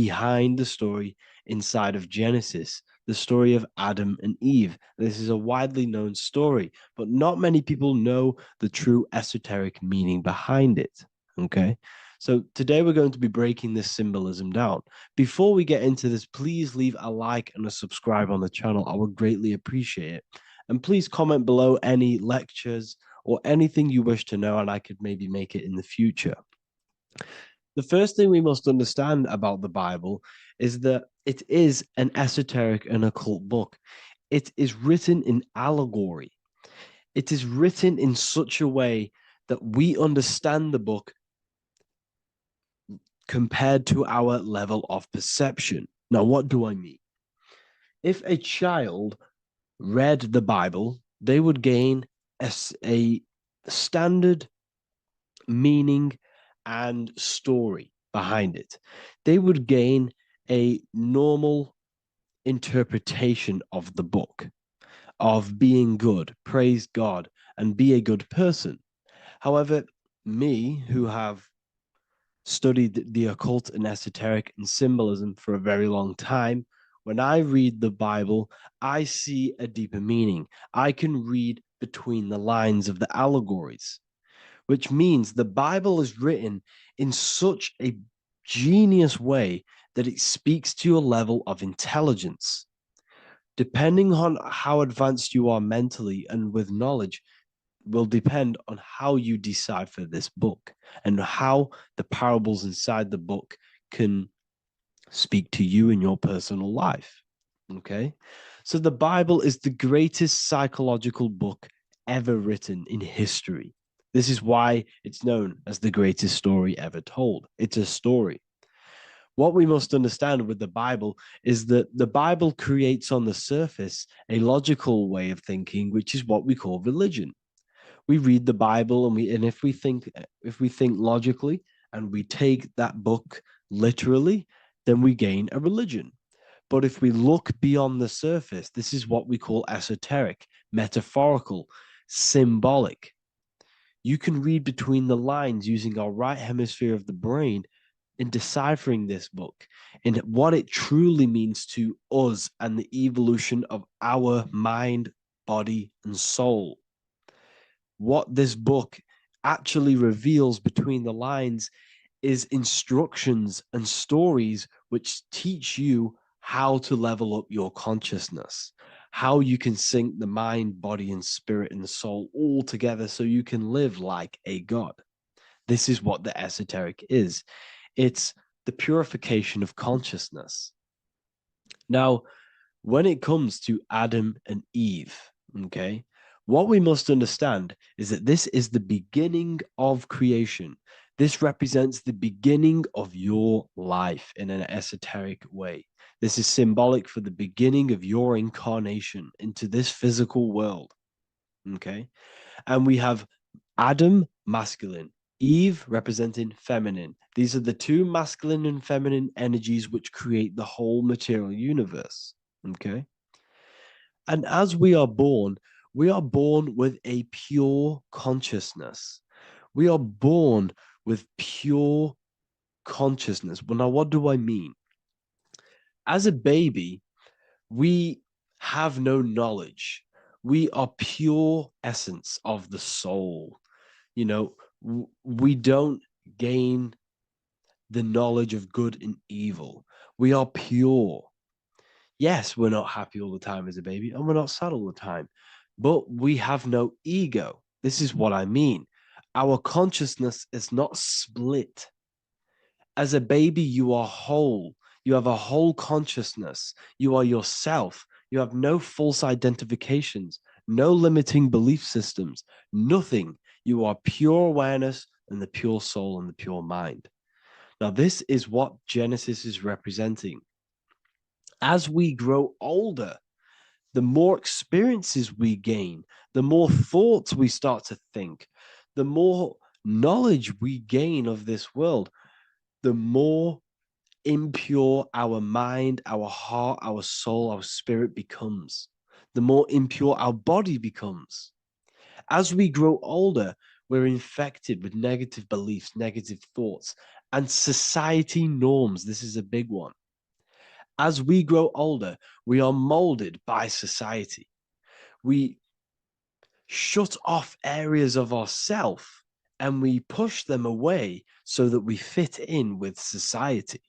behind the story inside of Genesis, the story of Adam and Eve. This is a widely known story, but not many people know the true esoteric meaning behind it. Okay. So today we're going to be breaking this symbolism down. Before we get into this, please leave a like and a subscribe on the channel. I would greatly appreciate it. And please comment below any lectures or anything you wish to know, and I could maybe make it in the future. The first thing we must understand about the Bible is that it is an esoteric and occult book. It is written in allegory. It is written in such a way that we understand the book compared to our level of perception. Now, what do I mean? If a child read the Bible, they would gain a standard meaning and story behind it. They would gain a normal interpretation of the book, of being good, praise God, and be a good person. However, me, who have studied the occult and esoteric and symbolism for a very long time, when I read the Bible, I see a deeper meaning. I can read between the lines of the allegories, which means the Bible is written in such a genius way that it speaks to your level of intelligence. Depending on how advanced you are mentally and with knowledge, will depend on how you decipher this book and how the parables inside the book can speak to you in your personal life. Okay. So the Bible is the greatest psychological book ever written in history. This is why it's known as the greatest story ever told. It's a story. What we must understand with the Bible is that the Bible creates on the surface a logical way of thinking, which is what we call religion. We read the Bible and if we think logically and we take that book literally, then we gain a religion. But if we look beyond the surface, this is what we call esoteric, metaphorical, symbolic. You can read between the lines using our right hemisphere of the brain in deciphering this book and what it truly means to us and the evolution of our mind, body, and soul. What this book actually reveals between the lines is instructions and stories which teach you how to level up your consciousness, how you can sync the mind, body, and spirit and the soul all together so you can live like a god. This is what the esoteric is. It's the purification of consciousness. Now, when it comes to Adam and Eve, okay, what we must understand is that this is the beginning of creation. This represents the beginning of your life in an esoteric way. This is symbolic for the beginning of your incarnation into this physical world. Okay. And we have Adam, masculine, Eve representing feminine. These are the two masculine and feminine energies which create the whole material universe. Okay. And as we are born with a pure consciousness. We are born with pure consciousness. Well, now, what do I mean? As a baby, we have no knowledge. We are pure essence of the soul. You know, we don't gain the knowledge of good and evil. We are pure. Yes, we're not happy all the time as a baby, and we're not sad all the time, but we have no ego. This is what I mean. Our consciousness is not split. As a baby, you are whole. You have a whole consciousness. You are yourself. You have no false identifications, no limiting belief systems, nothing. You are pure awareness and the pure soul and the pure mind. Now, this is what Genesis is representing. As we grow older, the more experiences we gain, the more thoughts we start to think, the more knowledge we gain of this world, the more impure our mind, our heart, our soul, our spirit becomes, the more impure our body becomes. As we grow older, we're infected with negative beliefs, negative thoughts, and society norms. This is a big one. As we grow older, we are molded by society. We shut off areas of ourself and we push them away so that we fit in with society.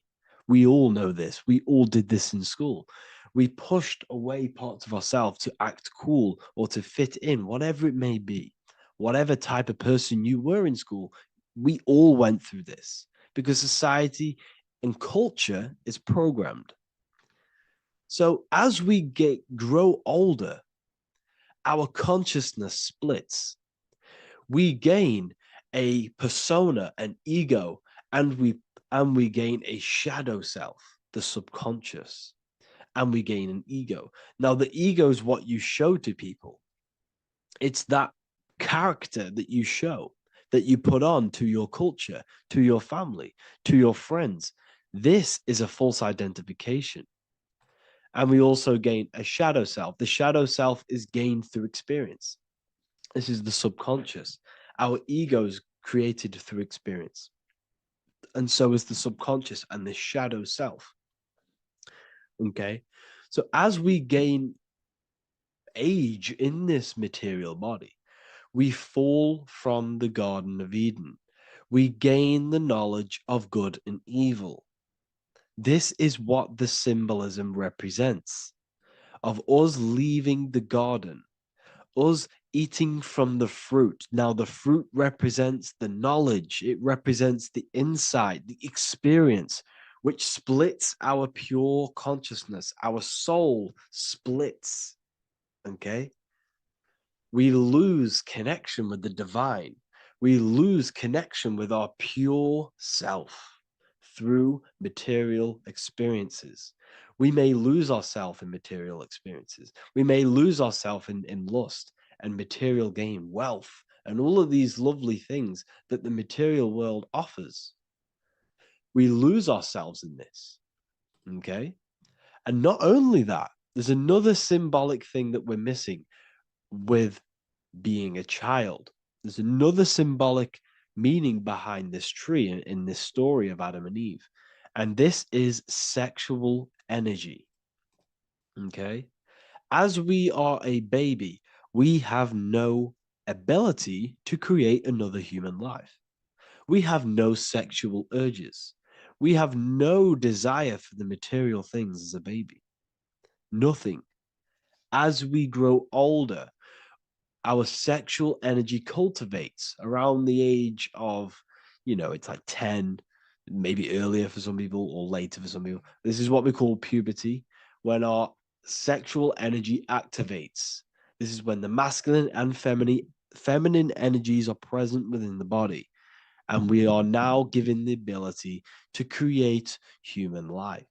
We all know this. We all did this in school. We pushed away parts of ourselves to act cool or to fit in, whatever it may be. Whatever type of person you were in school, we all went through this because society and culture is programmed. So as we grow older, our consciousness splits. We gain a persona, an ego, and we gain a shadow self, the subconscious, and we gain an ego. Now, the ego is what you show to people. It's that character that you show, that you put on to your culture, to your family, to your friends. This is a false identification. And we also gain a shadow self. The shadow self is gained through experience. This is the subconscious. Our ego is created through experience. And so is the subconscious and the shadow self. Okay. So as we gain age in this material body, we fall from the Garden of Eden. We gain the knowledge of good and evil. This is what the symbolism represents of us leaving the garden, us eating from the fruit. Now, the fruit represents the knowledge, it represents the insight, the experience, which splits our pure consciousness. Our soul splits. Okay? We lose connection with the divine. We lose connection with our pure self through material experiences. We may lose ourselves in material experiences. We may lose ourselves in lust and material gain, wealth, and all of these lovely things that the material world offers. We lose ourselves in this, okay? And not only that, there's another symbolic thing that we're missing with being a child. There's another symbolic meaning behind this tree in this story of Adam and Eve. And this is sexual energy. Okay. As we are a baby, we have no ability to create another human life. We have no sexual urges. We have no desire for the material things as a baby. Nothing. As we grow older, our sexual energy cultivates around the age of, it's like 10, maybe earlier for some people or later for some people. This is what we call puberty, when our sexual energy activates. This is when the masculine and feminine energies are present within the body. And we are now given the ability to create human life.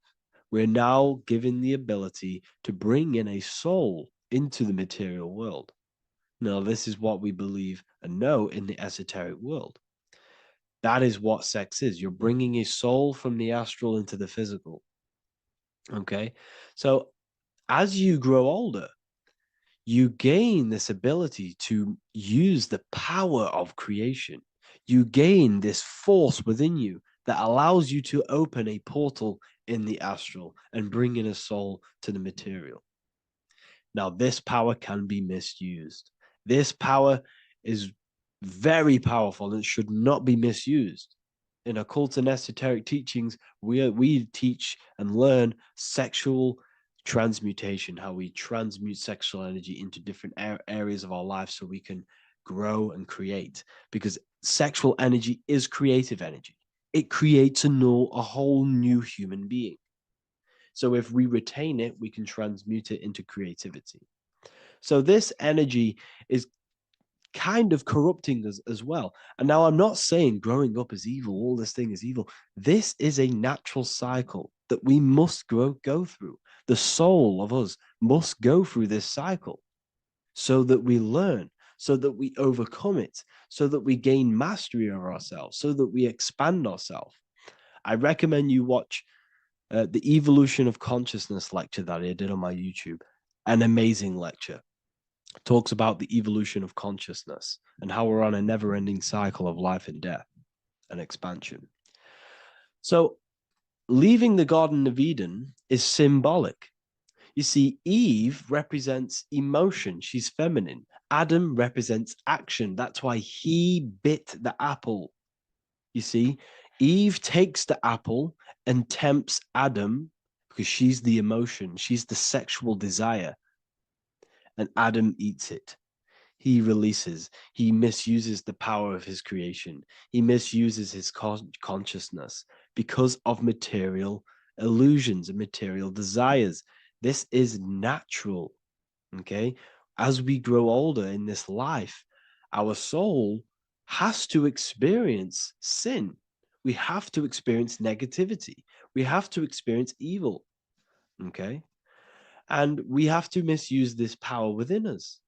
We're now given the ability to bring in a soul into the material world. Now, this is what we believe and know in the esoteric world. That is what sex is. You're bringing a soul from the astral into the physical. Okay. So as you grow older, you gain this ability to use the power of creation. You gain this force within you that allows you to open a portal in the astral and bring in a soul to the material. Now, this power can be misused. This power is very powerful and should not be misused. In occult and esoteric teachings, we teach and learn sexual transmutation, how we transmute sexual energy into different areas of our life so we can grow and create. Because sexual energy is creative energy. It creates a whole new human being. So if we retain it, we can transmute it into creativity. So this energy is kind of corrupting us as well. And now I'm not saying growing up is evil, all this thing is evil. This is a natural cycle that we must go through. The soul of us must go through this cycle so that we learn, so that we overcome it, so that we gain mastery over ourselves, so that we expand ourselves. I recommend you watch the Evolution of Consciousness lecture that I did on my YouTube. An amazing lecture. Talks about the evolution of consciousness and how we're on a never-ending cycle of life and death and expansion. So leaving the Garden of Eden is symbolic. You see, Eve represents emotion. She's feminine. Adam represents action. That's why he bit the apple. You see, Eve takes the apple and tempts Adam because she's the emotion. She's the sexual desire. And Adam eats it. He releases. He misuses the power of his creation. He misuses his consciousness because of material illusions and material desires. This is natural, okay? As we grow older in this life, our soul has to experience sin. We have to experience negativity. We have to experience evil, okay? And we have to misuse this power within us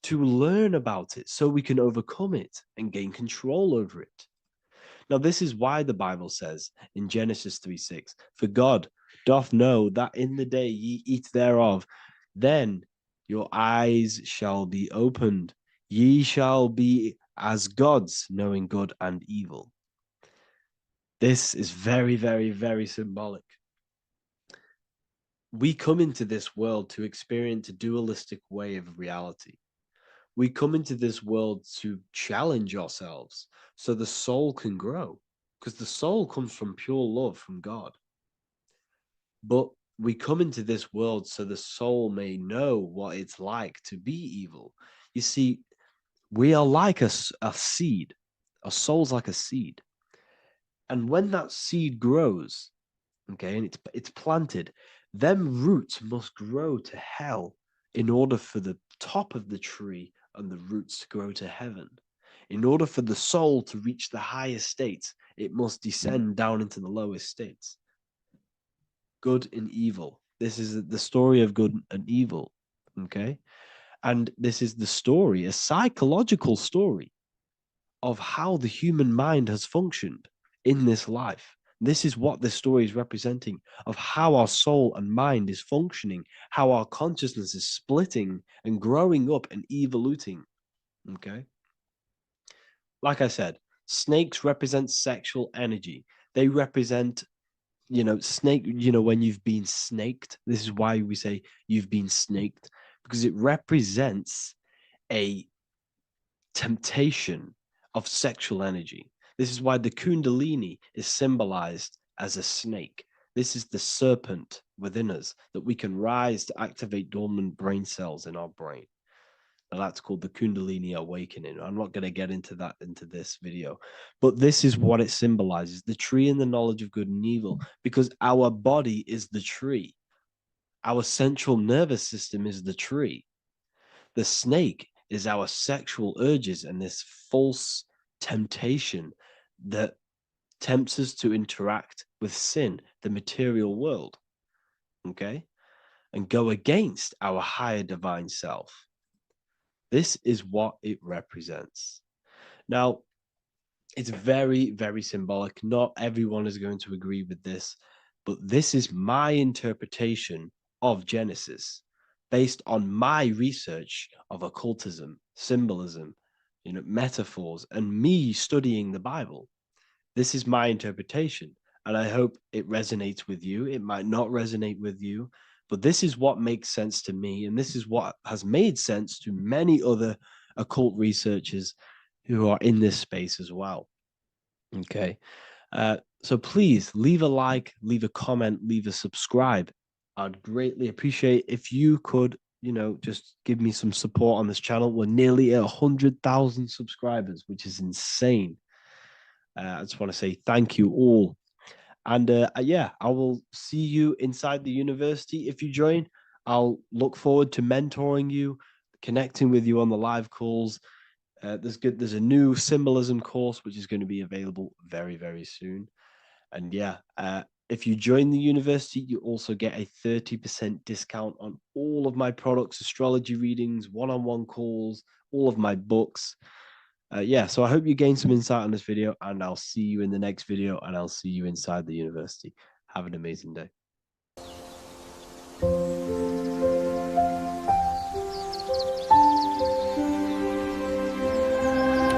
to learn about it so we can overcome it and gain control over it. Now, this is why the Bible says in Genesis 3:6, for God doth know that in the day ye eat thereof, then your eyes shall be opened. Ye shall be as gods, knowing good and evil. This is very, very, very symbolic. We come into this world to experience a dualistic way of reality. We come into this world to challenge ourselves so the soul can grow, because the soul comes from pure love from God. But we come into this world so the soul may know what it's like to be evil. You see, we are like a seed. Our soul's like a seed. And when that seed grows, okay, and it's planted, them roots must grow to hell in order for the top of the tree and the roots to grow to heaven. In order for the soul to reach the highest states, it must descend down into the lowest states. Good and evil. This is the story of good and evil, okay? And this is the story, a psychological story of how the human mind has functioned in this life. This is what this story is representing of how our soul and mind is functioning, how our consciousness is splitting and growing up and evoluting. Okay. Like I said, snakes represent sexual energy. They represent, snake, when you've been snaked. This is why we say you've been snaked, because it represents a temptation of sexual energy. This is why the Kundalini is symbolized as a snake. This is the serpent within us that we can rise to activate dormant brain cells in our brain. Now that's called the Kundalini awakening. I'm not going to get into that into this video, but this is what it symbolizes, the tree and the knowledge of good and evil, because our body is the tree. Our central nervous system is the tree. The snake is our sexual urges and this false temptation that tempts us to interact with sin, the material world, okay, and go against our higher divine self. This is what it represents. Now, it's very, very symbolic. Not everyone is going to agree with this, but this is my interpretation of Genesis based on my research of occultism, symbolism, metaphors, and me studying the Bible. This is my interpretation, and I hope it resonates with you. It might not resonate with you, but this is what makes sense to me, and this is what has made sense to many other occult researchers who are in this space as well. Okay, so please leave a like, leave a comment, leave a subscribe. I'd greatly appreciate if you could, just give me some support on this channel. We're nearly at 100,000 subscribers, which is insane. I just want to say thank you all. And yeah, I will see you inside the university. If you join, I'll look forward to mentoring you, connecting with you on the live calls. There's a new symbolism course, which is going to be available very, very soon. And yeah, if you join the university, you also get a 30% discount on all of my products, astrology readings, one-on-one calls, all of my books. Yeah, so I hope you gain some insight on this video, and I'll see you in the next video, and I'll see you inside the university. Have an amazing day.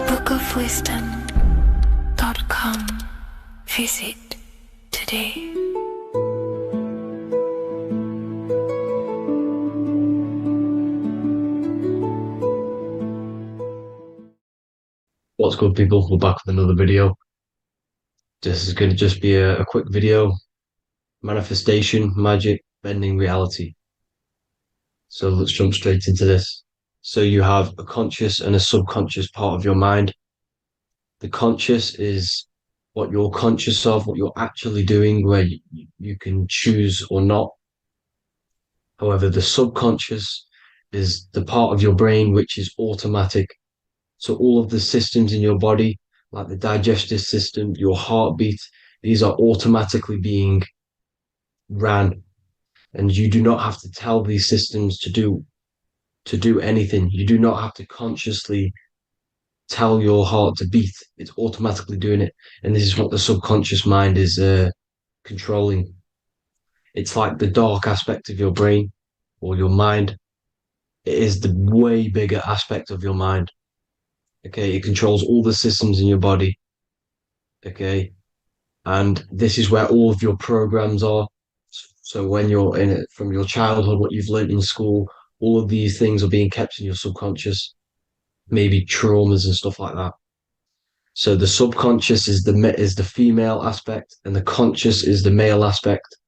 bookofwisdom.com. Visit. today. What's good, people? We're back with another video. This is going to just be a quick video. Manifestation, magic, bending reality. So let's jump straight into this. So you have a conscious and a subconscious part of your mind. The conscious is what you're conscious of, what you're actually doing, where you can choose or not. However, the subconscious is the part of your brain which is automatic. So all of the systems in your body, like the digestive system, your heartbeat, these are automatically being ran. And you do not have to tell these systems to do anything. You do not have to consciously tell your heart to beat. It's automatically doing it. And this is what the subconscious mind is controlling. It's like the dark aspect of your brain or your mind. It is the way bigger aspect of your mind. Okay, it controls all the systems in your body. Okay, and this is where all of your programs are. So when you're in it from your childhood, what you've learned in school, all of these things are being kept in your subconscious, maybe traumas and stuff like that. So the subconscious is the female aspect, and the conscious is the male aspect,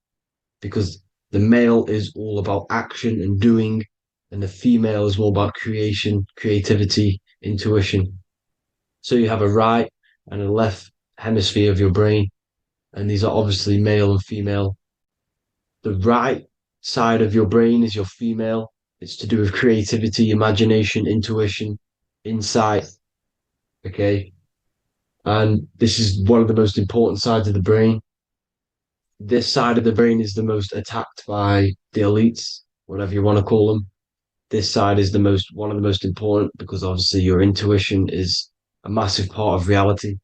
because the male is all about action and doing, and the female is more about creation, creativity, intuition. So you have a right and a left hemisphere of your brain, and these are obviously male and female. The right side of your brain is your female. It's to do with creativity, imagination, intuition, insight. Okay. And this is one of the most important sides of the brain. This side of the brain is the most attacked by the elites, whatever you want to call them. This side is one of the most important because obviously your intuition is a massive part of reality.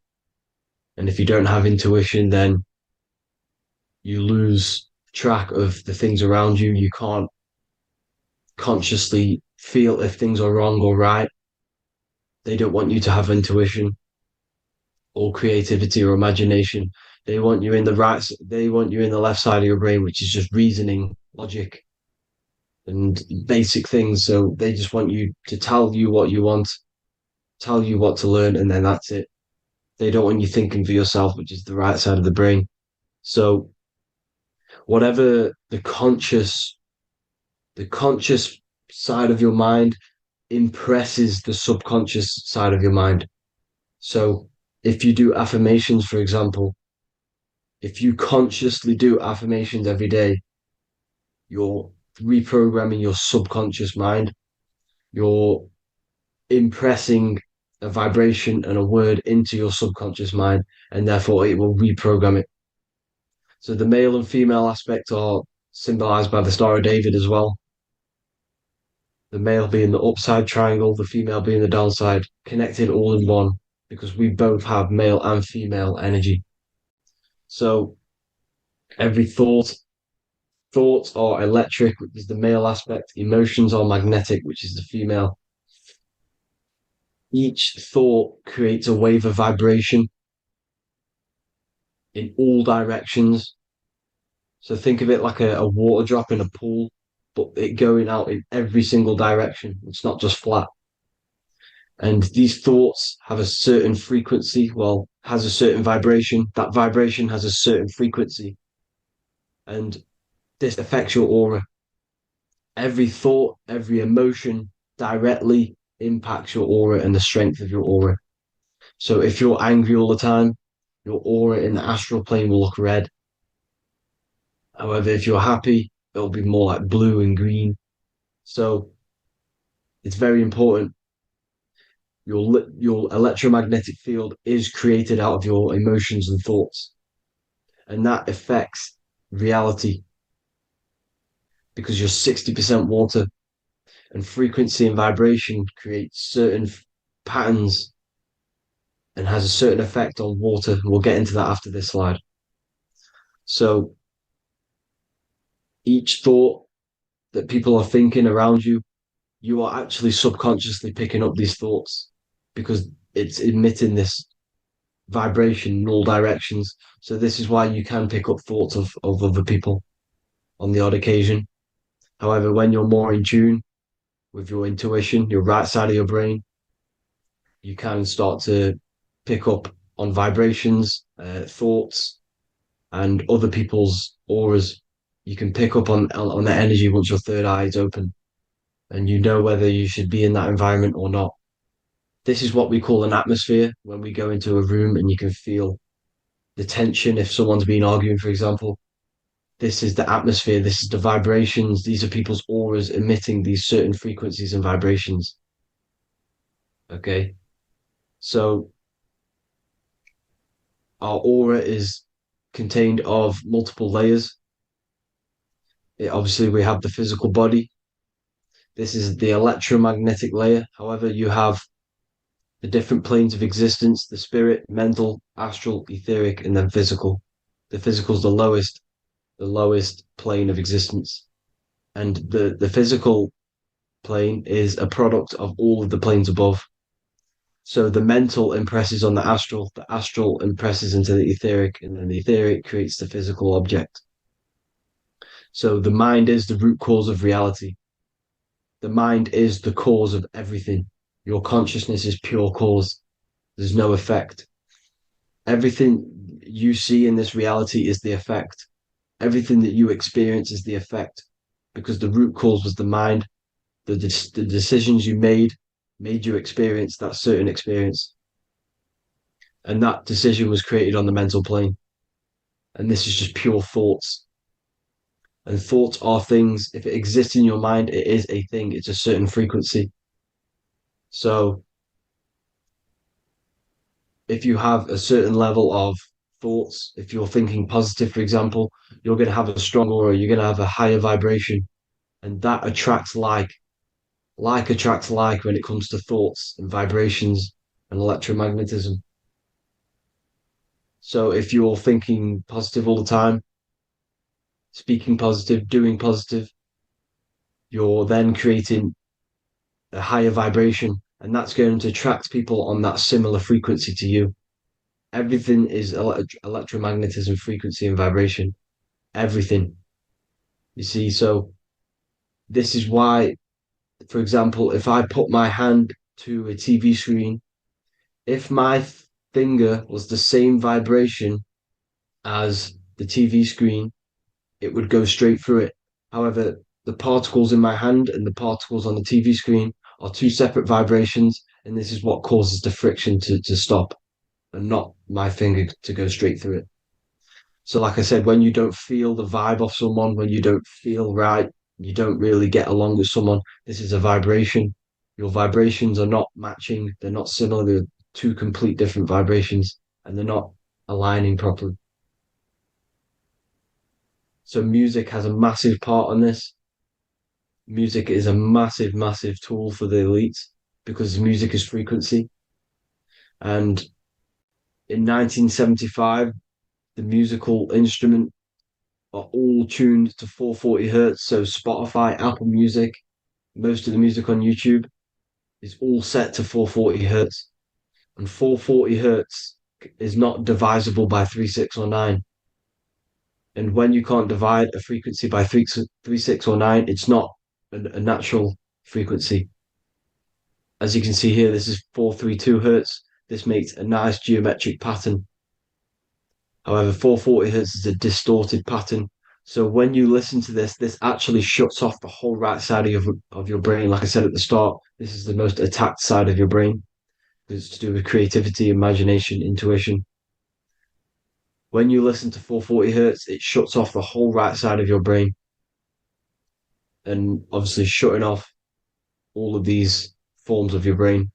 And if you don't have intuition, then you lose track of the things around you. You can't consciously feel if things are wrong or right. They don't want you to have intuition or creativity or imagination. They want you in the right, they want you in the left side of your brain, which is just reasoning, logic, and basic things. So they just want you to tell you what you want, tell you what to learn, and then that's it. They don't want you thinking for yourself, which is the right side of the brain. So whatever the conscious side of your mind impresses the subconscious side of your mind. So if you do affirmations, for example, if you consciously do affirmations every day, you're reprogramming your subconscious mind. You're impressing a vibration and a word into your subconscious mind, and therefore it will reprogram it. So the male and female aspect are symbolized by the Star of David as well. The male being the upside triangle, the female being the downside, connected all in one, because we both have male and female energy. So every thoughts are electric, which is the male aspect. Emotions are magnetic, which is the female. Each thought creates a wave of vibration in all directions. So think of it like a water drop in a pool, but it going out in every single direction. It's not just flat. And these thoughts have a certain frequency, well, has a certain vibration. That vibration has a certain frequency. And this affects your aura. Every thought, every emotion directly impacts your aura and the strength of your aura. So if you're angry all the time, your aura in the astral plane will look red. However, if you're happy, it'll be more like blue and green. So it's very important. Your electromagnetic field is created out of your emotions and thoughts, and that affects reality because you're 60% water, and frequency and vibration create certain patterns and has a certain effect on water. We'll get into that after this slide. So each thought that people are thinking around you, you are actually subconsciously picking up these thoughts because it's emitting this vibration in all directions. So this is why you can pick up thoughts of other people on the odd occasion. However, when you're more in tune with your intuition, your right side of your brain, you can start to pick up on vibrations, thoughts, and other people's auras. You can pick up on the energy once your third eye is open, and you know whether you should be in that environment or not. This is what we call an atmosphere. When we go into a room and you can feel the tension, if someone's been arguing, for example, this is the atmosphere, this is the vibrations, these are people's auras emitting these certain frequencies and vibrations. Okay, so our aura is contained of multiple layers. Obviously, we have the physical body. This is the electromagnetic layer. However, you have the different planes of existence: the spirit, mental, astral, etheric, and then physical. The physical is the lowest plane of existence. And the physical plane is a product of all of the planes above. So the mental impresses on the astral impresses into the etheric, and then the etheric creates the physical object. So the mind is the root cause of reality. The mind is the cause of everything. Your consciousness is pure cause. There's no effect. Everything you see in this reality is the effect. Everything that you experience is the effect, because the root cause was the mind. The decisions you made you experience that certain experience. And that decision was created on the mental plane. And this is just pure thoughts. And thoughts are things. If it exists in your mind, it is a thing. It's a certain frequency. So if you have a certain level of thoughts, if you're thinking positive, for example, you're going to have a strong aura, you're going to have a higher vibration. And that attracts like. Like attracts like when it comes to thoughts and vibrations and electromagnetism. So if you're thinking positive all the time, speaking positive, doing positive, you're then creating a higher vibration, and that's going to attract people on that similar frequency to you. Everything is electromagnetism, frequency, and vibration. Everything. You see, so this is why, for example, if I put my hand to a TV screen, if my finger was the same vibration as the TV screen, it would go straight through it. However, the particles in my hand and the particles on the TV screen are two separate vibrations, and this is what causes the friction to stop and not my finger to go straight through it. So, like I said, when you don't feel the vibe of someone, when you don't feel right, you don't really get along with someone, this is a vibration. Your vibrations are not matching, they're not similar, they're two complete different vibrations, and they're not aligning properly. So music has a massive part on this. Music is a massive, massive tool for the elites because music is frequency. And in 1975, the musical instrument are all tuned to 440 hertz. So Spotify, Apple Music, most of the music on YouTube is all set to 440 hertz. And 440 hertz is not divisible by 3, 6, or 9. And when you can't divide a frequency by 3, 6, or 9, it's not a natural frequency. As you can see here, this is 432 hertz. This makes a nice geometric pattern. However, 440 hertz is a distorted pattern. So when you listen to this, this actually shuts off the whole right side of your brain. Like I said at the start, this is the most attacked side of your brain. It's to do with creativity, imagination, intuition. When you listen to 440 hertz, it shuts off the whole right side of your brain. And obviously shutting off all of these forms of your brain.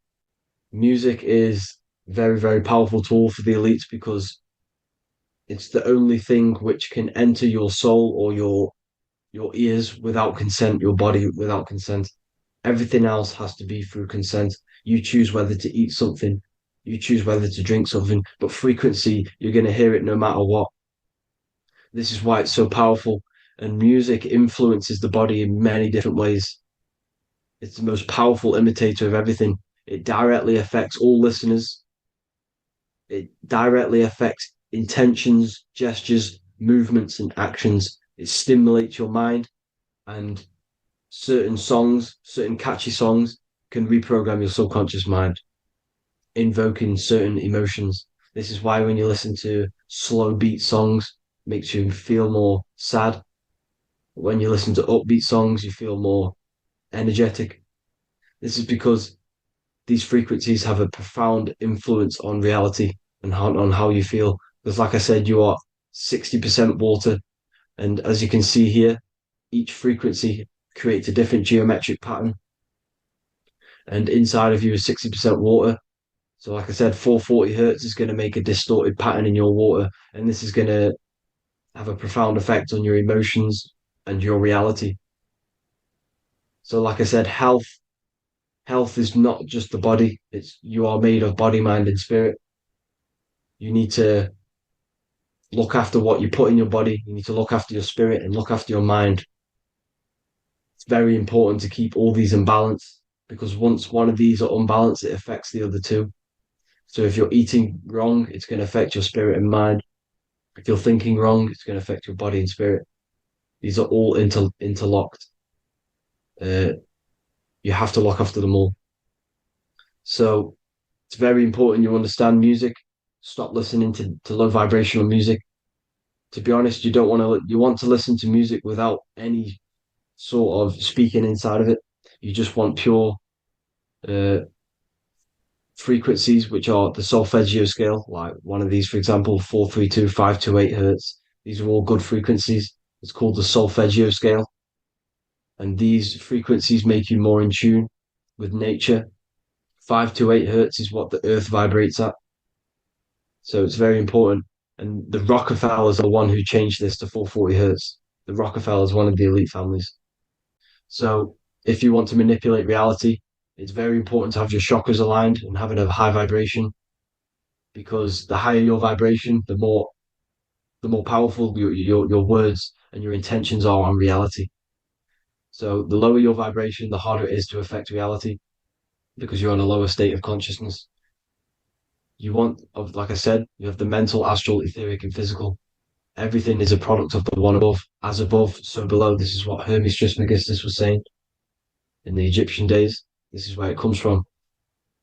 Music is a very, very powerful tool for the elites because it's the only thing which can enter your soul or your ears without consent, your body without consent. Everything else has to be through consent. You choose whether to eat something, you choose whether to drink something, but frequency, you're going to hear it no matter what. This is why it's so powerful. And music influences the body in many different ways. It's the most powerful imitator of everything. It directly affects all listeners. It directly affects intentions, gestures, movements, and actions. It stimulates your mind, and certain songs, certain catchy songs, can reprogram your subconscious mind, invoking certain emotions. This is why when you listen to slow beat songs, it makes you feel more sad. When you listen to upbeat songs, you feel more energetic. This is because these frequencies have a profound influence on reality and on how you feel. Because, like I said, you are 60% water. And as you can see here, each frequency creates a different geometric pattern. And inside of you is 60% water. So, like I said, 440 hertz is going to make a distorted pattern in your water. And this is going to have a profound effect on your emotions and your reality. So, like I said, health is not just the body. It's you are made of body, mind, and spirit. You need to look after what you put in your body. You need to look after your spirit and look after your mind. It's very important to keep all these in balance, because once one of these are unbalanced, it affects the other two. So if you're eating wrong, it's going to affect your spirit and mind. If you're thinking wrong, it's going to affect your body and spirit. These are all interlocked. Uh, you have to look after them all. So it's very important you understand music. Stop listening to low vibrational music. To be honest, you want to listen to music without any sort of speaking inside of it. You just want pure uh, frequencies, which are the solfeggio scale, like one of these, for example, 432, 528 hertz. These are all good frequencies. It's called the solfeggio scale. And these frequencies make you more in tune with nature. 528 hertz is what the earth vibrates at. So it's very important. And the Rockefellers are the one who changed this to 440 hertz. The Rockefellers, one of the elite families. So if you want to manipulate reality, it's very important to have your chakras aligned and having a high vibration, because the higher your vibration, the more powerful your words and your intentions are on reality. So the lower your vibration, the harder it is to affect reality, because you're on a lower state of consciousness. Like I said, you have the mental, astral, etheric, and physical. Everything is a product of the one above. As above, so below. This is what Hermes Trismegistus was saying in the Egyptian days. This is where it comes from.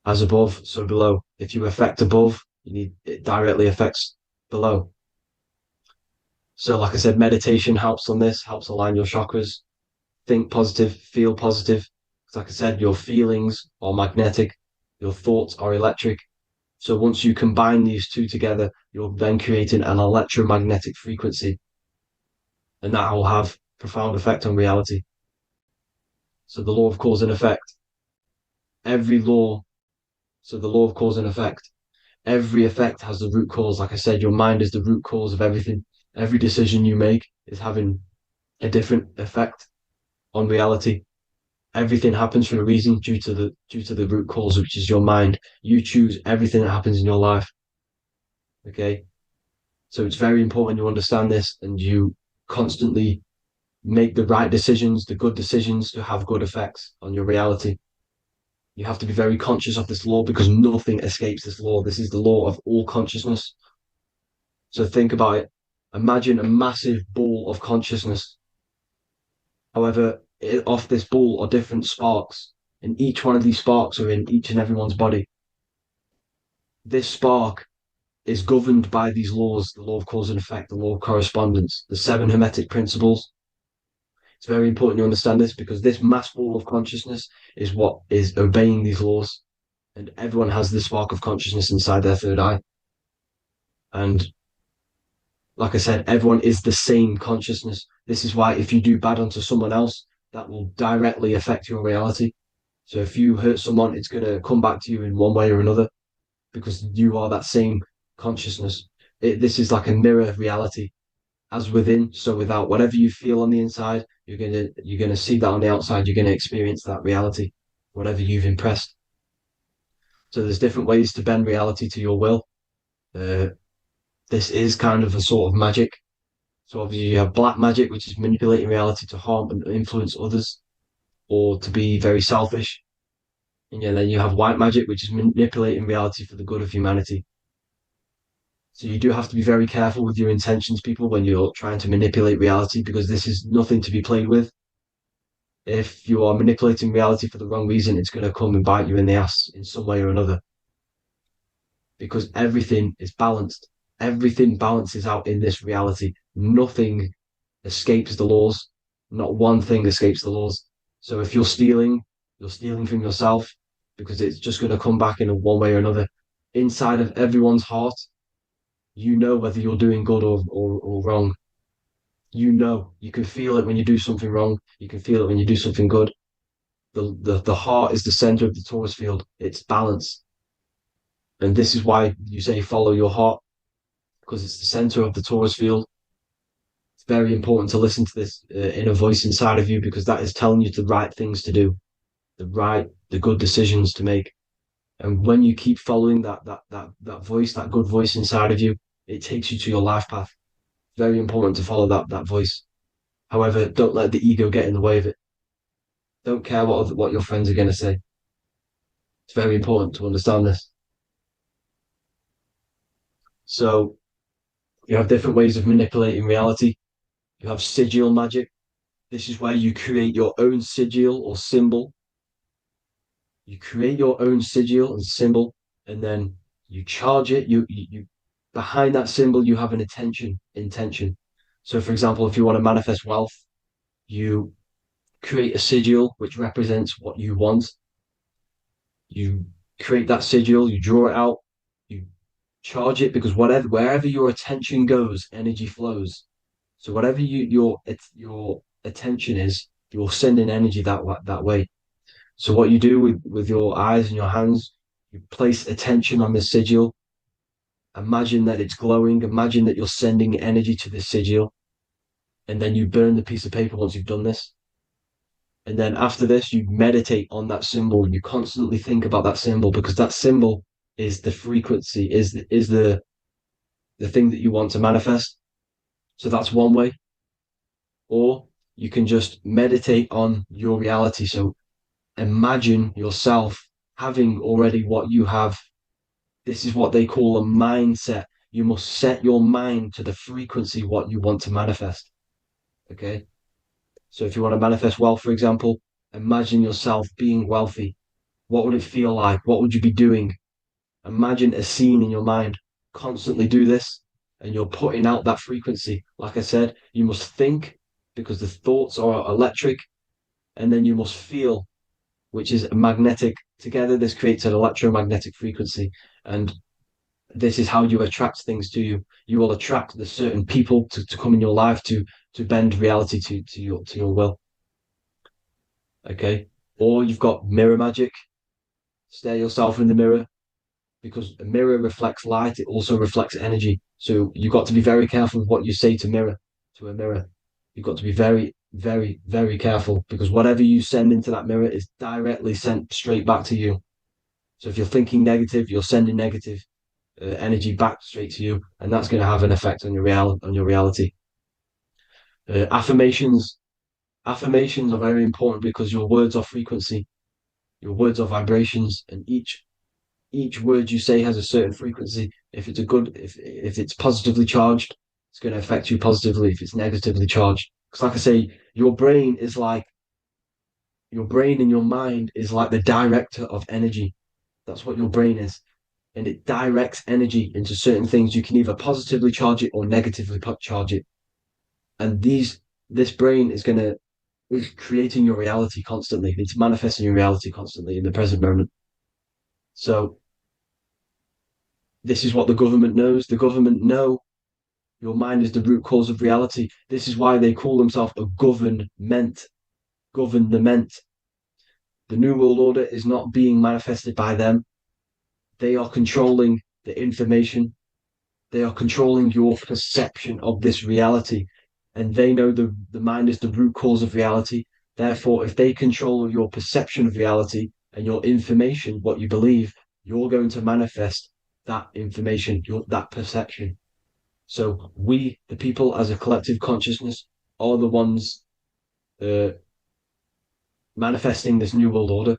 As above, so below. If you affect above, it directly affects below. So, like I said, meditation helps on this, helps align your chakras. Think positive, feel positive. Like I said, your feelings are magnetic, your thoughts are electric. So once you combine these two together, you're then creating an electromagnetic frequency, and that will have profound effect on reality. So the law of cause and effect. Every law, so the law of cause and effect. Every effect has the root cause. Like I said, your mind is the root cause of everything. Every decision you make is having a different effect on reality. Everything happens for a reason due to the root cause, which is your mind. You choose everything that happens in your life. Okay. So it's very important you understand this and you constantly make the right decisions, the good decisions to have good effects on your reality. You have to be very conscious of this law, because nothing escapes this law. This is the law of all consciousness. So think about it. Imagine a massive ball of consciousness. However, off this ball are different sparks, and each one of these sparks are in each and everyone's body. This spark is governed by these laws: the law of cause and effect, the law of correspondence, the seven hermetic principles. It's very important you understand this, because this mass ball of consciousness is what is obeying these laws, and everyone has this spark of consciousness inside their third eye. And like I said, everyone is the same consciousness. This is why if you do bad unto someone else, that will directly affect your reality. So if you hurt someone, it's going to come back to you in one way or another, because you are that same consciousness. This is like a mirror reality. As within, so without. Whatever you feel on the inside, you're gonna see that on the outside. You're gonna experience that reality, whatever you've impressed. So there's different ways to bend reality to your will. This is kind of a sort of magic. So obviously you have black magic, which is manipulating reality to harm and influence others, or to be very selfish. And then you have white magic, which is manipulating reality for the good of humanity. So you do have to be very careful with your intentions, people, when you're trying to manipulate reality, because this is nothing to be played with. If you are manipulating reality for the wrong reason, it's going to come and bite you in the ass in some way or another, because everything is balanced. Everything balances out in this reality. Nothing escapes the laws. Not one thing escapes the laws. So if you're stealing from yourself, because it's just going to come back in one way or another. Inside of everyone's heart, you know whether you're doing good or wrong. You know, you can feel it when you do something wrong. You can feel it when you do something good. The heart is the center of the torus field. It's balance. And this is why you say follow your heart, because it's the center of the torus field. It's very important to listen to this inner voice inside of you, because that is telling you the right things to do, the good decisions to make. And when you keep following that voice, that good voice inside of you, it takes you to your life path. Very important to follow that voice. However, don't let the ego get in the way of it. Don't care what your friends are going to say. It's very important to understand this. So you have different ways of manipulating reality. You have sigil magic. This is where you create your own sigil or symbol. You create your own sigil and symbol, and then you charge it. You behind that symbol, you have an intention. So, for example, if you want to manifest wealth, you create a sigil which represents what you want. You create that sigil, you draw it out, you charge it, because wherever your attention goes, energy flows. So whatever your attention is, you're sending energy that way. So what you do with your eyes and your hands, you place attention on the sigil. Imagine that it's glowing. Imagine that you're sending energy to the sigil, and then you burn the piece of paper once you've done this. And then after this, you meditate on that symbol. You constantly think about that symbol, because that symbol is the frequency, is the thing that you want to manifest. So that's one way. Or you can just meditate on your reality. So imagine yourself having already what you have. This is what they call a mindset. You must set your mind to the frequency what you want to manifest. Okay. So if you want to manifest wealth, for example, imagine yourself being wealthy. What would it feel like? What would you be doing? Imagine a scene in your mind. Constantly do this, and you're putting out that frequency. Like I said, you must think, because the thoughts are electric, and then you must feel, which is magnetic. Together, this creates an electromagnetic frequency, and this is how you attract things to you. You will attract the certain people to come in your life to bend reality to your will. Okay. Or you've got mirror magic. Stare yourself in the mirror, because a mirror reflects light. It also reflects energy. So you've got to be very careful with what you say to a mirror. You've got to be very, very, very careful, because whatever you send into that mirror is directly sent straight back to you. So if you're thinking negative, you're sending negative energy back straight to you, and that's going to have an effect on your reality. Affirmations are very important, because your words are frequency, your words are vibrations, and each word you say has a certain frequency. If it's positively charged, it's going to affect you positively. If it's negatively charged, because like I say, your brain and your mind is like the director of energy. That's what your brain is, and it directs energy into certain things. You can either positively charge it or negatively charge it, and this brain is creating your reality constantly. It's manifesting your reality constantly in the present moment. So this is what the government knows. The government know your mind is the root cause of reality. This is why they call themselves a government. Government. The New World Order is not being manifested by them. They are controlling the information. They are controlling your perception of this reality. And they know the mind is the root cause of reality. Therefore, if they control your perception of reality and your information, what you believe, you're going to manifest that information, that perception. So we, the people as a collective consciousness, are the ones manifesting this new world order.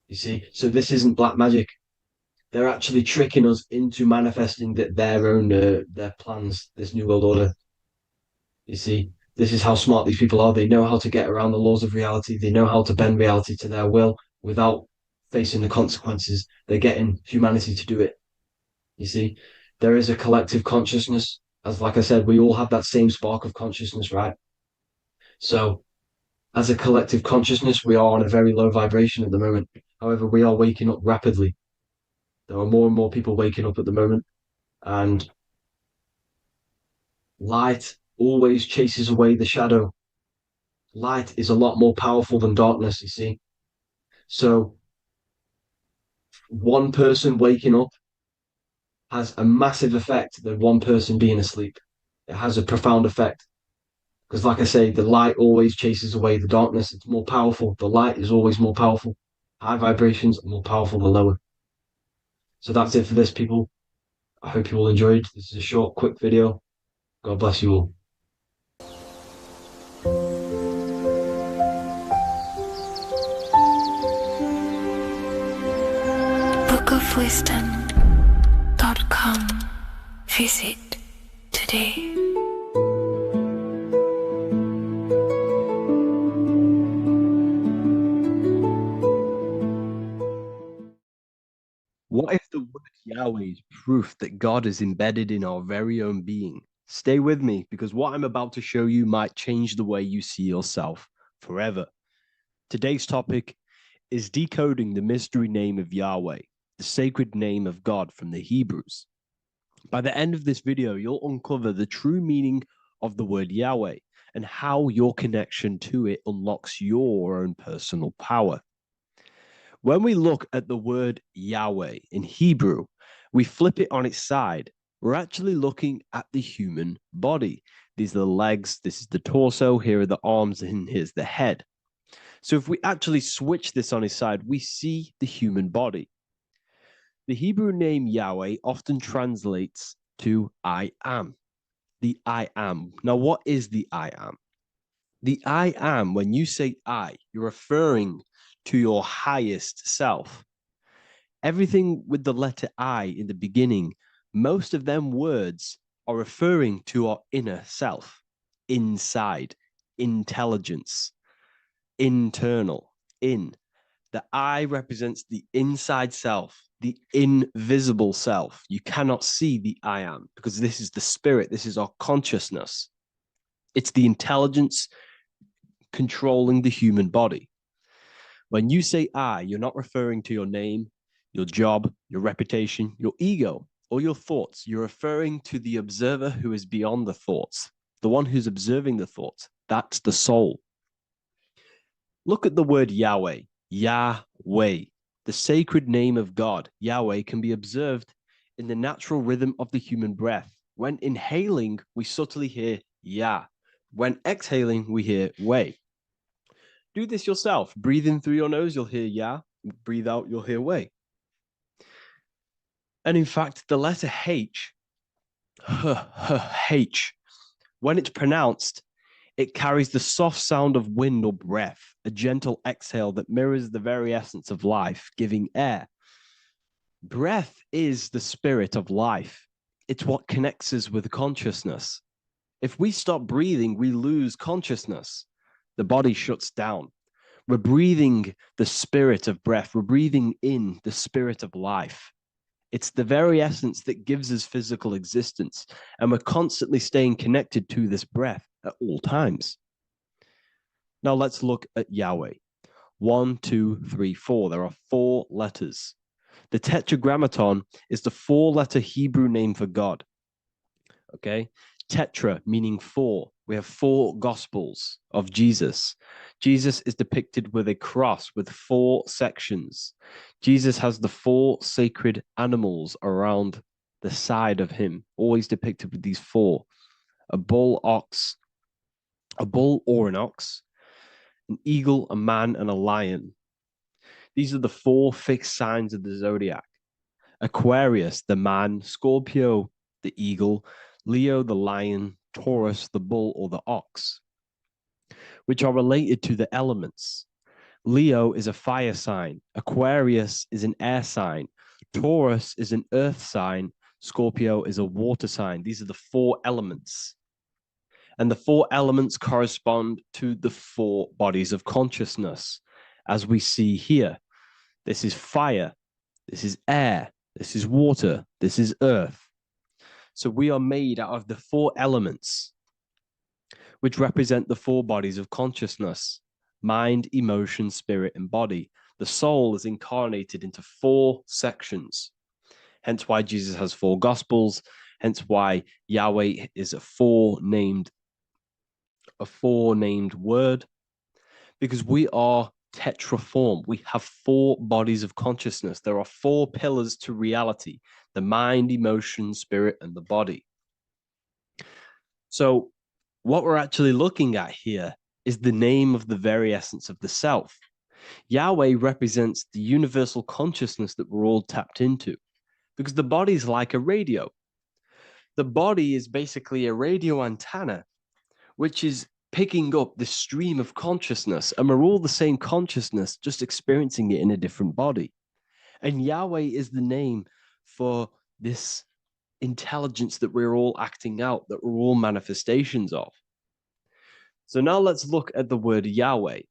You see, so this isn't black magic. They're actually tricking us into manifesting their own their plans, this new world order. You see, this is how smart these people are. They know how to get around the laws of reality. They know how to bend reality to their will without facing the consequences. They're getting humanity to do it. You see, there is a collective consciousness. As like I said, we all have that same spark of consciousness, right? So as a collective consciousness, we are on a very low vibration at the moment. However, we are waking up rapidly. There are more and more people waking up at the moment, and light always chases away the shadow. Light is a lot more powerful than darkness, you see. So one person waking up has a massive effect than one person being asleep. It has a profound effect. Because, like I say, the light always chases away the darkness. It's more powerful. The light is always more powerful. High vibrations are more powerful than lower. So that's it for this, people. I hope you all enjoyed. This is a short, quick video. God bless you all. bookofwisdom.com. Visit today. What if the word Yahweh is proof that God is embedded in our very own being? Stay with me, because what I'm about to show you might change the way you see yourself forever. Today's topic is decoding the mystery name of Yahweh, the sacred name of God from the Hebrews. By the end of this video, you'll uncover the true meaning of the word Yahweh and how your connection to it unlocks your own personal power. When we look at the word Yahweh in Hebrew, we flip it on its side. We're actually looking at the human body. These are the legs, this is the torso, here are the arms, and here's the head. So if we actually switch this on its side, we see the human body. The Hebrew name Yahweh often translates to I am. The I am. Now, what is the I am? The I am, when you say I, you're referring to your highest self. Everything with the letter I in the beginning, most of them words are referring to our inner self, inside, intelligence, internal, in. The I represents the inside self, the invisible self. You cannot see the I am because this is the spirit, this is our consciousness. It's the intelligence controlling the human body. When you say I, you're not referring to your name, your job, your reputation, your ego, or your thoughts. You're referring to the observer who is beyond the thoughts, the one who's observing the thoughts. That's the soul. Look at the word Yahweh, Yahweh, the sacred name of God. Yahweh can be observed in the natural rhythm of the human breath. When inhaling, we subtly hear Yah. When exhaling, we hear Wei. Do this yourself. Breathe in through your nose, you'll hear Yah. Breathe out, you'll hear Wei. And in fact, the letter H, H, when it's pronounced, it carries the soft sound of wind or breath, a gentle exhale that mirrors the very essence of life, giving air. Breath is the spirit of life. It's what connects us with consciousness. If we stop breathing, we lose consciousness. The body shuts down. We're breathing the spirit of breath. We're breathing in the spirit of life. It's the very essence that gives us physical existence, and we're constantly staying connected to this breath at all times. Now let's look at Yahweh. 1, 2, 3, 4. There are 4 letters. The Tetragrammaton is the 4-letter Hebrew name for God. Okay? Tetra meaning 4. We have 4 gospels of Jesus. Jesus is depicted with a cross with 4 sections. Jesus has the 4 sacred animals around the side of him, always depicted with these 4. A bull or an ox, an eagle, a man, and a lion. These are the 4 fixed signs of the zodiac. Aquarius, the man, Scorpio, the eagle, Leo, the lion, Taurus, the bull or the ox, which are related to the elements. Leo is a fire sign. Aquarius is an air sign. Taurus is an earth sign. Scorpio is a water sign. These are the 4 elements. And the 4 elements correspond to the 4 bodies of consciousness, as we see here. This is fire. This is air. This is water. This is earth. So we are made out of the 4 elements, which represent the 4 bodies of consciousness: mind, emotion, spirit, and body. The soul is incarnated into 4 sections. Hence why Jesus has 4 gospels. Hence why Yahweh is a four-named word, because we are tetraform. We have 4 bodies of consciousness. There are 4 pillars to reality: the mind, emotion, spirit, and the body. So what we're actually looking at here is the name of the very essence of the self. Yahweh represents the universal consciousness that we're all tapped into, because the body is like a radio. The body is basically a radio antenna, which is picking up this stream of consciousness, and we're all the same consciousness, just experiencing it in a different body. And Yahweh is the name for this intelligence that we're all acting out, that we're all manifestations of. So now let's look at the word Yahweh,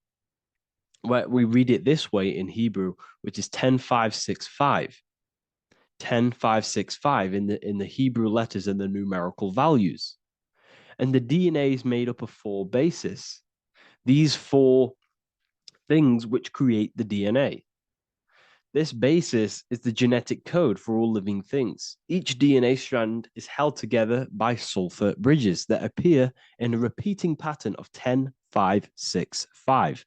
where we read it this way in Hebrew, which is 10565. 10565 in the Hebrew letters and the numerical values. And the DNA is made up of 4 bases. These 4 things which create the DNA. This basis is the genetic code for all living things. Each DNA strand is held together by sulfur bridges that appear in a repeating pattern of 10565.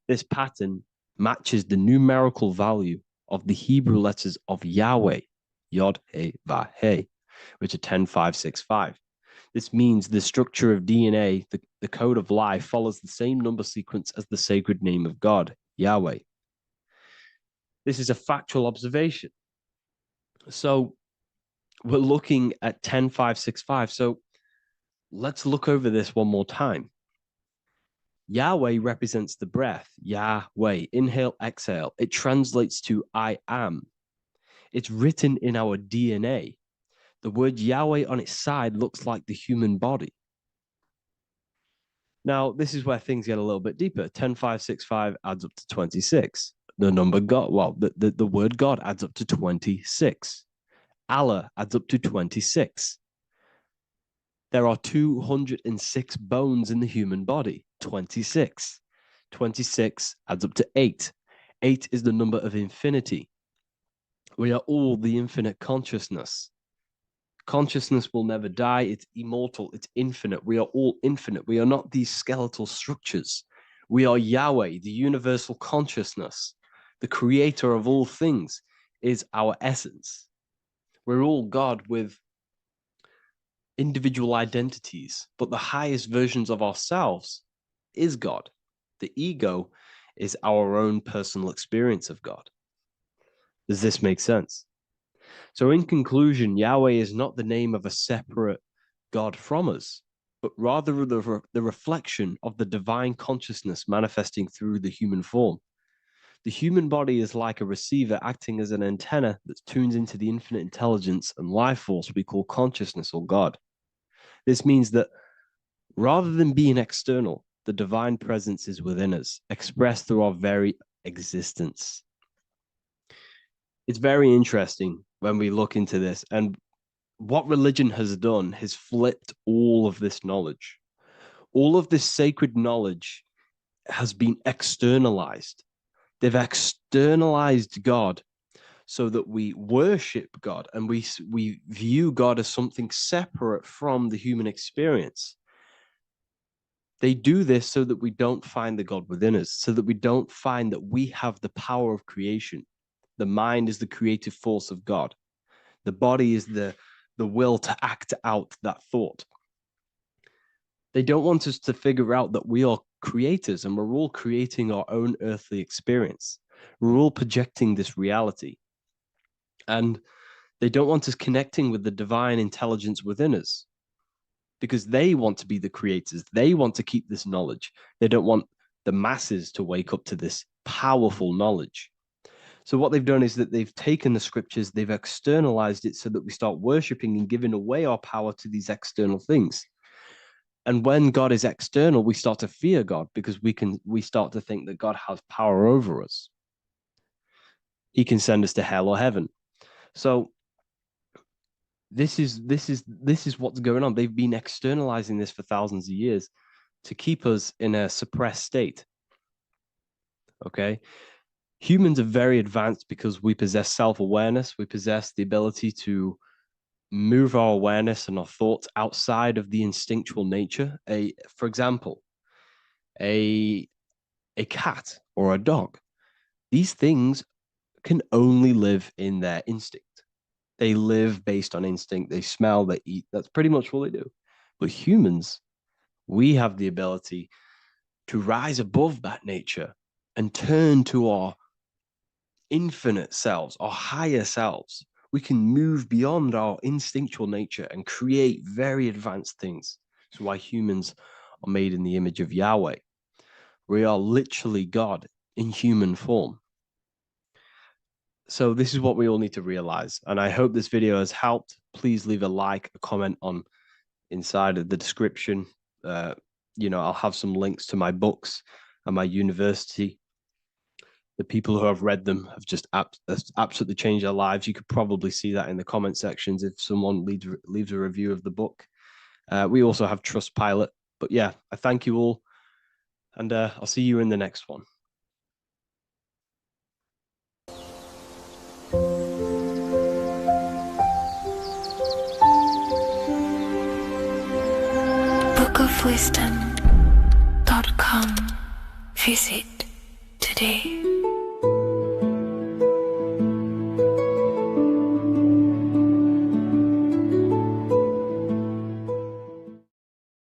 This pattern matches the numerical value of the Hebrew letters of Yahweh, Yod-He-Vah-He, which are 10565. This means the structure of DNA, the code of life, follows the same number sequence as the sacred name of God, Yahweh. This is a factual observation. So we're looking at 10565. So let's look over this one more time. Yahweh represents the breath, Yahweh, inhale, exhale. It translates to I am. It's written in our DNA. The word Yahweh on its side looks like the human body. Now, this is where things get a little bit deeper. 10565 adds up to 26. The number God, well, the word God adds up to 26. Allah adds up to 26. There are 206 bones in the human body, 26. 26 adds up to 8. 8 is the number of infinity. We are all the infinite consciousness. Consciousness will never die. It's immortal. It's infinite. We are all infinite. We are not these skeletal structures. We are Yahweh, the universal consciousness. The creator of all things is our essence. We're all God with individual identities, but the highest versions of ourselves is God. The ego is our own personal experience of God. Does this make sense? So in conclusion, Yahweh is not the name of a separate God from us, but rather the reflection of the divine consciousness manifesting through the human form. The human body is like a receiver acting as an antenna that tunes into the infinite intelligence and life force we call consciousness or God. This means that rather than being external, the divine presence is within us, expressed through our very existence. It's very interesting when we look into this, and what religion has done has flipped all of this knowledge. All of this sacred knowledge has been externalized. They've externalized God so that we worship God and we view God as something separate from the human experience. They do this so that we don't find the God within us, so that we don't find that we have the power of creation. The mind is the creative force of God. The body is the will to act out that thought. They don't want us to figure out that we are creators and we're all creating our own earthly experience. We're all projecting this reality. And they don't want us connecting with the divine intelligence within us because they want to be the creators. They want to keep this knowledge. They don't want the masses to wake up to this powerful knowledge. So what they've done is that they've taken the scriptures, they've externalized it so that we start worshiping and giving away our power to these external things. And when God is external, we start to fear God because we start to think that God has power over us. He can send us to hell or heaven. So this is what's going on. They've been externalizing this for thousands of years to keep us in a suppressed state. Okay? Humans are very advanced because we possess self-awareness. We possess the ability to move our awareness and our thoughts outside of the instinctual nature. For example, a cat or a dog. These things can only live in their instinct. They live based on instinct. They smell, they eat. That's pretty much all they do. But humans, we have the ability to rise above that nature and turn to our infinite selves, our higher selves. We can move beyond our instinctual nature and create very advanced things. That's why humans are made in the image of Yahweh. We are literally God in human form. So this is what we all need to realize. And I hope this video has helped. Please leave a like, a comment on inside of the description. I'll have some links to my books and my university. The people who have read them have just absolutely changed their lives. You could probably see that in the comment sections if someone leaves a review of the book. We also have Trustpilot. But yeah, I thank you all. And I'll see you in the next one. bookofwisdom.com. Visit today.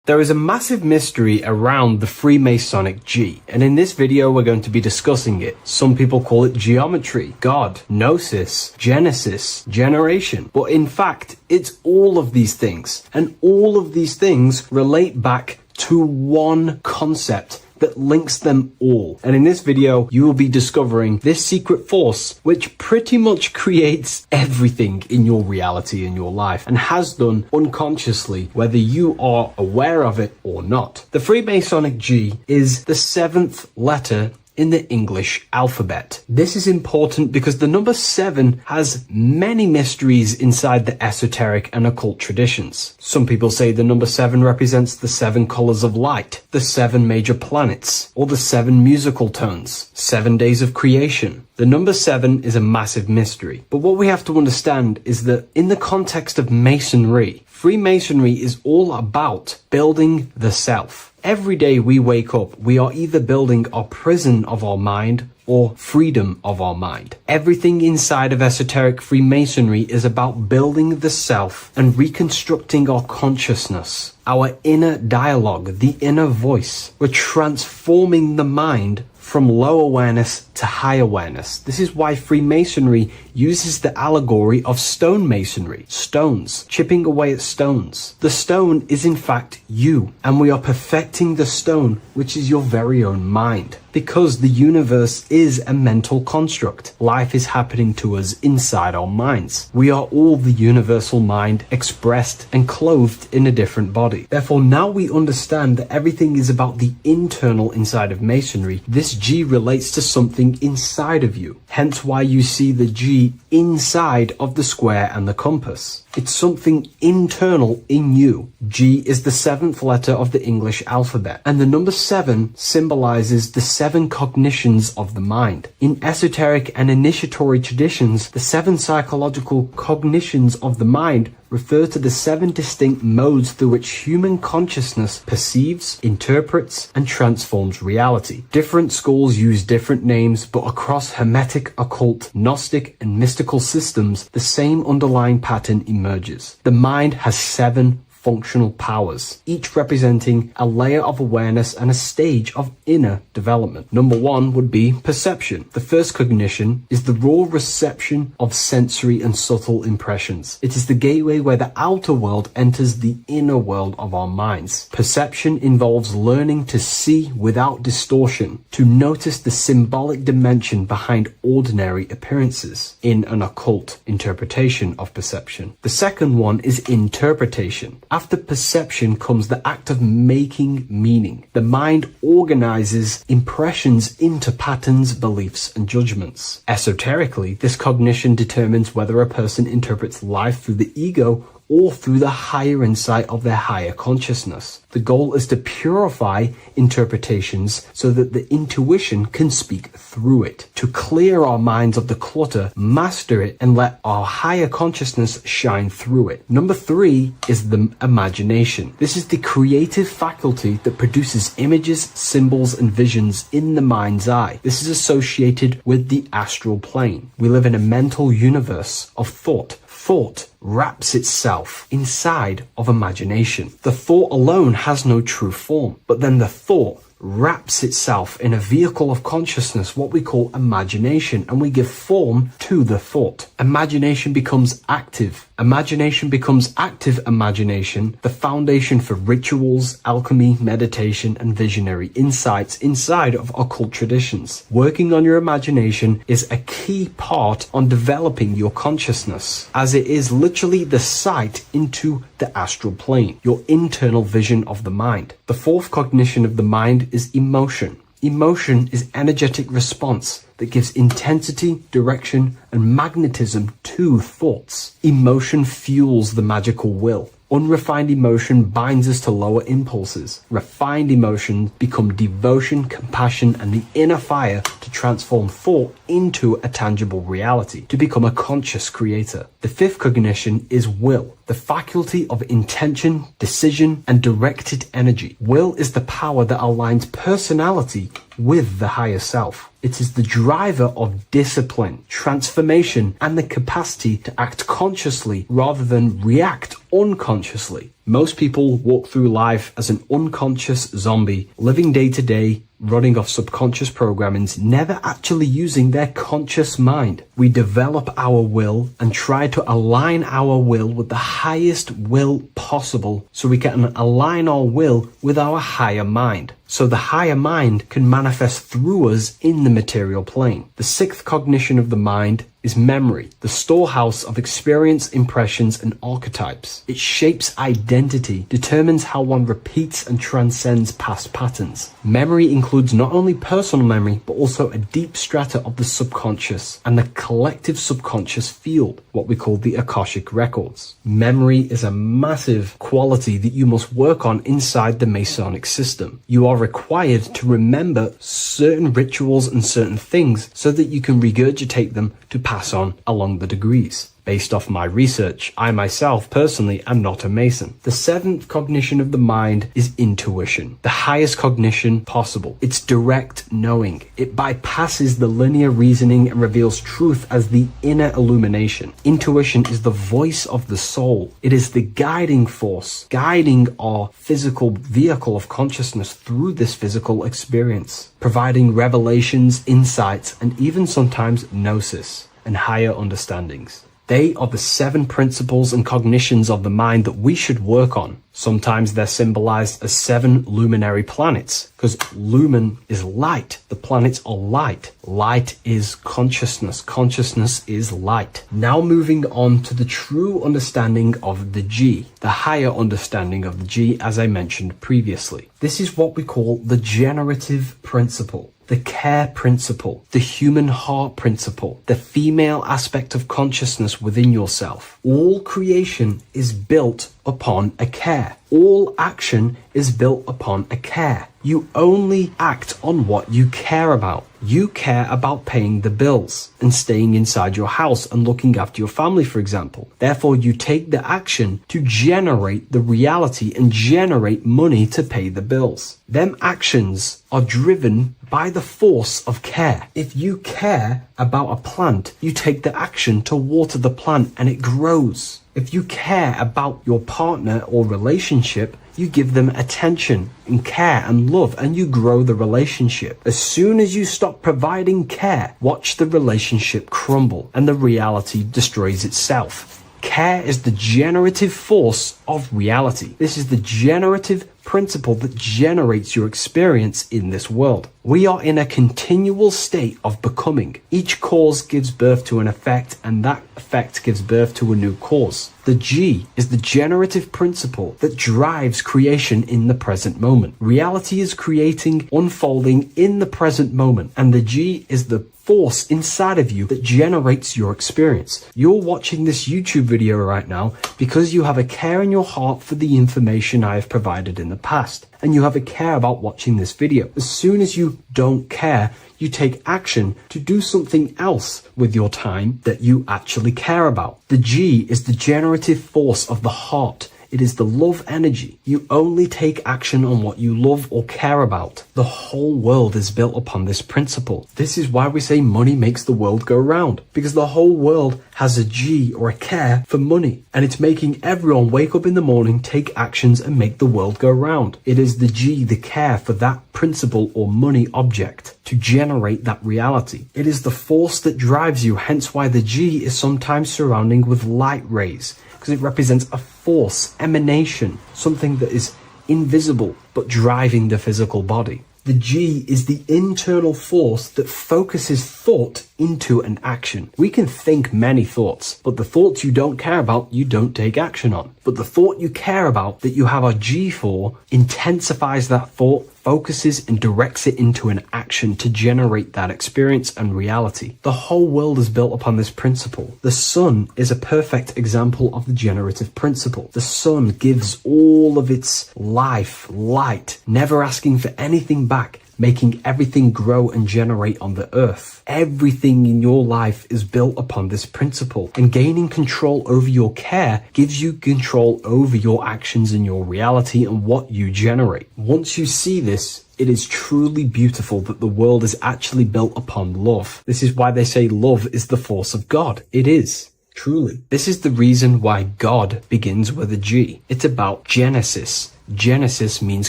There is a massive mystery around the Freemasonic G, and in this video we're going to be discussing it. Some people call it geometry, God, Nosis, Genesis, generation, but in fact it's all of these things, and all of these things relate back to one concept that links them all. And in this video, you will be discovering this secret force, which pretty much creates everything in your reality, in your life, and has done unconsciously, whether you are aware of it or not. The Freemasonic G is the 7th letter in the English alphabet. This is important because the number 7 has many mysteries inside the esoteric and occult traditions. Some people say the number 7 represents the 7 colors of light, the 7 major planets, or the 7 musical tones, 7 days of creation. The number 7 is a massive mystery. But what we have to understand is that in the context of Masonry, Freemasonry is all about building the self. Every day we wake up, we are either building our prison of our mind or freedom of our mind. Everything inside of esoteric Freemasonry is about building the self and reconstructing our consciousness, our inner dialogue, the inner voice. We're transforming the mind from low awareness to high awareness. This is why Freemasonry uses the allegory of stonemasonry, stones, chipping away at stones. The stone is in fact you, and we are perfecting the stone, which is your very own mind. Because the universe is a mental construct. Life is happening to us inside our minds. We are all the universal mind expressed and clothed in a different body. Therefore, now we understand that everything is about the internal inside of Masonry. This G relates to something inside of you. Hence why you see the G inside of the square and the compass. It's something internal in you. G is the 7th letter of the English alphabet, and the number 7 symbolizes the 7 cognitions of the mind. In esoteric and initiatory traditions, the 7 psychological cognitions of the mind refer to the 7 distinct modes through which human consciousness perceives, interprets, and transforms reality. Different schools use different names, but across Hermetic, occult, Gnostic, and mystical systems, the same underlying pattern emerges. The mind has 7 functional powers, each representing a layer of awareness and a stage of inner development. Number one would be perception. The first cognition is the raw reception of sensory and subtle impressions. It is the gateway where the outer world enters the inner world of our minds. Perception involves learning to see without distortion, to notice the symbolic dimension behind ordinary appearances in an occult interpretation of perception. The second one is interpretation. After perception comes the act of making meaning. The mind organizes impressions into patterns, beliefs, and judgments. Esoterically, this cognition determines whether a person interprets life through the ego or through the higher insight of their higher consciousness. The goal is to purify interpretations so that the intuition can speak through it, to clear our minds of the clutter, master it, and let our higher consciousness shine through it. Number three is the imagination. This is the creative faculty that produces images, symbols, and visions in the mind's eye. This is associated with the astral plane. We live in a mental universe of thought. Thought wraps itself inside of imagination. The thought alone has no true form, but then the thought wraps itself in a vehicle of consciousness, what we call imagination, and we give form to the thought. Imagination becomes active. Imagination becomes active imagination, the foundation for rituals, alchemy, meditation, and visionary insights inside of occult traditions. Working on your imagination is a key part on developing your consciousness, as it is literally the sight into the astral plane, your internal vision of the mind. The fourth cognition of the mind is emotion. Emotion is energetic response that gives intensity, direction, and magnetism to thoughts. Emotion fuels the magical will. Unrefined emotion binds us to lower impulses. Refined emotions become devotion, compassion, and the inner fire to transform thought into a tangible reality, to become a conscious creator. The fifth cognition is will, the faculty of intention, decision, and directed energy. Will is the power that aligns personality with the higher self. It is the driver of discipline, transformation, and the capacity to act consciously rather than react unconsciously. Most people walk through life as an unconscious zombie, living day to day, running off subconscious programmings, never actually using their conscious mind. We develop our will and try to align our will with the highest will possible so we can align our will with our higher mind. So the higher mind can manifest through us in the material plane. The sixth cognition of the mind is memory, the storehouse of experience, impressions, and archetypes. It shapes identity, determines how one repeats and transcends past patterns. Memory includes not only personal memory, but also a deep strata of the subconscious and the collective subconscious field, what we call the Akashic records. Memory is a massive quality that you must work on inside the Masonic system. You are required to remember certain rituals and certain things so that you can regurgitate them to pass on along the degrees. Based off my research, I myself personally am not a Mason. The seventh cognition of the mind is intuition, the highest cognition possible. It's direct knowing. It bypasses the linear reasoning and reveals truth as the inner illumination. Intuition is the voice of the soul. It is the guiding force, guiding our physical vehicle of consciousness through this physical experience, providing revelations, insights, and even sometimes Nosis and higher understandings. They are the 7 principles and cognitions of the mind that we should work on. Sometimes they're symbolized as 7 luminary planets, because lumen is light. The planets are light. Light is consciousness. Consciousness is light. Now moving on to the true understanding of the G, the higher understanding of the G, as I mentioned previously. This is what we call the generative principle, the care principle, the human heart principle, the female aspect of consciousness within yourself. All creation is built upon a care. All action is built upon a care. You only act on what you care about. You care about paying the bills and staying inside your house and looking after your family, for example. Therefore, you take the action to generate the reality and generate money to pay the bills. Them actions are driven by the force of care. If you care about a plant, you take the action to water the plant and it grows. If you care about your partner or relationship, you give them attention and care and love, and you grow the relationship. As soon as you stop providing care, watch the relationship crumble and the reality destroys itself. Care is the generative force of reality. This is the generative principle that generates your experience in this world. We are in a continual state of becoming. Each cause gives birth to an effect, and that effect gives birth to a new cause. The G is the generative principle that drives creation in the present moment. Reality is creating, unfolding in the present moment, and the G is the force inside of you that generates your experience. You're watching this YouTube video right now because you have a care in your heart for the information I have provided in the past, and you have a care about watching this video. As soon as you don't care, you take action to do something else with your time that you actually care about. The G is the generative force of the heart. It is the love energy. You only take action on what you love or care about. The whole world is built upon this principle. This is why we say money makes the world go round, because the whole world has a G or a care for money, and it's making everyone wake up in the morning, take actions, and make the world go round. It is the G, the care for that principle or money object to generate that reality. It is the force that drives you, hence why the G is sometimes surrounding with light rays, because it represents a force, emanation, something that is invisible but driving the physical body. The G is the internal force that focuses thought into an action. We can think many thoughts, but the thoughts you don't care about, you don't take action on. But the thought you care about, that you have a G for, intensifies that thought, focuses and directs it into an action to generate that experience and reality. The whole world is built upon this principle. The sun is a perfect example of the generative principle. The sun gives all of its life, light, never asking for anything back, making everything grow and generate on the earth. Everything in your life is built upon this principle, and gaining control over your care gives you control over your actions and your reality and what you generate. Once you see this, it is truly beautiful that the world is actually built upon love. This is why they say love is the force of God. It is. Truly. This is the reason why God begins with a G. It's about Genesis. Genesis means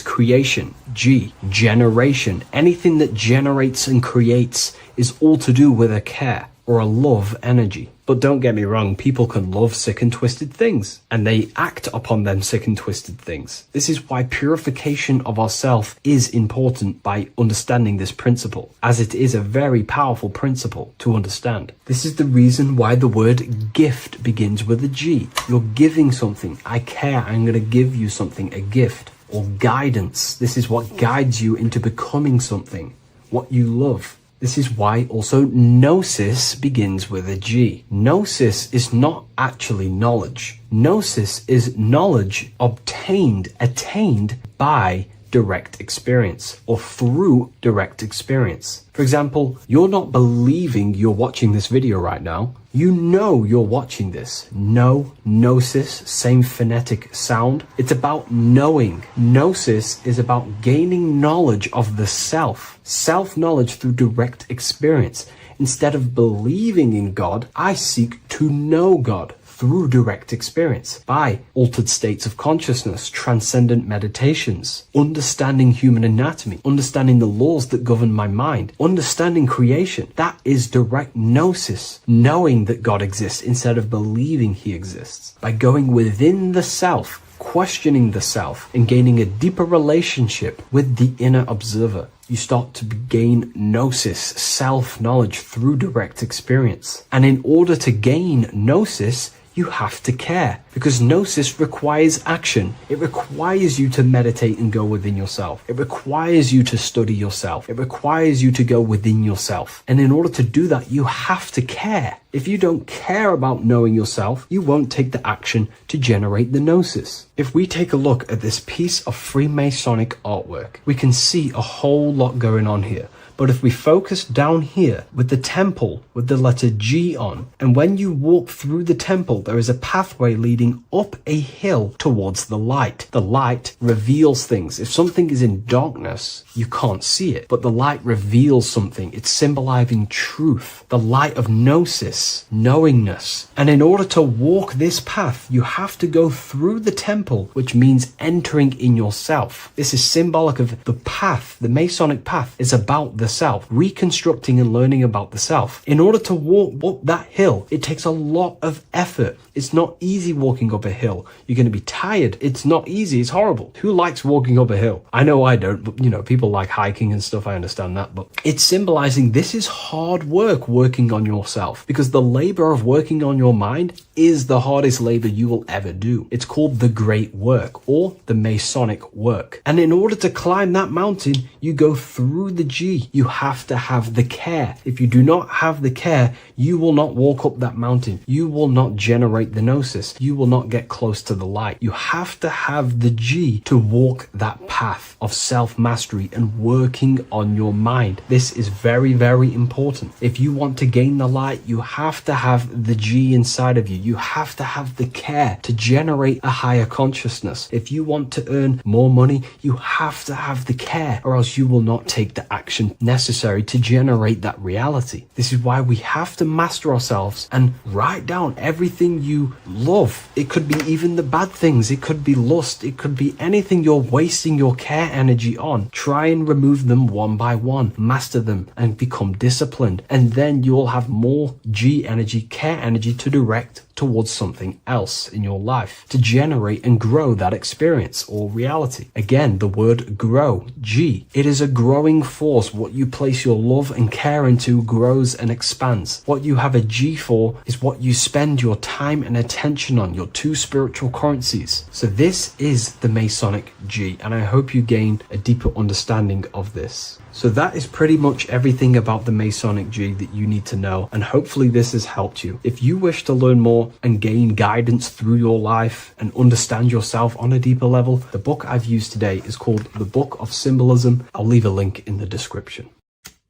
creation. G, generation. Anything that generates and creates is all to do with a care or a love energy. But don't get me wrong, people can love sick and twisted things, and they act upon them sick and twisted things. This is why purification of ourself is important by understanding this principle, as it is a very powerful principle to understand. This is the reason why the word gift begins with a G. You're giving something. I care. I'm going to give you something, a gift. Or guidance. This is what guides you into becoming something, what you love. This is why also Nosis begins with a G. Nosis is not actually knowledge. Gnosis is knowledge obtained, attained by direct experience or through direct experience. For example, you're not believing you're watching this video right now. You know you're watching this. No, Gnosis, same phonetic sound. It's about knowing. Gnosis is about gaining knowledge of the self. Self-knowledge through direct experience. Instead of believing in God, I seek to know God through direct experience by altered states of consciousness, transcendent meditations, understanding human anatomy, understanding the laws that govern my mind, understanding creation. That is direct Gnosis, knowing that God exists instead of believing he exists. By going within the self, questioning the self, and gaining a deeper relationship with the inner observer, you start to gain Gnosis, self-knowledge through direct experience. And in order to gain Gnosis, you have to care, because Gnosis requires action. It requires you to meditate and go within yourself. It requires you to study yourself. It requires you to go within yourself. And in order to do that, you have to care. If you don't care about knowing yourself, you won't take the action to generate the Gnosis. If we take a look at this piece of Freemasonic artwork, we can see a whole lot going on here. But if we focus down here with the temple, with the letter G on, and when you walk through the temple, there is a pathway leading up a hill towards the light. The light reveals things. If something is in darkness, you can't see it, but the light reveals something. It's symbolizing truth, the light of Nosis, knowingness. And in order to walk this path, you have to go through the temple, which means entering in yourself. This is symbolic of the path. The Masonic path is about the self, reconstructing and learning about the self. In order to walk up that hill, it takes a lot of effort. It's not easy walking up a hill. You're going to be tired. It's not easy. It's horrible. Who likes walking up a hill? I know I don't, but you know, people like hiking and stuff. I understand that, but it's symbolizing this is hard work, working on yourself, because the labor of working on your mind is the hardest labor you will ever do. It's called the great work, or the Masonic work. And in order to climb that mountain, you go through the G. You have to have the care. If you do not have the care, you will not walk up that mountain. You will not generate the Gnosis. You will not get close to the light. You have to have the G to walk that path of self-mastery and working on your mind. This is very, very important. If you want to gain the light, you have to have the G inside of you. You have to have the care to generate a higher consciousness. If you want to earn more money, you have to have the care, or else you will not take the action necessary to generate that reality. This is why we have to master ourselves and write down everything you love. It could be even the bad things. It could be lust. It could be anything you're wasting your care energy on. Try and remove them one by one. Master them and become disciplined. And then you'll have more G energy, care energy to direct towards something else in your life to generate and grow that experience or reality. Again, the word grow, G. It is a growing force. What you place your love and care into grows and expands. What you have a G for is what you spend your time and attention on, your two spiritual currencies. So this is the Masonic G, and I hope you gain a deeper understanding of this. So that is pretty much everything about the Masonic G that you need to know, and hopefully this has helped you. If you wish to learn more and gain guidance through your life and understand yourself on a deeper level, the book I've used today is called The Book of Symbolism. I'll leave a link in the description.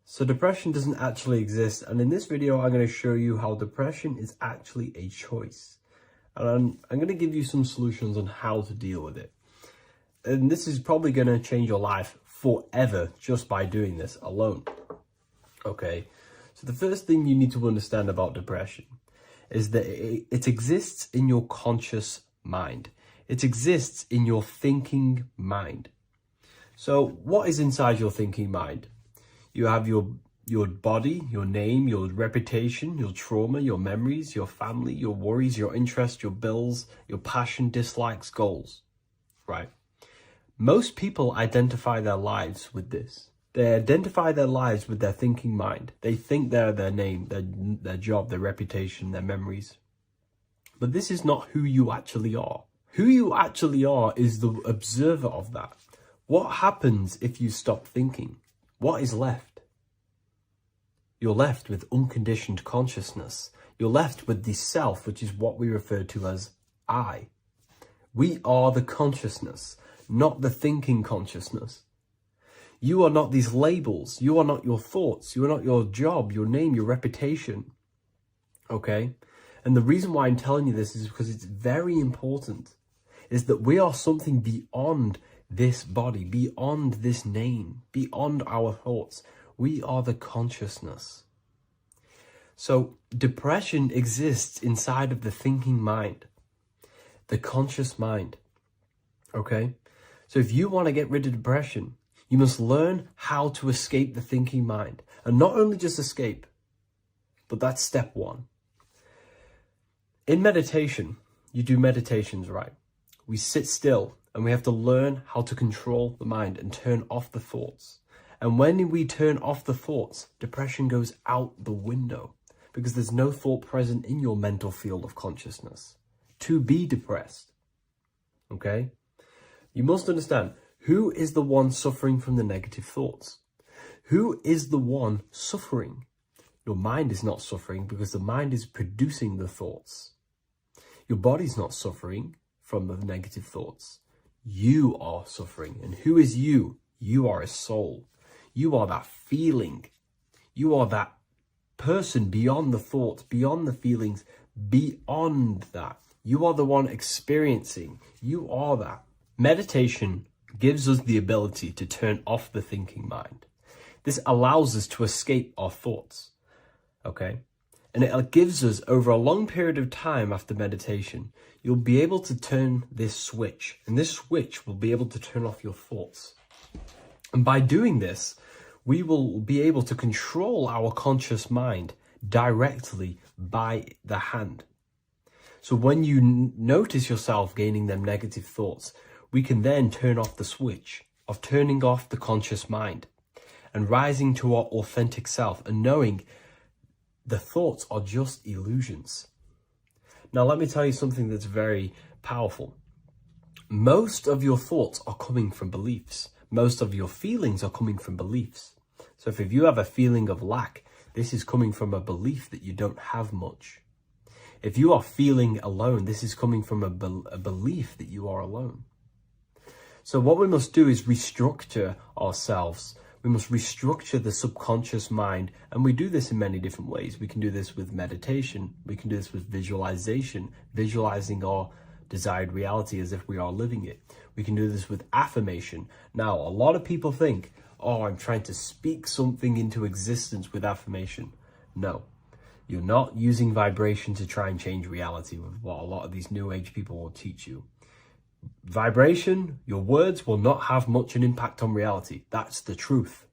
So depression doesn't actually exist, and in this video I'm going to show you how depression is actually a choice. And I'm going to give you some solutions on how to deal with it. And this is probably going to change your life forever just by doing this alone. Okay, so the first thing you need to understand about depression is that it exists in your conscious mind. It exists in your thinking mind. So what is inside your thinking mind? You have your body, your name, your reputation, your trauma, your memories, your family, your worries, your interests, your bills, your passion, dislikes, goals, right? Most people identify their lives with this. They identify their lives with their thinking mind. They think they're their name, their job, their reputation, their memories. But this is not who you actually are. Who you actually are is the observer of that. What happens if you stop thinking? What is left? You're left with unconditioned consciousness. You're left with the self, which is what we refer to as I. We are the consciousness, not the thinking consciousness. You are not these labels. You are not your thoughts. You are not your job, your name, your reputation. Okay? And the reason why I'm telling you this is because it's very important, is that we are something beyond this body, beyond this name, beyond our thoughts. We are the consciousness. So depression exists inside of the thinking mind, the conscious mind. Okay? So if you want to get rid of depression, you must learn how to escape the thinking mind. And not only just escape, but that's step one. In meditation, you do meditations, right? We sit still and we have to learn how to control the mind and turn off the thoughts. And when we turn off the thoughts, depression goes out the window because there's no thought present in your mental field of consciousness to be depressed. Okay? You must understand, who is the one suffering from the negative thoughts? Who is the one suffering? Your mind is not suffering because the mind is producing the thoughts. Your body's not suffering from the negative thoughts. You are suffering. And who is you? You are a soul. You are that feeling. You are that person beyond the thoughts, beyond the feelings, beyond that. You are the one experiencing. You are that. Meditation gives us the ability to turn off the thinking mind. This allows us to escape our thoughts, okay? And it gives us, over a long period of time after meditation, you'll be able to turn this switch, and this switch will be able to turn off your thoughts. And by doing this, we will be able to control our conscious mind directly by the hand. So when you notice yourself gaining them negative thoughts, we can then turn off the switch of turning off the conscious mind and rising to our authentic self and knowing the thoughts are just illusions. Now, let me tell you something that's very powerful. Most of your thoughts are coming from beliefs. Most of your feelings are coming from beliefs. So if you have a feeling of lack, this is coming from a belief that you don't have much. If you are feeling alone, this is coming from a belief that you are alone. So what we must do is restructure ourselves. We must restructure the subconscious mind, and we do this in many different ways. We can do this with meditation. We can do this with visualization, visualizing our desired reality as if we are living it. We can do this with affirmation. Now, a lot of people think, oh, I'm trying to speak something into existence with affirmation. No, you're not using vibration to try and change reality with what a lot of these new age people will teach you. Vibration, your words will not have much an impact on reality. That's the truth.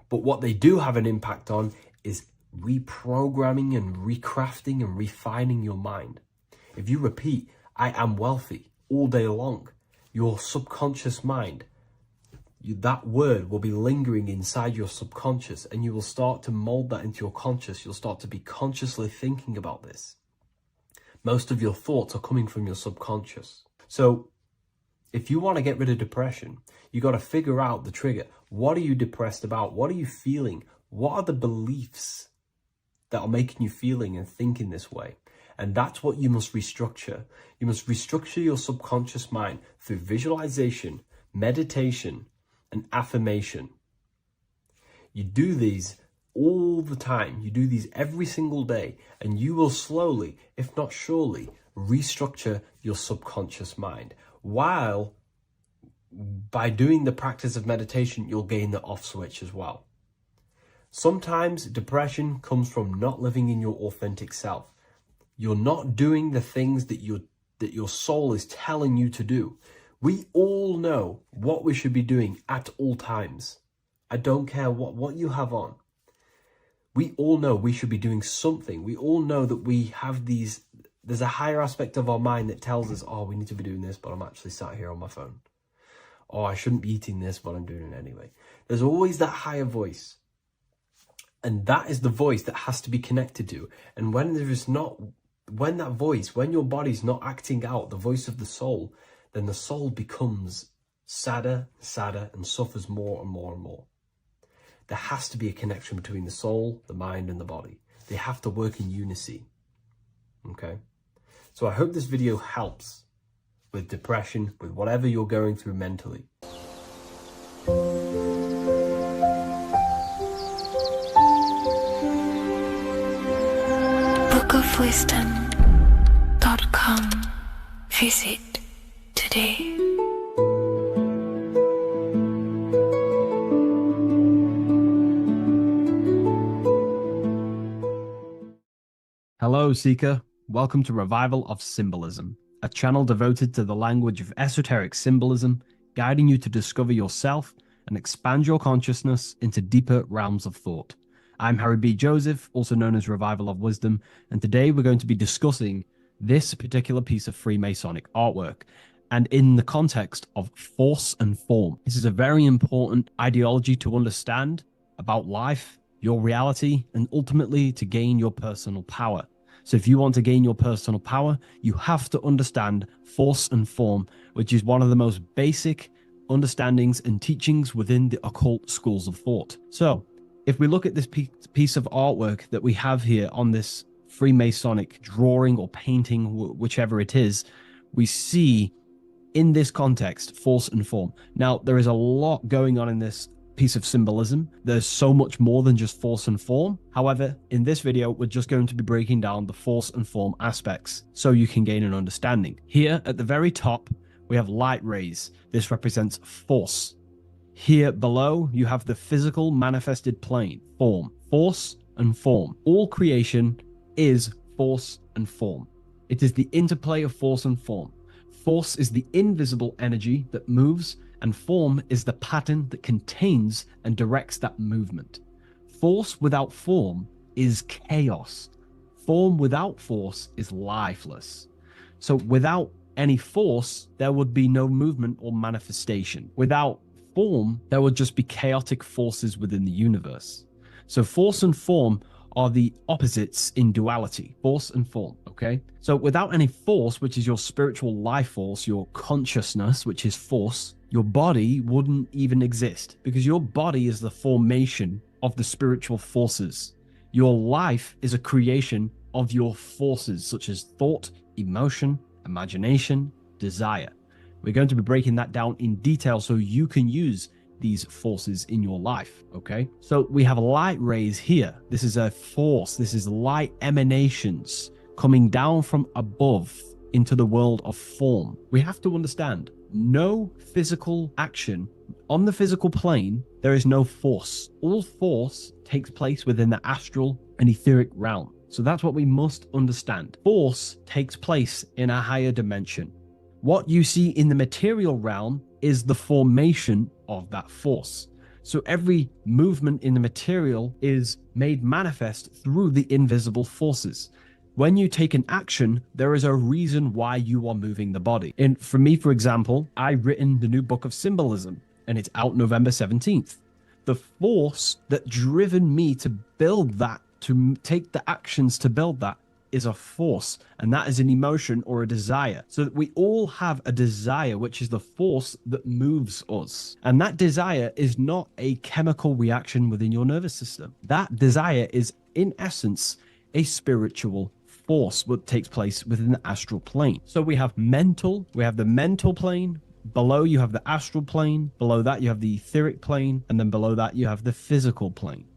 But what they do have an impact on is reprogramming and recrafting and refining your mind. If you repeat, I am wealthy all day long, your subconscious mind, that word will be lingering inside your subconscious, and you will start to mold that into your conscious. You'll start to be consciously thinking about this. Most of your thoughts are coming from your subconscious. So if you want to get rid of depression, you got to figure out the trigger. What are you depressed about? What are you feeling? What are the beliefs that are making you feeling and thinking this way? And that's what you must restructure. You must restructure your subconscious mind through visualization, meditation, and affirmation. You do these all the time. You do these every single day, and you will slowly, if not surely, restructure your subconscious mind. While by doing the practice of meditation, you'll gain the off switch as well. Sometimes depression comes from not living in your authentic self. You're not doing the things that your soul is telling you to do. We all know what we should be doing at all times. I don't care what you have on. We all know we should be doing something. We all know that we have there's a higher aspect of our mind that tells us, oh, we need to be doing this, but I'm actually sat here on my phone. Oh, I shouldn't be eating this, but I'm doing it anyway. There's always that higher voice. And that is the voice that has to be connected to. And when that voice, when your body's not acting out the voice of the soul, then the soul becomes sadder, sadder, and suffers more and more and more. There has to be a connection between the soul, the mind, and the body. They have to work in unison. Okay? So I hope this video helps with depression, with whatever you're going through mentally. bookofwisdom.com. Visit today. Hello, Seeker. Welcome to Revival of Symbolism, a channel devoted to the language of esoteric symbolism, guiding you to discover yourself and expand your consciousness into deeper realms of thought. I'm Harry B. Joseph, also known as Revival of Wisdom, and today we're going to be discussing this particular piece of Freemasonic artwork, and in the context of force and form. This is a very important ideology to understand about life, your reality, and ultimately to gain your personal power. So if you want to gain your personal power, you have to understand force and form, which is one of the most basic understandings and teachings within the occult schools of thought. So if we look at this piece of artwork that we have here on this Freemasonic drawing or painting, whichever it is, we see in this context force and form. Now, there is a lot going on in this piece of symbolism. There's so much more than just force and form. However, in this video, we're just going to be breaking down the force and form aspects so you can gain an understanding. Here at the very top, we have light rays. This represents force. Here below, you have the physical manifested plane, form, force and form. All creation is force and form. It is the interplay of force and form. Force is the invisible energy that moves, and form is the pattern that contains and directs that movement. Force without form is chaos. Form without force is lifeless. So without any force, there would be no movement or manifestation. Without form, there would just be chaotic forces within the universe. So force and form are the opposites in duality, force and form, okay? So without any force, which is your spiritual life force, your consciousness, which is force, your body wouldn't even exist, because your body is the formation of the spiritual forces. Your life is a creation of your forces, such as thought, emotion, imagination, desire. We're going to be breaking that down in detail so you can use these forces in your life, okay? So we have light rays here. This is a force. This is light emanations coming down from above into the world of form. We have to understand, no physical action on the physical plane, there is no force. All force takes place within the astral and etheric realm. So that's what we must understand. Force takes place in a higher dimension. What you see in the material realm is the formation of that force. So every movement in the material is made manifest through the invisible forces. When you take an action, there is a reason why you are moving the body. And for me, for example, I've written the new book of Symbolism, and it's out November 17th. The force that driven me to build that, to take the actions to build that, is a force, and that is an emotion or a desire. So that we all have a desire, which is the force that moves us. And that desire is not a chemical reaction within your nervous system. That desire is, in essence, a spiritual force that takes place within the astral plane. So we have the mental plane. Below you have the astral plane. Below that you have the etheric plane. And then below that you have the physical plane.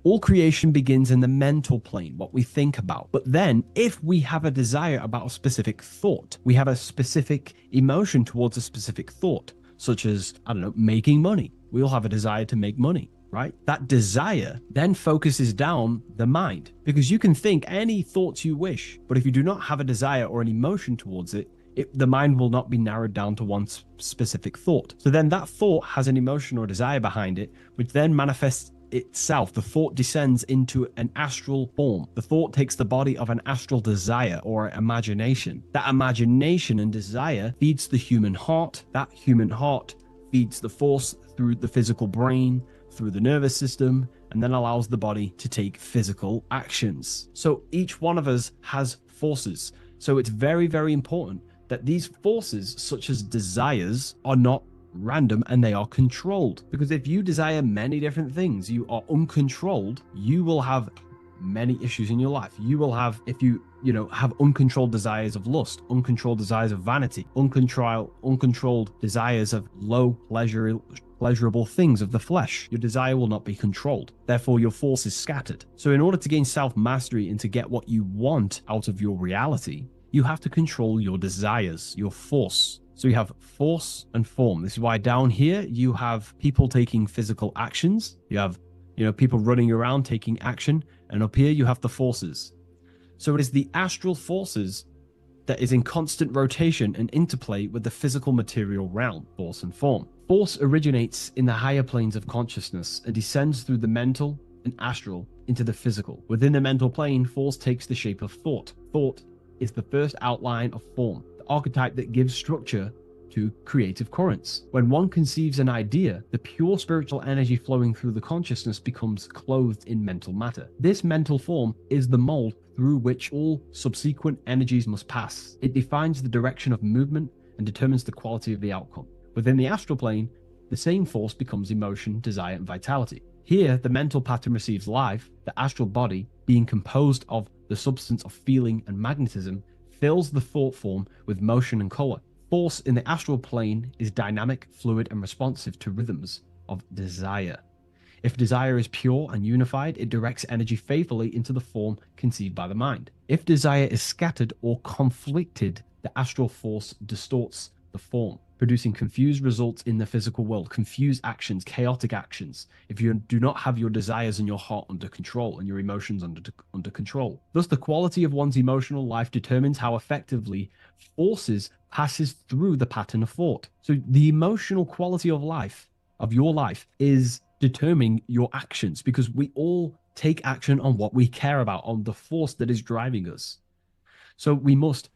All creation begins in the mental plane, what we think about. But then if we have a desire about a specific thought, we have a specific emotion towards a specific thought, such as, I don't know, making money. We all have a desire to make money, right? That desire then focuses down the mind, because you can think any thoughts you wish, but if you do not have a desire or an emotion towards it, the mind will not be narrowed down to one specific thought. So then that thought has an emotion or desire behind it, which then manifests itself. The thought descends into an astral form. The thought takes the body of an astral desire or imagination. That imagination and desire feeds the human heart. That human heart feeds the force through the physical brain, through the nervous system, and then allows the body to take physical actions. So each one of us has forces. So it's very, very important that these forces, such as desires, are not random and they are controlled. Because if you desire many different things, you are uncontrolled, you will have many issues in your life. You will have, if you have uncontrolled desires of lust, uncontrolled desires of vanity, uncontrolled desires of low pleasurable things of the flesh, your desire will not be controlled. Therefore, your force is scattered. So in order to gain self-mastery and to get what you want out of your reality, you have to control your desires, your force. So you have force and form. This is why down here you have people taking physical actions. You have, people running around taking action. And up here you have the forces. So it is the astral forces that is in constant rotation and interplay with the physical material realm, force and form. Force originates in the higher planes of consciousness and descends through the mental and astral into the physical. Within the mental plane, force takes the shape of thought. Thought is the first outline of form, the archetype that gives structure to creative currents. When one conceives an idea, the pure spiritual energy flowing through the consciousness becomes clothed in mental matter. This mental form is the mold through which all subsequent energies must pass. It defines the direction of movement and determines the quality of the outcome. Within the astral plane, the same force becomes emotion, desire, and vitality. Here, the mental pattern receives life. The astral body, being composed of the substance of feeling and magnetism, fills the thought form with motion and color. Force in the astral plane is dynamic, fluid, and responsive to rhythms. of desire. If desire is pure and unified, it directs energy faithfully into the form conceived by the mind. If desire is scattered or conflicted, the astral force distorts the form, producing confused results in the physical world, confused actions, chaotic actions, if you do not have your desires and your heart under control and your emotions under control. Thus, the quality of one's emotional life determines how effectively forces passes through the pattern of thought. So the emotional quality of life, of your life, is determining your actions, because we all take action on what we care about, on the force that is driving us. So we must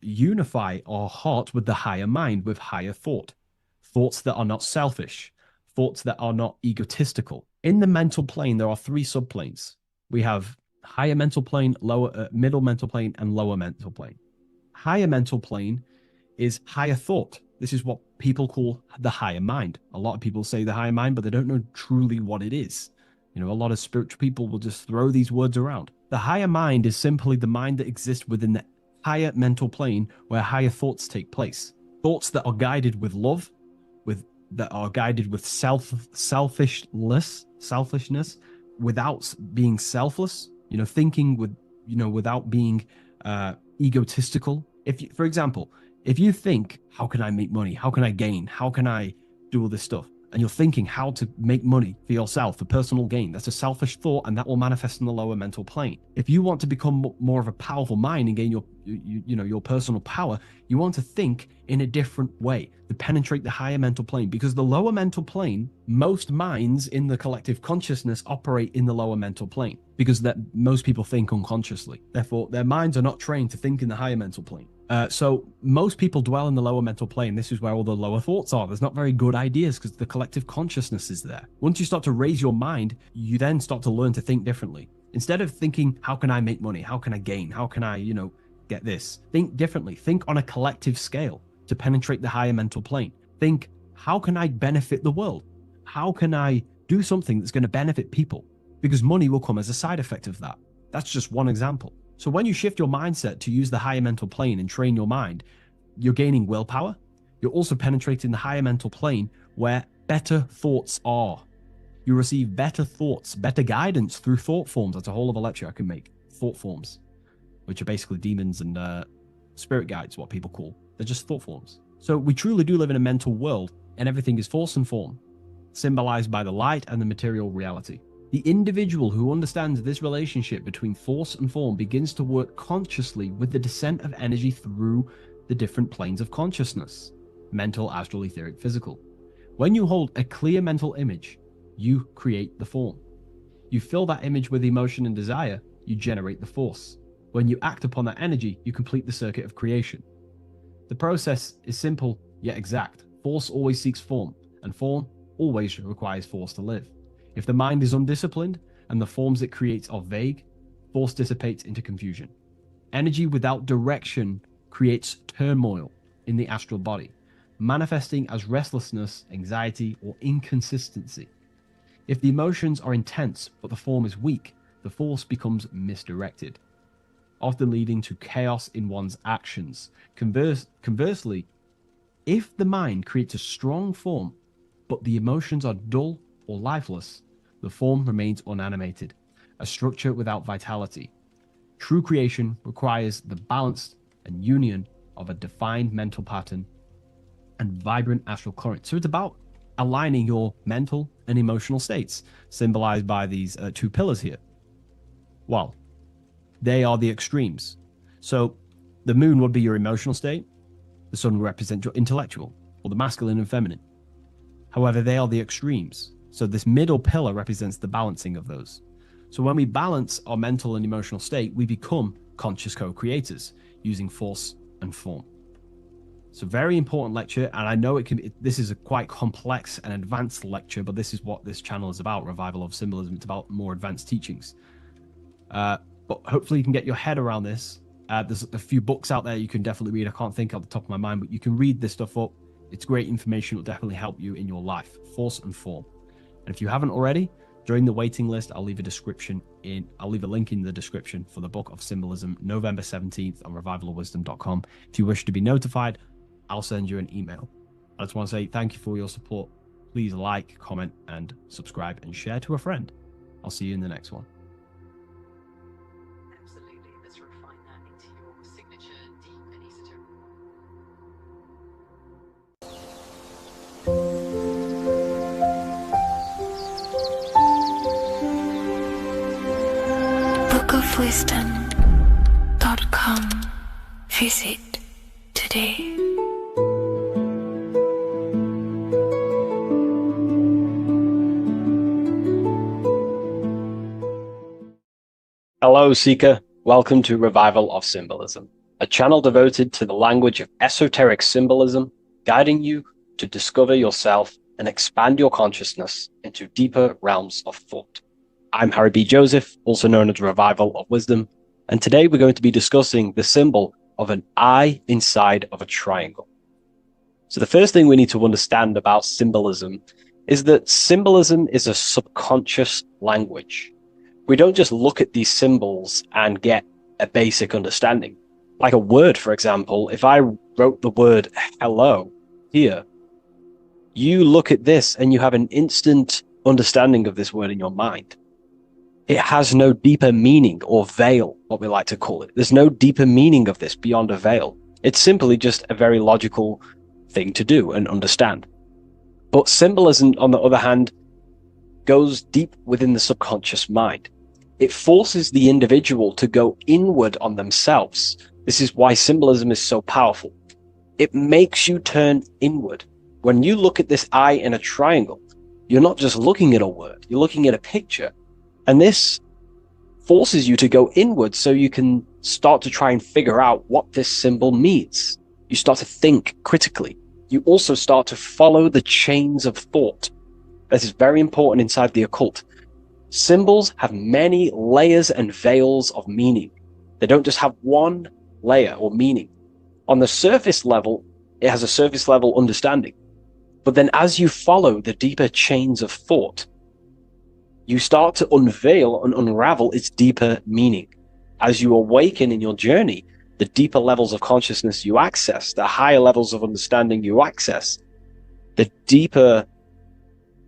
unify our heart with the higher mind, with higher thought, thoughts that are not selfish, thoughts that are not egotistical. In the mental plane, there are three subplanes. We have higher mental plane, lower, middle mental plane, and lower mental plane. Higher mental plane is higher thought. This is what people call the higher mind. A lot of people say the higher mind, but they don't know truly what it is. You know, a lot of spiritual people will just throw these words around. The higher mind is simply the mind that exists within the higher mental plane where higher thoughts take place. Thoughts that are guided with love, that are guided with selfishness, without being selfless, you know, thinking with, you know, without being egotistical. If you, for example, if you think, how can I make money? How can I gain? How can I do all this stuff? And you're thinking how to make money for yourself, for personal gain. That's a selfish thought, and that will manifest in the lower mental plane. If you want to become more of a powerful mind and gain your personal power, you want to think in a different way to penetrate the higher mental plane, because the lower mental plane, most minds in the collective consciousness operate in the lower mental plane, because that most people think unconsciously. Therefore, their minds are not trained to think in the higher mental plane. So most people dwell in the lower mental plane. This is where all the lower thoughts are. There's not very good ideas because the collective consciousness is there. Once you start to raise your mind, you then start to learn to think differently. Instead of thinking, how can I make money? How can I gain? How can I, you know, get this? Think differently. Think on a collective scale to penetrate the higher mental plane. Think, how can I benefit the world? How can I do something that's going to benefit people? Because money will come as a side effect of that. That's just one example. So when you shift your mindset to use the higher mental plane and train your mind, you're gaining willpower. You're also penetrating the higher mental plane where better thoughts are. You receive better thoughts, better guidance through thought forms. That's a whole other lecture I can make. Thought forms, which are basically demons and spirit guides, what people call. They're just thought forms. So we truly do live in a mental world, and everything is force and form, symbolized by the light and the material reality. The individual who understands this relationship between force and form begins to work consciously with the descent of energy through the different planes of consciousness: mental, astral, etheric, physical. When you hold a clear mental image, you create the form. You fill that image with emotion and desire, you generate the force. When you act upon that energy, you complete the circuit of creation. The process is simple yet exact. Force always seeks form, and form always requires force to live. If the mind is undisciplined and the forms it creates are vague, force dissipates into confusion. Energy without direction creates turmoil in the astral body, manifesting as restlessness, anxiety, or inconsistency. If the emotions are intense but the form is weak, the force becomes misdirected, often leading to chaos in one's actions. Conversely, if the mind creates a strong form but the emotions are dull or lifeless, the form remains unanimated, a structure without vitality. True creation requires the balance and union of a defined mental pattern and vibrant astral current. So it's about aligning your mental and emotional states, symbolized by these two pillars here. Well, they are the extremes. So the moon would be your emotional state, the sun would represent your intellectual, or the masculine and feminine. However, they are the extremes. So this middle pillar represents the balancing of those. So when we balance our mental and emotional state, we become conscious co-creators using force and form. It's a very important lecture, and I know this is a quite complex and advanced lecture, but this is what this channel is about, Revival of Symbolism. It's about more advanced teachings. But hopefully you can get your head around this. There's a few books out there you can definitely read. I can't think off the top of my mind, but you can read this stuff up. It's great information. It will definitely help you in your life. Force and form. And if you haven't already, join the waiting list. I'll leave a link in the description for the Book of Symbolism, November 17th on revivalofwisdom.com. If you wish to be notified, I'll send you an email. I just want to say thank you for your support. please like, comment, and subscribe and share to a friend. I'll see you in the next one. Absolutely. Let's refine that into your signature deep and esoteric. bookofwisdom.com. Visit today. Hello, Seeker. Welcome to Revival of Symbolism, a channel devoted to the language of esoteric symbolism, guiding you to discover yourself and expand your consciousness into deeper realms of thought. I'm Harry B. Joseph, also known as Revival of Wisdom, and today we're going to be discussing the symbol of an eye inside of a triangle. So the first thing we need to understand about symbolism is that symbolism is a subconscious language. We don't just look at these symbols and get a basic understanding. Like a word, for example, if I wrote the word hello here, you look at this and you have an instant understanding of this word in your mind. It has no deeper meaning, or veil, what we like to call it. There's no deeper meaning of this beyond a veil. It's simply just a very logical thing to do and understand. But symbolism, on the other hand, goes deep within the subconscious mind. It forces the individual to go inward on themselves. This is why symbolism is so powerful. It makes you turn inward. When you look at this eye in a triangle, you're not just looking at a word, you're looking at a picture. And this forces you to go inward so you can start to try and figure out what this symbol means. You start to think critically. You also start to follow the chains of thought. This is very important inside the occult. Symbols have many layers and veils of meaning. They don't just have one layer or meaning. On the surface level, it has a surface level understanding. But then as you follow the deeper chains of thought, you start to unveil and unravel its deeper meaning. As you awaken in your journey, the deeper levels of consciousness you access, the higher levels of understanding you access, the deeper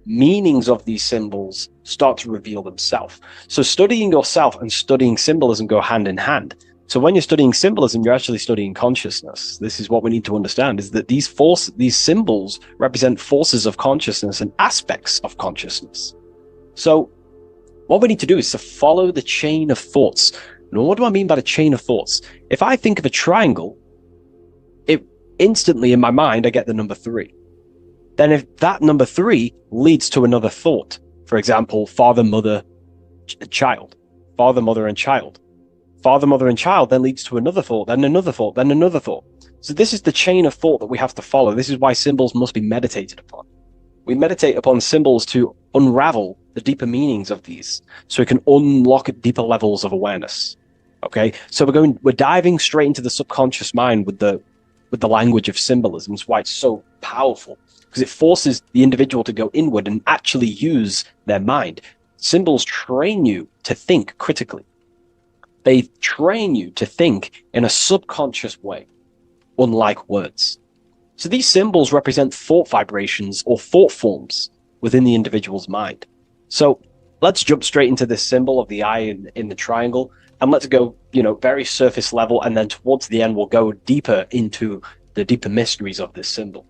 meanings of these symbols start to reveal themselves. So studying yourself and studying symbolism go hand in hand. So when you're studying symbolism, you're actually studying consciousness. This is what we need to understand, is that these symbols represent forces of consciousness and aspects of consciousness. So what we need to do is to follow the chain of thoughts. Now, what do I mean by the chain of thoughts? If I think of a triangle, it instantly in my mind, I get the number 3. Then if that number 3 leads to another thought, for example, father, mother, child, father, mother, and child. Father, mother, and child then leads to another thought, then another thought, then another thought. So this is the chain of thought that we have to follow. This is why symbols must be meditated upon. We meditate upon symbols to unravel the deeper meanings of these, so we can unlock deeper levels of awareness. Okay, so we're diving straight into the subconscious mind with the language of symbolism. That's why it's so powerful, because it forces the individual to go inward and actually use their mind. Symbols train you to think critically. They train you to think in a subconscious way, unlike words. So these symbols represent thought vibrations or thought forms within the individual's mind. So let's jump straight into this symbol of the eye in the triangle, and let's go, very surface level, and then towards the end, we'll go deeper into the deeper mysteries of this symbol.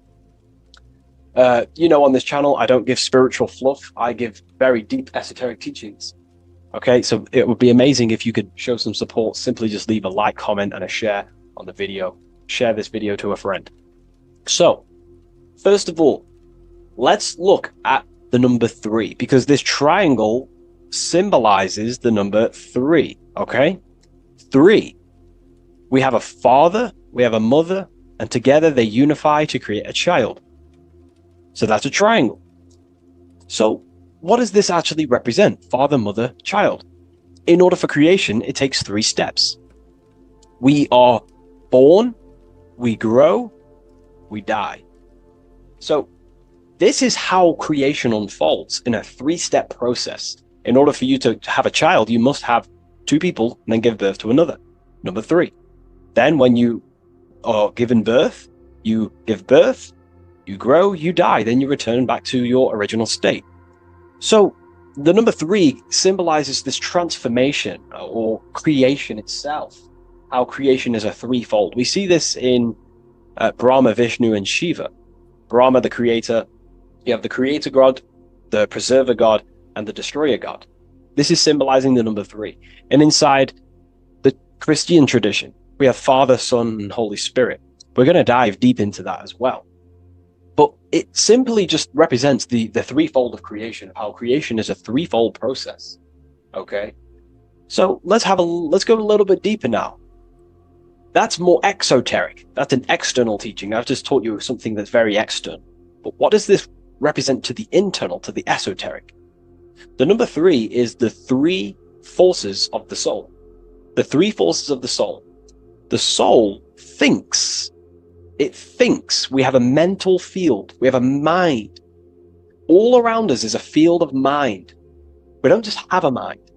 On this channel, I don't give spiritual fluff. I give very deep esoteric teachings. Okay, so it would be amazing if you could show some support. Simply just leave a like, comment, and a share on the video. Share this video to a friend. So, first of all, let's look at the number 3, because this triangle symbolizes the number 3, okay? 3. We have a father, we have a mother, and together they unify to create a child. So that's a triangle. So what does this actually represent? Father, mother, child. In order for creation, it takes 3 steps. We are born, we grow, we die. So this is how creation unfolds in a 3-step process. In order for you to have a child, you must have 2 people and then give birth to another. Number 3. Then when you are given birth, you give birth, You grow, you die, then you return back to your original state. So the number 3 symbolizes this transformation or creation itself, how creation is a threefold. We see this in Brahma, Vishnu, and Shiva. Brahma, the creator, you have the creator god, the preserver god, and the destroyer god. This is symbolizing the number 3. And inside the Christian tradition, we have Father, Son, and Holy Spirit. We're going to dive deep into that as well. But it simply just represents the threefold of creation, how creation is a threefold process. Okay? So let's go a little bit deeper now. That's more exoteric. That's an external teaching. I've just taught you something that's very external. But what does this represent to the internal, to the esoteric? The number 3 is the 3 forces of the soul. The 3 forces of the soul. The soul thinks. It thinks. We have a mental field. We have a mind. All around us is a field of mind. We don't just have a mind.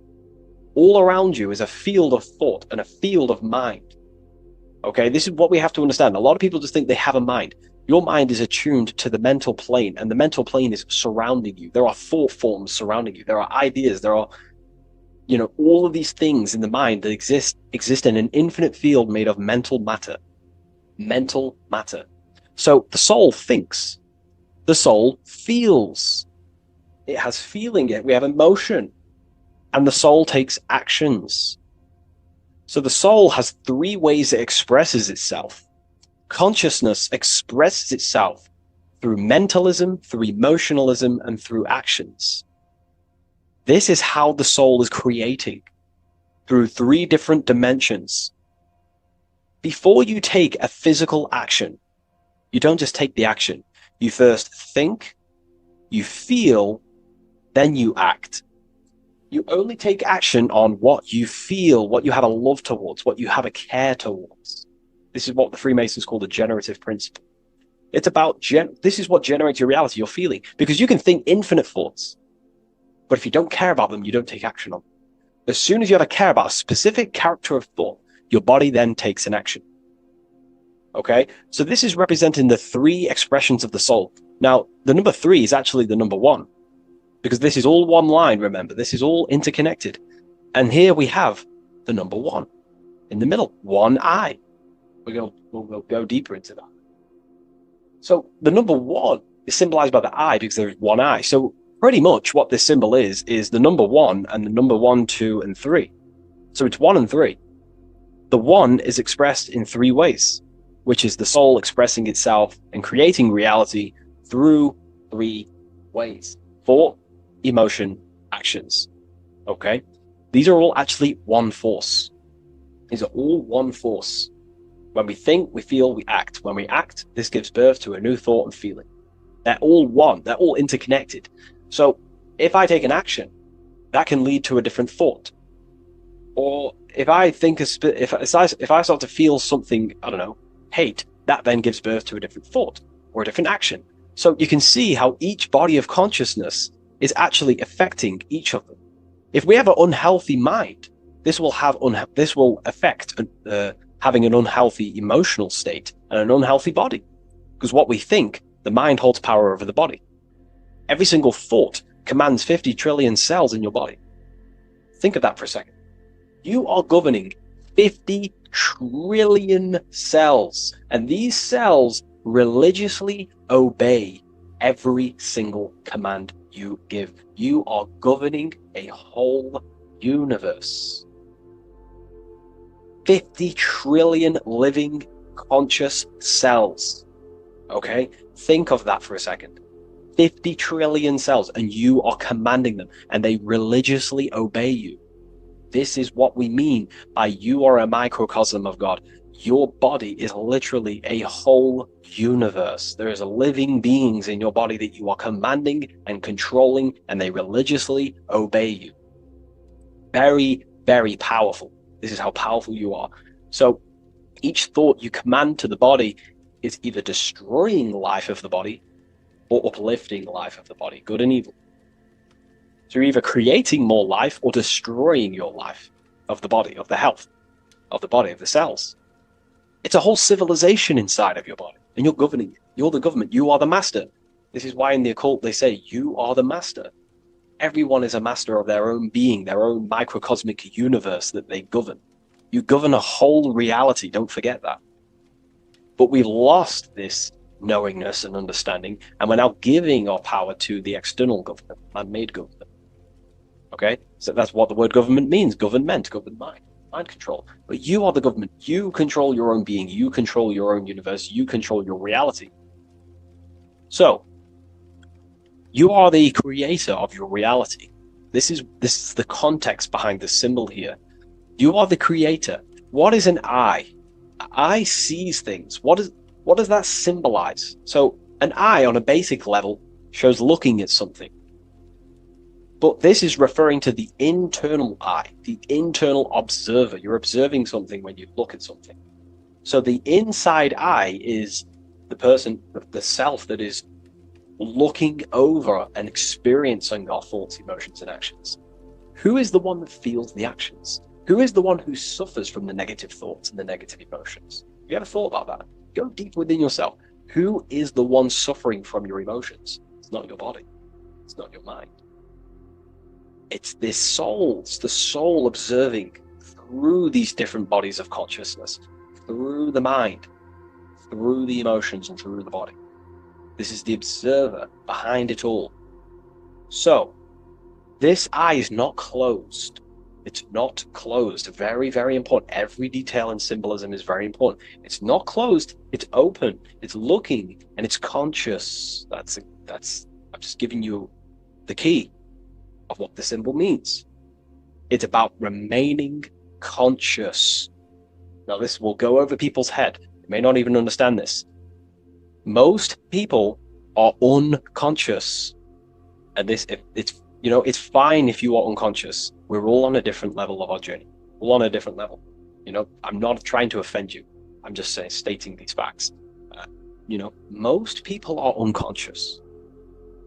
All around you is a field of thought and a field of mind. Okay, this is what we have to understand. A lot of people just think they have a mind. Your mind is attuned to the mental plane, and the mental plane is surrounding you. There are thought forms surrounding you. There are ideas. There are, all of these things in the mind that exist in an infinite field made of mental matter. Mental matter. So the soul thinks. The soul feels. It has feeling. We have emotion. And the soul takes actions. So the soul has 3 ways it expresses itself. Consciousness expresses itself through mentalism, through emotionalism, and through actions. This is how the soul is creating, through 3 different dimensions. Before you take a physical action, you don't just take the action. You first think, you feel, then you act. You only take action on what you feel, what you have a love towards, what you have a care towards. This is what the Freemasons call the generative principle. It's about, this is what generates your reality, your feeling. Because you can think infinite thoughts, but if you don't care about them, you don't take action on them. As soon as you ever care about a specific character of thought, your body then takes an action. Okay? So this is representing the 3 expressions of the soul. Now, the number 3 is actually the number 1. Because this is all one line, remember. This is all interconnected. And here we have the number 1 in the middle, one eye. We'll go deeper into that. So the number 1 is symbolized by the eye because there's one eye. So pretty much what this symbol is the number 1 and the number 1, 2, and 3. So it's 1 and 3. The 1 is expressed in 3 ways, which is the soul expressing itself and creating reality through 3 ways. Thought, emotion, actions. Okay? These are all actually one force. These are all one force. When we think, we feel, we act. When we act, this gives birth to a new thought and feeling. They're all one. They're all interconnected. So if I take an action, that can lead to a different thought. Or if I think, if I start to feel something, I don't know, hate, that then gives birth to a different thought or a different action. So you can see how each body of consciousness is actually affecting each of them. If we have an unhealthy mind, this will affect having an unhealthy emotional state and an unhealthy body. Because what we think, the mind holds power over the body. Every single thought commands 50 trillion cells in your body. Think of that for a second. You are governing 50 trillion cells, and these cells religiously obey every single command you give. You are governing a whole universe. 50 trillion living conscious cells. Okay? Think of that for a second. 50 trillion cells, and you are commanding them, and they religiously obey you. This is what we mean by you are a microcosm of God. Your body is literally a whole universe. There is living beings in your body that you are commanding and controlling, and they religiously obey you. Very, very powerful. This is how powerful you are. So each thought you command to the body is either destroying the life of the body or uplifting the life of the body, good and evil. So you're either creating more life or destroying your life of the body, of the health, of the body, of the cells. It's a whole civilization inside of your body, and you're governing it. You're the government. You are the master. This is why in the occult they say you are the master. Everyone is a master of their own being, their own microcosmic universe that they govern. You govern a whole reality. Don't forget that. But we've lost this knowingness and understanding, and we're now giving our power to the external government, man-made government. Okay? So that's what the word government means. Government, governed mind control. But you are the government. You control your own being. You control your own universe. You control your reality. So, you are the creator of your reality. This is the context behind the symbol here. You are the creator. What is an eye? An eye sees things. What does that symbolize? So an eye on a basic level shows looking at something. But this is referring to the internal eye, the internal observer. You're observing something when you look at something. So the inside eye is the person, the self that is looking over and experiencing our thoughts, emotions, and actions. Who is the one that feels the actions? Who is the one who suffers from the negative thoughts and the negative emotions? Have you ever thought about that? Go deep within yourself. Who is the one suffering from your emotions? It's not your body. It's not your mind. It's this soul. It's the soul observing through these different bodies of consciousness, through the mind, through the emotions, and through the body. This is the observer behind it all. So, this eye is not closed. It's not closed. Very, very important. Every detail in symbolism is very important. It's not closed. It's open. It's looking, and it's conscious. I'm just giving you the key of what the symbol means. It's about remaining conscious. Now, this will go over people's head. They may not even understand this. Most people are unconscious, and it's fine if you are unconscious. We're all on a different level of our journey. All on a different level. I'm not trying to offend you. I'm just stating these facts. Most people are unconscious.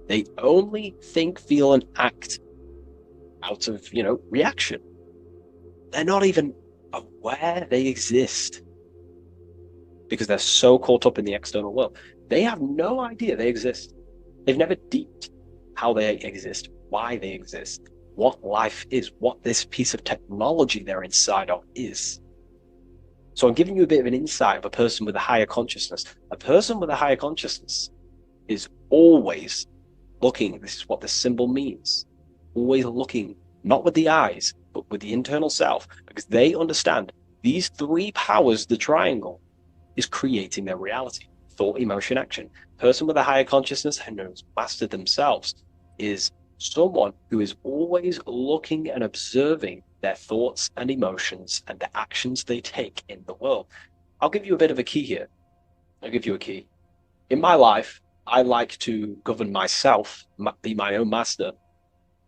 They only think, feel, and act out of, reaction. They're not even aware they exist because they're so caught up in the external world. They have no idea they exist. They've never deeped how they exist, why they exist, what life is, what this piece of technology they're inside of is. So I'm giving you a bit of an insight of a person with a higher consciousness. A person with a higher consciousness is always looking. This is what the symbol means. Always looking, not with the eyes, but with the internal self, because they understand these three powers, the triangle, is creating their reality. Thought, emotion, action. Person with a higher consciousness who knows mastered themselves is someone who is always looking and observing their thoughts and emotions and the actions they take in the world. I'll give you a bit of a key here. I'll give you a key. In my life, I like to govern myself, be my own master,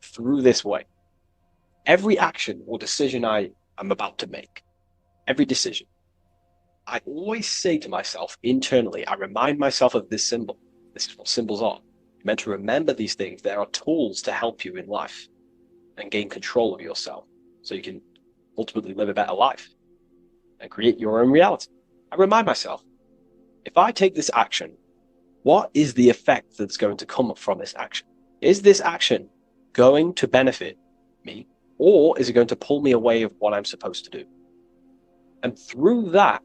through this way. Every action or decision I am about to make, every decision, I always say to myself internally, I remind myself of this symbol. This is what symbols are. You're meant to remember these things. There are tools to help you in life and gain control of yourself so you can ultimately live a better life and create your own reality. I remind myself, if I take this action, what is the effect that's going to come from this action? Is this action going to benefit me, or is it going to pull me away of what I'm supposed to do? And through that,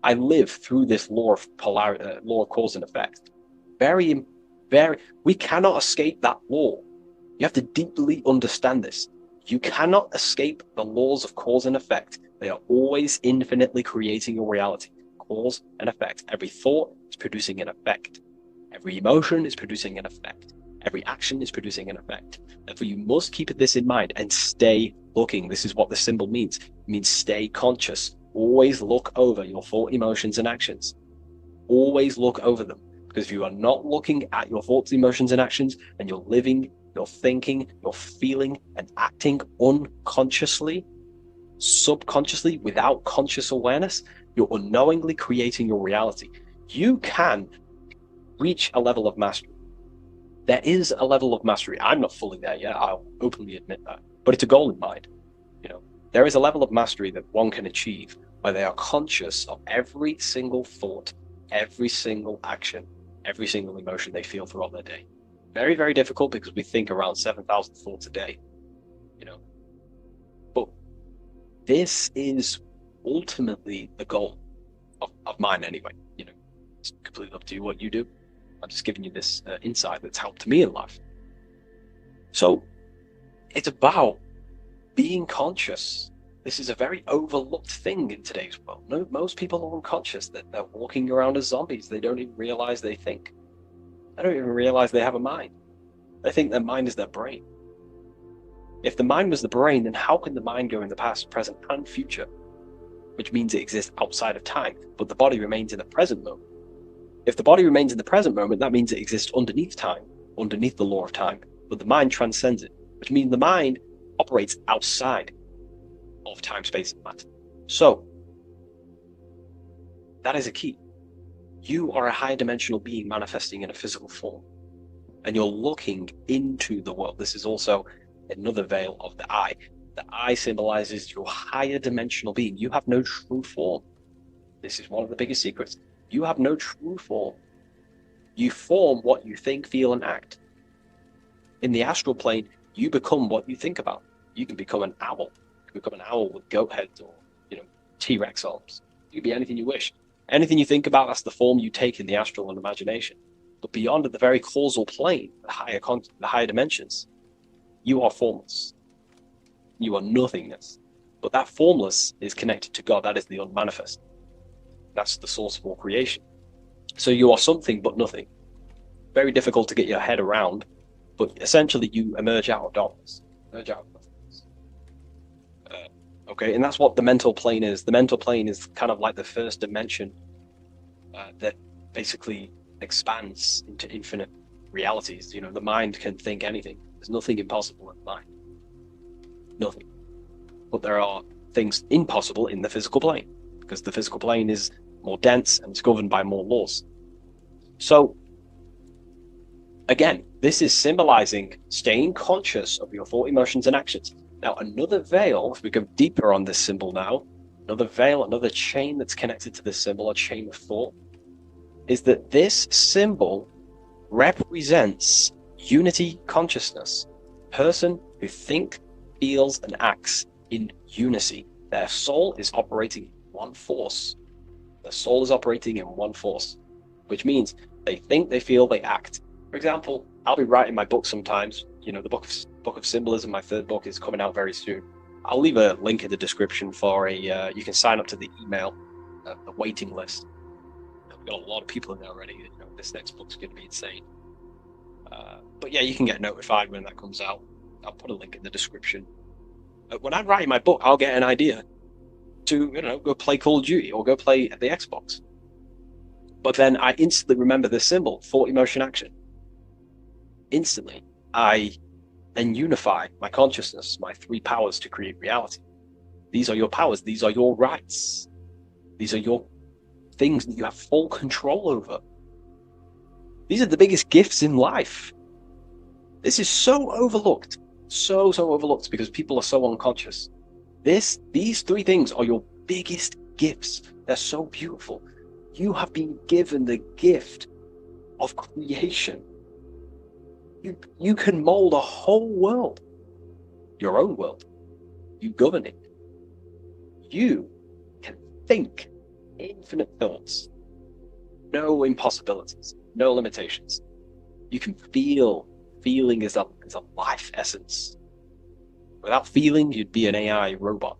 I live through this law of law of cause and effect. We cannot escape that law. You have to deeply understand this. You cannot escape the laws of cause and effect. They are always infinitely creating your reality. Cause and effect. Every thought is producing an effect. Every emotion is producing an effect. Every action is producing an effect. Therefore, you must keep this in mind and stay looking. This is what the symbol means. It means stay conscious. Always look over your thought, emotions, and actions. Always look over them. Because if you are not looking at your thoughts, emotions, and actions, and you're living, you're thinking, you're feeling, and acting unconsciously, subconsciously, without conscious awareness, you're unknowingly creating your reality. You can reach a level of mastery. There is a level of mastery. I'm not fully there yet. I'll openly admit that. But it's a goal in mind. There is a level of mastery that one can achieve where they are conscious of every single thought, every single action, every single emotion they feel throughout their day. Very, very difficult because we think around 7,000 thoughts a day, you know. But this is ultimately the goal of mine anyway. You know, it's completely up to you what you do. I'm just giving you this insight that's helped me in life. So it's about being conscious. This is a very overlooked thing in today's world. No, most people are unconscious, that they're walking around as zombies. They don't even realize they think. They don't even realize they have a mind. They think their mind is their brain. If the mind was the brain, then how can the mind go in the past, present, and future? Which means it exists outside of time, but the body remains in the present moment. If the body remains in the present moment, that means it exists underneath time, underneath the law of time, but the mind transcends it, which means the mind operates outside of time, space, and matter. So, that is a key. You are a higher dimensional being manifesting in a physical form, and you're looking into the world. This is also another veil of the eye. The eye symbolizes your higher dimensional being. You have no true form. This is one of the biggest secrets. You have no true form. You form what you think, feel, and act. In the astral plane, you become what you think about. You can become an owl. You can become an owl with goat heads or, T-Rex arms. You can be anything you wish. Anything you think about, that's the form you take in the astral and imagination. But beyond the very causal plane, the higher dimensions, you are formless. You are nothingness. But that formless is connected to God. That is the unmanifest. That's the source of all creation. So you are something but nothing. Very difficult to get your head around, but essentially you emerge out of darkness. Emerge out of nothingness. Okay, and that's what the mental plane is. The mental plane is kind of like the first dimension that basically expands into infinite realities. The mind can think anything. There's nothing impossible in the mind. Nothing. But there are things impossible in the physical plane, because the physical plane is more dense and it's governed by more laws. So, again, this is symbolizing staying conscious of your thought, emotions, and actions. Now, another veil, if we go deeper on this symbol now, another veil, another chain that's connected to this symbol, a chain of thought, is that this symbol represents unity consciousness. Person who thinks, feels, and acts in unity. Their soul is operating in one force. Their soul is operating in one force, which means they think, they feel, they act. For example, I'll be writing my book sometimes. The book of Symbolism, my third book, is coming out very soon. I'll leave a link in the description for you can sign up to the email, the waiting list. We've got a lot of people in there already. This next book's going to be insane. But yeah, you can get notified when that comes out. I'll put a link in the description. When I'm writing my book, I'll get an idea to, go play Call of Duty or go play the Xbox. But then I instantly remember this symbol, thought, emotion, action. Instantly, I then unify my consciousness, my three powers to create reality. These are your powers. These are your rights. These are your things that you have full control over. These are the biggest gifts in life. This is so overlooked. So overlooked because people are so unconscious. These three things are your biggest gifts. They're so beautiful. You have been given the gift of creation. You can mold a whole world, your own world. You govern it. You can think infinite thoughts, no impossibilities, no limitations. You can feel. Feeling is a life essence. Without feeling, you'd be an AI robot.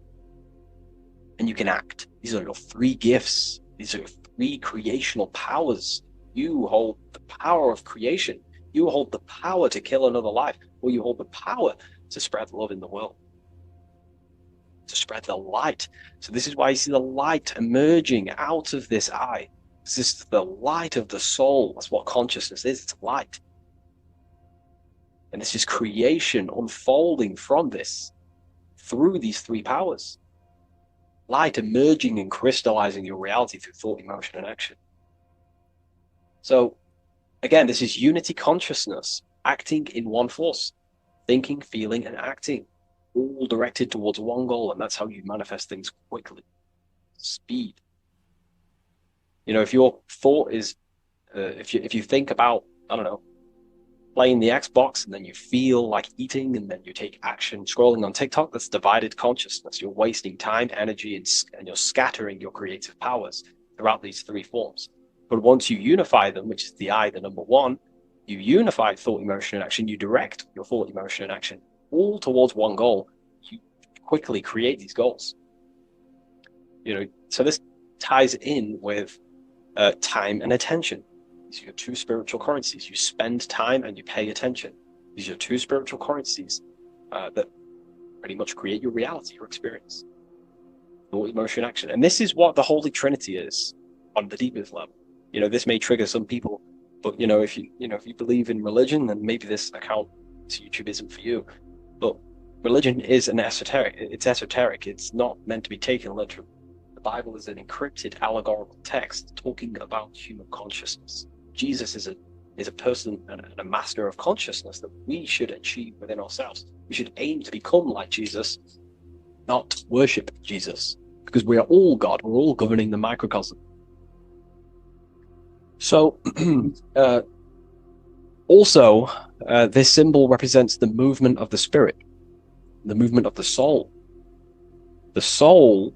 And you can act. These are your three gifts. These are your three creational powers. You hold the power of creation. You hold the power to kill another life, or you hold the power to spread love in the world, to spread the light. So this is why you see the light emerging out of this eye. This is the light of the soul. That's what consciousness is. It's light. And this is creation unfolding from this through these three powers. Light emerging and crystallizing your reality through thought, emotion, and action. So, again, this is unity consciousness, acting in one force, thinking, feeling, and acting, all directed towards one goal, and that's how you manifest things quickly. Speed. If your thought is If you think about, I don't know, playing the Xbox and then you feel like eating and then you take action scrolling on TikTok, that's divided consciousness. You're wasting time, energy, and you're scattering your creative powers throughout these three forms. But once you unify them, which is the I, the number one, you unify thought, emotion, and action, you direct your thought, emotion, and action all towards one goal. You quickly create these goals. So this ties in with time and attention. These are your two spiritual currencies. You spend time and you pay attention. These are two spiritual currencies that pretty much create your reality, your experience. Thought, emotion, action. And this is what the Holy Trinity is on the deepest level. This may trigger some people, but if you believe in religion, then maybe this account to YouTube isn't for you. But religion is an esoteric. It's esoteric. It's not meant to be taken literally. The Bible is an encrypted allegorical text talking about human consciousness. Jesus is a person and a master of consciousness that we should achieve within ourselves. We should aim to become like Jesus, not worship Jesus, because we are all God. We're all governing the microcosm. So, also, this symbol represents the movement of the spirit, the movement of the soul. The soul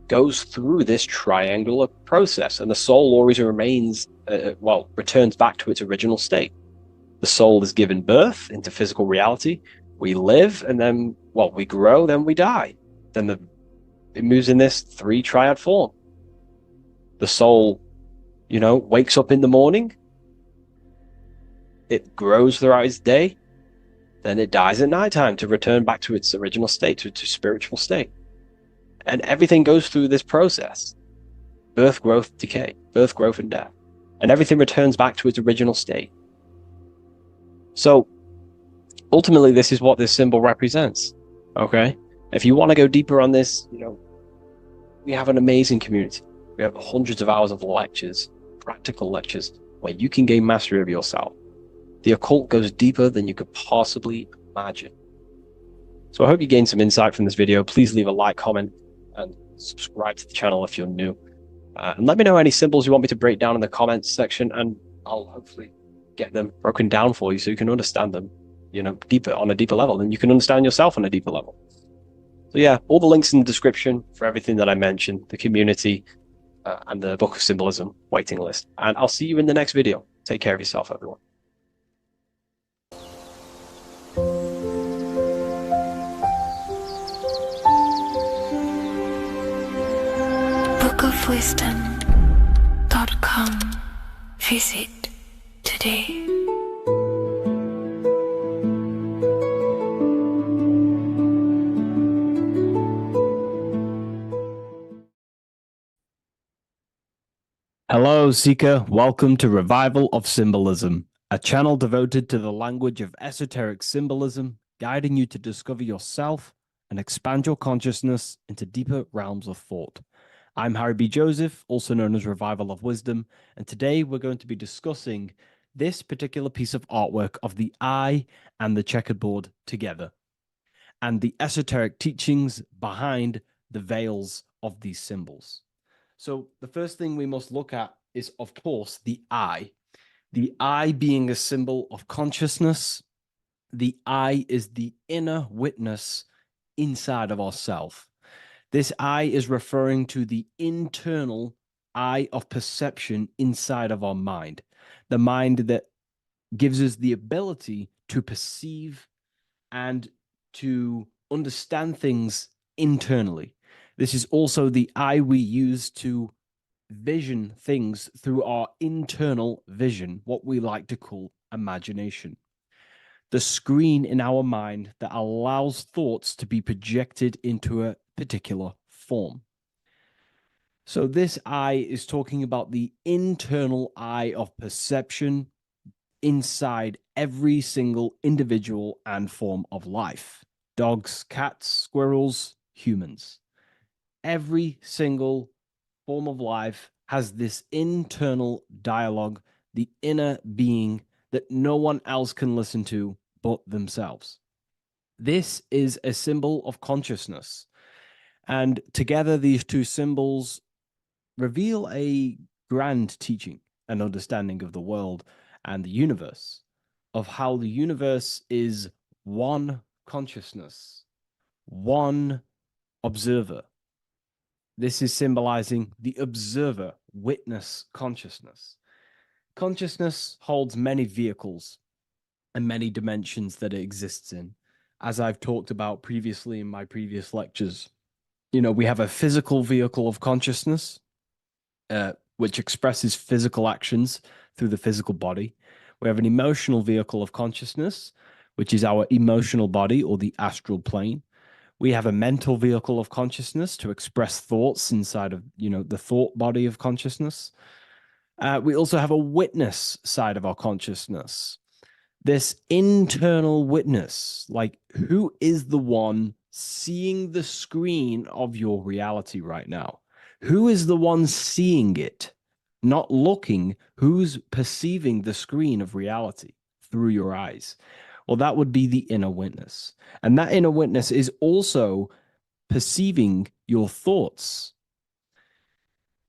goes through this triangular process, and the soul always remains, returns back to its original state. The soul is given birth into physical reality. We live, and then, we grow, then we die. Then it moves in this three triad form. The soul, wakes up in the morning. It grows throughout its day. Then it dies at nighttime to return back to its original state, to its spiritual state. And everything goes through this process. Birth, growth, decay. Birth, growth, and death. And everything returns back to its original state. So, ultimately, this is what this symbol represents. Okay? If you want to go deeper on this, we have an amazing community. We have hundreds of hours of lectures, practical lectures, where you can gain mastery of yourself. The occult goes deeper than you could possibly imagine. So I hope you gained some insight from this video. Please leave a like, comment, and subscribe to the channel if you're new. And let me know any symbols you want me to break down in the comments section, and I'll hopefully get them broken down for you so you can understand them, deeper, on a deeper level, and you can understand yourself on a deeper level. So yeah, all the links in the description for everything that I mentioned, the community, and the Book of Symbolism waiting list. And I'll see you in the next video. Take care of yourself, everyone. bookofwisdom.com. Visit today. Hello, Seeker. Welcome to Revival of Symbolism, a channel devoted to the language of esoteric symbolism, guiding you to discover yourself and expand your consciousness into deeper realms of thought. I'm Harry B. Joseph, also known as Revival of Wisdom, and today we're going to be discussing this particular piece of artwork of the eye and the checkerboard together, and the esoteric teachings behind the veils of these symbols. So the first thing we must look at is, of course, the eye. The eye being a symbol of consciousness. The eye is the inner witness inside of ourself. This eye is referring to the internal eye of perception inside of our mind. The mind that gives us the ability to perceive and to understand things internally. This is also the eye we use to vision things through our internal vision, what we like to call imagination. The screen in our mind that allows thoughts to be projected into a particular form. So this eye is talking about the internal eye of perception inside every single individual and form of life. Dogs, cats, squirrels, humans. Every single form of life has this internal dialogue, the inner being that no one else can listen to but themselves. This is a symbol of consciousness. And together, these two symbols reveal a grand teaching, an understanding of the world and the universe, of how the universe is one consciousness, one observer. This is symbolizing the observer, witness consciousness. Consciousness holds many vehicles and many dimensions that it exists in. As I've talked about previously in my previous lectures, we have a physical vehicle of consciousness, which expresses physical actions through the physical body. We have an emotional vehicle of consciousness, which is our emotional body or the astral plane. We have a mental vehicle of consciousness to express thoughts inside of, the thought body of consciousness. We also have a witness side of our consciousness. This internal witness, like who is the one seeing the screen of your reality right now? Who is the one seeing it? Not looking, who's perceiving the screen of reality through your eyes? Well, that would be the inner witness. And that inner witness is also perceiving your thoughts.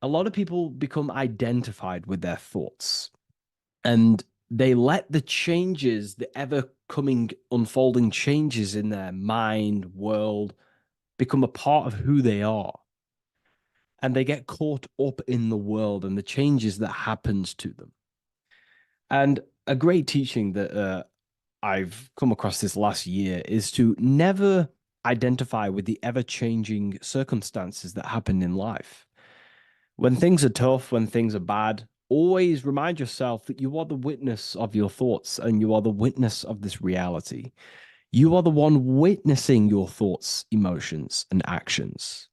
A lot of people become identified with their thoughts, and they let the changes, the ever coming, unfolding changes in their mind, world, become a part of who they are. And they get caught up in the world and the changes that happens to them. And a great teaching that I've come across this last year is to never identify with the ever-changing circumstances that happen in life. When things are tough, when things are bad, always remind yourself that you are the witness of your thoughts and you are the witness of this reality. You are the one witnessing your thoughts, emotions, and actions.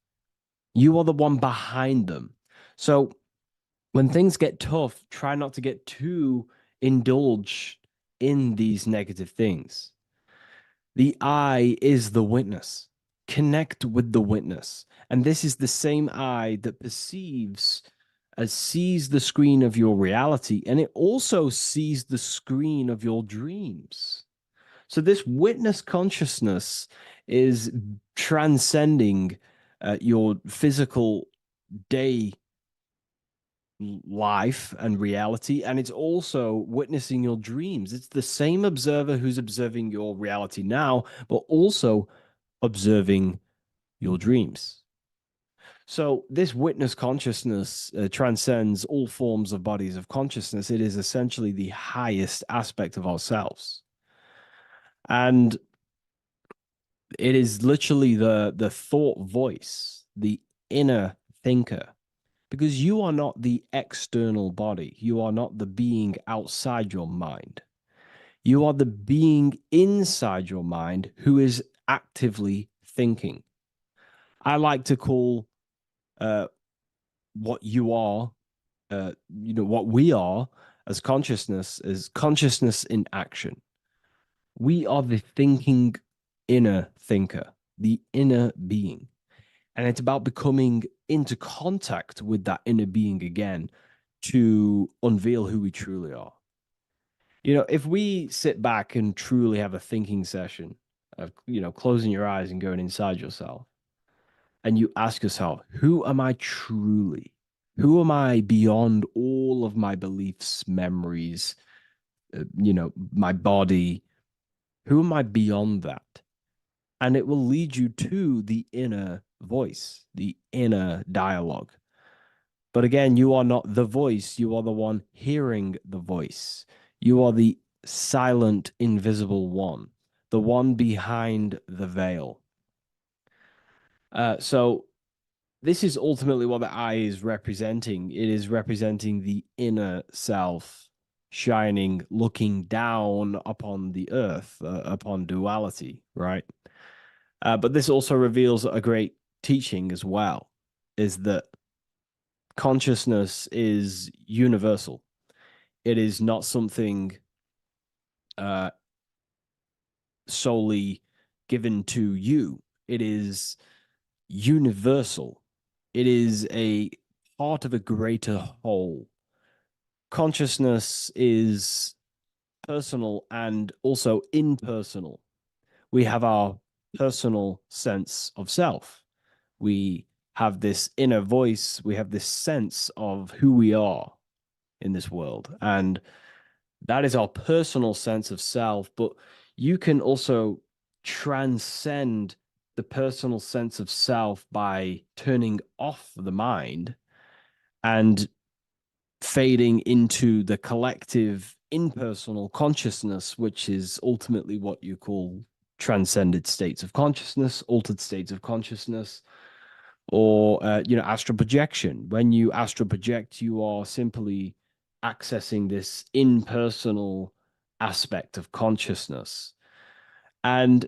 You are the one behind them. So when things get tough, try not to get too indulged in these negative things. The eye is the witness. Connect with the witness. And this is the same eye that perceives, sees the screen of your reality, and it also sees the screen of your dreams. So this witness consciousness is transcending your physical day life and reality, and it's also witnessing your dreams. It's the same observer who's observing your reality now, but also observing your dreams. So this witness consciousness transcends all forms of bodies of consciousness. It is essentially the highest aspect of ourselves. And it is literally the thought voice, the inner thinker, because you are not the external body. You are not the being outside your mind. You are the being inside your mind who is actively thinking. I like to call what you are, what we are as consciousness is consciousness in action. We are the thinking inner thinker, the inner being. And it's about becoming into contact with that inner being again to unveil who we truly are. If we sit back and truly have a thinking session of, closing your eyes and going inside yourself, and you ask yourself, who am I truly? Who am I beyond all of my beliefs, memories, my body? Who am I beyond that? And it will lead you to the inner voice, the inner dialogue. But again, you are not the voice. You are the one hearing the voice. You are the silent, invisible one, the one behind the veil. So this is ultimately what the eye is representing. It is representing the inner self shining, looking down upon the earth, upon duality, right? But this also reveals a great teaching as well, is that consciousness is universal. It is not something solely given to you. It is universal. It is a part of a greater whole. Consciousness is personal and also impersonal. We have our personal sense of self. We have this inner voice. We have this sense of who we are. in this world. And that is our personal sense of self. But you can also transcend the personal sense of self by turning off the mind and fading into the collective impersonal consciousness, which is ultimately what you call transcended states of consciousness, altered states of consciousness, or astral projection. When you astral project, you are simply accessing this impersonal aspect of consciousness. And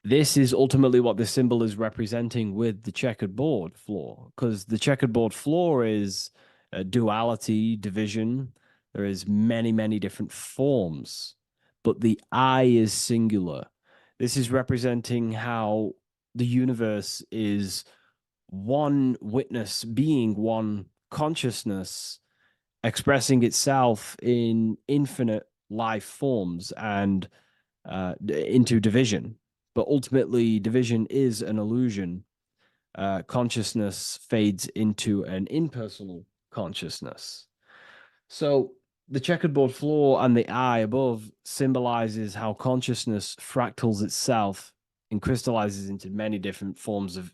this is ultimately what the symbol is representing with the checkered board floor, because the checkered board floor is duality, division. There is many, many different forms, but the I is singular. This is representing how the universe is one witness being, one consciousness expressing itself in infinite life forms and into division. But ultimately, division is an illusion. Consciousness fades into an impersonal consciousness. So the checkerboard floor and the eye above symbolizes how consciousness fractals itself and crystallizes into many different forms of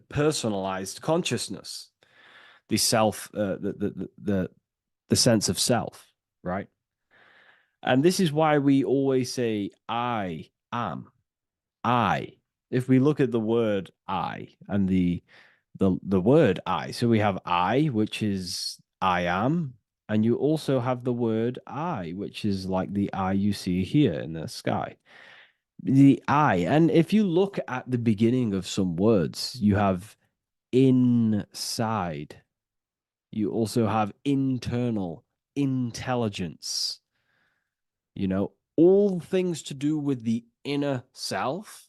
personalized consciousness. The self, the sense of self, right? And this is why we always say, I am. I. If we look at the word I and the word I, so we have I, which is I am, and you also have the word I, which is like the eye you see here in the sky. The I, and if you look at the beginning of some words, you have inside. You also have internal, intelligence. All things to do with the inner self.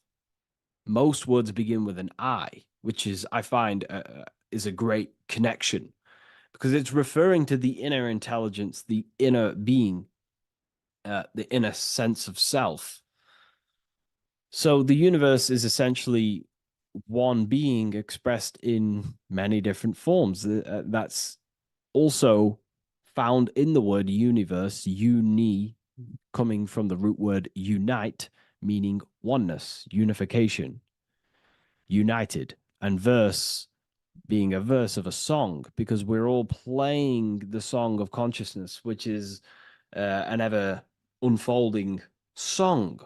Most words begin with an I, which is, I find, is a great connection because it's referring to the inner intelligence, the inner being, the inner sense of self. So the universe is essentially one being expressed in many different forms. That's also found in the word universe, uni, coming from the root word unite, meaning oneness, unification, united, and verse being a verse of a song, because we're all playing the song of consciousness, which is an ever unfolding song,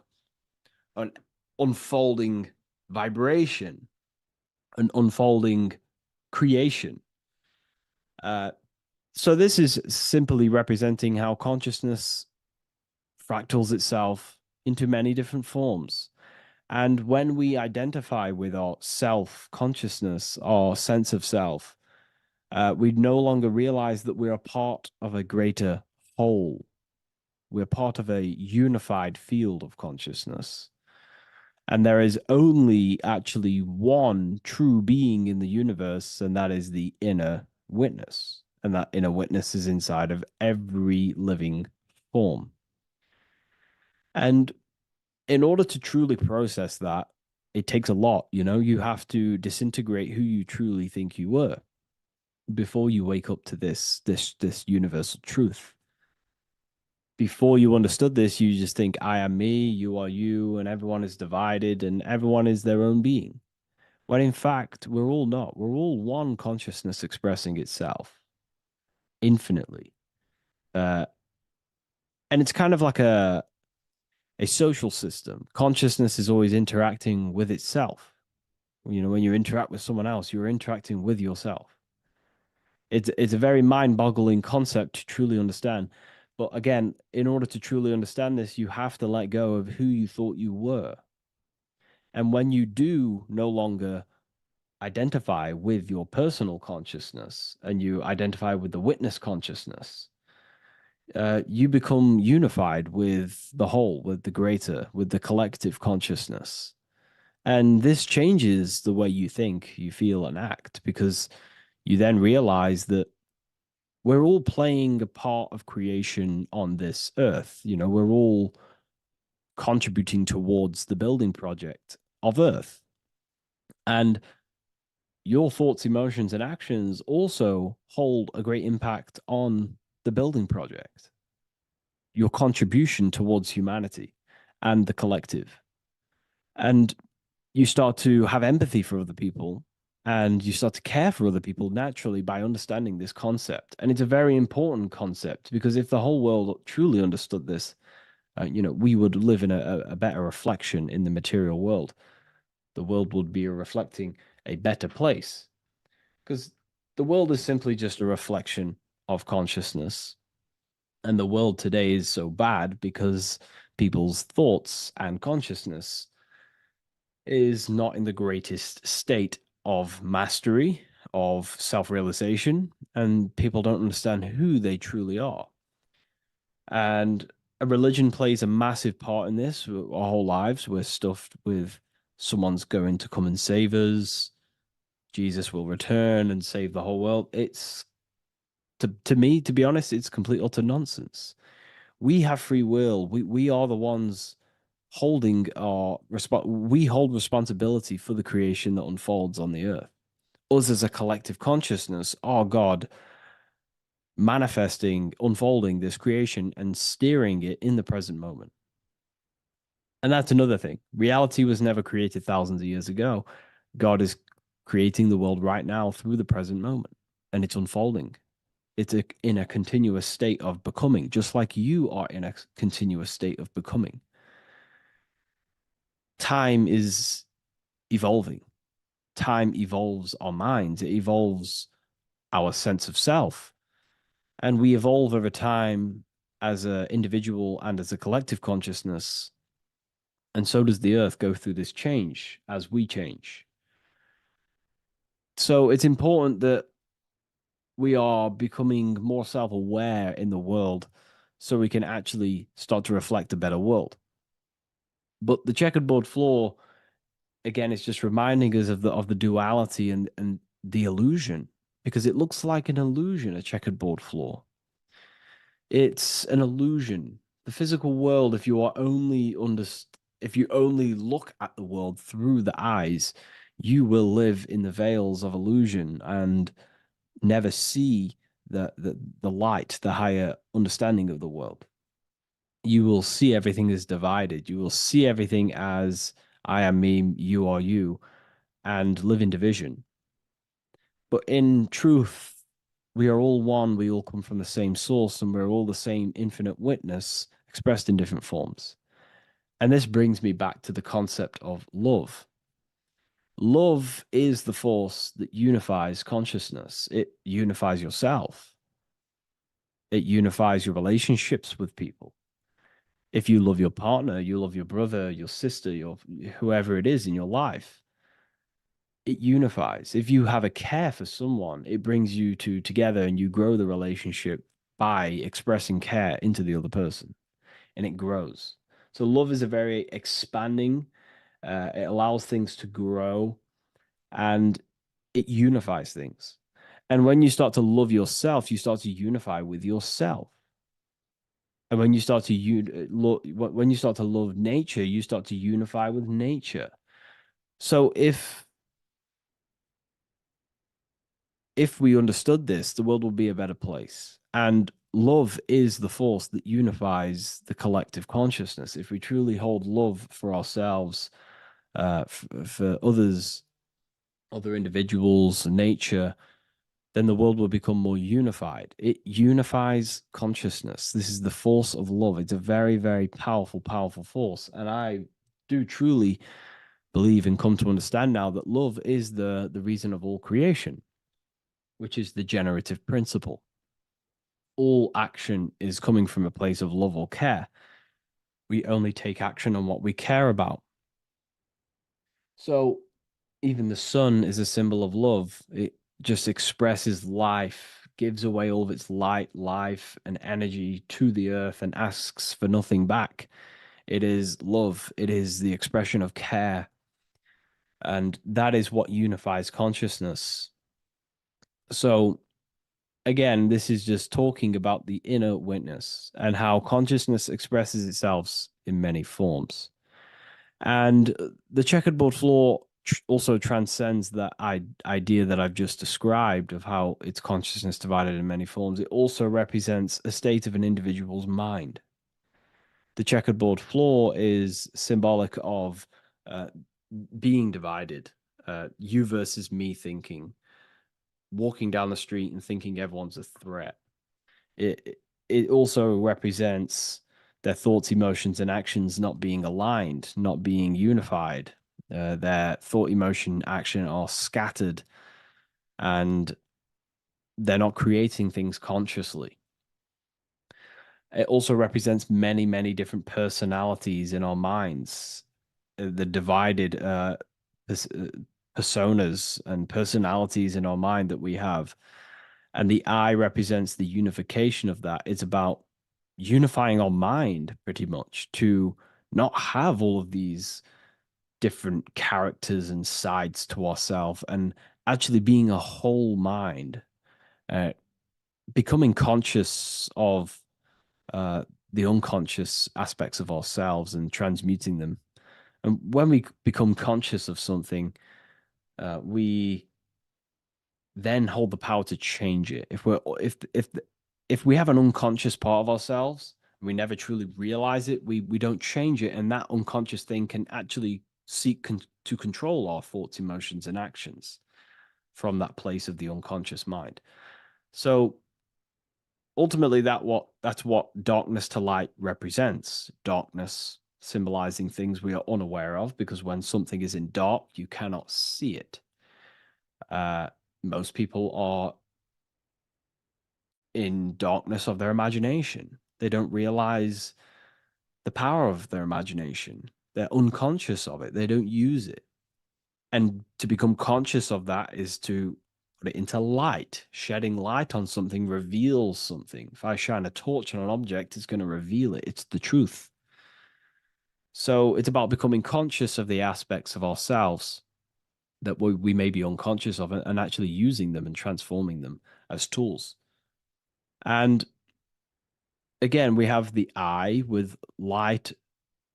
an unfolding vibration, an unfolding creation. So this is simply representing how consciousness fractals itself into many different forms. And when we identify with our self-consciousness, our sense of self, we no longer realize that we're a part of a greater whole. We're part of a unified field of consciousness. And there is only actually one true being in the universe, and that is the inner witness. And that inner witness is inside of every living form. And in order to truly process that, it takes a lot. You have to disintegrate who you truly think you were before you wake up to this universal truth. Before you understood this, you just think, I am me, you are you, and everyone is divided and everyone is their own being. When in fact, we're all not. We're all one consciousness expressing itself infinitely. And it's kind of like a social system. Consciousness is always interacting with itself. When you interact with someone else, you're interacting with yourself. It's a very mind-boggling concept to truly understand. But again, in order to truly understand this, you have to let go of who you thought you were. And when you do no longer identify with your personal consciousness and you identify with the witness consciousness, you become unified with the whole, with the greater, with the collective consciousness. And this changes the way you think, you feel, and act, because you then realize that we're all playing a part of creation on this earth. We're all contributing towards the building project of Earth. And your thoughts, emotions, and actions also hold a great impact on the building project, your contribution towards humanity and the collective. And you start to have empathy for other people, and you start to care for other people naturally by understanding this concept. And it's a very important concept, because if the whole world truly understood this, we would live in a better reflection in the material world. The world would be reflecting a better place, because the world is simply just a reflection of consciousness. And the world today is so bad because people's thoughts and consciousness is not in the greatest state of mastery, of self-realization, and people don't understand who they truly are. And a religion plays a massive part in this. Our whole lives, we're stuffed with someone's going to come and save us. Jesus will return and save the whole world. It's, to me, to be honest, it's complete utter nonsense. We have free will. We are the ones holding we hold responsibility for the creation that unfolds on the earth. Us as a collective consciousness are God, manifesting, unfolding this creation and steering it in the present moment. And that's another thing. Reality was never created thousands of years ago. God is creating the world right now through the present moment, and it's unfolding. It's in a continuous state of becoming, just like you are in a continuous state of becoming. Time is evolving. Time evolves our minds. It evolves our sense of self. And we evolve over time as an individual and as a collective consciousness. And so does the earth go through this change as we change. So it's important that we are becoming more self-aware in the world so we can actually start to reflect a better world. But the checkerboard floor, again, is just reminding us of the duality and the illusion, because it looks like an illusion, a checkerboard floor. It's an illusion. The physical world, if you only look at the world through the eyes, you will live in the veils of illusion and never see the light, the higher understanding of the world. You will see everything as divided. You will see everything as I am me, you are you, and live in division. But in truth, we are all one. We all come from the same source, and we're all the same infinite witness expressed in different forms. And this brings me back to the concept of love. Love is the force that unifies consciousness. It unifies yourself. It unifies your relationships with people. If you love your partner, you love your brother, your sister, whoever it is in your life, it unifies. If you have a care for someone, it brings you together, and you grow the relationship by expressing care into the other person, and it grows. So love is a very expanding, it allows things to grow, and it unifies things. And when you start to love yourself, you start to unify with yourself. And when you start to love nature, you start to unify with nature. So if we understood this, the world will be a better place. And love is the force that unifies the collective consciousness. If we truly hold love for ourselves, for others, other individuals, nature, then the world will become more unified. It unifies consciousness. This is the force of love. It's a very, very powerful, powerful force. And I do truly believe and come to understand now that love is the reason of all creation, which is the generative principle. All action is coming from a place of love or care. We only take action on what we care about. So even the sun is a symbol of love. It just expresses life, gives away all of its light, life, and energy to the earth and asks for nothing back. It is love. It is the expression of care. And that is what unifies consciousness. So again, this is just talking about the inner witness and how consciousness expresses itself in many forms. And the checkerboard floor also transcends that idea that I've just described of how it's consciousness divided in many forms. It also represents a state of an individual's mind. The checkerboard floor is symbolic of being divided, you versus me thinking, walking down the street and thinking everyone's a threat. It also represents their thoughts, emotions, and actions not being aligned, not being unified. Their thought, emotion, action are scattered, and they're not creating things consciously. It also represents many, many different personalities in our minds, the divided personas and personalities in our mind that we have. And the eye represents the unification of that. It's about unifying our mind pretty much to not have all of these different characters and sides to ourselves, and actually being a whole mind, becoming conscious of the unconscious aspects of ourselves and transmuting them. And when we become conscious of something, we then hold the power to change it. If we have an unconscious part of ourselves, and we never truly realize it, we don't change it, and that unconscious thing can actually seek to control our thoughts, emotions, and actions from that place of the unconscious mind. So ultimately, that's what darkness to light represents. Darkness symbolizing things we are unaware of, because when something is in dark, you cannot see it. Most people are in darkness of their imagination. They don't realize the power of their imagination. They're unconscious of it. They don't use it. And to become conscious of that is to put it into light. Shedding light on something reveals something. If I shine a torch on an object, it's going to reveal it. It's the truth. So it's about becoming conscious of the aspects of ourselves that we may be unconscious of, and actually using them and transforming them as tools. And again, we have the eye with light,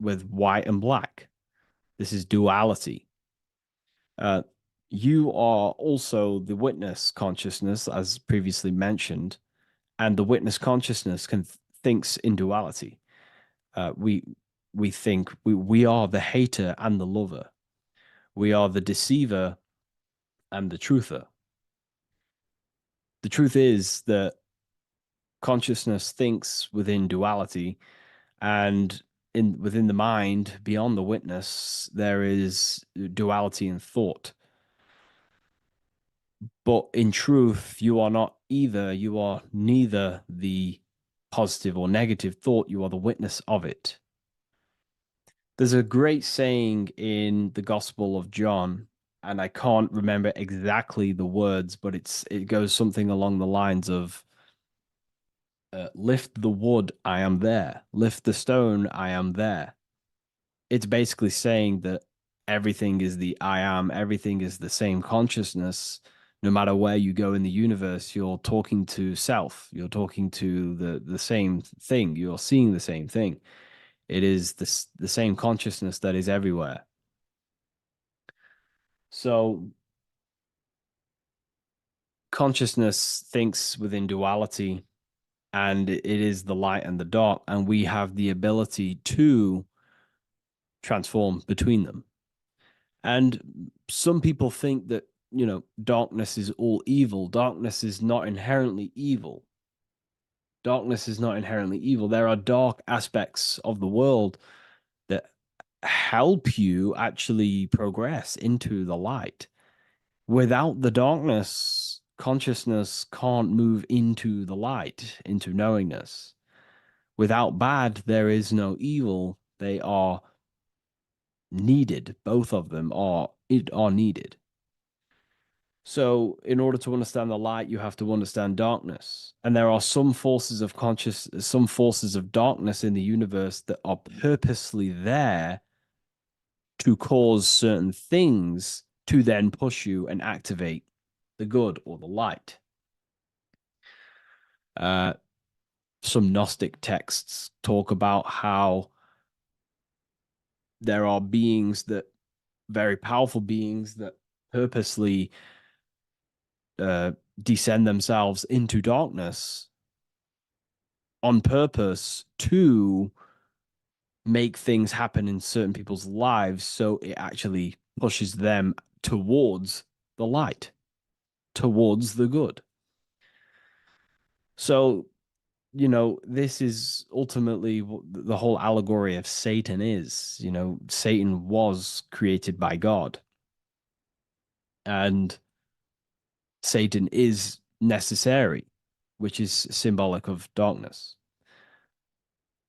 with white and black. This is duality. You are also the witness consciousness, as previously mentioned, and the witness consciousness thinks in duality. We think we are the hater and the lover. We are the deceiver and the truther. The truth is that consciousness thinks within duality, and within the mind, beyond the witness, there is duality in thought. But in truth, you are not either. You are neither the positive or negative thought. You are the witness of it. There's a great saying in the Gospel of John, and I can't remember exactly the words, but it goes something along the lines of, lift the wood, I am there. Lift the stone, I am there. It's basically saying that everything is the I am, everything is the same consciousness. No matter where you go in the universe, you're talking to self. You're talking to the same thing. You're seeing the same thing. It is the same consciousness that is everywhere. So consciousness thinks within duality, and it is the light and the dark, and we have the ability to transform between them. And some people think that, darkness is all evil. Darkness is not inherently evil. Darkness is not inherently evil. There are dark aspects of the world that help you actually progress into the light. Without the darkness, consciousness can't move into the light, into knowingness. Without bad, there is no evil. They are needed. Both of them are needed. So in order to understand the light, you have to understand darkness. And there are some forces of some forces of darkness in the universe that are purposely there to cause certain things to then push you and activate the good or the light. Some Gnostic texts talk about how there are beings that very powerful beings that purposely descend themselves into darkness on purpose to make things happen in certain people's lives, so it actually pushes them towards the light, towards the good. So, you know, this is ultimately what the whole allegory of Satan is. You know, Satan was created by God, and Satan is necessary, which is symbolic of darkness.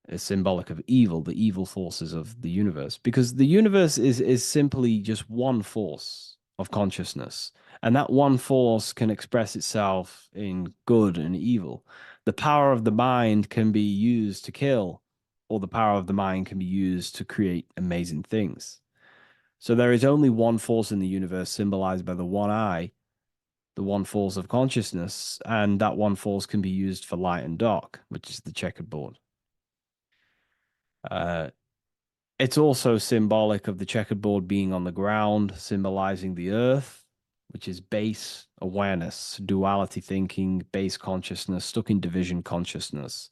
It's symbolic of evil, the evil forces of the universe, because the universe is simply just one force of consciousness, and that one force can express itself in good and evil. The power of the mind can be used to kill, or the power of the mind can be used to create amazing things. So there is only one force in the universe, symbolized by the one eye, the one force of consciousness, and that one force can be used for light and dark, which is the checkerboard. It's also symbolic of the checkerboard being on the ground, symbolizing the earth, which is base awareness, duality thinking, base consciousness, stuck in division consciousness.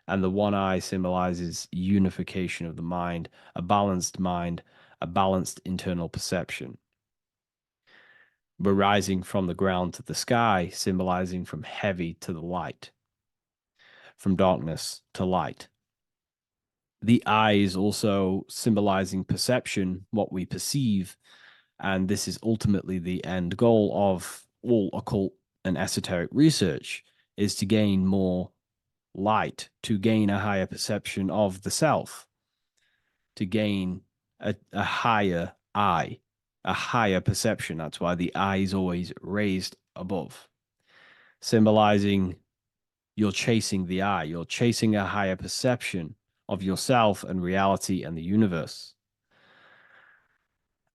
And the one eye symbolizes unification of the mind, a balanced internal perception. We're rising from the ground to the sky, symbolizing from heavy to the light, from darkness to light. The eye is also symbolizing perception, what we perceive, and this is ultimately the end goal of all occult and esoteric research, is to gain more light, to gain a higher perception of the self, to gain a higher eye, a higher perception. That's why the eye is always raised above, symbolizing you're chasing the eye, you're chasing a higher perception of yourself and reality and the universe.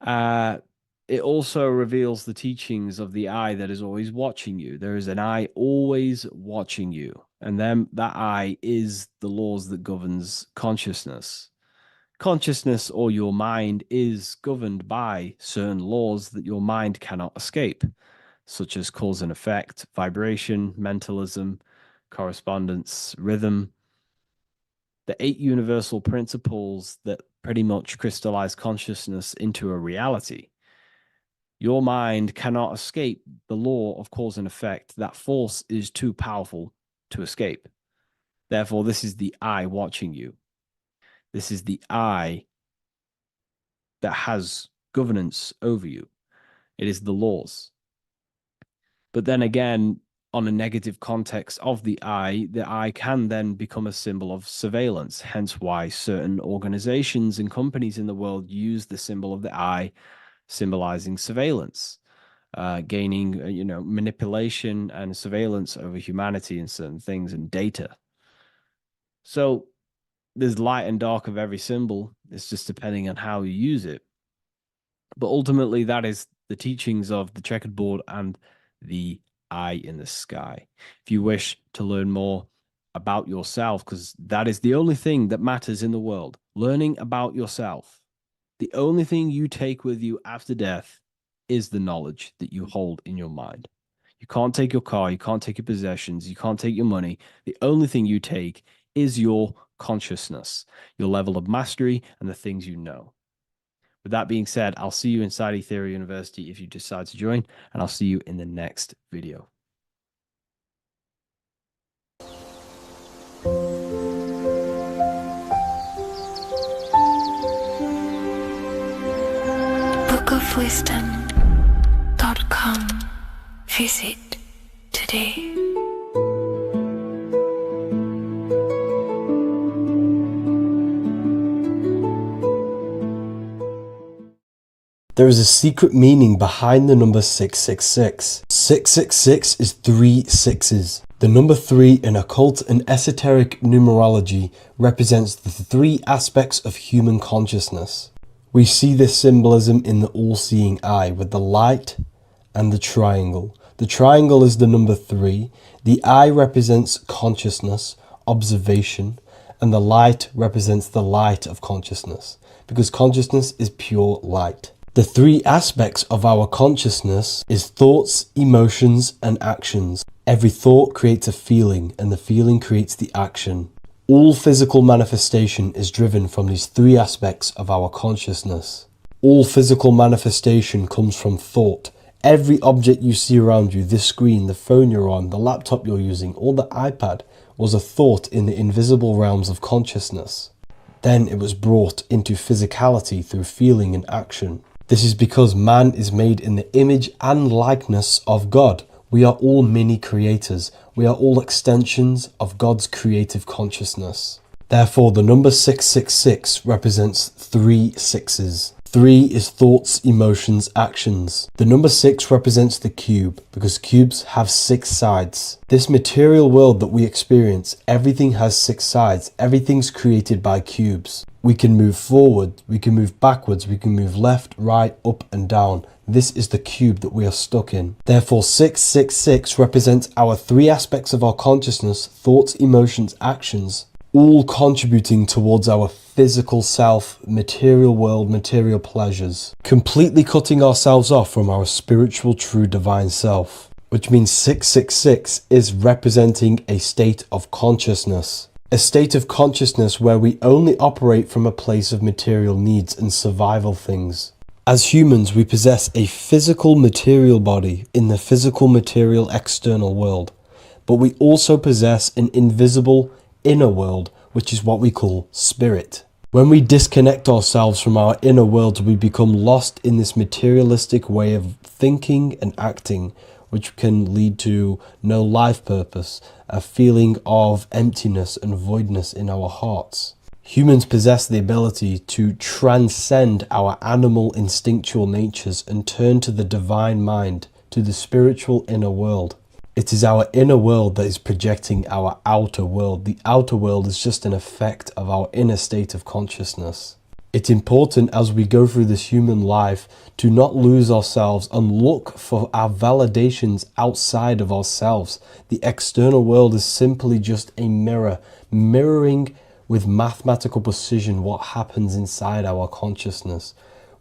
It also reveals the teachings of the eye that is always watching you. There is an eye always watching you, and then that eye is the laws that governs consciousness. Consciousness, or your mind, is governed by certain laws that your mind cannot escape, such as cause and effect, vibration, mentalism, correspondence, rhythm. The 8 universal principles that pretty much crystallize consciousness into a reality. Your mind cannot escape the law of cause and effect. That force is too powerful to escape. Therefore, this is the eye watching you. This is the eye that has governance over you. It is the laws. But then again, on a negative context of the eye can then become a symbol of surveillance. Hence why certain organizations and companies in the world use the symbol of the eye, symbolizing surveillance, gaining, manipulation and surveillance over humanity and certain things and data. So there's light and dark of every symbol. It's just depending on how you use it. But ultimately, that is the teachings of the checkerboard and the eye in the sky. If you wish to learn more about yourself, because that is the only thing that matters in the world, learning about yourself. The only thing you take with you after death is the knowledge that you hold in your mind. You can't take your car, you can't take your possessions, you can't take your money. The only thing you take is your consciousness, your level of mastery, and the things you know. With that being said, I'll see you inside Ethereal University if you decide to join, and I'll see you in the next video. bookofwisdom.com. Visit today. There is a secret meaning behind the number 666. 666 is 3 sixes. The number 3 in occult and esoteric numerology represents the 3 aspects of human consciousness. We see this symbolism in the all-seeing eye with the light and the triangle. The triangle is the number 3. The eye represents consciousness, observation, and the light represents the light of consciousness, because consciousness is pure light. The three aspects of our consciousness is thoughts, emotions, and actions. Every thought creates a feeling, and the feeling creates the action. All physical manifestation is driven from these three aspects of our consciousness. All physical manifestation comes from thought. Every object you see around you, this screen, the phone you're on, the laptop you're using, or the iPad, was a thought in the invisible realms of consciousness. Then it was brought into physicality through feeling and action. This is because man is made in the image and likeness of God. We are all mini creators. We are all extensions of God's creative consciousness. Therefore, the number 666 represents 3 sixes. 3 is thoughts, emotions, actions. The number 6 represents the cube because cubes have 6 sides. This material world that we experience, everything has 6 sides. Everything's created by cubes. We can move forward, we can move backwards, we can move left, right, up and down. This is the cube that we are stuck in. Therefore, 666 represents our 3 aspects of our consciousness, thoughts, emotions, actions, all contributing towards our physical self, material world, material pleasures, completely cutting ourselves off from our spiritual, true, divine self, which means 666 is representing a state of consciousness. A state of consciousness where we only operate from a place of material needs and survival things. As humans, we possess a physical material body in the physical material external world, but we also possess an invisible inner world, which is what we call spirit. When we disconnect ourselves from our inner worlds, we become lost in this materialistic way of thinking and acting, which can lead to no life purpose, a feeling of emptiness and voidness in our hearts. Humans possess the ability to transcend our animal instinctual natures and turn to the divine mind, to the spiritual inner world. It is our inner world that is projecting our outer world. The outer world is just an effect of our inner state of consciousness. It's important as we go through this human life to not lose ourselves and look for our validations outside of ourselves. The external world is simply just a mirror, mirroring with mathematical precision what happens inside our consciousness.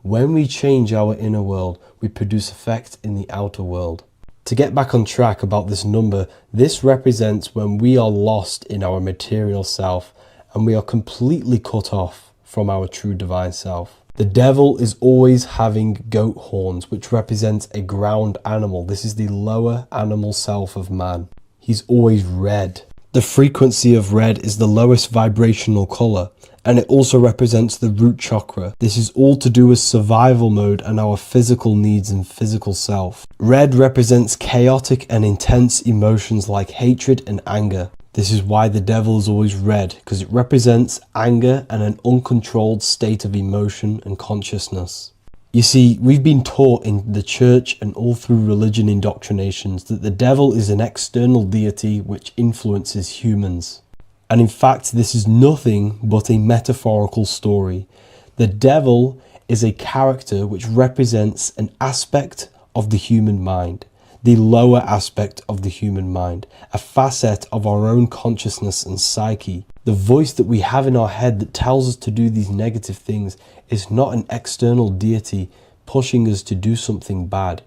When we change our inner world, we produce effect in the outer world. To get back on track about this number, this represents when we are lost in our material self and we are completely cut off from our true divine self. The devil is always having goat horns, which represents a ground animal. This is the lower animal self of man. He's always red. The frequency of red is the lowest vibrational color, and it also represents the root chakra. This is all to do with survival mode and our physical needs and physical self. Red represents chaotic and intense emotions like hatred and anger. This is why the devil is always red, because it represents anger and an uncontrolled state of emotion and consciousness. You see, we've been taught in the church and all through religion indoctrinations that the devil is an external deity which influences humans. And in fact, this is nothing but a metaphorical story. The devil is a character which represents an aspect of the human mind, the lower aspect of the human mind, a facet of our own consciousness and psyche. The voice that we have in our head that tells us to do these negative things is not an external deity pushing us to do something bad.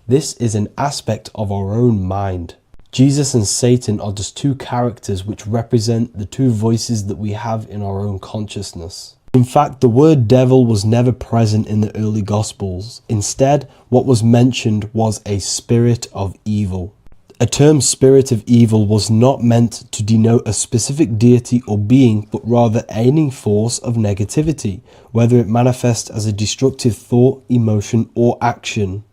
This is an aspect of our own mind. Jesus and Satan are just two characters which represent the two voices that we have in our own consciousness. In fact, the word devil was never present in the early Gospels. Instead, what was mentioned was a spirit of evil. A term spirit of evil was not meant to denote a specific deity or being, but rather any force of negativity, whether it manifests as a destructive thought, emotion, or action.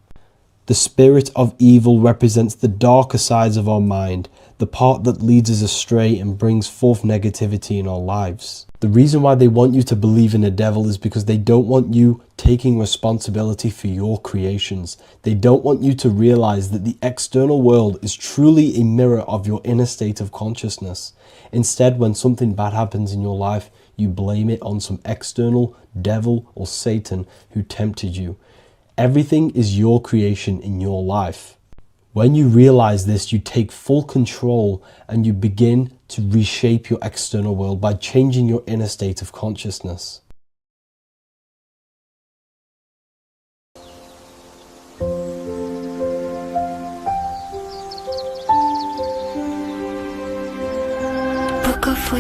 The spirit of evil represents the darker sides of our mind, the part that leads us astray and brings forth negativity in our lives. The reason why they want you to believe in a devil is because they don't want you taking responsibility for your creations. They don't want you to realize that the external world is truly a mirror of your inner state of consciousness. Instead, when something bad happens in your life, you blame it on some external devil or Satan who tempted you. Everything is your creation in your life. When you realize this, you take full control and you begin to reshape your external world by changing your inner state of consciousness.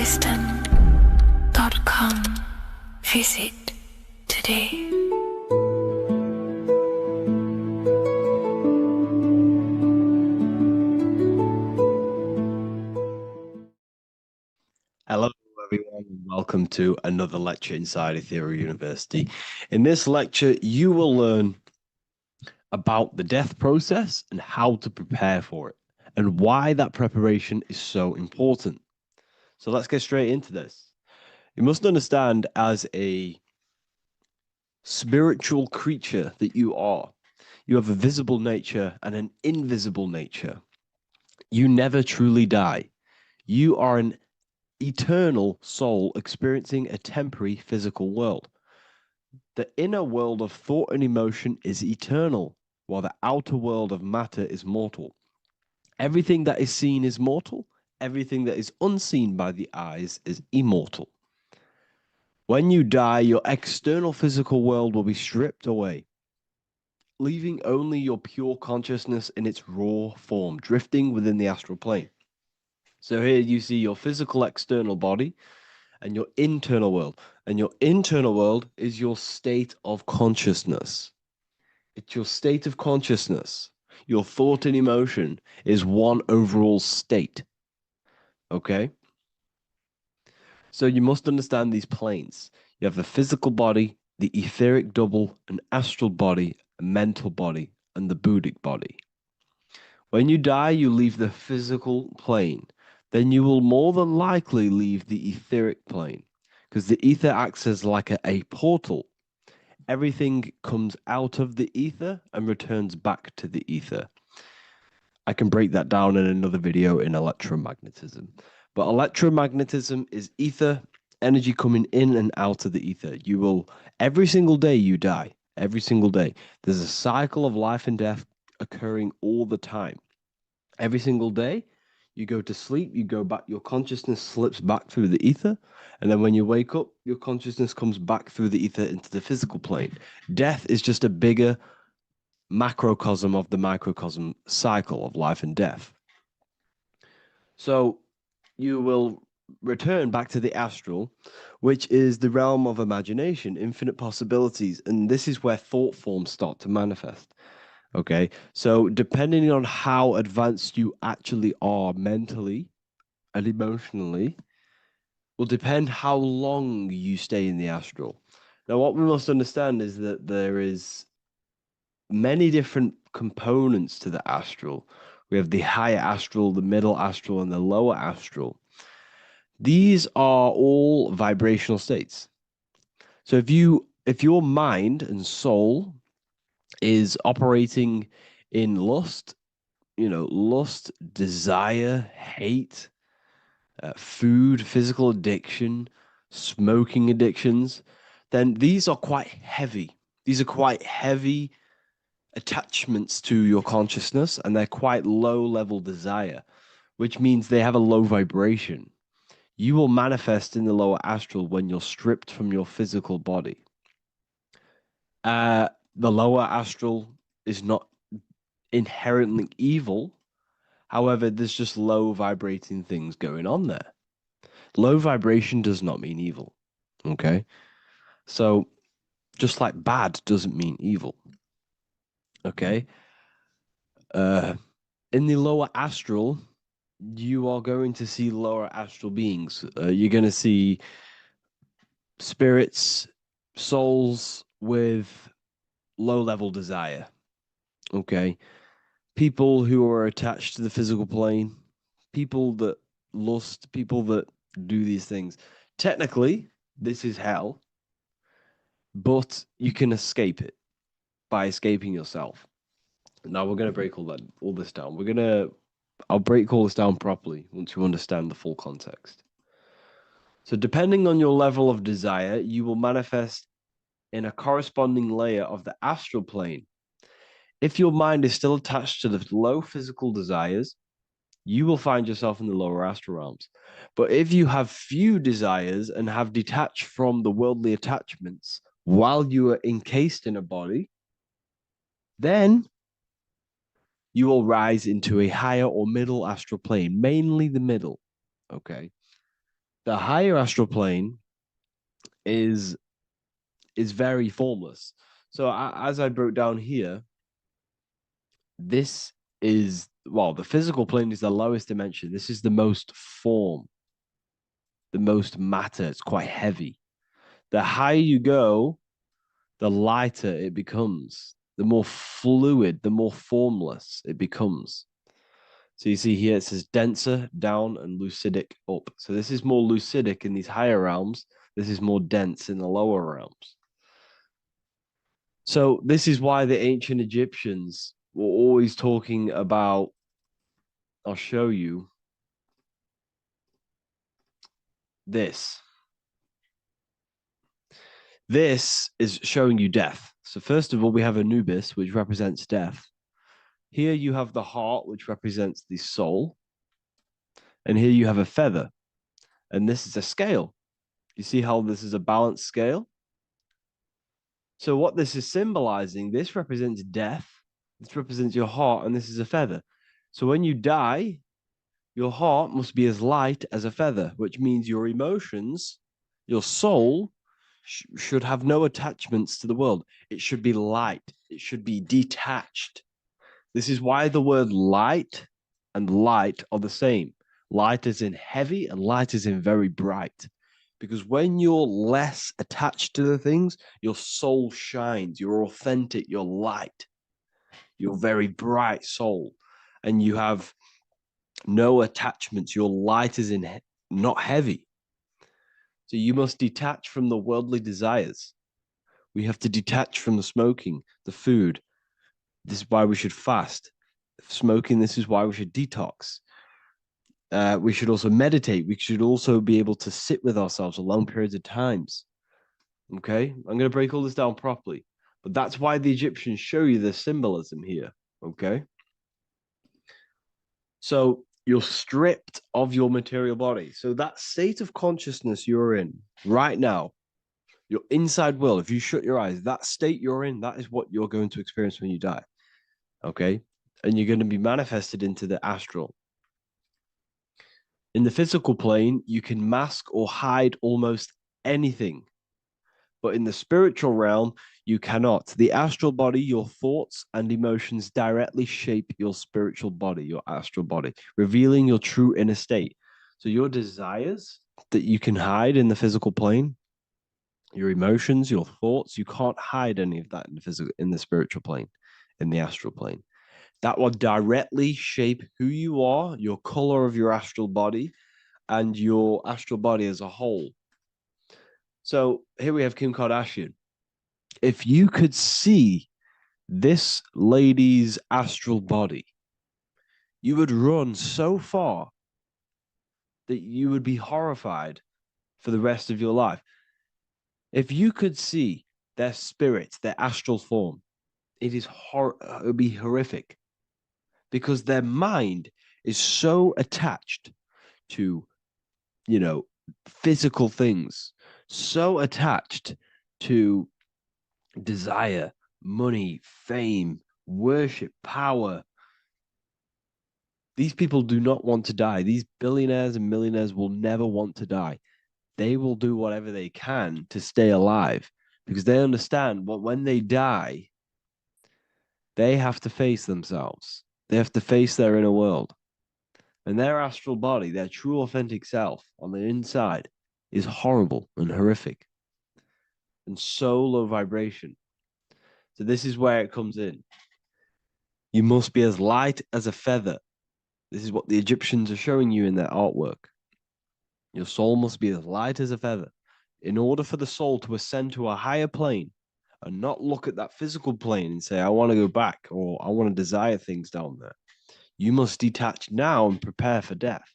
wisdom.com. Visit today. Hello, everyone, and welcome to another lecture inside Ethereal University. In this lecture, you will learn about the death process and how to prepare for it, and why that preparation is so important. So let's get straight into this. You must understand, as a spiritual creature that you are, you have a visible nature and an invisible nature. You never truly die. You are an eternal soul experiencing a temporary physical world. The inner world of thought and emotion is eternal, while the outer world of matter is mortal. Everything that is seen is mortal. Everything that is unseen by the eyes is immortal. When you die, your external physical world will be stripped away, leaving only your pure consciousness in its raw form, drifting within the astral plane. So here you see your physical external body and your internal world. And your internal world is your state of consciousness. It's your state of consciousness. Your thought and emotion is one overall state. Okay? So you must understand these planes. You have the physical body, the etheric double, an astral body, a mental body, and the Buddhic body. When you die, you leave the physical plane. Then you will more than likely leave the etheric plane, because the ether acts as like a portal. Everything comes out of the ether and returns back to the ether. I can break that down in another video in electromagnetism. But electromagnetism is ether, energy coming in and out of the ether. You will, every single day you die, every single day. There's a cycle of life and death occurring all the time. Every single day, you go to sleep, you go back, your consciousness slips back through the ether. And then when you wake up, your consciousness comes back through the ether into the physical plane. Death is just a bigger macrocosm of the microcosm cycle of life and death. So you will return back to the astral, which is the realm of imagination, infinite possibilities. And this is where thought forms start to manifest. Okay, so depending on how advanced you actually are mentally and emotionally, will depend how long you stay in the astral. Now, what we must understand is that there is many different components to the astral. We have the higher astral, the middle astral, and the lower astral. These are all vibrational states. So if your mind and soul is operating in lust, lust, desire, hate, food, physical addiction, smoking addictions, then these are quite heavy. These are quite heavy attachments to your consciousness, and they're quite low level desire, which means they have a low vibration. You will manifest in the lower astral when you're stripped from your physical body. The lower astral is not inherently evil. However, there's just low vibrating things going on there. Low vibration does not mean evil. Okay? So, just like bad doesn't mean evil. Okay? In the lower astral, you are going to see lower astral beings. You're going to see spirits, souls with low level desire. Okay? People who are attached to the physical plane, people that lust, people that do these things. Technically, this is hell, but you can escape it by escaping yourself. Now we're going to break all this down. I'll break all this down properly once you understand the full context. So depending on your level of desire, you will manifest in a corresponding layer of the astral plane. If your mind is still attached to the low physical desires, you will find yourself in the lower astral realms. But if you have few desires and have detached from the worldly attachments while you are encased in a body, then you will rise into a higher or middle astral plane, mainly the middle. Okay. The higher astral plane is very formless. So as I broke down here, this is, well, the physical plane is the lowest dimension. This is the most form, the most matter. It's quite heavy. The higher you go, the lighter it becomes, the more fluid, the more formless it becomes. So you see here it says denser down and lucidic up. So this is more lucidic in these higher realms. This is more dense in the lower realms. So this is why the ancient Egyptians were always talking about, I'll show you this. This is showing you death. So first of all, we have Anubis, which represents death. Here you have the heart, which represents the soul. And here you have a feather. And this is a scale. You see how this is a balanced scale? So what this is symbolizing, this represents death. This represents your heart, and this is a feather. So when you die, your heart must be as light as a feather, which means your emotions, your soul, should have no attachments to the world. It should be light. It should be detached. This is why the word light and light are the same. Light is in heavy and light is in very bright. Because when you're less attached to the things, your soul shines. You're authentic. You're light. You're very bright soul. And you have no attachments. Your light is in not heavy. So you must detach from the worldly desires. We have to detach from the smoking, the food. This is why we should fast. Smoking, this is why we should detox. We should also meditate. We should also be able to sit with ourselves for long periods of times. Okay, I'm going to break all this down properly. But that's why the Egyptians show you the symbolism here. Okay. So you're stripped of your material body. So that state of consciousness you're in right now, your inside world, if you shut your eyes, that state you're in, that is what you're going to experience when you die. Okay. And you're going to be manifested into the astral. In the physical plane, you can mask or hide almost anything. But in the spiritual realm, you cannot. The astral body, your thoughts and emotions directly shape your spiritual body, your astral body, revealing your true inner state. So your desires that you can hide in the physical plane, your emotions, your thoughts, you can't hide any of that in the spiritual plane, in the astral plane. That will directly shape who you are, your color of your astral body, and your astral body as a whole. So here we have Kim Kardashian. If you could see this lady's astral body, you would run so far that you would be horrified for the rest of your life. If you could see their spirit, their astral form, it would be horrific because their mind is so attached to, physical things, so attached to desire, money, fame, worship, power. These people do not want to die. These billionaires and millionaires will never want to die. They will do whatever they can to stay alive because they understand when they die, they have to face themselves. They have to face their inner world. And their astral body, their true authentic self on the inside is horrible and horrific and so low vibration. So this is where it comes in. You must be as light as a feather. This is what the Egyptians are showing you in their artwork. Your soul must be as light as a feather. In order for the soul to ascend to a higher plane and not look at that physical plane and say, I want to go back or I want to desire things down there, you must detach now and prepare for death.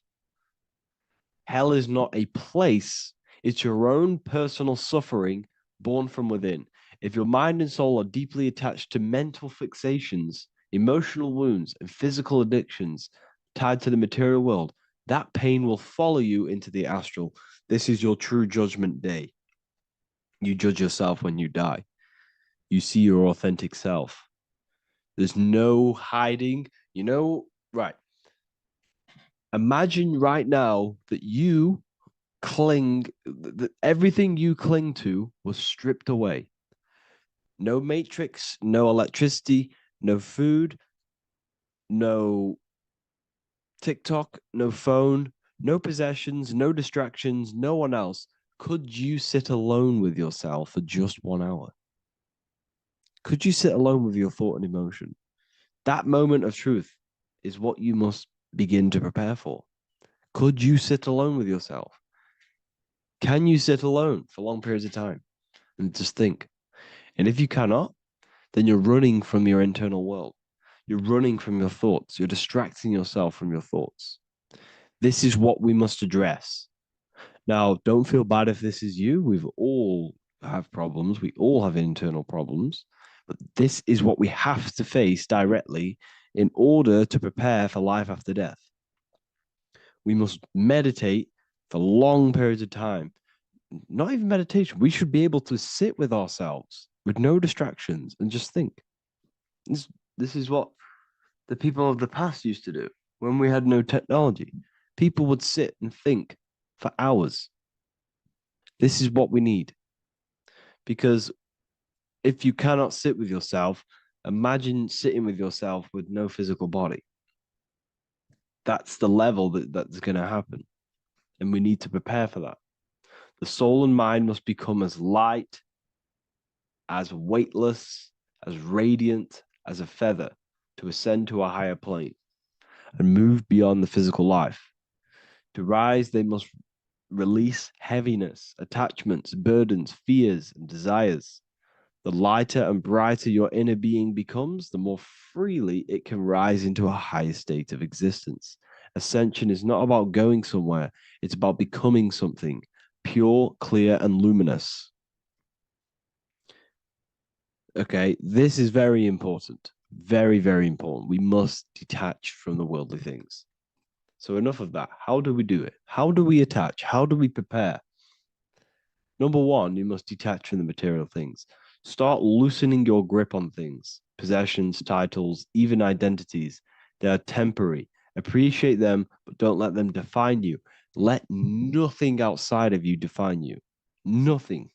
Hell is not a place. It's your own personal suffering born from within. If your mind and soul are deeply attached to mental fixations, emotional wounds, and physical addictions tied to the material world, that pain will follow you into the astral. This is your true judgment day. You judge yourself when you die. You see your authentic self. There's no hiding. Right. Imagine right now that you everything you cling to was stripped away. No matrix, no electricity, no food, no TikTok, no phone, no possessions, no distractions, no one else. Could you sit alone with yourself for just 1 hour? Could you sit alone with your thought and emotion? That moment of truth is what you must begin to prepare for. Could you sit alone with yourself? Can you sit alone for long periods of time and just think? And if you cannot, then you're running from your internal world. You're running from your thoughts. You're distracting yourself from your thoughts. This is what we must address. Now, don't feel bad if this is you. We've all have problems. We all have internal problems. But this is what we have to face directly in order to prepare for life after death. We must meditate for long periods of time. Not even meditation. We should be able to sit with ourselves with no distractions and just think. This is what the people of the past used to do when we had no technology. People would sit and think for hours. This is what we need. Because if you cannot sit with yourself, imagine sitting with yourself with no physical body. That's the level that's going to happen. And we need to prepare for that. The soul and mind must become as light, as weightless, as radiant as a feather to ascend to a higher plane and move beyond the physical life. To rise, they must release heaviness, attachments, burdens, fears, and desires. The lighter and brighter your inner being becomes, the more freely it can rise into a higher state of existence. Ascension is not about going somewhere, it's about becoming something pure, clear, and luminous. Okay, this is very important. Very, very important. We must detach from the worldly things. So enough of that. How do we do it? How do we attach? How do we prepare? Number one, you must detach from the material things. Start loosening your grip on things, possessions, titles, even identities. They are temporary. Appreciate them, but don't let them define you. Let nothing outside of you define you. Nothing.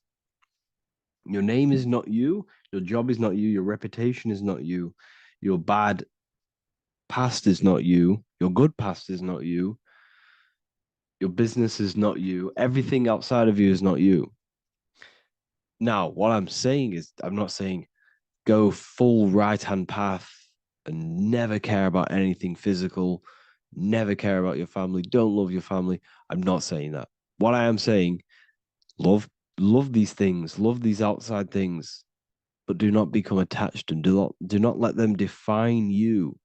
Your name is not you. Your job is not you. Your reputation is not you. Your bad past is not you. Your good past is not you. Your business is not you. Everything outside of you is not you. Now, what I'm saying is, I'm not saying go full right-hand path and never care about anything physical, never care about your family, don't love your family. I'm not saying that. What I am saying, love these things, love these outside things, but do not become attached and do not let them define you.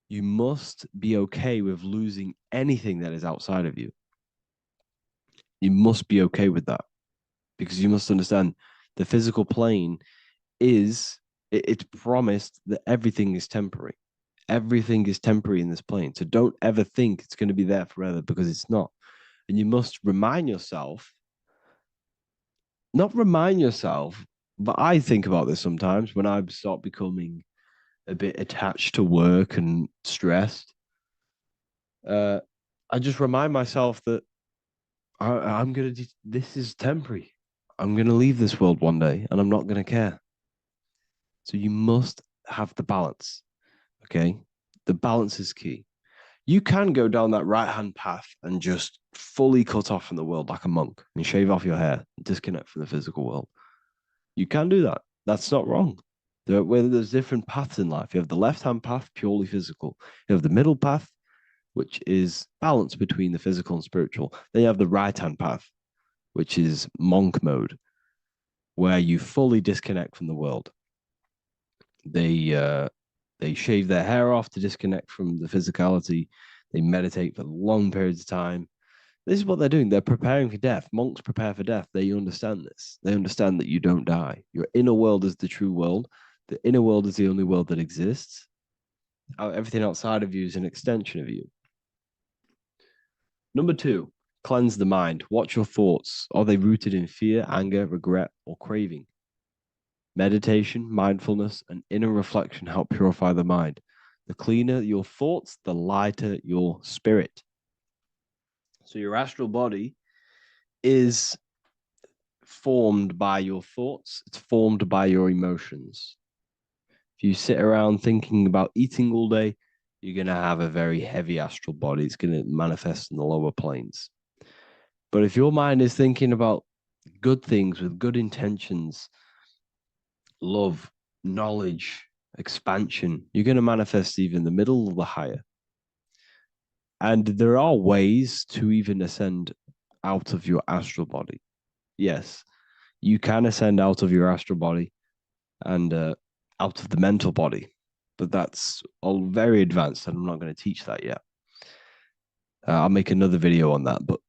You must be okay with losing anything that is outside of you. You must be okay with that, because you must understand the physical plane it's promised that everything is temporary. Everything is temporary in this plane. So don't ever think it's going to be there forever, because it's not. And you must remind yourself, not remind yourself, but I think about this sometimes when I start becoming a bit attached to work and stressed. I just remind myself that this is temporary. I'm going to leave this world one day and I'm not going to care. So you must have the balance. Okay. The balance is key. You can go down that right-hand path and just fully cut off from the world like a monk and shave off your hair, disconnect from the physical world. You can do that. That's not wrong. There's different paths in life. You have the left-hand path, purely physical. You have the middle path, which is balance between the physical and spiritual. Then you have the right-hand path, which is monk mode, where you fully disconnect from the world. They shave their hair off to disconnect from the physicality. They meditate for long periods of time. This is what they're doing. They're preparing for death. Monks prepare for death. They understand this. They understand that you don't die. Your inner world is the true world. The inner world is the only world that exists. Everything outside of you is an extension of you. Number two, cleanse the mind. Watch your thoughts. Are they rooted in fear, anger, regret, or craving? Meditation, mindfulness, and inner reflection help purify the mind. The cleaner your thoughts, the lighter your spirit. So your astral body is formed by your thoughts, it's formed by your emotions. If you sit around thinking about eating all day, you're going to have a very heavy astral body. It's going to manifest in the lower planes. But if your mind is thinking about good things with good intentions, love, knowledge, expansion, you're going to manifest even the middle or the higher. And there are ways to even ascend out of your astral body. Yes, you can ascend out of your astral body and out of the mental body, but that's all very advanced, and I'm not going to teach that yet. I'll make another video on that, but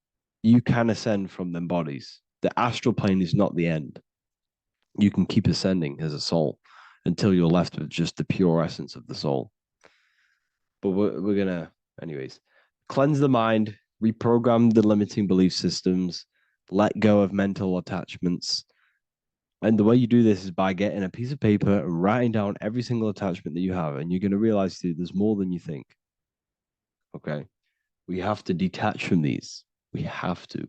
you can ascend from them bodies. The astral plane is not the end. You can keep ascending as a soul until you're left with just the pure essence of the soul. But we're going to, anyways, cleanse the mind, reprogram the limiting belief systems, let go of mental attachments. And the way you do this is by getting a piece of paper and writing down every single attachment that you have. And you're going to realize, dude, there's more than you think. Okay. We have to detach from these. We have to.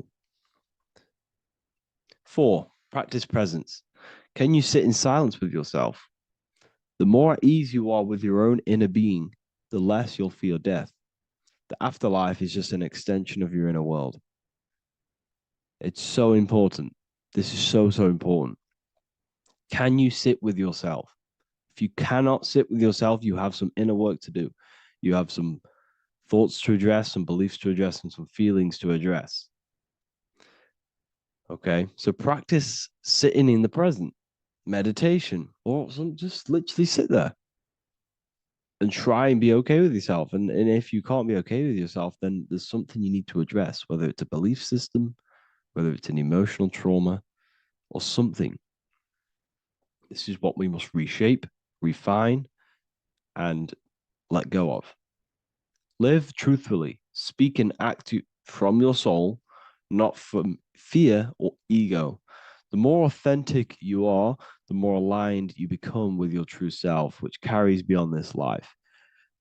4, practice presence. Can you sit in silence with yourself? The more at ease you are with your own inner being, the less you'll fear death. The afterlife is just an extension of your inner world. It's so important. This is so, so important. Can you sit with yourself? If you cannot sit with yourself, you have some inner work to do. You have some thoughts to address, some beliefs to address, and some feelings to address. Okay, so practice sitting in the present, meditation, or just literally sit there and try and be okay with yourself. And if you can't be okay with yourself, then there's something you need to address, whether it's a belief system, whether it's an emotional trauma, or something. This is what we must reshape, refine, and let go of. Live truthfully. Speak and act from your soul, not from fear or ego. The more authentic you are, the more aligned you become with your true self, which carries beyond this life.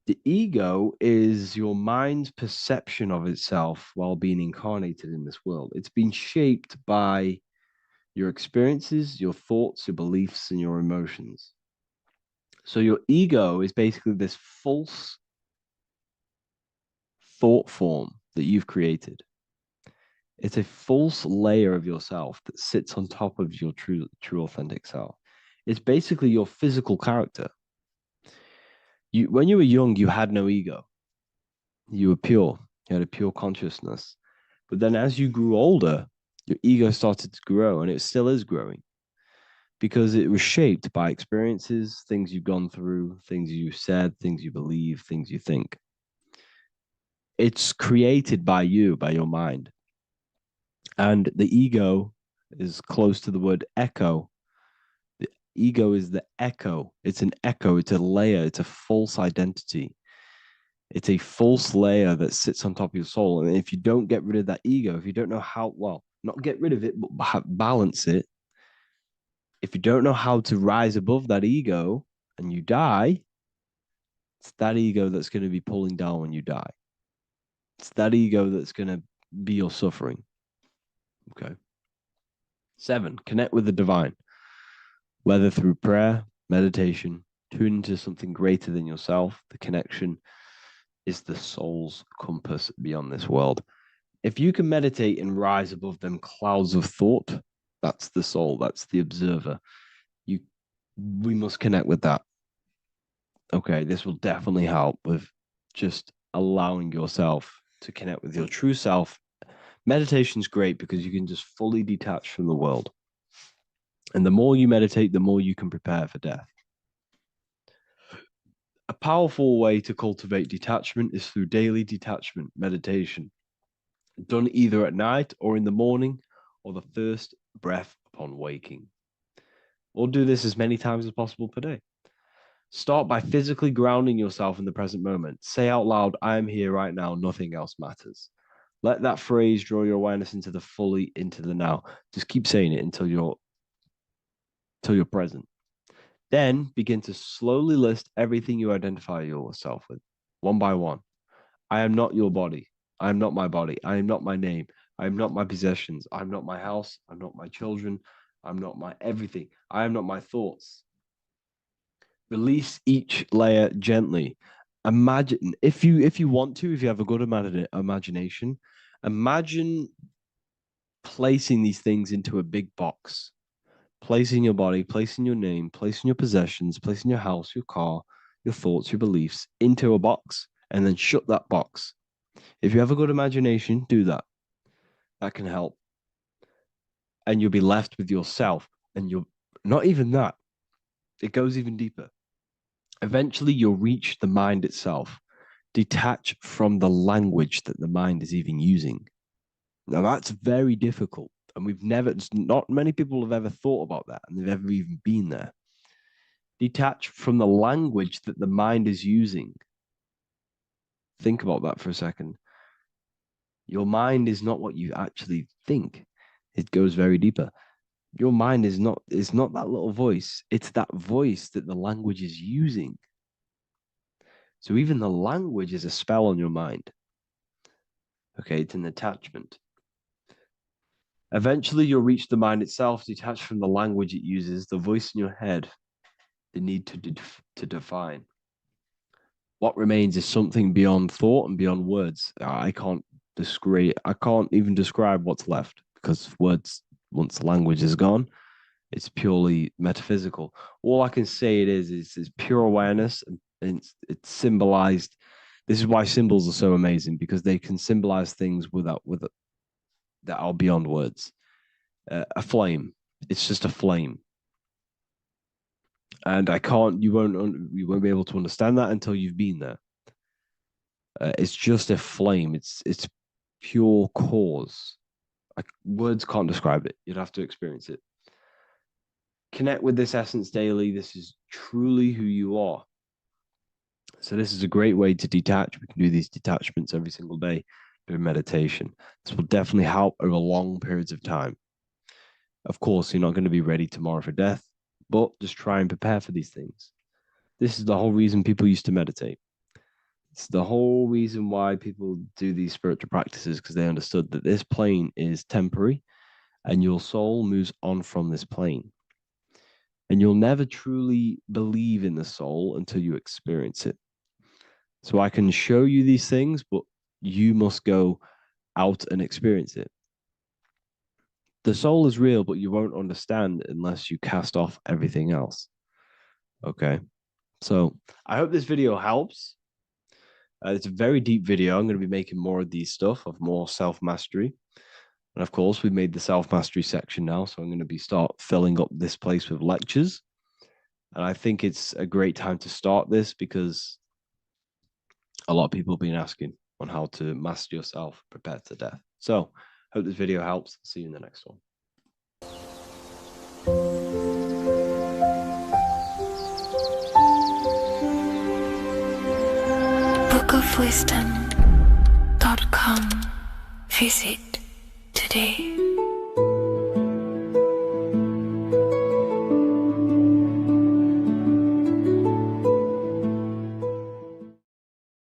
The ego is your mind's perception of itself while being incarnated in this world. It's been shaped by your experiences, your thoughts, your beliefs, and your emotions. So your ego is basically this false thought form that you've created. It's a false layer of yourself that sits on top of your true authentic self. It's basically your physical character. When you were young, you had no ego. You were pure. You had a pure consciousness. But then as you grew older, your ego started to grow, and it still is growing because it was shaped by experiences, things you've gone through, things you said, things you believe, things you think. It's created by you, by your mind. And the ego is close to the word echo. The ego is the echo. It's an echo. It's a layer. It's a false identity. It's a false layer that sits on top of your soul. And if you don't get rid of that ego, if you don't know how, well, not get rid of it, but balance it. If you don't know how to rise above that ego and you die, it's that ego that's going to be pulling down when you die. It's that ego that's going to be your suffering. Okay. 7, connect with the divine, whether through prayer, meditation, tune into something greater than yourself. The connection is the soul's compass beyond this world. If you can meditate and rise above them clouds of thought, that's the soul, that's the observer. We must connect with that. Okay, this will definitely help with just allowing yourself to connect with your true self. Meditation's great because you can just fully detach from the world. And the more you meditate, the more you can prepare for death. A powerful way to cultivate detachment is through daily detachment meditation, done either at night or in the morning or the first breath upon waking. Or do this as many times as possible per day. Start by physically grounding yourself in the present moment. Say out loud, I am here right now, nothing else matters. Let that phrase draw your awareness into the now. Just keep saying it until you're present. Then begin to slowly list everything you identify yourself with, one by one. I am not your body. I am not my body. I am not my name. I am not my possessions. I'm not my house. I'm not my children. I'm not my everything. I am not my thoughts. Release each layer gently. Imagine, if you want to, if you have a good imagination, imagine placing these things into a big box. Placing your body, placing your name, placing your possessions, placing your house, your car, your thoughts, your beliefs into a box, and then shut that box. If you have a good imagination, do that. That can help. And you'll be left with yourself. And you're not even that. It goes even deeper. Eventually, you'll reach the mind itself. Detach from the language that the mind is even using. Now, that's very difficult. And not many people have ever thought about that, and they've ever even been there. Detach from the language that the mind is using. Think about that for a second. Your mind is not what you actually think. It goes very deeper. Your mind is not that little voice. It's that voice that the language is using. So even the language is a spell on your mind. Okay, it's an attachment. Eventually, you'll reach the mind itself, detached from the language it uses, the voice in your head, the need to define. What remains is something beyond thought and beyond words. I can't even describe what's left, because words, once the language is gone, it's purely metaphysical. All I can say is pure awareness, and it's symbolized. This is why symbols are so amazing, because they can symbolize things that are beyond words. A flame, it's just a flame, and you won't be able to understand that until you've been there. It's just a flame. It's pure cause. Words can't describe it. You'd have to experience it. Connect with this essence daily. This is truly who you are. So this is a great way to detach. We can do these detachments every single day during meditation. This will definitely help over long periods of time. Of course, you're not going to be ready tomorrow for death, but just try and prepare for these things. This is the whole reason people used to meditate. It's the whole reason why people do these spiritual practices, because they understood that this plane is temporary and your soul moves on from this plane. And you'll never truly believe in the soul until you experience it. So I can show you these things, but you must go out and experience it. The soul is real, but you won't understand unless you cast off everything else. Okay. So I hope this video helps. It's a very deep video. I'm going to be making more of these stuff, of more self-mastery. And of course, we've made the self-mastery section now. So I'm going to start filling up this place with lectures. And I think it's a great time to start this, because a lot of people have been asking on how to master yourself, prepare to death. So hope this video helps. See you in the next one. bookofwisdom.com. Visit today.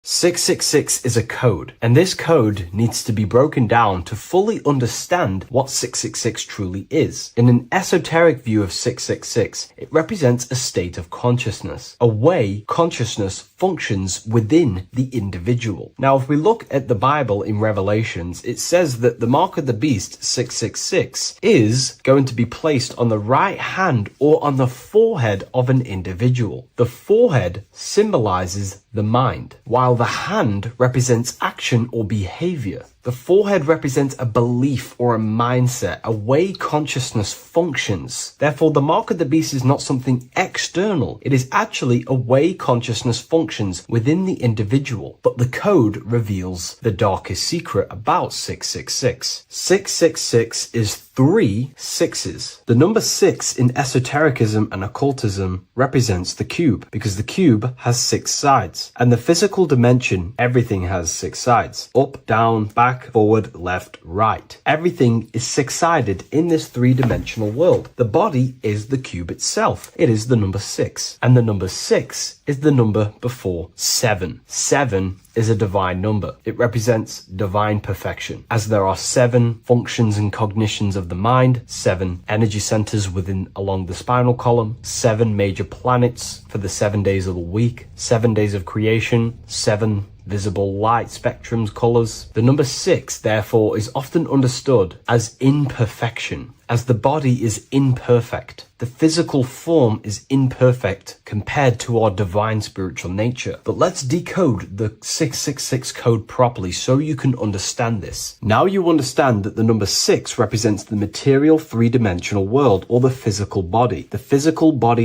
666 is a code, and this code needs to be broken down to fully understand what 666 truly is. In an esoteric view of 666, it represents a state of consciousness, a way consciousness functions within the individual. Now, if we look at the Bible in Revelations, it says that the mark of the beast, 666, is going to be placed on the right hand or on the forehead of an individual. The forehead symbolizes the mind, while the hand represents action or behavior. The forehead represents a belief or a mindset, a way consciousness functions. Therefore, the mark of the beast is not something external. It is actually a way consciousness functions within the individual. But the code reveals the darkest secret about 666. 666 is 3 sixes. The number 6 in esotericism and occultism represents the cube, because the cube has 6 sides. And the physical dimension, everything has 6 sides. Up, down, back, back, forward, left, right. Everything is six-sided in this three-dimensional world. The body is the cube itself. It is the number 6. And the number 6 is the number before 7. 7 is a divine number. It represents divine perfection. As there are 7 functions and cognitions of the mind, 7 energy centers along the spinal column, 7 major planets for the 7 days of the week, 7 days of creation, 7 visible light spectrums, colors. The number 6, therefore, is often understood as imperfection, as the body is imperfect. The physical form is imperfect compared to our divine spiritual nature. But let's decode the 666 code properly so you can understand this. Now you understand that the number 6 represents the material three-dimensional world, or the physical body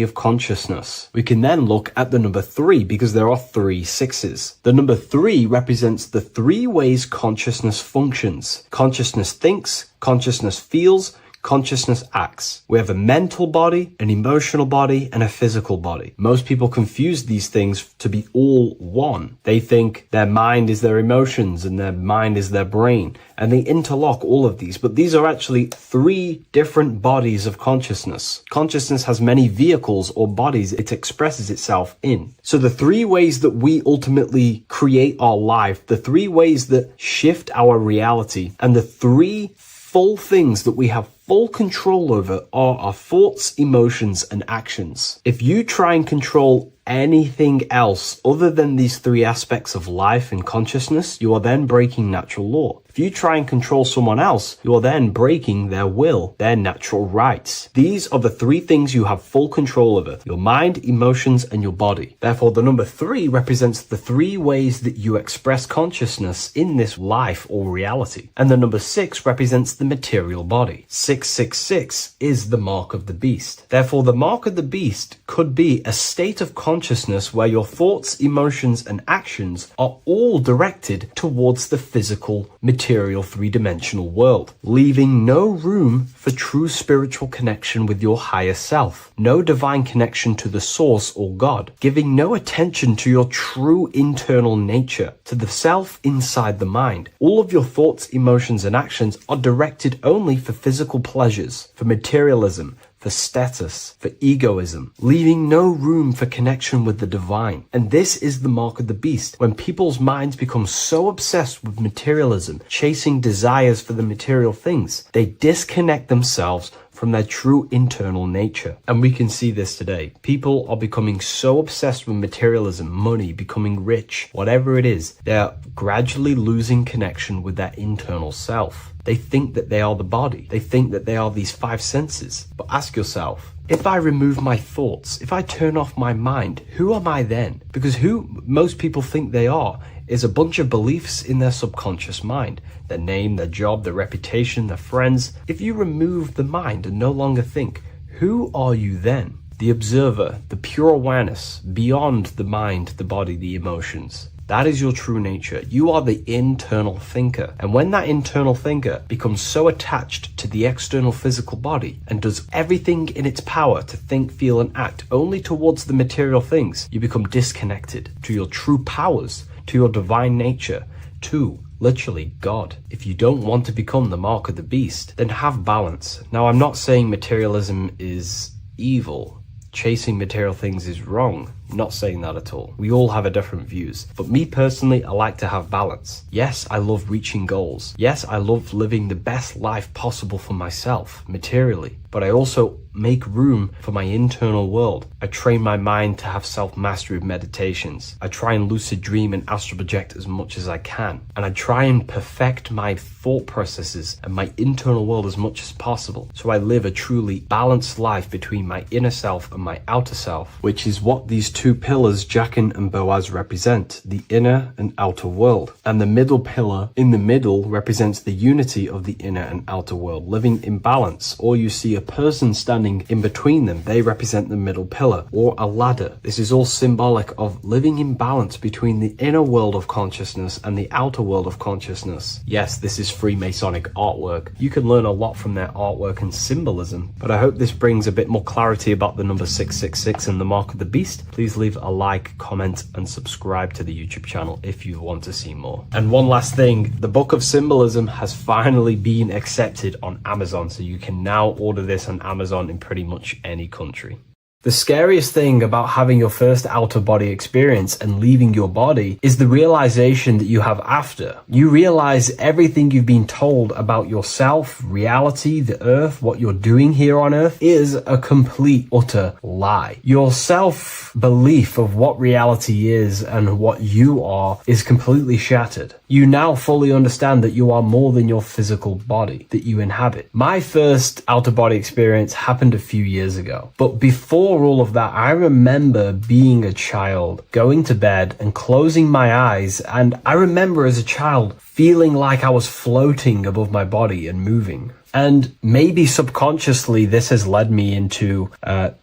of consciousness. We can then look at the number 3 because there are 3 6s. The number 3 represents the 3 ways consciousness functions. Consciousness thinks, consciousness feels, consciousness acts. We have a mental body, an emotional body, and a physical body. Most people confuse these things to be all one. They think their mind is their emotions and their mind is their brain, and they interlock all of these, but these are actually 3 different bodies of consciousness. Consciousness has many vehicles or bodies it expresses itself in. So the 3 ways that we ultimately create our life, the 3 ways that shift our reality, and the 3 full things that we have full control over are our thoughts, emotions, and actions. If you try and control anything else other than these 3 aspects of life and consciousness, you are then breaking natural law. If you try and control someone else, you are then breaking their will, their natural rights. These are the 3 things you have full control over: your mind, emotions, and your body. Therefore, the number 3 represents the 3 ways that you express consciousness in this life or reality. And the number 6 represents the material body. 666 is the mark of the beast. Therefore, the mark of the beast could be a state of consciousness where your thoughts, emotions, and actions are all directed towards the physical, material, three-dimensional world, leaving no room for true spiritual connection with your higher self, no divine connection to the source or God, giving no attention to your true internal nature, to the self inside the mind. All of your thoughts, emotions, and actions are directed only for physical pleasures, for materialism, for status, for egoism, leaving no room for connection with the divine. And this is the mark of the beast. When people's minds become so obsessed with materialism, chasing desires for the material things, they disconnect themselves from their true internal nature. And we can see this today. People are becoming so obsessed with materialism, money, becoming rich, whatever it is, they're gradually losing connection with their internal self. They think that they are the body. They think that they are these 5 senses. But ask yourself, if I remove my thoughts, if I turn off my mind, who am I then? Because who most people think they are is a bunch of beliefs in their subconscious mind. Their name, their job, their reputation, their friends. If you remove the mind and no longer think, who are you then? The observer, the pure awareness, beyond the mind, the body, the emotions. That is your true nature. You are the internal thinker. And when that internal thinker becomes so attached to the external physical body and does everything in its power to think, feel, and act only towards the material things, you become disconnected to your true powers, to your divine nature, to literally God. If you don't want to become the mark of the beast, then have balance. Now, I'm not saying materialism is evil. Chasing material things is wrong. I'm not saying that at all. We all have a different views. But me personally, I like to have balance. Yes, I love reaching goals. Yes, I love living the best life possible for myself, materially. But I also make room for my internal world. I train my mind to have self-mastery of meditations. I try and lucid dream and astral project as much as I can. And I try and perfect my thought processes and my internal world as much as possible. So I live a truly balanced life between my inner self and my outer self, which is what these 2 pillars, Jachin and Boaz, represent, the inner and outer world. And the middle pillar in the middle represents the unity of the inner and outer world, living in balance. All you see a person standing in between them. They represent the middle pillar, or a ladder. This is all symbolic of living in balance between the inner world of consciousness and the outer world of consciousness. Yes, this is Freemasonic artwork. You can learn a lot from their artwork and symbolism, but I hope this brings a bit more clarity about the number 666 and the mark of the beast. Please leave a like, comment, and subscribe to the YouTube channel if you want to see more. And one last thing, the Book of Symbolism has finally been accepted on Amazon, so you can now order this on Amazon in pretty much any country. The scariest thing about having your first out-of-body experience and leaving your body is the realization that you have after. You realize everything you've been told about yourself, reality, the earth, what you're doing here on earth is a complete, utter lie. Your self-belief of what reality is and what you are is completely shattered. You now fully understand that you are more than your physical body that you inhabit. My first out-of-body experience happened a few years ago, but before all of that, I remember being a child, going to bed and closing my eyes, and I remember as a child feeling like I was floating above my body and moving. And maybe subconsciously this has led me into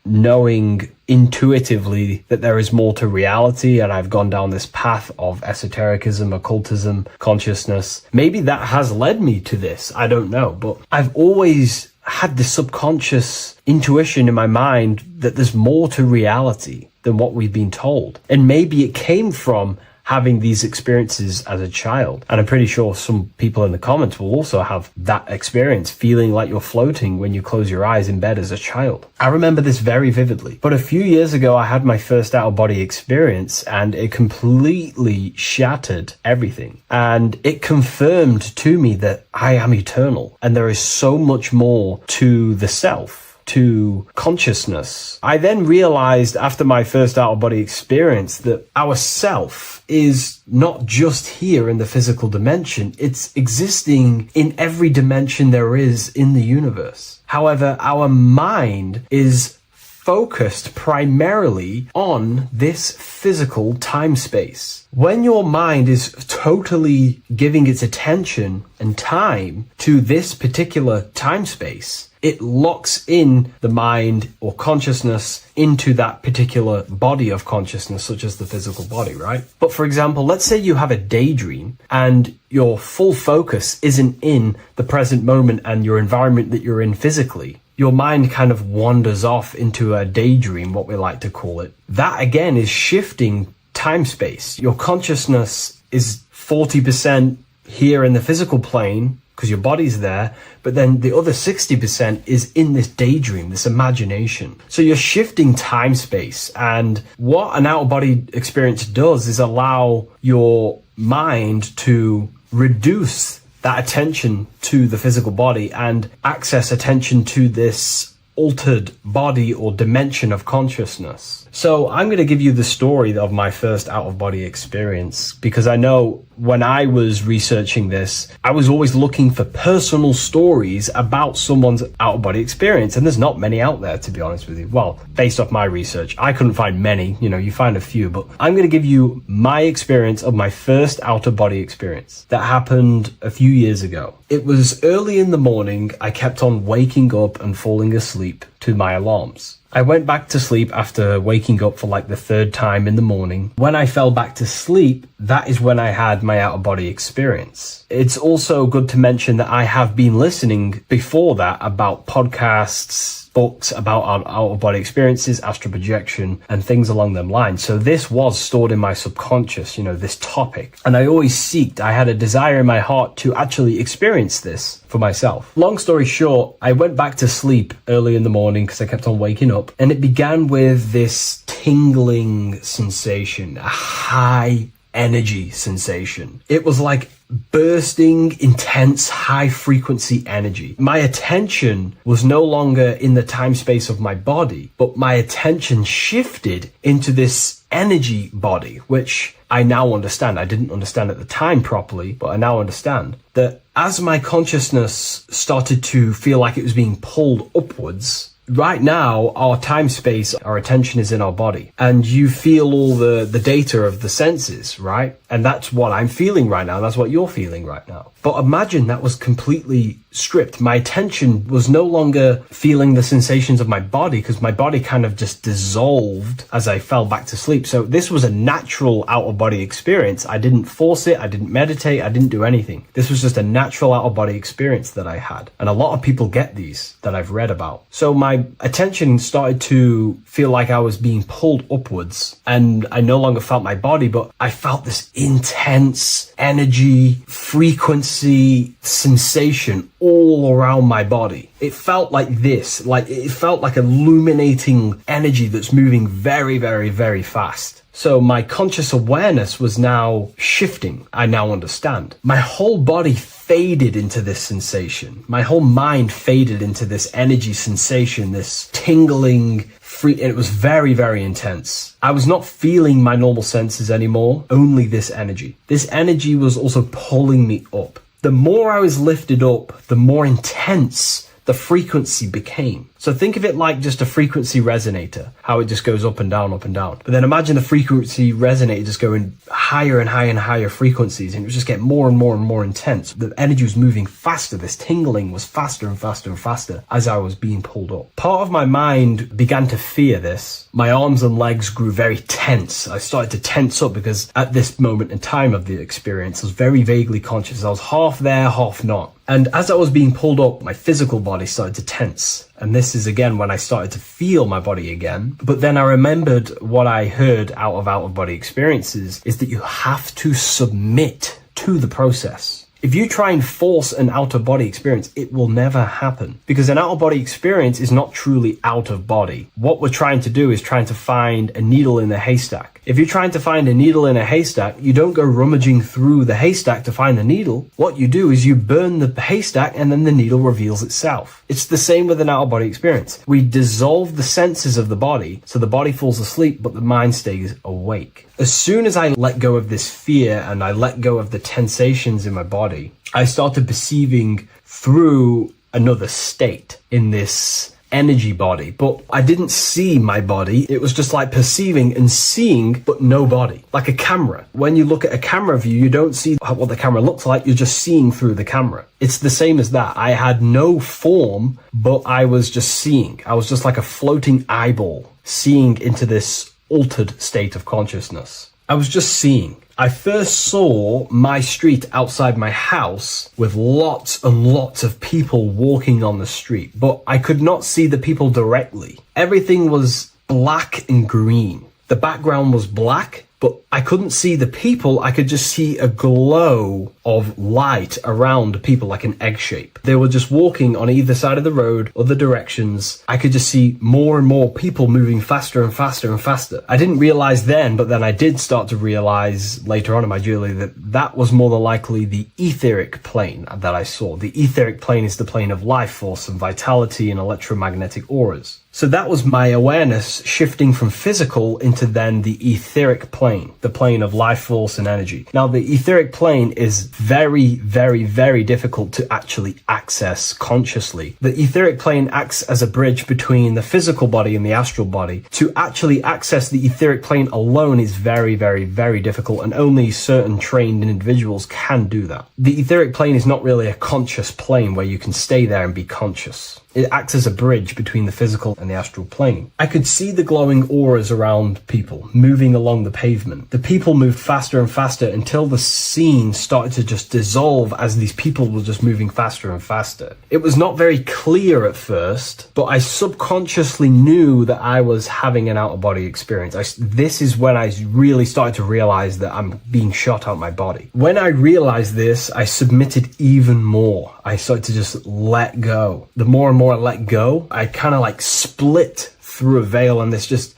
knowing intuitively that there is more to reality, and I've gone down this path of esotericism, occultism, consciousness. Maybe that has led me to this, I don't know, but I've always had this subconscious intuition in my mind that there's more to reality than what we've been told. And maybe it came from having these experiences as a child. And I'm pretty sure some people in the comments will also have that experience, feeling like you're floating when you close your eyes in bed as a child. I remember this very vividly. But a few years ago, I had my first out-of-body experience, and it completely shattered everything. And it confirmed to me that I am eternal, and there is so much more to the self, to consciousness. I then realized after my first out-of-body experience that our self is not just here in the physical dimension, it's existing in every dimension there is in the universe. However, our mind is focused primarily on this physical time space. When your mind is totally giving its attention and time to this particular time space, it locks in the mind or consciousness into that particular body of consciousness, such as the physical body, right? But for example, let's say you have a daydream and your full focus isn't in the present moment and your environment that you're in physically. Your mind kind of wanders off into a daydream, what we like to call it. That again is shifting time space. Your consciousness is 40% here in the physical plane, because your body's there, but then the other 60% is in this daydream, this imagination. So you're shifting time space, and what an out-of-body experience does is allow your mind to reduce that attention to the physical body and access attention to this altered body or dimension of consciousness. So I'm going to give you the story of my first out-of-body experience, because I know when I was researching this, I was always looking for personal stories about someone's out-of-body experience, and there's not many out there, to be honest with you. Well, based off my research, I couldn't find many, you find a few, but I'm going to give you my experience of my first out-of-body experience that happened a few years ago. It was early in the morning. I kept on waking up and falling asleep to my alarms. I went back to sleep after waking up for like the third time in the morning. When I fell back to sleep, that is when I had my out-of-body experience. It's also good to mention that I have been listening before that about podcasts, books about our out-of-body experiences, astral projection, and things along them lines. So this was stored in my subconscious, this topic. And I had a desire in my heart to actually experience this for myself. Long story short, I went back to sleep early in the morning because I kept on waking up, and it began with this tingling sensation, a high energy sensation. It was like bursting, intense, high frequency energy. My attention was no longer in the time space of my body, but my attention shifted into this energy body, which I now understand. I didn't understand at the time properly, but I now understand that as my consciousness started to feel like it was being pulled upwards, right now, our time space, our attention is in our body, and you feel all the data of the senses, right? And that's what I'm feeling right now. That's what you're feeling right now. But imagine that was completely stripped. My attention was no longer feeling the sensations of my body, because my body kind of just dissolved as I fell back to sleep. So this was a natural out-of-body experience. I didn't force it. I didn't meditate. I didn't do anything. This was just a natural out-of-body experience that I had. And a lot of people get these that I've read about. So my attention started to feel like I was being pulled upwards, and I no longer felt my body, but I felt this intense energy, frequency, sensation all around my body. It felt like this, like it felt like illuminating energy that's moving very, very, very fast. So my conscious awareness was now shifting. I now understand. My whole body faded into this sensation. My whole mind faded into this energy sensation, this tingling, free, and it was very, very intense. I was not feeling my normal senses anymore, only this energy. This energy was also pulling me up. The more I was lifted up, the more intense the frequency became. So think of it like just a frequency resonator, how it just goes up and down, up and down. But then imagine the frequency resonator just going higher and higher and higher frequencies, and it would just get more and more and more intense. The energy was moving faster. This tingling was faster and faster and faster as I was being pulled up. Part of my mind began to fear this. My arms and legs grew very tense. I started to tense up because at this moment in time of the experience, I was very vaguely conscious. I was half there, half not. And as I was being pulled up, my physical body started to tense. And this is again when I started to feel my body again. But then I remembered what I heard out of body experiences is that you have to submit to the process. If you try and force an out-of-body experience, it will never happen, because an out-of-body experience is not truly out of body. What we're trying to do is trying to find a needle in a haystack. If you're trying to find a needle in a haystack, you don't go rummaging through the haystack to find the needle. What you do is you burn the haystack and then the needle reveals itself. It's the same with an out-of-body experience. We dissolve the senses of the body, so the body falls asleep, but the mind stays awake. As soon as I let go of this fear and I let go of the tensations in my body, I started perceiving through another state in this energy body, but I didn't see my body. It was just like perceiving and seeing, but no body, like a camera. When you look at a camera view, you don't see what the camera looks like. You're just seeing through the camera. It's the same as that. I had no form, but I was just seeing. I was just like a floating eyeball, seeing into this altered state of consciousness. I was just seeing. I first saw my street outside my house with lots and lots of people walking on the street, but I could not see the people directly. Everything was black and green. The background was black, but I couldn't see the people. I could just see a glow of light around the people, like an egg shape. They were just walking on either side of the road, other directions. I could just see more and more people moving faster and faster and faster. I didn't realize then, but then I did start to realize later on in my journey that that was more than likely the etheric plane that I saw. The etheric plane is the plane of life force and vitality and electromagnetic auras. So that was my awareness shifting from physical into then the etheric plane, the plane of life force and energy. Now, the etheric plane is very, very, very difficult to actually access consciously. The etheric plane acts as a bridge between the physical body and the astral body. To actually access the etheric plane alone is very, very, very difficult, and only certain trained individuals can do that. The etheric plane is not really a conscious plane where you can stay there and be conscious. It acts as a bridge between the physical and the astral plane. I could see the glowing auras around people moving along the pavement. The people moved faster and faster until the scene started to just dissolve as these people were just moving faster and faster. It was not very clear at first, but I subconsciously knew that I was having an out-of-body experience. This is when I really started to realize that I'm being shot out my body. When I realized this, I submitted even more. I started to just let go. The more and more I let go, I kind of like split through a veil, and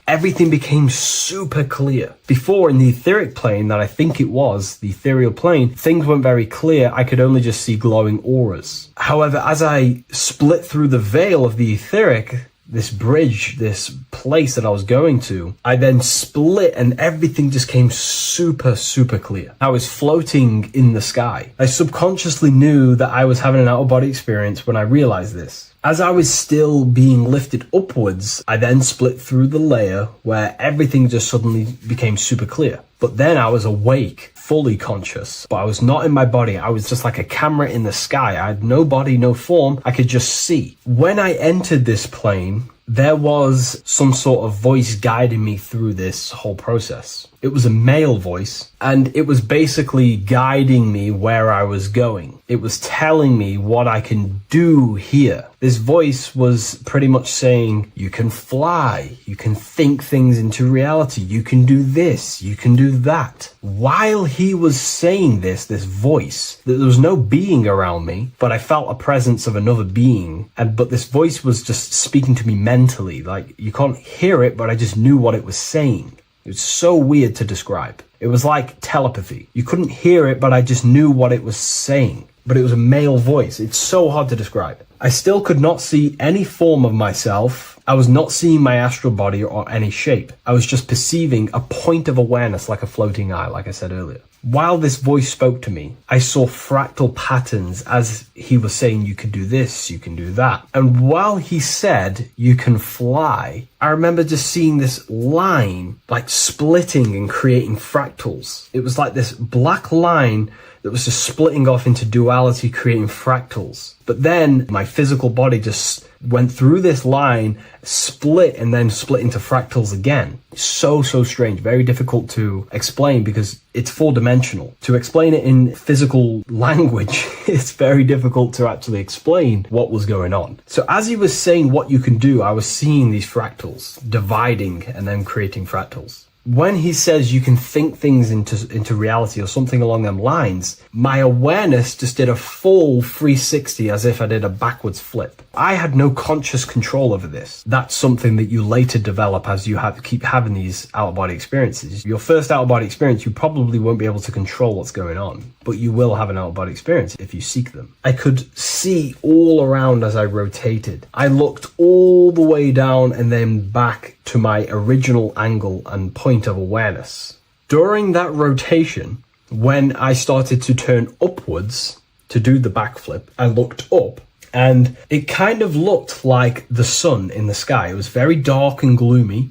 everything became super clear. Before, in the etheric plane that I think it was, the ethereal plane, things weren't very clear. I could only just see glowing auras. However, as I split through the veil of the etheric, this bridge, this place that I was going to, I then split and everything just came super, super clear. I was floating in the sky. I subconsciously knew that I was having an out-of-body experience when I realized this. As I was still being lifted upwards, I then split through the layer where everything just suddenly became super clear. But then I was awake, fully conscious, but I was not in my body. I was just like a camera in the sky. I had no body, no form. I could just see. When I entered this plane, there was some sort of voice guiding me through this whole process. It was a male voice, and it was basically guiding me where I was going. It was telling me what I can do here. This voice was pretty much saying, you can fly, you can think things into reality, you can do this, you can do that. While he was saying this voice, there was no being around me, but I felt a presence of another being. But this voice was just speaking to me mentally. Like, you can't hear it, but I just knew what it was saying. It was so weird to describe. It was like telepathy. You couldn't hear it, but I just knew what it was saying. But it was a male voice. It's so hard to describe. I still could not see any form of myself. I was not seeing my astral body or any shape. I was just perceiving a point of awareness like a floating eye, like I said earlier. While this voice spoke to me, I saw fractal patterns as he was saying, you can do this, you can do that. And while he said, you can fly, I remember just seeing this line like splitting and creating fractals. It was like this black line that was just splitting off into duality, creating fractals. But then my physical body just went through this line, split, and then split into fractals again. So strange, very difficult to explain because it's four-dimensional. To explain it in physical language, it's very difficult to actually explain what was going on. So as he was saying what you can do, I was seeing these fractals dividing and then creating fractals. When he says you can think things into reality or something along them lines, my awareness just did a full 360 as if I did a backwards flip. I had no conscious control over this. That's something that you later develop as you keep having these out-of-body experiences. Your first out-of-body experience, you probably won't be able to control what's going on, but you will have an out-of-body experience if you seek them. I could see all around as I rotated. I looked all the way down and then back to my original angle and point of awareness. During that rotation, when I started to turn upwards to do the backflip, I looked up and it kind of looked like the sun in the sky. It was very dark and gloomy.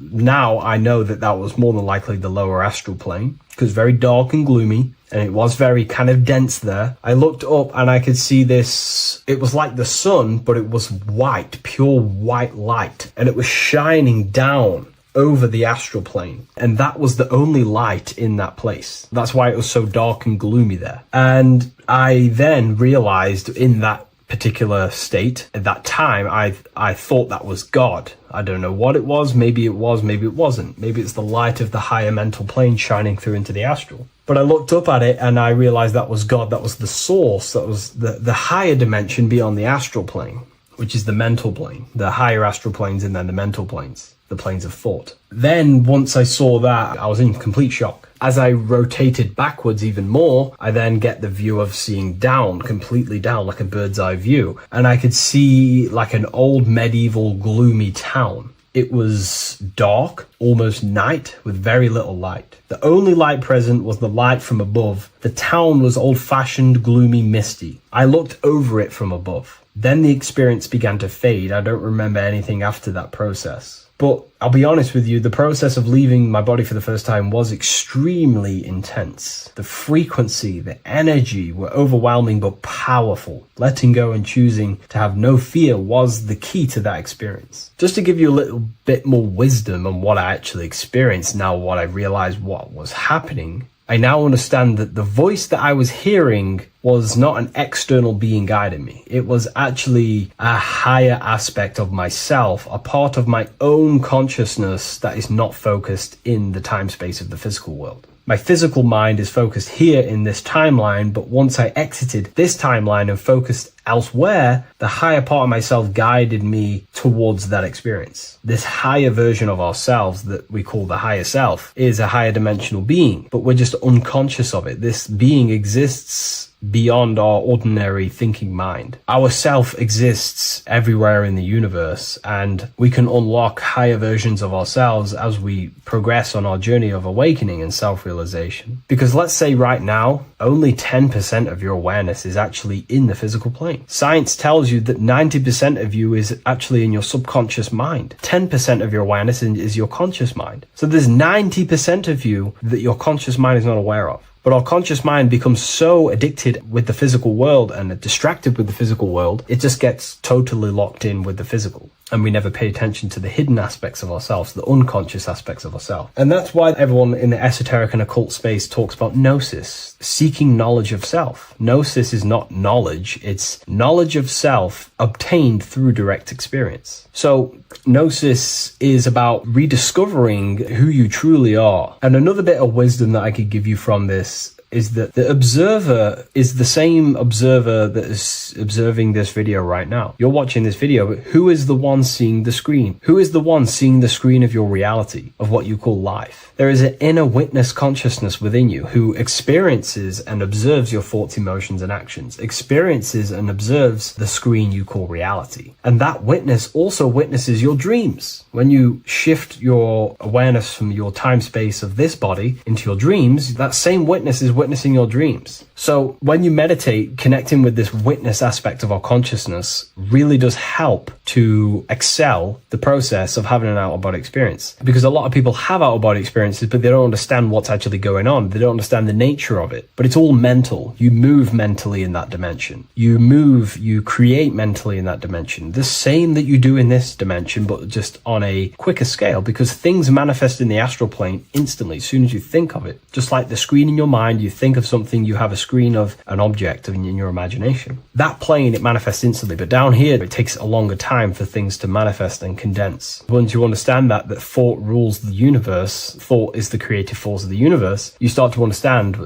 Now I know that was more than likely the lower astral plane because very dark and gloomy. And it was very kind of dense there. I looked up and I could see this. It was like the sun, but it was white, pure white light. And it was shining down over the astral plane. And that was the only light in that place. That's why it was so dark and gloomy there. And I then realized in that particular state, at that time, I thought that was God. I don't know what it was. Maybe it was, maybe it wasn't. Maybe it's the light of the higher mental plane shining through into the astral. But I looked up at it and I realized that was God. That was the source. That was the higher dimension beyond the astral plane, which is the mental plane, the higher astral planes and then the mental planes, the planes of thought. Then once I saw that, I was in complete shock. As I rotated backwards even more, I then get the view of seeing down, completely down, like a bird's eye view. And I could see like an old medieval gloomy town. It was dark, almost night, with very little light. The only light present was the light from above. The town was old-fashioned, gloomy, misty. I looked over it from above. Then the experience began to fade. I don't remember anything after that process. But I'll be honest with you, the process of leaving my body for the first time was extremely intense. The frequency, the energy were overwhelming but powerful. Letting go and choosing to have no fear was the key to that experience. Just to give you a little bit more wisdom on what I actually experienced now, what I realized what was happening, I now understand that the voice that I was hearing was not an external being guiding me. It was actually a higher aspect of myself, a part of my own consciousness that is not focused in the time space of the physical world. My physical mind is focused here in this timeline, but once I exited this timeline and focused elsewhere, the higher part of myself guided me towards that experience. This higher version of ourselves that we call the higher self is a higher dimensional being, but we're just unconscious of it. This being exists beyond our ordinary thinking mind. Our self exists everywhere in the universe, and we can unlock higher versions of ourselves as we progress on our journey of awakening and self-realization. Because let's say right now, only 10% of your awareness is actually in the physical plane. brain. Science tells you that 90% of you is actually in your subconscious mind. 10% of your awareness is your conscious mind. So there's 90% of you that your conscious mind is not aware of. But our conscious mind becomes so addicted with the physical world and distracted with the physical world, it just gets totally locked in with the physical. And we never pay attention to the hidden aspects of ourselves, the unconscious aspects of ourselves. And that's why everyone in the esoteric and occult space talks about Nosis, seeking knowledge of self. Nosis is not knowledge, it's knowledge of self obtained through direct experience. So Nosis is about rediscovering who you truly are. And another bit of wisdom that I could give you from this is that the observer is the same observer that is observing this video right now. You're watching this video, but who is the one seeing the screen? Who is the one seeing the screen of your reality, of what you call life? There is an inner witness consciousness within you who experiences and observes your thoughts, emotions, and actions, experiences and observes the screen you call reality. And that witness also witnesses your dreams. When you shift your awareness from your time space of this body into your dreams, that same witness is witnessing your dreams. So when you meditate, connecting with this witness aspect of our consciousness really does help to excel the process of having an out-of-body experience. Because a lot of people have out-of-body experiences, but they don't understand what's actually going on. They don't understand the nature of it. But it's all mental. You move mentally in that dimension. You create mentally in that dimension. The same that you do in this dimension, but just on a quicker scale, because things manifest in the astral plane instantly as soon as you think of it. Just like the screen in your mind, you think of something, you have a screen of an object in your imagination. That plane, it manifests instantly, but down here, it takes a longer time for things to manifest and condense. Once you understand that thought rules the universe, thought is the creative force of the universe, you start to understand,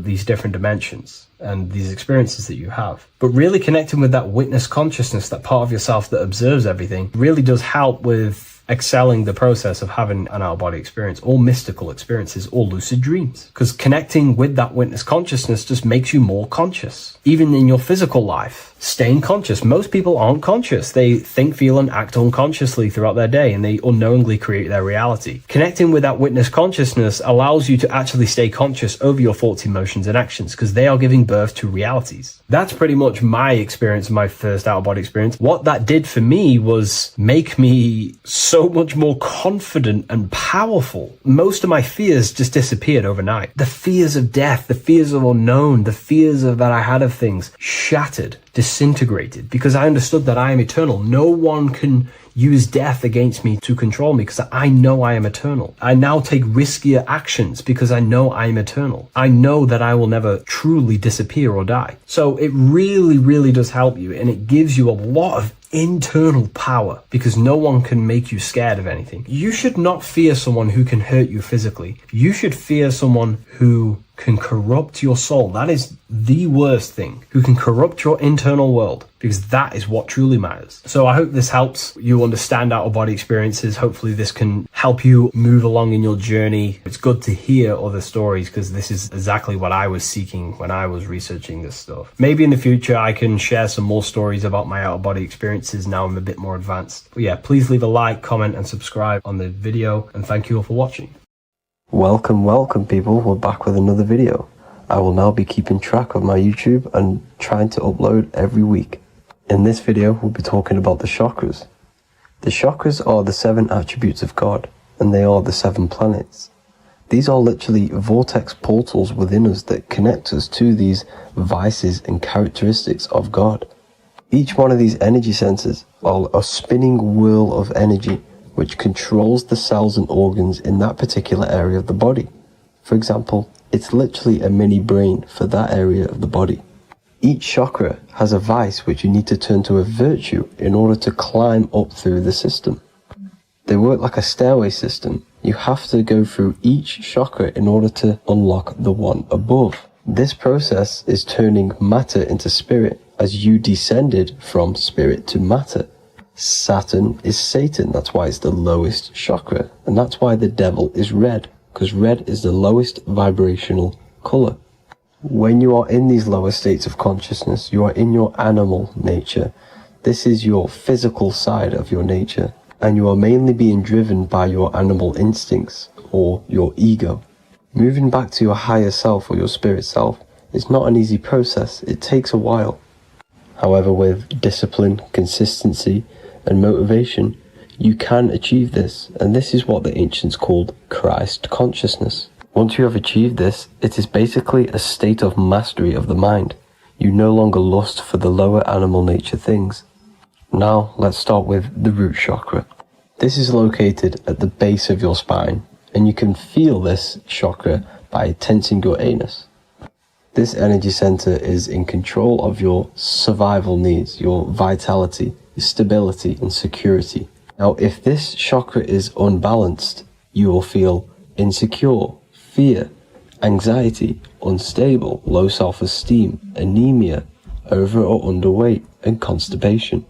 these different dimensions and these experiences that you have. But really connecting with that witness consciousness, that part of yourself that observes everything, really does help with excelling the process of having an out-of-body experience, or mystical experiences, or lucid dreams. Because connecting with that witness consciousness just makes you more conscious. Even in your physical life, staying conscious. Most people aren't conscious. They think, feel, and act unconsciously throughout their day, and they unknowingly create their reality. Connecting with that witness consciousness allows you to actually stay conscious over your thoughts, emotions, and actions, because they are giving birth to realities. That's pretty much my experience, my first out-of-body experience. What that did for me was make me so much more confident and powerful. Most of my fears just disappeared overnight. The fears of death, the fears of unknown, the fears of that I had of things shattered, disintegrated, because I understood that I am eternal. No one can use death against me to control me, because I know I am eternal. I now take riskier actions because I know I am eternal. I know that I will never truly disappear or die. So it really, really does help you, and it gives you a lot of internal power, because no one can make you scared of anything. You should not fear someone who can hurt you physically. You should fear someone who can corrupt your soul. That is the worst thing, who can corrupt your internal world, because that is what truly matters. So I hope this helps you understand out-of-body experiences. Hopefully this can help you move along in your journey. It's good to hear other stories, because this is exactly what I was seeking when I was researching this stuff. Maybe in the future I can share some more stories about my out-of-body experiences now I'm a bit more advanced. But yeah, please leave a like, comment, and subscribe on the video, and thank you all for watching. Welcome people, we're back with another video. I will now be keeping track of my YouTube and trying to upload every week. In this video, we'll be talking about the chakras. The chakras are the 7 attributes of God, and they are the 7 planets. These are literally vortex portals within us that connect us to these vices and characteristics of God. Each one of these energy centers are a spinning wheel of energy which controls the cells and organs in that particular area of the body. For example, it's literally a mini brain for that area of the body. Each chakra has a vice which you need to turn to a virtue in order to climb up through the system. They work like a stairway system. You have to go through each chakra in order to unlock the one above. This process is turning matter into spirit, as you descended from spirit to matter. Saturn is Satan, that's why it's the lowest chakra, and that's why the devil is red, because red is the lowest vibrational color. When you are in these lower states of consciousness, you are in your animal nature. This is your physical side of your nature, and you are mainly being driven by your animal instincts, or your ego. Moving back to your higher self or your spirit self is not an easy process. It takes a while. However, with discipline, consistency, and motivation, you can achieve this, and this is what the ancients called Christ consciousness. Once you have achieved this, it is basically a state of mastery of the mind. You no longer lust for the lower animal nature things. Now, let's start with the root chakra. This is located at the base of your spine, and you can feel this chakra by tensing your anus. This energy center is in control of your survival needs, your vitality, your stability, and security. Now, if this chakra is unbalanced, you will feel insecure, fear, anxiety, unstable, low self-esteem, anemia, over or underweight, and constipation.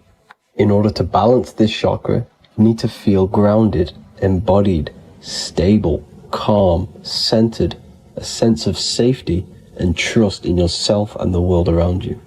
In order to balance this chakra, you need to feel grounded, embodied, stable, calm, centered, a sense of safety, and trust in yourself and the world around you.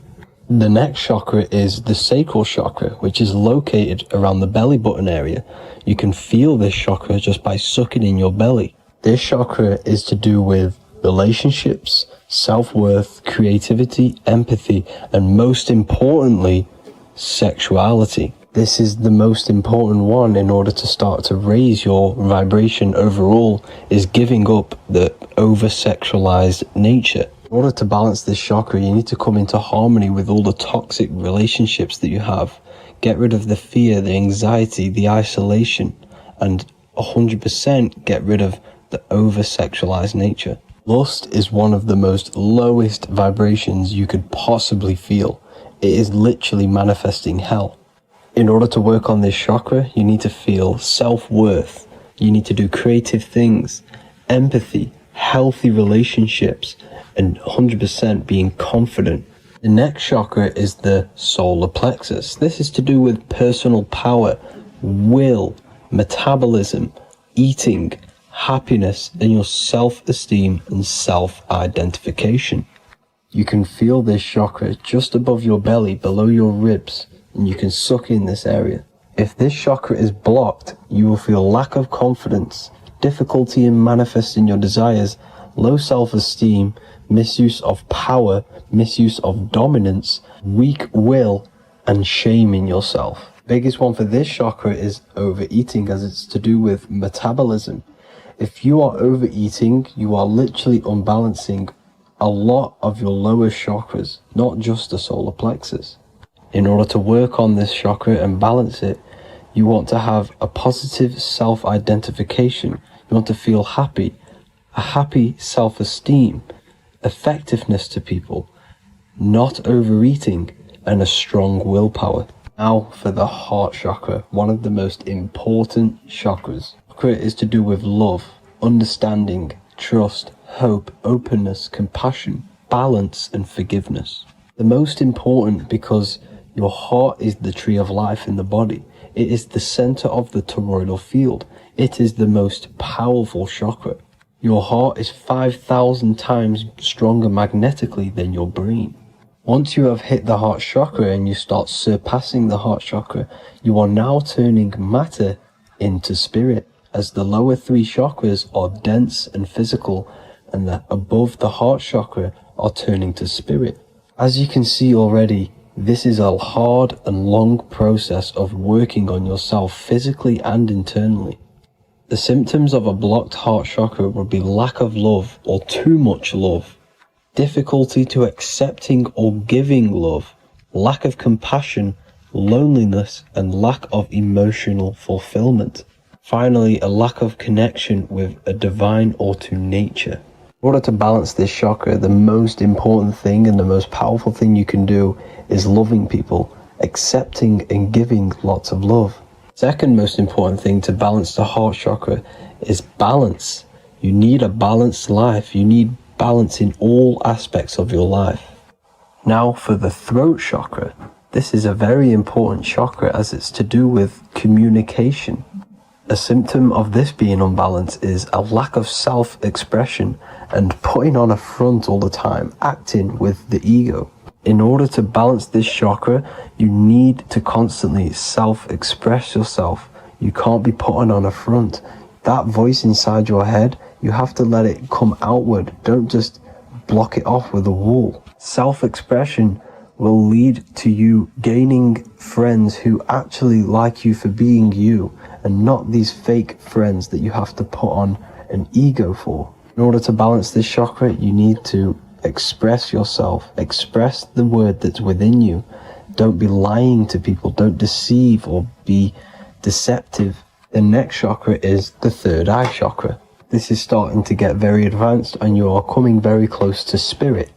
The next chakra is the sacral chakra, which is located around the belly button area. You can feel this chakra just by sucking in your belly. This chakra is to do with relationships, self-worth, creativity, empathy, and most importantly, sexuality. This is the most important one in order to start to raise your vibration overall, is giving up the over-sexualized nature. In order to balance this chakra, you need to come into harmony with all the toxic relationships that you have. Get rid of the fear, the anxiety, the isolation, and 100% get rid of the over-sexualized nature. Lust is one of the most lowest vibrations you could possibly feel. It is literally manifesting hell. In order to work on this chakra, you need to feel self-worth. You need to do creative things, empathy, healthy relationships, and 100% being confident. The next chakra is the solar plexus. This is to do with personal power, will, metabolism, eating, happiness, and your self-esteem and self-identification. You can feel this chakra just above your belly, below your ribs, and you can suck in this area. If this chakra is blocked, you will feel lack of confidence, difficulty in manifesting your desires, low self-esteem, misuse of power, misuse of dominance, weak will, and shame in yourself. Biggest one for this chakra is overeating, as it's to do with metabolism. If you are overeating, you are literally unbalancing a lot of your lower chakras, not just the solar plexus. In order to work on this chakra and balance it, you want to have a positive self-identification. You want to feel happy, a happy self-esteem, effectiveness to people, not overeating, and a strong willpower. Now for the heart chakra, one of the most important chakras. Chakra is to do with love, understanding, trust, hope, openness, compassion, balance, and forgiveness. The most important because your heart is the tree of life in the body. It is the center of the toroidal field. It is the most powerful chakra. Your heart is 5,000 times stronger magnetically than your brain. Once you have hit the heart chakra and you start surpassing the heart chakra, you are now turning matter into spirit, as the lower three chakras are dense and physical, and the above the heart chakra are turning to spirit. As you can see already, this is a hard and long process of working on yourself physically and internally. The symptoms of a blocked heart chakra would be lack of love or too much love, difficulty to accepting or giving love, lack of compassion, loneliness, and lack of emotional fulfillment. Finally, a lack of connection with a divine or to nature. In order to balance this chakra, the most important thing and the most powerful thing you can do is loving people, accepting and giving lots of love. Second most important thing to balance the heart chakra is balance. You need a balanced life. You need balance in all aspects of your life. Now for the throat chakra. This is a very important chakra as it's to do with communication. A symptom of this being unbalanced is a lack of self-expression and putting on a front all the time, acting with the ego. In order to balance this chakra, you need to constantly self-express yourself. You can't be putting on a front. That voice inside your head, you have to let it come outward. Don't just block it off with a wall. Self-expression will lead to you gaining friends who actually like you for being you, and not these fake friends that you have to put on an ego for. In order to balance this chakra, you need to express yourself, express the word that's within you. Don't be lying to people, don't deceive or be deceptive. The next chakra is the third eye chakra. This is starting to get very advanced and you are coming very close to spirit.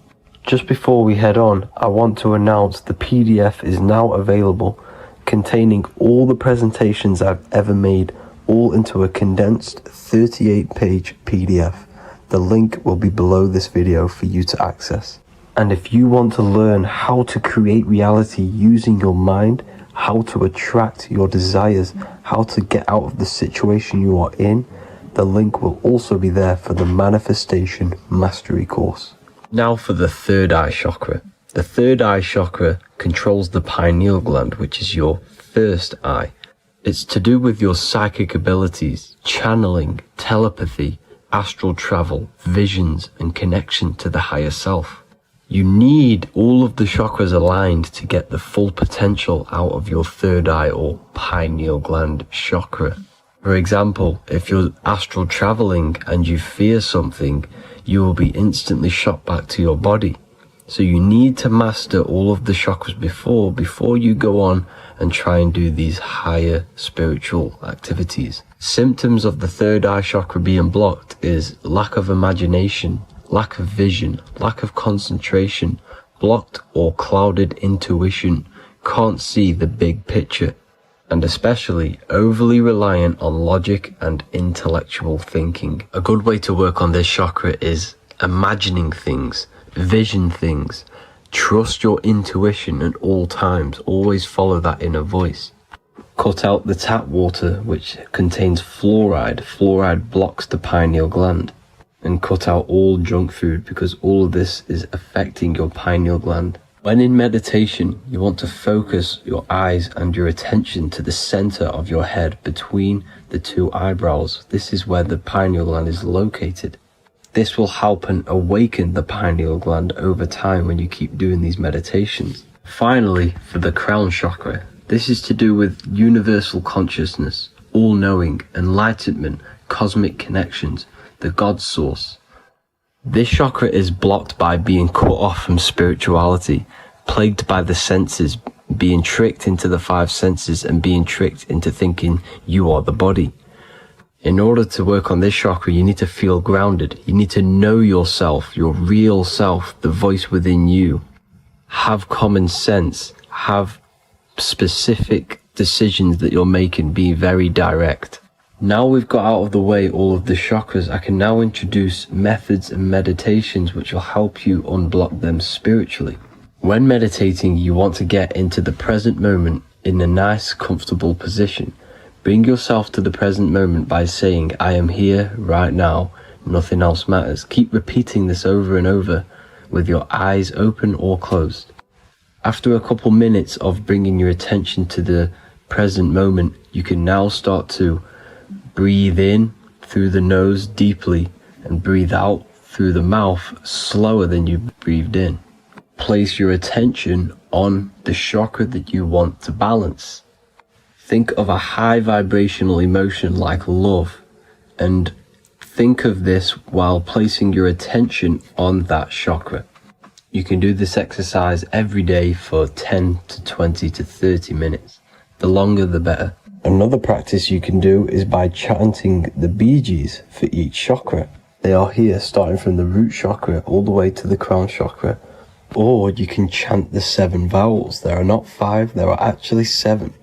Just before we head on, I want to announce the PDF is now available, containing all the presentations I've ever made, all into a condensed 38-page PDF. The link will be below this video for you to access. And if you want to learn how to create reality using your mind, how to attract your desires, how to get out of the situation you are in, the link will also be there for the Manifestation Mastery course. Now for the third eye chakra. The third eye chakra controls the pineal gland, which is your first eye. It's to do with your psychic abilities, channeling, telepathy, astral travel, visions, and connection to the higher self. You need all of the chakras aligned to get the full potential out of your third eye or pineal gland chakra. For example, if you're astral traveling and you fear something, you will be instantly shot back to your body. So you need to master all of the chakras before you go on and try and do these higher spiritual activities. Symptoms of the third eye chakra being blocked is lack of imagination, lack of vision, lack of concentration, blocked or clouded intuition, can't see the big picture, and especially overly reliant on logic and intellectual thinking. A good way to work on this chakra is imagining things, vision things. Trust your intuition at all times. Always follow that inner voice. Cut out the tap water, which contains fluoride. Fluoride blocks the pineal gland. And cut out all junk food, because all of this is affecting your pineal gland. When in meditation, you want to focus your eyes and your attention to the center of your head between the two eyebrows. This is where the pineal gland is located. This will help and awaken the pineal gland over time when you keep doing these meditations. Finally, for the crown chakra, this is to do with universal consciousness, all-knowing, enlightenment, cosmic connections, the God source. This chakra is blocked by being cut off from spirituality, plagued by the senses, being tricked into the five senses and being tricked into thinking you are the body. In order to work on this chakra, you need to feel grounded. You need to know yourself, your real self, the voice within you. Have common sense, have specific decisions that you're making, be very direct. Now we've got out of the way all of the chakras, I can now introduce methods and meditations which will help you unblock them spiritually. When meditating, you want to get into the present moment in a nice, comfortable position. Bring yourself to the present moment by saying, I am here right now, nothing else matters. Keep repeating this over and over with your eyes open or closed. After a couple minutes of bringing your attention to the present moment, you can now start to breathe in through the nose deeply and breathe out through the mouth slower than you breathed in. Place your attention on the chakra that you want to balance. Think of a high vibrational emotion like love, and think of this while placing your attention on that chakra. You can do this exercise every day for 10 to 20 to 30 minutes. The longer the better. Another practice you can do is by chanting the Bee Gees for each chakra. They are here starting from the root chakra all the way to the crown chakra. Or you can chant the 7 vowels. There are not 5, there are actually 7.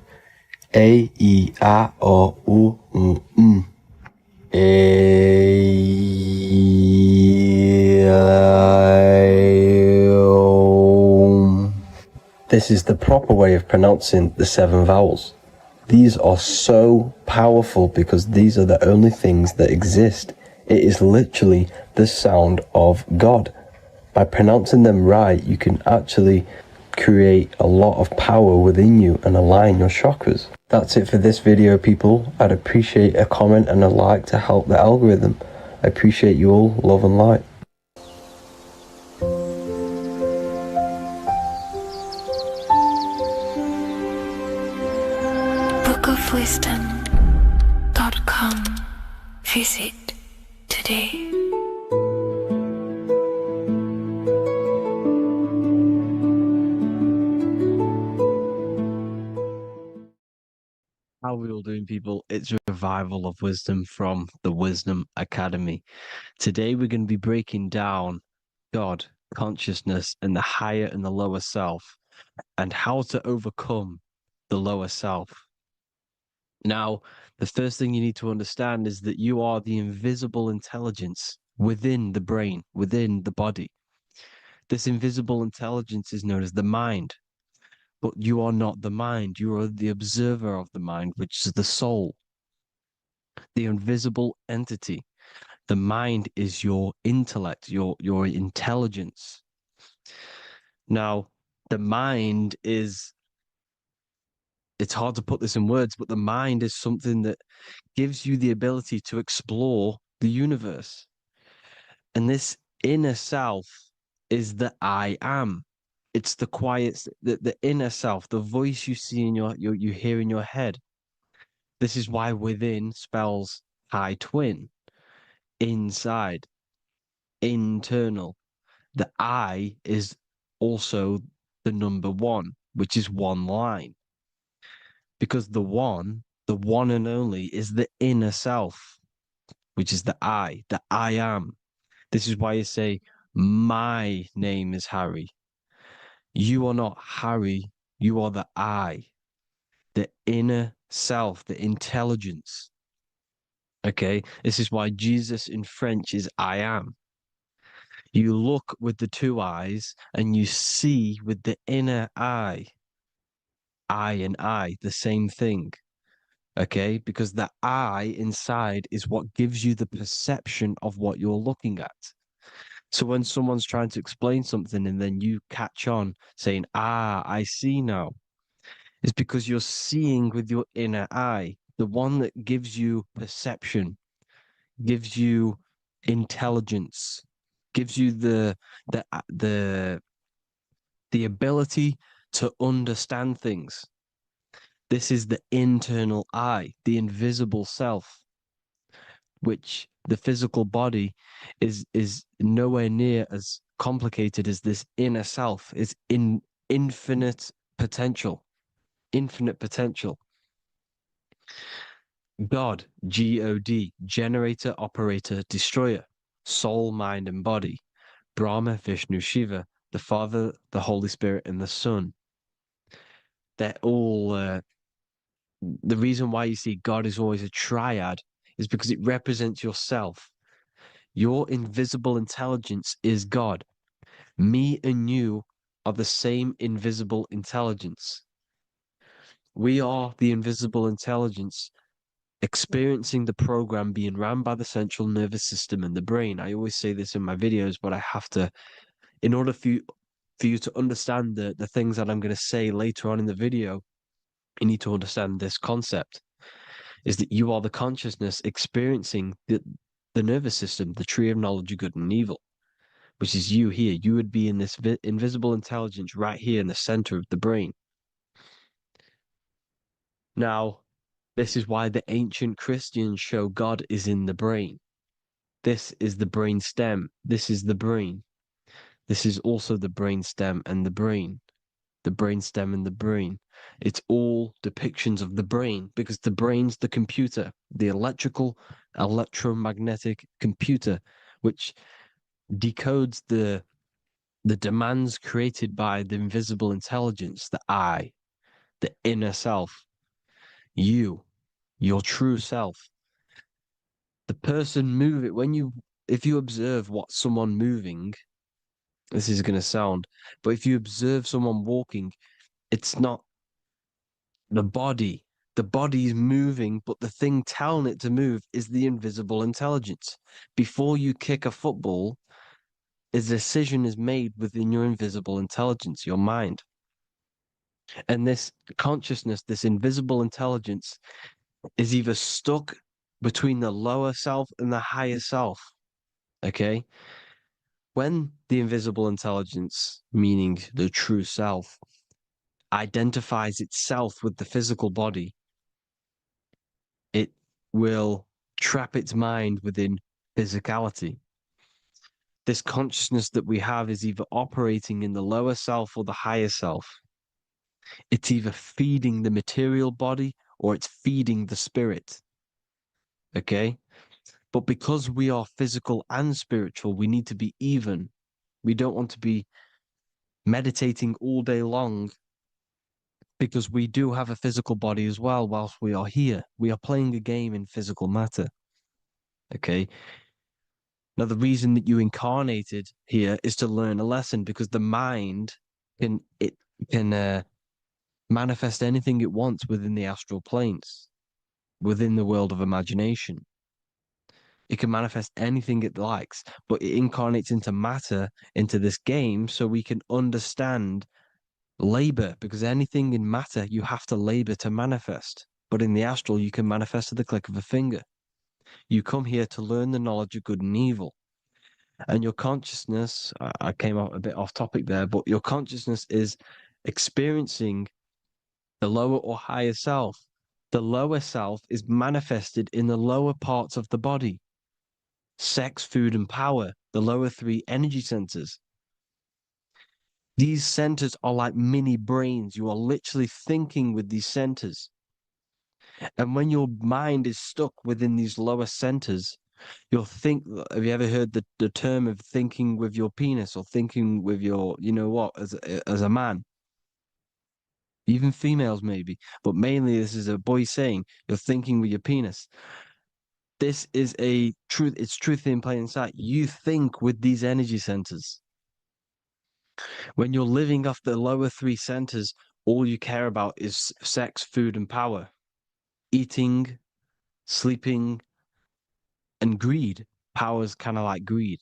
A, E, A, O, U, M. A, O. This is the proper way of pronouncing the 7 vowels. These are so powerful because these are the only things that exist. It is literally the sound of God. By pronouncing them right, you can actually create a lot of power within you and align your chakras. That's it for this video, people. I'd appreciate a comment and a like to help the algorithm. I appreciate you all. Love and light. we all doing, people? It's Revival of Wisdom from the Wisdom Academy. Today we're going to be breaking down God, consciousness, and the higher and the lower self, and how to overcome the lower self. Now, the first thing you need to understand is that you are the invisible intelligence within the brain, within the body. This invisible intelligence is known as the mind. But you are not the mind. You are the observer of the mind, which is the soul, the invisible entity. The mind is your intellect, your intelligence. Now, the mind is, it's hard to put this in words, but the mind is something that gives you the ability to explore the universe. And this inner self is the I am. It's the quiet, the inner self, the voice you see in you hear in your head. This is why within spells high twin, inside, internal. The I is also the number one, which is one line. Because the one and only, is the inner self, which is the I am. This is why you say, my name is Harry. You are not Harry, you are the I, the inner self, the intelligence. Okay, this is why Jesus in French is I am. You look with the two eyes and you see with the inner eye. I and I, the same thing. Okay, because the I inside is what gives you the perception of what you're looking at. So when someone's trying to explain something and then you catch on saying, I see now, it's because you're seeing with your inner eye, the one that gives you perception, gives you intelligence, gives you the ability to understand things. This is the internal eye, the invisible self, which the physical body is nowhere near as complicated as this inner self. It's in infinite potential. God, G-O-D, generator, operator, destroyer, soul, mind, and body. Brahma, Vishnu, Shiva, the Father, the Holy Spirit, and the Son. They're all, the reason why you see God is always a triad is because it represents yourself. Your invisible intelligence is God. Me and you are the same invisible intelligence. We are the invisible intelligence experiencing the program being ran by the central nervous system and the brain. I always say this in my videos, but I have to, in order for you to understand the things that I'm going to say later on in the video, you need to understand this concept, is that you are the consciousness experiencing the nervous system, the tree of knowledge of good and evil, which is you here. You would be in this invisible intelligence right here in the center of the brain. Now, this is why the ancient Christians show God is in the brain. This is the brain stem. This is the brain. This is also the brain stem and the brain. The brain stem and the brain. It's all depictions of the brain because the brain's the computer, the electromagnetic computer, which decodes the demands created by the invisible intelligence, the I, the inner self, you, your true self. The person moving, if you observe what someone moving, this is going to sound, but if you observe someone walking, it's not the body. The body is moving, but the thing telling it to move is the invisible intelligence. Before you kick a football, a decision is made within your invisible intelligence, your mind. And this consciousness, this invisible intelligence, is either stuck between the lower self and the higher self. Okay? When the invisible intelligence, meaning the true self, identifies itself with the physical body, it will trap its mind within physicality. This consciousness that we have is either operating in the lower self or the higher self. It's either feeding the material body or it's feeding the spirit. Okay? But because we are physical and spiritual, we need to be even. We don't want to be meditating all day long, because we do have a physical body as well whilst we are here. We are playing a game in physical matter. Okay? Now, the reason that you incarnated here is to learn a lesson, because the mind can manifest anything it wants within the astral planes, within the world of imagination. It can manifest anything it likes, but it incarnates into matter, into this game, so we can understand labor, because anything in matter, you have to labor to manifest. But in the astral, you can manifest at the click of a finger. You come here to learn the knowledge of good and evil. And your consciousness, I came out a bit off topic there, but your consciousness is experiencing the lower or higher self. The lower self is manifested in the lower parts of the body. Sex, food, and power, the lower three energy centers. These centers are like mini brains. You are literally thinking with these centers. And when your mind is stuck within these lower centers, you'll think, have you ever heard the term of thinking with your penis, or thinking with your, you know what, as a man? Even females maybe, but mainly this is a boy saying, you're thinking with your penis. This is a truth. It's truth in plain sight. You think with these energy centers. When you're living off the lower three centers, all you care about is sex, food, and power. Eating, sleeping, and greed. Power's kind of like greed.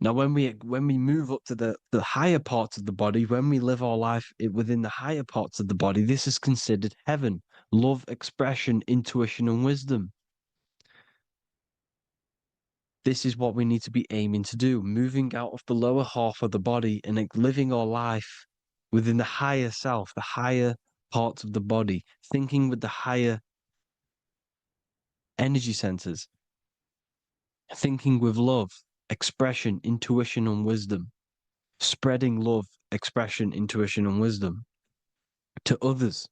Now, when we move up to the higher parts of the body, when we live our life within the higher parts of the body, this is considered heaven. Love, expression, intuition, and wisdom. This is what we need to be aiming to do, moving out of the lower half of the body and living our life within the higher self, the higher parts of the body, thinking with the higher energy centers, thinking with love, expression, intuition, and wisdom, spreading love, expression, intuition, and wisdom to others.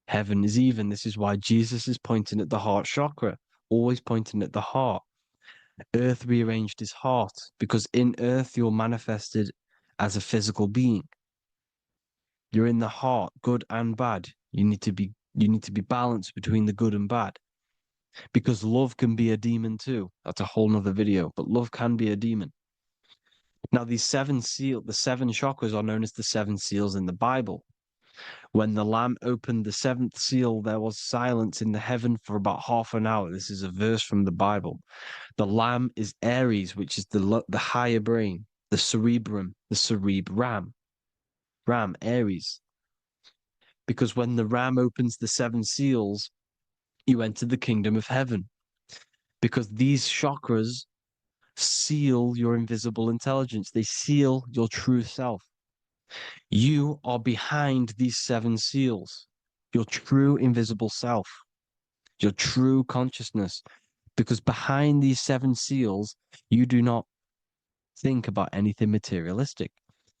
Heaven is even. This is why Jesus is pointing at the heart chakra, always pointing at the heart. Earth rearranged his heart, because in earth you're manifested as a physical being. You're in the heart, good and bad. You need to be balanced between the good and bad, because love can be a demon too. That's a whole nother video, but love can be a demon. Now, the seven chakras are known as the seven seals in the Bible. When the Lamb opened the seventh seal, there was silence in the heaven for about half an hour. This is a verse from the Bible. The Lamb is Aries, which is the higher brain, the cerebrum, Ram, Aries. Because when the Ram opens the seven seals, you enter the kingdom of heaven. Because these chakras seal your invisible intelligence. They seal your true self. You are behind these seven seals, your true invisible self, your true consciousness. Because behind these seven seals, you do not think about anything materialistic.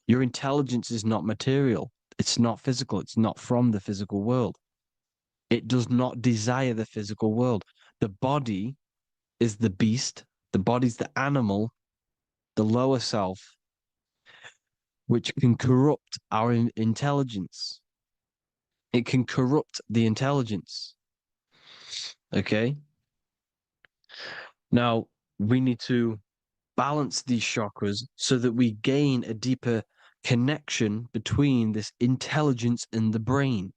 Your intelligence is not material. It's not physical. It's not from the physical world. It does not desire the physical world. The body is the beast. The body's the animal, the lower self, which can corrupt our intelligence. It can corrupt the intelligence. Okay? Now, we need to balance these chakras so that we gain a deeper connection between this intelligence and the brain.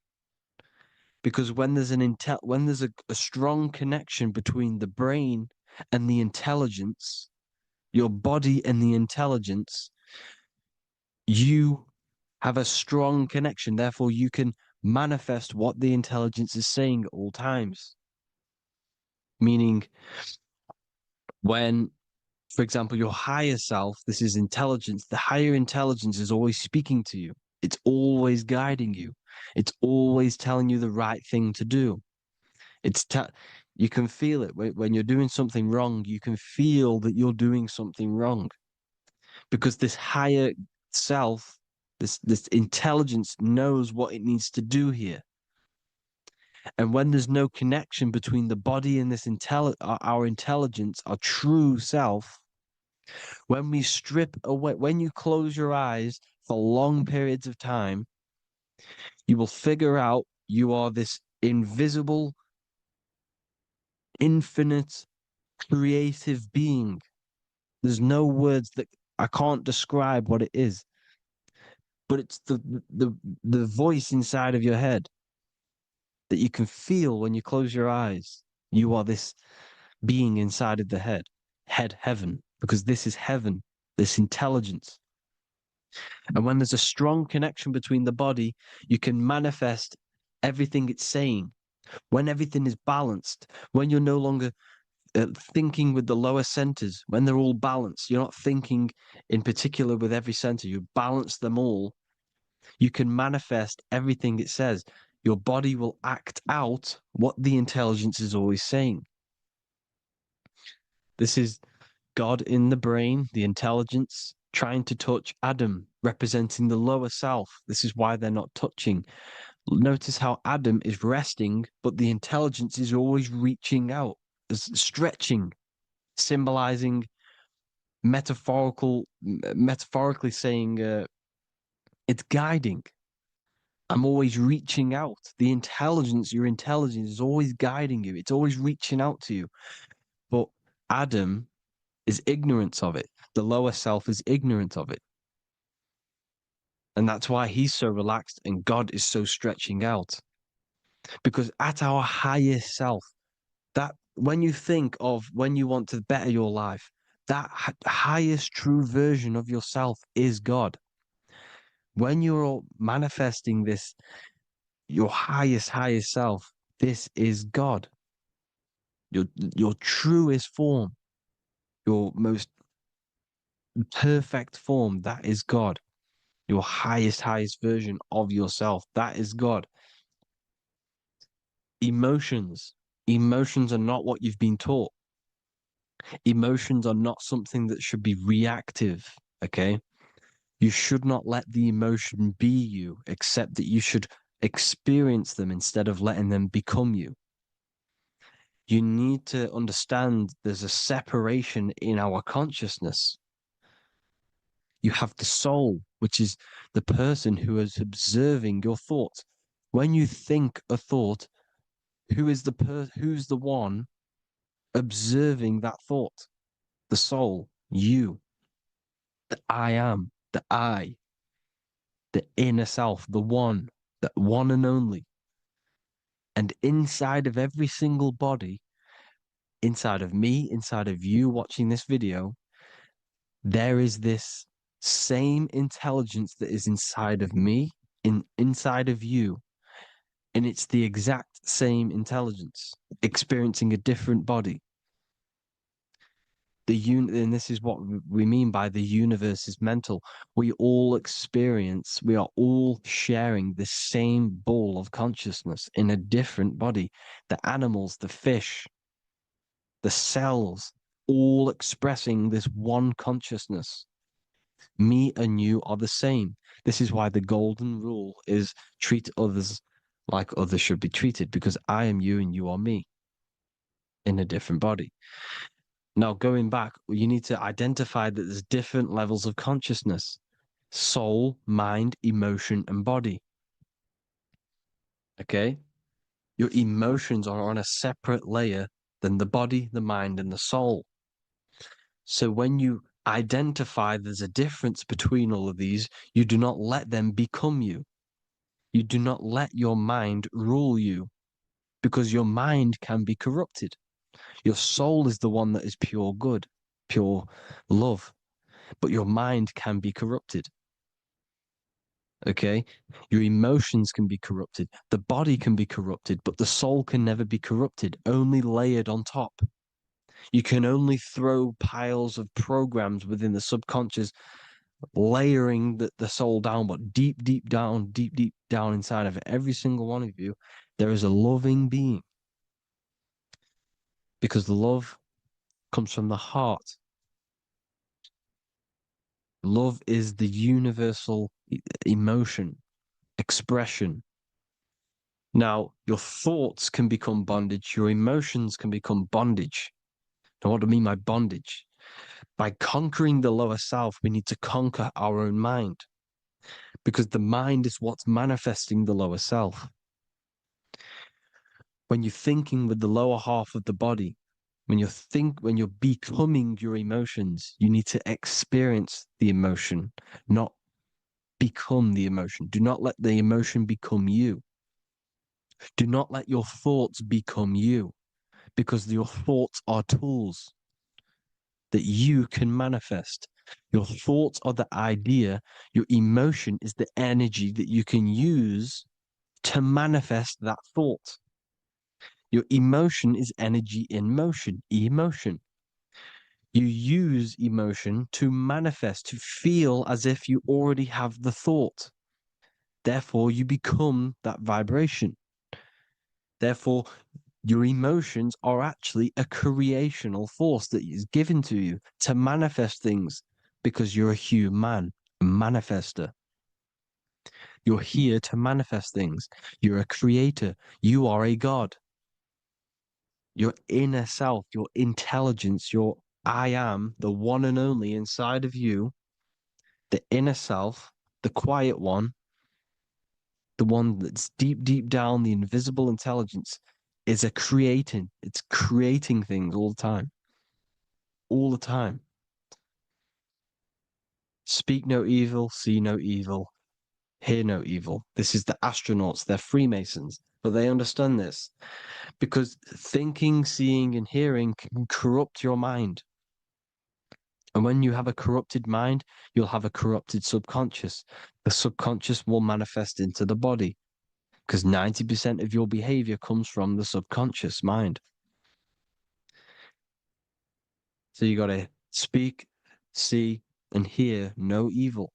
Because when there's a strong connection between the brain and the intelligence, your body and the intelligence, you have a strong connection. Therefore, you can manifest what the intelligence is saying at all times. Meaning, when, for example, your higher self, this is intelligence, the higher intelligence is always speaking to you. It's always guiding you. It's always telling you the right thing to do. You can feel it when you're doing something wrong. You can feel that you're doing something wrong, because this higher self This intelligence knows what it needs to do here. And when there's no connection between the body and this our intelligence, our true self, when we strip away, when you close your eyes for long periods of time, you will figure out you are this invisible, infinite, creative being. There's no words that I can't describe what it is. But it's the voice inside of your head that you can feel when you close your eyes. You are this being inside of the head, heaven, because this is heaven, this intelligence. And when there's a strong connection between the body, you can manifest everything it's saying. When everything is balanced, when you're no longer thinking with the lower centers, when they're all balanced, you're not thinking in particular with every center, you balance them all, you can manifest everything it says. Your body will act out what the intelligence is always saying. This is God in the brain, the intelligence, trying to touch Adam, representing the lower self. This is why they're not touching. Notice how Adam is resting, but the intelligence is always reaching out, stretching, symbolizing metaphorically saying it's guiding. I'm always reaching out. The intelligence, your intelligence is always guiding you. It's always reaching out to you. But Adam is ignorant of it. The lower self is ignorant of it. And that's why he's so relaxed and God is so stretching out. Because at our highest self, that when you think of when you want to better your life, that highest true version of yourself is God. When you're manifesting this, your highest self, this is God. Your truest form, your most perfect form, that is God. Your highest version of yourself, that is God. Emotions are not what you've been taught. Emotions are not something that should be reactive, okay? You should not let the emotion be you, except that you should experience them instead of letting them become you. You need to understand there's a separation in our consciousness. You have the soul, which is the person who is observing your thoughts. When you think a thought, who's the one observing that thought? The soul, you, the I am, the I, the inner self, the one and only. And inside of every single body, inside of me, inside of you watching this video, there is this same intelligence that is inside of me, inside of you. And it's the exact same intelligence, experiencing a different body. And this is what we mean by the universe is mental. We all are all sharing the same ball of consciousness in a different body. The animals, the fish, the cells, all expressing this one consciousness. Me and you are the same. This is why the golden rule is treat others like others should be treated, because I am you and you are me in a different body. Now, going back, you need to identify that there's different levels of consciousness: soul, mind, emotion, and body. Okay? Your emotions are on a separate layer than the body, the mind, and the soul. So when you identify there's a difference between all of these, you do not let them become you. You do not let your mind rule you, because your mind can be corrupted. Your soul is the one that is pure good, pure love, but your mind can be corrupted. Okay? Your emotions can be corrupted. The body can be corrupted, but the soul can never be corrupted, only layered on top. You can only throw piles of programs within the subconscious, layering the soul down, but deep down inside of it, every single one of you, there is a loving being. Because love comes from the heart. Love is the universal emotion, expression. Now, your thoughts can become bondage, your emotions can become bondage. Now, what do I mean by bondage? By conquering the lower self, we need to conquer our own mind, because the mind is what's manifesting the lower self. When you're thinking with the lower half of the body, when you're becoming your emotions, you need to experience the emotion, not become the emotion. Do not let the emotion become you. Do not let your thoughts become you, because your thoughts are tools that you can manifest. Your thoughts are the idea. Your emotion is the energy that you can use to manifest that thought. Your emotion is energy in motion, emotion. You use emotion to manifest, to feel as if you already have the thought. Therefore, you become that vibration. Therefore, your emotions are actually a creational force that is given to you to manifest things, because you're a human, a manifester. You're here to manifest things. You're a creator. You are a god. Your inner self, your intelligence, your I am, the one and only inside of you, the inner self, the quiet one, the one that's deep, deep down, the invisible intelligence, is it's creating things all the time. All the time. Speak no evil, see no evil, hear no evil. This is the astronauts, they're Freemasons, but they understand this, because thinking, seeing, and hearing can corrupt your mind. And when you have a corrupted mind, you'll have a corrupted subconscious. The subconscious will manifest into the body, because 90% of your behavior comes from the subconscious mind. So you got to speak, see, and hear no evil.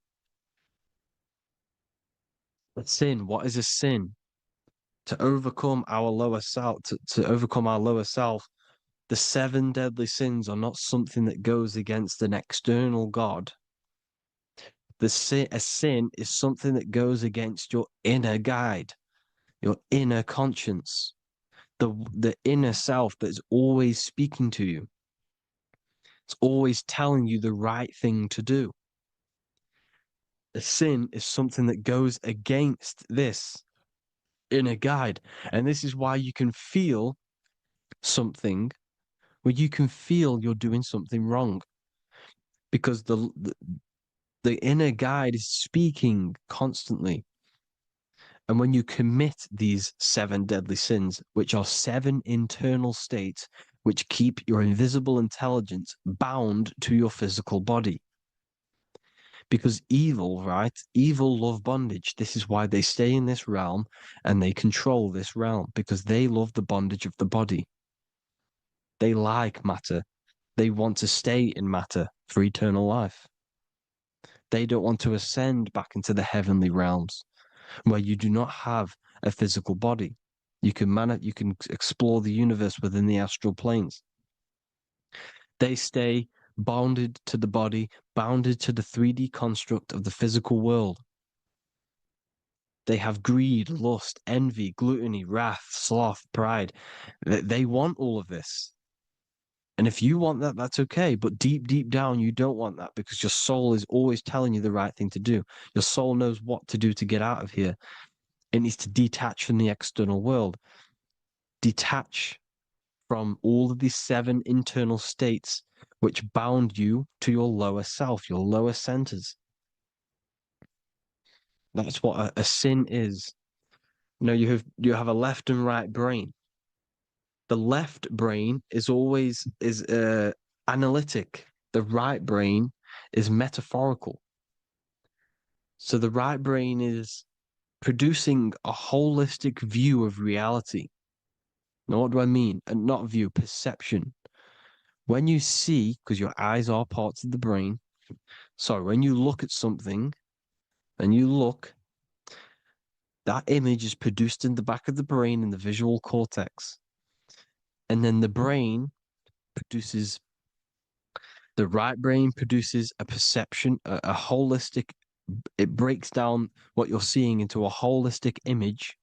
A sin, what is a sin? To overcome our lower self, to overcome our lower self, the 7 deadly sins are not something that goes against an external God. A sin is something that goes against your inner guide, your inner conscience, the inner self that is always speaking to you. It's always telling you the right thing to do. A sin is something that goes against this inner guide. And this is why you can feel something where you can feel you're doing something wrong, because the inner guide is speaking constantly. And when you commit these 7 deadly sins, which are 7 internal states which keep your invisible intelligence bound to your physical body. Because evil, right? Evil love bondage. This is why they stay in this realm and they control this realm, because they love the bondage of the body. They like matter. They want to stay in matter for eternal life. They don't want to ascend back into the heavenly realms where you do not have a physical body. You can explore the universe within the astral planes. They stay bounded to the body, bounded to the 3D construct of the physical world. They have greed, lust, envy, gluttony, wrath, sloth, pride. They want all of this. And if you want that, that's okay. But deep, deep down, you don't want that, because your soul is always telling you the right thing to do. Your soul knows what to do to get out of here. It needs to detach from the external world. Detach from all of these 7 internal states which bound you to your lower self, your lower centers. That's what a sin is. You know, you have a left and right brain. The left brain is always analytic. The right brain is metaphorical. So the right brain is producing a holistic view of reality. Now, what do I mean? And not view, perception. When you see, because your eyes are parts of the brain, so when you look at something and you look, that image is produced in the back of the brain in the visual cortex. And then the brain produces The right brain produces a perception, a holistic, it breaks down what you're seeing into a holistic image,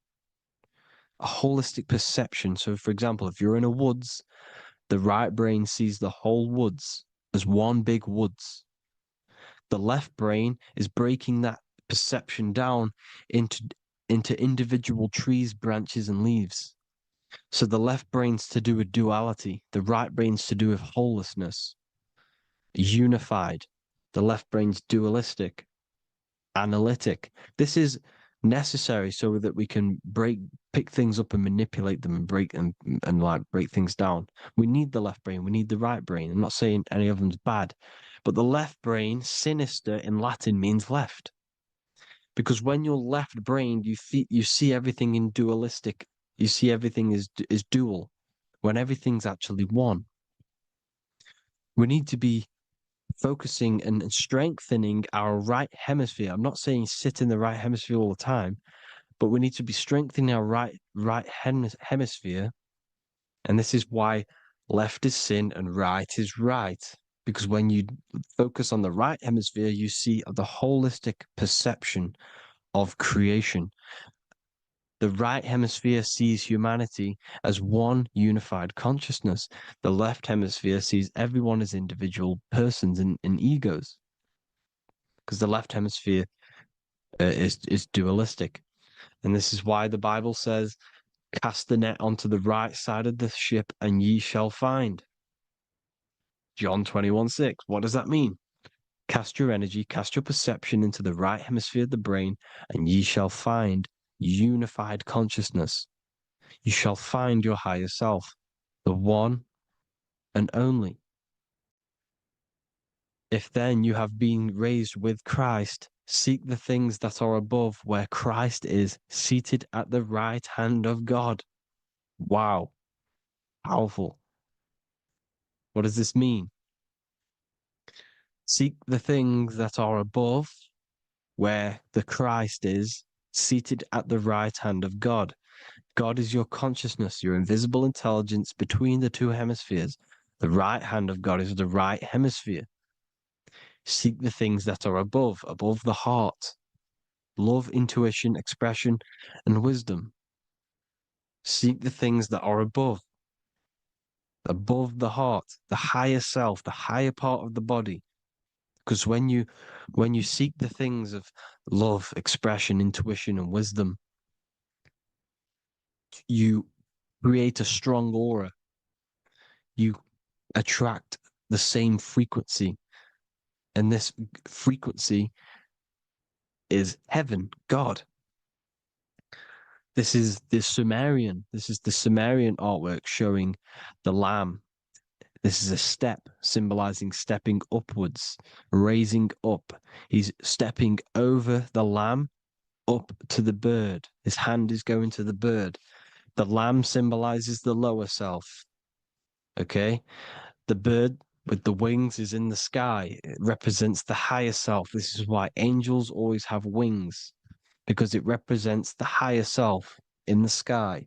a holistic perception. So, for example, if you're in a woods, the right brain sees the whole woods as one big woods. The left brain is breaking that perception down into individual trees, branches, and leaves. So the left brain's to do with duality, the right brain's to do with wholeness, unified. The left brain's dualistic, analytic. This is necessary so that we can pick things up and manipulate them and break things down. We need the left brain, we need the right brain. I'm not saying any of them's bad, but the left brain, sinister in Latin, means left. Because when you're left-brained, you see everything in dualistic. You see everything is dual, when everything's actually one. We need to be focusing and strengthening our right hemisphere. I'm not saying sit in the right hemisphere all the time, but we need to be strengthening our right hemisphere. And this is why left is sin and right is right. Because when you focus on the right hemisphere, you see the holistic perception of creation. The right hemisphere sees humanity as one unified consciousness. The left hemisphere sees everyone as individual persons and egos. Because the left hemisphere is dualistic. And this is why the Bible says, cast the net onto the right side of the ship and ye shall find. John 21:6. What does that mean? Cast your energy, cast your perception into the right hemisphere of the brain, and ye shall find unified consciousness. You shall find your higher self, the one and only. If then you have been raised with Christ, seek the things that are above, where Christ is seated at the right hand of God. Wow. Powerful. What does this mean? Seek the things that are above, where the Christ is seated at the right hand of God. God is your consciousness, your invisible intelligence between the two hemispheres. The right hand of God is the right hemisphere. Seek the things that are above the heart. Love, intuition, expression, and wisdom. Seek the things that are above the heart, the higher self, the higher part of the body. Because when you seek the things of love, expression, intuition, and wisdom, you create a strong aura. You attract the same frequency. And this frequency is heaven, God. This is the Sumerian artwork showing the Lamb. This is a step symbolizing stepping upwards, raising up. He's stepping over the Lamb up to the bird. His hand is going to the bird. The Lamb symbolizes the lower self. Okay? The bird with the wings is in the sky. It represents the higher self. This is why angels always have wings, because it represents the higher self in the sky.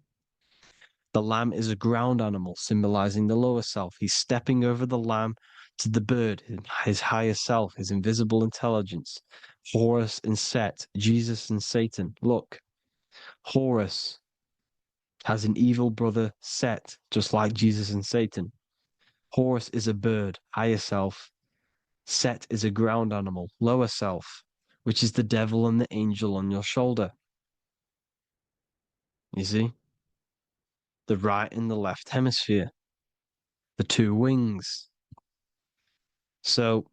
The lamb is a ground animal, symbolizing the lower self. He's stepping over the lamb to the bird, his higher self, his invisible intelligence. Horus and Set, Jesus and Satan. Look, Horus has an evil brother, Set, just like Jesus and Satan. Horus is a bird, higher self. Set is a ground animal, lower self, which is the devil and the angel on your shoulder. You see? The right and the left hemisphere. The two wings. So,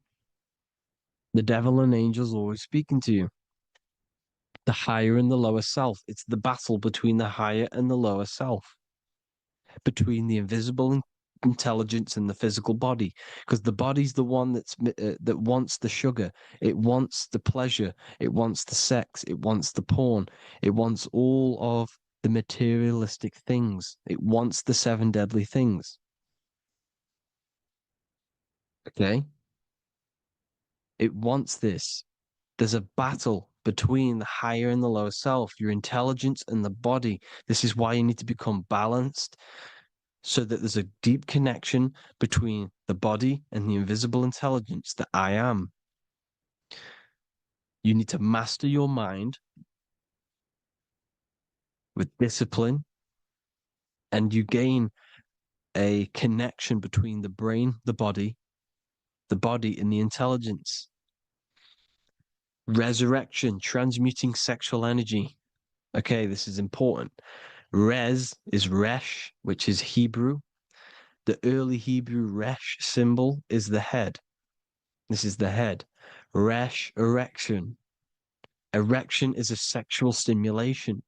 the devil and angels always speaking to you. The higher and the lower self. It's the battle between the higher and the lower self. Between the invisible intelligence and the physical body, because the body's the one that wants the sugar, it wants the pleasure, it wants the sex, it wants the porn, it wants all of the materialistic things, it wants the 7 deadly things. Okay, it wants this. There's a battle between the higher and the lower self, your intelligence and the body. This is why you need to become balanced. so that there's a deep connection between the body and the invisible intelligence that I am. You need to master your mind with discipline, and you gain a connection between the brain, the body and the intelligence. Resurrection, transmuting sexual energy. Okay, this is important. Res is resh, which is Hebrew. The early Hebrew resh symbol is the head. This is the head. Resh, erection. Erection is a sexual stimulation.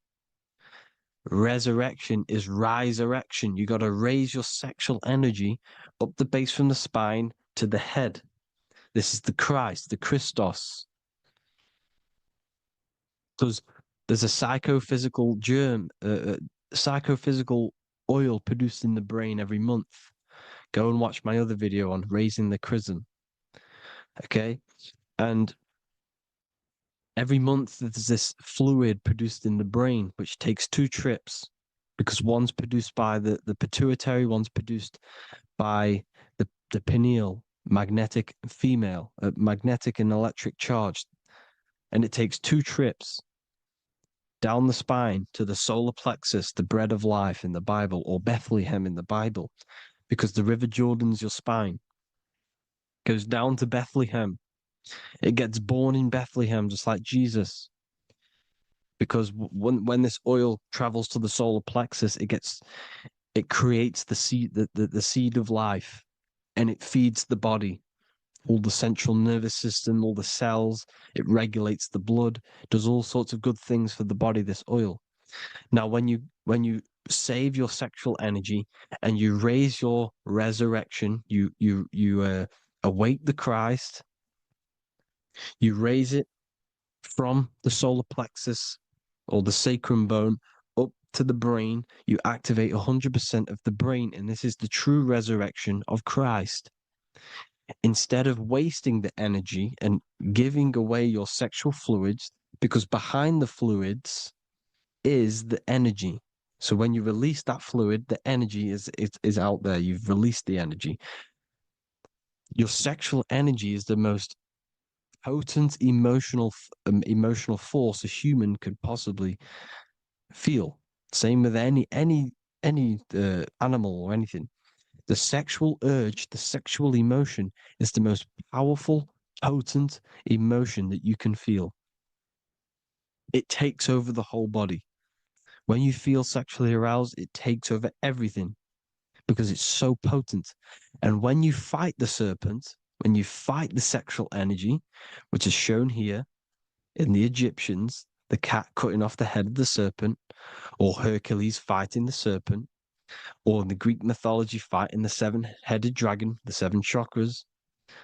Resurrection is rise erection. You got to raise your sexual energy up the base from the spine to the head. This is the Christ, the Christos. Because there's a psychophysical germ, psychophysical oil produced in the brain every month. Go and watch my other video on raising the chrism. Okay? And every month there's this fluid produced in the brain, which takes 2 trips, because one's produced by the pituitary, one's produced by the pineal, magnetic female, magnetic and electric charge. And it takes 2 trips down the spine to the solar plexus, the bread of life in the Bible, or Bethlehem in the Bible, because the River Jordan's your spine. Goes down to Bethlehem. It gets born in Bethlehem, just like Jesus. Because when this oil travels to the solar plexus, it creates the seed, the seed of life, and it feeds the body, all the central nervous system, all the cells. It regulates the blood, does all sorts of good things for the body, this oil. Now, when you save your sexual energy and you raise your resurrection, you awake the Christ, you raise it from the solar plexus or the sacrum bone up to the brain, you activate 100% of the brain, and this is the true resurrection of Christ. Instead of wasting the energy and giving away your sexual fluids, because behind the fluids is the energy. So when you release that fluid, the energy is out there. You've released the energy. Your sexual energy is the most potent emotional force a human could possibly feel. Same with any animal or anything. The sexual urge, the sexual emotion is the most powerful, potent emotion that you can feel. It takes over the whole body. When you feel sexually aroused, it takes over everything because it's so potent. And when you fight the serpent, when you fight the sexual energy, which is shown here in the Egyptians, the cat cutting off the head of the serpent, or Hercules fighting the serpent, or in the Greek mythology fighting the 7-headed dragon, the 7 chakras.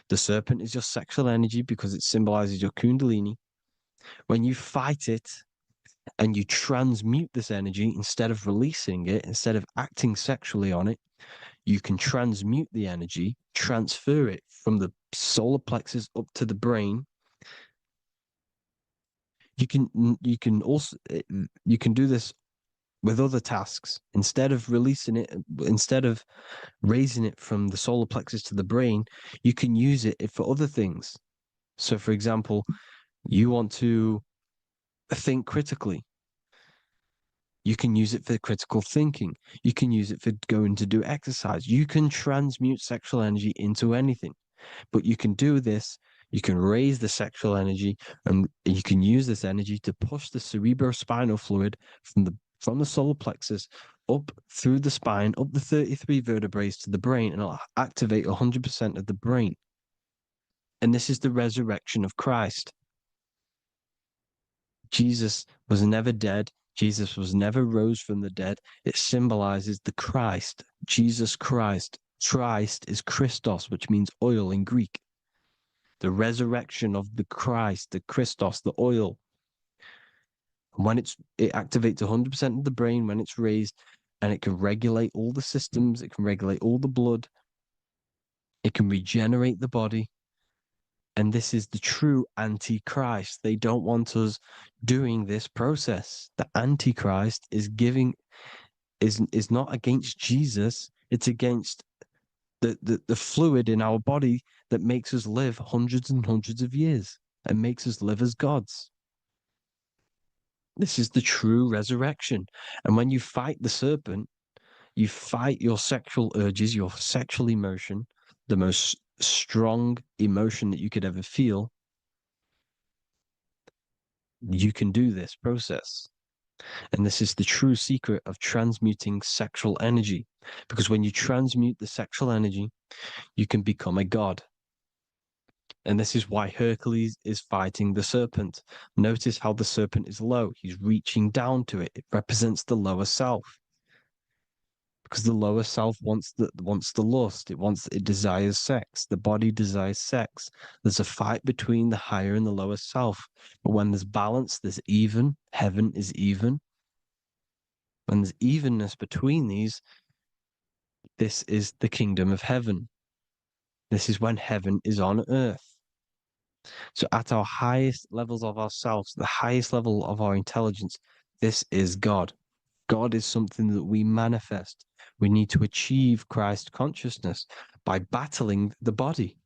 The serpent is your sexual energy because it symbolizes your Kundalini. When you fight it and you transmute this energy, instead of releasing it, instead of acting sexually on it, you can transmute the energy, transfer it from the solar plexus up to the brain. You can also do this with other tasks. Instead of releasing it, instead of raising it from the solar plexus to the brain, you can use it for other things. So, for example, you want to think critically. You can use it for critical thinking. You can use it for going to do exercise. You can transmute sexual energy into anything. But you can do this. You can raise the sexual energy, and you can use this energy to push the cerebrospinal fluid from the solar plexus up through the spine, up the 33 vertebrae to the brain, and it'll activate 100% of the brain. And this is the resurrection of Christ. Jesus was never dead. Jesus was never rose from the dead. It symbolizes the Christ, Jesus Christ. Christ is Christos, which means oil in Greek. The resurrection of the Christ, the Christos, the oil. When it activates 100% of the brain when it's raised, and it can regulate all the systems, it can regulate all the blood, it can regenerate the body. And this is the true Antichrist. They don't want us doing this process. The Antichrist is not against Jesus. It's against the fluid in our body that makes us live hundreds and hundreds of years and makes us live as gods. This is the true resurrection. And when you fight the serpent, you fight your sexual urges, your sexual emotion, the most strong emotion that you could ever feel. You can do this process. And this is the true secret of transmuting sexual energy. Because when you transmute the sexual energy, you can become a god. And this is why Hercules is fighting the serpent. Notice how the serpent is low. He's reaching down to it. It represents the lower self. Because the lower self wants the lust. It desires sex. The body desires sex. There's a fight between the higher and the lower self. But when there's balance, there's even. Heaven is even. When there's evenness between these, this is the kingdom of heaven. This is when heaven is on earth. So at our highest levels of ourselves, the highest level of our intelligence, this is God. God is something that we manifest. We need to achieve Christ consciousness by battling the body.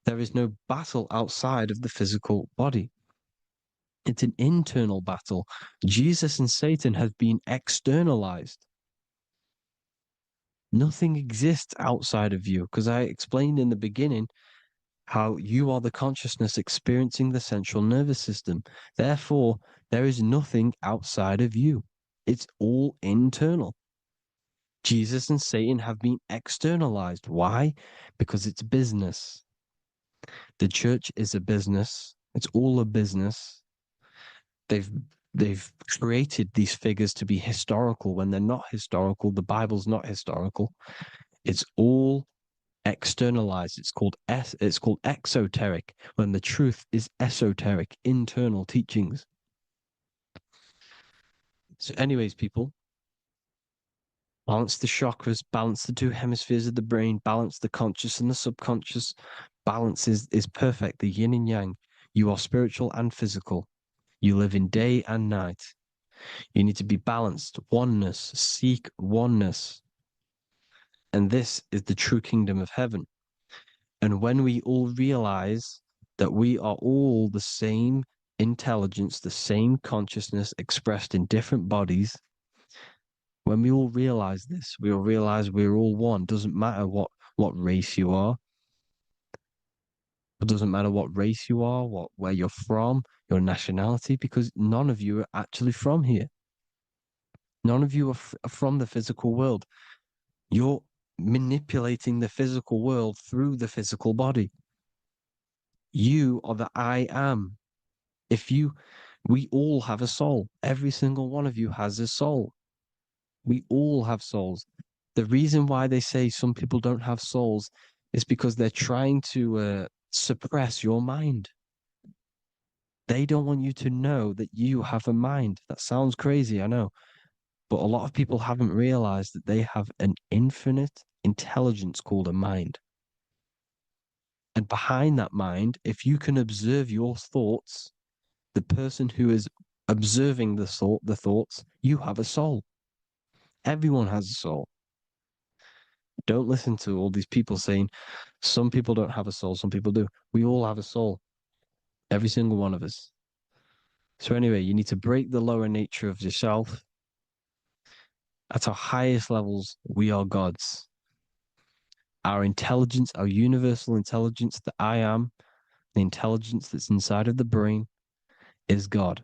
There is no battle outside of the physical body. It's an internal battle. Jesus and Satan have been externalized. Nothing exists outside of you, because I explained in the beginning how you are the consciousness experiencing the central nervous system. Therefore, there is nothing outside of you. It's all internal. Jesus and Satan have been externalized. Why? Because it's business. The church is a business. It's all a business. They've created these figures to be historical when they're not historical. The Bible's not historical. It's all externalized. It's called exoteric, when the truth is esoteric, internal teachings. So anyways, people, balance the chakras, balance the two hemispheres of the brain, balance the conscious and the subconscious. Balance is perfect, the yin and yang. You are spiritual and physical. You live in day and night. You need to be balanced. Oneness. Seek oneness. And this is the true kingdom of heaven. And when we all realize that we are all the same intelligence, the same consciousness expressed in different bodies, when we all realize this, we all realize we're all one. Doesn't matter what race you are. It doesn't matter what race you are, where you're from, your nationality, because none of you are actually from here. None of you are from the physical world. You're manipulating the physical world through the physical body. You are the I am. We all have a soul. Every single one of you has a soul. We all have souls. The reason why they say some people don't have souls is because they're trying to suppress your mind. They don't want you to know that you have a mind. That sounds crazy, I know. But a lot of people haven't realized that they have an infinite intelligence called a mind. And behind that mind, if you can observe your thoughts, the person who is observing the thoughts, you have a soul. Everyone has a soul. Don't listen to all these people saying some people don't have a soul, some people do. We all have a soul. Every single one of us. So anyway, you need to break the lower nature of yourself. At our highest levels, we are gods. Our intelligence, our universal intelligence, the I am, the intelligence that's inside of the brain, is God.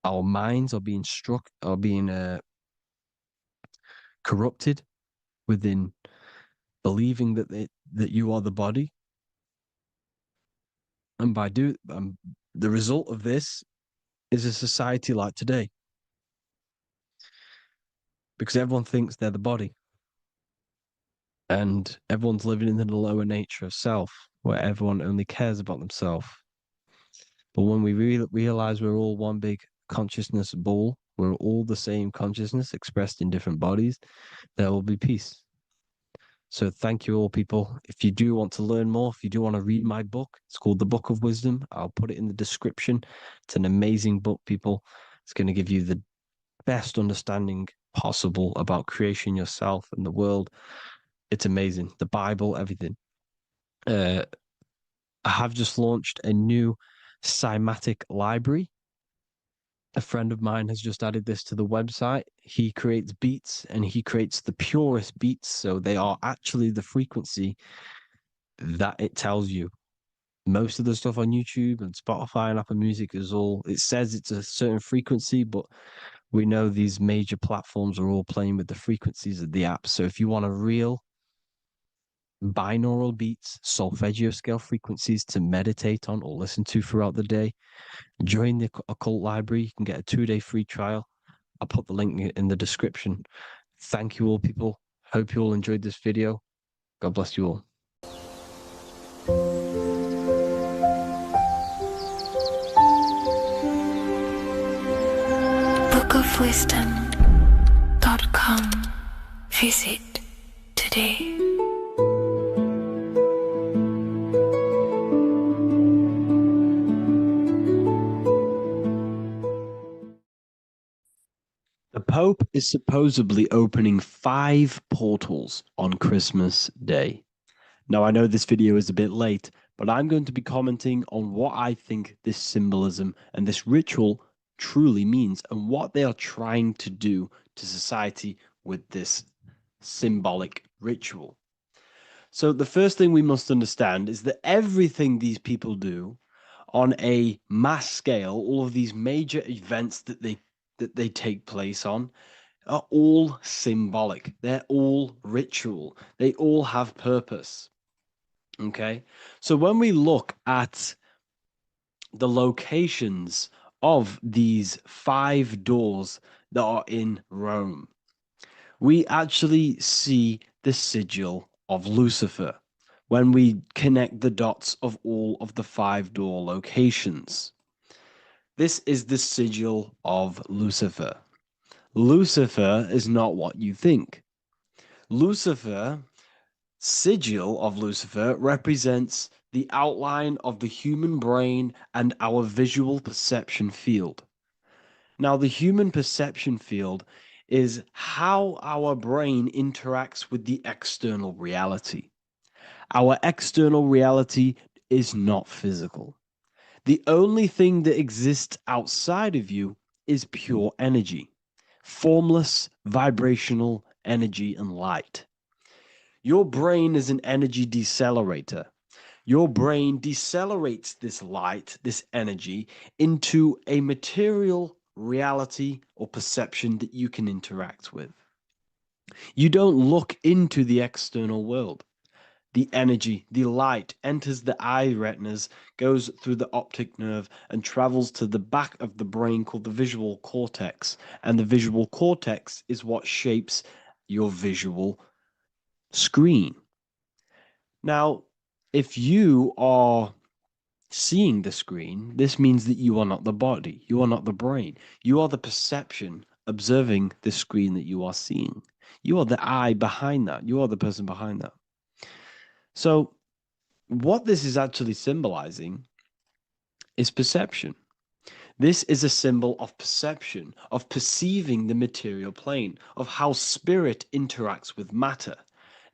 Our minds are being corrupted within believing that you are the body, and the result of this is a society like today, because everyone thinks they're the body, and everyone's living in the lower nature of self, where everyone only cares about themselves. But when we realize we're all one big consciousness ball, we're all the same consciousness expressed in different bodies, there will be peace. So thank you all, people. If you do want to learn more, if you do want to read my book, it's called The Book of Wisdom. I'll put it in the description. It's an amazing book, people. It's going to give you the best understanding possible about creation yourself and the world. It's amazing. The Bible, everything. I have just launched a new cymatic library. A friend of mine has just added this to the website. He creates beats and he creates the purest beats. So they are actually the frequency that it tells you. Most of the stuff on YouTube and Spotify and Apple Music is all, it says it's a certain frequency, but we know these major platforms are all playing with the frequencies of the app. So if you want a real binaural beats, solfeggio scale frequencies to meditate on or listen to throughout the day, join the Occult Library. You can get a 2-day free trial. I'll put the link in the description. Thank you all, people. Hope you all enjoyed this video. God bless you all. bookofwisdom.com. Visit today. The Pope is supposedly opening 5 portals on Christmas Day. Now, I know this video is a bit late, but I'm going to be commenting on what I think this symbolism and this ritual truly means and what they are trying to do to society with this symbolic ritual. So the first thing we must understand is that everything these people do on a mass scale, all of these major events that they take place on, are all symbolic. They're all ritual. They all have purpose. Okay? So when we look at the locations of these 5 doors that are in Rome, we actually see the sigil of Lucifer when we connect the dots of all of the 5 door locations. This is the sigil of Lucifer. Lucifer is not what you think. Lucifer, sigil of Lucifer, represents the outline of the human brain and our visual perception field. Now, the human perception field is how our brain interacts with the external reality. Our external reality is not physical. The only thing that exists outside of you is pure energy, formless, vibrational energy and light. Your brain is an energy decelerator. Your brain decelerates this light, this energy, into a material reality or perception that you can interact with. You don't look into the external world. The energy, the light, enters the eye retinas, goes through the optic nerve, and travels to the back of the brain called the visual cortex. And the visual cortex is what shapes your visual screen. Now, if you are seeing the screen, this means that you are not the body, you are not the brain, you are the perception observing the screen that you are seeing. You are the eye behind that, you are the person behind that. So, what this is actually symbolizing is perception. This is a symbol of perception, of perceiving the material plane, of how spirit interacts with matter.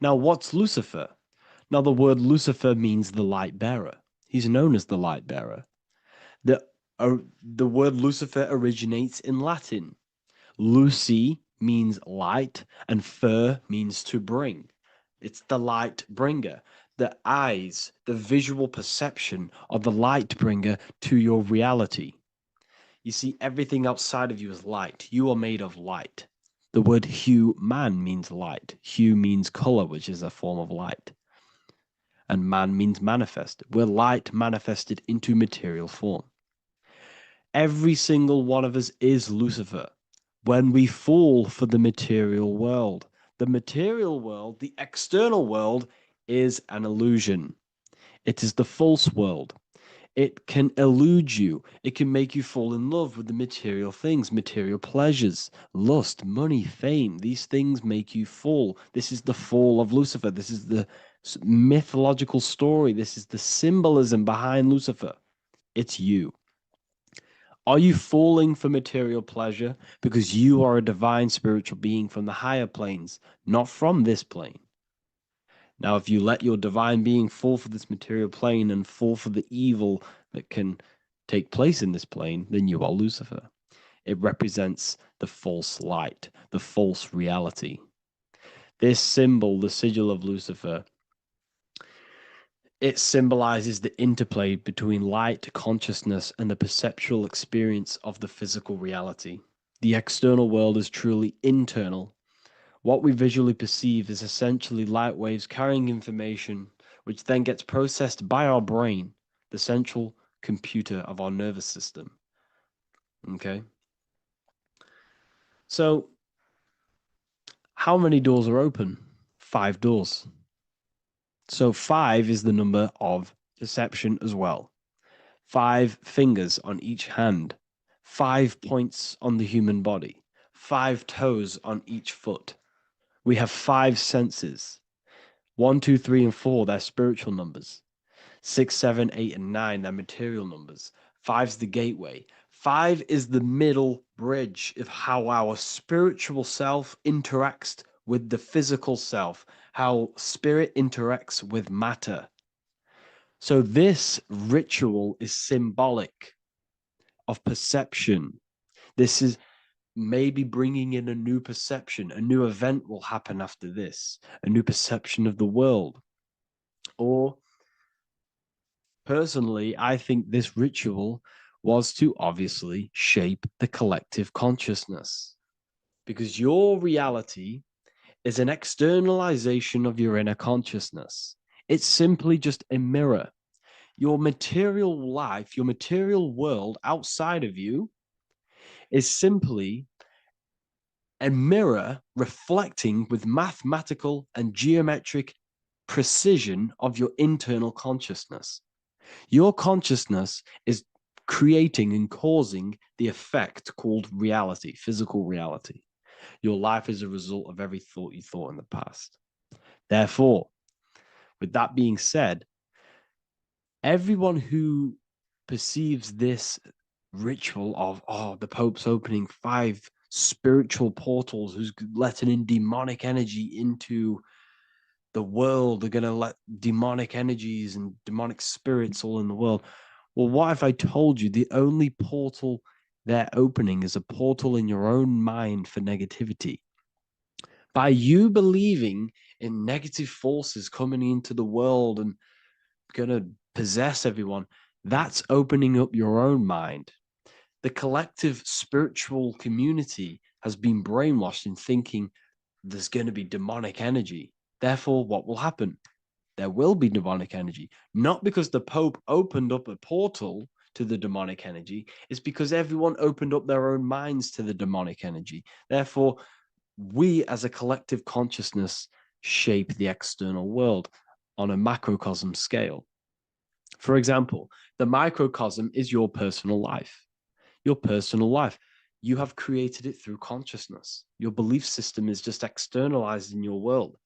Now, what's Lucifer? Now, the word Lucifer means the light bearer. He's known as the light bearer. The word Lucifer originates in Latin. Luci means light, and fer means to bring. It's the light bringer. The eyes, the visual perception of the light bringer to your reality. You see, everything outside of you is light. You are made of light. The word hue man means light. Hue means color, which is a form of light. And man means manifest. We're light manifested into material form. Every single one of us is Lucifer. When we fall for the material world, the external world, is an illusion. It is the false world. It can elude you. It can make you fall in love with the material things, material pleasures, lust, money, fame. These things make you fall. This is the fall of Lucifer. This is the mythological story. This is the symbolism behind Lucifer. It's you. Are you falling for material pleasure because you are a divine spiritual being from the higher planes, not from this plane? Now, if you let your divine being fall for this material plane and fall for the evil that can take place in this plane, then you are Lucifer. It represents the false light, the false reality. This symbol, the sigil of Lucifer, it symbolizes the interplay between light consciousness and the perceptual experience of the physical reality. The external world is truly internal. What we visually perceive is essentially light waves carrying information, which then gets processed by our brain, the central computer of our nervous system. Okay? So, how many doors are open? 5 doors. So 5 is the number of perception as well. 5 fingers on each hand, 5 points on the human body, 5 toes on each foot. We have 5 senses. 1, 2, 3, and 4, they're spiritual numbers. 6, 7, 8, and 9, they're material numbers. 5's the gateway. 5 is the middle bridge of how our spiritual self interacts with the physical self, how spirit interacts with matter. So this ritual is symbolic of perception. This is maybe bringing in a new perception. A new event will happen after this, a new perception of the world. Or personally, I think this ritual was to obviously shape the collective consciousness, because your reality is an externalization of your inner consciousness. It's simply just a mirror. Your material life, your material world outside of you is simply a mirror reflecting with mathematical and geometric precision of your internal consciousness. Your consciousness is creating and causing the effect called reality, physical reality. Your life is a result of every thought you thought in the past. Therefore, with that being said, everyone who perceives this ritual of, the Pope's opening 5 spiritual portals, who's letting in demonic energy into the world, they're going to let demonic energies and demonic spirits all in the world. Well, what if I told you the only portal they're opening is a portal in your own mind for negativity? By you believing in negative forces coming into the world and going to possess everyone, that's opening up your own mind. The collective spiritual community has been brainwashed in thinking there's going to be demonic energy. Therefore, what will happen? There will be demonic energy. Not because the Pope opened up a portal to the demonic energy, it's because everyone opened up their own minds to the demonic energy. Therefore, we as a collective consciousness shape the external world on a macrocosm scale. For example, the microcosm is your personal life. Your personal life. You have created it through consciousness. Your belief system is just externalized in your world.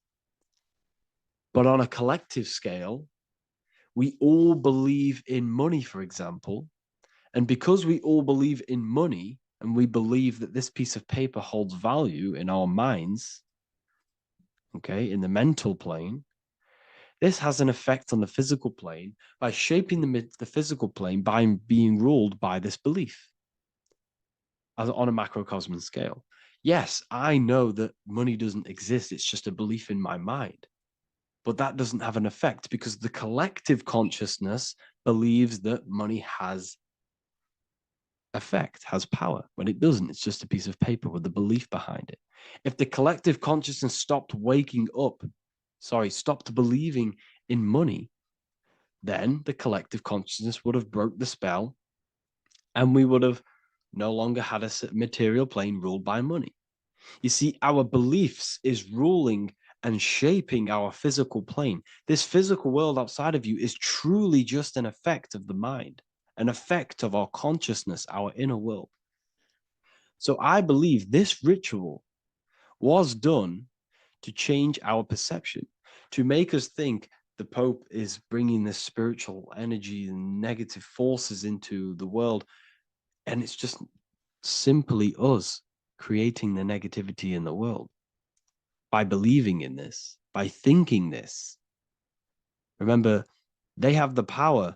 But on a collective scale, we all believe in money, for example. And because we all believe in money, and we believe that this piece of paper holds value in our minds, okay, in the mental plane, this has an effect on the physical plane by shaping the physical plane by being ruled by this belief as on a macrocosm scale. Yes, I know that money doesn't exist. It's just a belief in my mind. But that doesn't have an effect because the collective consciousness believes that money has effect, has power. When it doesn't, it's just a piece of paper with a belief behind it. If the collective consciousness stopped stopped believing in money, then the collective consciousness would have broke the spell and we would have no longer had a material plane ruled by money. You see, our beliefs is ruling and shaping our physical plane. This physical world outside of you is truly just an effect of the mind, an effect of our consciousness, our inner world. So I believe this ritual was done to change our perception, to make us think the Pope is bringing this spiritual energy and negative forces into the world. And it's just simply us creating the negativity in the world by believing in this, by thinking this. Remember, they have the power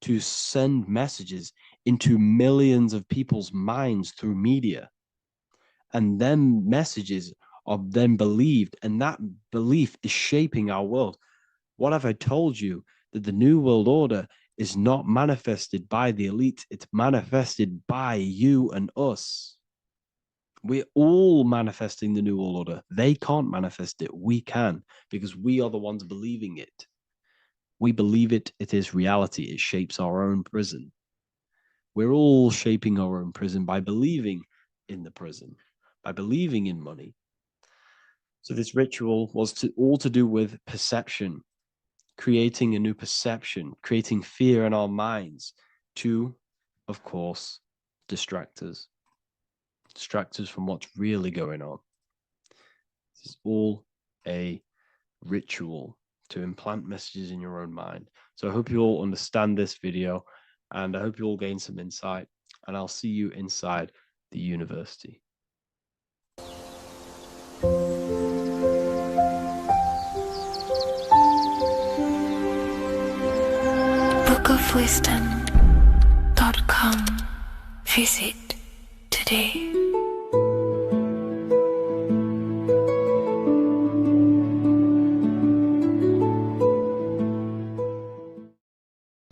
to send messages into millions of people's minds through media. And them messages are then believed, and that belief is shaping our world. What have I told you? That the New World Order is not manifested by the elite, it's manifested by you and us. We're all manifesting the New World Order. They can't manifest it. We can, because we are the ones believing it. We believe it. It is reality. It shapes our own prison. We're all shaping our own prison by believing in the prison, by believing in money. So this ritual was all to do with perception, creating a new perception, creating fear in our minds to, of course, distract us from what's really going on. This is all a ritual to implant messages in your own mind. So I hope you all understand this video, and I hope you all gain some insight, and I'll see you inside the university. bookofwisdom.com. Visit today.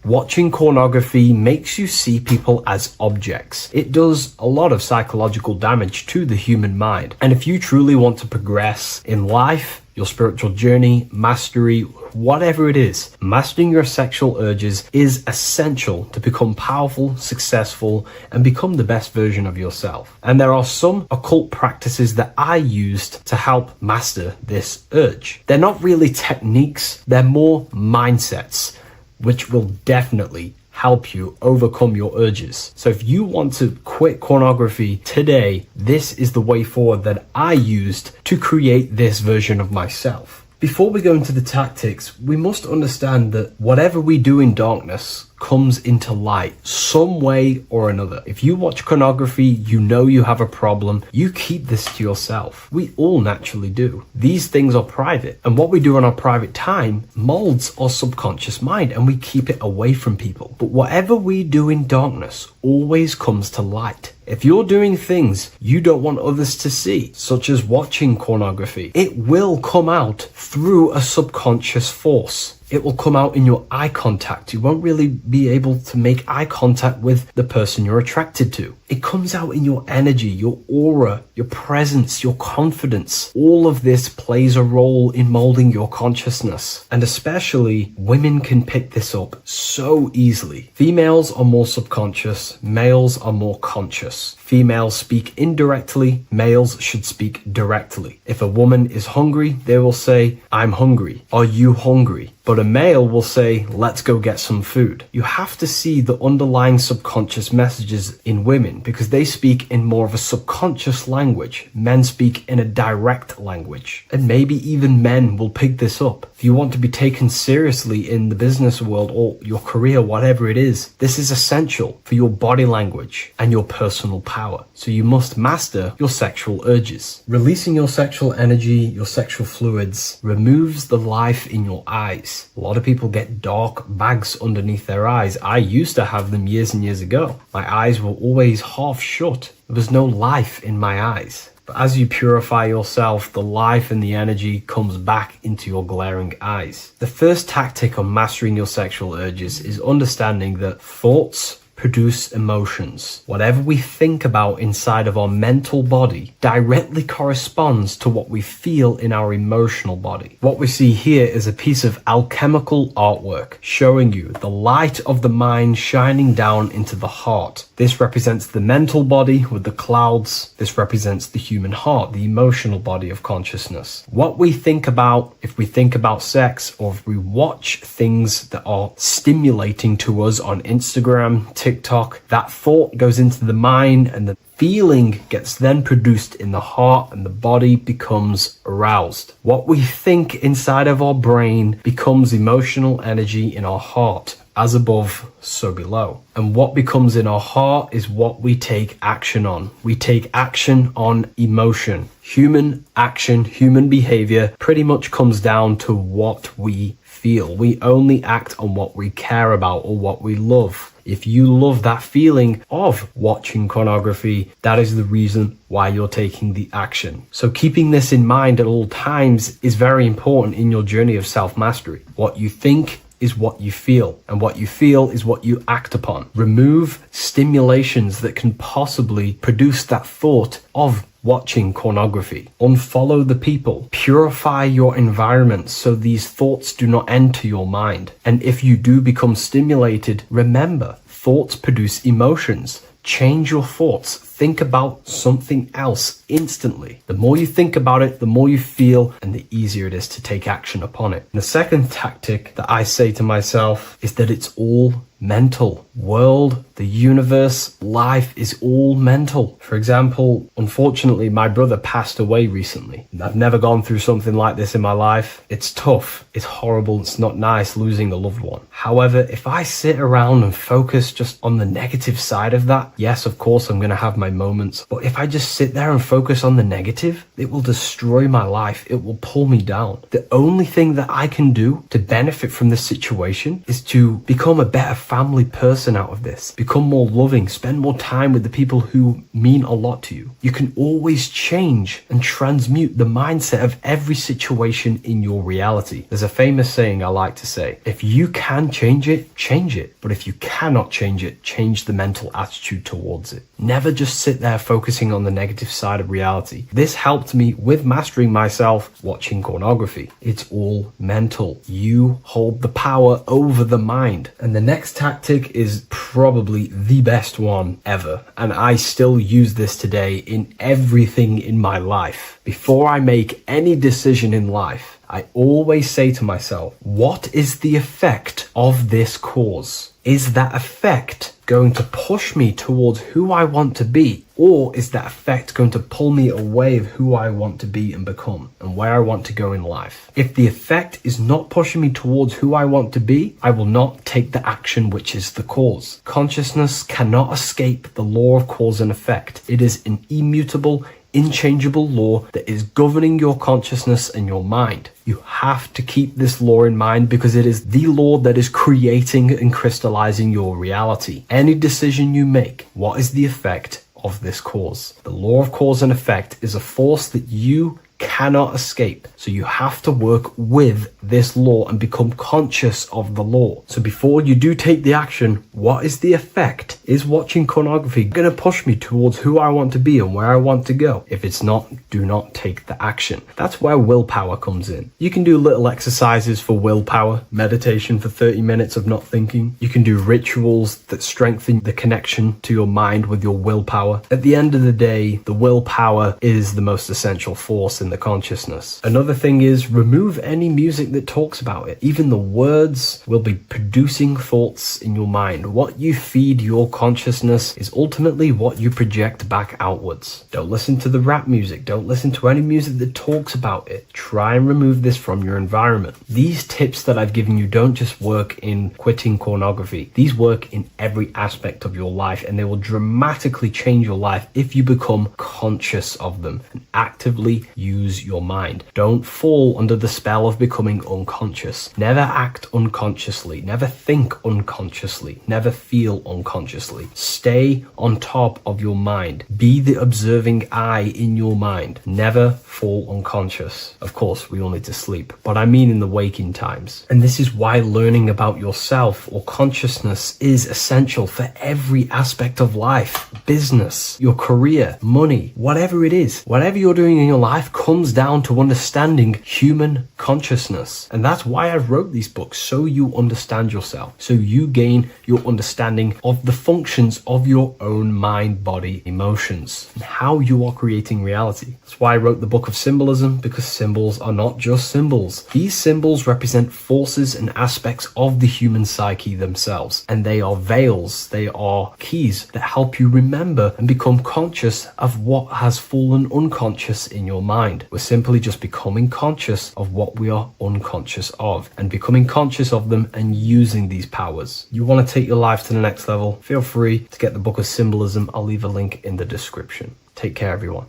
Watching pornography makes you see people as objects. It does a lot of psychological damage to the human mind. And if you truly want to progress in life, your spiritual journey, mastery, whatever it is, mastering your sexual urges is essential to become powerful, successful, and become the best version of yourself. And there are some occult practices that I used to help master this urge. They're not really techniques, they're more mindsets, which will definitely help you overcome your urges. So if you want to quit pornography today, this is the way forward that I used to create this version of myself. Before we go into the tactics, we must understand that whatever we do in darkness comes into light some way or another. If you watch pornography, you know you have a problem, you keep this to yourself. We all naturally do. These things are private, and what we do in our private time molds our subconscious mind, and we keep it away from people. But whatever we do in darkness always comes to light. If you're doing things you don't want others to see, such as watching pornography, it will come out through a subconscious force. It will come out in your eye contact. You won't really be able to make eye contact with the person you're attracted to. It comes out in your energy, your aura, your presence, your confidence. All of this plays a role in molding your consciousness. And especially women can pick this up so easily. Females are more subconscious, males are more conscious. Females speak indirectly, males should speak directly. If a woman is hungry, they will say, "I'm hungry. Are you hungry?" But a male will say, "Let's go get some food." You have to see the underlying subconscious messages in women, because they speak in more of a subconscious language. Men speak in a direct language. And maybe even men will pick this up. If you want to be taken seriously in the business world or your career, whatever it is, this is essential for your body language and your personal power. So you must master your sexual urges. Releasing your sexual energy, your sexual fluids, removes the life in your eyes. A lot of people get dark bags underneath their eyes. I used to have them years and years ago. My eyes were always half shut. There was no life in my eyes. But as you purify yourself, the life and the energy comes back into your glaring eyes. The first tactic on mastering your sexual urges is understanding that thoughts produce emotions. Whatever we think about inside of our mental body directly corresponds to what we feel in our emotional body. What we see here is a piece of alchemical artwork showing you the light of the mind shining down into the heart. This represents the mental body with the clouds. This represents the human heart, the emotional body of consciousness. What we think about, if we think about sex, or if we watch things that are stimulating to us on Instagram, TikTok, that thought goes into the mind, and the feeling gets then produced in the heart, and the body becomes aroused. What we think inside of our brain becomes emotional energy in our heart. as above, so below. And what becomes in our heart is what we take action on. We take action on emotion. Human action, human behavior pretty much comes down to what we feel. We only act on what we care about or what we love. If you love that feeling of watching pornography, that is the reason why you're taking the action. So keeping this in mind at all times is very important in your journey of self-mastery. What you think is what you feel, and what you feel is what you act upon. Remove stimulations that can possibly produce that thought of watching pornography. Unfollow the people. Purify your environment so these thoughts do not enter your mind. And if you do become stimulated, remember, thoughts produce emotions. Change your thoughts. Think about something else instantly. The more you think about it, the more you feel, and the easier it is to take action upon it. And the second tactic that I say to myself is that it's all mental. World, the universe, life is all mental. For example, unfortunately, my brother passed away recently. I've never gone through something like this in my life. It's tough. It's horrible. It's not nice losing a loved one. However, if I sit around and focus just on the negative side of that, yes, of course, I'm going to have my moments. But if I just sit there and focus on the negative, it will destroy my life. It will pull me down. The only thing that I can do to benefit from this situation is to become a better family person out of this. Become more loving. Spend more time with the people who mean a lot to you. You can always change and transmute the mindset of every situation in your reality. There's a famous saying I like to say, if you can change it, change it. But if you cannot change it, change the mental attitude towards it. Never just sit there focusing on the negative side of reality. This helped me with mastering myself watching pornography. It's all mental. You hold the power over the mind. And the next tactic is probably the best one ever. And I still use this today in everything in my life. Before I make any decision in life, I always say to myself, what is the effect of this cause? Is that effect going to push me towards who I want to be? Or is that effect going to pull me away of who I want to be and become and where I want to go in life? If the effect is not pushing me towards who I want to be, I will not take the action which is the cause. Consciousness cannot escape the law of cause and effect. It is an immutable, inchangeable law that is governing your consciousness and your mind. You have to keep this law in mind because it is the law that is creating and crystallizing your reality. Any decision you make, what is the effect of this cause? The law of cause and effect is a force that you cannot escape. So you have to work with this law and become conscious of the law. So before you do take the action, what is the effect? Is watching pornography going to push me towards who I want to be and where I want to go? If it's not, do not take the action. That's where willpower comes in. You can do little exercises for willpower, meditation for 30 minutes of not thinking. You can do rituals that strengthen the connection to your mind with your willpower. At the end of the day, the willpower is the most essential force in the consciousness. Another thing is remove any music that talks about it. Even the words will be producing thoughts in your mind. What you feed your consciousness is ultimately what you project back outwards. Don't listen to the rap music. Don't listen to any music that talks about it. Try and remove this from your environment. These tips that I've given you don't just work in quitting pornography. These work in every aspect of your life, and they will dramatically change your life if you become conscious of them and actively use your mind. Don't fall under the spell of becoming unconscious. Never act unconsciously. Never think unconsciously. Never feel unconsciously. Stay on top of your mind. Be the observing eye in your mind. Never fall unconscious. Of course, we all need to sleep, but I mean in the waking times. And this is why learning about yourself or consciousness is essential for every aspect of life. Business, your career, money, whatever it is. Whatever you're doing in your life comes down to understanding human consciousness. And that's why I wrote these books, so you understand yourself, so you gain your understanding of the functions of your own mind, body, emotions, and how you are creating reality. That's why I wrote the book of Symbolism, because symbols are not just symbols. These symbols represent forces and aspects of the human psyche themselves, and they are veils, they are keys that help you remember and become conscious of what has fallen unconscious in your mind. mind. We're simply just becoming conscious of what we are unconscious of and becoming conscious of them and using these powers. You want to take your life to the next level? Feel free to get the book of Symbolism. I'll leave a link in the description. Take care, everyone.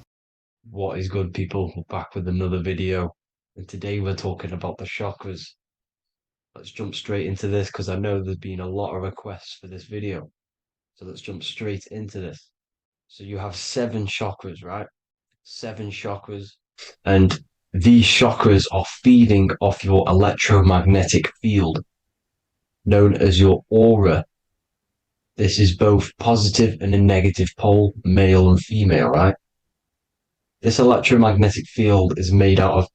What is good, people? We're back with another video, and today we're talking about the chakras. Let's jump straight into this because I know there's been a lot of requests for this video. So let's jump straight into this. So you have 7 chakras, right? 7 chakras, and these chakras are feeding off your electromagnetic field, known as your aura. This is both positive and a negative pole, male and female, right? This electromagnetic field is made out of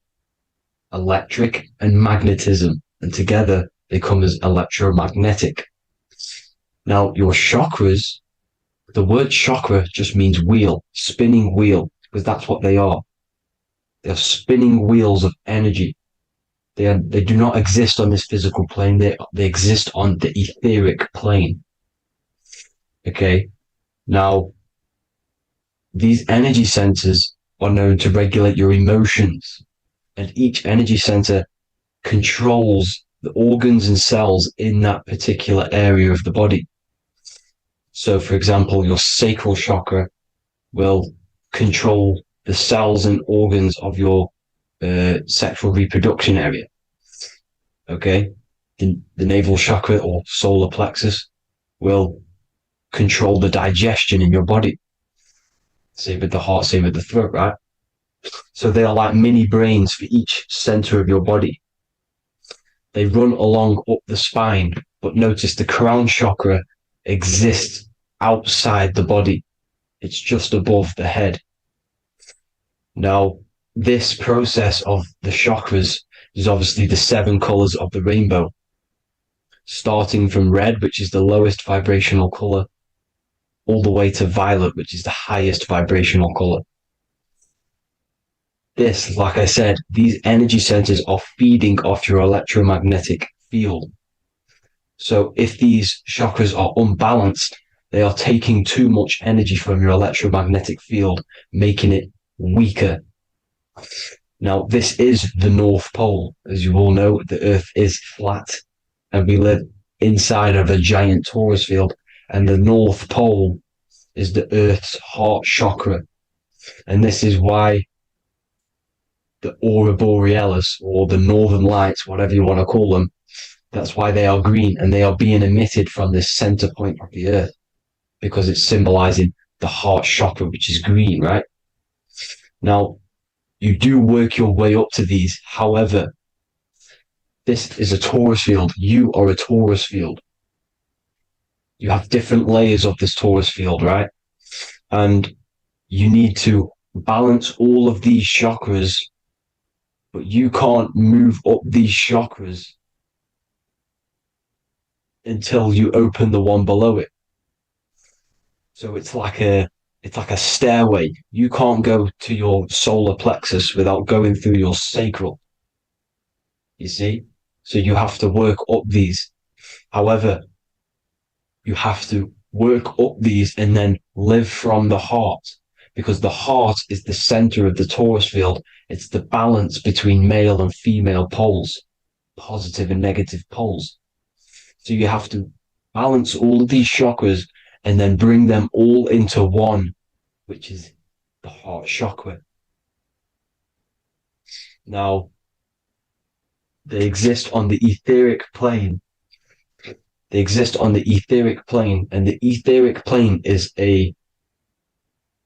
electric and magnetism, and together they come as electromagnetic. Now, your chakras, the word chakra just means wheel, spinning wheel, because that's what they are. They are spinning wheels of energy. They do not exist on this physical plane. They exist on the etheric plane. Okay. Now, these energy centers are known to regulate your emotions, and each energy center controls the organs and cells in that particular area of the body. So, for example, your sacral chakra will control the cells and organs of your sexual reproduction area. Okay, the navel chakra or solar plexus will control the digestion in your body. Same with the heart, same with the throat, right? So they are like mini brains for each center of your body. They run along up the spine, but notice the crown chakra exists outside the body. It's just above the head. Now, this process of the chakras is obviously the 7 colors of the rainbow, starting from red, which is the lowest vibrational color, all the way to violet, which is the highest vibrational color. This, like I said, these energy centers are feeding off your electromagnetic field. So if these chakras are unbalanced, they are taking too much energy from your electromagnetic field, making it weaker. Now, this is the North Pole. As you all know, the Earth is flat, and we live inside of a giant torus field, and the North Pole is the Earth's heart chakra. And this is why the aurora borealis, or the northern lights, whatever you want to call them, that's why they are green, and they are being emitted from this center point of the Earth, because it's symbolizing the heart chakra, which is green, right? Now, you do work your way up to these. However, this is a torus field. You are a torus field. You have different layers of this torus field, right? And you need to balance all of these chakras, but you can't move up these chakras until you open the one below it. So it's like a stairway. You can't go to your solar plexus without going through your sacral. You see? So you have to work up these. However, you have to work up these and then live from the heart, because the heart is the center of the torus field. It's the balance between male and female poles, positive and negative poles. So you have to balance all of these chakras and then bring them all into one, which is the heart chakra. Now, they exist on the etheric plane. They exist on the etheric plane, and the etheric plane is a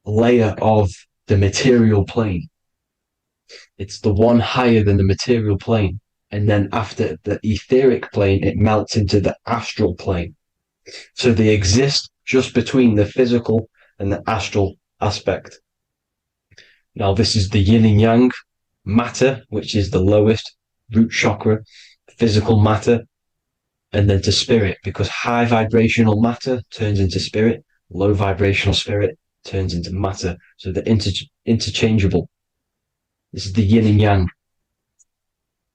layer of the material plane. It's the one higher than the material plane. And then after the etheric plane, it melts into the astral plane. So they exist just between the physical and the astral aspect. Now, this is the yin and yang matter, which is the lowest root chakra, physical matter, and then to spirit, because high vibrational matter turns into spirit, low vibrational spirit turns into matter. So they're interchangeable. This is the yin and yang.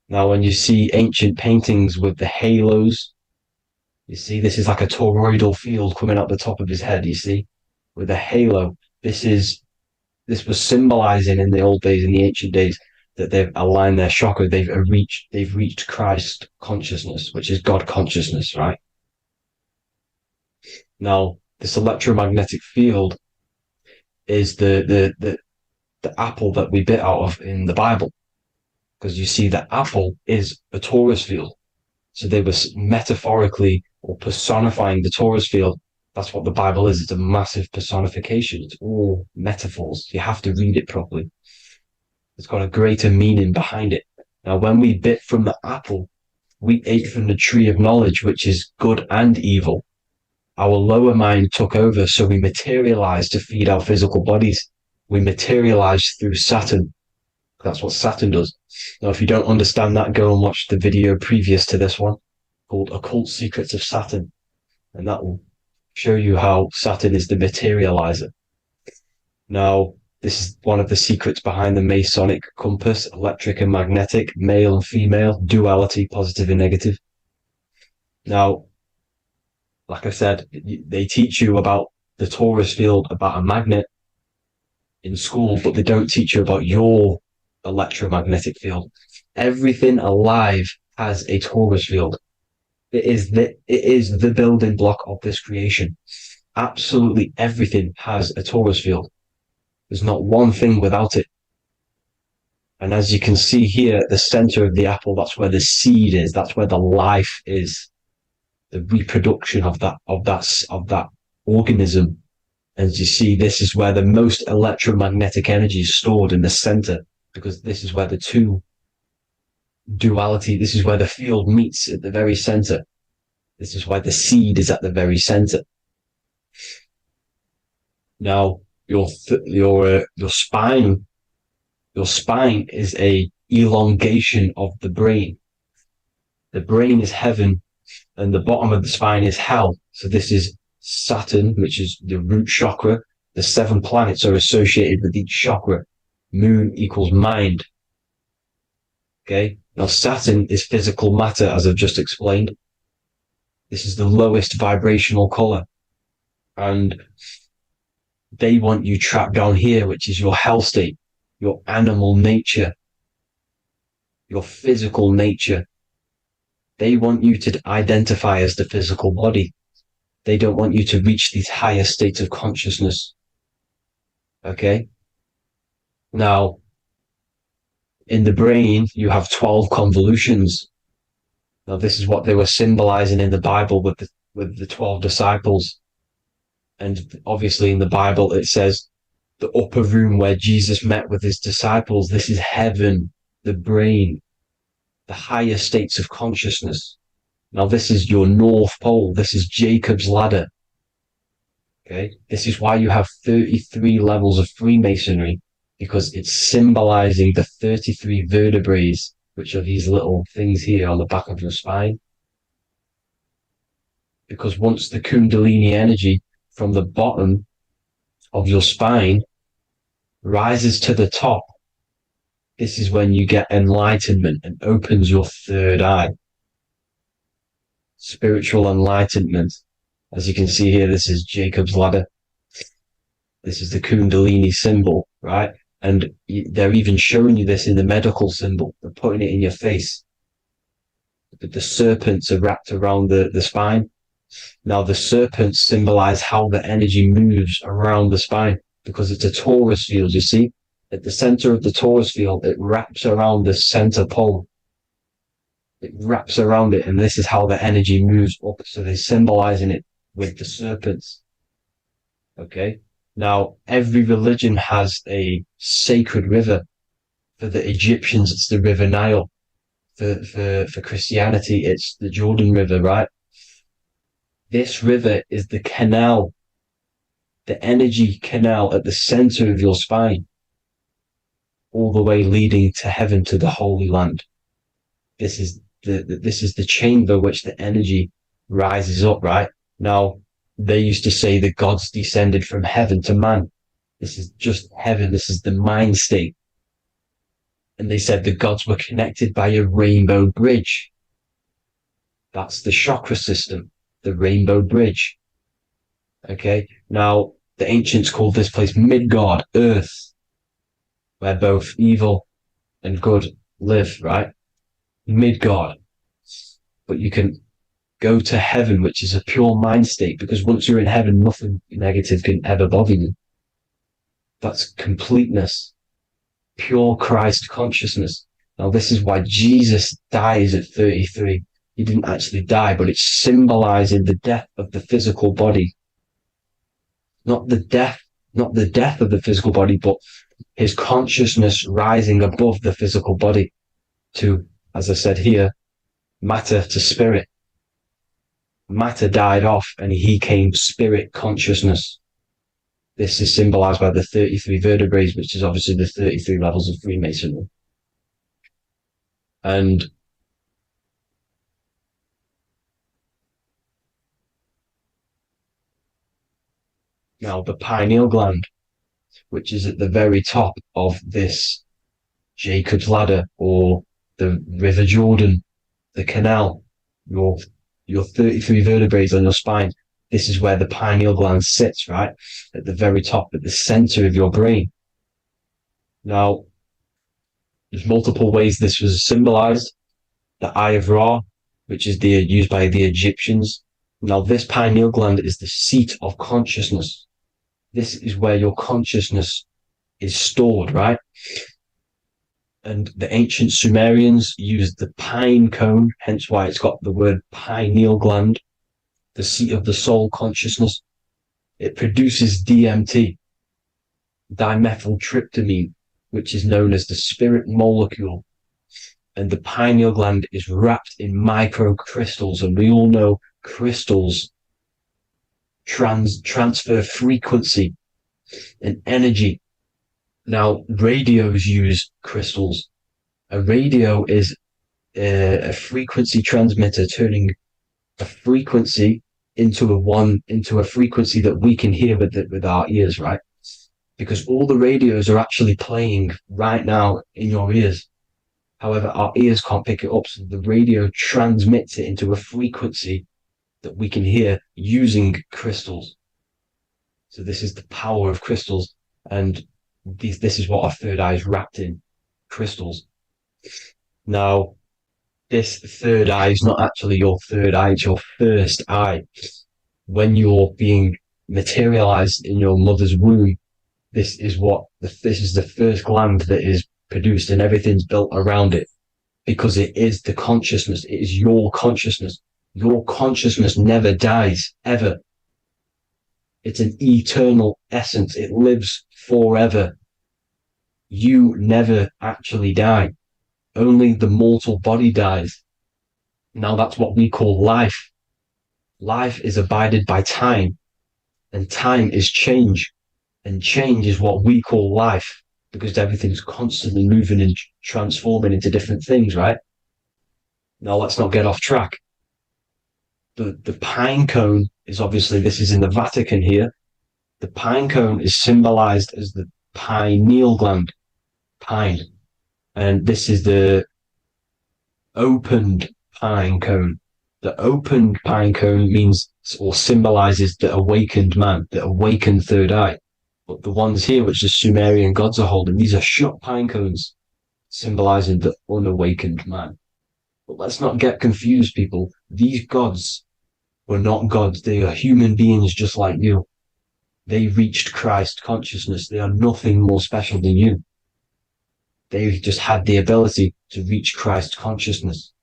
Now, when you see ancient paintings with the halos, you see this is like a toroidal field coming out the top of his head, you see, with a halo. This is this was symbolizing in the old days, in the ancient days, that they've aligned their chakra, they've reached Christ consciousness, which is God consciousness, right? Now, this electromagnetic field is the apple that we bit out of in the Bible, because you see that apple is a torus field. So they were metaphorically or personifying the torus field. That's what the Bible is. It's a massive personification. It's all metaphors. You have to read it properly. It's got a greater meaning behind it. Now, when we bit from the apple, we ate from the tree of knowledge, which is good and evil. Our lower mind took over, so we materialized to feed our physical bodies. We materialized through Saturn. That's what Saturn does. Now, if you don't understand that, go and watch the video previous to this one called Occult Secrets of Saturn. And that will show you how Saturn is the materializer. Now, this is one of the secrets behind the Masonic compass, electric and magnetic, male and female, duality, positive and negative. Now, like I said, they teach you about the torus field, about a magnet in school, but they don't teach you about your electromagnetic field. Everything alive has a torus field. It is the building block of this creation. Absolutely everything has a torus field. There's not one thing without it. And as you can see here at the center of the apple, that's where the seed is. That's where the life is. The reproduction of that organism. As you see, this is where the most electromagnetic energy is stored, in the center, because this is where the two duality, this is where the field meets, at the very center. This is why the seed is at the very center. Now, your spine is a elongation of the brain. The brain is heaven, and the bottom of the spine is hell. So this is Saturn, which is the root chakra. The 7 planets are associated with each chakra. Moon equals mind. Okay. Now Saturn is physical matter, as I've just explained. This is the lowest vibrational color. And they want you trapped down here, which is your hell state, your animal nature, your physical nature. They want you to identify as the physical body. They don't want you to reach these higher states of consciousness. Okay? Now, in the brain, you have 12 convolutions. Now, this is what they were symbolizing in the Bible with the 12 disciples. And obviously in the Bible, it says the upper room where Jesus met with his disciples. This is heaven, the brain, the higher states of consciousness. Now, this is your North Pole. This is Jacob's ladder. Okay. This is why you have 33 levels of Freemasonry, because it's symbolizing the 33 vertebrae, which are these little things here on the back of your spine. Because once the Kundalini energy from the bottom of your spine rises to the top, this is when you get enlightenment and opens your third eye. Spiritual enlightenment. As you can see here, this is Jacob's ladder. This is the Kundalini symbol, right? And they're even showing you this in the medical symbol. They're putting it in your face. The serpents are wrapped around the spine. Now, the serpents symbolize how the energy moves around the spine, because it's a torus field, you see? At the center of the torus field, it wraps around the center pole. It wraps around it, and this is how the energy moves up. So they're symbolizing it with the serpents. Okay? Now, every religion has a sacred river. For the Egyptians, it's the River Nile. For Christianity, it's the Jordan River, right? This river is the canal, the energy canal at the center of your spine, all the way leading to heaven, to the Holy Land. This is the chamber which the energy rises up, right? Now, they used to say the gods descended from heaven to man. This is just heaven. This is the mind state. And they said the gods were connected by a rainbow bridge. That's the chakra system, the rainbow bridge. Okay. Now, the ancients called this place Midgard, Earth. where both evil and good live, right? Mid-God. But you can go to heaven, which is a pure mind state, because once you're in heaven, nothing negative can ever bother you. That's completeness, pure Christ consciousness. Now, this is why Jesus dies at 33. He didn't actually die, but it's symbolizing the death of the physical body. Not the death of the physical body, but his consciousness rising above the physical body to, as I said here, matter to spirit. Matter died off and he came spirit consciousness. This is symbolized by the 33 vertebrae, which is obviously the 33 levels of Freemasonry. And now the pineal gland, which is at the very top of this Jacob's ladder or the River Jordan, the canal, your 33 vertebrae on your spine. This is where the pineal gland sits, right? At the very top, at the center of your brain. Now, there's multiple ways this was symbolized. The Eye of Ra, which is used by the Egyptians. Now, this pineal gland is the seat of consciousness. This is where your consciousness is stored, right? And the ancient Sumerians used the pine cone, hence why it's got the word pineal gland, the seat of the soul consciousness. It produces DMT, dimethyltryptamine, which is known as the spirit molecule. And the pineal gland is wrapped in microcrystals, and we all know crystals transfer frequency and energy. Now, radios use crystals. A radio is a frequency transmitter, turning a frequency into a frequency that we can hear with our ears, right? Because all the radios are actually playing right now in your ears. However, our ears can't pick it up, so the radio transmits it into a frequency that we can hear using crystals. So this is the power of crystals, and this is what our third eye is wrapped in, crystals. Now, this third eye is not actually your third eye, it's your first eye. When you're being materialized in your mother's womb, this is the first gland that is produced, and everything's built around it, because it is the consciousness. It is your consciousness. Your consciousness never dies, ever. It's an eternal essence. It lives forever. You never actually die. Only the mortal body dies. Now that's what we call life. Life is abided by time, and time is change. And change is what we call life, because everything's constantly moving and transforming into different things, right? Now let's not get off track. The pine cone is obviously, this is in the Vatican here. The pine cone is symbolized as the pineal gland, pine. And this is the opened pine cone. The opened pine cone means, or symbolizes, the awakened man, the awakened third eye. But the ones here, which the Sumerian gods are holding, these are shut pine cones, symbolizing the unawakened man. But let's not get confused, people. These gods were not gods. They are human beings just like you. They reached Christ consciousness. They are nothing more special than you. They just had the ability to reach Christ consciousness.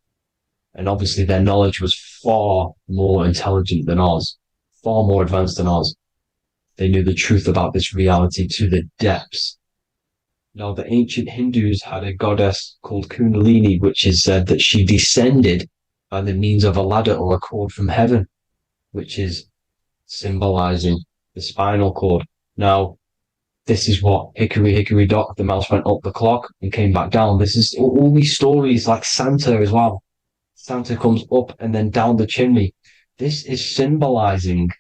And obviously their knowledge was far more intelligent than ours, far more advanced than ours. They knew the truth about this reality to the depths. Now, the ancient Hindus had a goddess called Kundalini, which is said that she descended by the means of a ladder or a cord from heaven, which is symbolizing the spinal cord. Now, this is what hickory, hickory dock, the mouse went up the clock and came back down. This is all these stories, like Santa as well. Santa comes up and then down the chimney. This is symbolizing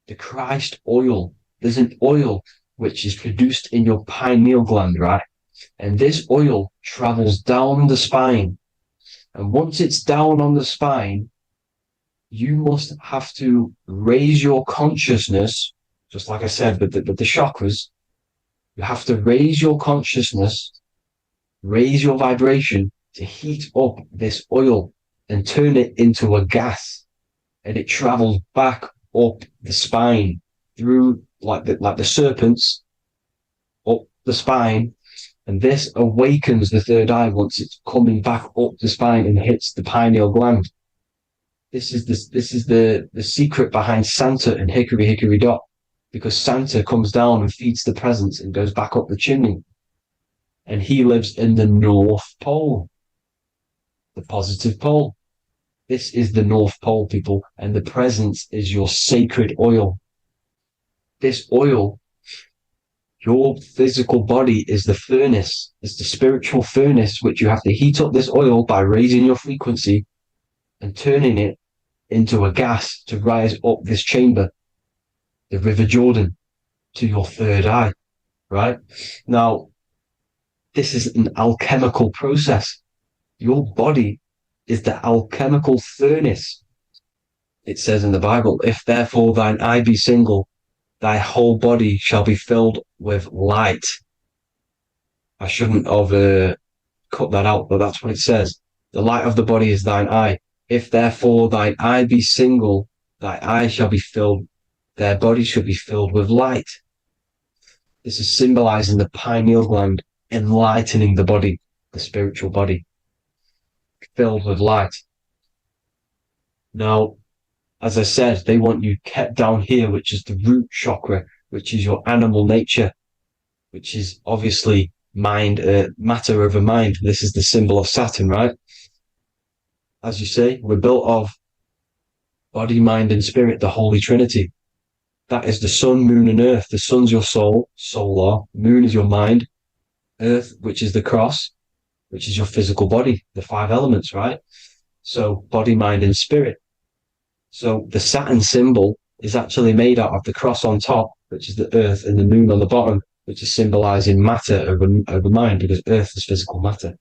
the Christ oil. There's an oil which is produced in your pineal gland, right? And this oil travels down the spine. And once it's down on the spine, you must have to raise your consciousness, just like I said, with the chakras, You have to raise your consciousness, raise your vibration to heat up this oil and turn it into a gas. And it travels back up the spine through like the serpents up the spine. And this awakens the third eye once it's coming back up the spine and hits the pineal gland. This is the secret behind Santa and Hickory Hickory Dock, because Santa comes down and feeds the presents and goes back up the chimney. And he lives in the North Pole, the positive pole. This is the North Pole, people, and the presence is your sacred oil. This oil, your physical body, is the furnace. It's the spiritual furnace, which you have to heat up this oil by raising your frequency and turning it into a gas to rise up this chamber, the River Jordan, to your third eye, right? Now, this is an alchemical process. Your body is the alchemical furnace. It says in the Bible, if therefore thine eye be single, thy whole body shall be filled with light. I shouldn't have cut that out, but that's what it says. The light of the body is thine eye. If therefore thine eye be single, thy eye shall be filled, their body shall be filled with light. This is symbolizing the pineal gland, enlightening the body, the spiritual body, filled with light. Now, as I said, they want you kept down here, which is the root chakra, which is your animal nature, which is obviously mind, matter over mind. This is the symbol of Saturn, right? As you say, we're built of body, mind, and spirit, the Holy Trinity. That is the sun, moon, and earth. The sun's your soul, solar. Moon is your mind. Earth, which is the cross, which is your physical body, the 5 elements, right? So body, mind, and spirit. So the Saturn symbol is actually made out of the cross on top, which is the earth, and the moon on the bottom, which is symbolizing matter over mind, because earth is physical matter.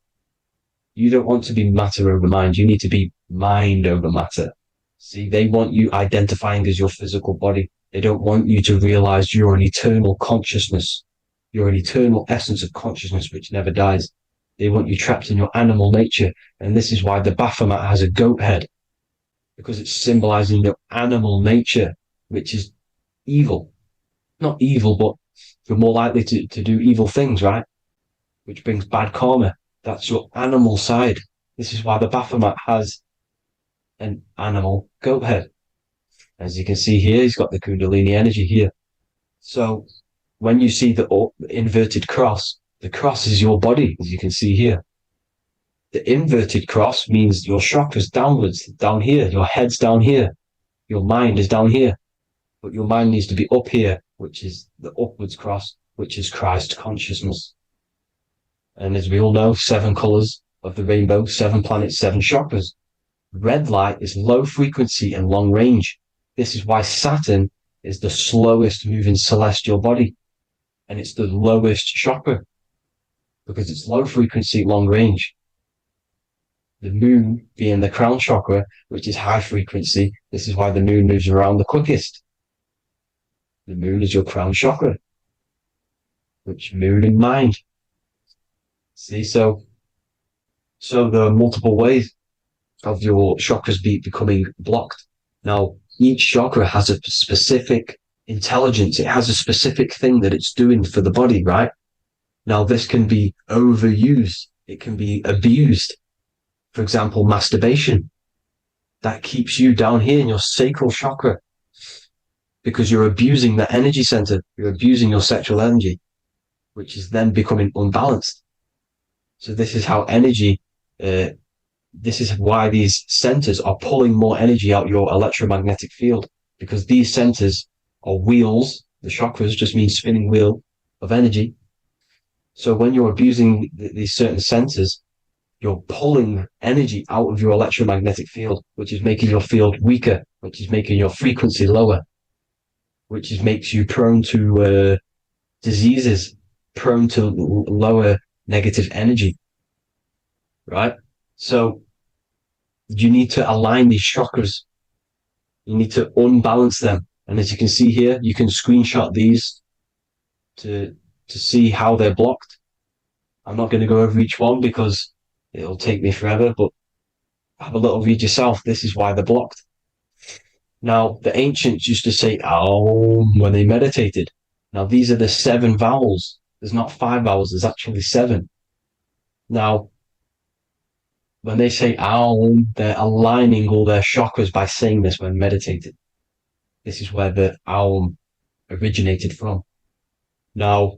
You don't want to be matter over mind. You need to be mind over matter. See, they want you identifying as your physical body. They don't want you to realize you're an eternal consciousness. You're an eternal essence of consciousness which never dies. They want you trapped in your animal nature. And this is why the Baphomet has a goat head, because it's symbolizing your animal nature, which is evil. Not evil, but you're more likely to do evil things, right? Which brings bad karma. That's your animal side. This is why the Baphomet has an animal goat head. As you can see here, he's got the Kundalini energy here. So when you see the inverted cross, the cross is your body, as you can see here. The inverted cross means your chakras downwards, down here. Your head's down here. Your mind is down here. But your mind needs to be up here, which is the upwards cross, which is Christ consciousness. And as we all know, 7 colors of the rainbow, 7 planets, 7 chakras. Red light is low frequency and long range. This is why Saturn is the slowest moving celestial body. And it's the lowest chakra, because it's low frequency, long range. The moon being the crown chakra, which is high frequency. This is why the moon moves around the quickest. The moon is your crown chakra, which moon in mind. See, so there are multiple ways of your chakras becoming blocked. Now, each chakra has a specific intelligence. It has a specific thing that it's doing for the body, right? Now, this can be overused. It can be abused. For example, masturbation. That keeps you down here in your sacral chakra, because you're abusing the energy center. You're abusing your sexual energy, which is then becoming unbalanced. So this is how energy, this is why these centers are pulling more energy out your electromagnetic field, because these centers are wheels. The chakras just mean spinning wheel of energy. So when you're abusing these certain centers, you're pulling energy out of your electromagnetic field, which is making your field weaker, which is making your frequency lower, which makes you prone to diseases, prone to lower negative energy, right? So you need to align these chakras. You need to unbalance them. And as you can see here, you can screenshot these to to see how they're blocked. I'm not going to go over each one because it'll take me forever, but have a little read yourself. This is why they're blocked. Now, the ancients used to say Aum when they meditated. Now, these are the 7 vowels. There's not 5 vowels, there's actually 7. Now, when they say Aum, they're aligning all their chakras by saying this when meditated. This is where the Aum originated from. Now,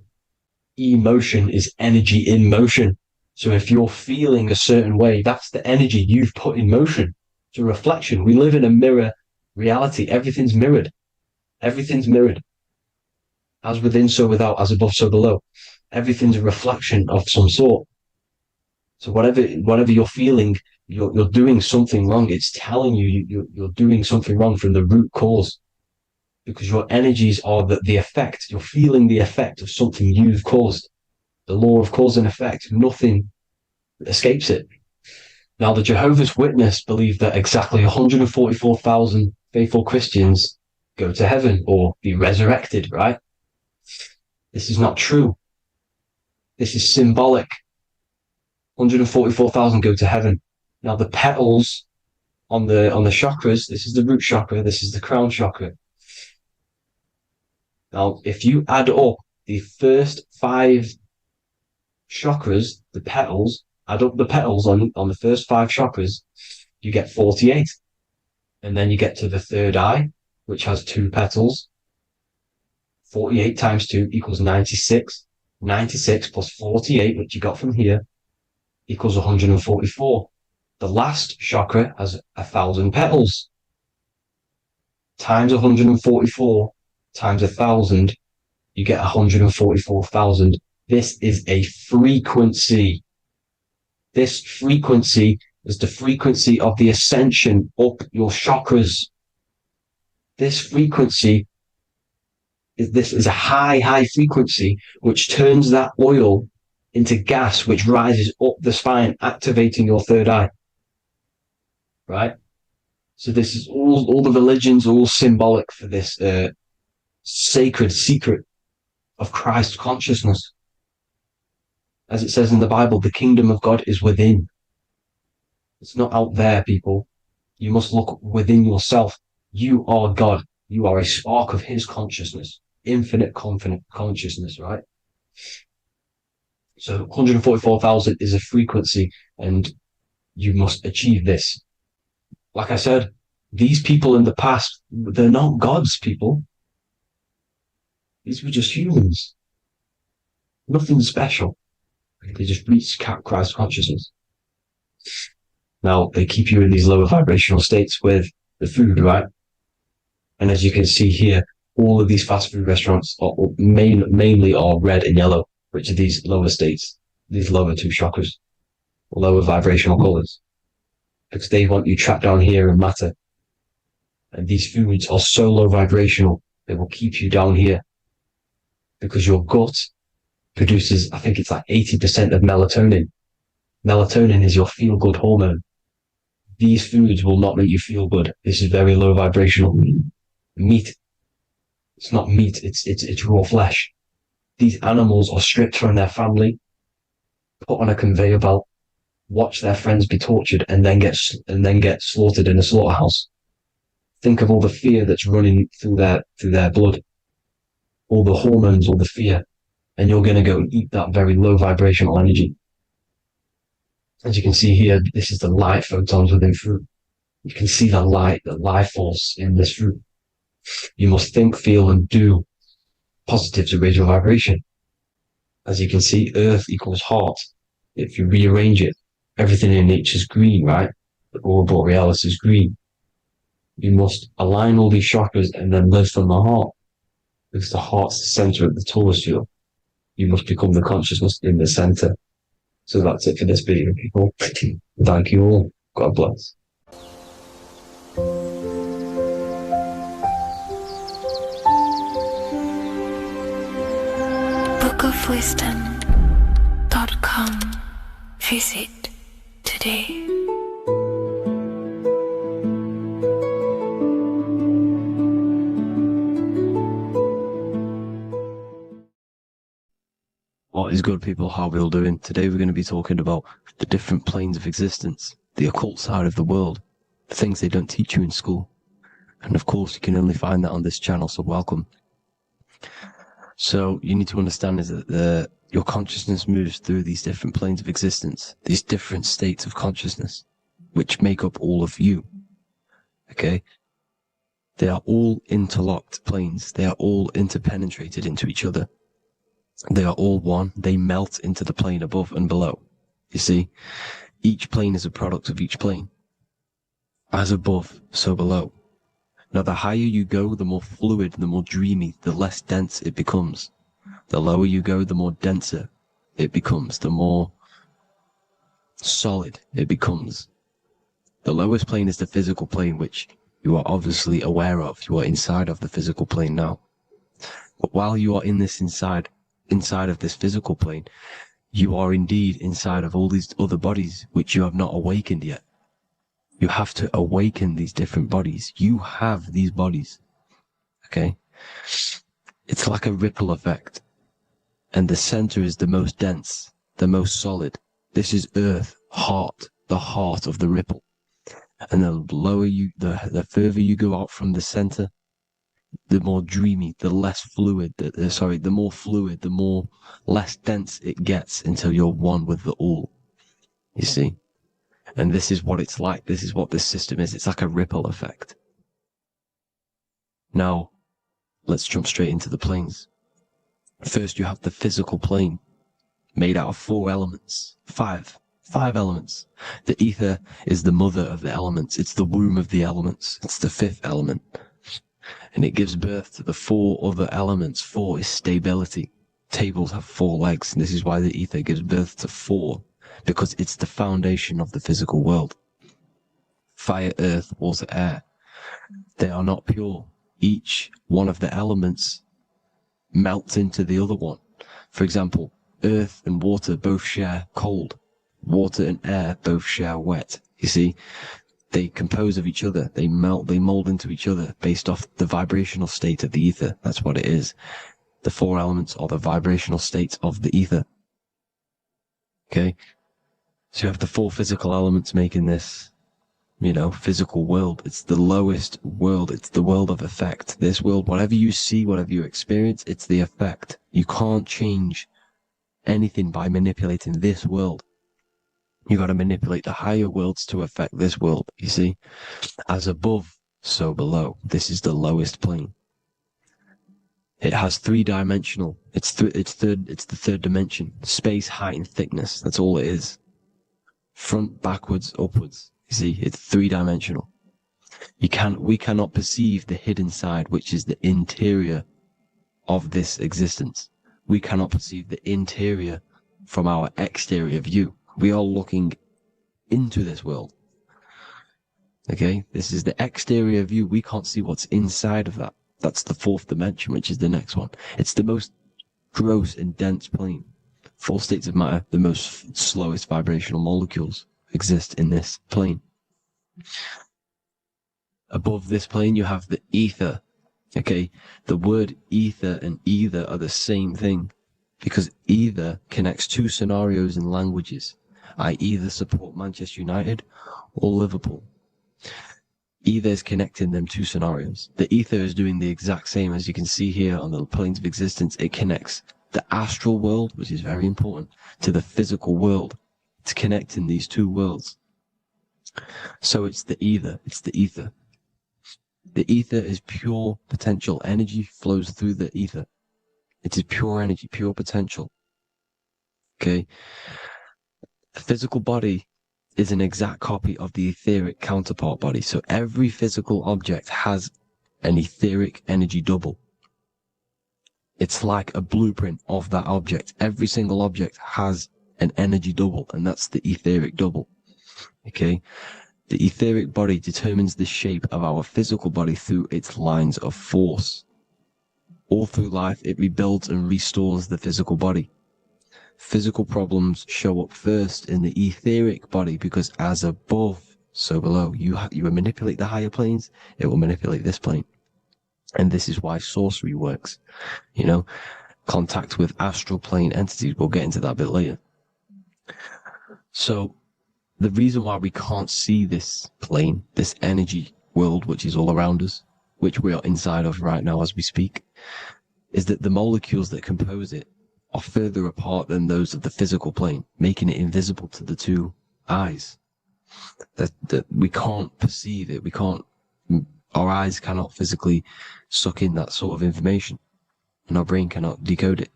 emotion is energy in motion. So if you're feeling a certain way, that's the energy you've put in motion. It's a reflection. We live in a mirror reality. Everything's mirrored. Everything's mirrored. As within, so without, as above, so below. Everything's a reflection of some sort. So whatever you're feeling, you're doing something wrong. It's telling you you're doing something wrong from the root cause. Because your energies are the effect. You're feeling the effect of something you've caused. The law of cause and effect. Nothing escapes it. Now, the Jehovah's Witness believe that exactly 144,000 faithful Christians go to heaven or be resurrected, right? This is not true. This is symbolic. 144,000 go to heaven. Now, the petals on the chakras, this is the root chakra, this is the crown chakra. Now, if you add up the first 5 chakras, the petals, add up the petals on the first 5 chakras, you get 48. And then you get to the third eye, which has 2 petals. 48 times 2 equals 96. 96 plus 48, which you got from here, equals 144. The last chakra has 1,000 petals. Times 144 times 1,000, you get 144,000. This is a frequency. This frequency is the frequency of the ascension up your chakras. This frequency is a high frequency which turns that oil into gas, which rises up the spine, activating your third eye. Right? So this is all the religions are all symbolic for this sacred secret of Christ consciousness. As it says in the Bible, the kingdom of God is within. It's not out there, people. You must look within yourself. You are God. You are a spark of his consciousness, infinite consciousness, right? So 144,000 is a frequency, and you must achieve this. Like I said, these people in the past, they're not gods, people. These were just humans. Nothing special. They just reach Christ consciousness. Now, they keep you in these lower vibrational states with the food, right? And as you can see here, all of these fast food restaurants are mainly are red and yellow, which are these lower states, these lower 2 chakras, lower vibrational colors, because they want you trapped down here in matter. And these foods are so low vibrational, they will keep you down here, because your gut produces, I think it's like 80% of melatonin. Melatonin is your feel-good hormone. These foods will not make you feel good. This is very low vibrational. Meat. It's not meat, it's raw flesh. These animals are stripped from their family, put on a conveyor belt, watch their friends be tortured, and then get slaughtered in a slaughterhouse. Think of all the fear that's running through their blood. All the hormones, all the fear. And you're going to go and eat that very low vibrational energy. As you can see here, this is the light photons within fruit. You can see the light, the life force in this fruit. You must think, feel, and do positive to raise your vibration. As you can see, earth equals heart. If you rearrange it, everything in nature is green, right? The aurora borealis is green. You must align all these chakras and then live from the heart. Because the heart's the center of the Taurus field. You must become the consciousness in the center. So that's it for this video, people. Thank you all. God bless. bookofwisdom.com. Visit today. What is good, people? How are we all doing? Today we're going to be talking about the different planes of existence, the occult side of the world, the things they don't teach you in school. And of course, you can only find that on this channel, so welcome. So you need to understand is that your consciousness moves through these different planes of existence, these different states of consciousness, which make up all of you. Okay? They are all interlocked planes. They are all interpenetrated into each other. They are all one. They melt into the plane above and below. You see, each plane is a product of each plane. As above, so below. Now, the higher you go, the more fluid, the more dreamy, the less dense it becomes. The lower you go, the more denser it becomes, the more solid it becomes. The lowest plane is the physical plane, which you are obviously aware of. You are inside of the physical plane now. But while you are in this inside of this physical plane, you are indeed inside of all these other bodies which you have not awakened yet. You have to awaken these different bodies. You have these bodies. Okay? It's like a ripple effect. And the center is the most dense, the most solid. This is earth, heart, the heart of the ripple. And the lower you, the further you go out from the center, the more dreamy, the less fluid, the more fluid, the more less dense it gets until you're one with the all. You see? And this is what it's like. This is what this system is. It's like a ripple effect. Now, let's jump straight into the planes. First, you have the physical plane, made out of 4 elements. 5 elements. The ether is the mother of the elements. It's the womb of the elements. It's the 5th element. And it gives birth to the 4 other elements. 4 is stability. Tables have 4 legs, and this is why the ether gives birth to 4, because it's the foundation of the physical world. Fire, earth, water, air. They are not pure. Each one of the elements melts into the other one. For example, earth and water both share cold. Water and air both share wet. You see? They compose of each other. They melt, they mold into each other based off the vibrational state of the ether. That's what it is. The 4 elements are the vibrational states of the ether. Okay? So you have the 4 physical elements making this, physical world. It's the lowest world. It's the world of effect. This world, whatever you see, whatever you experience, it's the effect. You can't change anything by manipulating this world. You got to manipulate the higher worlds to affect this world, you see? As above, so below. This is the lowest plane. It has 3-dimensional. It's the 3rd dimension. Space, height, and thickness. That's all it is. Front, backwards, upwards. You see, it's 3-dimensional. We cannot perceive the hidden side, which is the interior of this existence. We cannot perceive the interior from our exterior view. We are looking into this world. Okay? This is the exterior view. We can't see what's inside of that. That's the 4th dimension, which is the next one. It's the most gross and dense plane. 4 states of matter, the most slowest vibrational molecules exist in this plane. Above this plane, you have the ether. Okay? The word ether and either are the same thing, because either connects 2 scenarios in languages. I either support Manchester United or Liverpool. Either is connecting them 2 scenarios. The ether is doing the exact same, as you can see here on the planes of existence. It connects the astral world, which is very important, to the physical world. It's connecting these 2 worlds. So it's the ether. It's the ether. The ether is pure potential. Energy flows through the ether. It is pure energy, pure potential. Okay? The physical body is an exact copy of the etheric counterpart body. So every physical object has an etheric energy double. It's like a blueprint of that object. Every single object has an energy double, and that's the etheric double. Okay? The etheric body determines the shape of our physical body through its lines of force. All through life, it rebuilds and restores the physical body. Physical problems show up first in the etheric body, because as above, so below. You manipulate the higher planes, it will manipulate this plane. And this is why sorcery works. contact with astral plane entities. We'll get into that a bit later. So the reason why we can't see this plane, this energy world, which is all around us, which we are inside of right now as we speak, is that the molecules that compose it are further apart than those of the physical plane, making it invisible to the two eyes. That we can't perceive it. Our eyes cannot physically suck in that sort of information, and our brain cannot decode it.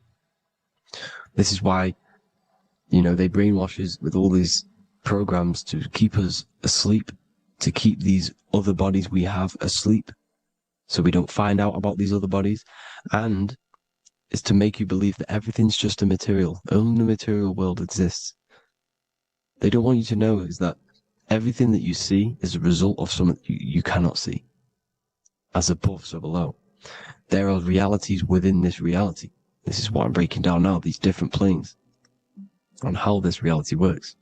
This is why, they brainwash us with all these programs to keep us asleep, to keep these other bodies we have asleep, so we don't find out about these other bodies, and is to make you believe that everything's just a material. Only the material world exists. They don't want you to know is that everything that you see is a result of something you cannot see. As above, so below. There are realities within this reality. This is what I'm breaking down now, these different planes, on how this reality works.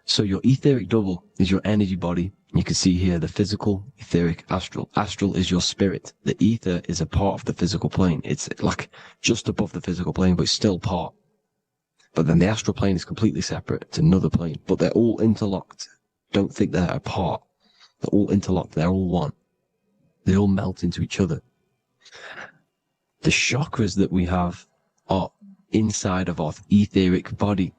So your etheric double is your energy body. You can see here the physical, etheric, astral. Astral is your spirit. The ether is a part of the physical plane. It's like just above the physical plane, but it's still part. But then the astral plane is completely separate. It's another plane, but they're all interlocked. Don't think they're apart. They're all interlocked. They're all one. They all melt into each other. The chakras that we have are inside of our etheric body.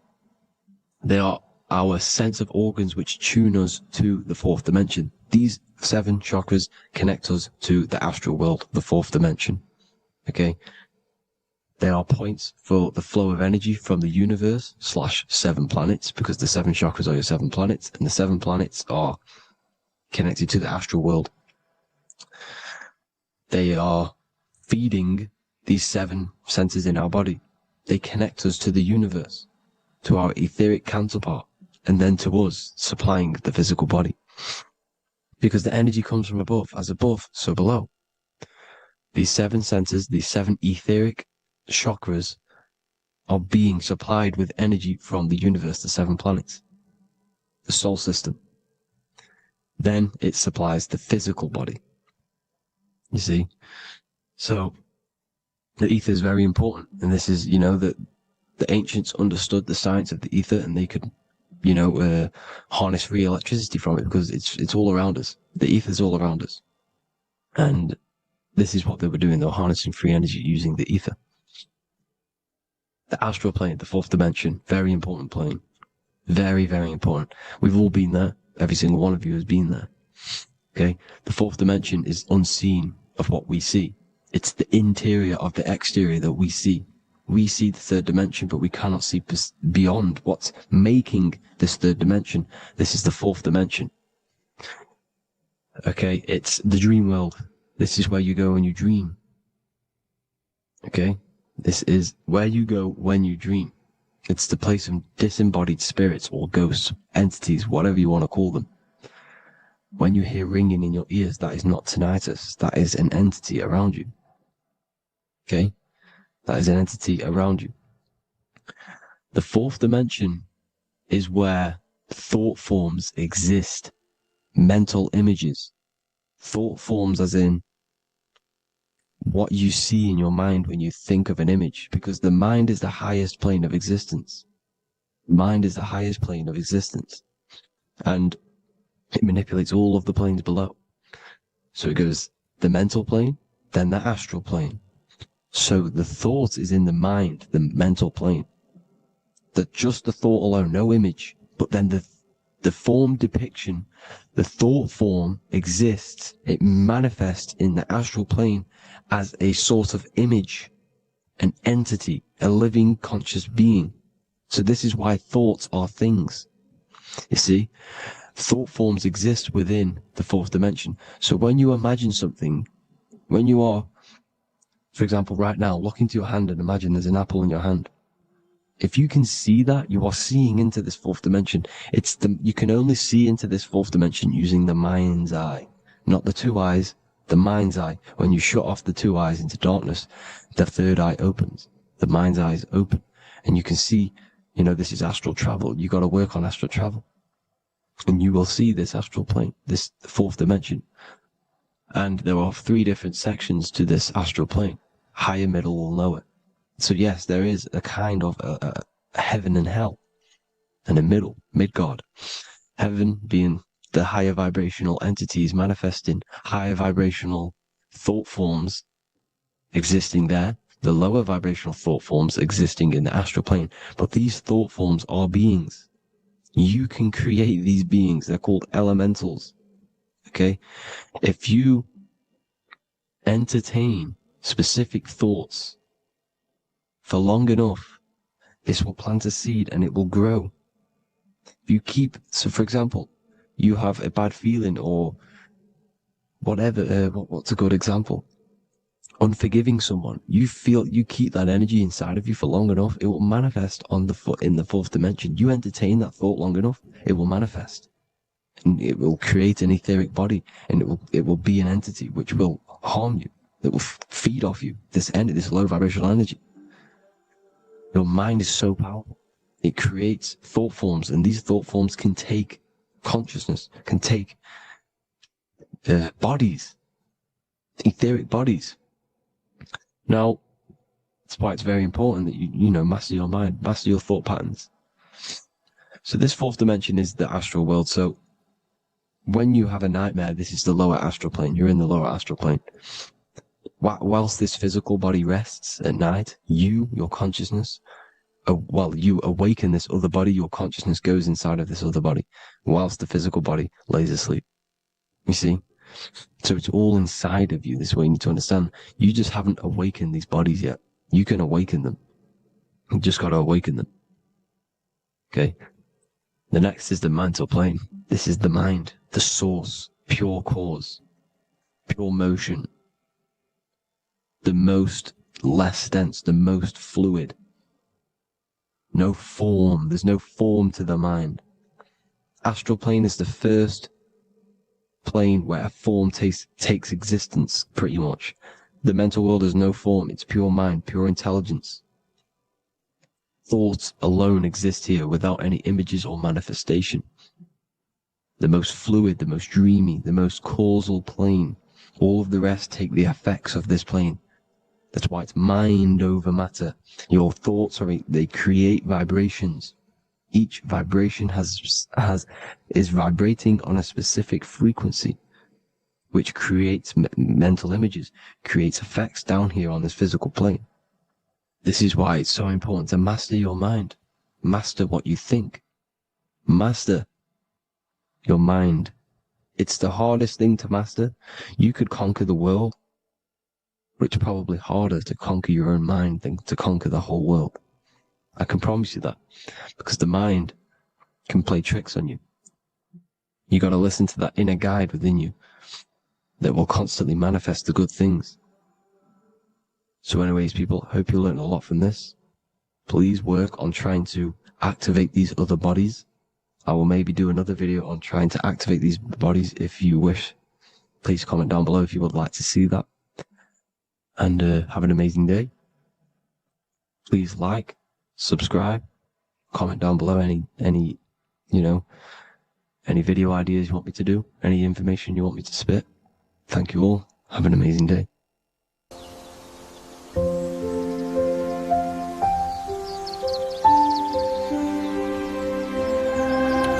They are our sense of organs which tune us to the fourth dimension. These 7 chakras connect us to the astral world, the fourth dimension. Okay? They are points for the flow of energy from the universe / 7 planets, because the 7 chakras are your 7 planets, and the 7 planets are connected to the astral world. They are feeding these 7 senses in our body. They connect us to the universe, to our etheric counterpart, and then to us, supplying the physical body. Because the energy comes from above. As above, so below. These 7 senses, these 7 etheric chakras, are being supplied with energy from the universe, the 7 planets, the solar system. Then it supplies the physical body. You see? So, the ether is very important. And this is, that the ancients understood the science of the ether, and they could, harness free electricity from it, because it's all around us. The ether is all around us. And this is what they were doing. They were harnessing free energy using the ether. The astral plane, the fourth dimension, very important plane. Very, very important. We've all been there. Every single one of you has been there. Okay? The fourth dimension is unseen of what we see. It's the interior of the exterior that we see. We see the third dimension, but we cannot see beyond what's making this third dimension. This is the fourth dimension. Okay? It's the dream world. This is where you go when you dream. Okay? This is where you go when you dream. It's the place of disembodied spirits or ghosts, entities, whatever you want to call them. When you hear ringing in your ears, that is not tinnitus. That is an entity around you. Okay? That is an entity around you. The fourth dimension is where thought forms exist. Mental images. Thought forms as in what you see in your mind when you think of an image, because the mind is the highest plane of existence. Mind is the highest plane of existence. And it manipulates all of the planes below. So it goes the mental plane, then the astral plane. So the thought is in the mind, the mental plane. That just the thought alone, no image, but then the form depiction, the thought form exists. It manifests in the astral plane as a sort of image, an entity, a living conscious being. So this is why thoughts are things. You see, thought forms exist within the fourth dimension. So when you imagine something, when you are, for example, right now, look into your hand and imagine there's an apple in your hand. If you can see that, you are seeing into this fourth dimension. You can only see into this fourth dimension using the mind's eye, not the two eyes, the mind's eye. When you shut off the two eyes into darkness, the third eye opens. The mind's eye is open. And you can see, this is astral travel. You got to work on astral travel. And you will see this astral plane, this fourth dimension. And there are 3 different sections to this astral plane. Higher, middle, or lower. So yes, there is a kind of a heaven and hell, and a mid-god. Heaven being the higher vibrational entities manifesting higher vibrational thought forms existing there, the lower vibrational thought forms existing in the astral plane. But these thought forms are beings. You can create these beings. They're called elementals. Okay? If you entertain specific thoughts for long enough, this will plant a seed and it will grow. If you keep, so for example, you have a bad feeling or whatever, what's a good example? Unforgiving someone, you keep that energy inside of you for long enough, it will manifest on the foot in the fourth dimension. You entertain that thought long enough, it will manifest, and it will create an etheric body, and it will be an entity which will harm you. It will feed off you this low vibrational energy. Your mind is so powerful; it creates thought forms, and these thought forms can take consciousness, can take bodies, etheric bodies. Now, that's why it's very important that you master your mind, master your thought patterns. So this fourth dimension is the astral world. So when you have a nightmare, this is the lower astral plane. You're in the lower astral plane. Whilst this physical body rests at night, your consciousness, you awaken this other body, your consciousness goes inside of this other body, whilst the physical body lays asleep. You see? So it's all inside of you. This is what you need to understand. You just haven't awakened these bodies yet. You can awaken them. You just got to awaken them. Okay? The next is the mental plane. This is the mind, the source, pure cause, pure motion, the most less dense, the most fluid. No form. There's no form to the mind. Astral plane is the first plane where a form takes existence, pretty much. The mental world has no form. It's pure mind, pure intelligence. Thoughts alone exist here without any images or manifestation. The most fluid, the most dreamy, the most causal plane. All of the rest take the effects of this plane. That's why it's mind over matter. Your thoughts they create vibrations. Each vibration is vibrating on a specific frequency, which creates mental images, creates effects down here on this physical plane. This is why it's so important to master your mind, master what you think, master your mind. It's the hardest thing to master. You could conquer the world, but it's probably harder to conquer your own mind than to conquer the whole world. I can promise you that, because the mind can play tricks on you. You got to listen to that inner guide within you that will constantly manifest the good things. So anyways, people, hope you learned a lot from this. Please work on trying to activate these other bodies. I will maybe do another video on trying to activate these bodies if you wish. Please comment down below if you would like to see that. And have an amazing day. Please like, subscribe, comment down below any video ideas you want me to do, any information you want me to spit. Thank you all. Have an amazing day.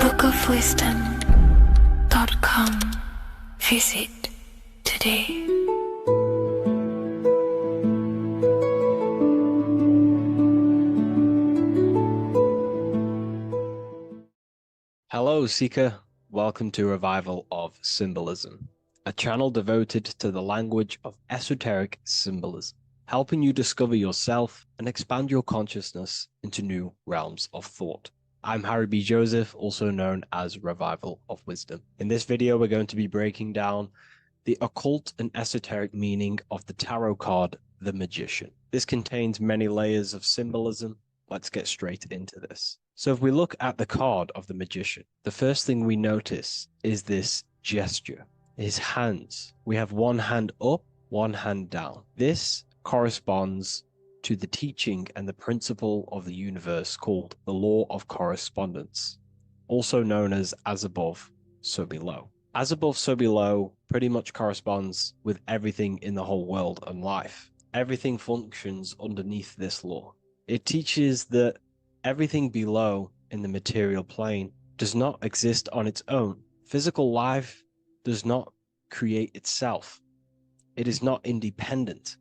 bookofwisdom.com. Visit today. Hello, Seeker. Welcome to Revival of Symbolism, a channel devoted to the language of esoteric symbolism, helping you discover yourself and expand your consciousness into new realms of thought. I'm Harry B. Joseph, also known as Revival of Wisdom. In this video, we're going to be breaking down the occult and esoteric meaning of the tarot card, the Magician. This contains many layers of symbolism. Let's get straight into this. So if we look at the card of the Magician, the first thing we notice is this gesture, his hands. We have one hand up, one hand down. This corresponds to the teaching and the principle of the universe called the law of correspondence, also known as above, so below. As above, so below pretty much corresponds with everything in the whole world and life. everything functions underneath this law. It teaches that everything below in the material plane does not exist on its own. Physical life does not create itself. It is not independent.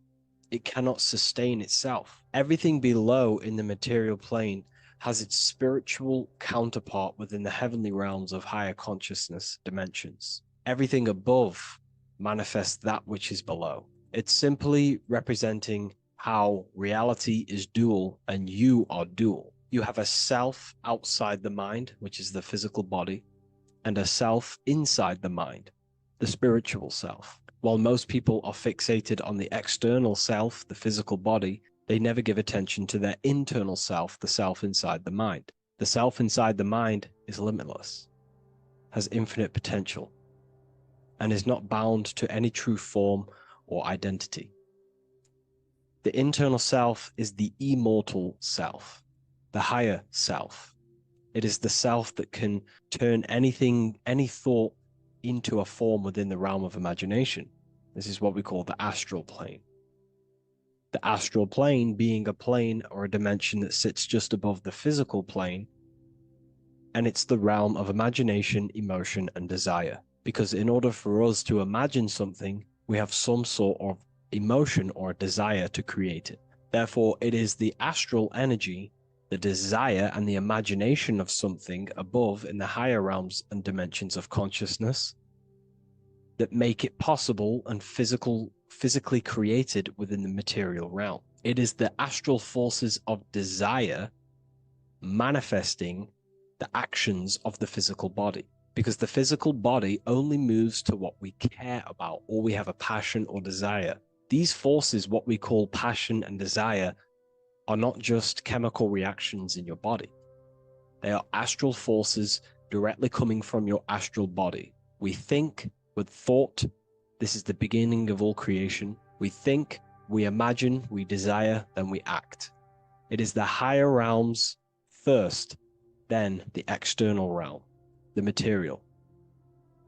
It cannot sustain itself. Everything below in the material plane has its spiritual counterpart within the heavenly realms of higher consciousness dimensions. Everything above manifests that which is below. It's simply representing how reality is dual and you are dual. You have a self outside the mind, which is the physical body, and a self inside the mind, the spiritual self. While most people are fixated on the external self, the physical body, they never give attention to their internal self, the self inside the mind. The self inside the mind is limitless, has infinite potential, and is not bound to any true form or identity. The internal self is the immortal self, the higher self. It is the self that can turn anything, any thought, into a form within the realm of imagination. This is what we call the astral plane. The astral plane being a plane or a dimension that sits just above the physical plane, and it's the realm of imagination, emotion, and desire. Because in order for us to imagine something, we have some sort of emotion or desire to create it. Therefore, it is the astral energy, the desire and the imagination of something above in the higher realms and dimensions of consciousness that make it possible and physically created within the material realm. It is the astral forces of desire manifesting the actions of the physical body, because the physical body only moves to what we care about or we have a passion or desire. These forces, what we call passion and desire, are not just chemical reactions in your body. They are astral forces directly coming from your astral body. We think with thought. This is the beginning of all creation. We think, we imagine, we desire, then we act. It is the higher realms first, then the external realm, the material.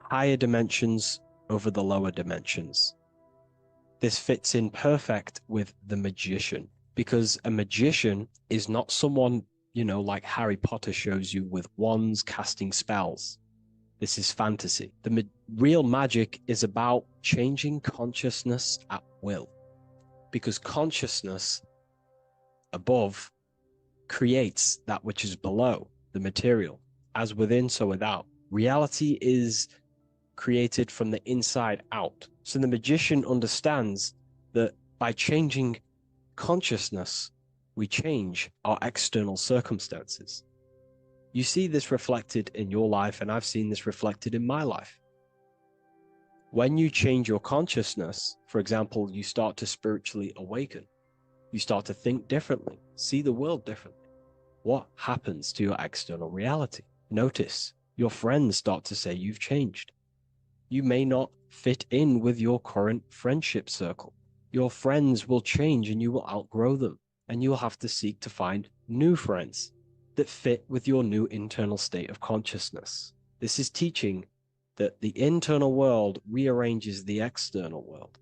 Higher dimensions over the lower dimensions. This fits in perfect with the magician, because a magician is not someone, like Harry Potter shows you with wands casting spells. This is fantasy. The real magic is about changing consciousness at will, because consciousness above creates that which is below, the material. As within, so without. Reality is created from the inside out. So the magician understands that by changing consciousness, we change our external circumstances. You see this reflected in your life, and I've seen this reflected in my life. When you change your consciousness, for example, you start to spiritually awaken. You start to think differently, see the world differently. What happens to your external reality? Notice your friends start to say you've changed. You may not fit in with your current friendship circle. Your friends will change and you will outgrow them, and you will have to seek to find new friends that fit with your new internal state of consciousness. This is teaching that the internal world rearranges the external world.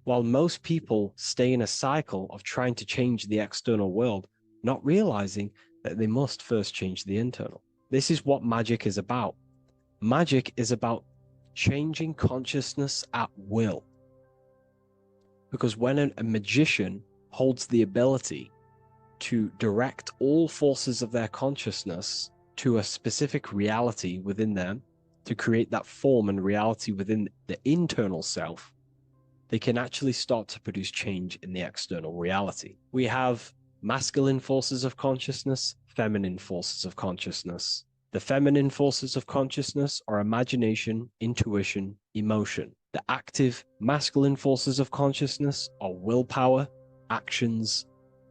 While most people stay in a cycle of trying to change the external world, not realizing that they must first change the internal. This is what magic is about. Magic is about changing consciousness at will. Because when a magician holds the ability to direct all forces of their consciousness to a specific reality within them, to create that form and reality within the internal self, they can actually start to produce change in the external reality. We have masculine forces of consciousness, feminine forces of consciousness. The feminine forces of consciousness are imagination, intuition, emotion. The active masculine forces of consciousness are willpower, actions,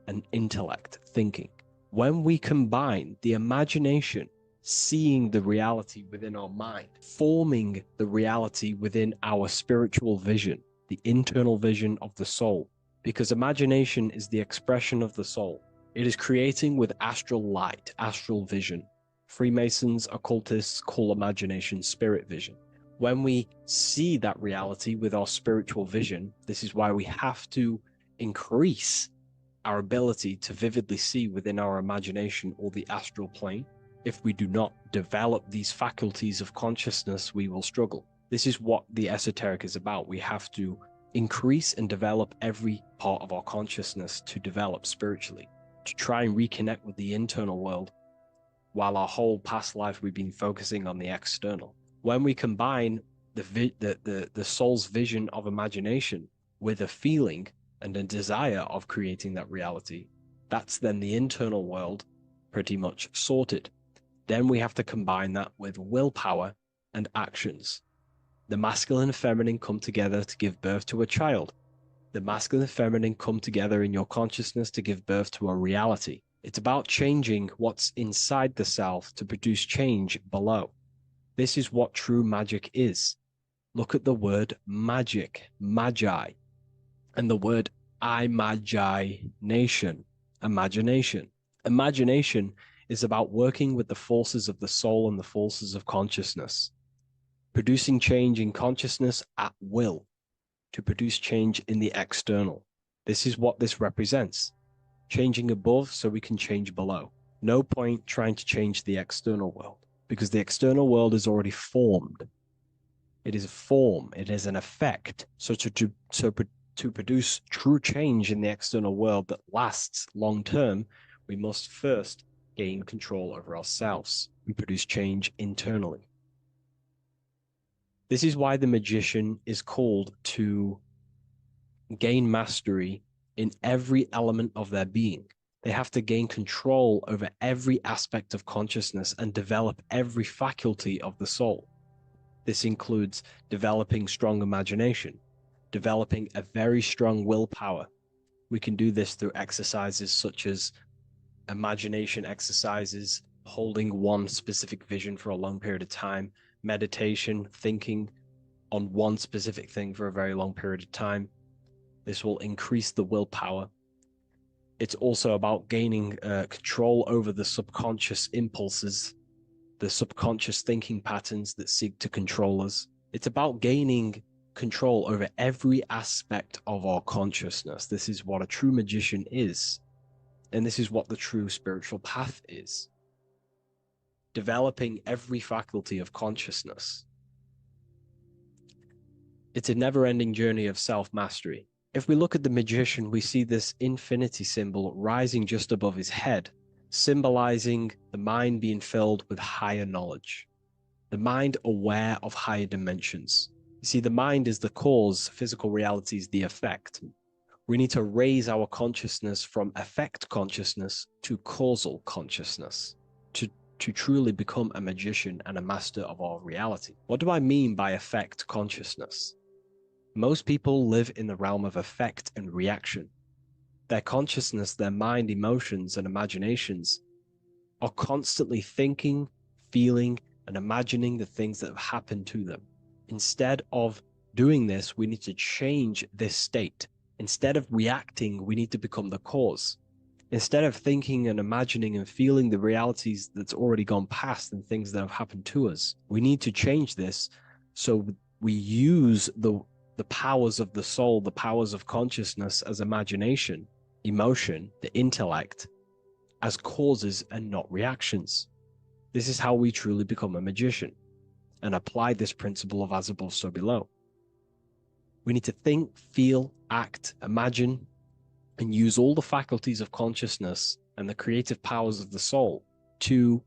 and intellect, thinking. When we combine the imagination, seeing the reality within our mind, forming the reality within our spiritual vision, the internal vision of the soul, because imagination is the expression of the soul. It is creating with astral light, astral vision. Freemasons, occultists call imagination spirit vision. When we see that reality with our spiritual vision, this is why we have to increase our ability to vividly see within our imagination or the astral plane. If we do not develop these faculties of consciousness, we will struggle. This is what the esoteric is about. We have to increase and develop every part of our consciousness to develop spiritually, to try and reconnect with the internal world, while our whole past life we've been focusing on the external. When we combine the soul's vision of imagination with a feeling and a desire of creating that reality, that's then the internal world pretty much sorted. Then we have to combine that with willpower and actions. The masculine and feminine come together to give birth to a child. The masculine and feminine come together in your consciousness to give birth to a reality. It's about changing what's inside the self to produce change below. This is what true magic is. Look at the word magic, magi, and the word imagination, imagination. Imagination is about working with the forces of the soul and the forces of consciousness, producing change in consciousness at will to produce change in the external. This is what this represents. Changing above so we can change below. No point trying to change the external world, because the external world is already formed. It is a form, it is an effect. So to produce true change in the external world that lasts long term, we must first gain control over ourselves and produce change internally. This is why the magician is called to gain mastery in every element of their being. They have to gain control over every aspect of consciousness and develop every faculty of the soul. This includes developing strong imagination, developing a very strong willpower. We can do this through exercises such as imagination exercises, holding one specific vision for a long period of time, meditation, thinking on one specific thing for a very long period of time. This will increase the willpower. It's also about gaining control over the subconscious impulses, the subconscious thinking patterns that seek to control us. It's about gaining control over every aspect of our consciousness. This is what a true magician is. And this is what the true spiritual path is. Developing every faculty of consciousness. It's a never-ending journey of self-mastery. If we look at the magician, we see this infinity symbol rising just above his head, symbolizing the mind being filled with higher knowledge, the mind aware of higher dimensions. You see, the mind is the cause, physical reality is the effect. We need to raise our consciousness from effect consciousness to causal consciousness to truly become a magician and a master of our reality. What do I mean by effect consciousness? Most people live in the realm of effect and reaction. Their consciousness, their mind, emotions, and imaginations are constantly thinking, feeling, and imagining the things that have happened to them. Instead of doing this, we need to change this state. Instead of reacting, we need to become the cause. Instead of thinking and imagining and feeling the realities that's already gone past and things that have happened to us, we need to change this so we use the powers of the soul, the powers of consciousness as imagination, emotion, the intellect, as causes and not reactions. This is how we truly become a magician and apply this principle of as above, so below. We need to think, feel, act, imagine, and use all the faculties of consciousness and the creative powers of the soul to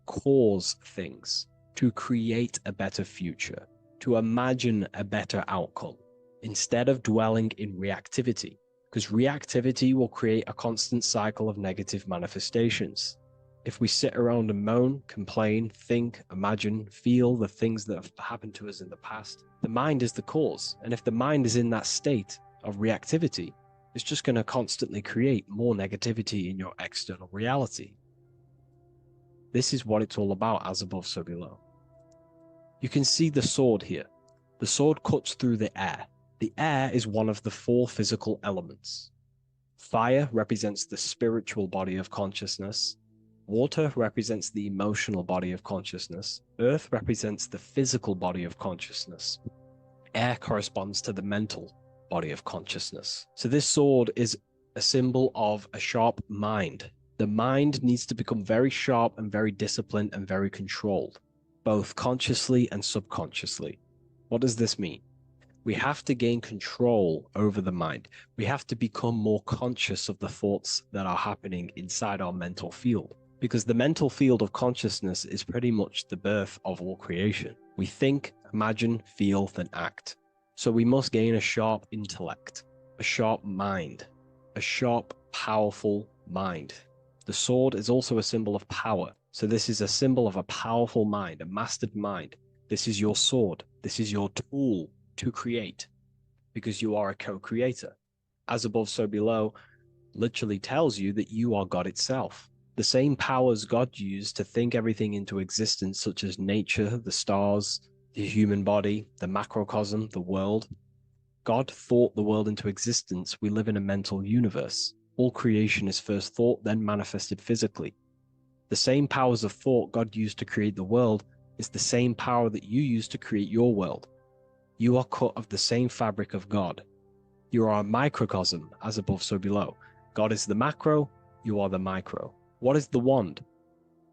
cause things, to create a better future, to imagine a better outcome, instead of dwelling in reactivity, because reactivity will create a constant cycle of negative manifestations. If we sit around and moan, complain, think, imagine, feel the things that have happened to us in the past, the mind is the cause. And if the mind is in that state of reactivity, it's just going to constantly create more negativity in your external reality. This is what it's all about, as above, so below. You can see the sword here. The sword cuts through the air. The air is one of the 4 physical elements. Fire represents the spiritual body of consciousness. Water represents the emotional body of consciousness. Earth represents the physical body of consciousness. Air corresponds to the mental. body of consciousness. So this sword is a symbol of a sharp mind. The mind needs to become very sharp and very disciplined and very controlled, both consciously and subconsciously. What does this mean? We have to gain control over the mind. We have to become more conscious of the thoughts that are happening inside our mental field, because the mental field of consciousness is pretty much the birth of all creation. We think, imagine, feel, then act. So we must gain a sharp intellect, a sharp mind, a sharp, powerful mind. The sword is also a symbol of power. So this is a symbol of a powerful mind, a mastered mind. This is your sword. This is your tool to create, because you are a co-creator. As above, so below literally tells you that you are God itself. The same powers God used to think everything into existence, such as nature, the stars, the human body, the macrocosm, the world. God thought the world into existence. We live in a mental universe. All creation is first thought, then manifested physically. The same powers of thought God used to create the world is the same power that you use to create your world. You are cut of the same fabric of God. You are a microcosm, as above, so below. God is the macro, you are the micro. What is the wand?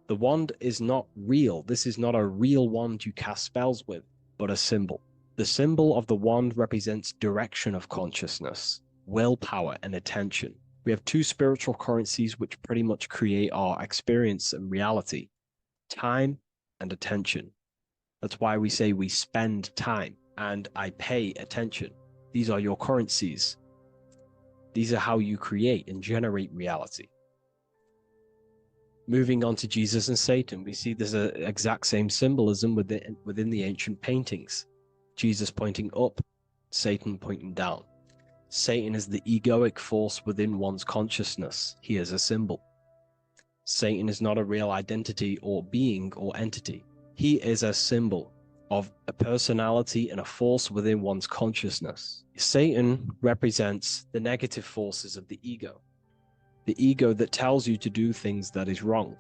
The wand is not real. This is not a real wand you cast spells with, but a symbol. The symbol of the wand represents direction of consciousness, willpower, and attention. We have two spiritual currencies which pretty much create our experience and reality: time and attention. That's why we say we spend time and I pay attention. These are your currencies. These are how you create and generate reality. Moving on to Jesus and Satan, we see there's an exact same symbolism within the ancient paintings. Jesus pointing up, Satan pointing down. Satan is the egoic force within one's consciousness. He is a symbol. Satan is not a real identity or being or entity. He is a symbol of a personality and a force within one's consciousness. Satan represents the negative forces of the ego that tells you to do things that is wrong.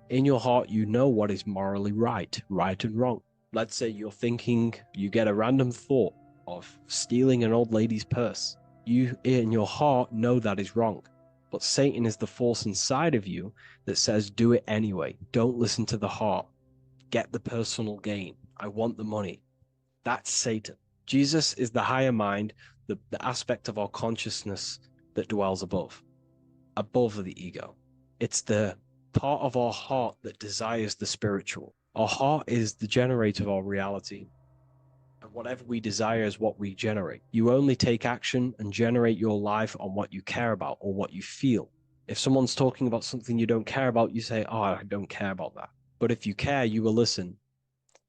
In your heart, you know what is morally right and wrong. Let's say you're thinking, you get a random thought of stealing an old lady's purse. You, in your heart, know that is wrong. But Satan is the force inside of you that says, do it anyway. Don't listen to the heart. Get the personal gain. I want the money. That's Satan. Jesus is the higher mind, the aspect of our consciousness that dwells above the ego. It's the part of our heart that desires the spiritual. Our heart is the generator of our reality. And whatever we desire is what we generate. You only take action and generate your life on what you care about or what you feel. If someone's talking about something you don't care about, you say, oh, I don't care about that. But if you care, you will listen.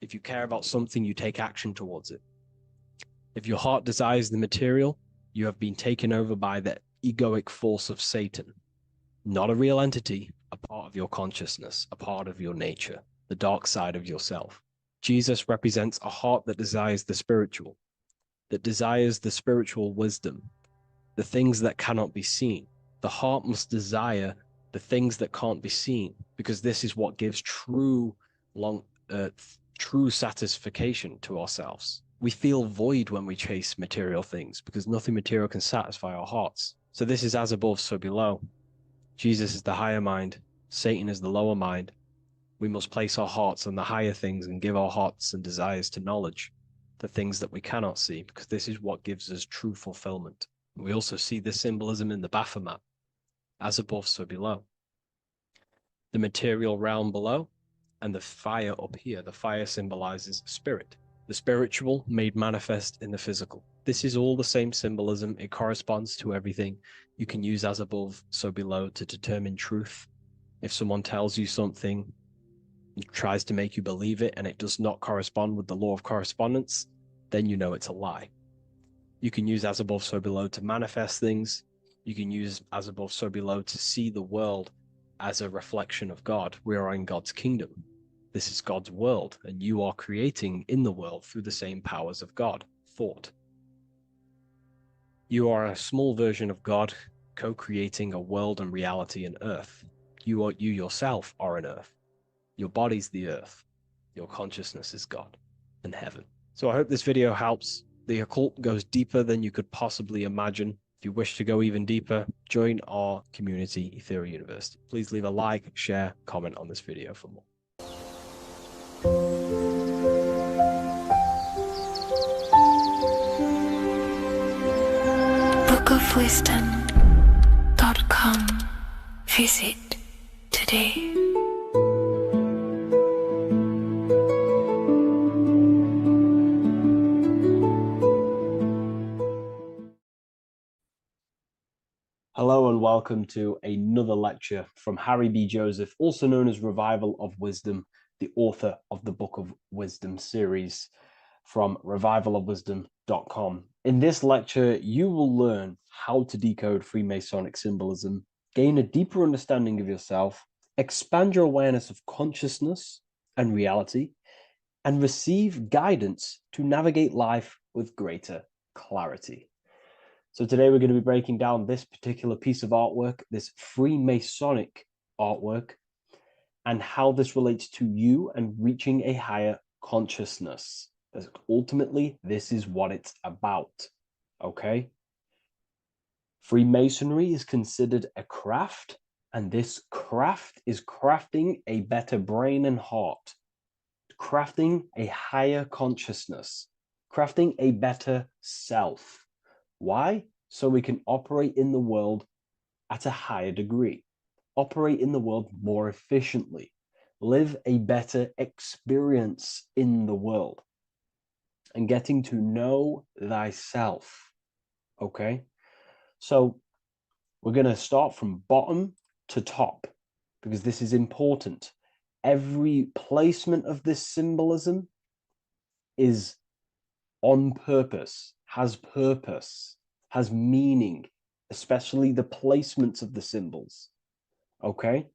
If you care about something, you take action towards it. If your heart desires the material, you have been taken over by the egoic force of Satan. Not a real entity, a part of your consciousness, a part of your nature, the dark side of yourself. Jesus represents a heart that desires the spiritual wisdom, the things that cannot be seen. The heart must desire the things that can't be seen, because this is what gives true satisfaction to ourselves. We feel void when we chase material things, because nothing material can satisfy our hearts. So this is as above, so below. Jesus is the higher mind. Satan is the lower mind. We must place our hearts on the higher things and give our hearts and desires to knowledge, the things that we cannot see, because this is what gives us true fulfillment. We also see this symbolism in the Baphomet. As above, so below. The material realm below and the fire up here. The fire symbolizes spirit. The spiritual made manifest in the physical. This is all the same symbolism. It corresponds to everything. You can use as above, so below to determine truth. If someone tells you something, tries to make you believe it, and it does not correspond with the law of correspondence, then you know it's a lie. You can use as above, so below to manifest things. You can use as above, so below to see the world as a reflection of God. We are in God's kingdom. This is God's world, and you are creating in the world through the same powers of God, thought. You are a small version of God, co-creating a world and reality in earth. You yourself are an earth. Your body's the earth. Your consciousness is God and heaven. So I hope this video helps. The occult goes deeper than you could possibly imagine. If you wish to go even deeper, join our community, Ethereal University. Please leave a like, share, comment on this video for more. bookofwisdom.com. Visit today. Hello and welcome to another lecture from Harry B. Joseph, also known as Revival of Wisdom, the author of the Book of Wisdom series from revivalofwisdom.com. In this lecture, you will learn how to decode Freemasonic symbolism, gain a deeper understanding of yourself, expand your awareness of consciousness and reality, and receive guidance to navigate life with greater clarity. So today we're going to be breaking down this particular piece of artwork, this Freemasonic artwork, and how this relates to you and reaching a higher consciousness. Because ultimately, this is what it's about, okay? Freemasonry is considered a craft, and this craft is crafting a better brain and heart, crafting a higher consciousness, crafting a better self. Why? So we can operate in the world at a higher degree, operate in the world more efficiently, live a better experience in the world, and getting to know thyself. Okay? So we're going to start from bottom to top because this is important. Every placement of this symbolism is on purpose, has meaning, especially the placements of the symbols. Okay?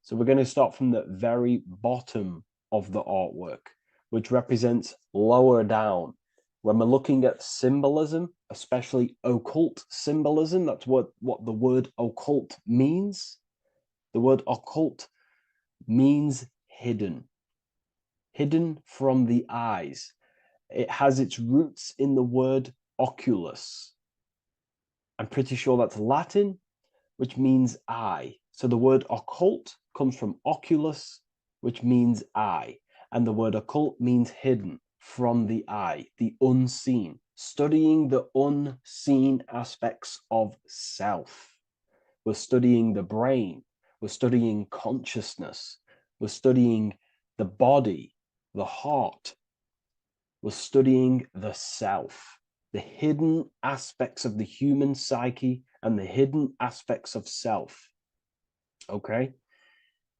So we're going to start from the very bottom of the artwork, which represents lower down. When we're looking at symbolism, especially occult symbolism, that's what the word occult means. The word occult means hidden, hidden from the eyes. It has its roots in the word oculus. I'm pretty sure that's Latin, which means eye. So the word occult comes from oculus, which means eye. And the word occult means hidden from the eye, the unseen, studying the unseen aspects of self. We're studying the brain. We're studying consciousness. We're studying the body, the heart. We're studying the self, the hidden aspects of the human psyche and the hidden aspects of self. Okay?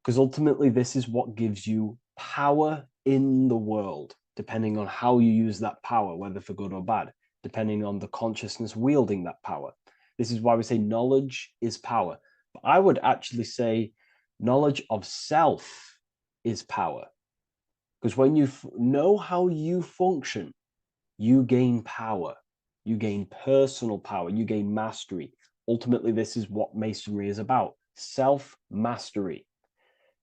Because ultimately, this is what gives you power in the world, depending on how you use that power, whether for good or bad, depending on the consciousness wielding that power. This is why we say knowledge is power. But I would actually say knowledge of self is power. Because when you know how you function, you gain power. You gain personal power. You gain mastery. Ultimately, this is what Masonry is about. Self-mastery.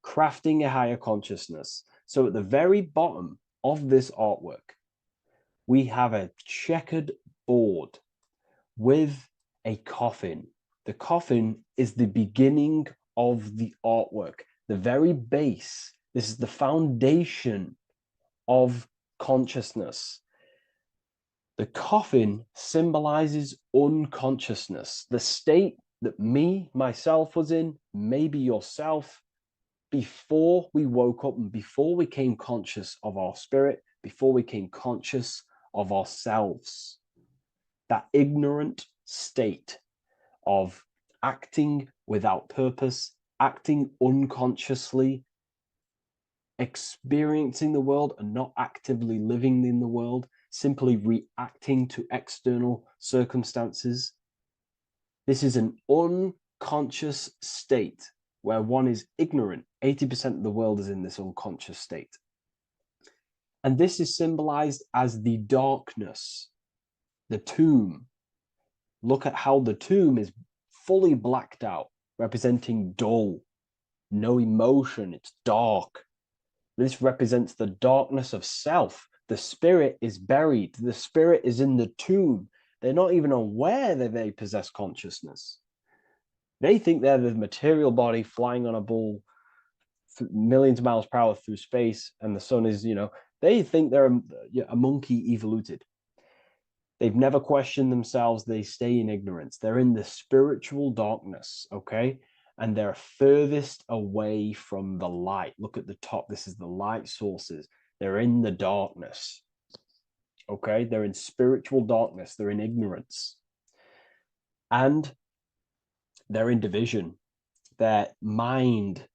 Crafting a higher consciousness. So at the very bottom of this artwork, we have a checkered board with a coffin. The coffin is the beginning of the artwork, the very base. This is the foundation of consciousness. The coffin symbolizes unconsciousness, the state that myself was in, maybe yourself, before we woke up and before we came conscious of our spirit, before we came conscious of ourselves. That ignorant state of acting without purpose, acting unconsciously, experiencing the world and not actively living in the world, simply reacting to external circumstances. This is an unconscious state where one is ignorant. 80% of the world is in this unconscious state. And this is symbolized as the darkness, the tomb. Look at how the tomb is fully blacked out, representing dull, no emotion, it's dark. This represents the darkness of self, The spirit is buried. The spirit is in the tomb. They're not even aware that they possess consciousness. They think they're the material body flying on a ball millions of miles per hour through space, and the sun is, they think they're a monkey evoluted. They've never questioned themselves. They stay in ignorance. They're in the spiritual darkness, okay? And they're furthest away from the light. Look at the top. This is the light sources. They're in the darkness, okay? They're in spiritual darkness. They're in ignorance. And they're in division. Their mind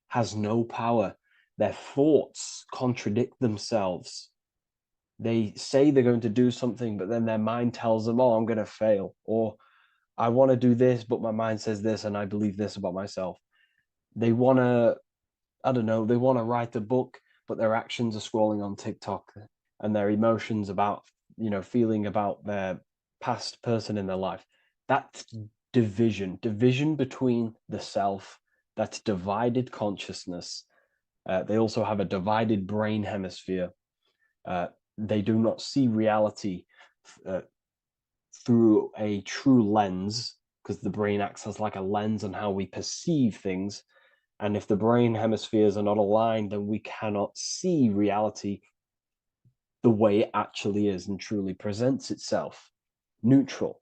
has no power. Their thoughts contradict themselves. They say they're going to do something, but then their mind tells them, oh, I'm going to fail. Or I want to do this, but my mind says this, and I believe this about myself. They want to, I don't know, they want to write a book, but their actions are scrolling on TikTok, and their emotions about, feeling about their past person in their life. That's division between the self. That's divided consciousness. They also have a divided brain hemisphere. They do not see reality through a true lens, because the brain acts as like a lens on how we perceive things. And if the brain hemispheres are not aligned, then we cannot see reality the way it actually is and truly presents itself, neutral.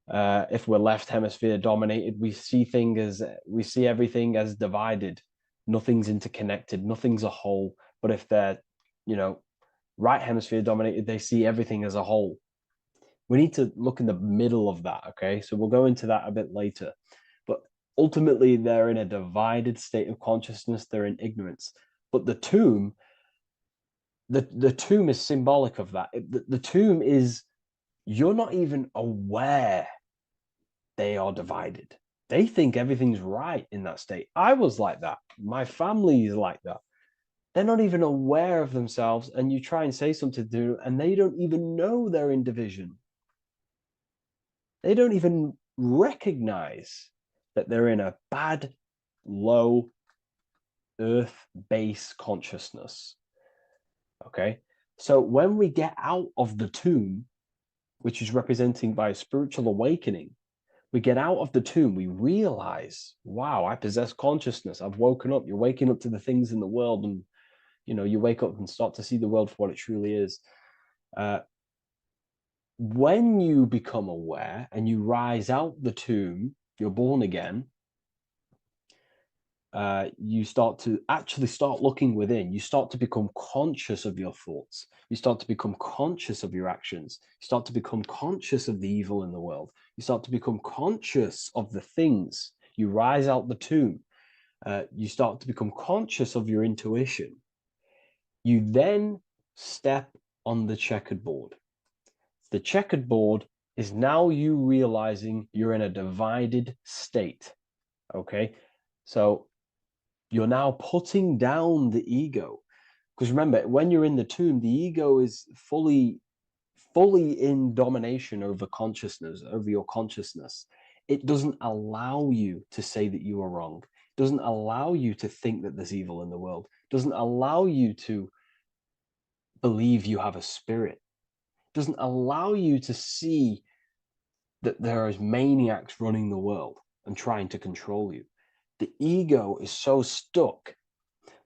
If we're left hemisphere dominated, we see everything as divided. Nothing's interconnected, nothing's a whole. But if they're, right hemisphere dominated, they see everything as a whole. We need to look in the middle of that, okay? So we'll go into that a bit later. But ultimately, they're in a divided state of consciousness. They're in ignorance. But the tomb, the tomb is symbolic of that. The tomb is, you're not even aware they are divided. They think everything's right in that state. I was like that. My family is like that. They're not even aware of themselves, and you try and say something to them, and they don't even know they're in division. They don't even recognize that they're in a bad, low, earth base consciousness. Okay? So when we get out of the tomb, which is representing by a spiritual awakening, we get out of the tomb, we realize, wow, I possess consciousness. I've woken up. You're waking up to the things in the world, and you wake up and start to see the world for what it truly is. When you become aware and you rise out the tomb, you're born again, you start to actually start looking within. You start to become conscious of your thoughts. You start to become conscious of your actions. You start to become conscious of the evil in the world. You start to become conscious of the things. You rise out the tomb. You start to become conscious of your intuition. You then step on the checkered board. The checkered board is now you realizing you're in a divided state. Okay, so you're now putting down the ego, because remember, when you're in the tomb, the ego is fully in domination over consciousness, over your consciousness. It doesn't allow you to say that you are wrong. It doesn't allow you to think that there's evil in the world. It doesn't allow you to believe you have a spirit. It doesn't allow you to see that there is maniacs running the world and trying to control you. The ego is so stuck.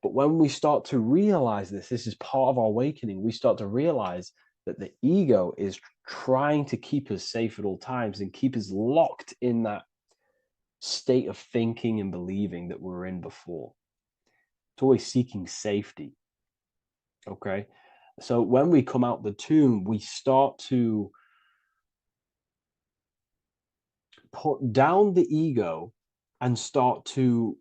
But when we start to realize this is part of our awakening, we start to realize that the ego is trying to keep us safe at all times and keep us locked in that state of thinking and believing that we were in before. It's always seeking safety. Okay? So when we come out the tomb, we start to put down the ego and start to,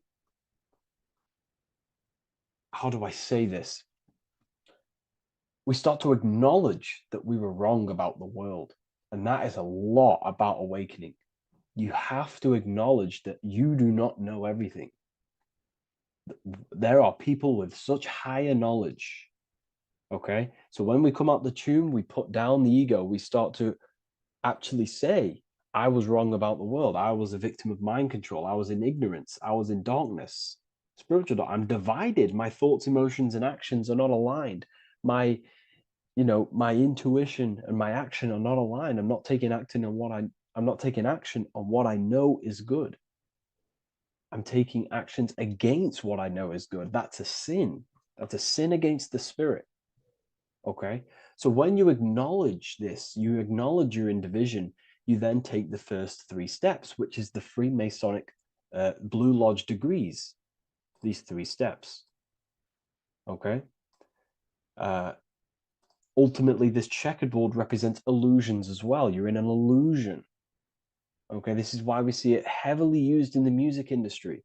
how do I say this? We start to acknowledge that we were wrong about the world. And that is a lot about awakening. You have to acknowledge that you do not know everything. There are people with such higher knowledge. Okay? So when we come out the tomb, we put down the ego. We start to actually say, I was wrong about the world. I was a victim of mind control. I was in ignorance. I was in darkness. Spiritual dark. I'm divided. My thoughts, emotions, and actions are not aligned. My you know, my intuition and my action are not aligned. I'm not taking action on I'm not taking action on what I know is good. I'm taking actions against what I know is good. That's a sin. That's a sin against the spirit. Okay. So when you acknowledge this, you acknowledge you're in division, you then take the first 3 steps, which is the Freemasonic Blue Lodge degrees, these 3 steps. Okay. Ultimately, this checkerboard represents illusions as well. You're in an illusion. Okay. This is why we see it heavily used in the music industry.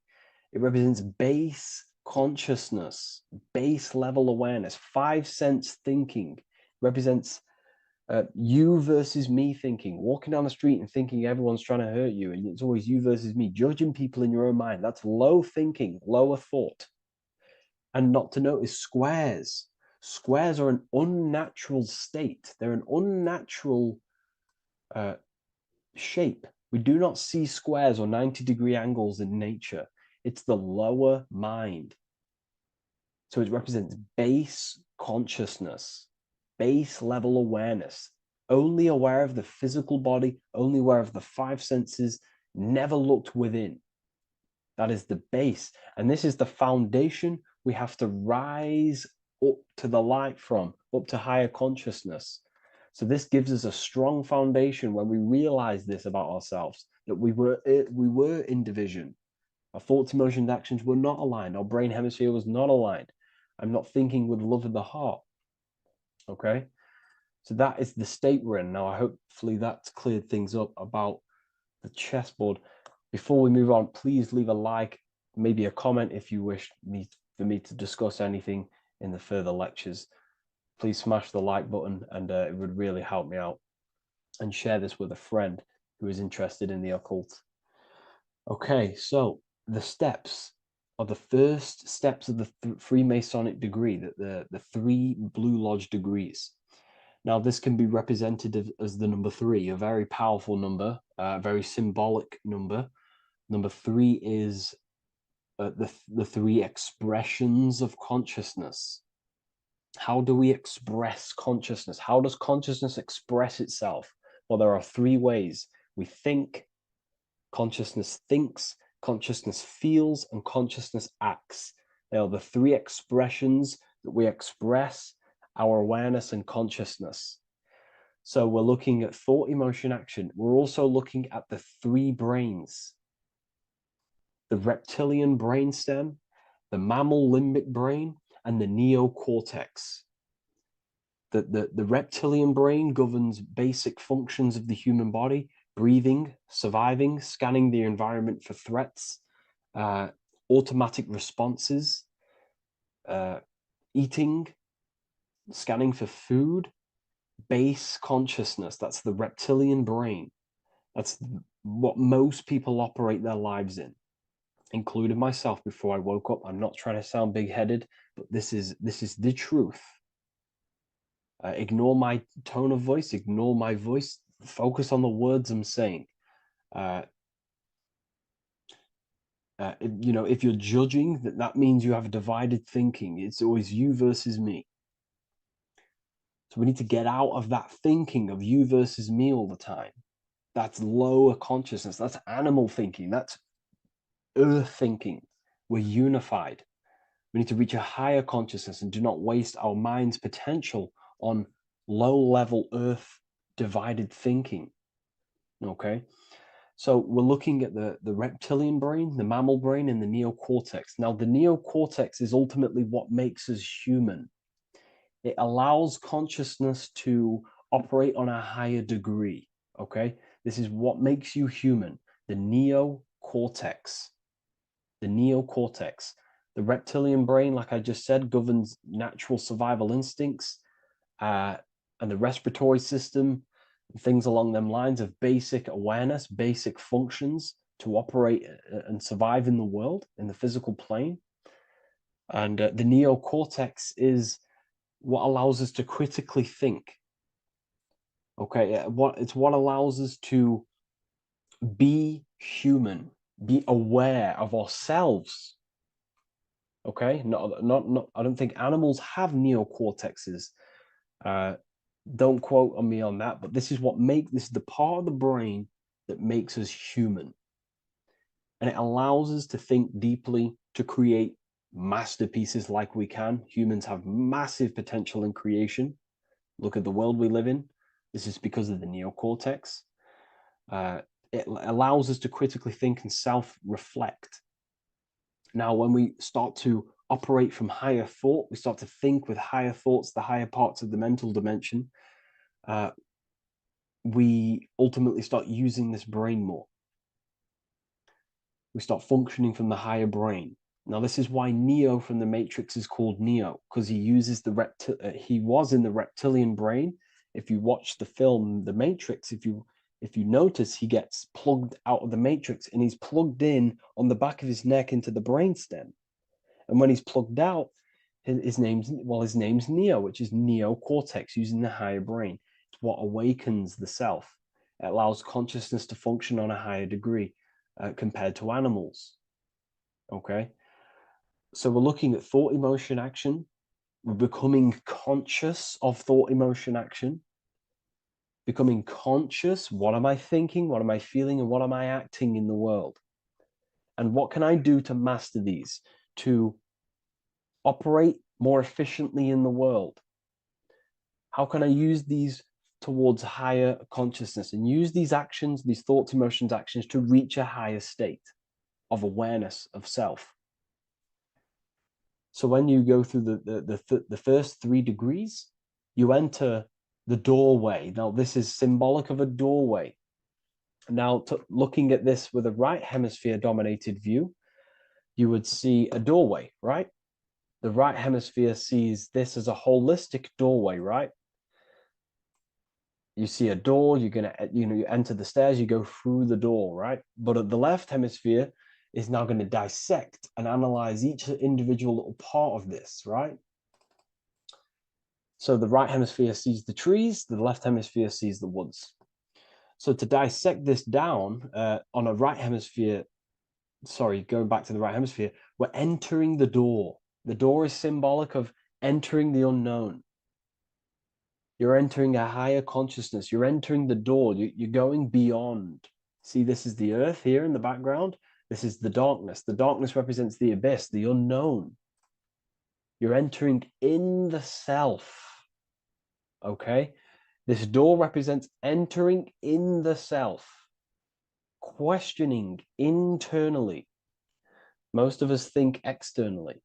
It represents base consciousness, base level awareness, 5 sense thinking. Represents you versus me thinking, walking down the street and thinking everyone's trying to hurt you, and it's always you versus me, judging people in your own mind. That's low thinking, lower thought. And not to notice squares. Squares are an unnatural state. They're an unnatural shape. We do not see squares or 90-degree angles in nature. It's the lower mind. So it represents base consciousness, base level awareness, only aware of the physical body, only aware of the 5 senses, never looked within. That is the base. And this is the foundation we have to rise up to the light from, up to higher consciousness. So this gives us a strong foundation when we realize this about ourselves, that we were in division. Our thoughts, emotions, actions were not aligned. Our brain hemisphere was not aligned. I'm not thinking with love of the heart. Okay? So that is the state we're in. Now, hopefully that's cleared things up about the chessboard. Before we move on, please leave a like, maybe a comment if you wish for me to discuss anything in the further lectures. Please smash the like button, and it would really help me out. And share this with a friend who is interested in the occult. Okay, so the steps are the first steps of the Freemasonic degree, the 3 Blue Lodge degrees. Now, this can be represented as the number 3, a very powerful number, a very symbolic number. Number 3 is the 3 expressions of consciousness. How do we express consciousness? How does consciousness express itself? Well, there are 3 ways. We think, consciousness thinks, consciousness feels, and consciousness acts. They are the 3 expressions that we express our awareness and consciousness. So we're looking at thought, emotion, action. We're also looking at the 3 brains. The reptilian brainstem, the mammal limbic brain, and the neocortex. The reptilian brain governs basic functions of the human body: breathing, surviving, scanning the environment for threats, automatic responses, eating, scanning for food, base consciousness. That's the reptilian brain. That's what most people operate their lives in, including myself before I woke up. I'm not trying to sound big-headed, but this is the truth. Ignore my tone of voice, ignore my voice, focus on the words I'm saying. You know, if you're judging, that means you have divided thinking. It's always you versus me. So we need to get out of that thinking of you versus me all the time. That's lower consciousness. That's animal thinking. That's earth thinking. We're unified. We need to reach a higher consciousness and do not waste our mind's potential on low-level earth divided thinking. Okay? So we're looking at the reptilian brain, the mammal brain, and the neocortex. Now, the neocortex is ultimately what makes us human. It allows consciousness to operate on a higher degree. Okay? This is what makes you human. The neocortex. The neocortex. The reptilian brain, like I just said, governs natural survival instincts and the respiratory system, things along them lines of basic awareness, basic functions to operate and survive in the world, in the physical plane. And the neocortex is what allows us to critically think. Okay, it's what allows us to be human, be aware of ourselves. Okay, not I don't think animals have neocortexes. Don't quote on me on that, but this is the part of the brain that makes us human. And it allows us to think deeply, to create masterpieces like we can. Humans have massive potential in creation. Look at the world we live in. This is because of the neocortex. It allows us to critically think and self-reflect. Now, when we start to operate from higher thought, we start to think with higher thoughts, the higher parts of the mental dimension, we ultimately start using this brain more. We start functioning from the higher brain. Now, this is why Neo from the Matrix is called Neo, because he uses he was in the reptilian brain. If you watch the film The Matrix, if you notice, he gets plugged out of the Matrix and he's plugged in on the back of his neck into the brainstem. And when he's plugged out, his name's Neo, which is neocortex, using the higher brain. It's what awakens the self. It allows consciousness to function on a higher degree compared to animals. Okay, so we're looking at thought, emotion, action. We're becoming conscious of thought, emotion, action. Becoming conscious, what am I thinking, what am I feeling, and what am I acting in the world? And what can I do to master these, to operate more efficiently in the world? How can I use these towards higher consciousness and use these actions, these thoughts, emotions, actions to reach a higher state of awareness of self? So when you go through the first 3 degrees, you enter the doorway. Now, this is symbolic of a doorway. Now, looking at this with a right hemisphere dominated view, you would see a doorway, right? The right hemisphere sees this as a holistic doorway, right? You see a door, you enter the stairs, you go through the door, right? But at the left hemisphere is now going to dissect and analyze each individual little part of this, right? So the right hemisphere sees the trees, the left hemisphere sees the woods. So to dissect this down on a right hemisphere, going back to the right hemisphere, we're entering the door. The door is symbolic of entering the unknown. You're entering a higher consciousness. You're entering the door. You're going beyond. See, this is the earth here in the background. This is the darkness. The darkness represents the abyss, the unknown. You're entering in the self. Okay? This door represents entering in the self, questioning internally. Most of us think externally.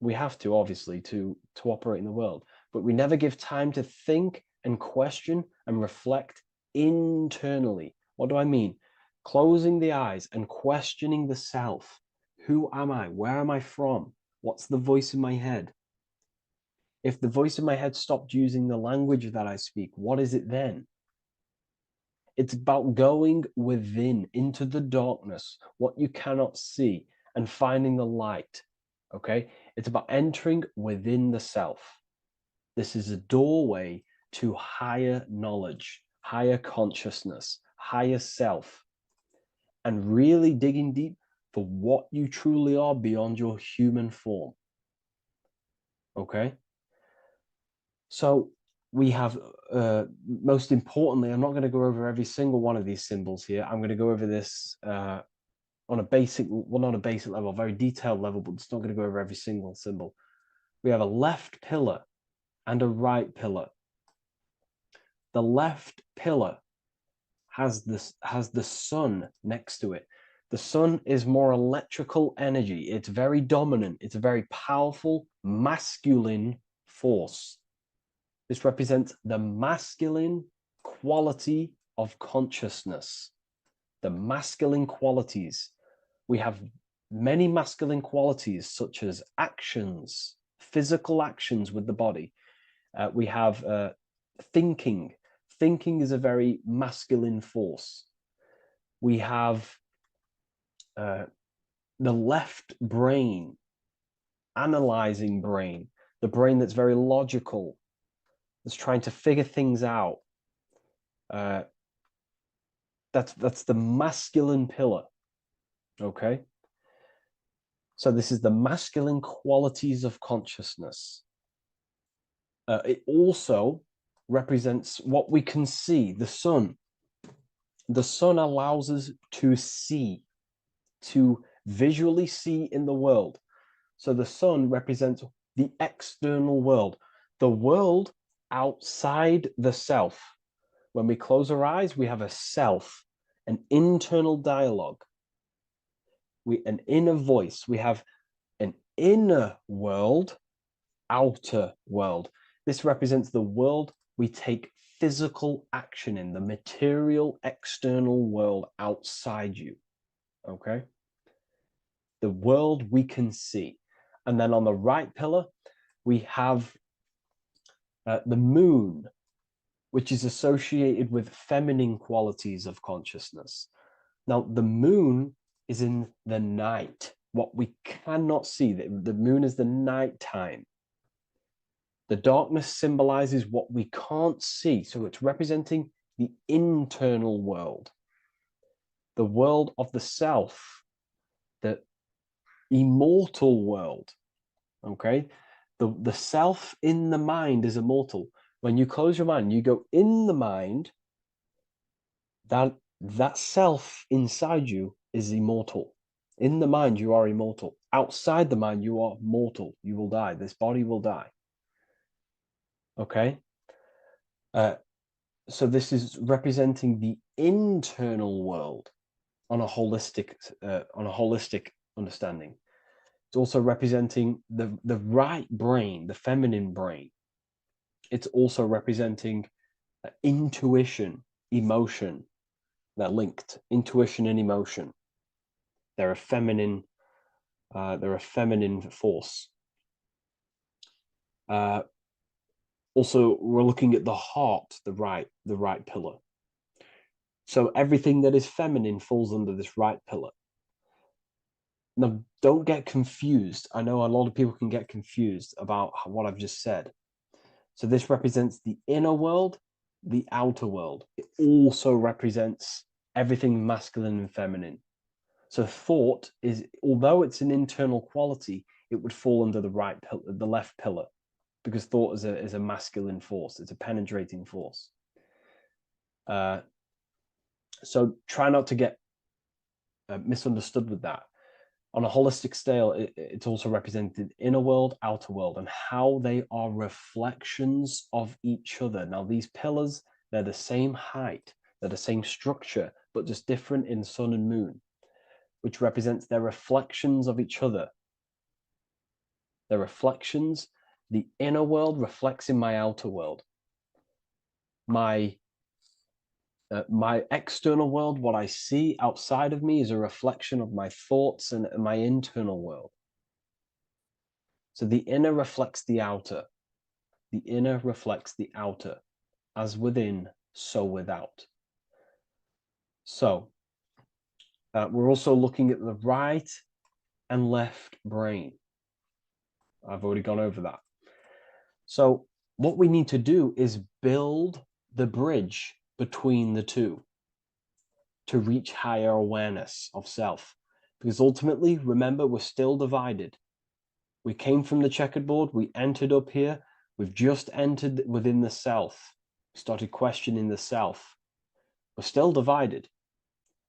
We have to, obviously, to operate in the world, but we never give time to think and question and reflect internally. What do I mean? Closing the eyes and questioning the self. Who am I? Where am I from? What's the voice in my head? If the voice in my head stopped using the language that I speak, what is it then? It's about going within, into the darkness, what you cannot see, and finding the light. Okay? It's about entering within the self. This is a doorway to higher knowledge, higher consciousness, higher self, and really digging deep for what you truly are beyond your human form. Okay? So we have, most importantly, I'm not going to go over every single one of these symbols here. I'm going to go over this on a basic, well, not a basic level, a very detailed level, but it's not going to go over every single symbol. We have a left pillar and a right pillar. The left pillar has the sun next to it. The sun is more electrical energy. It's very dominant. It's a very powerful masculine force. This represents the masculine quality of consciousness. The masculine qualities. We have many masculine qualities, such as actions, physical actions with the body. We have thinking. Thinking is a very masculine force. We have the left brain, analyzing brain, the brain that's very logical, that's trying to figure things out. That's the masculine pillar. Okay? So this is the masculine qualities of consciousness. It also represents what we can see, the sun. The sun allows us to see, to visually see in the world. So the sun represents the external world, the world outside the self. When we close our eyes, we have a self, an internal dialogue, an inner voice. We have an inner world, outer world. This represents the world we take physical action in, the material external world outside you. Okay? The world we can see. And then on the right pillar, we have the moon, which is associated with feminine qualities of consciousness. Now, the moon is in the night, what we cannot see. The moon is the nighttime. The darkness symbolizes what we can't see. So it's representing the internal world, the world of the self, the immortal world. Okay? The self in the mind is immortal. When you close your mind, you go in the mind, that self inside you is immortal. In the mind, you are immortal. Outside the mind, you are mortal. You will die. This body will die. Okay? So this is representing the internal world on a holistic understanding. It's also representing the right brain, the feminine brain. It's also representing intuition, emotion. They're linked. Intuition and emotion. They're a feminine force. Also, we're looking at the heart, the right pillar. So everything that is feminine falls under this right pillar. Now, don't get confused. I know a lot of people can get confused about what I've just said. So this represents the inner world, the outer world. It also represents everything masculine and feminine. So thought is, although it's an internal quality, it would fall under the left pillar, because thought is a masculine force. It's a penetrating force. So try not to get misunderstood with that. On a holistic scale, it's also represented inner world, outer world, and how they are reflections of each other. Now, these pillars, they're the same height, they're the same structure, but just different in sun and moon, which represents their reflections of each other. Their reflections, the inner world reflects in my outer world. My external world, what I see outside of me, is a reflection of my thoughts and my internal world. So the inner reflects the outer. The inner reflects the outer. As within, so without. So we're also looking at the right and left brain. I've already gone over that. So what we need to do is build the bridge between the two to reach higher awareness of self. Because ultimately, remember, we're still divided. We came from the checkerboard, we entered up here, we've just entered within the self, started questioning the self. We're still divided.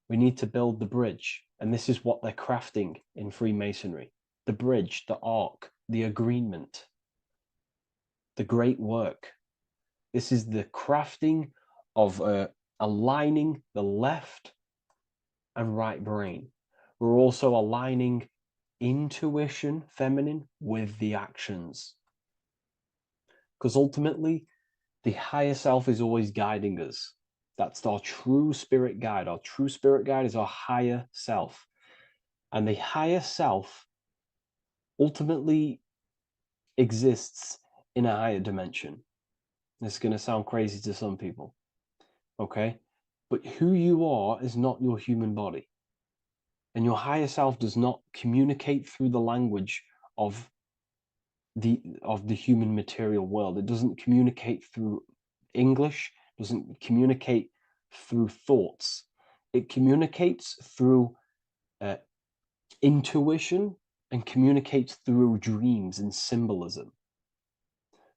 We need to build the bridge. And this is what they're crafting in Freemasonry. The bridge, the arc, the agreement, the great work. This is the crafting of aligning the left and right brain. We're also aligning intuition, feminine, with the actions. Because ultimately, the higher self is always guiding us. That's our true spirit guide. Our true spirit guide is our higher self. And the higher self ultimately exists in a higher dimension. This is going to sound crazy to some people, okay? But who you are is not your human body. And your higher self does not communicate through the language of the human material world. It doesn't communicate through English, doesn't communicate through thoughts. It communicates through intuition and communicates through dreams and symbolism.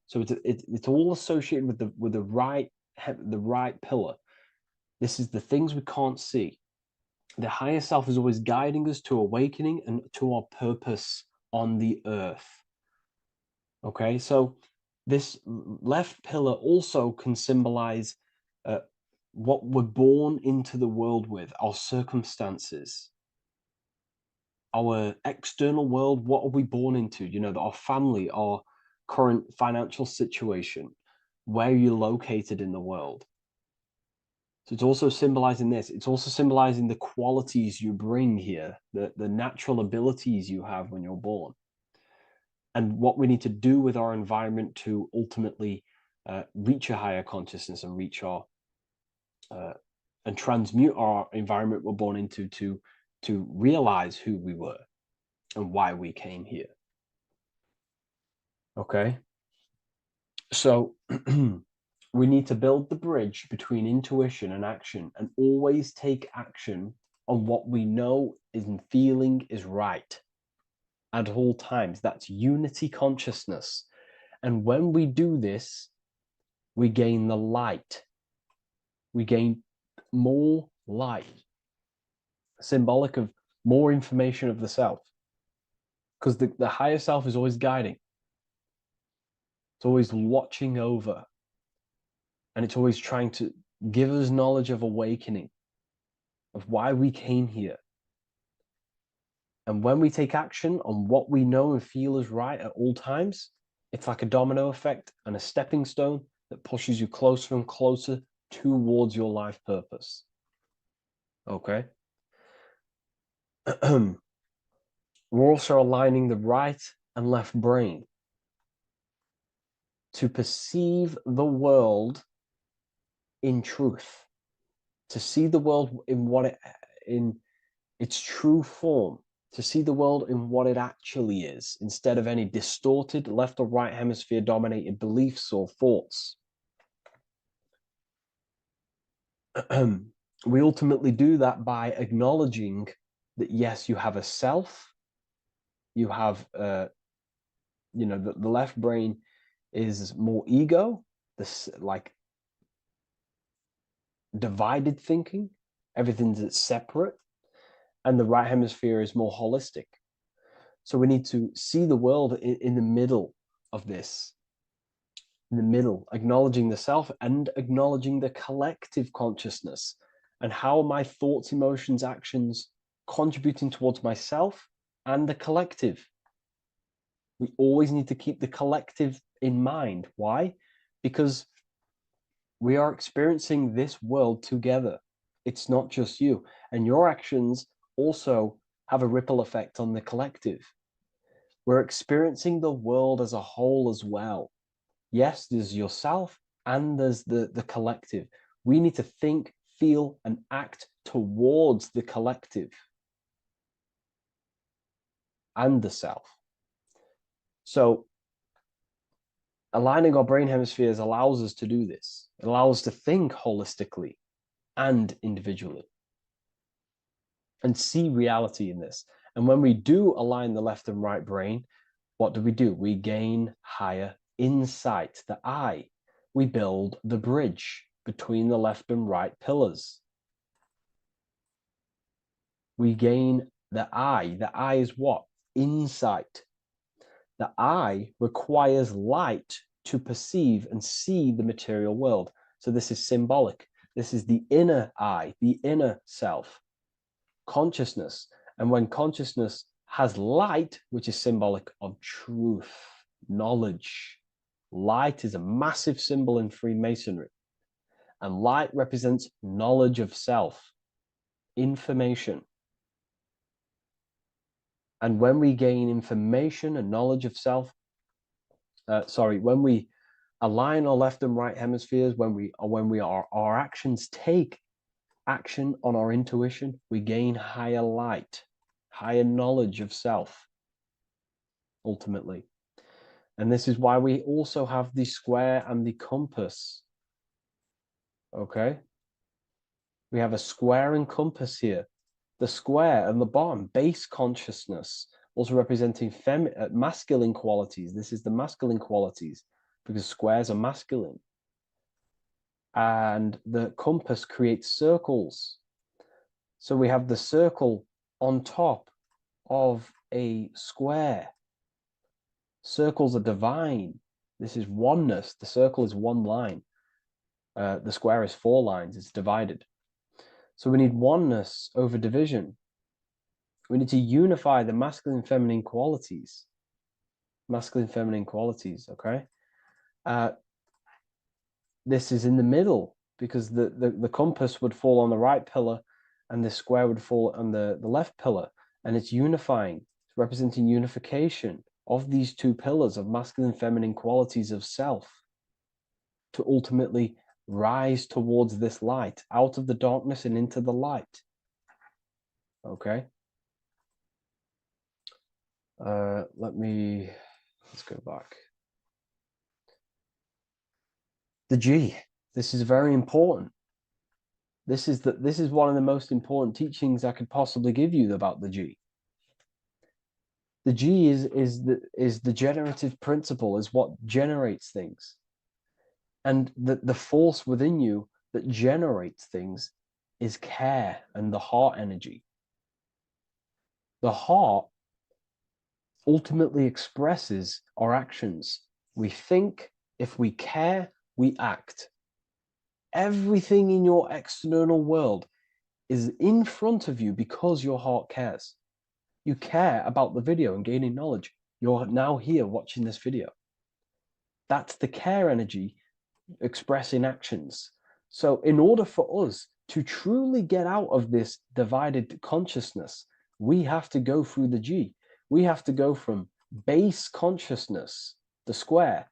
So it's all associated with the right pillar. This is the things we can't see. The higher self is always guiding us to awakening and to our purpose on the earth. Okay, so this left pillar also can symbolize what we're born into the world with, our circumstances, our external world. What are we born into? You know, our family, our current financial situation, where you're located in the world. So it's also symbolizing this. It's also symbolizing the qualities you bring here, the natural abilities you have when you're born, and what we need to do with our environment to ultimately reach a higher consciousness and reach our and transmute our environment we're born into to realize who we were and why we came here. Okay, so we need to build the bridge between intuition and action, and always take action on what we know and feeling is right at all times. That's unity consciousness. And when we do this, we gain the light. We gain more light, symbolic of more information of the self. Because the higher self is always guiding. It's always watching over. And it's always trying to give us knowledge of awakening, of why we came here. And when we take action on what we know and feel is right at all times, it's like a domino effect and a stepping stone that pushes you closer and closer towards your life purpose. Okay? We're also aligning the right and left brain to perceive the world in truth, to see the world in its true form, to see the world in what it actually is, instead of any distorted left or right hemisphere dominated beliefs or thoughts. We ultimately do that by acknowledging that, yes, you have a self, you have, the left brain is more ego, this like divided thinking, everything's separate, and the right hemisphere is more holistic. So we need to see the world in the middle of this, in the middle, acknowledging the self and acknowledging the collective consciousness, and how my thoughts, emotions, actions contributing towards myself and the collective. We always need to keep the collective in mind. Why? Because we are experiencing this world together. It's not just you. And your actions also have a ripple effect on the collective. We're experiencing the world as a whole as well. Yes, there's yourself and there's the collective. We need to think, feel, and act towards the collective and the self. So aligning our brain hemispheres allows us to do this. It allows us to think holistically and individually and see reality in this. And when we do align the left and right brain, what do? We gain higher insight, the eye. We build the bridge between the left and right pillars. We gain the eye. The eye is what? Insight. The eye requires light to perceive and see the material world. So this is symbolic. This is the inner eye, the inner self, consciousness. And when consciousness has light, which is symbolic of truth, knowledge, light is a massive symbol in Freemasonry. And light represents knowledge of self, information. And when we gain information and knowledge of self, when we align our left and right hemispheres, our actions take action on our intuition, we gain higher light, higher knowledge of self, ultimately. And this is why we also have the square and the compass. Okay? We have a square and compass here. The square and the bottom, base consciousness, also representing masculine qualities. This is the masculine qualities. because squares are masculine. And the compass creates circles. So we have the circle on top of a square. Circles are divine. This is oneness. The circle is one line. The square is 4 lines. It's divided. So we need oneness over division. We need to unify the masculine and feminine qualities. Masculine and feminine qualities, okay? This is in the middle because the compass would fall on the right pillar and the square would fall on the left pillar. And it's unifying. It's representing unification of these 2 pillars of masculine and feminine qualities of self to ultimately rise towards this light, out of the darkness and into the light. Okay. Let's go back. The G. This is very important. This is one of the most important teachings I could possibly give you about the G. The G is the generative principle, is what generates things. And the force within you that generates things is care and the heart energy. The heart ultimately expresses our actions. We think, if we care, we act. Everything in your external world is in front of you because your heart cares. You care about the video and gaining knowledge. You're now here watching this video. That's the care energy expressing actions. So in order for us to truly get out of this divided consciousness, we have to go through the G. We have to go from base consciousness, the square,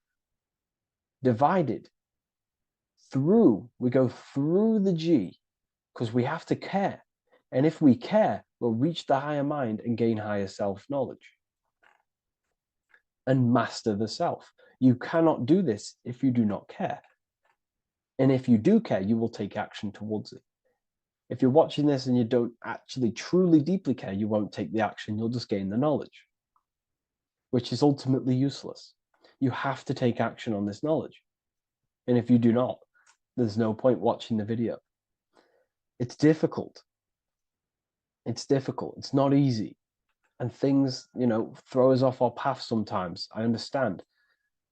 divided, we go through the G, because we have to care. And if we care, we'll reach the higher mind and gain higher self-knowledge and master the self. You cannot do this if you do not care. And if you do care, you will take action towards it. If you're watching this and you don't actually truly deeply care, you won't take the action. You'll just gain the knowledge, which is ultimately useless. You have to take action on this knowledge. And if you do not, there's no point watching the video. It's difficult. It's difficult. It's not easy. And things, throw us off our path sometimes. I understand.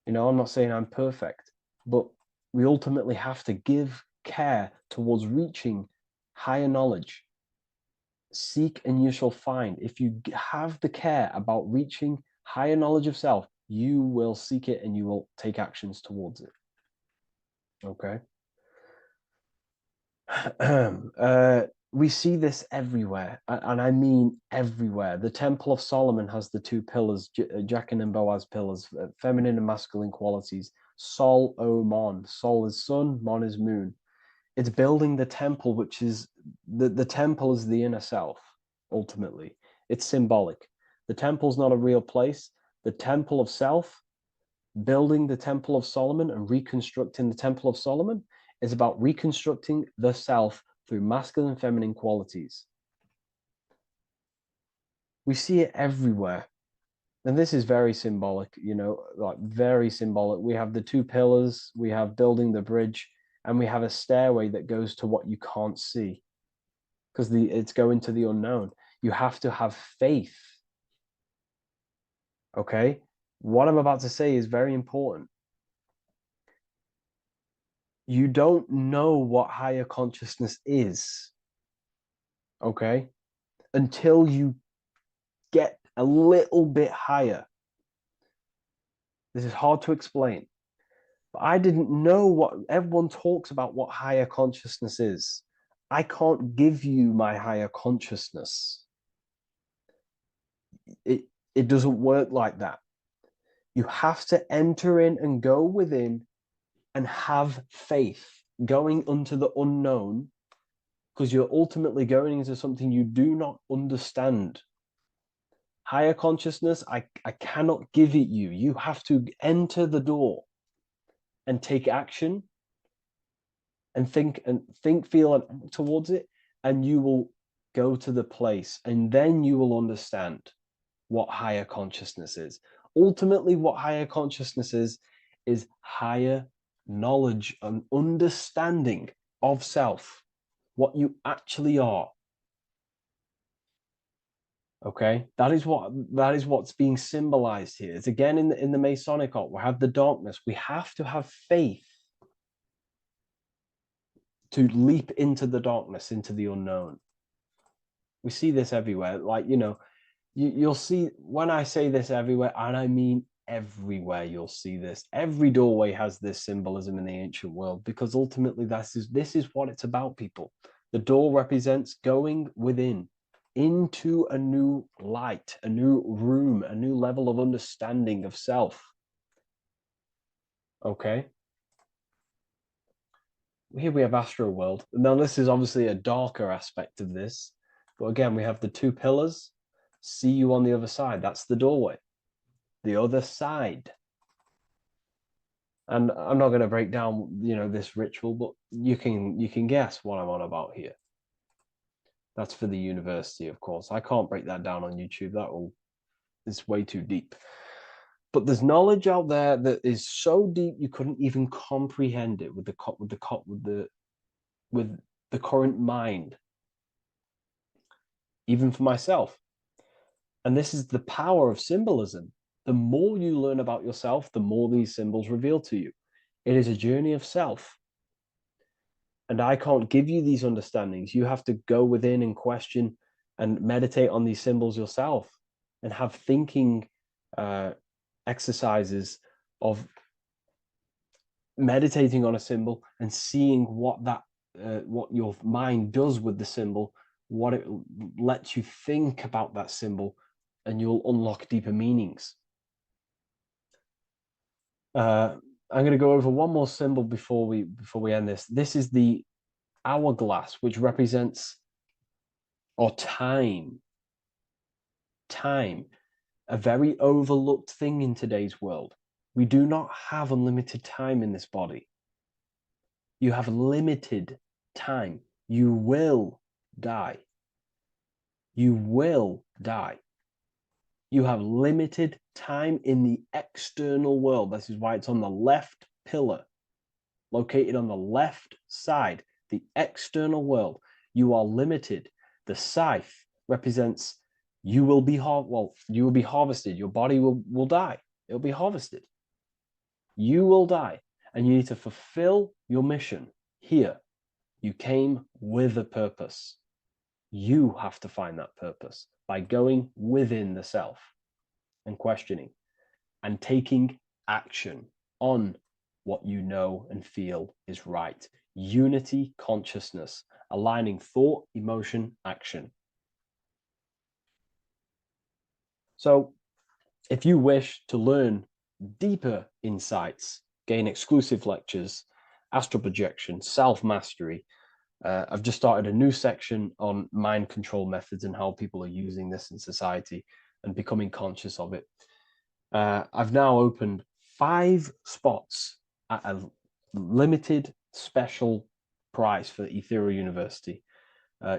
I'm not saying I'm perfect, but we ultimately have to give care towards reaching higher knowledge. Seek and you shall find. If you have the care about reaching higher knowledge of self, you will seek it and you will take actions towards it. Okay. We see this everywhere, and I mean everywhere. The Temple of Solomon has the 2 pillars, Jachin and Boaz pillars, feminine and masculine qualities. Sol, O, Mon. Sol is sun, Mon is moon. It's building the temple, which is, the temple is the inner self, ultimately. It's symbolic. The temple's not a real place. The temple of self, building the Temple of Solomon and reconstructing the Temple of Solomon, is about reconstructing the self through masculine and feminine qualities. We see it everywhere. And this is very symbolic, like very symbolic. We have the 2 pillars, we have building the bridge, and we have a stairway that goes to what you can't see, because it's going to the unknown. You have to have faith. Okay? What I'm about to say is very important. You don't know what higher consciousness is, okay, until you get a little bit higher. This is hard to explain, but I didn't know what everyone talks about, what higher consciousness is. I can't give you my higher consciousness. It doesn't work like that. You have to enter in and go within and have faith, going into the unknown, because you're ultimately going into something you do not understand. Higher consciousness, I cannot give it you. You have to enter the door and take action and think, feel, and act towards it, and you will go to the place, and then you will understand what higher consciousness is. Ultimately, what higher consciousness is is higher knowledge and understanding of self, what you actually are. Okay, that is what's being symbolized here. It's again in the Masonic art. We have the darkness. We have to have faith to leap into the darkness, into the unknown. We see this everywhere. Like, you know, you'll see, when I say this everywhere, and I mean everywhere, you'll see this. Every doorway has this symbolism in the ancient world, because ultimately this is what it's about, people. The door represents going within, into a new light, a new room, a new level of understanding of self. Okay. Here we have astral world. Now this is obviously a darker aspect of this, but again, we have the two pillars. See you on the other side. That's the doorway. The other side. And I'm not going to break down, you know, this ritual, but you can guess what I'm on about here. That's for the university, of course. I can't break that down on YouTube. It's way too deep. But there's knowledge out there that is so deep you couldn't even comprehend it with the current mind, even for myself. And this is the power of symbolism. The more you learn about yourself, the more these symbols reveal to you. It is a journey of self. And I can't give you these understandings. You have to go within and question and meditate on these symbols yourself, and have thinking exercises of meditating on a symbol and seeing what your mind does with the symbol, what it lets you think about that symbol, and you'll unlock deeper meanings. I'm going to go over one more symbol before we end this. This is the hourglass, which represents time, a very overlooked thing in today's world. We do not have unlimited time in this body. You have limited time. You will die. You will die. You have limited time in the external world. This is why it's on the left pillar, located on the left side, the external world. You are limited. The scythe represents you will be harvested. Your body will die. It'll be harvested. You will die, and you need to fulfill your mission here. You came with a purpose. You have to find that purpose by going within the self and questioning and taking action on what you know and feel is right. Unity consciousness, aligning thought, emotion, action. So if you wish to learn deeper insights, gain exclusive lectures, astral projection, self-mastery, I've just started a new section on mind control methods and how people are using this in society and becoming conscious of it. I've now opened 5 spots at a limited special price for Ethereal University.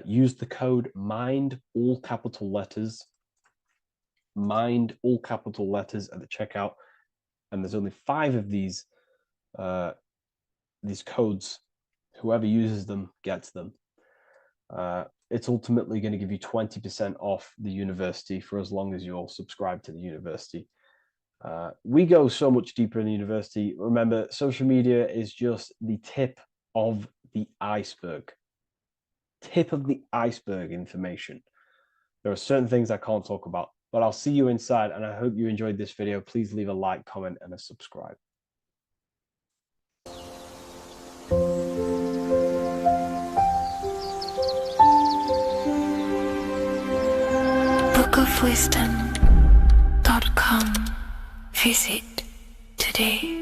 Use the code MIND, all capital letters, MIND, all capital letters at the checkout. And there's only 5 of these codes. Whoever uses them gets them. It's ultimately going to give you 20% off the university for as long as you're subscribed to the university. We go so much deeper in the university. Remember, social media is just the tip of the iceberg. Tip of the iceberg information. There are certain things I can't talk about, but I'll see you inside, and I hope you enjoyed this video. Please leave a like, comment, and a subscribe. bookofwisdom.com. Visit today.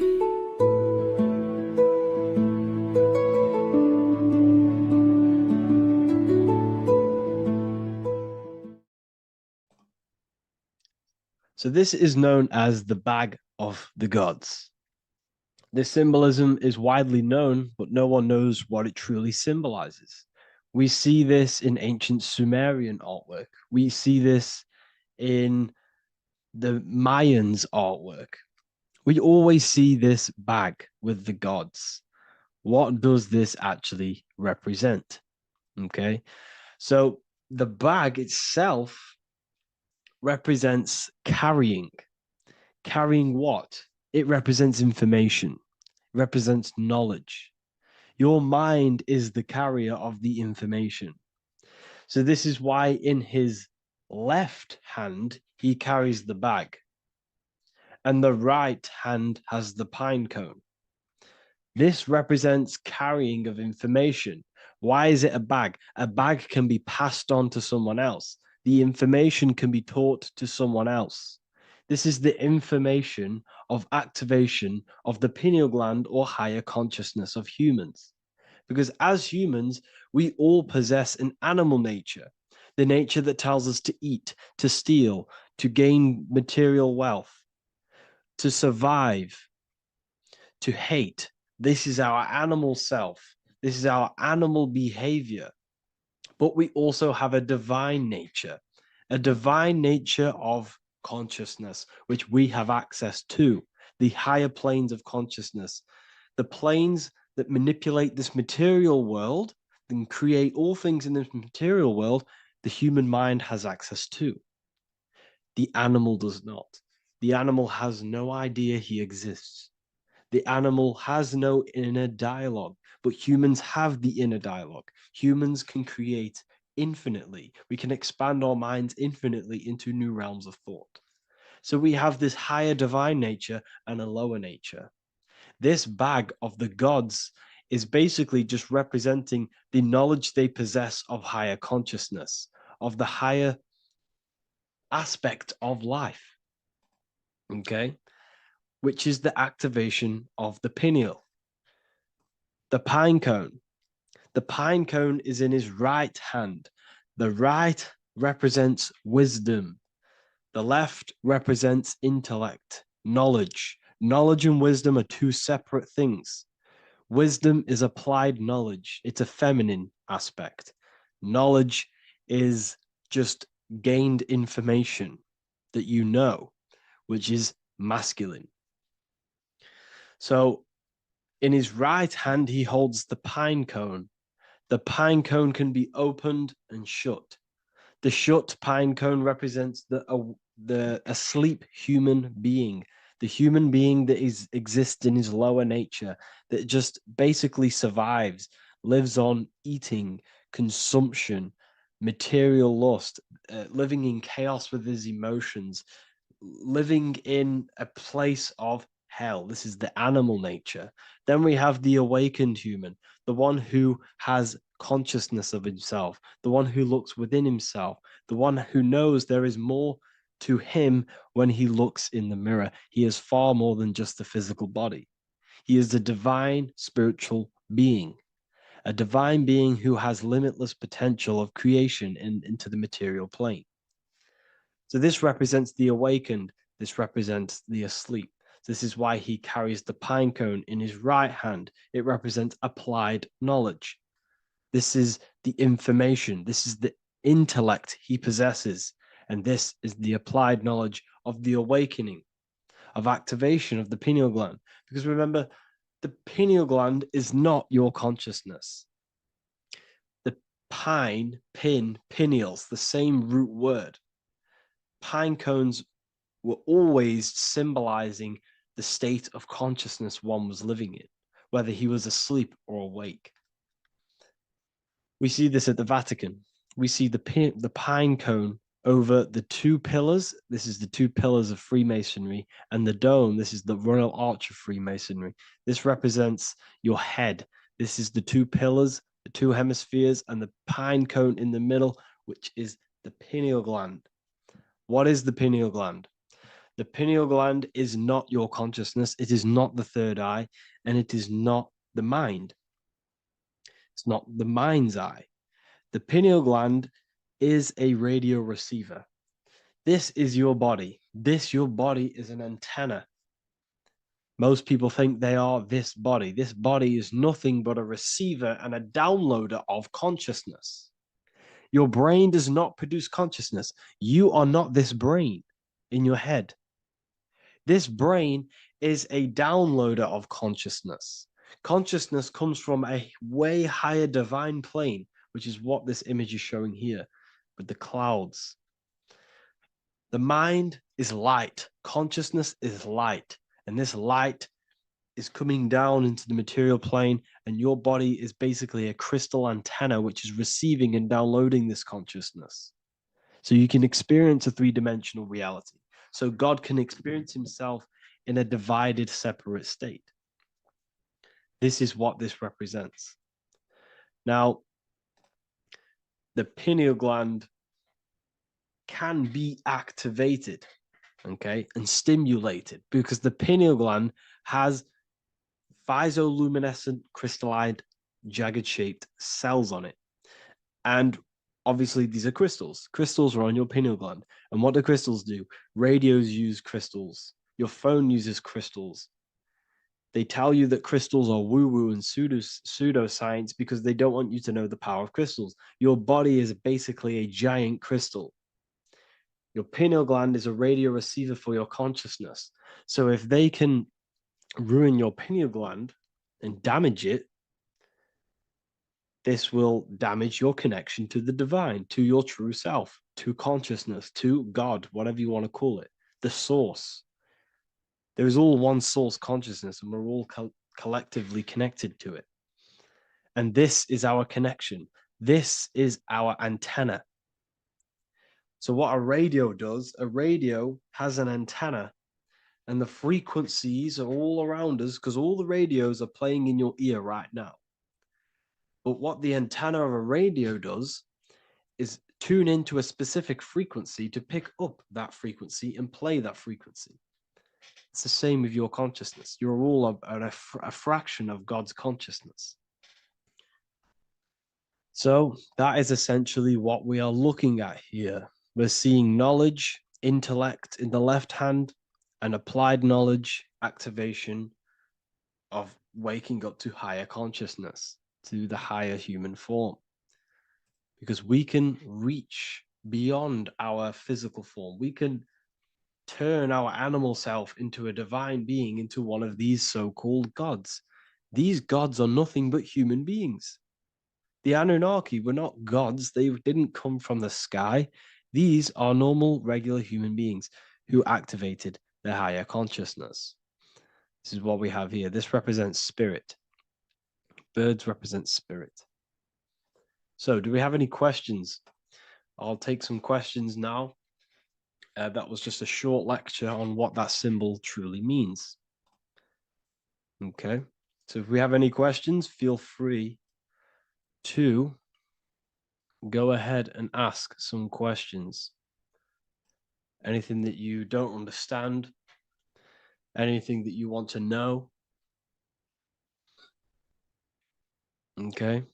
So this is known as the bag of the gods. This symbolism is widely known, but no one knows what it truly symbolizes. We see this in ancient Sumerian artwork. We see this in the Mayans' artwork. We always see this bag with the gods. What does this actually represent? Okay, so the bag itself represents carrying. Carrying what? It represents information, represents knowledge. Your mind is the carrier of the information. So this is why in his left hand, he carries the bag, and the right hand has the pine cone. This represents carrying of information. Why is it a bag? A bag can be passed on to someone else. The information can be taught to someone else. This is the information of activation of the pineal gland or higher consciousness of humans. Because as humans, we all possess an animal nature, the nature that tells us to eat, to steal, to gain material wealth, to survive, to hate. This is our animal self. This is our animal behavior. But we also have a divine nature of consciousness, which we have access to, the higher planes of consciousness, the planes that manipulate this material world and create all things in this material world. The human mind has access to. The animal does not. The animal has no idea he exists. The animal has no inner dialogue, but humans have the inner dialogue. Humans can create infinitely. We can expand our minds infinitely into new realms of thought. So we have this higher divine nature and a lower nature. This bag of the gods is basically just representing the knowledge they possess of higher consciousness, of the higher aspect of life. Okay? Which is the activation of the pineal. The pine cone. The pine cone is in his right hand. The right represents wisdom. The left represents intellect, knowledge. Knowledge and wisdom are two separate things. Wisdom is applied knowledge. It's a feminine aspect. Knowledge is just gained information that you know, which is masculine. So in his right hand, he holds the pine cone. The pine cone can be opened and shut. The shut pine cone represents the asleep human being, the human being that exists in his lower nature, that just basically survives, lives on eating, consumption, material lust, living in chaos with his emotions, living in a place of hell. This is the animal nature. Then we have the awakened human, the one who has consciousness of himself, the one who looks within himself, the one who knows there is more to him when he looks in the mirror. He is far more than just the physical body. He is a divine spiritual being, a divine being who has limitless potential of creation into the material plane. So this represents the awakened. This represents the asleep. This is why he carries the pine cone in his right hand. It represents applied knowledge. This is the information. This is the intellect he possesses. And this is the applied knowledge of the awakening, of activation of the pineal gland. Because remember, the pineal gland is not your consciousness. The pine, pin, pineals, the same root word. Pine cones were always symbolizing the state of consciousness one was living in, whether he was asleep or awake. We see this at the Vatican. We see the pine cone over the two pillars. This is the two pillars of Freemasonry, and the dome. This is the Royal Arch of Freemasonry. This represents your head. This is the two pillars, the two hemispheres, and the pine cone in the middle, which is the pineal gland. What is the pineal gland? The pineal gland is not your consciousness. It is not the third eye, and it is not the mind. It's not the mind's eye. The pineal gland is a radio receiver. This is your body. Your body is an antenna. Most people think they are this body. This body is nothing but a receiver and a downloader of consciousness. Your brain does not produce consciousness. You are not this brain in your head. This brain is a downloader of consciousness. Consciousness comes from a way higher divine plane, which is what this image is showing here with the clouds. The mind is light. Consciousness is light. And this light is coming down into the material plane, and your body is basically a crystal antenna which is receiving and downloading this consciousness. So you can experience a three-dimensional reality. So God can experience himself in a divided, separate state. This is what this represents. Now, the pineal gland can be activated, okay, and stimulated, because the pineal gland has physioluminescent crystalline jagged shaped cells on it. And obviously these are crystals. Crystals are on your pineal gland. And what do crystals do? Radios use crystals. Your phone uses crystals. They tell you that crystals are woo-woo and pseudoscience because they don't want you to know the power of crystals. Your body is basically a giant crystal. Your pineal gland is a radio receiver for your consciousness. So if they can ruin your pineal gland and damage it, this will damage your connection to the divine, to your true self, to consciousness, to God, whatever you want to call it, the source. There is all one source consciousness, and we're all collectively connected to it. And this is our connection. This is our antenna. So what a radio does, a radio has an antenna, and the frequencies are all around us because all the radios are playing in your ear right now. But what the antenna of a radio does is tune into a specific frequency to pick up that frequency and play that frequency. It's the same with your consciousness. You're all a fraction of God's consciousness. So that is essentially what we are looking at here. We're seeing knowledge, intellect in the left hand, and applied knowledge, activation of waking up to higher consciousness, to the higher human form. Because we can reach beyond our physical form. We can turn our animal self into a divine being, into one of these so-called gods. These gods are nothing but human beings. The Anunnaki were not gods. They didn't come from the sky. These are normal, regular human beings who activated their higher consciousness. This is what we have here. This represents spirit. Birds represent spirit. So do we have any questions? I'll take some questions now. That was just a short lecture on what that symbol truly means. Okay, so if we have any questions, feel free to go ahead and ask some questions. Anything that you don't understand, anything that you want to know. Okay.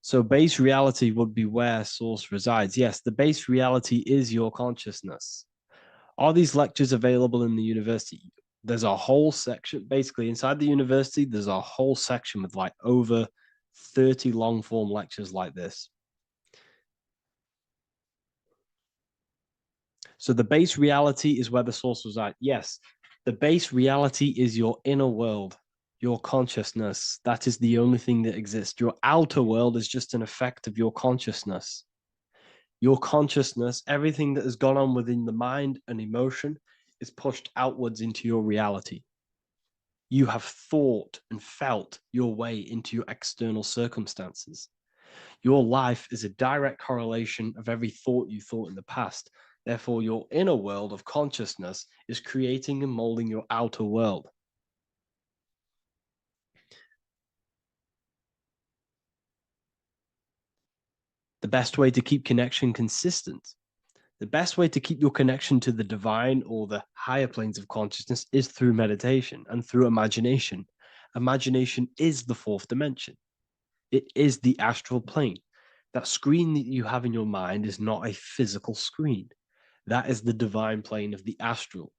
So base reality would be where source resides. Yes, the base reality is your consciousness. Are these lectures available in the university? There's a whole section, basically inside the university, there's a whole section with like over 30 long form lectures like this. So the base reality is where the source resides. Yes, the base reality is your inner world, your consciousness. That is the only thing that exists. Your outer world is just an effect of your consciousness. Your consciousness, everything that has gone on within the mind and emotion is pushed outwards into your reality. You have thought and felt your way into your external circumstances. Your life is a direct correlation of every thought you thought in the past. Therefore, your inner world of consciousness is creating and molding your outer world. The best way to keep connection consistent, the best way to keep your connection to the divine or the higher planes of consciousness is through meditation and through imagination. Imagination is the fourth dimension. It is the astral plane. That screen that you have in your mind is not a physical screen. That is the divine plane of the astral.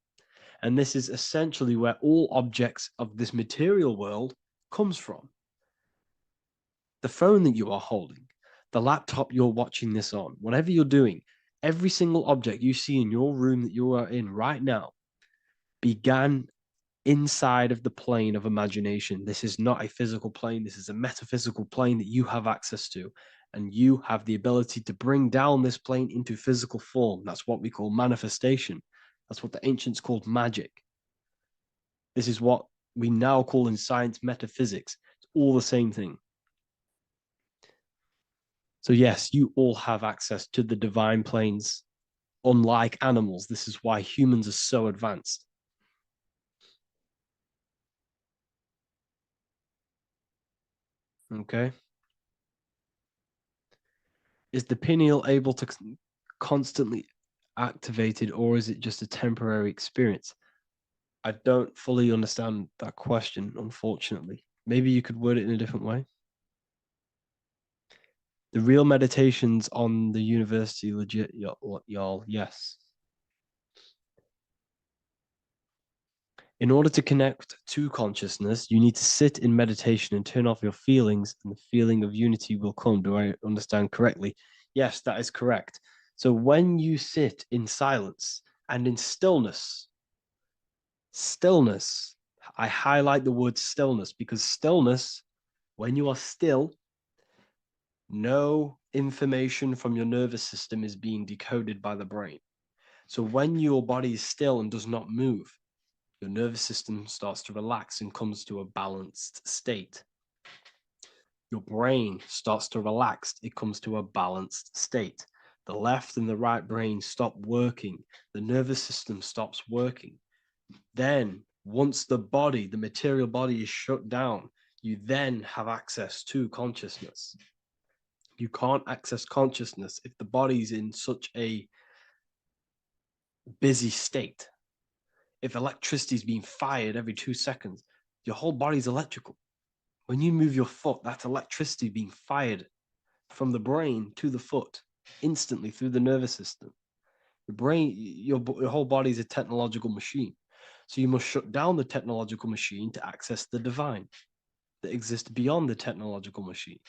And this is essentially where all objects of this material world comes from. The phone that you are holding, the laptop you're watching this on, whatever you're doing, Every single object you see in your room that you are in right now began inside of the plane of imagination. This is not a physical plane. This is a metaphysical plane that you have access to. And you have the ability to bring down this plane into physical form. That's what we call manifestation. That's what the ancients called magic. This is what we now call in science metaphysics. It's all the same thing. So yes, you all have access to the divine planes. Unlike animals, this is why humans are so advanced. Okay. Is the pineal able to constantly activated, or is it just a temporary experience? I don't fully understand that question, unfortunately. Maybe you could word it in a different way. The real meditations on the university, legit, y'all, yes. In order to connect to consciousness, you need to sit in meditation and turn off your feelings, and the feeling of unity will come. Do I understand correctly? Yes, that is correct. So when you sit in silence and in stillness, I highlight the word stillness because stillness, when you are still, no information from your nervous system is being decoded by the brain. So when your body is still and does not move, your nervous system starts to relax and comes to a balanced state. Your brain starts to relax, it comes to a balanced state. The left and the right brain stop working, the nervous system stops working. Then, once the body, the material body is shut down, you then have access to consciousness. You can't access consciousness if the body's in such a busy state. If electricity is being fired every 2 seconds, your whole body's electrical. When you move your foot, that's electricity being fired from the brain to the foot instantly through the nervous system. Your brain, your whole body is a technological machine. So you must shut down the technological machine to access the divine that exists beyond the technological machine.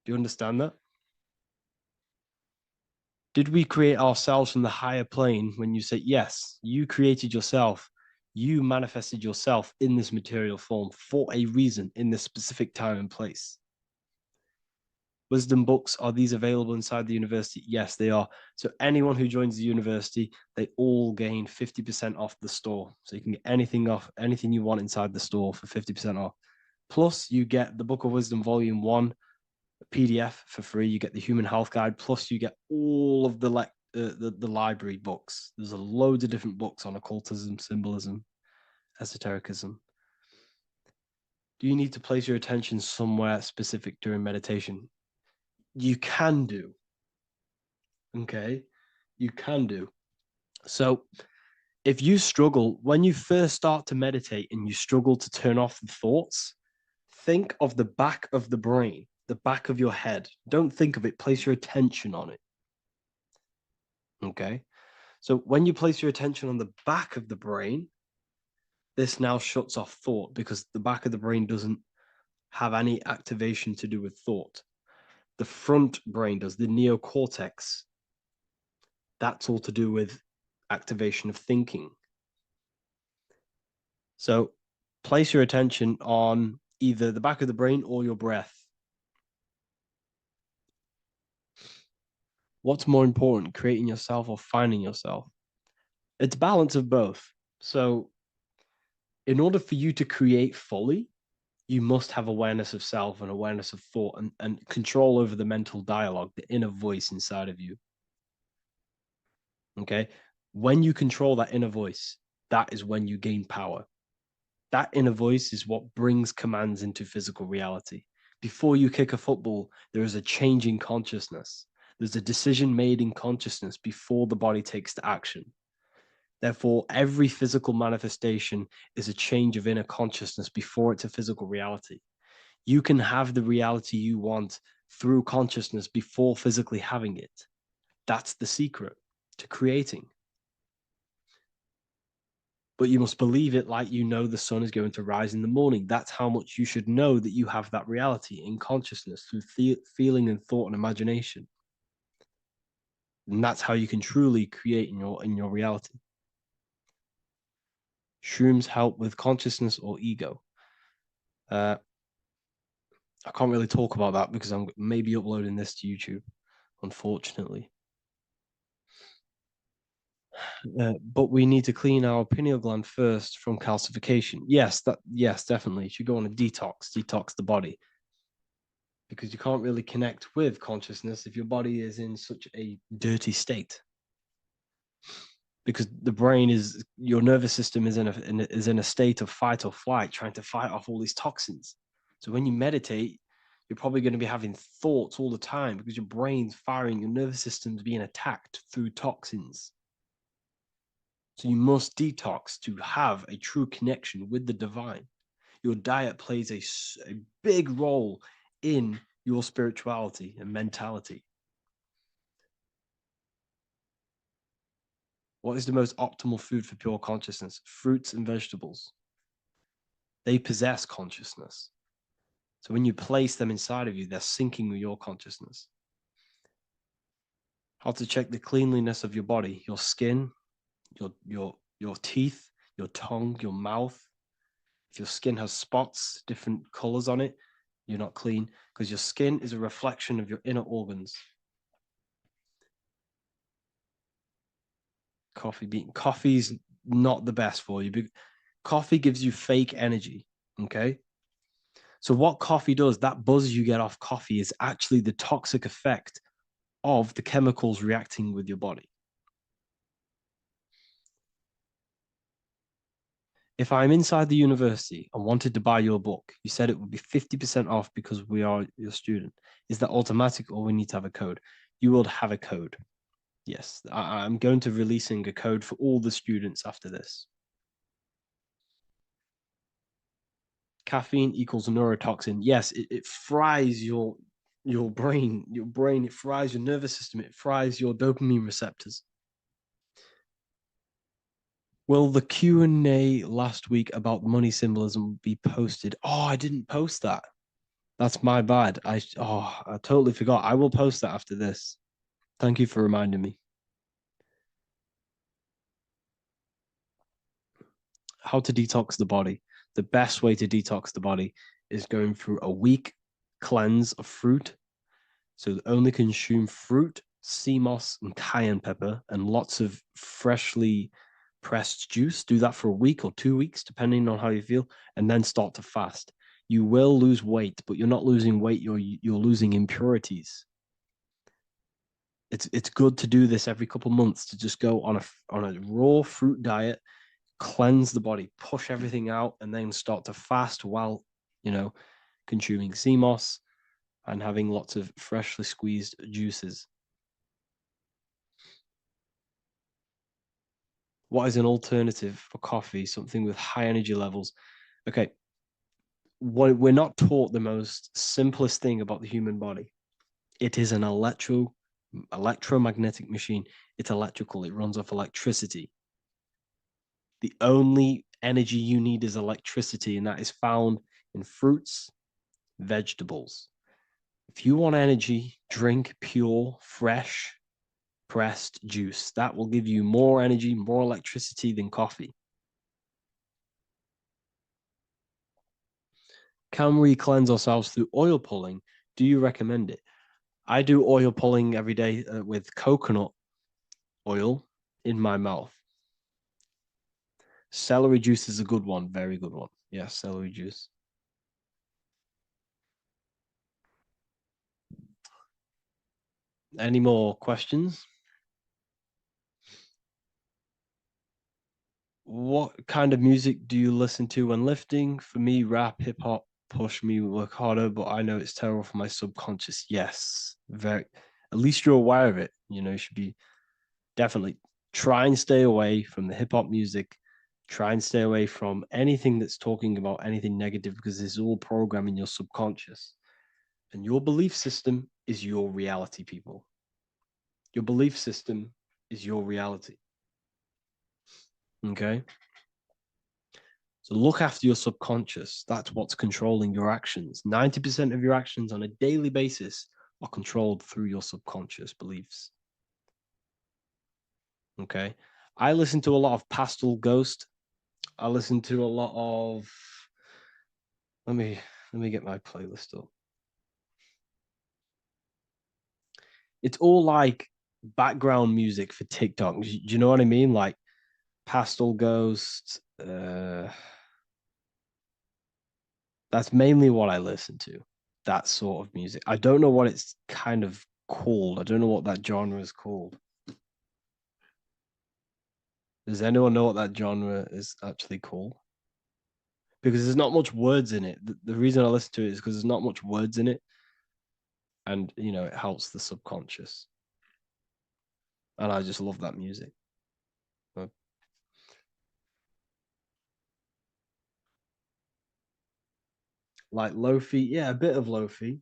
Do you understand that? Did we create ourselves from the higher plane? When you say yes, you created yourself, you manifested yourself in this material form for a reason in this specific time and place. Wisdom books, are these available inside the university? Yes, they are. So anyone who joins the university, they all gain 50% off the store. So you can get anything you want inside the store for 50% off. Plus, you get the Book of Wisdom Volume 1 PDF for free. You get the Human Health Guide. Plus, you get all of the library books. There's a load of different books on occultism, symbolism, esotericism. Do you need to place your attention somewhere specific during meditation? You can do. Okay, you can do. So if you struggle, when you first start to meditate and you struggle to turn off the thoughts, think of the back of the brain, the back of your head. Don't think of it, place your attention on it. Okay, so when you place your attention on the back of the brain, this now shuts off thought because the back of the brain doesn't have any activation to do with thought. The front brain does, the neocortex. That's all to do with activation of thinking. So place your attention on either the back of the brain or your breath. What's more important, creating yourself or finding yourself? It's balance of both. So in order for you to create fully, you must have awareness of self and awareness of thought and control over the mental dialogue, the inner voice inside of you. Okay? When you control that inner voice, that is when you gain power. That inner voice is what brings commands into physical reality. Before you kick a football, there is a change in consciousness. There's a decision made in consciousness before the body takes to action. Therefore, every physical manifestation is a change of inner consciousness before it's a physical reality. You can have the reality you want through consciousness before physically having it. That's the secret to creating. But you must believe it like you know the sun is going to rise in the morning. That's how much you should know that you have that reality in consciousness through feeling and thought and imagination. And that's how you can truly create in your reality. Shrooms help with consciousness or ego. I can't really talk about that because I'm maybe uploading this to YouTube, unfortunately. But we need to clean our pineal gland first from calcification. Yes, definitely. You should go on a detox the body. Because you can't really connect with consciousness if your body is in such a dirty state. Because the brain is, your nervous system is in a state of fight or flight, trying to fight off all these toxins. So when you meditate, you're probably going to be having thoughts all the time because your brain's firing, your nervous system's being attacked through toxins. So you must detox to have a true connection with the divine. Your diet plays a big role in your spirituality and mentality. What is the most optimal food for pure consciousness? Fruits and vegetables. They possess consciousness. So when you place them inside of you, they're syncing with your consciousness. How to check the cleanliness of your body, your skin, your teeth, your tongue, your mouth. If your skin has spots, different colors on it, you're not clean because your skin is a reflection of your inner organs. Coffee's not the best for you. Coffee gives you fake energy. Okay. So what coffee does, that buzz you get off coffee is actually the toxic effect of the chemicals reacting with your body. If I'm inside the university and wanted to buy your book, you said it would be 50% off because we are your student. Is that automatic or we need to have a code? You will have a code. Yes, I'm going to releasing a code for all the students after this. Caffeine equals neurotoxin. Yes, it fries your brain. It fries your nervous system. It fries your dopamine receptors. Will the Q&A last week about money symbolism be posted? Oh, I didn't post that. That's my bad. I totally forgot. I will post that after this. Thank you for reminding me. How to detox the body. The best way to detox the body is going through a week cleanse of fruit. So only consume fruit, sea moss, and cayenne pepper, and lots of freshly pressed juice. Do that for a week or 2 weeks, depending on how you feel, and then start to fast. You will lose weight, but you're not losing weight, you're losing impurities. It's good to do this every couple months, to just go on a raw fruit diet, cleanse the body, push everything out, and then start to fast while, consuming sea moss and having lots of freshly squeezed juices. What is an alternative for coffee? Something with high energy levels. Okay. We're not taught the most simplest thing about the human body. It is an electromagnetic machine. It's electrical. It runs off electricity. The only energy you need is electricity, and that is found in fruits, vegetables. If you want energy, drink pure, fresh, pressed juice. That will give you more energy, more electricity than coffee. Can we cleanse ourselves through oil pulling? Do you recommend it? I do oil pulling every day with coconut oil in my mouth. Celery juice is a good one, very good one. Yes, celery juice. Any more questions? What kind of music do you listen to when lifting? For me, rap, hip hop push me work harder, but I know it's terrible for my subconscious. Yes, very. At least you're aware of it. You should be definitely try and stay away from the hip hop music. Try and stay away from anything that's talking about anything negative because it's all programming your subconscious. And your belief system is your reality, people. Your belief system is your reality. Okay? So look after your subconscious. That's what's controlling your actions. 90% of your actions on a daily basis are controlled through your subconscious beliefs. Okay. I listen to a lot of Pastel Ghost. I listen to a lot of let me get my playlist up. It's all like background music for TikTok. Do you know what I mean? Like Pastel Ghost. That's mainly what I listen to. That sort of music. I don't know what it's kind of called. I don't know what that genre is called. Does anyone know what that genre is actually called? Because there's not much words in it. The reason I listen to it is because there's not much words in it. And, you know, it helps the subconscious. And I just love that music. Like Lo-fi, yeah, a bit of Lo-fi.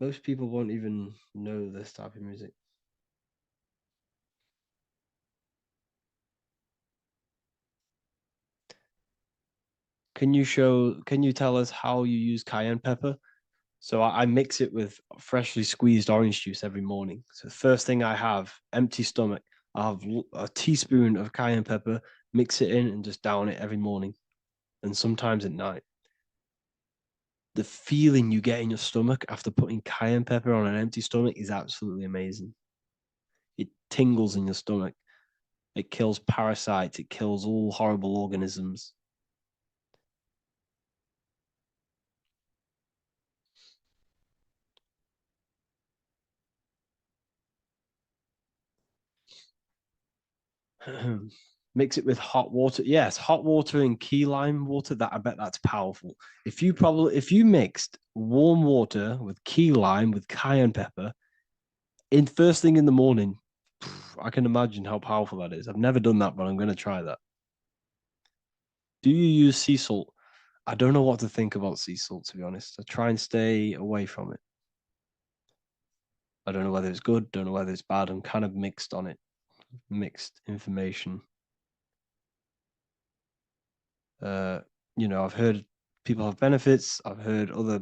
Most people won't even know this type of music. Can you tell us how you use cayenne pepper? So I mix it with freshly squeezed orange juice every morning. So the first thing I have, empty stomach, I have a teaspoon of cayenne pepper, mix it in and just down it every morning. And sometimes at night. The feeling you get in your stomach after putting cayenne pepper on an empty stomach is absolutely amazing. It tingles in your stomach. It kills parasites. It kills all horrible organisms. Mix it with hot water. Yes, hot water and key lime water. That I bet that's powerful. If you mixed warm water with key lime with cayenne pepper in first thing in the morning, I can imagine how powerful that is. I've never done that, but I'm going to try that. Do you use sea salt? I don't know what to think about sea salt, to be honest. I try and stay away from it. I don't know whether it's good, don't know whether it's bad. I'm kind of mixed on it. Mixed information. You know, I've heard people have benefits. I've heard other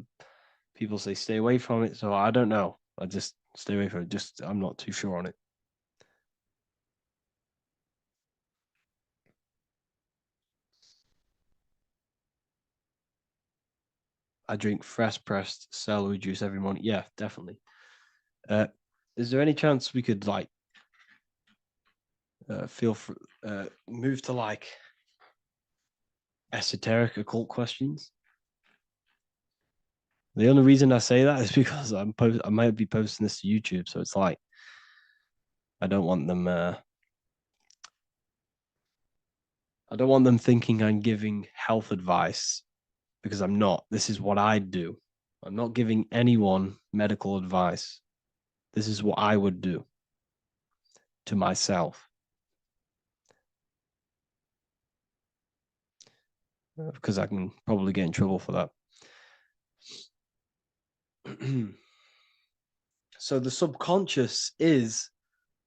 people say stay away from it. So I don't know. I just stay away from it. Just I'm not too sure on it. I drink fresh pressed celery juice every morning. Yeah, definitely. Is there any chance we could like move to like esoteric occult questions? The only reason I say that is because I might be posting this to YouTube, so it's like I don't want them thinking I'm giving health advice because I'm not. This is what I do. I'm not giving anyone medical advice. This is what I would do to myself. Because I can probably get in trouble for that. So the subconscious is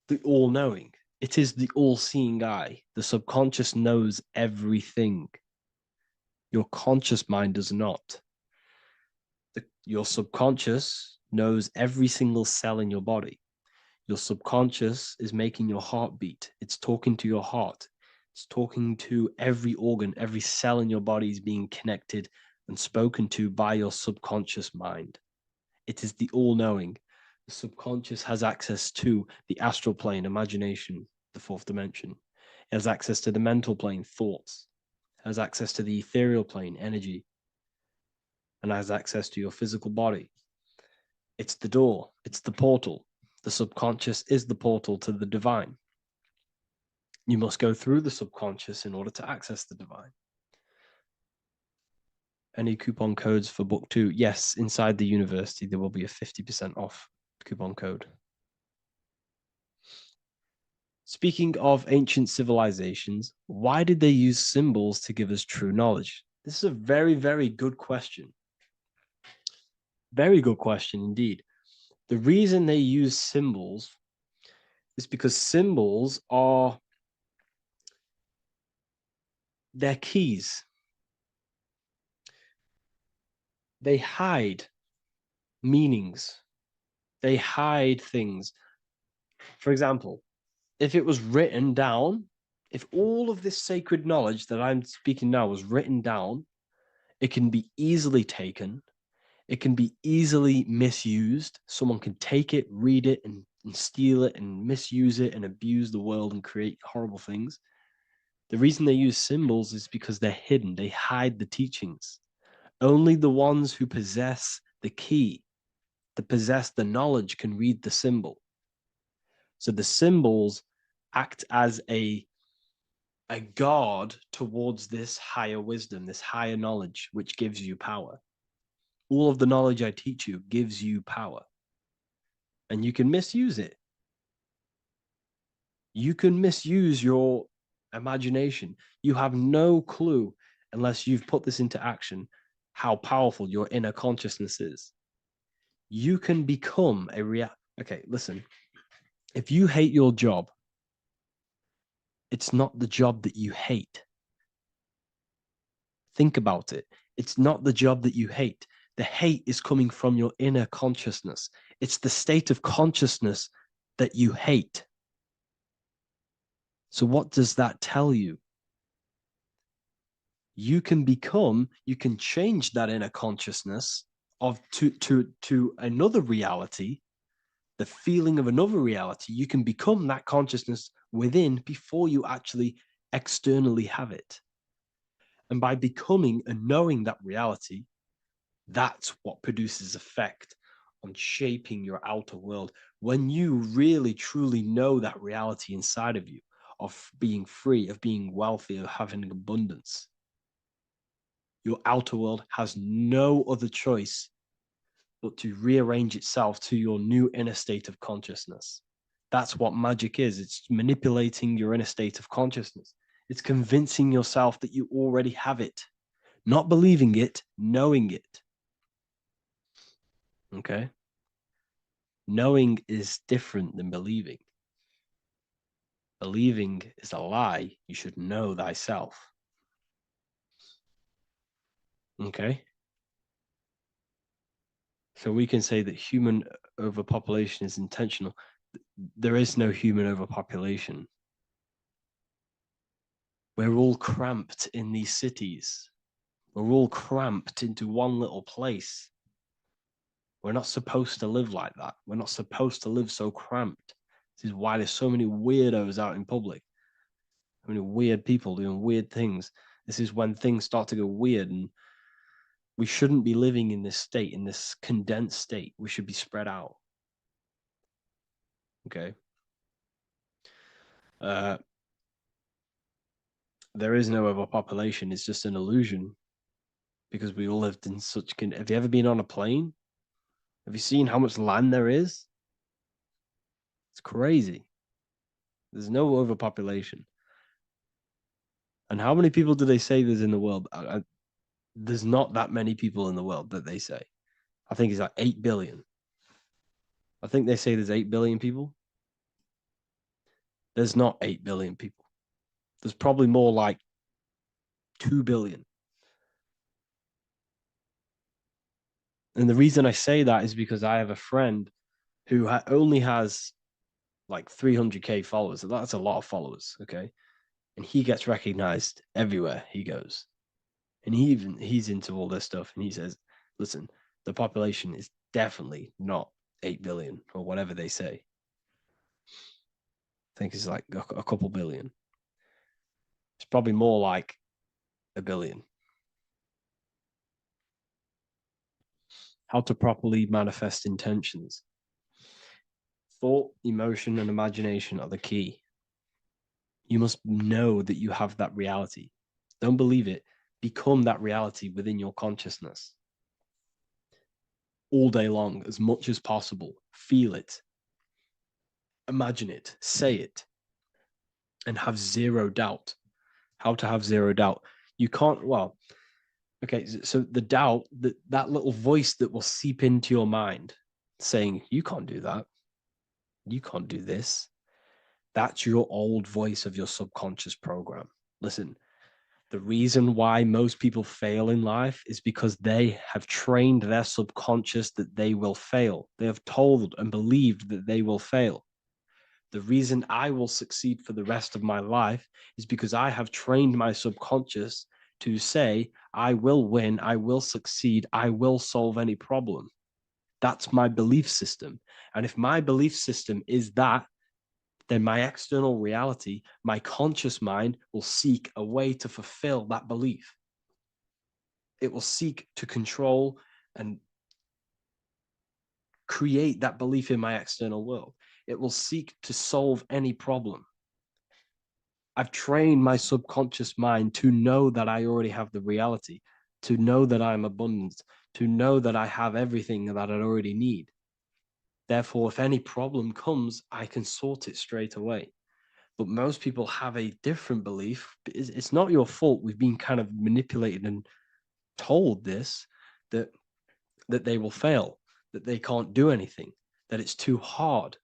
the all-knowing. It is the all-seeing eye. The subconscious knows everything. Your conscious mind does not. Your subconscious knows every single cell in your body. Your subconscious is making your heart beat. It's talking to your heart. It's talking to every organ, every cell in your body is being connected and spoken to by your subconscious mind. It is the all-knowing. The subconscious has access to the astral plane, imagination, the fourth dimension. It has access to the mental plane, thoughts. It has access to the ethereal plane, energy. And has access to your physical body. It's the door. It's the portal. The subconscious is the portal to the divine. You must go through the subconscious in order to access the divine. Any coupon codes for book 2? Yes, inside the university, there will be a 50% off coupon code. Speaking of ancient civilizations, why did they use symbols to give us true knowledge? This is a very, very good question. Very good question indeed. The reason they use symbols is because symbols are their keys. They hide meanings They hide things. For example, if it was written down, if all of this sacred knowledge that I'm speaking now was written down, it can be easily taken. It can be easily misused. Someone can take it, read it, and steal it and misuse it and abuse the world and create horrible things. The reason they use symbols is because they're hidden. They hide the teachings. Only the ones who possess the key, that possess the knowledge, can read the symbol. So the symbols act as a guard towards this higher wisdom, this higher knowledge, which gives you power. All of the knowledge I teach you gives you power. And you can misuse it. You can misuse your imagination. You have no clue, unless you've put this into action, how powerful your inner consciousness is. You can become a Okay, listen. If you hate your job, it's not the job that you hate. Think about it. It's not the job that you hate. The hate is coming from your inner consciousness. It's the state of consciousness that you hate. So what does that tell you? You can change that inner consciousness to another reality, the feeling of another reality. You can become that consciousness within before you actually externally have it. And by becoming and knowing that reality, that's what produces effect on shaping your outer world. When you really, truly know that reality inside of you, of being free, of being wealthy, of having abundance, your outer world has no other choice but to rearrange itself to your new inner state of consciousness. That's what magic is. It's manipulating your inner state of consciousness. It's convincing yourself that you already have it, not believing it, knowing it. Okay? Knowing is different than believing. Believing is a lie. You should know thyself. Okay? So we can say that human overpopulation is intentional. There is no human overpopulation. We're all cramped in these cities. We're all cramped into one little place. We're not supposed to live like that. We're not supposed to live so cramped. This is why there's so many weirdos out in public. So many weird people doing weird things. This is when things start to go weird, and we shouldn't be living in this state, in this condensed state. We should be spread out. Okay. There is no overpopulation. It's just an illusion, because we all lived in such. Have you ever been on a plane? Have you seen how much land there is? It's crazy. There's no overpopulation. And how many people do they say there's in the world? There's not that many people in the world that they say. I think it's like 8 billion. I think they say there's 8 billion people. There's not 8 billion people. There's probably more like 2 billion. And the reason I say that is because I have a friend who only has like 300K followers. So that's a lot of followers, okay? And he gets recognized everywhere he goes. And he's into all this stuff. And he says, listen, the population is definitely not 8 billion or whatever they say. I think it's like a couple billion. It's probably more like 1 billion. How to properly manifest intentions. Thought, emotion, and imagination are the key. You must know that you have that reality. Don't believe it. Become that reality within your consciousness. All day long, as much as possible. Feel it. Imagine it. Say it. And have zero doubt. How to have zero doubt. You can't, well, okay, so the doubt, that little voice that will seep into your mind saying, you can't do that. You can't do this. That's your old voice of your subconscious program. Listen, The reason why most people fail in life is because they have trained their subconscious that they will fail. They have told and believed that they will fail. The reason I will succeed for the rest of my life is because I have trained my subconscious to say, I will win, I will succeed, I will solve any problem. That's my belief system. And if my belief system is that, then my external reality, my conscious mind will seek a way to fulfill that belief. It will seek to control and create that belief in my external world. It will seek to solve any problem. I've trained my subconscious mind to know that I already have the reality, to know that I'm abundant, to know that I have everything that I already need. Therefore, if any problem comes, I can sort it straight away. But most people have a different belief. It's not your fault. We've been kind of manipulated and told this, that they will fail, that they can't do anything, that it's too hard.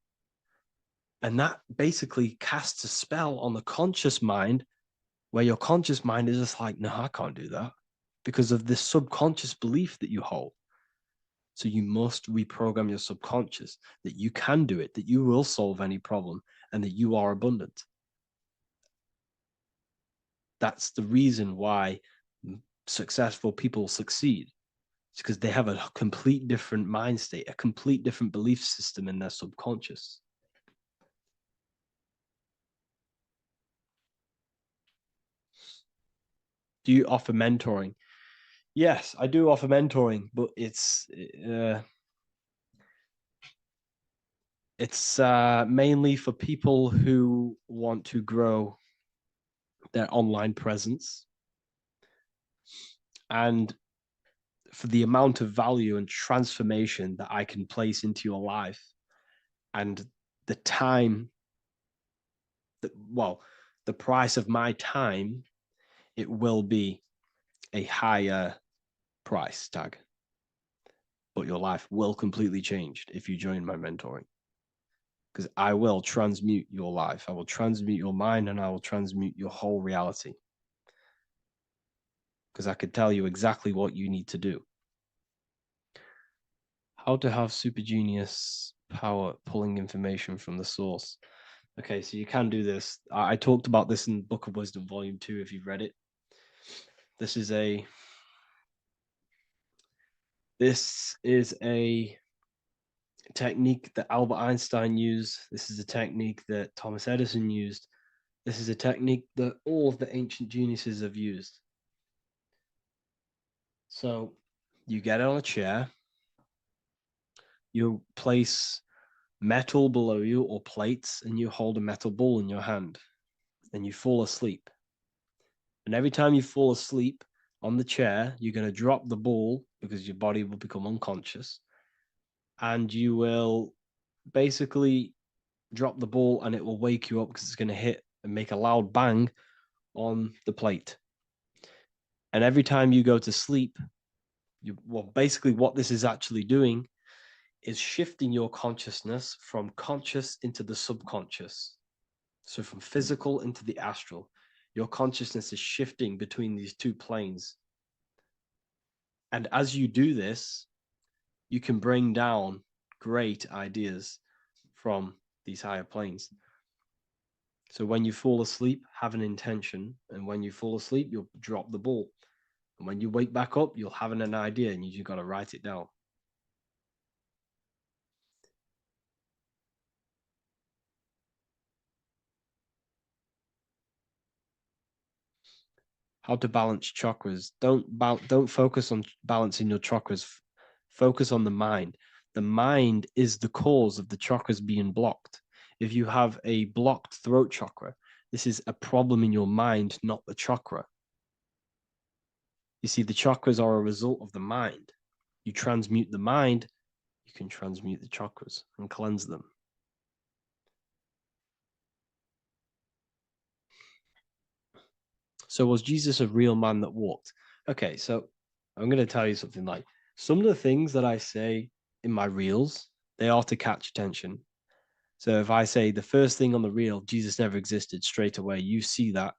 And that basically casts a spell on the conscious mind, where your conscious mind is just like, no, I can't do that, because of this subconscious belief that you hold. So you must reprogram your subconscious that you can do it, that you will solve any problem, and that you are abundant. That's the reason why successful people succeed. It's because they have a complete different mind state, a complete different belief system in their subconscious. Do you offer mentoring? Yes, I do offer mentoring, but it's mainly for people who want to grow their online presence, and for the amount of value and transformation that I can place into your life, and the time that, well, the price of my time, it will be a higher price tag, but your life will completely change if you join my mentoring, because I will transmute your life. I will transmute your mind, and I will transmute your whole reality, because I could tell you exactly what you need to do. How to have super genius power pulling information from the source. Okay, so you can do this. I talked about this in Book of Wisdom, Volume 2, if you've read it. This is a technique that Albert Einstein used. This is a technique that Thomas Edison used. This is a technique that all of the ancient geniuses have used. So you get on a chair, you place metal below you or plates, and you hold a metal ball in your hand, and you fall asleep. And every time you fall asleep on the chair, you're going to drop the ball, because your body will become unconscious, and you will basically drop the ball, and it will wake you up, because it's going to hit and make a loud bang on the plate. And every time you go to sleep, basically what this is actually doing is shifting your consciousness from conscious into the subconscious. So from physical into the astral. Your consciousness is shifting between these two planes. And as you do this, you can bring down great ideas from these higher planes. So when you fall asleep, have an intention. And when you fall asleep, you'll drop the ball. And when you wake back up, you'll have an idea, and you got to write it down. How to balance chakras. Don't focus on balancing your chakras. Focus on the mind. The mind is the cause of the chakras being blocked. If you have a blocked throat chakra, this is a problem in your mind, not the chakra. You see, the chakras are a result of the mind. You transmute the mind, you can transmute the chakras and cleanse them. So was Jesus a real man that walked? Okay, so I'm going to tell you something. Like, some of the things that I say in my reels, they are to catch attention. So if I say the first thing on the reel, Jesus never existed, straight away, you see that,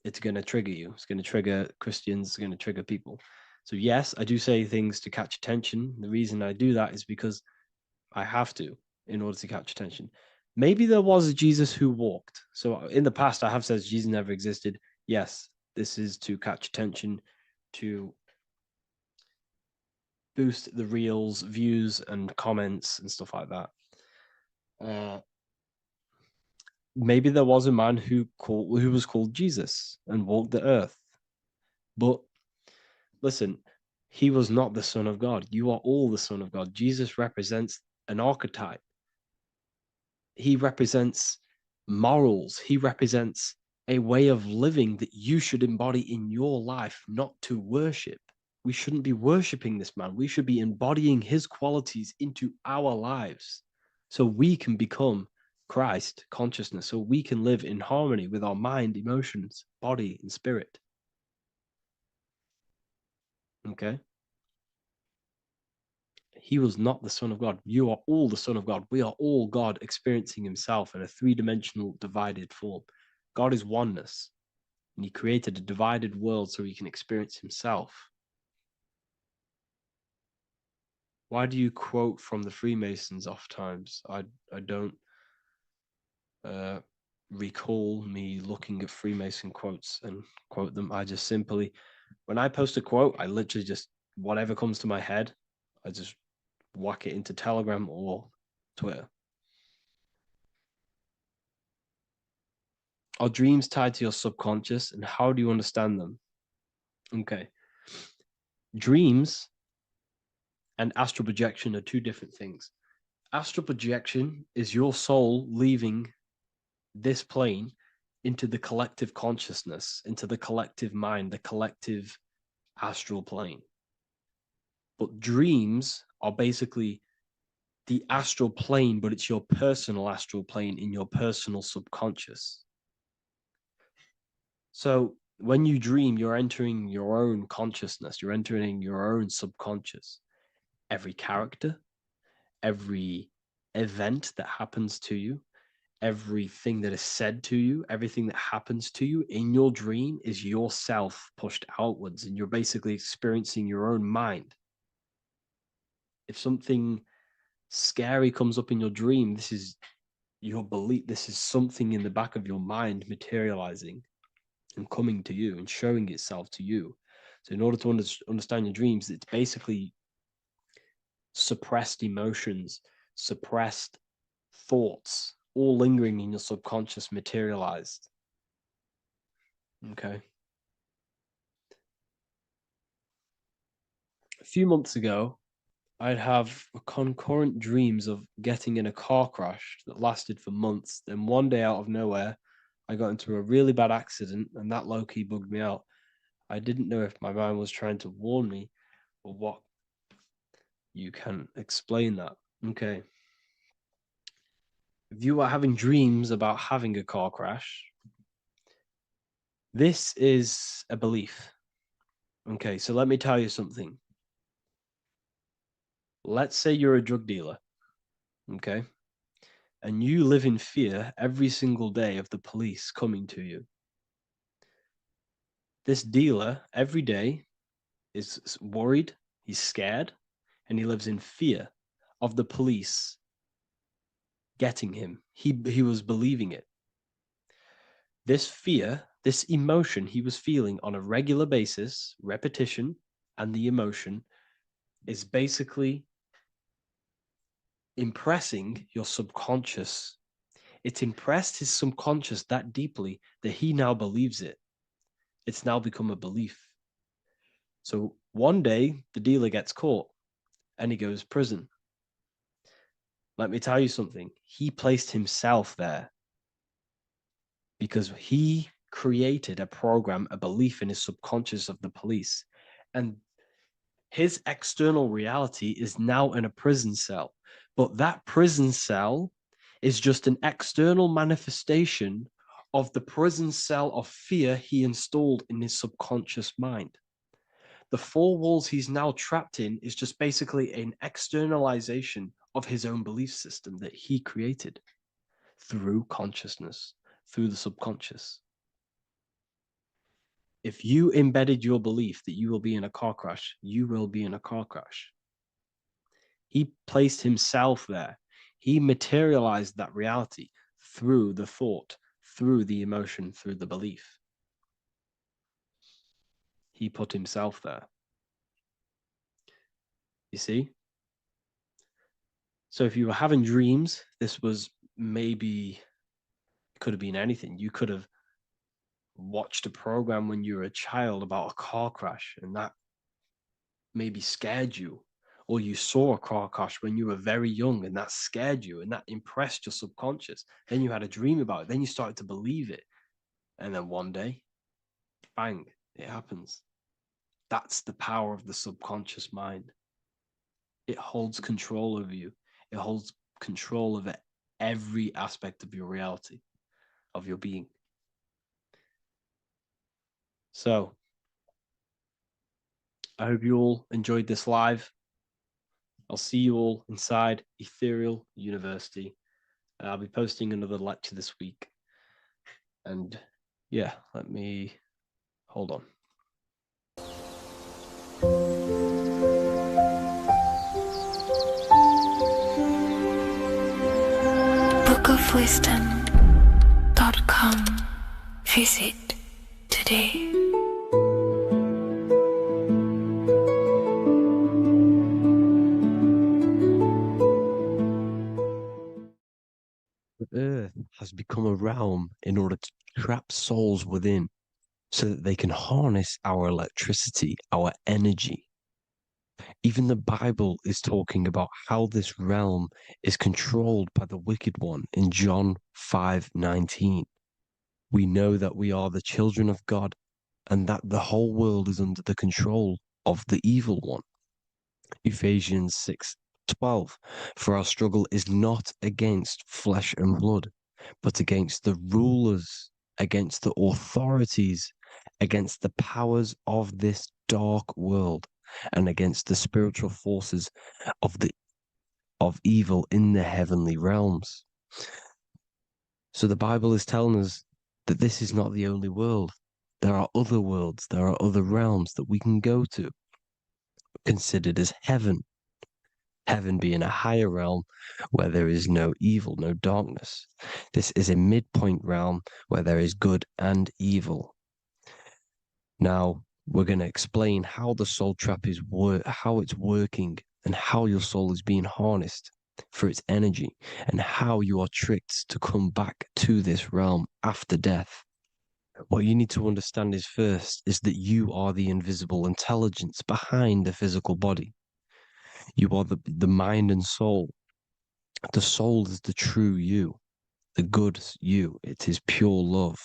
it's going to trigger you. It's going to trigger Christians. It's going to trigger people. So yes, I do say things to catch attention. The reason I do that is because I have to in order to catch attention. Maybe there was a Jesus who walked. So in the past, I have said Jesus never existed. Yes, this is to catch attention, to boost the reels, views, and comments and stuff like that. Maybe there was a man who was called Jesus and walked the earth. But listen, he was not the Son of God. You are all the Son of God. Jesus represents an archetype. He represents morals. He represents a way of living that you should embody in your life, not to worship. We shouldn't be worshiping this man. We should be embodying his qualities into our lives so we can become Christ consciousness, so we can live in harmony with our mind, emotions, body, and spirit. Okay? He was not the Son of God. You are all the Son of God. We are all God experiencing himself in a three-dimensional divided form. God is oneness, and he created a divided world so he can experience himself. Why do you quote from the Freemasons oft times? I don't recall me looking at Freemason quotes and quote them. I just simply, when I post a quote, I literally just, whatever comes to my head, I just whack it into Telegram or Twitter. Are dreams tied to your subconscious, and how do you understand them? Okay. Dreams and astral projection are two different things. Astral projection is your soul leaving this plane into the collective consciousness, into the collective mind, the collective astral plane. But dreams are basically the astral plane, but it's your personal astral plane in your personal subconscious. So when you dream, you're entering your own consciousness, you're entering your own subconscious. Every character, every event that happens to you, everything that is said to you, everything that happens to you in your dream is yourself pushed outwards, and you're basically experiencing your own mind. If something scary comes up in your dream, this is your belief, this is something in the back of your mind materializing and coming to you and showing itself to you. So in order to understand your dreams, it's basically suppressed emotions, suppressed thoughts, all lingering in your subconscious materialized. Okay. A few months ago, I'd have concurrent dreams of getting in a car crash that lasted for months. Then one day out of nowhere, I got into a really bad accident, and that low-key bugged me out. I didn't know if my mind was trying to warn me or what. You can explain that. Okay. If you are having dreams about having a car crash, this is a belief. Okay, so let me tell you something. Let's say you're a drug dealer, okay? And you live in fear every single day of the police coming to you. This dealer every day is worried, he's scared, and he lives in fear of the police getting him. He was believing it. This fear, this emotion he was feeling on a regular basis, repetition, and the emotion is basically impressing your subconscious. It's impressed his subconscious that deeply that he now believes it. It's now become a belief. So one day the dealer gets caught and he goes to prison. Let me tell you something. He placed himself there because he created a program, a belief in his subconscious of the police. And his external reality is now in a prison cell. But that prison cell is just an external manifestation of the prison cell of fear he installed in his subconscious mind. The four walls he's now trapped in is just basically an externalization of his own belief system that he created through consciousness, through the subconscious. If you embedded your belief that you will be in a car crash, you will be in a car crash. He placed himself there. He materialized that reality through the thought, through the emotion, through the belief. He put himself there. You see? So if you were having dreams, this was maybe, it could have been anything. You could have watched a program when you were a child about a car crash, and that maybe scared you. Or you saw a car crash when you were very young, and that scared you, and that impressed your subconscious. Then you had a dream about it. Then you started to believe it. And then one day, bang, it happens. That's the power of the subconscious mind. It holds control over you. It holds control over every aspect of your reality, of your being. So, I hope you all enjoyed this live. I'll see you all inside Ethereal University. I'll be posting another lecture this week. And yeah, let me hold on. bookofwisdom.com. Visit today. The earth has become a realm in order to trap souls within so that they can harness our electricity, our energy. Even the Bible is talking about how this realm is controlled by the wicked one in John 5:19. We know that we are the children of God and that the whole world is under the control of the evil one. Ephesians 6:12. For our struggle is not against flesh and blood, but against the rulers, against the authorities, against the powers of this dark world, and against the spiritual forces of evil in the heavenly realms. So the Bible is telling us that this is not the only world. There are other worlds, there are other realms that we can go to, considered as heaven. Heaven being a higher realm where there is no evil, no darkness. This is a midpoint realm where there is good and evil. Now, we're going to explain how the soul trap is how it's working and how your soul is being harnessed for its energy and how you are tricked to come back to this realm after death. What you need to understand is first is that you are the invisible intelligence behind the physical body. You are the mind and soul. The soul is the true you, the good you. It is pure love,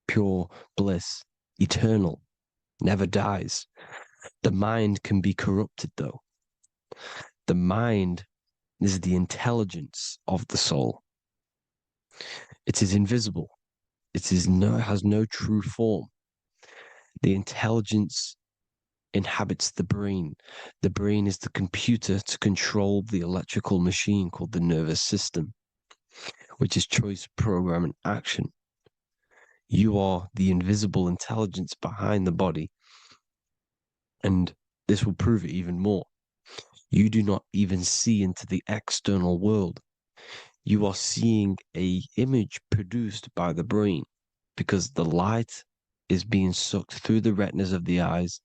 pure bliss, eternal, never dies. The mind can be corrupted though. The mind is the intelligence of the soul. It is invisible. It has no true form. The intelligence inhabits the brain. The brain is the computer to control the electrical machine called the nervous system, which is choice, program, and action. You are the invisible intelligence behind the body, and this will prove it even more. You do not even see into the external world. You are seeing an image produced by the brain because the light is being sucked through the retinas of the eyes.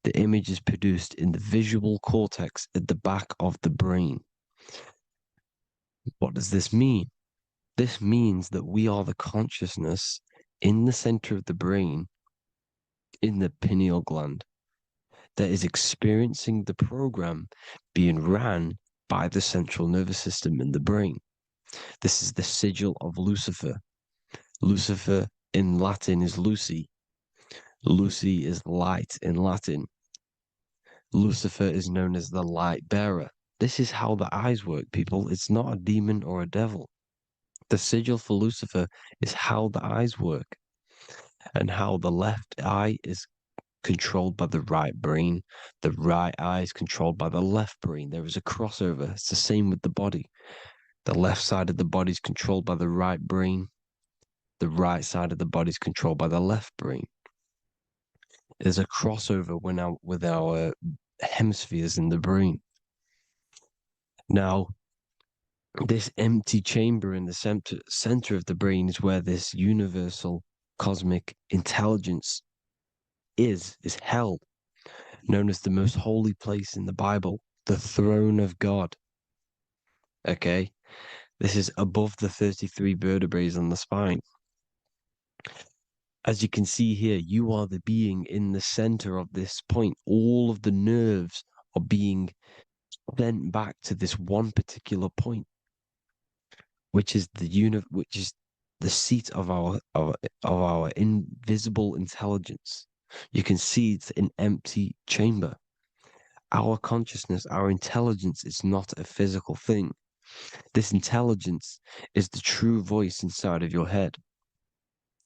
The image is produced in the visual cortex at the back of the brain. What does this mean? This means that we are the consciousness in the center of the brain, in the pineal gland, that is experiencing the program being ran by the central nervous system in the brain. This is the sigil of Lucifer. Lucifer in Latin is Lucy. Lucy is light in Latin. Lucifer is known as the light bearer. This is how the eyes work, people. It's not a demon or a devil. The sigil for Lucifer is how the eyes work and how the left eye is controlled by the right brain. The right eye is controlled by the left brain. There is a crossover. It's the same with the body. The left side of the body is controlled by the right brain. The right side of the body is controlled by the left brain. There's a crossover with our hemispheres in the brain. Now, this empty chamber in the center of the brain is where this universal cosmic intelligence is held, known as the most holy place in the Bible, the throne of God. Okay? This is above the 33 vertebrae on the spine. As you can see here, you are the being in the center of this point. All of the nerves are being sent back to this one particular point, which is the seat of our invisible intelligence. You can see it's an empty chamber. Our consciousness, our intelligence is not a physical thing. This intelligence is the true voice inside of your head.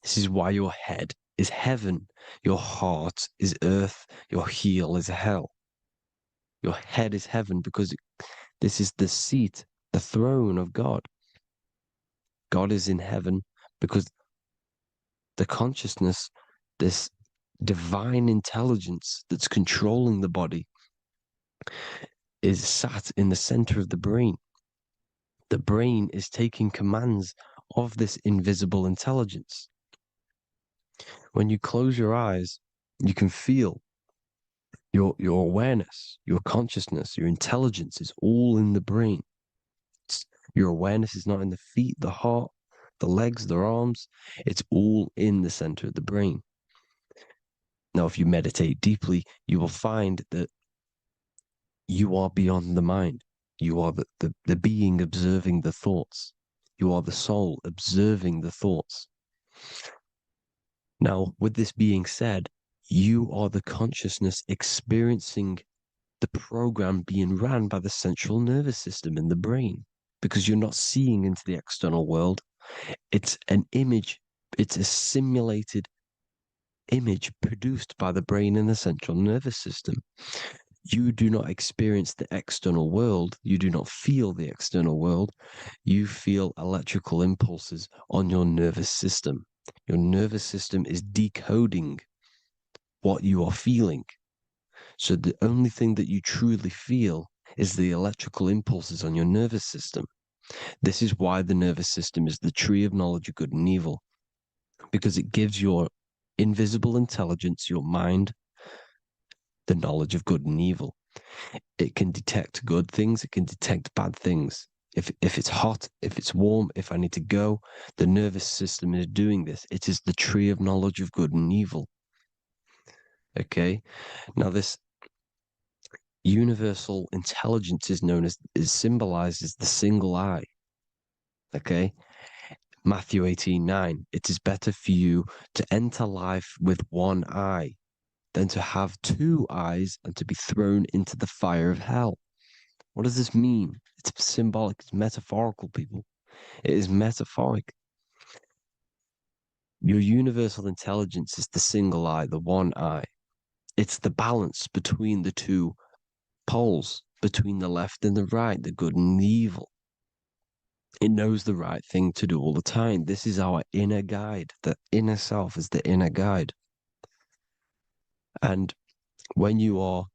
This is why your head is heaven, your heart is earth, your heel is hell. Your head is heaven because this is the seat, the throne of God. God is in heaven because the consciousness, this divine intelligence that's controlling the body, is sat in the center of the brain. The brain is taking commands of this invisible intelligence. When you close your eyes, you can feel your awareness, your consciousness, your intelligence is all in the brain. Your awareness is not in the feet, the heart, the legs, the arms. It's all in the center of the brain. Now, if you meditate deeply, you will find that you are beyond the mind. You are the being observing the thoughts. You are the soul observing the thoughts. Now, with this being said, you are the consciousness experiencing the program being ran by the central nervous system in the brain, because you're not seeing into the external world. It's an image, it's a simulated image produced by the brain and the central nervous system. You do not experience the external world. You do not feel the external world. You feel electrical impulses on your nervous system. Your nervous system is decoding what you are feeling. So the only thing that you truly feel is the electrical impulses on your nervous system. This is why the nervous system is the tree of knowledge of good and evil, because it gives your invisible intelligence, your mind, the knowledge of good and evil. It can detect good things, it can detect bad things. If it's hot, if it's warm, if I need to go, the nervous system is doing this. It is the tree of knowledge of good and evil. Okay? Now this universal intelligence is symbolized as the single eye. Okay? Matthew 18:9. It is better for you to enter life with one eye than to have two eyes and to be thrown into the fire of hell. What does this mean? It's symbolic, it's metaphorical, people. It is metaphoric. Your universal intelligence is the single eye, the one eye. It's the balance between the two poles, between the left and the right, the good and the evil. It knows the right thing to do all the time. This is our inner guide. The inner self is the inner guide. And when you are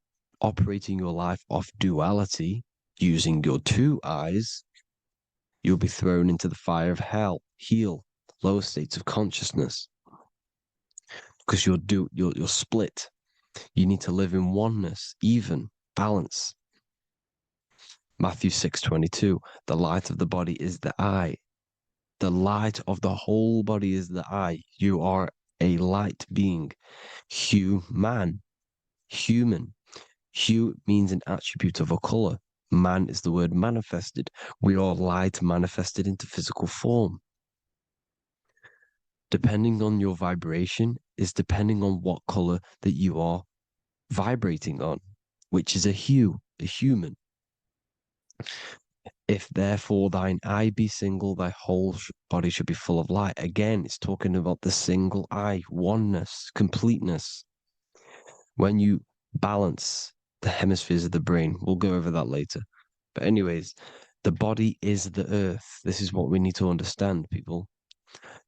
operating your life off duality, using your two eyes, you'll be thrown into the fire of hell, lower states of consciousness. Because you're split. You need to live in oneness, even, balance. Matthew 6:22, the light of the body is the eye. The light of the whole body is the eye. You are a light being. Human. Hue means an attribute of a color. Man is the word manifested. We are light manifested into physical form. Depending on your vibration is depending on what color that you are vibrating on, which is a hue, a human. If therefore thine eye be single, thy whole body should be full of light. Again, it's talking about the single eye, oneness, completeness. When you balance the hemispheres of the brain, we'll go over that later. But anyways, the body is the earth. This is what we need to understand, people.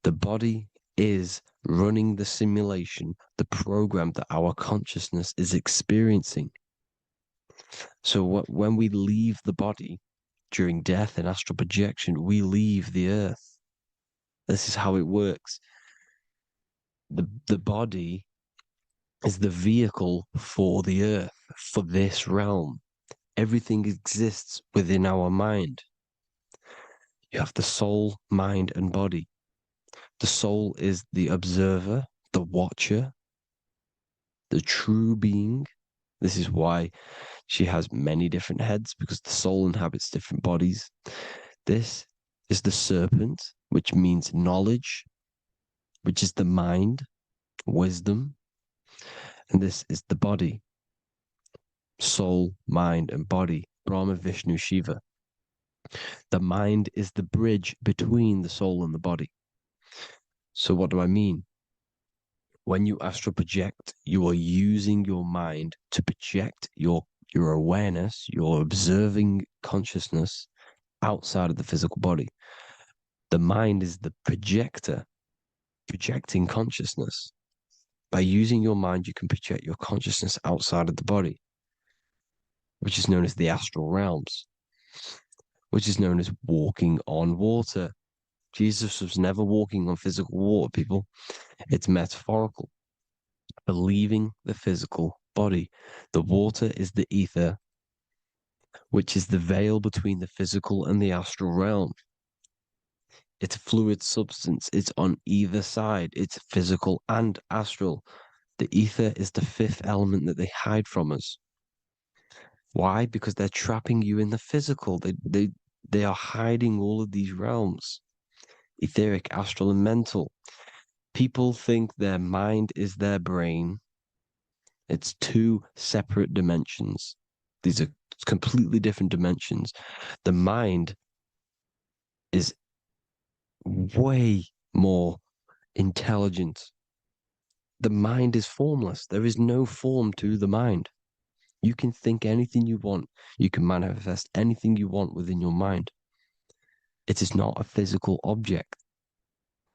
The body is running the simulation, the program that our consciousness is experiencing. So when we leave the body during death and astral projection, we leave the earth. This is how it works. The body is the vehicle for the earth, for this realm. Everything exists within our mind. You have the soul, mind, and body. The soul is the observer, the watcher, the true being. This is why she has many different heads, because the soul inhabits different bodies. This is the serpent, which means knowledge, which is the mind, wisdom. And this is the body, soul, mind, and body, Brahma, Vishnu, Shiva. The mind is the bridge between the soul and the body. So what do I mean? When you astral project, you are using your mind to project your awareness, your observing consciousness outside of the physical body. The mind is the projector, projecting consciousness. By using your mind, you can project your consciousness outside of the body, which is known as the astral realms, which is known as walking on water. Jesus was never walking on physical water, people. It's metaphorical. Believing the physical body. The water is the ether, which is the veil between the physical and the astral realm. It's a fluid substance. It's on either side. It's physical and astral. The ether is the fifth element that they hide from us. Why? Because they're trapping you in the physical. They are hiding all of these realms. Etheric, astral, and mental. People think their mind is their brain. It's two separate dimensions. These are completely different dimensions. The mind is way more intelligent. The mind is formless. There is no form to the mind. You can think anything you want. You can manifest anything you want within your mind. It is not a physical object.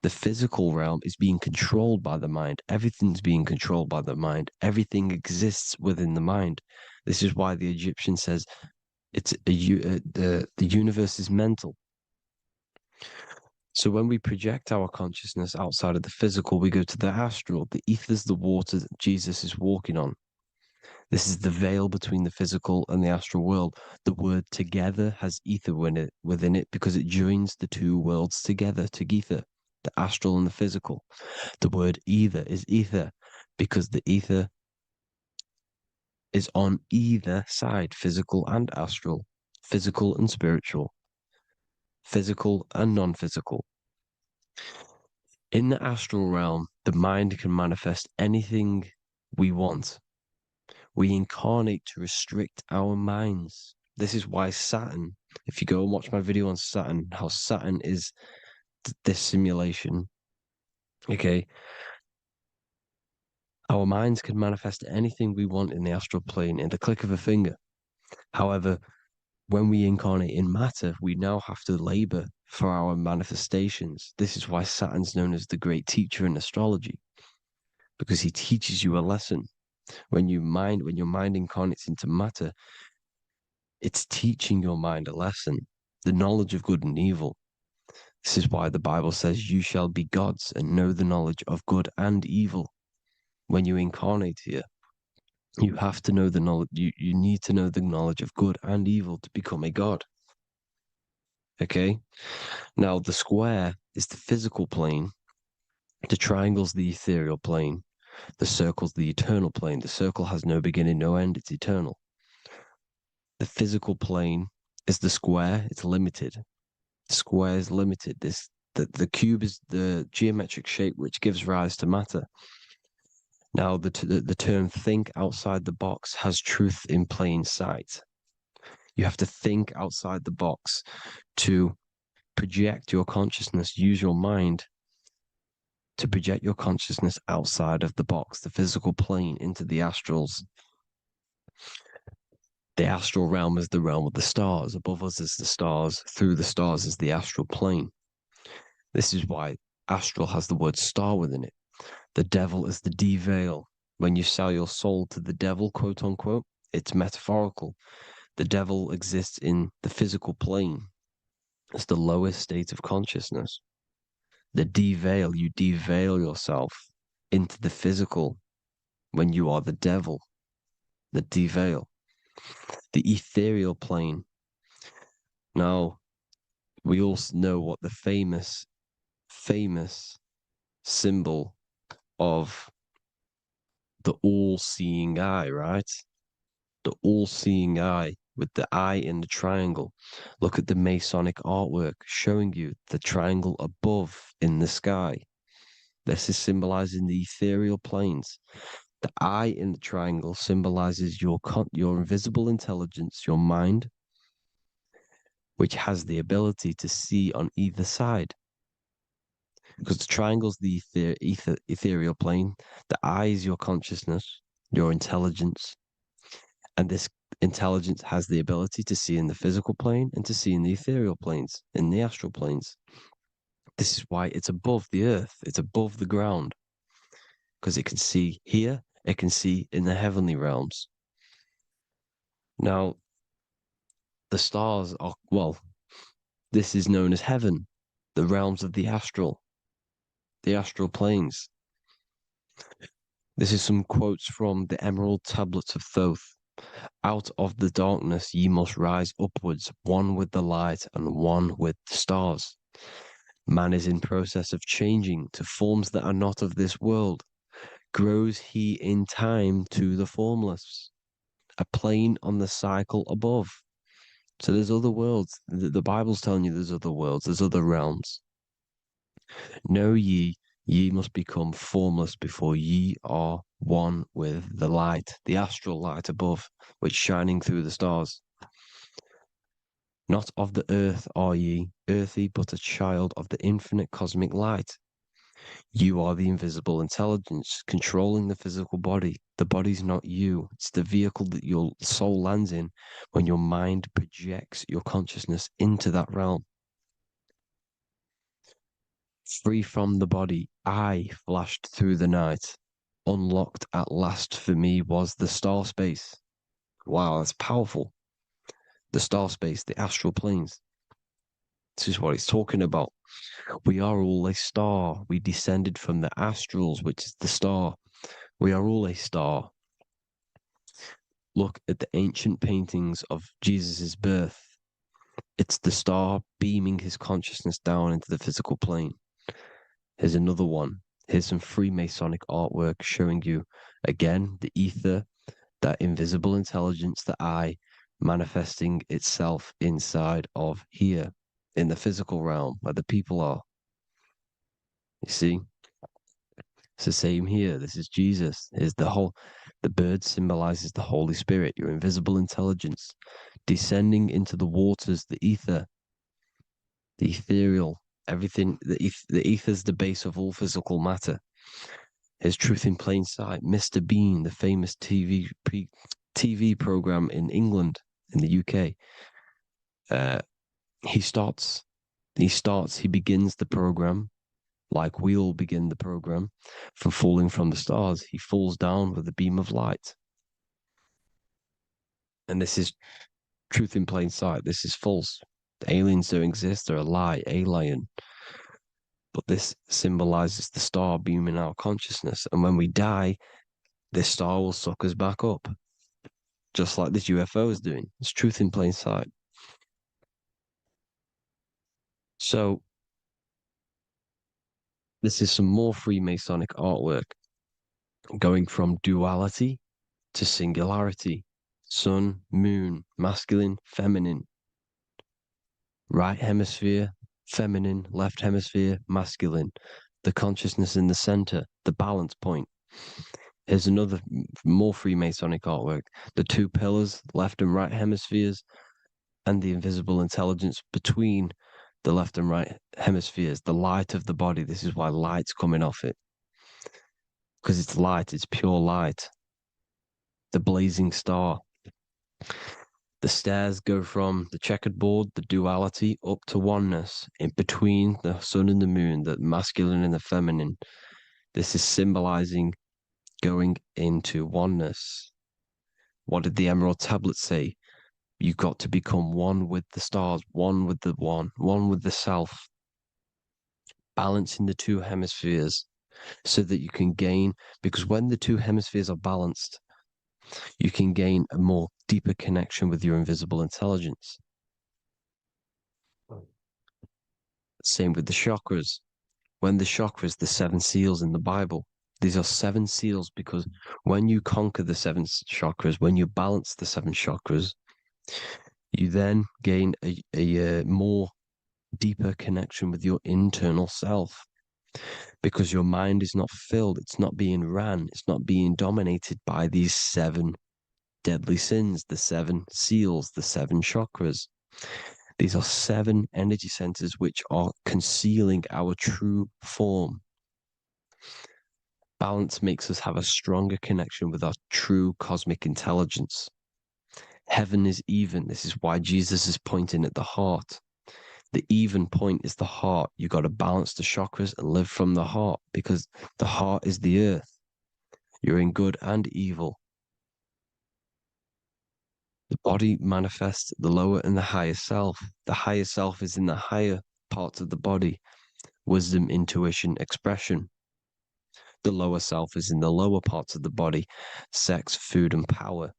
The physical realm is being controlled by the mind. Everything's being controlled by the mind. Everything exists within the mind. This is why the Egyptian says the universe is mental. So when we project our consciousness outside of the physical, we go to the astral. The ether is the water that Jesus is walking on. This is the veil between the physical and the astral world. The word together has ether within it because it joins the two worlds together, together, the astral and the physical. The word either is ether because the ether is on either side, physical and astral, physical and spiritual, physical and non-physical. In the astral realm, the mind can manifest anything we want. We incarnate to restrict our minds. This is why Saturn, if you go and watch my video on Saturn, how Saturn is this simulation, okay? Our minds can manifest anything we want in the astral plane in the click of a finger. However, when we incarnate in matter, we now have to labor for our manifestations. This is why Saturn's known as the great teacher in astrology, because he teaches you a lesson. When your mind incarnates into matter, it's teaching your mind a lesson, the knowledge of good and evil. This is why the Bible says, you shall be gods and know the knowledge of good and evil. When you incarnate here, you have to know the knowledge, you need to know the knowledge of good and evil to become a god. Okay? Now, the square is the physical plane. The triangle's the ethereal plane. The circle's the eternal plane. The circle has no beginning, no end. It's eternal. The physical plane is the square. It's limited. The square is limited. The cube is the geometric shape which gives rise to matter. Now, the term think outside the box has truth in plain sight. You have to think outside the box to project your consciousness, use your mind to project your consciousness outside of the box, the physical plane, into the astrals. The astral realm is the realm of the stars. Above us is the stars. Through the stars is the astral plane. This is why astral has the word star within it. The devil is the de-veil. When you sell your soul to the devil, quote unquote, it's metaphorical. The devil exists in the physical plane. It's the lowest state of consciousness. The de-veil, you de-veil yourself into the physical when you are the devil. The de-veil. The ethereal plane. Now, we all know what the famous symbol of the all-seeing eye, right? The all-seeing eye with the eye in the triangle. Look at the Masonic artwork showing you the triangle above in the sky. This is symbolizing the ethereal planes. The eye in the triangle symbolizes your invisible intelligence, your mind, which has the ability to see on either side. Because the triangle's the ethereal plane. The eye is your consciousness, your intelligence. And this intelligence has the ability to see in the physical plane and to see in the ethereal planes, in the astral planes. This is why it's above the earth. It's above the ground. Because it can see here, it can see in the heavenly realms. Now, the stars are, well, this is known as heaven, the realms of the astral planes. This is some quotes from the Emerald Tablets of Thoth. Out of the darkness ye must rise upwards, one with the light and one with the stars. Man is in process of changing to forms that are not of this world. Grows he in time to the formless, a plane on the cycle above. So there's other worlds. The Bible's telling you there's other worlds, there's other realms. Know ye must become formless before ye are one with the light, the astral light above, which shining through the stars. Not of the earth are ye, earthy, but a child of the infinite cosmic light. You are the invisible intelligence controlling the physical body. The body's not you. It's the vehicle that your soul lands in when your mind projects your consciousness into that realm. Free from the body, I flashed through the night. Unlocked at last for me was the star space. Wow, that's powerful. The star space, the astral planes. This is what it's talking about. We are all a star. We descended from the astrals, which is the star. We are all a star. Look at the ancient paintings of Jesus' birth. It's the star beaming his consciousness down into the physical plane. Here's another one. Here's some Freemasonic artwork showing you, again, the ether, that invisible intelligence, the eye, manifesting itself inside of here, in the physical realm, where the people are. You see? It's the same here. This is Jesus. Here's the bird symbolizes the Holy Spirit, your invisible intelligence, descending into the waters, the ether, the ethereal, everything. The ether's the base of all physical matter. Here's Truth in Plain Sight. Mr. Bean, the famous TV program in England, in the UK. He begins the program like we all begin the program from falling from the stars. He falls down with a beam of light. And this is truth in plain sight. This is false. The aliens don't exist. They're a lie, alien. But this symbolizes the star beaming our consciousness. And when we die, this star will suck us back up. Just like this UFO is doing. It's truth in plain sight. So, this is some more Freemasonic artwork going from duality to singularity. Sun, moon, masculine, feminine. Right hemisphere, feminine, left hemisphere, masculine. The consciousness in the center, the balance point. Here's another more Freemasonic artwork. The two pillars, left and right hemispheres, and the invisible intelligence between the left and right hemispheres, the light of the body. This is why light's coming off it. Because it's light, it's pure light. The blazing star. The stairs go from the checkered board, the duality, up to oneness, in between the sun and the moon, the masculine and the feminine. This is symbolizing going into oneness. What did the Emerald Tablet say? You've got to become one with the stars, one with the one with the self, balancing the two hemispheres so that you can gain, because when the two hemispheres are balanced, you can gain a more deeper connection with your invisible intelligence. Same with the chakras. When the chakras, the 7 seals in the Bible, these are 7 seals because when you conquer the 7 chakras, when you balance the 7 chakras, you then gain a more deeper connection with your internal self, because your mind is not filled, it's not being ran, it's not being dominated by these 7 deadly sins, the 7 seals, the 7 chakras. These are 7 energy centers which are concealing our true form. Balance makes us have a stronger connection with our true cosmic intelligence. Heaven is even. This is why Jesus is pointing at the heart. The even point is the heart. You got to balance the chakras and live from the heart, because the heart is the earth. You're in good and evil. The body manifests the lower and the higher self. The higher self is in the higher parts of the body. Wisdom, intuition, expression. The lower self is in the lower parts of the body. Sex, food, and power.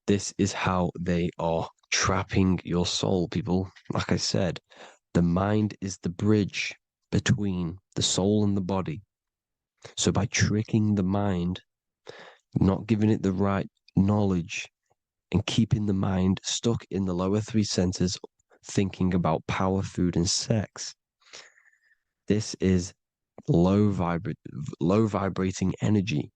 This is how they are trapping your soul, people. Like I said, the mind is the bridge between the soul and the body. So by tricking the mind, not giving it the right knowledge, and keeping the mind stuck in the lower 3 centers, thinking about power, food, and sex, this is low vibrating energy.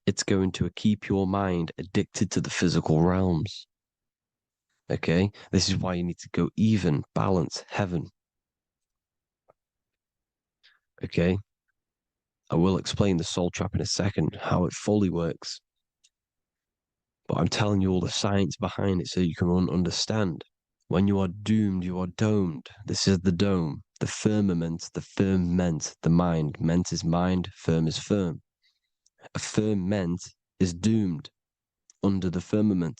It's going to keep your mind addicted to the physical realms. Okay, this is why you need to go even, balance, heaven. Okay, I will explain the soul trap in a second, how it fully works. But I'm telling you all the science behind it so you can understand. When you are doomed, you are domed. This is the dome, the firmament, the firmament, the mind. Ment is mind, firm is firm. A firmament is doomed under the firmament.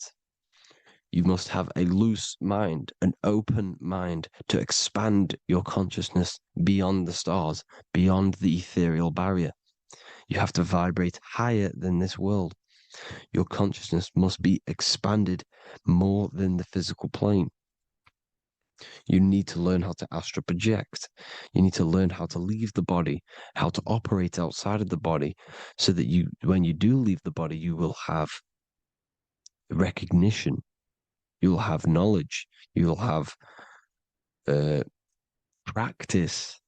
You must have a loose mind, an open mind to expand your consciousness beyond the stars, beyond the ethereal barrier. You have to vibrate higher than this world. Your consciousness must be expanded more than the physical plane. You need to learn how to astral project. You need to learn how to leave the body, how to operate outside of the body, so that you, when you do leave the body, you will have recognition. You'll have knowledge. You'll have practice.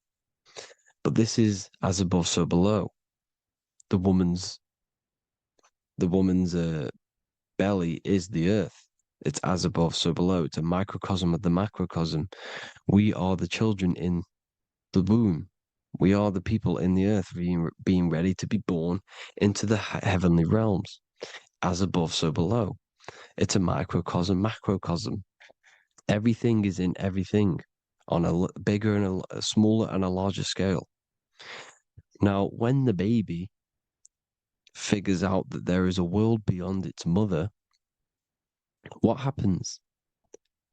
But this is as above, so below. The woman's belly is the earth. It's as above, so below. It's a microcosm of the macrocosm. We are the children in the womb. We are the people in the earth being ready to be born into the heavenly realms. As above, so below. It's a microcosm, macrocosm. Everything is in everything on a bigger and a smaller and a larger scale. Now, when the baby figures out that there is a world beyond its mother, what happens?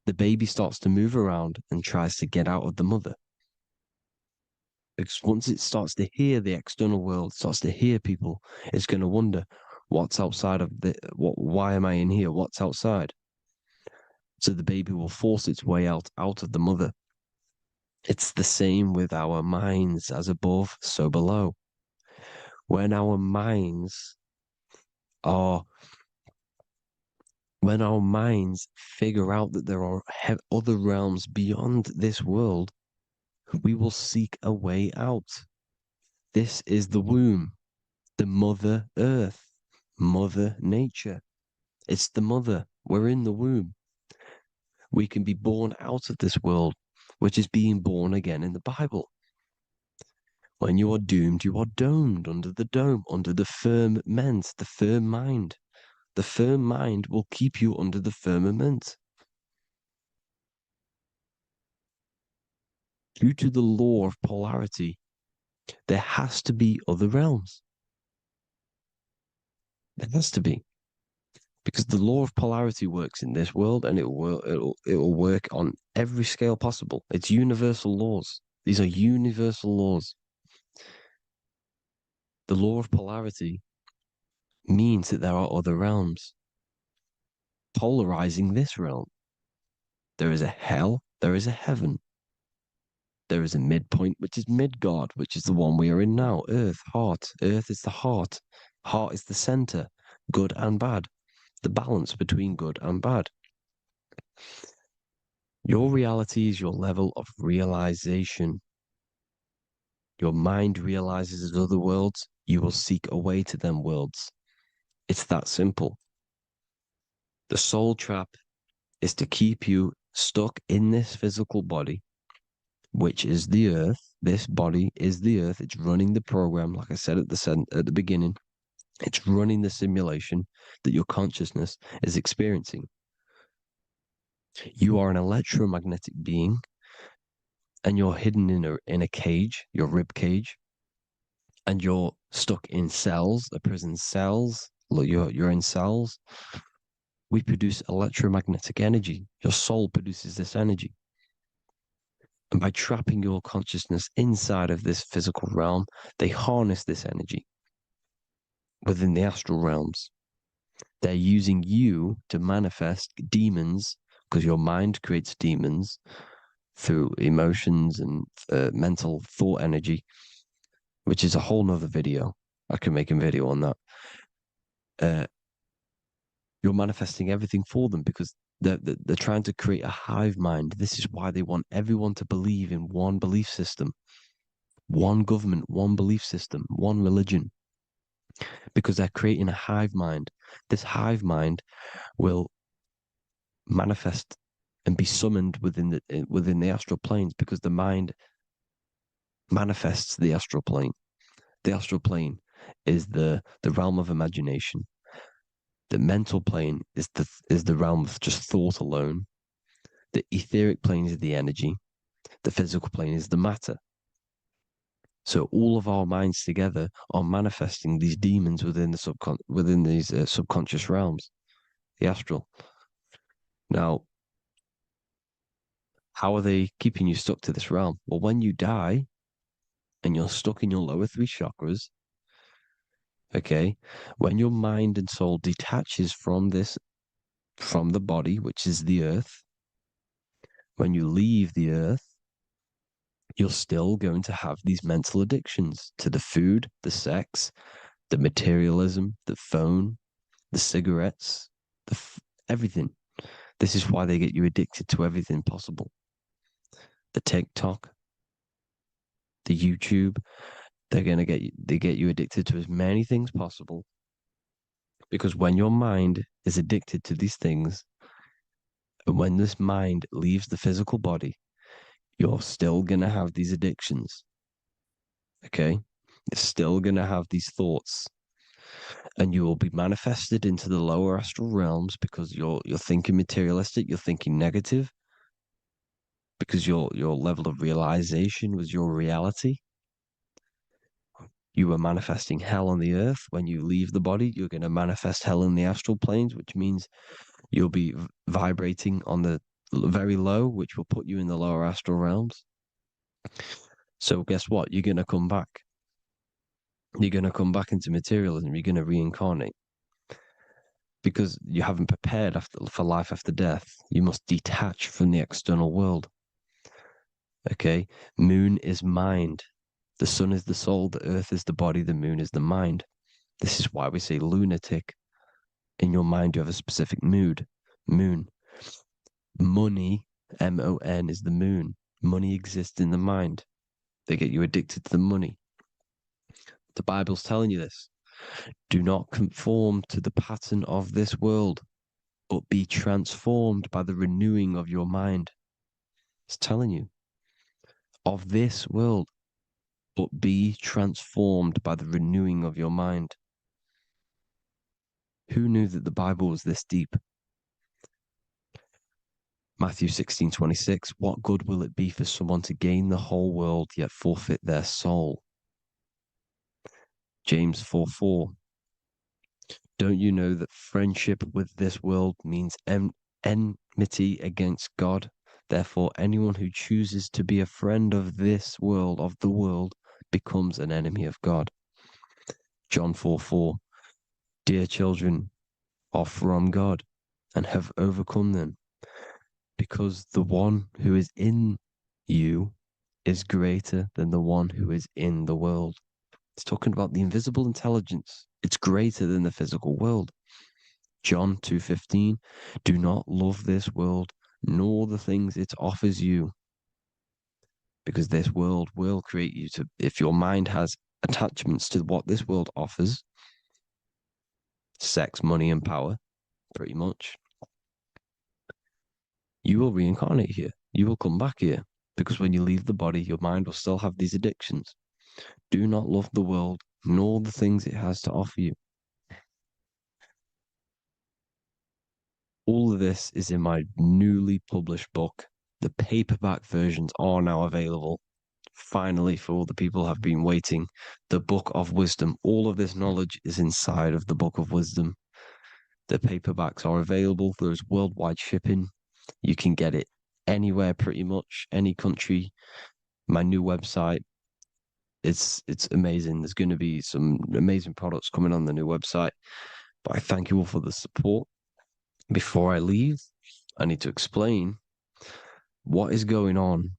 The baby starts to move around and tries to get out of the mother. Because once it starts to hear the external world, starts to hear people, it's going to wonder, what's outside of why am I in here? What's outside? So the baby will force its way out of the mother. It's the same with our minds, as above, so below. When our minds figure out that there are other realms beyond this world, we will seek a way out. This is the womb, the Mother Earth, Mother Nature. It's the mother. We're in the womb. We can be born out of this world, which is being born again in the Bible. When you are doomed, you are domed under the dome, under the firmament, the firm mind, The firm mind will keep you under the firmament. Due to the law of polarity, there has to be other realms. There has to be. Because the law of polarity works in this world, and it will work on every scale possible. It's universal laws. These are universal laws. The law of polarity means that there are other realms polarizing this realm. There is a hell, there is a heaven. There is a midpoint, which is Midgard, which is the one we are in now. Earth, heart. Earth is the heart. Heart is the center, good and bad. The balance between good and bad. Your reality is your level of realization. Your mind realizes other worlds, you will seek a way to them worlds. It's that simple. The soul trap is to keep you stuck in this physical body, which is the earth. This body is the earth. It's running the program, like I said at the beginning. It's running the simulation that your consciousness is experiencing. You are an electromagnetic being, and you're hidden in a cage, your rib cage, and you're stuck in cells, the prison cells. Look, you're in cells. We produce electromagnetic energy. Your soul produces this energy. And by trapping your consciousness inside of this physical realm, they harness this energy within the astral realms. They're using you to manifest demons, because your mind creates demons through emotions and mental thought energy, which is a whole nother video. I can make a video on that. You're manifesting everything for them because they're trying to create a hive mind. This is why they want everyone to believe in one belief system, one government, one belief system, one religion, because they're creating a hive mind. This hive mind will manifest and be summoned within the astral planes, because the mind manifests the astral plane. The astral plane is the realm of imagination. The mental plane is the realm of just thought alone. The etheric plane is the energy. The physical plane is the matter. So all of our minds together are manifesting these demons within these subconscious realms, the astral. Now, how are they keeping you stuck to this realm? Well, when you die and you're stuck in your lower three chakras, okay, when your mind and soul detaches from the body, which is the earth, when you leave the earth, you're still going to have these mental addictions to the food, the sex, the materialism, the phone, the cigarettes, everything. This is why they get you addicted to everything possible. The TikTok, the YouTube, they get you addicted to as many things possible. Because when your mind is addicted to these things, and when this mind leaves the physical body, you're still going to have these addictions. Okay? You're still going to have these thoughts. And you will be manifested into the lower astral realms because you're thinking materialistic, you're thinking negative, because your level of realization was your reality. You were manifesting hell on the earth. When you leave the body, you're going to manifest hell in the astral planes, which means you'll be vibrating on the very low, which will put you in the lower astral realms. So guess what? You're going to come back. You're going to come back into materialism. You're going to reincarnate. Because you haven't prepared for life after death. You must detach from the external world. Okay? Moon is mind. The sun is the soul. The earth is the body. The moon is the mind. This is why we say lunatic. In your mind, you have a specific mood. Moon. Money, M-O-N, is the moon. Money exists in the mind. They get you addicted to the money. The Bible's telling you this. Do not conform to the pattern of this world, but be transformed by the renewing of your mind. It's telling you. Of this world, but be transformed by the renewing of your mind. Who knew that the Bible was this deep? Matthew 16:26, what good will it be for someone to gain the whole world yet forfeit their soul? James 4:4, don't you know that friendship with this world means enmity against God? Therefore, anyone who chooses to be a friend of this world, of the world, becomes an enemy of God. John 4:4, dear children, are from God and have overcome them, because the one who is in you is greater than the one who is in the world. It's talking about the invisible intelligence. It's greater than the physical world. John 2:15, do not love this world, nor the things it offers you, because this world will create you to, if your mind has attachments to what this world offers, sex, money, and power, pretty much, you will reincarnate here. You will come back here, because when you leave the body, your mind will still have these addictions. Do not love the world, nor the things it has to offer you. All of this is in my newly published book. The paperback versions are now available. Finally, for all the people who have been waiting, the Book of Wisdom. All of this knowledge is inside of the Book of Wisdom. The paperbacks are available. There's worldwide shipping. You can get it anywhere, pretty much, any country. My new website, it's amazing. There's going to be some amazing products coming on the new website. But I thank you all for the support. Before I leave, I need to explain what is going on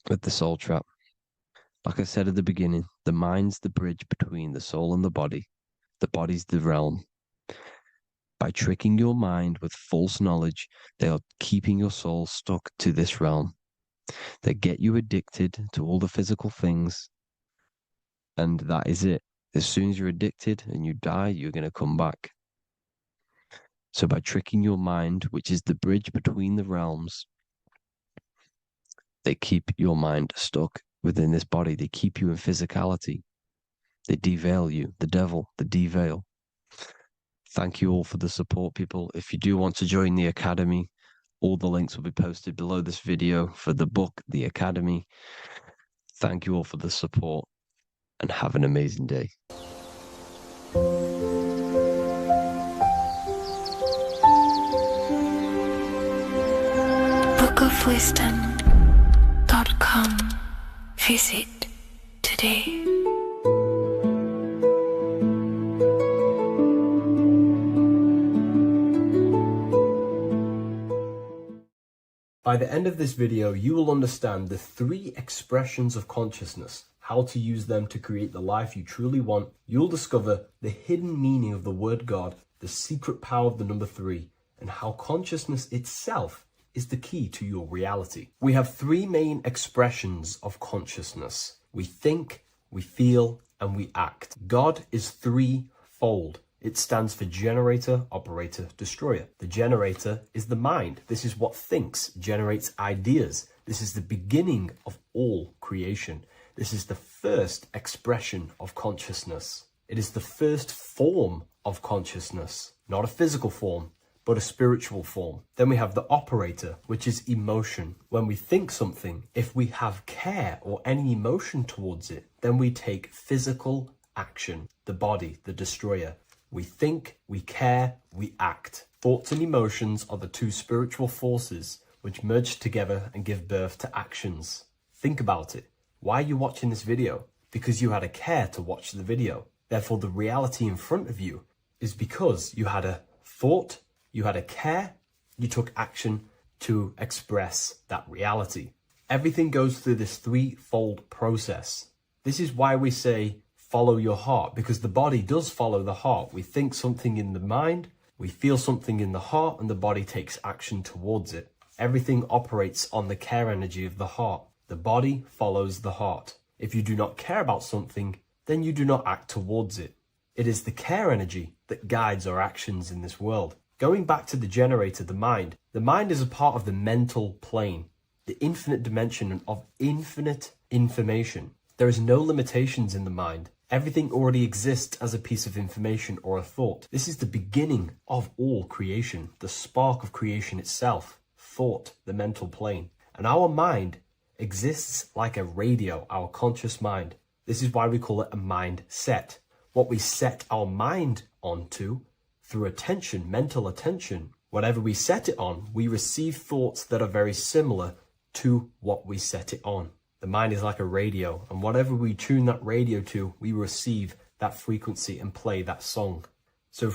with the soul trap. Like I said at the beginning, the mind's the bridge between the soul and the body. The body's the realm. By tricking your mind with false knowledge, they are keeping your soul stuck to this realm. They get you addicted to all the physical things, and that is it. As soon as you're addicted and you die, you're going to come back. So by tricking your mind, which is the bridge between the realms, they keep your mind stuck within this body. They keep you in physicality. They deveil you, the devil, the deveil. Thank you all for the support, people. If you do want to join the Academy, all the links will be posted below this video for the book, The Academy. Thank you all for the support and have an amazing day. bookofwisdom.com. Visit today. By the end of this video, you will understand the 3 expressions of consciousness, how to use them to create the life you truly want. You'll discover the hidden meaning of the word God, the secret power of the number 3, and how consciousness itself is the key to your reality. We have 3 main expressions of consciousness. We think, we feel, and we act. God is 3-fold. It stands for generator, operator, destroyer. The generator is the mind. This is what thinks, generates ideas. This is the beginning of all creation. This is the first expression of consciousness. It is the first form of consciousness, not a physical form, but a spiritual form. Then we have the operator, which is emotion. When we think something, if we have care or any emotion towards it, then we take physical action. The body, the destroyer. We think, we care, we act. Thoughts and emotions are the 2 spiritual forces which merge together and give birth to actions. Think about it. Why are you watching this video? Because you had a care to watch the video. Therefore, the reality in front of you is because you had a thought, you had a care, you took action to express that reality. Everything goes through this 3-fold process. This is why we say, follow your heart, because the body does follow the heart. We think something in the mind, we feel something in the heart, and the body takes action towards it. Everything operates on the care energy of the heart. The body follows the heart. If you do not care about something, then you do not act towards it. It is the care energy that guides our actions in this world. Going back to the generator, the mind is a part of the mental plane, the infinite dimension of infinite information. There is no limitations in the mind. Everything already exists as a piece of information or a thought. This is the beginning of all creation, the spark of creation itself, thought, the mental plane. And our mind exists like a radio, our conscious mind. This is why we call it a mindset. What we set our mind onto through attention, mental attention, whatever we set it on, we receive thoughts that are very similar to what we set it on. The mind is like a radio, and whatever we tune that radio to, we receive that frequency and play that song. So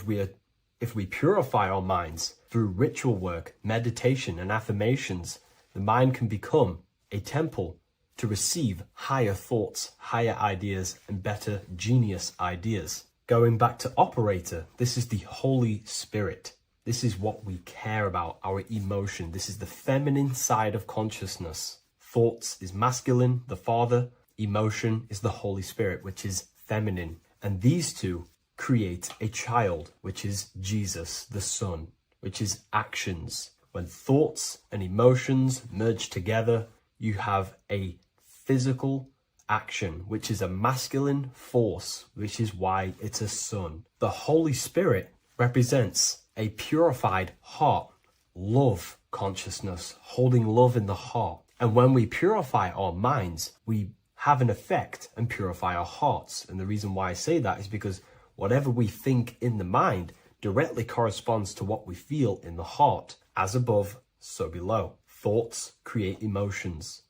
if we purify our minds through ritual work, meditation, and affirmations, the mind can become a temple to receive higher thoughts, higher ideas, and better genius ideas. Going back to operator, this is the Holy Spirit. This is what we care about, our emotion. This is the feminine side of consciousness. Thoughts is masculine, the Father. Emotion is the Holy Spirit, which is feminine. And these two create a child, which is Jesus, the Son, which is actions. When thoughts and emotions merge together, you have a physical action, which is a masculine force, which is why it's a son. The Holy Spirit represents a purified heart, love consciousness, holding love in the heart. And when we purify our minds, we have an effect and purify our hearts. And the reason why I say that is because whatever we think in the mind directly corresponds to what we feel in the heart. As above, so below. Thoughts create emotions.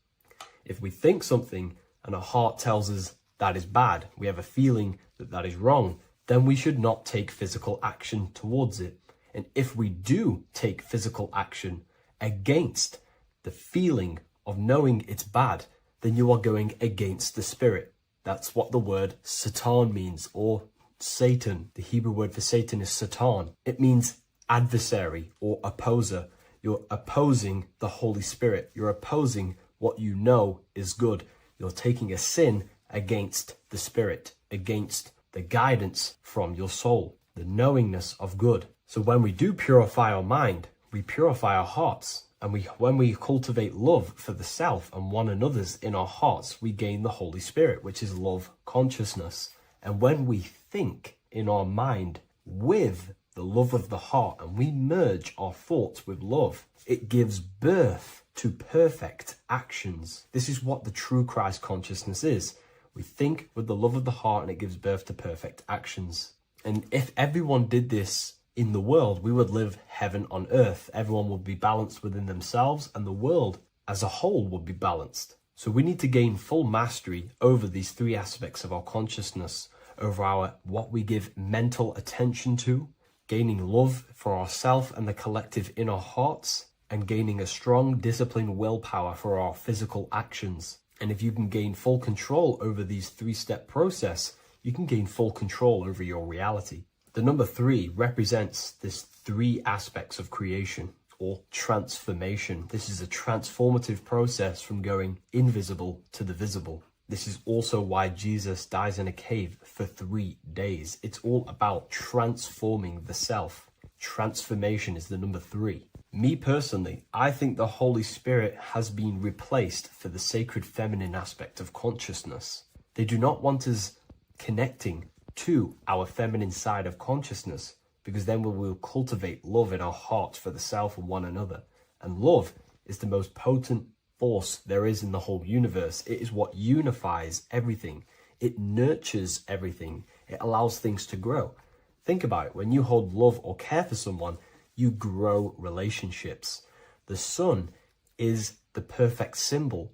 If we think something and our heart tells us that is bad, we have a feeling that that is wrong, then we should not take physical action towards it. And if we do take physical action against the feeling of knowing it's bad, then you are going against the spirit. That's what the word Satan means, or Satan. The Hebrew word for Satan is Satan. It means adversary or opposer. You're opposing the Holy Spirit. You're opposing what you know is good. You're taking a sin against the spirit, against the guidance from your soul, the knowingness of good. So when we do purify our mind, we purify our hearts. And when we cultivate love for the self and one another's in our hearts, we gain the Holy Spirit, which is love consciousness. And when we think in our mind with the love of the heart and we merge our thoughts with love, it gives birth to perfect actions. This is what the true Christ consciousness is. We think with the love of the heart and it gives birth to perfect actions. And if everyone did this in the world, we would live heaven on earth. Everyone would be balanced within themselves and the world as a whole would be balanced. So we need to gain full mastery over these three aspects of our consciousness, over our what we give mental attention to, gaining love for ourselves and the collective in our hearts, and gaining a strong disciplined willpower for our physical actions. And if you can gain full control over these three-step process, you can gain full control over your reality. The number 3 represents this 3 aspects of creation or transformation. This is a transformative process from going invisible to the visible. This is also why Jesus dies in a cave for 3 days. It's all about transforming the self. Transformation is the number 3. Me personally, I think the Holy Spirit has been replaced for the sacred feminine aspect of consciousness. They do not want us connecting to our feminine side of consciousness, because then we will cultivate love in our hearts for the self and one another. And love is the most potent force there is in the whole universe. It is what unifies everything. It nurtures everything. It allows things to grow. Think about it. When you hold love or care for someone, you grow relationships. The sun is the perfect symbol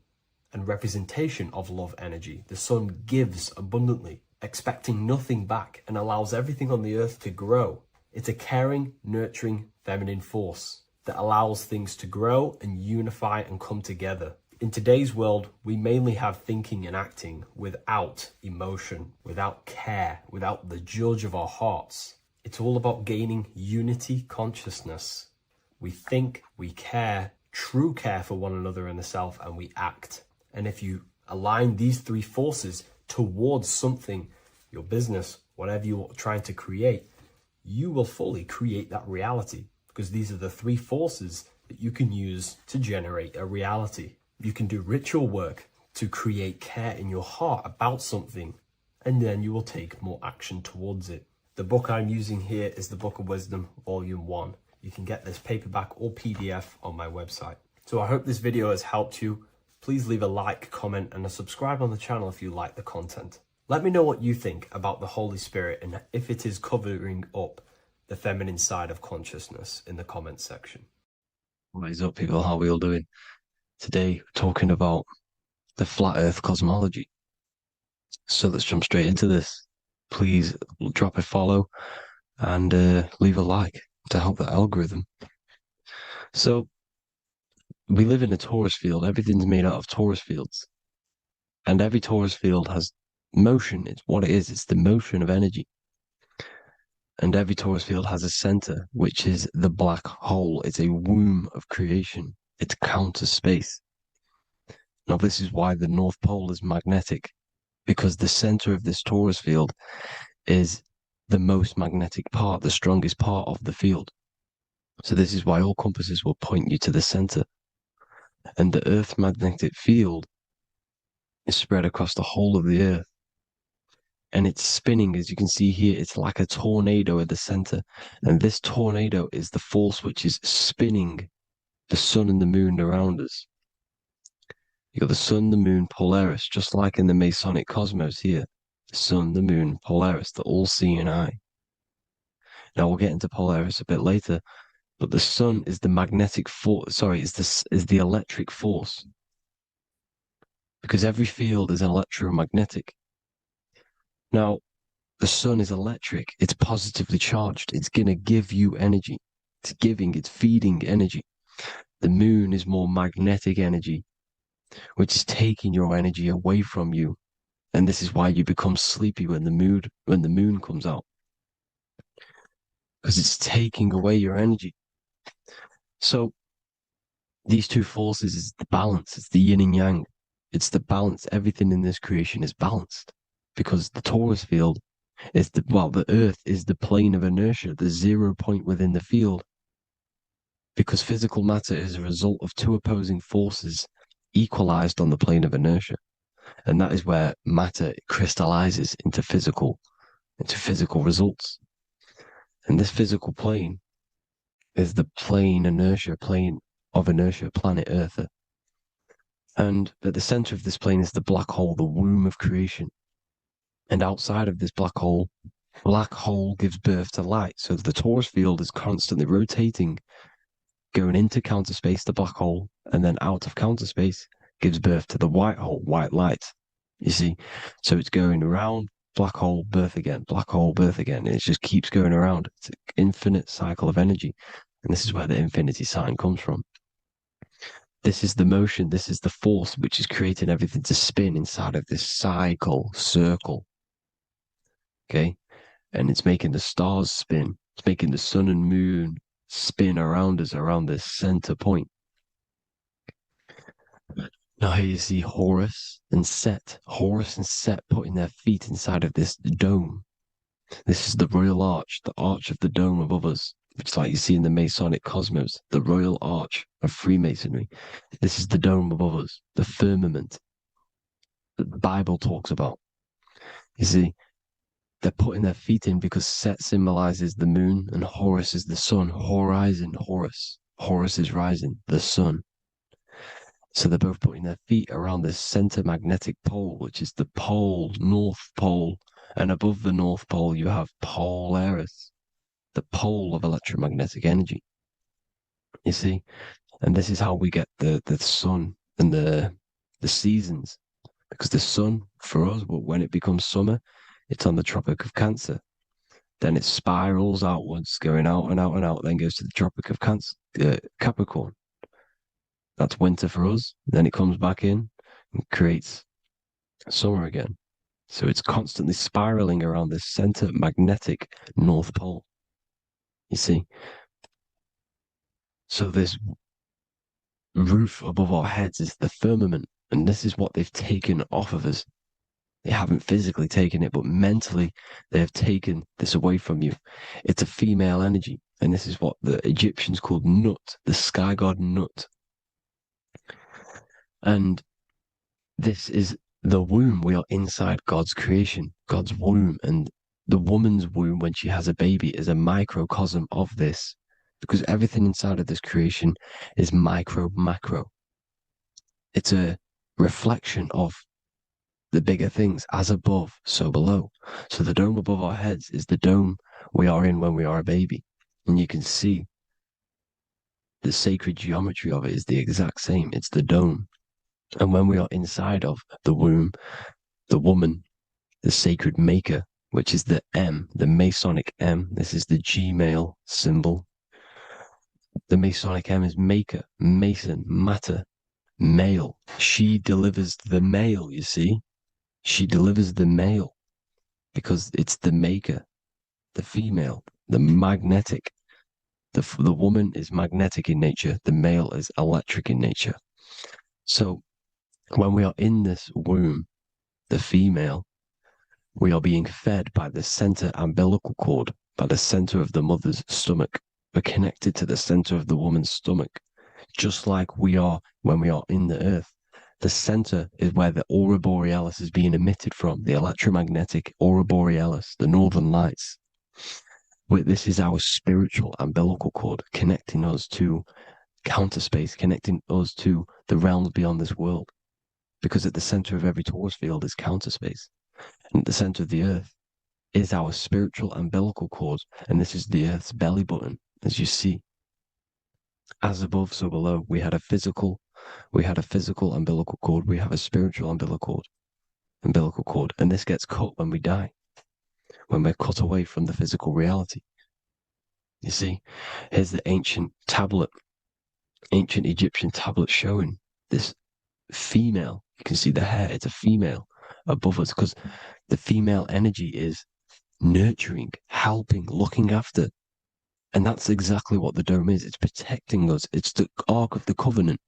and representation of love energy. The sun gives abundantly, expecting nothing back, and allows everything on the earth to grow. It's a caring, nurturing, feminine force that allows things to grow and unify and come together. In today's world, we mainly have thinking and acting without emotion, without care, without the judge of our hearts. It's all about gaining unity consciousness. We think, we care, true care for one another and the self, and we act. And if you align these 3 forces towards something, your business, whatever you're trying to create, you will fully create that reality, because these are the 3 forces that you can use to generate a reality. You can do ritual work to create care in your heart about something, and then you will take more action towards it. The book I'm using here is the Book of Wisdom, Volume 1. You can get this paperback or PDF on my website. So I hope this video has helped you. Please leave a like, comment, and a subscribe on the channel if you like the content. Let me know what you think about the Holy Spirit and if it is covering up the feminine side of consciousness in the comments section. What is up, people? How are we all doing? Today, we're talking about the flat earth cosmology. So let's jump straight into this. Please drop a follow and leave a like to help the algorithm. So we live in a torus field. Everything's made out of torus fields. And every torus field has motion. It's what it is. It's the motion of energy. And every torus field has a center, which is the black hole. It's a womb of creation. It's counter space. Now, this is why the North Pole is magnetic, because the center of this torus field is the most magnetic part, the strongest part of the field. So this is why all compasses will point you to the center. And the Earth's magnetic field is spread across the whole of the Earth. And it's spinning, as you can see here, it's like a tornado at the center. And this tornado is the force which is spinning the sun and the moon around us. You got the sun, the moon, Polaris, just like in the Masonic cosmos here. The sun, the moon, Polaris, the all-seeing eye. Now we'll get into Polaris a bit later, but the sun is the magnetic force. Sorry, is the electric force, because every field is electromagnetic. Now, the sun is electric. It's positively charged. It's gonna give you energy. It's feeding energy. The moon is more magnetic energy, which is taking your energy away from you. And this is why you become sleepy when the moon comes out, because it's taking away your energy. So these two forces is the balance. It's the yin and yang. It's the balance. Everything in this creation is balanced, because the torus field is the Earth is the plane of inertia, the 0 point within the field, because physical matter is a result of two opposing forces equalized on the plane of inertia. And that is where matter crystallizes into physical results. And this physical plane is the plane of inertia, planet Earth. And at the center of this plane is the black hole, the womb of creation. And outside of this black hole gives birth to light. So the torus field is constantly rotating, going into counter space, the black hole, and then out of counter space gives birth to the white hole, white light. You see? So it's going around, black hole, birth again, black hole, birth again. And it just keeps going around. It's an infinite cycle of energy. And this is where the infinity sign comes from. This is the motion, this is the force which is creating everything to spin inside of this circle. Okay? And it's making the stars spin. It's making the sun and moon spin around us, around this center point. Now here you see Horus and Set putting their feet inside of this dome. This is the royal arch, the arch of the dome above us, which is like you see in the Masonic cosmos, the royal arch of Freemasonry. This is the dome above us, the firmament that the Bible talks about. You see, they're putting their feet in because Set symbolizes the moon and Horus is the sun. Horizon, Horus. Horus is rising, the sun. So they're both putting their feet around this center magnetic pole, which is the pole, North Pole. And above the North Pole, you have Polaris, the pole of electromagnetic energy. You see? And this is how we get the sun and the seasons. Because the sun, for us, when it becomes summer, it's on the Tropic of Cancer. Then it spirals outwards, going out and out and out, then goes to the Tropic of Capricorn. That's winter for us. Then it comes back in and creates summer again. So it's constantly spiraling around this center magnetic North Pole. You see? So this roof above our heads is the firmament. And this is what they've taken off of us. They haven't physically taken it, but mentally they have taken this away from you. It's a female energy. And this is what the Egyptians called Nut, the sky god Nut. And this is the womb, we are inside God's creation, God's womb. And the woman's womb, when she has a baby, is a microcosm of this, because everything inside of this creation is micro, macro. It's a reflection of the bigger things, as above, so below. So the dome above our heads is the dome we are in when we are a baby. And you can see the sacred geometry of it is the exact same. It's the dome. And when we are inside of the womb, the woman, the sacred maker, which is the M, the Masonic M, this is the G male symbol. The Masonic M is maker, mason, matter, male. She delivers the male, you see. She delivers the male because it's the maker, the female, the magnetic. The woman is magnetic in nature. The male is electric in nature. So when we are in this womb, the female, we are being fed by the center umbilical cord, by the center of the mother's stomach. We're connected to the center of the woman's stomach, just like we are when we are in the earth. The center is where the aurora borealis is being emitted from, the electromagnetic aurora borealis, the northern lights. This is our spiritual umbilical cord, connecting us to counter space, connecting us to the realms beyond this world. Because at the center of every torus field is counter space. And at the center of the earth is our spiritual umbilical cord. And this is the earth's belly button, as you see. As above, so below. We had a physical umbilical cord. We have a spiritual umbilical cord. And this gets cut when we die, when we're cut away from the physical reality. You see, here's the ancient Egyptian tablet showing this female. You can see the hair, it's a female above us, because the female energy is nurturing, helping, looking after. And that's exactly what the dome is. It's protecting us. It's the Ark of the Covenant,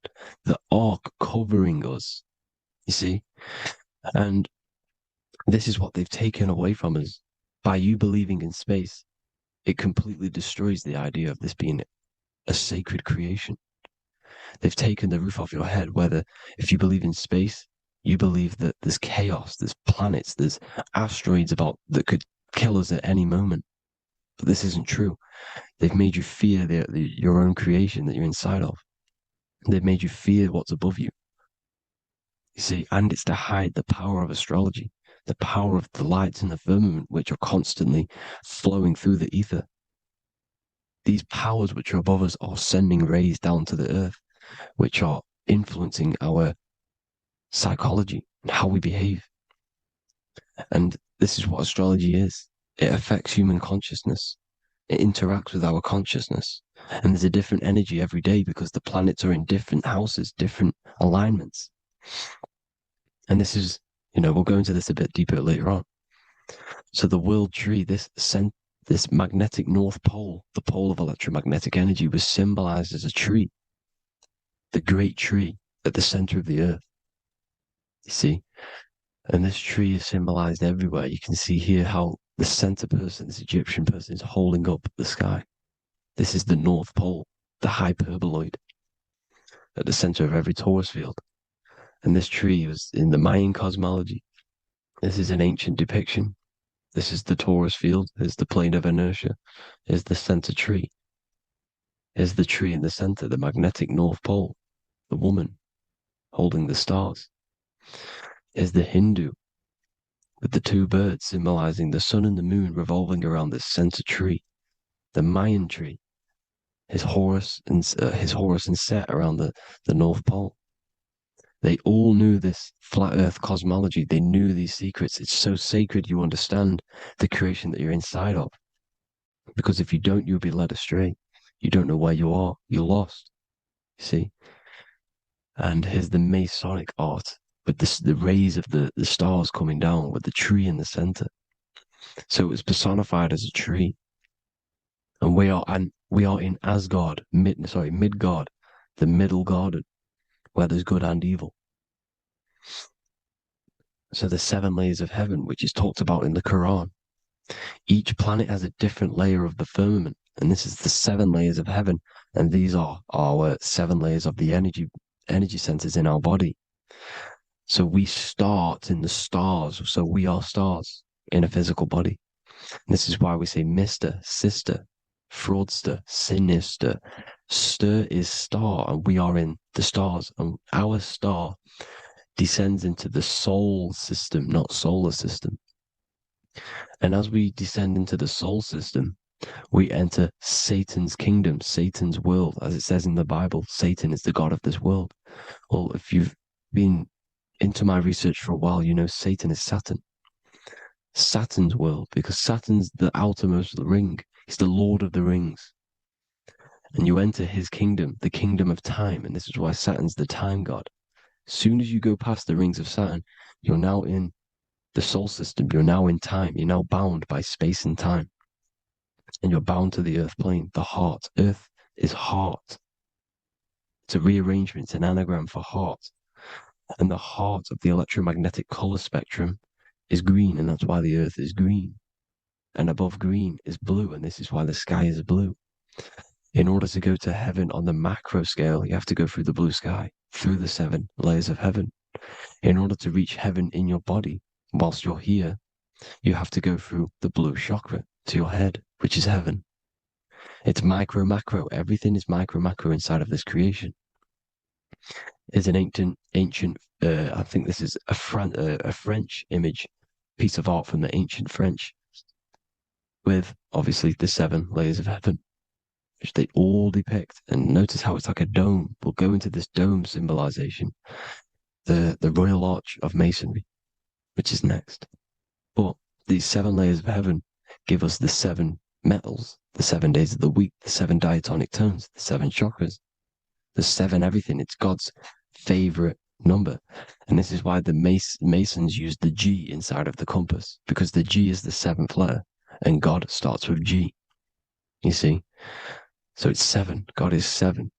the Ark covering us, you see? And this is what they've taken away from us. By you believing in space, it completely destroys the idea of this being a sacred creation. They've taken the roof off your head, whether if you believe in space, you believe that there's chaos, there's planets, there's asteroids that could kill us at any moment. But this isn't true. They've made you fear your own creation that you're inside of. They've made you fear what's above you. You see, and it's to hide the power of astrology, the power of the lights in the firmament, which are constantly flowing through the ether. These powers which are above us are sending rays down to the earth, which are influencing our psychology and how we behave. And this is what astrology is. It affects human consciousness. It interacts with our consciousness. And there's a different energy every day because the planets are in different houses, different alignments. And this is, we'll go into this a bit deeper later on. So the world tree, this magnetic north pole, the pole of electromagnetic energy, was symbolized as a tree, the great tree at the center of the earth. You see? And this tree is symbolized everywhere. You can see here how the center person, this Egyptian person, is holding up the sky. This is the North Pole, the hyperboloid, at the center of every torus field. And this tree was in the Mayan cosmology. This is an ancient depiction. This is the torus field. There's the plane of inertia. Here's the center tree. Here's the tree in the center, the magnetic North Pole, the woman holding the stars. Here's the Hindu with the two birds symbolizing the sun and the moon revolving around this center tree. The Mayan tree, his Horus and Set around the North Pole. They all knew this flat earth cosmology. They knew these secrets. It's so sacred you understand the creation that you're inside of. Because if you don't, you'll be led astray. You don't know where you are. You're lost. You see? And here's the Masonic art with the rays of the stars coming down with the tree in the center. So it was personified as a tree. And we are in Asgard, Midgard, the middle garden, where there's good and evil. So the 7 layers of heaven, which is talked about in the Quran. Each planet has a different layer of the firmament, and this is the 7 layers of heaven, and these are our 7 layers of the energy centers in our body. So we start in the stars. So we are stars in a physical body. And this is why we say Mr., Sister, Fraudster, Sinister. Stir is star, and we are in the stars. And our star descends into the soul system, not solar system. And as we descend into the soul system, we enter Satan's kingdom, Satan's world. As it says in the Bible, Satan is the god of this world. Well, if you've been into my research for a while, you know Satan is Saturn. Saturn's world, because Saturn's the outermost ring. He's the Lord of the Rings. And you enter his kingdom, the kingdom of time. And this is why Saturn's the time god. As soon as you go past the rings of Saturn, you're now in the soul system. You're now in time. You're now bound by space and time. And you're bound to the earth plane, the heart. Earth is heart. It's a rearrangement, it's an anagram for heart. And the heart of the electromagnetic color spectrum is green, and that's why the earth is green. And above green is blue, and this is why the sky is blue. In order to go to heaven on the macro scale, you have to go through the blue sky, through the 7 layers of heaven. In order to reach heaven in your body, whilst you're here, you have to go through the blue chakra to your head, which is heaven. It's micro, macro. Everything is micro, macro inside of this creation. It's an ancient, I think this is a French image, piece of art from the ancient French, with obviously the 7 layers of heaven, which they all depict. And notice how it's like a dome. We'll go into this dome symbolization, the Royal Arch of Masonry, which is next. But these 7 layers of heaven give us the 7 metals, the 7 days of the week, the 7 diatonic tones, the 7 chakras, the 7 everything. It's God's favorite number. And this is why the Masons use the G inside of the compass, because the G is the 7th letter, and God starts with G. You see? So it's 7. God is 7.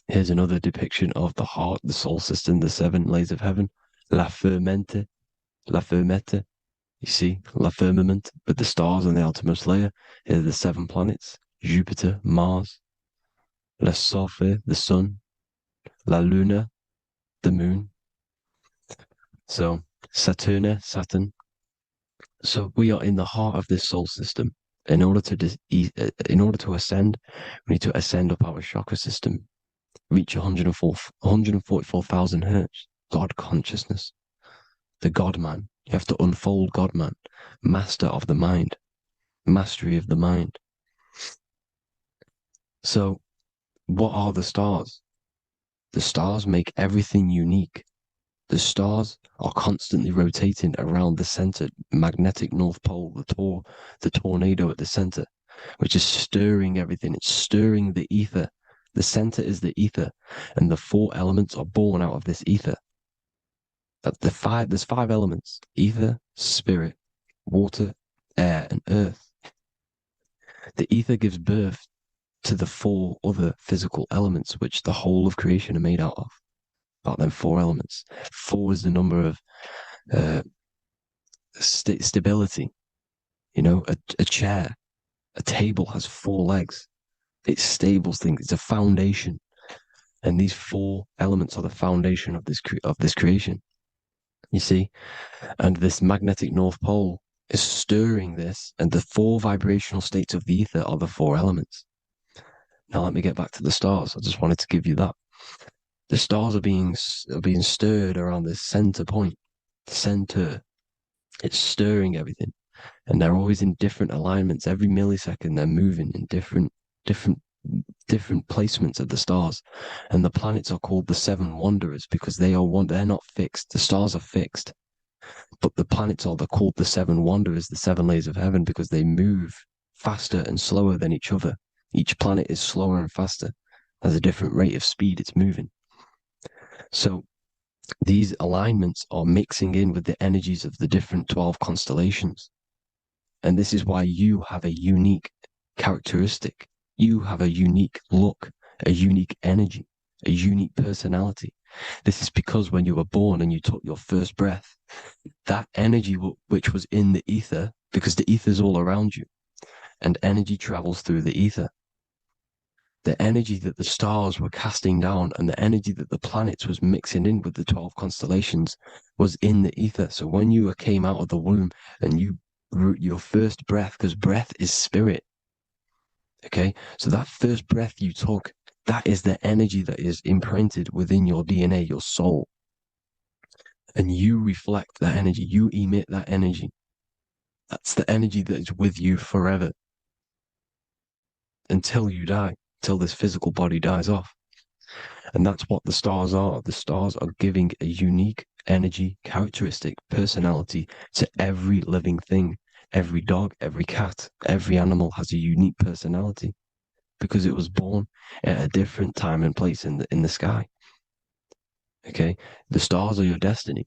Here's another depiction of the heart, the soul system, the 7 layers of heaven. La fermete. You see, la firmament, with the stars on the outermost layer. Here are the 7 planets: Jupiter, Mars, la Sophie, the sun, la Luna, the moon. So Saturn. So we are in the heart of this soul system. In order to ascend, we need to ascend up our chakra system, reach 144,000 hertz, God consciousness, the God man. You have to unfold God man, master of the mind, mastery of the mind. So what are the stars? The stars make everything unique. The stars are constantly rotating around the center, magnetic North Pole, the tornado at the center, which is stirring everything. It's stirring the ether. The center is the ether, and the 4 elements are born out of this ether. There's 5 elements: ether, spirit, water, air, and earth. The ether gives birth to the 4 other physical elements, which the whole of creation are made out of. About them 4 elements. 4 is the number of stability. You know, a chair, a table has 4 legs. It stables things. It's a foundation, and these 4 elements are the foundation of this creation. You see, and this magnetic North Pole is stirring this, and the 4 vibrational states of the ether are the 4 elements. Now let me get back to the stars. I just wanted to give you that. The stars are being stirred around this center point. Center. It's stirring everything. And they're always in different alignments. Every millisecond they're moving in different placements of the stars. And the planets are called the 7 wanderers because they're not fixed. The stars are fixed. But the planets they're called the 7 wanderers, the 7 layers of heaven, because they move faster and slower than each other. Each planet is slower and faster. There's a different rate of speed it's moving. So these alignments are mixing in with the energies of the different 12 constellations. And this is why you have a unique characteristic. You have a unique look, a unique energy, a unique personality. This is because when you were born and you took your first breath, that energy which was in the ether, because the ether is all around you, and energy travels through the ether. the energy that the stars were casting down and the energy that the planets was mixing in with the 12 constellations was in the ether. So when you came out of the womb and you your first breath, because breath is spirit, okay? So that first breath you took, that is the energy that is imprinted within your DNA, your soul. And you reflect that energy, you emit that energy. That's the energy that is with you forever until you die, till this physical body dies off. And that's what the stars are. The stars are giving a unique energy, characteristic, personality to every living thing. Every dog, every cat, every animal has a unique personality because it was born at a different time and place in the sky. Okay, the stars are your destiny.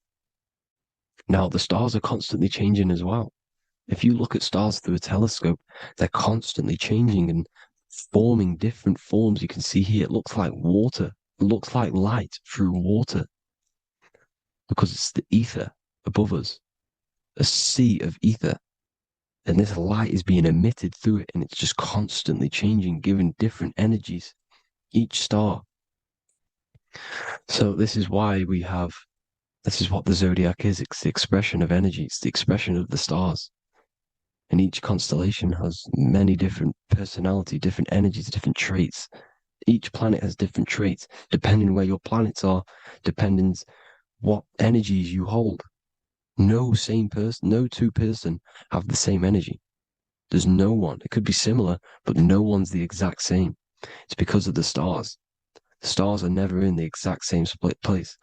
Now, the stars are constantly changing as well. If you look at stars through a telescope, they're constantly changing and forming different forms. You can see here, it looks like water. It looks like light through water because it's the ether above us, a sea of ether. And this light is being emitted through it, and it's just constantly changing, giving different energies, each star. So this is why this is what the zodiac is. It's the expression of energy. It's the expression of the stars. And each constellation has many different personality, different energies, different traits. Each planet has different traits, depending where your planets are, depending what energies you hold. No two person have the same energy. There's no one. It could be similar, but no one's the exact same. It's because of the stars. The stars are never in the exact same split place.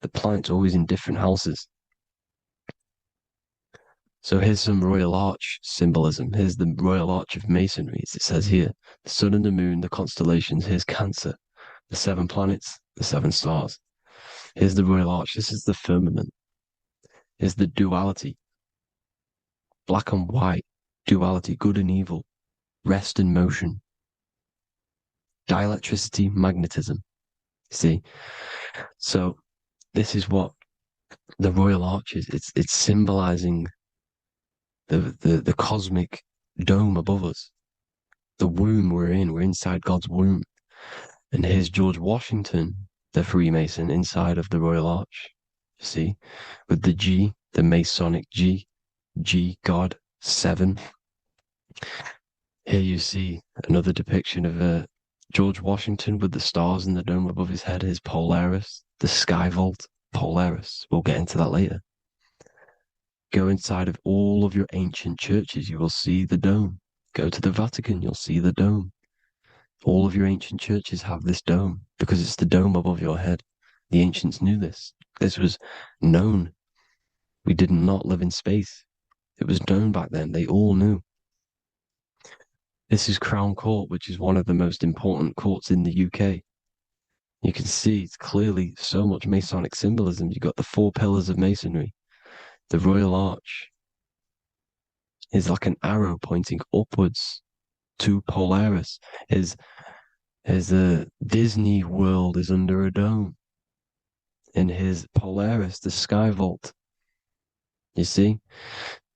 The planets are always in different houses. So here's some Royal Arch symbolism. Here's the Royal Arch of Masonry, as it says here. The sun and the moon, the constellations. Here's Cancer, the 7 planets, the 7 stars. Here's the Royal Arch. This is the firmament. Here's the duality. Black and white, duality, good and evil, rest and motion. Dielectricity, magnetism. See? So this is what the Royal Arch is. It's symbolizing the cosmic dome above us. The womb we're in. We're inside God's womb. And here's George Washington, the Freemason, inside of the Royal Arch. You see? With the G, the Masonic G, God, 7. Here you see another depiction of George Washington with the stars in the dome above his head, his Polaris, the sky vault, Polaris. We'll get into that later. Go inside of all of your ancient churches, you will see the dome. Go to the Vatican, you'll see the dome. All of your ancient churches have this dome because it's the dome above your head. The ancients knew this. This was known. We did not live in space. It was known back then. They all knew. This is Crown Court, which is one of the most important courts in the UK. You can see it's clearly so much Masonic symbolism. You've got the 4 pillars of Masonry. The Royal Arch is like an arrow pointing upwards to Polaris. As the Disney World is under a dome. In his Polaris, the sky vault. You see?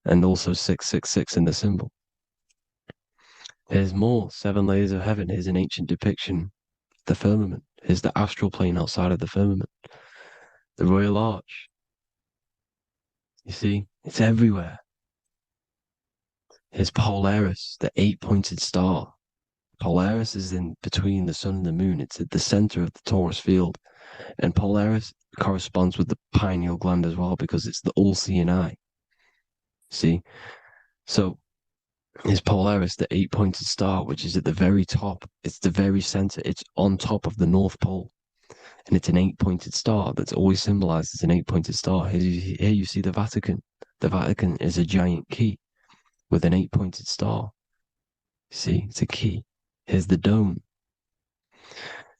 And also 666 in the symbol. Here's more 7 layers of heaven. Here's an ancient depiction. The firmament. Here's the astral plane outside of the firmament. The Royal Arch. You see, it's everywhere. Here's Polaris, the 8-pointed star. Polaris is in between the sun and the moon. It's at the center of the Taurus field. And Polaris corresponds with the pineal gland as well because it's the all-seeing eye. See? So, here's Polaris, the 8-pointed star, which is at the very top. It's the very center. It's on top of the North Pole. And it's an 8-pointed star that's always symbolized as an 8-pointed star. Here you see the Vatican. The Vatican is a giant key with an 8-pointed star. See, it's a key. Here's the dome.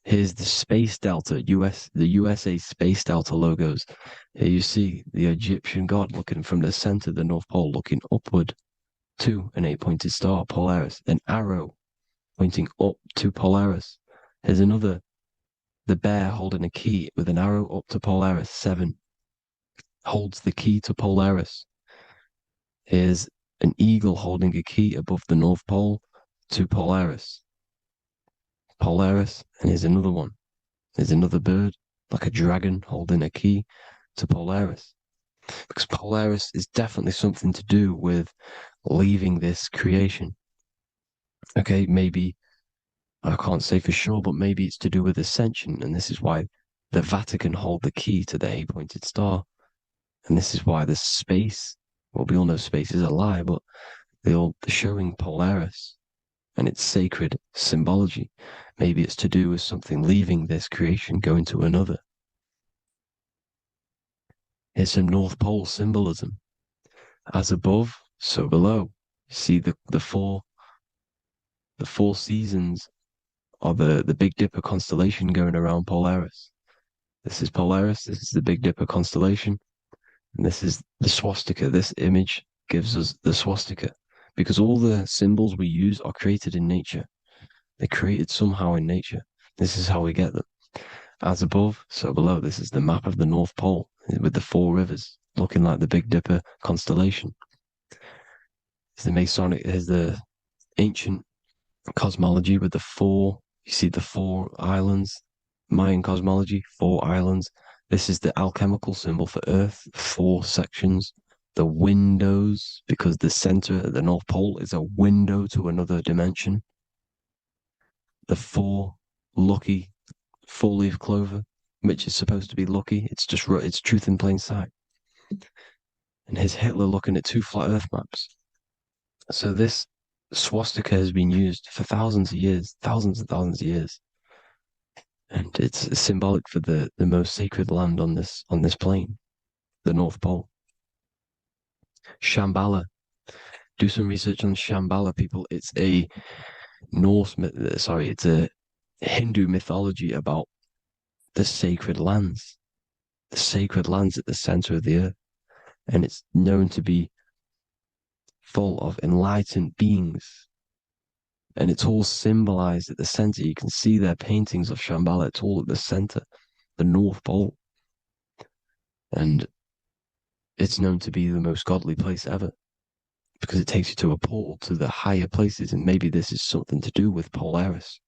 Here's the Space Delta, the USA Space Delta logos. Here you see the Egyptian god looking from the center of the North Pole, looking upward to an 8-pointed star, Polaris. An arrow pointing up to Polaris. Here's another. The bear holding a key with an arrow up to Polaris, 7. Holds the key to Polaris. Here's an eagle holding a key above the North Pole to Polaris. Polaris, and here's another one. There's another bird, like a dragon holding a key to Polaris. Because Polaris is definitely something to do with leaving this creation. Okay, maybe, I can't say for sure, but maybe it's to do with Ascension, and this is why the Vatican hold the key to the 8-pointed star. And this is why the space, well, we all know space is a lie, but they're showing Polaris and its sacred symbology. Maybe it's to do with something leaving this creation, going to another. Here's some North Pole symbolism. As above, so below. You see the four seasons of the Big Dipper constellation going around Polaris. This is Polaris, this is the Big Dipper constellation, and this is the swastika. This image gives us the swastika, because all the symbols we use are created in nature. They're created somehow in nature. This is how we get them. As above, so below. This is the map of the North Pole with the 4 rivers, looking like the Big Dipper constellation. It's the Masonic, here's the ancient cosmology with the 4, you see the 4 islands, Mayan cosmology, 4 islands. This is the alchemical symbol for Earth, 4 sections. The windows, because the center at the North Pole is a window to another dimension. The 4 lucky 4-leaf clover, which is supposed to be lucky. It's just, it's truth in plain sight. And here's Hitler looking at 2 flat Earth maps. So this swastika has been used for thousands of years, thousands and thousands of years. And it's symbolic for the most sacred land on this plane, the North Pole. Shambhala. Do some research on Shambhala, people. It's a it's a Hindu mythology about the sacred lands at the center of the earth. And it's known to be full of enlightened beings. And it's all symbolized at the center. You can see their paintings of Shambhala. It's all at the center, the North Pole. And it's known to be the most godly place ever, because it takes you to a portal to the higher places. And maybe this is something to do with Polaris,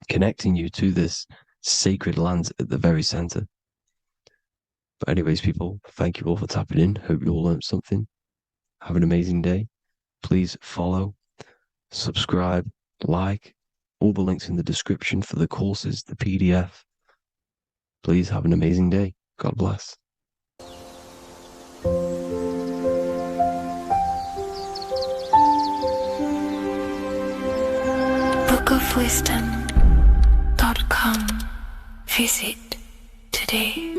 connecting you to this sacred land at the very center. But anyways, people, thank you all for tapping in. Hope you all learned something. Have an amazing day. Please follow, subscribe, like, all the links in the description for the courses, the PDF. Please have an amazing day. God bless. bookofwisdom.com. Visit today.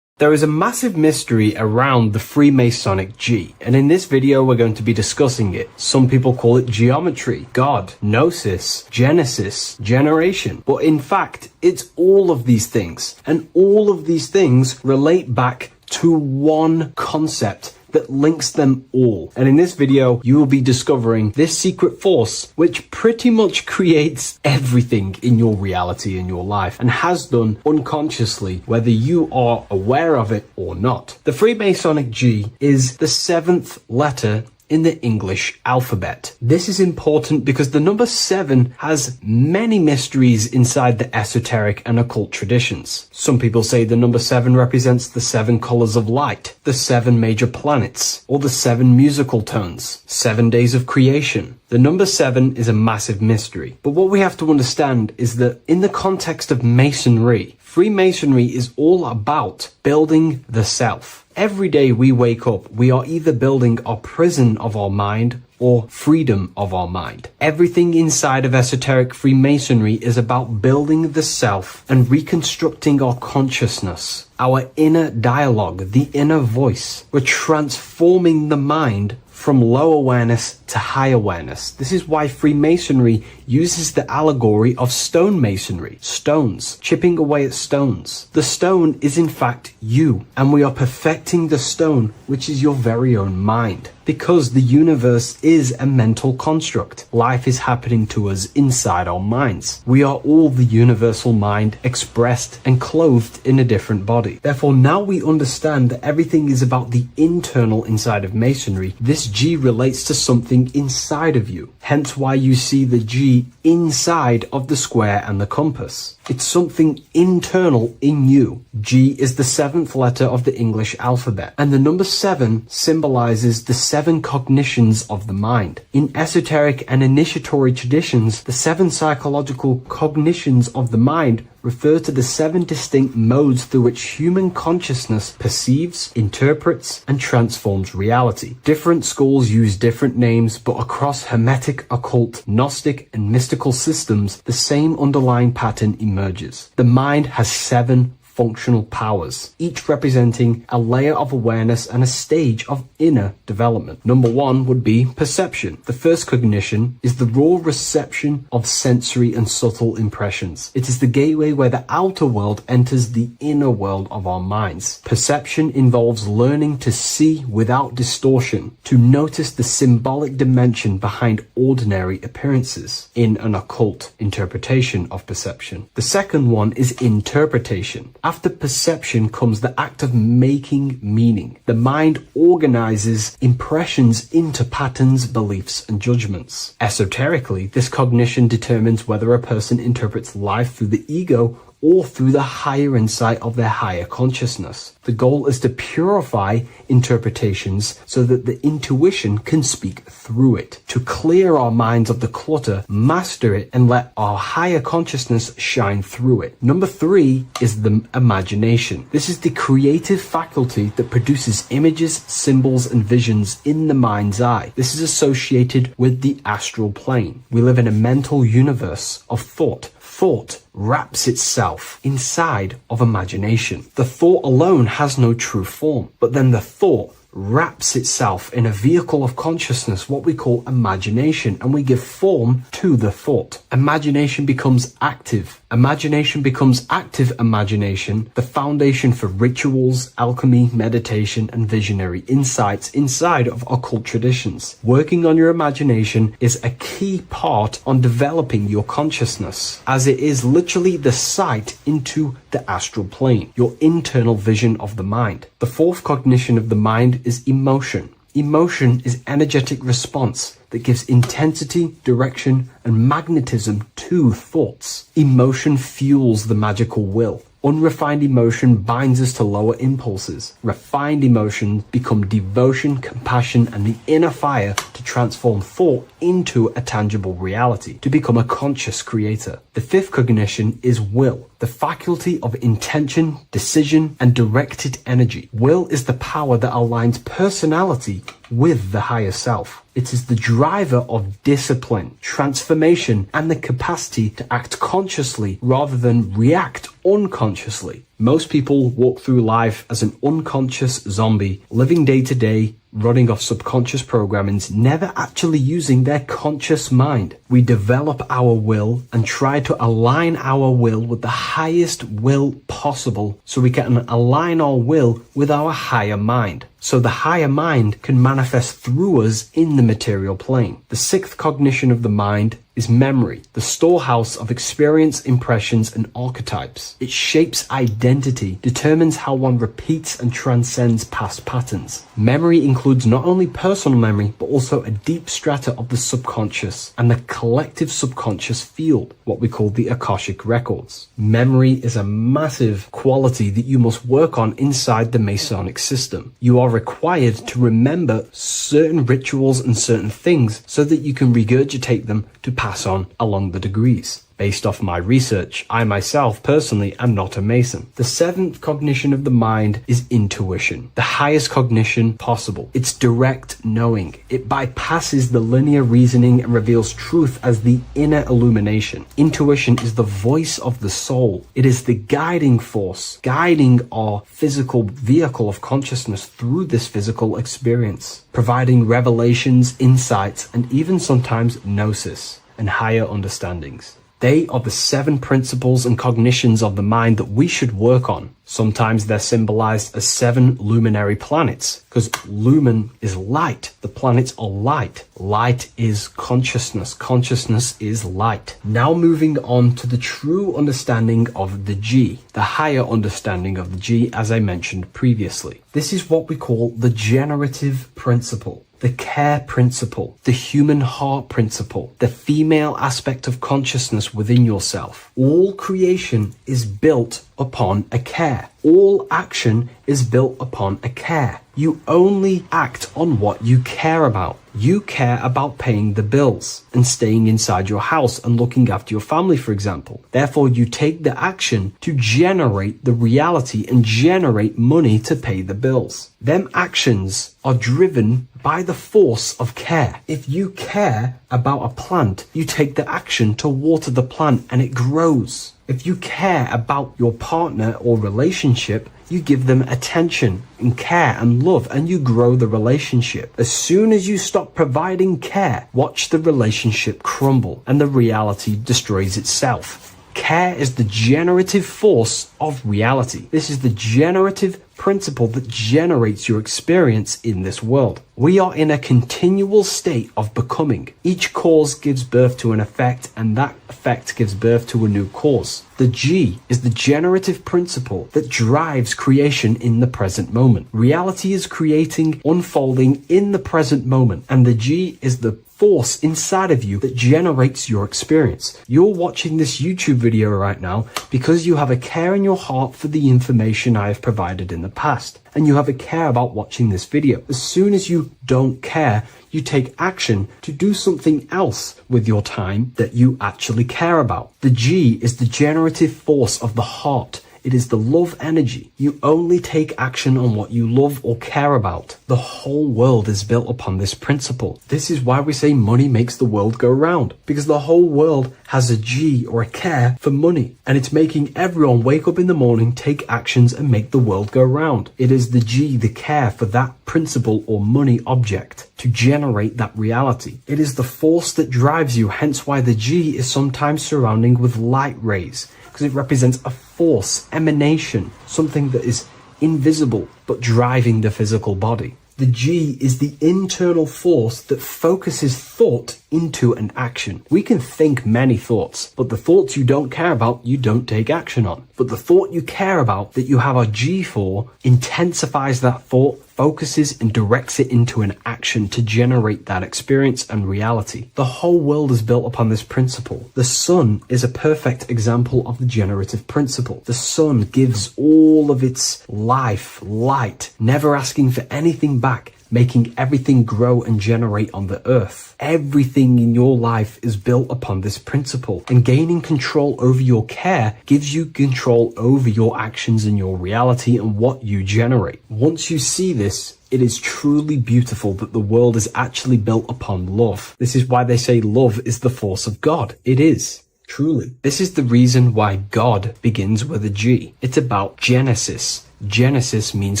There is a massive mystery around the Freemasonic G, and in this video we're going to be discussing it. Some people call it geometry, God, Nosis, Genesis, generation, but in fact it's all of these things, and all of these things relate back to one concept that links them all. And in this video, you will be discovering this secret force, which pretty much creates everything in your reality, in your life, and has done unconsciously, whether you are aware of it or not. The Freemasonic G is the 7th letter in the English alphabet. This is important because the number 7 has many mysteries inside the esoteric and occult traditions. Some people say the number 7 represents the 7 colors of light, the 7 major planets, or the 7 musical tones, 7 days of creation. The number 7 is a massive mystery. But what we have to understand is that in the context of Masonry, Freemasonry is all about building the self. Every day we wake up, we are either building our prison of our mind or freedom of our mind. Everything inside of esoteric Freemasonry is about building the self and reconstructing our consciousness, our inner dialogue, the inner voice. We're transforming the mind from low awareness to high awareness. This is why Freemasonry uses the allegory of stone masonry, stones, chipping away at stones. The stone is in fact you, and we are perfecting the stone, which is your very own mind. because the universe is a mental construct. Life is happening to us inside our minds. We are all the universal mind expressed and clothed in a different body. Therefore, now we understand that everything is about the internal inside of Masonry. This G relates to something inside of you. Hence why you see the G inside of the square and the compass. It's something internal in you. G is the 7th letter of the English alphabet, and the number 7 symbolizes the 7 cognitions of the mind. In esoteric and initiatory traditions, the 7 psychological cognitions of the mind refer to the 7 distinct modes through which human consciousness perceives, interprets, and transforms reality. Different schools use different names, but across Hermetic, occult, Gnostic, and mystical systems, the same underlying pattern emerges. The mind has 7 functional powers, each representing a layer of awareness and a stage of inner development. Number 1 would be perception. The first cognition is the raw reception of sensory and subtle impressions. It is the gateway where the outer world enters the inner world of our minds. Perception involves learning to see without distortion, to notice the symbolic dimension behind ordinary appearances in an occult interpretation of perception. The second one is interpretation. After perception comes the act of making meaning. The mind organizes impressions into patterns, beliefs, and judgments. Esoterically, this cognition determines whether a person interprets life through the ego or through the higher insight of their higher consciousness. The goal is to purify interpretations so that the intuition can speak through it, to clear our minds of the clutter, master it, and let our higher consciousness shine through it. Number 3 is the imagination. This is the creative faculty that produces images, symbols, and visions in the mind's eye. This is associated with the astral plane. We live in a mental universe of thought. Thought wraps itself inside of imagination. The thought alone has no true form, but then the thought wraps itself in a vehicle of consciousness, what we call imagination, and we give form to the thought. Imagination becomes active. Imagination becomes active imagination, the foundation for rituals, alchemy, meditation, and visionary insights inside of occult traditions. Working on your imagination is a key part on developing your consciousness, as it is literally the sight into the astral plane, your internal vision of the mind. The fourth cognition of the mind is emotion. Emotion is energetic response that gives intensity, direction, and magnetism to thoughts. Emotion fuels the magical will. Unrefined emotion binds us to lower impulses. Refined emotions become devotion, compassion, and the inner fire to transform thought into a tangible reality, to become a conscious creator. The fifth cognition is will, the faculty of intention, decision, and directed energy. Will is the power that aligns personality with the higher self. It is the driver of discipline, transformation, and the capacity to act consciously rather than react unconsciously. Most people walk through life as an unconscious zombie, living day to day, running off subconscious programmings, never actually using their conscious mind. We develop our will and try to align our will with the highest will possible so we can align our will with our higher mind, so the higher mind can manifest through us in the material plane. The sixth cognition of the mind is memory, the storehouse of experience, impressions, and archetypes. It shapes identity, determines how one repeats and transcends past patterns. Memory includes not only personal memory, but also a deep strata of the subconscious and the collective subconscious field, what we call the Akashic records. Memory is a massive quality that you must work on inside the Masonic system. You are required to remember certain rituals and certain things so that you can regurgitate them to pass on along the degrees. Based off my research, I myself personally am not a Mason. The seventh cognition of the mind is intuition, the highest cognition possible. It's direct knowing. It bypasses the linear reasoning and reveals truth as the inner illumination. Intuition is the voice of the soul. It is the guiding force, guiding our physical vehicle of consciousness through this physical experience, providing revelations, insights, and even sometimes gnosis and higher understandings. They are the 7 principles and cognitions of the mind that we should work on. Sometimes they're symbolized as 7 luminary planets, because lumen is light. The planets are light. Light is consciousness. Consciousness is light. Now moving on to the true understanding of the G, the higher understanding of the G, as I mentioned previously. This is what we call the generative principle, the care principle, the human heart principle, the female aspect of consciousness within yourself. All creation is built upon a care. All action is built upon a care. You only act on what you care about. You care about paying the bills and staying inside your house and looking after your family, for example. Therefore, you take the action to generate the reality and generate money to pay the bills. Them actions are driven by the force of care. If you care about a plant, you take the action to water the plant and it grows. If you care about your partner or relationship, you give them attention and care and love, and you grow the relationship. As soon as you stop providing care, watch the relationship crumble and the reality destroys itself. Care is the generative force of reality. This is the generative principle that generates your experience in this world. We are in a continual state of becoming. Each cause gives birth to an effect, and that effect gives birth to a new cause. The G is the generative principle that drives creation in the present moment. Reality is creating, unfolding in the present moment, and the G is the force inside of you that generates your experience. You're watching this YouTube video right now because you have a care in your heart for the information I have provided in the past, and you have a care about watching this video. As soon as you don't care, you take action to do something else with your time that you actually care about. The G is the generative force of the heart. It is the love energy. You only take action on what you love or care about. The whole world is built upon this principle. This is why we say money makes the world go round, because the whole world has a G or a care for money, and it's making everyone wake up in the morning, take actions, and make the world go round. It is the G, the care for that principle or money object to generate that reality. It is the force that drives you, hence why the G is sometimes surrounding with light rays, because it represents a force, emanation, something that is invisible but driving the physical body. The G is the internal force that focuses thought into an action. We can think many thoughts, but the thoughts you don't care about, you don't take action on. But the thought you care about, that you have a G for, intensifies that thought, focuses and directs it into an action to generate that experience and reality. The whole world is built upon this principle. The sun is a perfect example of the generative principle. The sun gives all of its life, light, never asking for anything back, making everything grow and generate on the earth. Everything in your life is built upon this principle, and gaining control over your care gives you control over your actions and your reality and what you generate. Once you see this, it is truly beautiful that the world is actually built upon love. This is why they say love is the force of God. It is. Truly. This is the reason why God begins with a G. It's about Genesis. Genesis means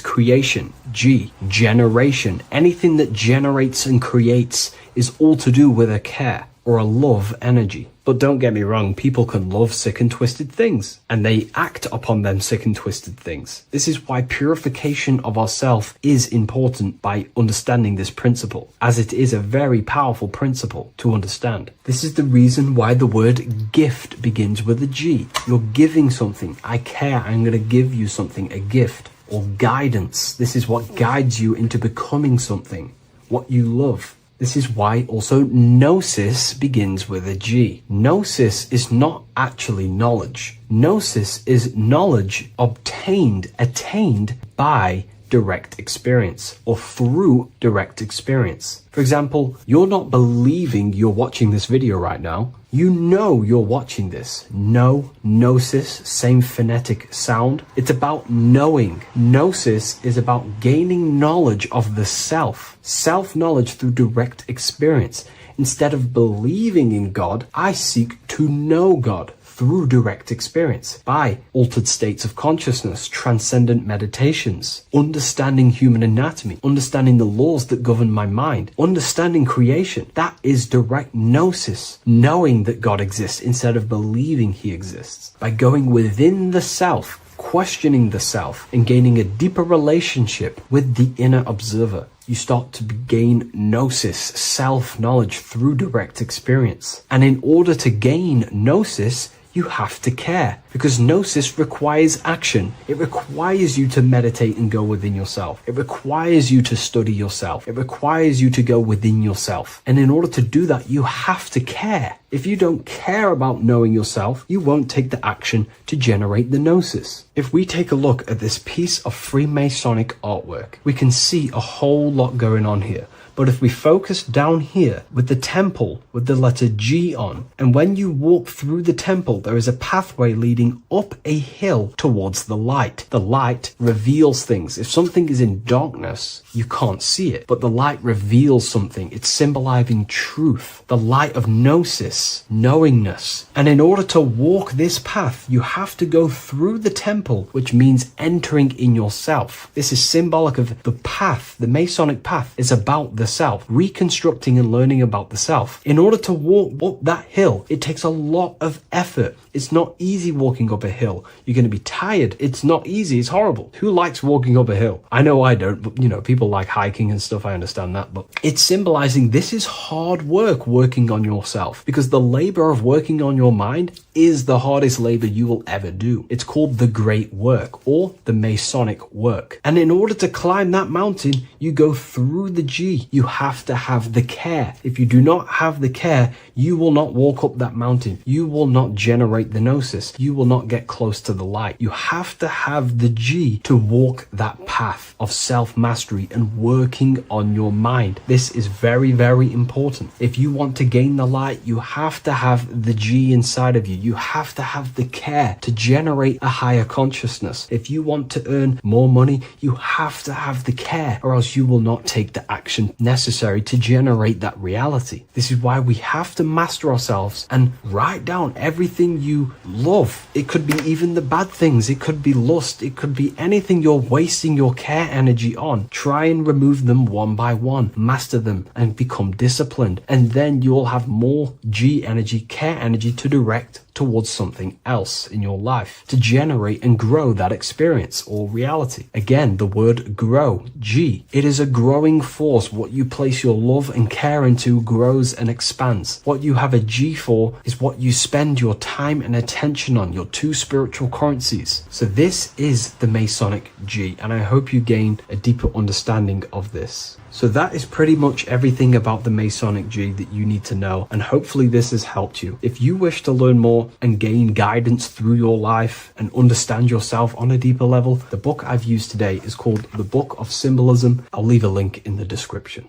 creation. G, generation. Anything that generates and creates is all to do with a care or a love energy. But don't get me wrong, people can love sick and twisted things, and they act upon them sick and twisted things. This is why purification of ourselves is important by understanding this principle, as it is a very powerful principle to understand. This is the reason why the word gift begins with a G. You're giving something. I care. I'm going to give you something, a gift. Or guidance. This is what guides you into becoming something, what you love. This is why also Nosis begins with a G. Gnosis is not actually knowledge. Gnosis is knowledge obtained, attained by direct experience or through direct experience. For example, you're not believing you're watching this video right now. You know you're watching this. Know, gnosis, same phonetic sound. It's about knowing. Gnosis is about gaining knowledge of the self. Self-knowledge through direct experience. Instead of believing in God, I seek to know God through direct experience by altered states of consciousness, transcendent meditations, understanding human anatomy, understanding the laws that govern my mind, understanding creation. That is direct gnosis, knowing that God exists instead of believing he exists. By going within the self, questioning the self, and gaining a deeper relationship with the inner observer, you start to gain gnosis, self-knowledge through direct experience. And in order to gain gnosis, you have to care, because gnosis requires action. It requires you to meditate and go within yourself. It requires you to study yourself. It requires you to go within yourself. And in order to do that, you have to care. If you don't care about knowing yourself, you won't take the action to generate the gnosis. If we take a look at this piece of Freemasonic artwork, we can see a whole lot going on here. But if we focus down here with the temple with the letter G on, and when you walk through the temple, there is a pathway leading up a hill towards the light. The light reveals things. If something is in darkness, you can't see it, but the light reveals something. It's symbolizing truth, the light of gnosis, knowingness. And in order to walk this path, you have to go through the temple, which means entering in yourself. This is symbolic of the path. The Masonic path is about the self, reconstructing and learning about the self. In order to walk up that hill, it takes a lot of effort. It's not easy walking up a hill. You're going to be tired. It's not easy. It's horrible. Who likes walking up a hill? I know I don't, but people like hiking and stuff. I understand that, but it's symbolizing this is hard work, working on yourself, because the labor of working on your mind is the hardest labor you will ever do. It's called the great work, or the Masonic work. And in order to climb that mountain, you go through the G. You have to have the care. If you do not have the care, you will not walk up that mountain. You will not generate the gnosis. You will not get close to the light. You have to have the G to walk that path of self-mastery and working on your mind. This is very, very important. If you want to gain the light, you have to have the G inside of you. You have to have the care to generate a higher consciousness. If you want to earn more money, you have to have the care, or else you will not take the action necessary to generate that reality. This is why we have to master ourselves and write down everything you love. It could be even the bad things. It could be lust. It could be anything you're wasting your care energy on. Try and remove them one by one. Master them and become disciplined. And then you'll have more G energy, care energy to direct towards something else in your life to generate and grow that experience or reality. Again, the word grow, G. It is a growing force. What you place your love and care into grows and expands. What you have a G for is what you spend your time and attention on, your two spiritual currencies. So this is the Masonic G, and I hope you gain a deeper understanding of this. So that is pretty much everything about the Masonic G that you need to know, and hopefully this has helped you. If you wish to learn more and gain guidance through your life and understand yourself on a deeper level, the book I've used today is called The Book of Symbolism. I'll leave a link in the description.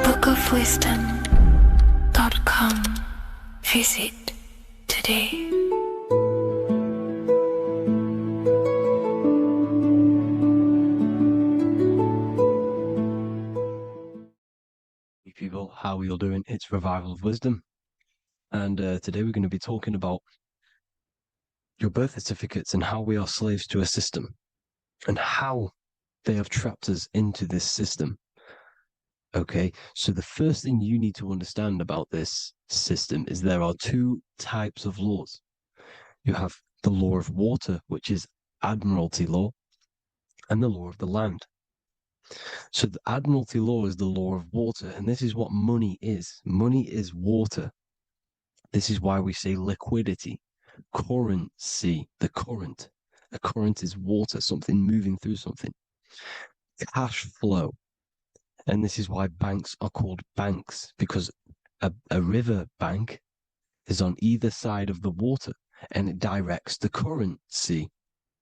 bookofwisdom.com. Visit today. People, how are you all doing? It's Revival of Wisdom, and today we're going to be talking about your birth certificates and how we are slaves to a system and how they have trapped us into this system. Okay, so the first thing you need to understand about this system is there are two types of laws. You have the law of water, which is Admiralty law, and the law of the land. So the Admiralty law is the law of water, and this is what money is. Money is water. This is why we say liquidity, currency, the current. A current is water, something moving through something. Cash flow. And this is why banks are called banks, because a river bank is on either side of the water, and it directs the currency.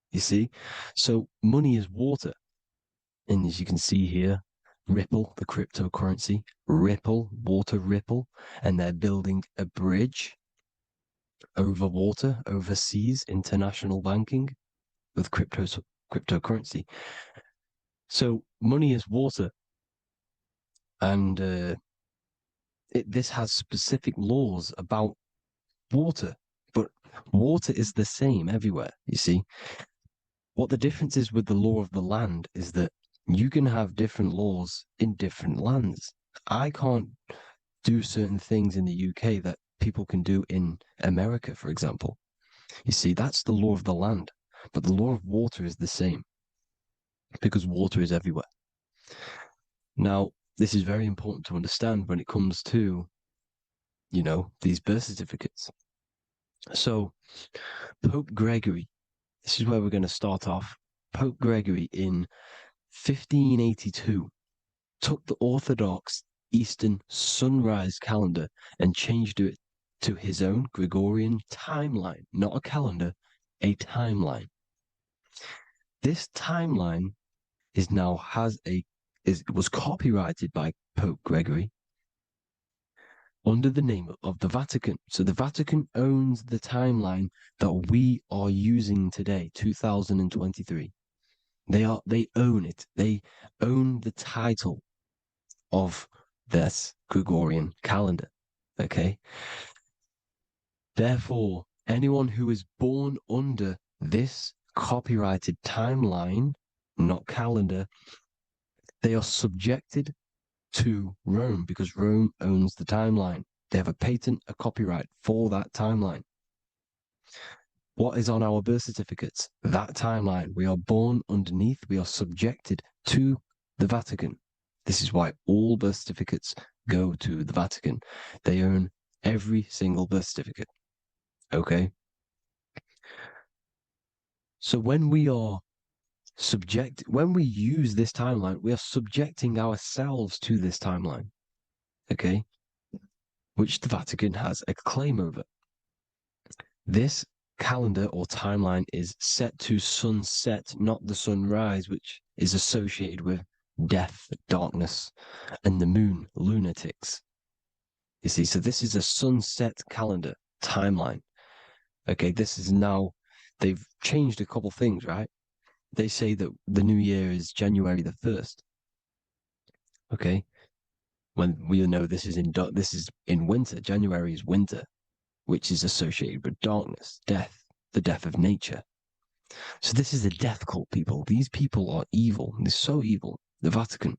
You see? So money is water. And as you can see here, Ripple, the cryptocurrency, Ripple, water Ripple, and they're building a bridge over water, overseas, international banking with cryptocurrency. So money is water. And this has specific laws about water, but water is the same everywhere, you see. What the difference is with the law of the land is that you can have different laws in different lands. I can't do certain things in the UK that people can do in America, for example. You see, that's the law of the land, but the law of water is the same because water is everywhere. Now, this is very important to understand when it comes to, you know, these birth certificates. So, Pope Gregory, this is where we're going to start off. Pope Gregory in 1582 took the Orthodox Eastern sunrise calendar and changed it to his own Gregorian timeline, not a calendar, a timeline. This timeline was copyrighted by Pope Gregory under the name of the Vatican. So the Vatican owns the timeline that we are using today, 2023. They own it. They own the title of this Gregorian calendar. Okay. Therefore, anyone who is born under this copyrighted timeline, not calendar, they are subjected to Rome because Rome owns the timeline. They have a patent, a copyright for that timeline. What is on our birth certificates? That timeline. We are born underneath, we are subjected to the Vatican. This is why all birth certificates go to the Vatican. They own every single birth certificate. Okay? So when we use this timeline, we are subjecting ourselves to this timeline. Okay? Which the Vatican has a claim over. This calendar or timeline is set to sunset, not the sunrise, which is associated with death, darkness, and the moon, lunatics. You see, so this is a sunset calendar timeline. Okay, this is now, they've changed a couple things, right? They say that the new year is January the 1st. Okay, when we know this is in winter. January is winter, which is associated with darkness, death, the death of nature. So this is a death cult, people. These people are evil. They're so evil. The Vatican.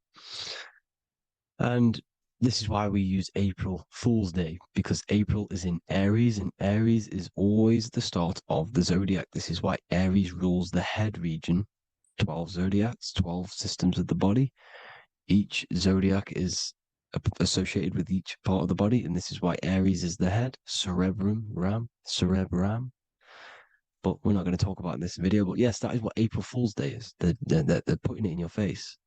And this is why we use April Fool's Day, because April is in Aries, and Aries is always the start of the zodiac. This is why Aries rules the head region. 12 zodiacs, 12 systems of the body. Each zodiac is associated with each part of the body, and this is why Aries is the head, cerebrum. But we're not going to talk about it in this video. But yes, that is what April Fool's Day is. They're putting it in your face.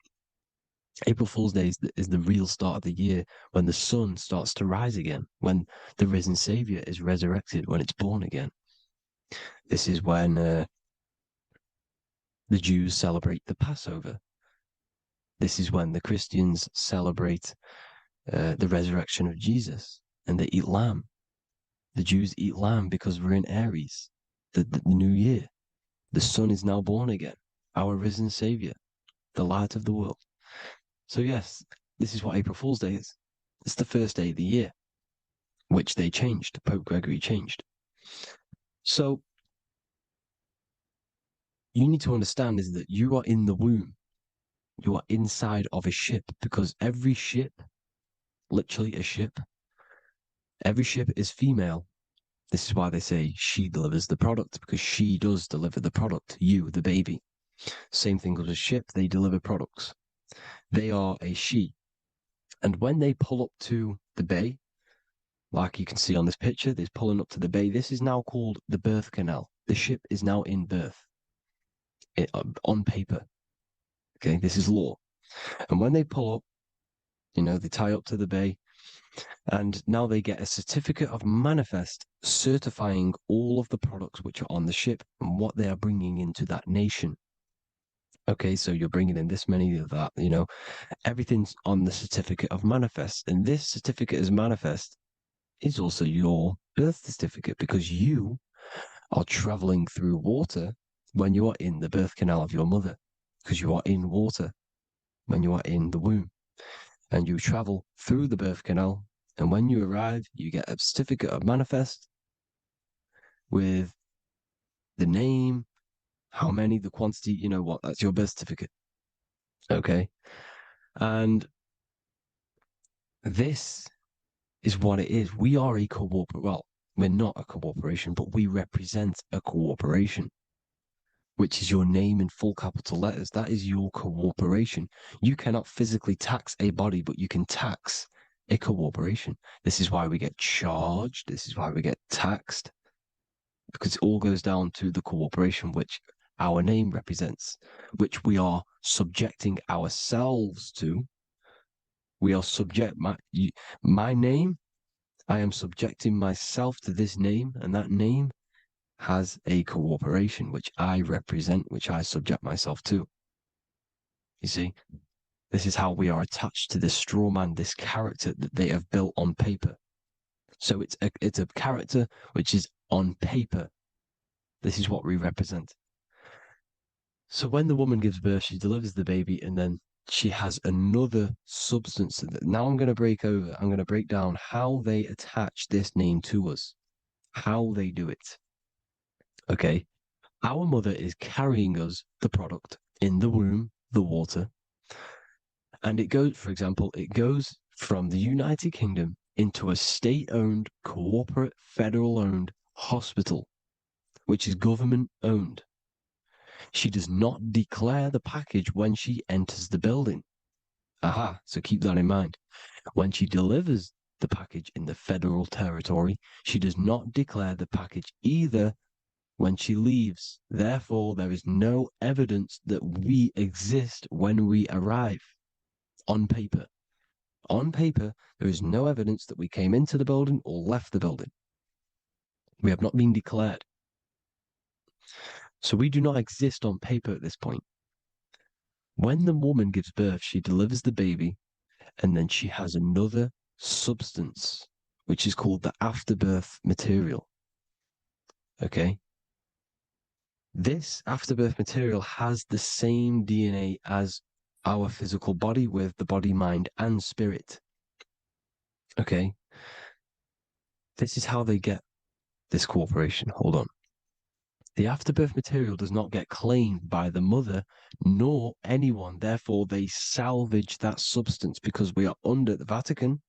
April Fool's Day is the real start of the year, when the sun starts to rise again, when the risen Savior is resurrected, when it's born again. This is when the Jews celebrate the Passover. This is when the Christians celebrate the resurrection of Jesus, and they eat lamb. The Jews eat lamb because we're in Aries, the new year. The sun is now born again, our risen Savior, the light of the world. So yes, this is what April Fool's Day is. It's the first day of the year, which they changed. Pope Gregory changed. So you need to understand is that you are in the womb. You are inside of a ship, because every ship, literally a ship, every ship is female. This is why they say she delivers the product, because she does deliver the product, you, the baby. Same thing with a ship, they deliver products. They are a she. And when they pull up to the bay, like you can see on this picture, they're pulling up to the bay. This is now called the birth canal. The ship is now in birth on paper. Okay, this is law. And when they pull up, you know, they tie up to the bay, and now they get a certificate of manifest certifying all of the products which are on the ship and what they are bringing into that nation. Okay, so you're bringing in this many of that, you know, everything's on the certificate of manifest. And this certificate as manifest is also your birth certificate, because you are traveling through water when you are in the birth canal of your mother, because you are in water when you are in the womb. and you travel through the birth canal. And when you arrive, you get a certificate of manifest with the name, how many, the quantity, you know what, that's your birth certificate. Okay. And this is what it is. We are a well, we're not a corporation, but we represent a corporation, which is your name in full capital letters. That is your corporation. You cannot physically tax a body, but you can tax a corporation. This is why we get charged. This is why we get taxed, because it all goes down to the corporation, which our name represents, which we are subjecting ourselves to. We are my name. I am subjecting myself to this name, and that name has a corporation which I represent, which I subject myself to. You see, this is how we are attached to this straw man, this character that they have built on paper. So it's a character which is on paper. This is what we represent. So when the woman gives birth, she delivers the baby, and then she has another substance. Now I'm going to break down how they attach this name to us, how they do it. Okay. Our mother is carrying us the product in the womb, the water. And it goes, for example, it goes from the United Kingdom into a state-owned, corporate, federal-owned hospital, which is government-owned. She does not declare the package when she enters the building. Aha, so keep that in mind. When she delivers the package in the federal territory, she does not declare the package either when she leaves. Therefore, there is no evidence that we exist when we arrive. On paper. On paper, there is no evidence that we came into the building or left the building. We have not been declared. So we do not exist on paper at this point. When the woman gives birth, she delivers the baby, and then she has another substance, which is called the afterbirth material. Okay? This afterbirth material has the same DNA as our physical body, with the body, mind, and spirit. Okay? This is how they get this corporation. Hold on. The afterbirth material does not get claimed by the mother nor anyone. Therefore, they salvage that substance because we are under the Vatican.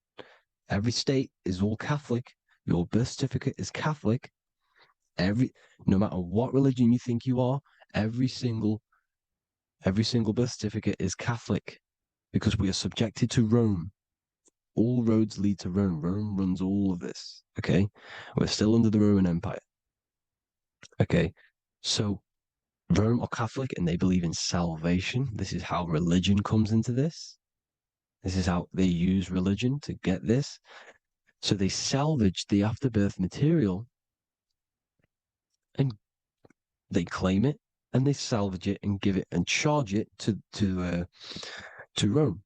Every state is all Catholic. Your birth certificate is Catholic. No matter what religion you think you are, every single birth certificate is Catholic because we are subjected to Rome. All roads lead to Rome. Rome runs all of this. Okay? We're still under the Roman Empire. Okay, so Rome are Catholic and they believe in salvation. This is how religion comes into this. This is how they use religion to get this. So they salvage the afterbirth material and they claim it and they salvage it and give it and charge it to Rome.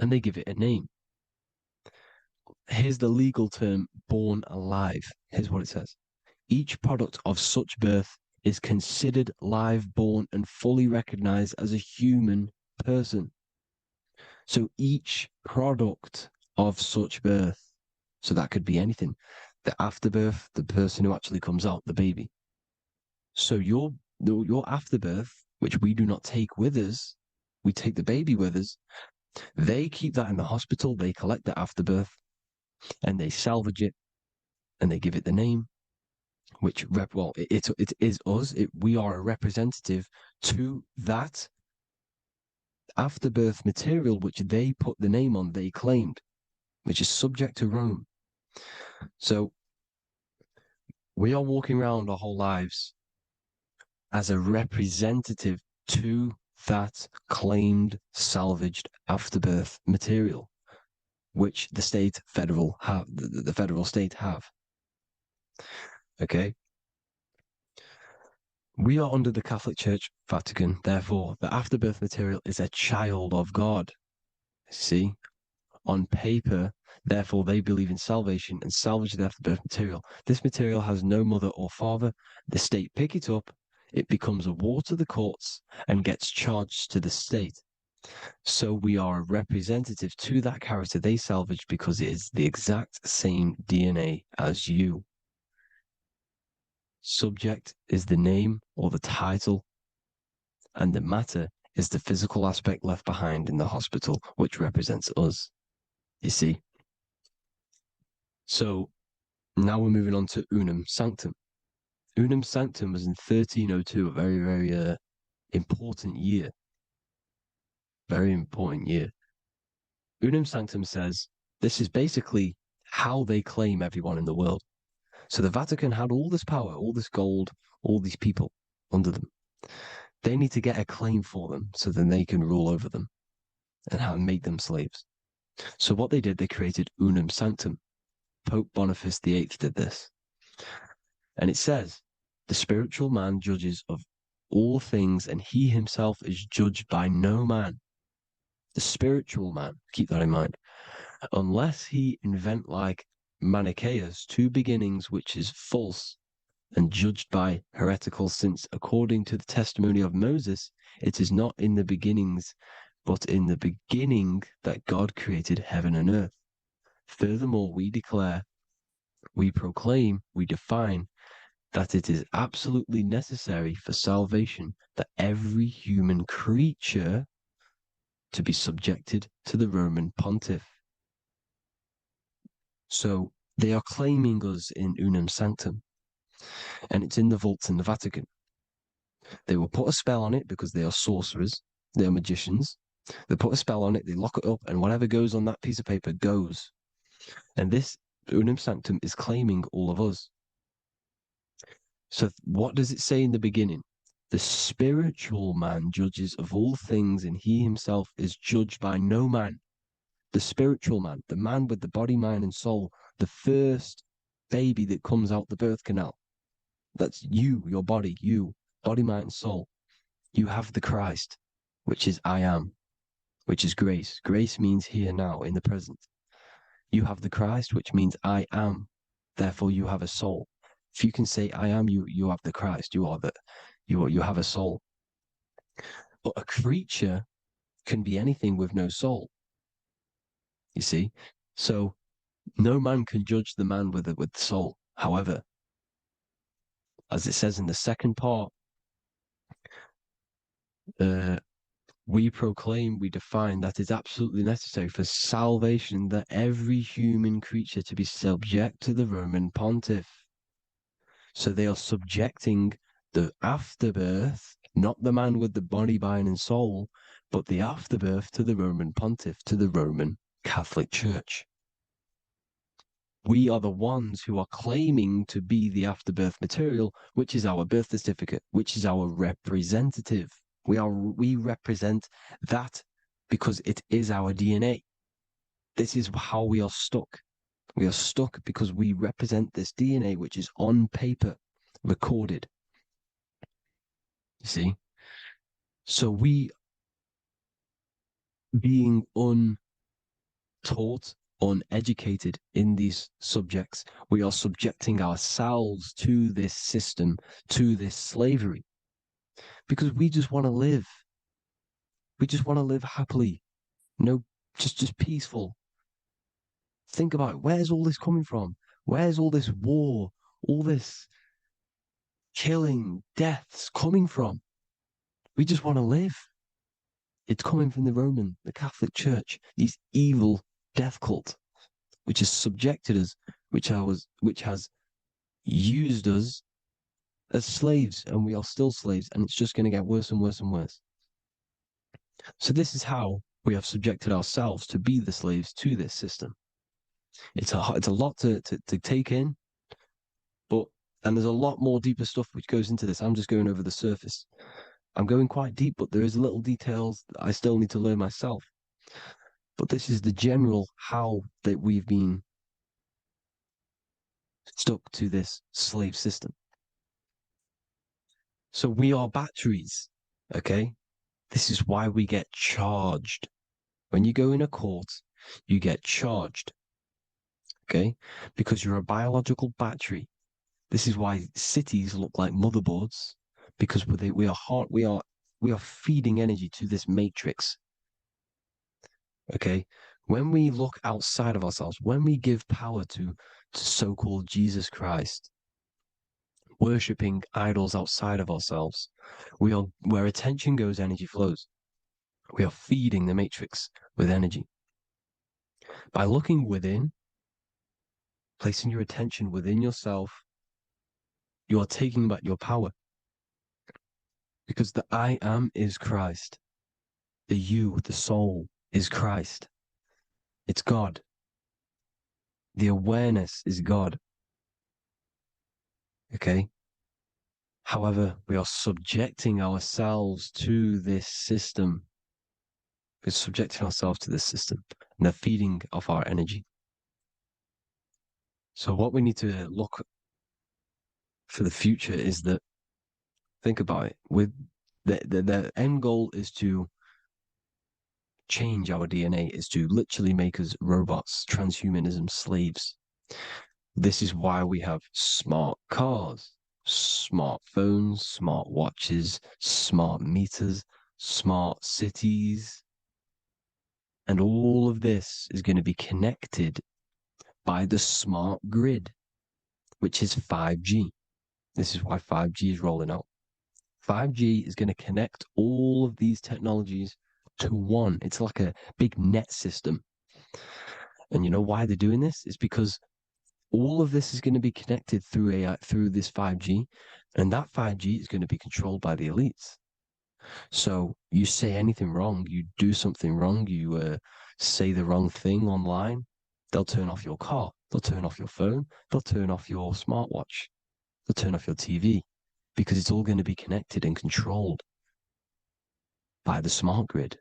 And they give it a name. Here's the legal term, born alive. Here's what it says. Each product of such birth is considered live, born, and fully recognized as a human person. So each product of such birth, so that could be anything, the afterbirth, the person who actually comes out, the baby. So your afterbirth, which we do not take with us, we take the baby with us, they keep that in the hospital, they collect the afterbirth, and they salvage it, and they give it the name, which, it is us. We are a representative to that afterbirth material, which they put the name on, they claimed, which is subject to Rome. So we are walking around our whole lives as a representative to that claimed salvaged afterbirth material, which the federal state have. Okay. We are under the Catholic Church, Vatican. Therefore, the afterbirth material is a child of God. See, on paper, therefore, they believe in salvation and salvage the afterbirth material. This material has no mother or father. The state pick it up. It becomes a war to the courts and gets charged to the state. So we are a representative to that character they salvaged because it is the exact same DNA as you. Subject is the name or the title, and the matter is the physical aspect left behind in the hospital, which represents us. You see? So now we're moving on to Unum Sanctum. Unum Sanctum was in 1302, a very, very important year. Very important year. Unum Sanctum says this is basically how they claim everyone in the world. So the Vatican had all this power, all this gold, all these people under them. They need to get a claim for them so then they can rule over them and make them slaves. So what they did, they created Unum Sanctum. Pope Boniface VIII did this. And it says, the spiritual man judges of all things, and he himself is judged by no man. The spiritual man, keep that in mind, unless he invent like Manichaeus, two beginnings, which is false and judged by heretical, since according to the testimony of Moses, it is not in the beginnings, but in the beginning that God created heaven and earth. Furthermore, we declare, we proclaim, we define that it is absolutely necessary for salvation that every human creature to be subjected to the Roman pontiff. So they are claiming us in Unum Sanctum, and it's in the vaults in the Vatican. They will put a spell on it because they are sorcerers, they are magicians. They put a spell on it, they lock it up, and whatever goes on that piece of paper goes. And this Unum Sanctum is claiming all of us. So what does it say in the beginning? The spiritual man judges of all things, and he himself is judged by no man. The spiritual man, the man with the body, mind, and soul, the first baby that comes out the birth canal. That's you, your body, you, body, mind, and soul. You have the Christ, which is I am, which is grace. Grace means here now, in the present. You have the Christ, which means I am. Therefore, you have a soul. If you can say I am, you have the Christ. You have a soul. But a creature can be anything with no soul. You see, so no man can judge the man with the soul. However, as it says in the second part, we proclaim, we define that it's absolutely necessary for salvation that every human creature to be subject to the Roman pontiff. So they are subjecting the afterbirth, not the man with the body, mind, and soul, but the afterbirth to the Roman pontiff, to the Roman Catholic Church. We are the ones who are claiming to be the afterbirth material, which is our birth certificate, which is our representative. We represent that because it is our DNA. This is how we are stuck. We are stuck because we represent this DNA, which is on paper, recorded. You see? So we, being untaught, uneducated in these subjects, we are subjecting ourselves to this system, to this slavery, because we just want to live. We just want to live happily, just peaceful. Think about it. Where's all this coming from? Where's all this war, all this killing, deaths coming from? We just want to live. It's coming from the Catholic Church, these evil death cult, which has subjected us, which has used us as slaves, and we are still slaves, and it's just going to get worse and worse and worse. So this is how we have subjected ourselves to be the slaves to this system. It's a lot to take in, and there's a lot more deeper stuff which goes into this. I'm just going over the surface. I'm going quite deep, but there is little details that I still need to learn myself. But this is the general how that we've been stuck to this slave system. So we are batteries, okay? This is why we get charged. When you go in a court, you get charged, okay? Because you're a biological battery. This is why cities look like motherboards, because we are feeding energy to this matrix, Okay, when we look outside of ourselves, when we give power to so-called Jesus Christ, worshipping idols outside of ourselves, where attention goes, energy flows. We are feeding the matrix with energy. By looking within, placing your attention within yourself, you are taking back your power. Because the I am is Christ. The you, the soul, is Christ. It's God. The awareness is God. Okay? However, we are subjecting ourselves to this system. We're subjecting ourselves to this system and the feeding of our energy. So what we need to look for the future is that, think about it, with the end goal is to change our DNA, is to literally make us robots, transhumanism slaves. This is why we have smart cars, smartphones, smart watches, smart meters, smart cities. And all of this is going to be connected by the smart grid, which is 5G. This is why 5G is rolling out. 5G is going to connect all of these technologies to one. It's like a big net system. And you know why they're doing this? It's because all of this is going to be connected through AI, through this 5G, and that 5G is going to be controlled by the elites. So you say anything wrong, you do something wrong, you say the wrong thing online, they'll turn off your car, they'll turn off your phone, they'll turn off your smartwatch, they'll turn off your TV, because it's all going to be connected and controlled by the smart grid.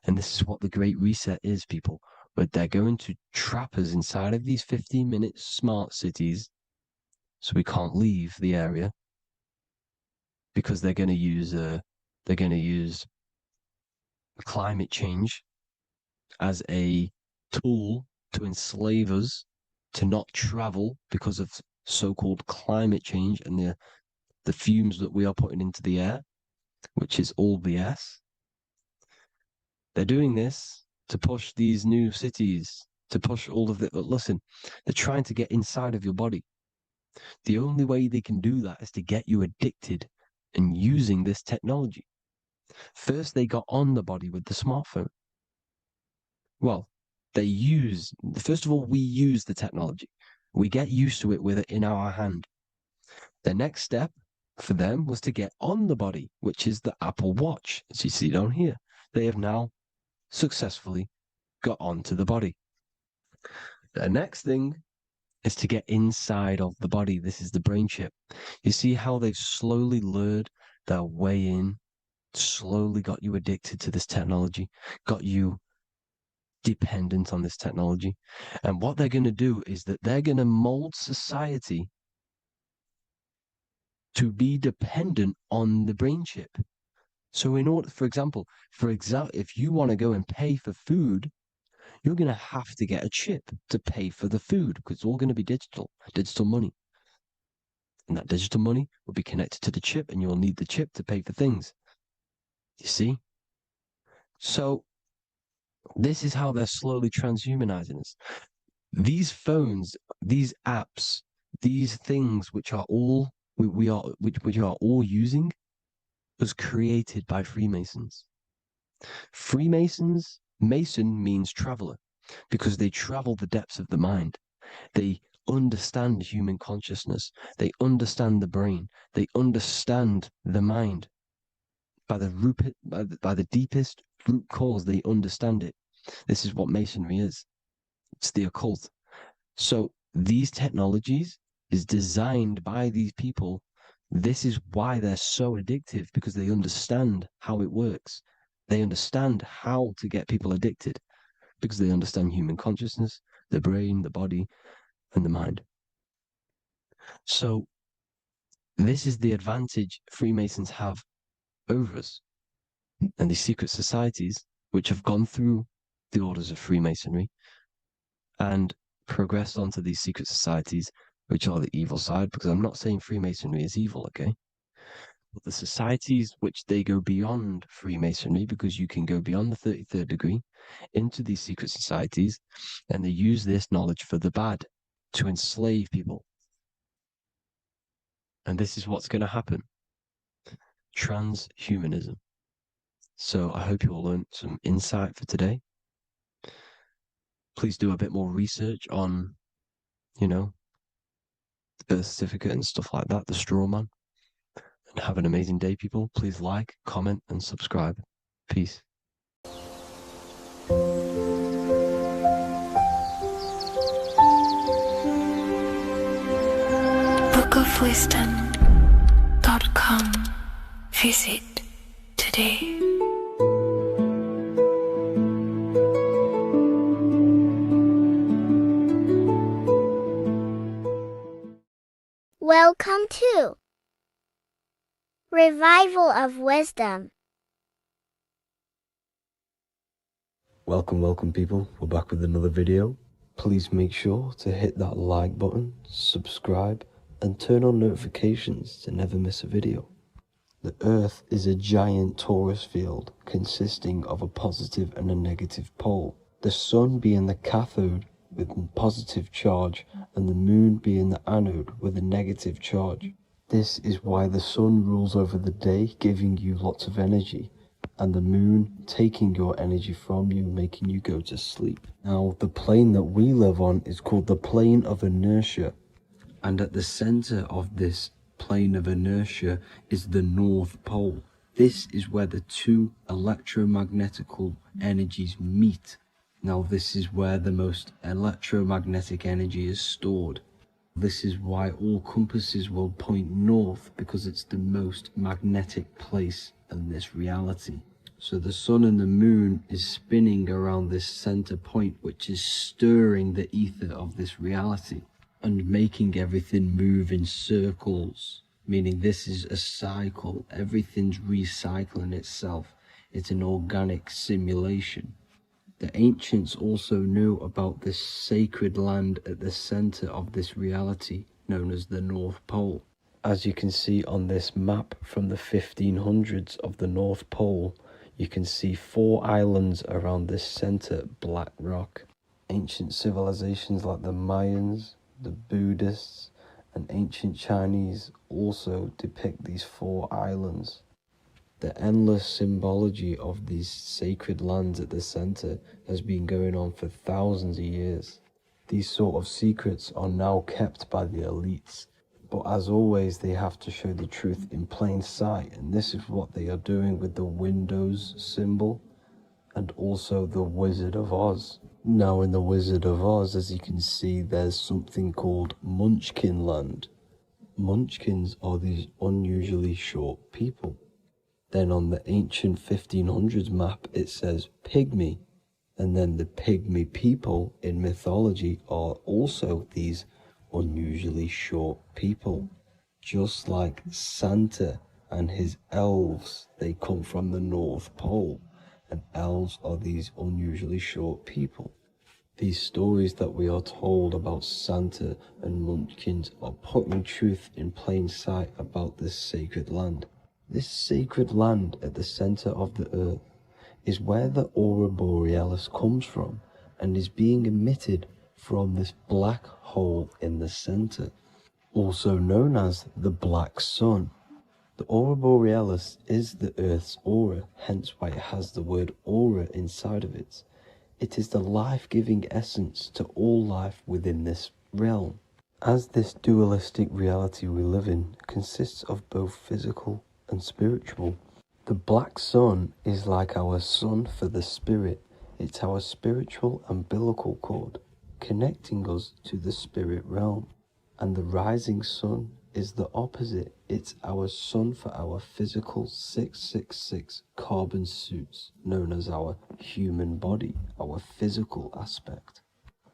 And this is what the Great Reset is, people. But they're going to trap us inside of these 15-minute smart cities, so we can't leave the area, because they're going to use climate change as a tool to enslave us to not travel because of so-called climate change and the fumes that we are putting into the air, which is all BS. They're doing this to push these new cities, to push all of it. But listen, they're trying to get inside of your body. The only way they can do that is to get you addicted and using this technology. First, they got on the body with the smartphone. Well, first of all, we use the technology. We get used to it with it in our hand. The next step for them was to get on the body, which is the Apple Watch, as you see down here. They have now successfully got onto the body. The next thing is to get inside of the body. This is the brain chip. You see how they've slowly lured their way in, slowly got you addicted to this technology, got you dependent on this technology. And what they're going to do is that they're going to mold society to be dependent on the brain chip. So in order, for example, if you want to go and pay for food, you're going to have to get a chip to pay for the food, because it's all going to be digital money. And that digital money will be connected to the chip, and you'll need the chip to pay for things. You see? So this is how they're slowly transhumanizing us. These phones, these apps, these things which are all we are all using was created by Freemasons. Mason means traveler, because they travel the depths of the mind. They understand human consciousness. They understand the brain. They understand the mind. By the deepest root cause, they understand it. This is what Masonry is. It's the occult. So these technologies is designed by these people. This is why they're so addictive, because they understand how it works. They understand how to get people addicted, because they understand human consciousness, the brain, the body, and the mind. So this is the advantage Freemasons have over us. And these secret societies, which have gone through the orders of Freemasonry and progressed onto these secret societies, which are the evil side, because I'm not saying Freemasonry is evil, okay? But the societies which they go beyond Freemasonry, because you can go beyond the 33rd degree into these secret societies, and they use this knowledge for the bad, to enslave people. And this is what's going to happen. Transhumanism. So I hope you all learned some insight for today. Please do a bit more research on, the birth certificate and stuff like that, the straw man. And have an amazing day, people. Please like, comment, and subscribe. Peace. bookofwisdom.com. Visit today. Welcome to Revival of Wisdom. Welcome people, we're back with another video. Please make sure to hit that like button, subscribe, and turn on notifications to never miss a video. The Earth is a giant torus field consisting of a positive and a negative pole. The Sun being the cathode with a positive charge and the Moon being the anode with a negative charge. This is why the Sun rules over the day, giving you lots of energy, and the Moon taking your energy from you, making you go to sleep. Now, the plane that we live on is called the plane of inertia, and at the center of this plane of inertia is the North Pole. This is where the two electromagnetical energies meet. Now, this is where the most electromagnetic energy is stored. This is why all compasses will point north, because it's the most magnetic place in this reality. So the Sun and the Moon is spinning around this center point, which is stirring the ether of this reality and making everything move in circles, meaning this is a cycle. Everything's recycling itself. It's an organic simulation. The ancients also knew about this sacred land at the center of this reality, known as the North Pole. As you can see on this map from the 1500s of the North Pole, you can see 4 islands around this center black rock. Ancient civilizations like the Mayans, the Buddhists, and ancient Chinese also depict these 4 islands. The endless symbology of these sacred lands at the center has been going on for thousands of years. These sort of secrets are now kept by the elites, but as always they have to show the truth in plain sight, and this is what they are doing with the Windows symbol and also the Wizard of Oz. Now in the Wizard of Oz, as you can see, there's something called Munchkin Land. Munchkins are these unusually short people. Then on the ancient 1500s map, it says pygmy. And then the pygmy people in mythology are also these unusually short people. Just like Santa and his elves, they come from the North Pole. And elves are these unusually short people. These stories that we are told about Santa and Munchkins are putting truth in plain sight about this sacred land. This sacred land at the center of the earth is where the aurora borealis comes from and is being emitted from this black hole in the center, also known as the black sun. The aurora borealis is the earth's aura, hence why it has the word aura inside of it. It is the life-giving essence to all life within this realm. As this dualistic reality we live in consists of both physical and spiritual, the black sun is like our sun for the spirit. It's our spiritual umbilical cord, connecting us to the spirit realm. And the rising sun is the opposite. It's our sun for our physical 666 carbon suits, known as our human body, our physical aspect.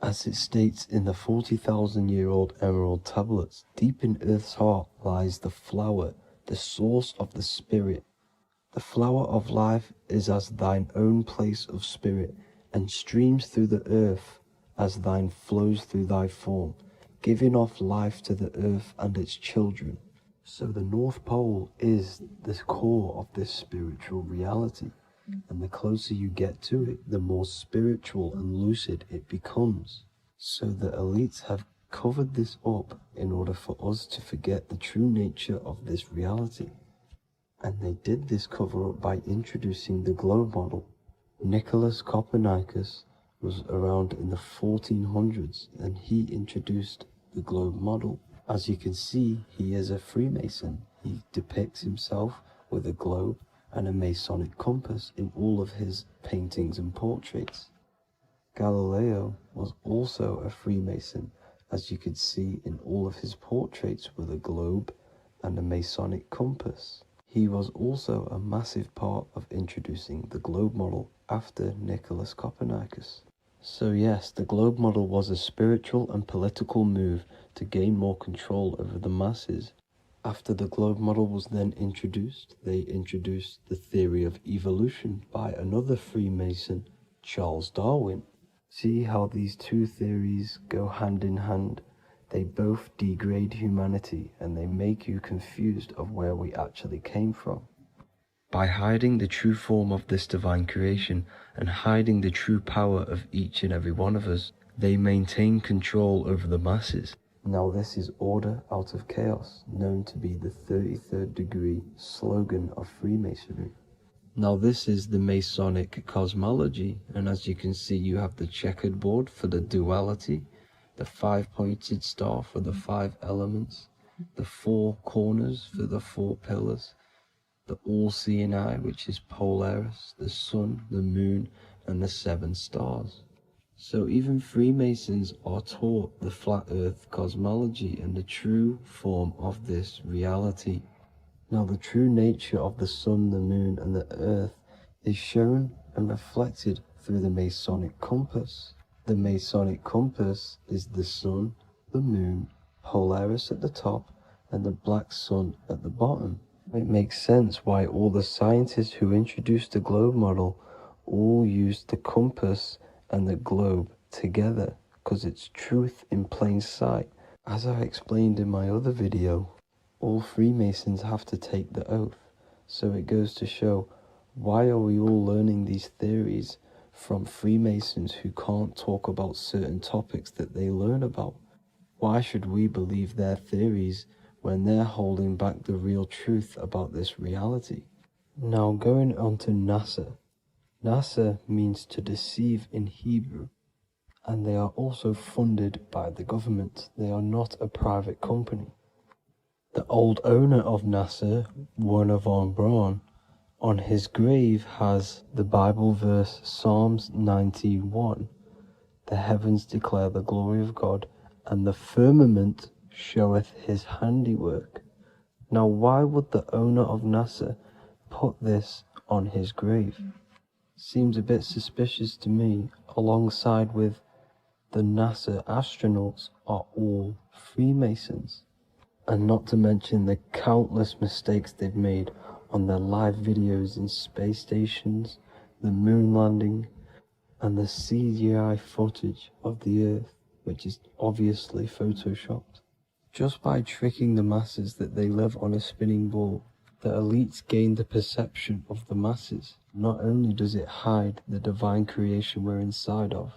As it states in the 40,000-year-old emerald tablets, deep in Earth's heart lies the flower, the source of the spirit. The flower of life is as thine own place of spirit, and streams through the earth as thine flows through thy form, giving off life to the earth and its children. So the North Pole is the core of this spiritual reality, and the closer you get to it, the more spiritual and lucid it becomes. So the elites have covered this up in order for us to forget the true nature of this reality. And they did this cover up by introducing the globe model. Nicholas Copernicus was around in the 1400s, and he introduced the globe model. As you can see, he is a Freemason. He depicts himself with a globe and a Masonic compass in all of his paintings and portraits. Galileo was also a Freemason, as you could see in all of his portraits with a globe and a Masonic compass. He was also a massive part of introducing the globe model after Nicholas Copernicus. So yes, the globe model was a spiritual and political move to gain more control over the masses. After the globe model was then introduced, they introduced the theory of evolution by another Freemason, Charles Darwin. See how these two theories go hand in hand? They both degrade humanity, and they make you confused of where we actually came from. By hiding the true form of this divine creation and hiding the true power of each and every one of us, they maintain control over the masses. Now this is order out of chaos, known to be the 33rd degree slogan of Freemasonry. Now this is the Masonic cosmology, and as you can see, you have the checkered board for the duality, the 5-pointed star for the 5 elements, the 4 corners for the 4 pillars, the all-seeing eye, which is Polaris, the sun, the moon, and the 7 stars. So even Freemasons are taught the flat earth cosmology and the true form of this reality. Now the true nature of the sun, the moon, and the earth is shown and reflected through the Masonic compass. The Masonic compass is the sun, the moon, Polaris at the top, and the black sun at the bottom. It makes sense why all the scientists who introduced the globe model all used the compass and the globe together, because it's truth in plain sight. As I explained in my other video, all Freemasons have to take the oath, so it goes to show, why are we all learning these theories from Freemasons who can't talk about certain topics that they learn about? Why should we believe their theories when they're holding back the real truth about this reality? Now going on to NASA. NASA means to deceive in Hebrew, and they are also funded by the government. They are not a private company. The old owner of NASA, Werner von Braun, on his grave has the Bible verse Psalms 91. The heavens declare the glory of God, and the firmament showeth his handiwork. Now why would the owner of NASA put this on his grave? Seems a bit suspicious to me, alongside with the NASA astronauts are all Freemasons. And not to mention the countless mistakes they've made on their live videos in space stations, the moon landing, and the CGI footage of the Earth, which is obviously photoshopped. Just by tricking the masses that they live on a spinning ball, the elites gain the perception of the masses. Not only does it hide the divine creation we're inside of,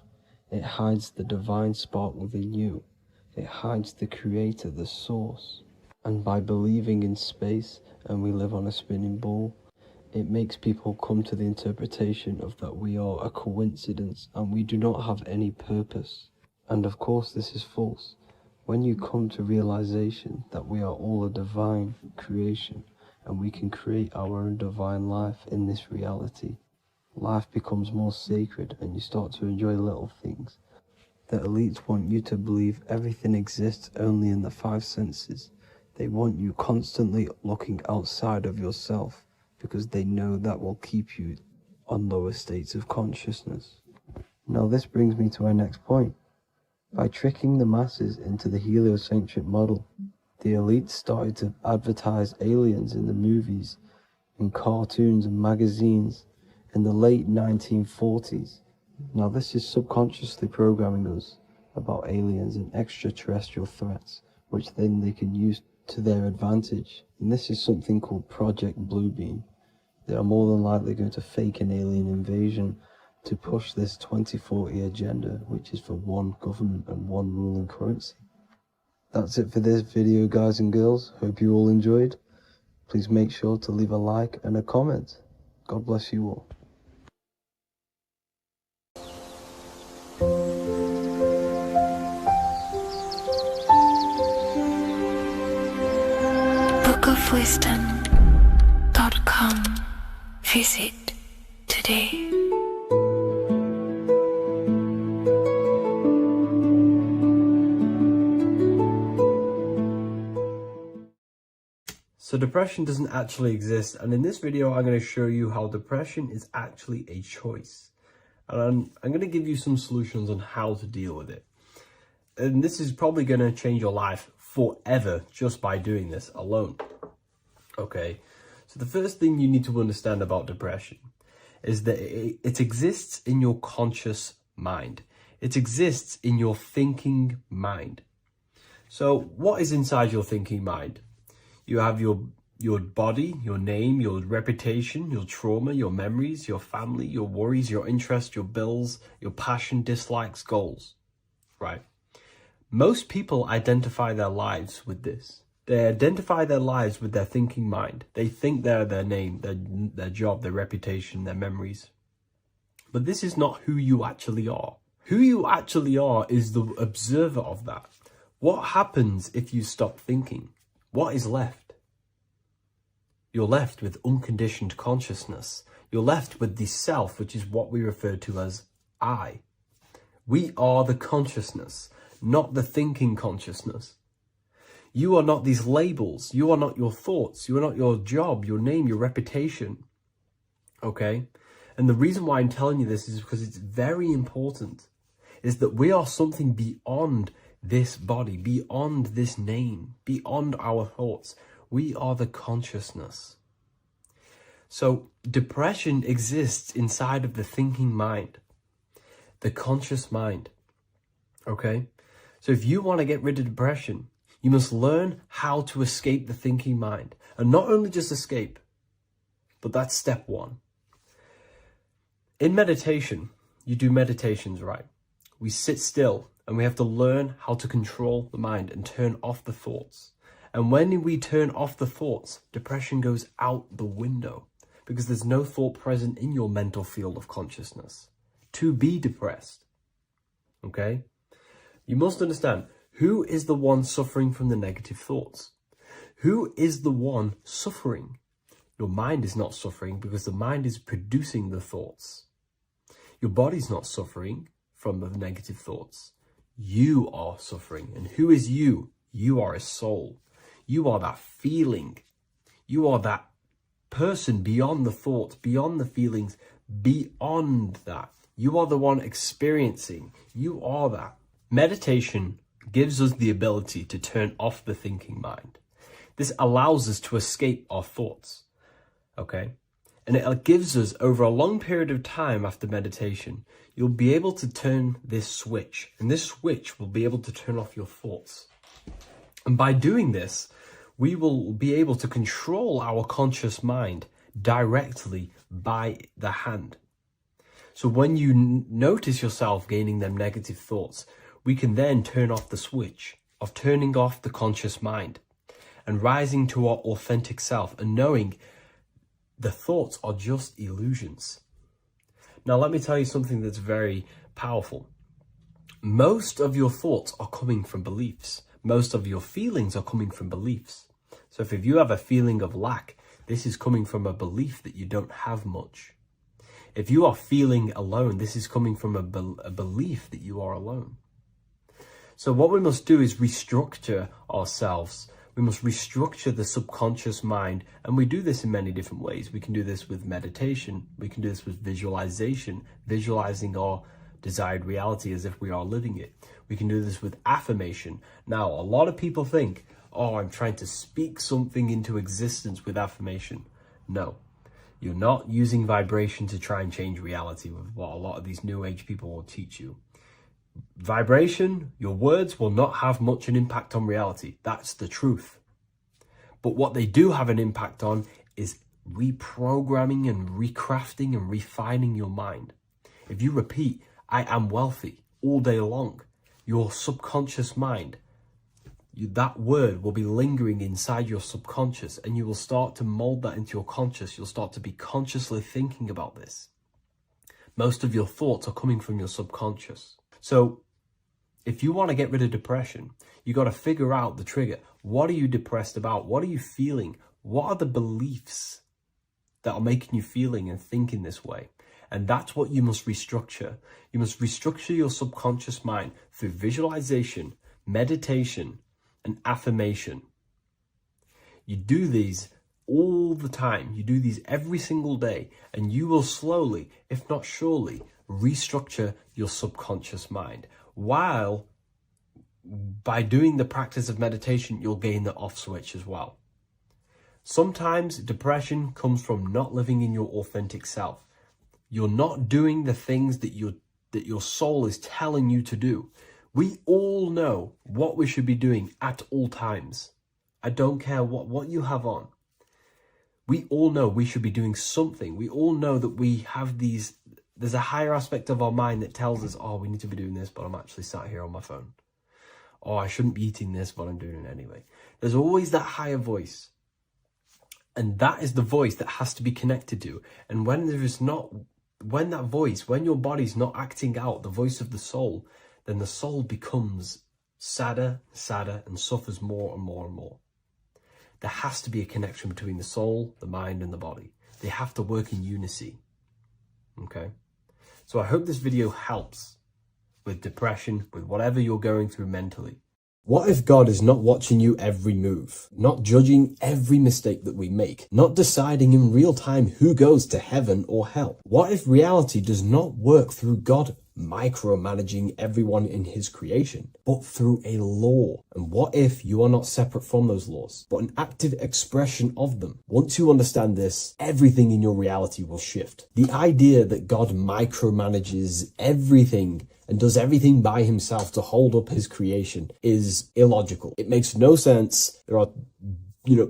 it hides the divine spark within you. It hides the creator, the source. And by believing in space and we live on a spinning ball, it makes people come to the interpretation of that we are a coincidence and we do not have any purpose. And of course this is false. When you come to realization that we are all a divine creation and we can create our own divine life in this reality, life becomes more sacred and you start to enjoy little things. The elites want you to believe everything exists only in the 5 senses. They want you constantly looking outside of yourself because they know that will keep you on lower states of consciousness. Now this brings me to our next point. By tricking the masses into the heliocentric model, the elites started to advertise aliens in the movies, in cartoons and magazines in the late 1940s. Now this is subconsciously programming us about aliens and extraterrestrial threats, which then they can use to their advantage, and this is something called Project Bluebeam. They are more than likely going to fake an alien invasion to push this 2040 agenda, which is for one government and one ruling currency. That's it for this video, guys and girls. Hope you all enjoyed. Please make sure to leave a like and a comment. God bless you all. bookofwisdom.com. Visit today. So depression doesn't actually exist, and in this video I'm going to show you how depression is actually a choice. And I'm going to give you some solutions on how to deal with it. And this is probably going to change your life forever just by doing this alone. Okay, so the first thing you need to understand about depression is that it exists in your conscious mind. It exists in your thinking mind. So what is inside your thinking mind? You have your body, your name, your reputation, your trauma, your memories, your family, your worries, your interests, your bills, your passion, dislikes, goals, right? Most people identify their lives with this. They identify their lives with their thinking mind. They think they're their name, their job, their reputation, their memories. But this is not who you actually are. Who you actually are is the observer of that. What happens if you stop thinking? What is left? You're left with unconditioned consciousness. You're left with the self, which is what we refer to as I. We are the consciousness, not the thinking consciousness. You are not these labels. You are not your thoughts. You are not your job, your name, your reputation. Okay? And the reason why I'm telling you this is because it's very important, is that we are something beyond this body, beyond this name, beyond our thoughts. We are the consciousness. So depression exists inside of the thinking mind, the conscious mind. Okay? So if you want to get rid of depression, you must learn how to escape the thinking mind. And not only just escape, but that's step one. In meditation, you do meditations, right? We sit still and we have to learn how to control the mind and turn off the thoughts. And when we turn off the thoughts, depression goes out the window because there's no thought present in your mental field of consciousness to be depressed. Okay? You must understand, who is the one suffering from the negative thoughts? Who is the one suffering? Your mind is not suffering because the mind is producing the thoughts. Your body's not suffering from the negative thoughts. You are suffering. And who is you? You are a soul. You are that feeling. You are that person beyond the thoughts, beyond the feelings, beyond that. You are the one experiencing. You are that. Meditation gives us the ability to turn off the thinking mind. This allows us to escape our thoughts. Okay? And it gives us, over a long period of time after meditation, you'll be able to turn this switch. And this switch will be able to turn off your thoughts. And by doing this, we will be able to control our conscious mind directly by the hand. So when you notice yourself gaining them negative thoughts, we can then turn off the switch of turning off the conscious mind and rising to our authentic self and knowing the thoughts are just illusions. Now, let me tell you something that's very powerful. Most of your thoughts are coming from beliefs. Most of your feelings are coming from beliefs. So if you have a feeling of lack, this is coming from a belief that you don't have much. If you are feeling alone, this is coming from a belief that you are alone. So what we must do is restructure ourselves. We must restructure the subconscious mind, and we do this in many different ways. We can do this with meditation. We can do this with visualization, visualizing our desired reality as if we are living it. We can do this with affirmation. Now, a lot of people think, oh, I'm trying to speak something into existence with affirmation. No, you're not using vibration to try and change reality with what a lot of these new age people will teach you. Vibration, your words will not have much an impact on reality. That's the truth. But what they do have an impact on is reprogramming and recrafting and refining your mind. If you repeat, I am wealthy all day long, your subconscious mind, that word will be lingering inside your subconscious, and you will start to mold that into your conscious. You'll start to be consciously thinking about this. Most of your thoughts are coming from your subconscious. So if you want to get rid of depression, you got to figure out the trigger. What are you depressed about? What are you feeling? What are the beliefs that are making you feeling and thinking this way? And that's what you must restructure. You must restructure your subconscious mind through visualization, meditation, and affirmation. You do these all the time. You do these every single day, and you will slowly, if not surely, restructure your subconscious mind. While by doing the practice of meditation, you'll gain the off switch as well. Sometimes depression comes from not living in your authentic self. You're not doing the things that your soul is telling you to do. We all know what we should be doing at all times. I don't care what you have on. We all know we should be doing something. We all know that we have there's a higher aspect of our mind that tells us, oh, we need to be doing this, but I'm actually sat here on my phone. Oh, I shouldn't be eating this, but I'm doing it anyway. There's always that higher voice. And that is the voice that has to be connected to. And when your body's not acting out the voice of the soul, then the soul becomes sadder, and suffers more and more and more. There has to be a connection between the soul, the mind, and the body. They have to work in unity. Okay? So I hope this video helps with depression, with whatever you're going through mentally. What if God is not watching you every move, not judging every mistake that we make, not deciding in real time who goes to heaven or hell? What if reality does not work through God micromanaging everyone in his creation, but through a law? And what if you are not separate from those laws, but an active expression of them? Once you understand this, everything in your reality will shift. The idea that God micromanages everything and does everything by himself to hold up his creation is illogical. It makes no sense. There are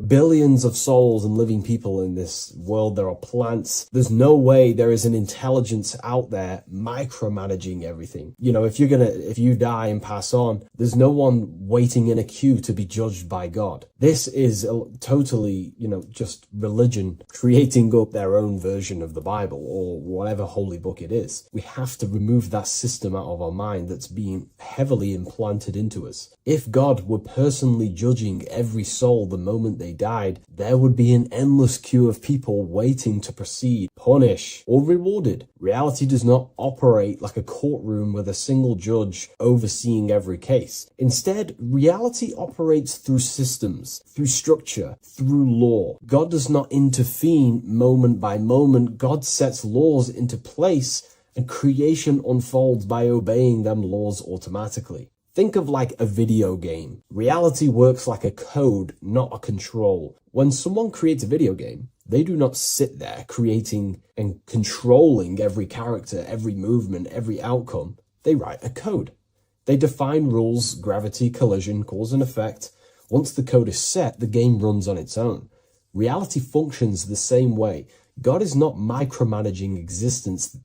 billions of souls and living people in this world. There are plants. There's no way there is an intelligence out there micromanaging everything. If you die and pass on, there's no one waiting in a queue to be judged by God. This is totally, just religion creating up their own version of the Bible or whatever holy book it is. We have to remove that system out of our mind that's being heavily implanted into us. If God were personally judging every soul the moment they died, there would be an endless queue of people waiting to proceed, punish, or rewarded. Reality does not operate like a courtroom with a single judge overseeing every case. Instead, reality operates through systems, through structure, through law. God does not intervene moment by moment. God sets laws into place, and creation unfolds by obeying them laws automatically. Think of like a video game. Reality works like a code, not a control. When someone creates a video game, they do not sit there creating and controlling every character, every movement, every outcome. They write a code. They define rules, gravity, collision, cause and effect. Once the code is set, the game runs on its own. Reality functions the same way. God is not micromanaging existence.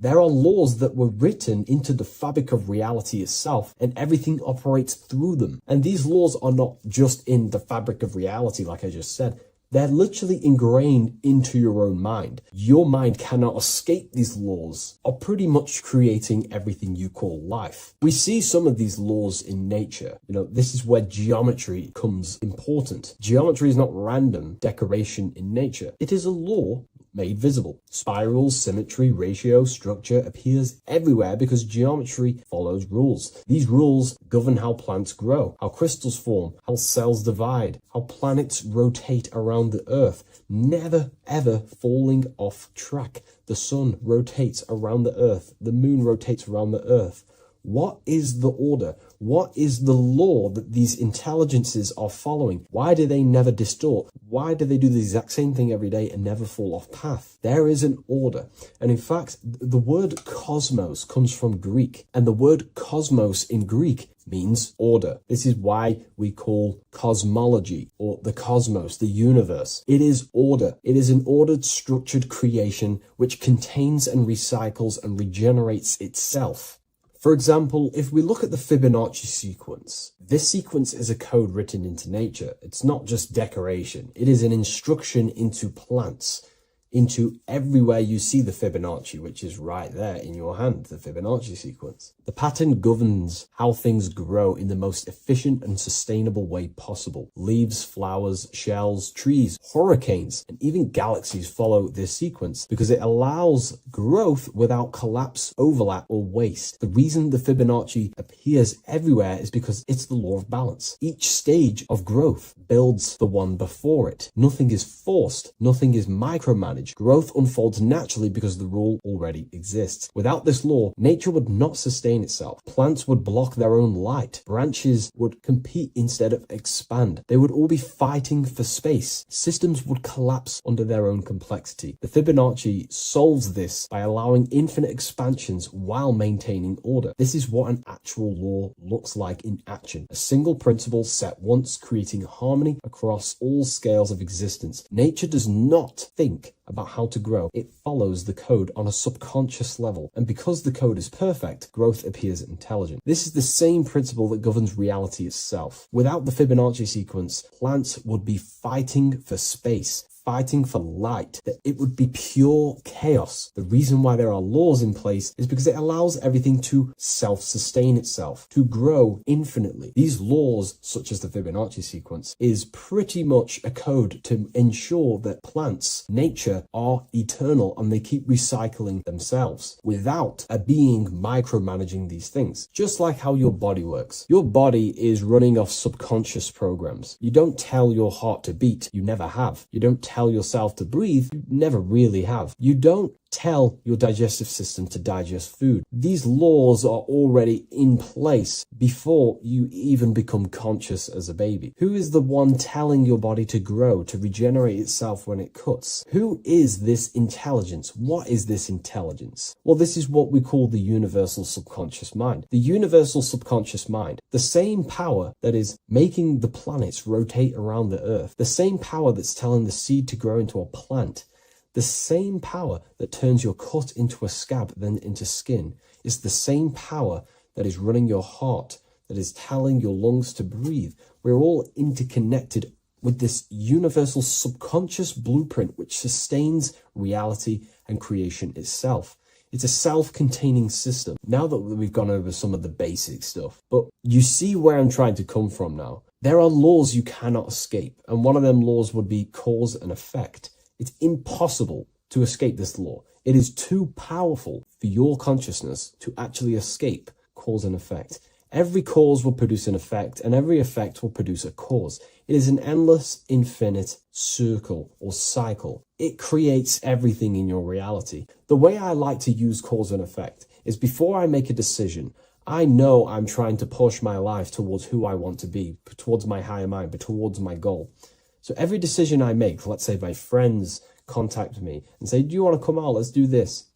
There are laws that were written into the fabric of reality itself, and everything operates through them. And these laws are not just in the fabric of reality, like I just said. They're literally ingrained into your own mind. Your mind cannot escape these laws, are pretty much creating everything you call life. We see some of these laws in nature. This is where geometry becomes important. Geometry is not random decoration in nature. It is a law made visible. Spirals, symmetry, ratio, structure appears everywhere because geometry follows rules. These rules govern how plants grow, how crystals form, how cells divide, how planets rotate around the Earth, never ever falling off track. The sun rotates around the Earth, the moon rotates around the Earth. What is the order? What is the law that these intelligences are following? Why do they never distort? Why do they do the exact same thing every day and never fall off path? There is an order. And in fact, the word cosmos comes from Greek, and the word cosmos in Greek means order. This is why we call cosmology, or the cosmos, the universe. It is order. It is an ordered, structured creation which contains and recycles and regenerates itself. For example, if we look at the Fibonacci sequence, this sequence is a code written into nature. It's not just decoration. It is an instruction into plants, into everywhere you see the Fibonacci, which is right there in your hand, the Fibonacci sequence. The pattern governs how things grow in the most efficient and sustainable way possible. Leaves, flowers, shells, trees, hurricanes, and even galaxies follow this sequence because it allows growth without collapse, overlap, or waste. The reason the Fibonacci appears everywhere is because it's the law of balance. Each stage of growth builds the one before it. Nothing is forced. Nothing is micromanaged. Growth unfolds naturally because the rule already exists. Without this law, nature would not sustain itself. Plants would block their own light. Branches would compete instead of expand. They would all be fighting for space. Systems would collapse under their own complexity. The Fibonacci solves this by allowing infinite expansions while maintaining order. This is what an actual law looks like in action. A single principle set once, creating harmony across all scales of existence. Nature does not think about how to grow. It follows the code on a subconscious level. And because the code is perfect, growth appears intelligent. This is the same principle that governs reality itself. Without the Fibonacci sequence, plants would be fighting for space, fighting for light, that it would be pure chaos. The reason why there are laws in place is because it allows everything to self-sustain itself, to grow infinitely. These laws, such as the Fibonacci sequence, is pretty much a code to ensure that plants, nature, are eternal and they keep recycling themselves without a being micromanaging these things. Just like how your body works. Your body is running off subconscious programs. You don't tell your heart to beat, you never have. You don't tell yourself to breathe, you never really have. You don't tell your digestive system to digest food. These laws are already in place before you even become conscious as a baby. Who is the one telling your body to grow, to regenerate itself when it cuts? Who is this intelligence? What is this intelligence? Well, this is what we call the universal subconscious mind. The universal subconscious mind, the same power that is making the planets rotate around the earth, the same power that's telling the seed to grow into a plant, the same power that turns your cut into a scab, then into skin, is the same power that is running your heart, that is telling your lungs to breathe. We're all interconnected with this universal subconscious blueprint which sustains reality and creation itself. It's a self-containing system. Now that we've gone over some of the basic stuff, but you see where I'm trying to come from now. There are laws you cannot escape, and one of them laws would be cause and effect. It's impossible to escape this law. It is too powerful for your consciousness to actually escape cause and effect. Every cause will produce an effect, and every effect will produce a cause. It is an endless, infinite circle or cycle. It creates everything in your reality. The way I like to use cause and effect is before I make a decision, I know I'm trying to push my life towards who I want to be, towards my higher mind, but towards my goal. So every decision I make, let's say my friends contact me and say, do you want to come out? Let's do this.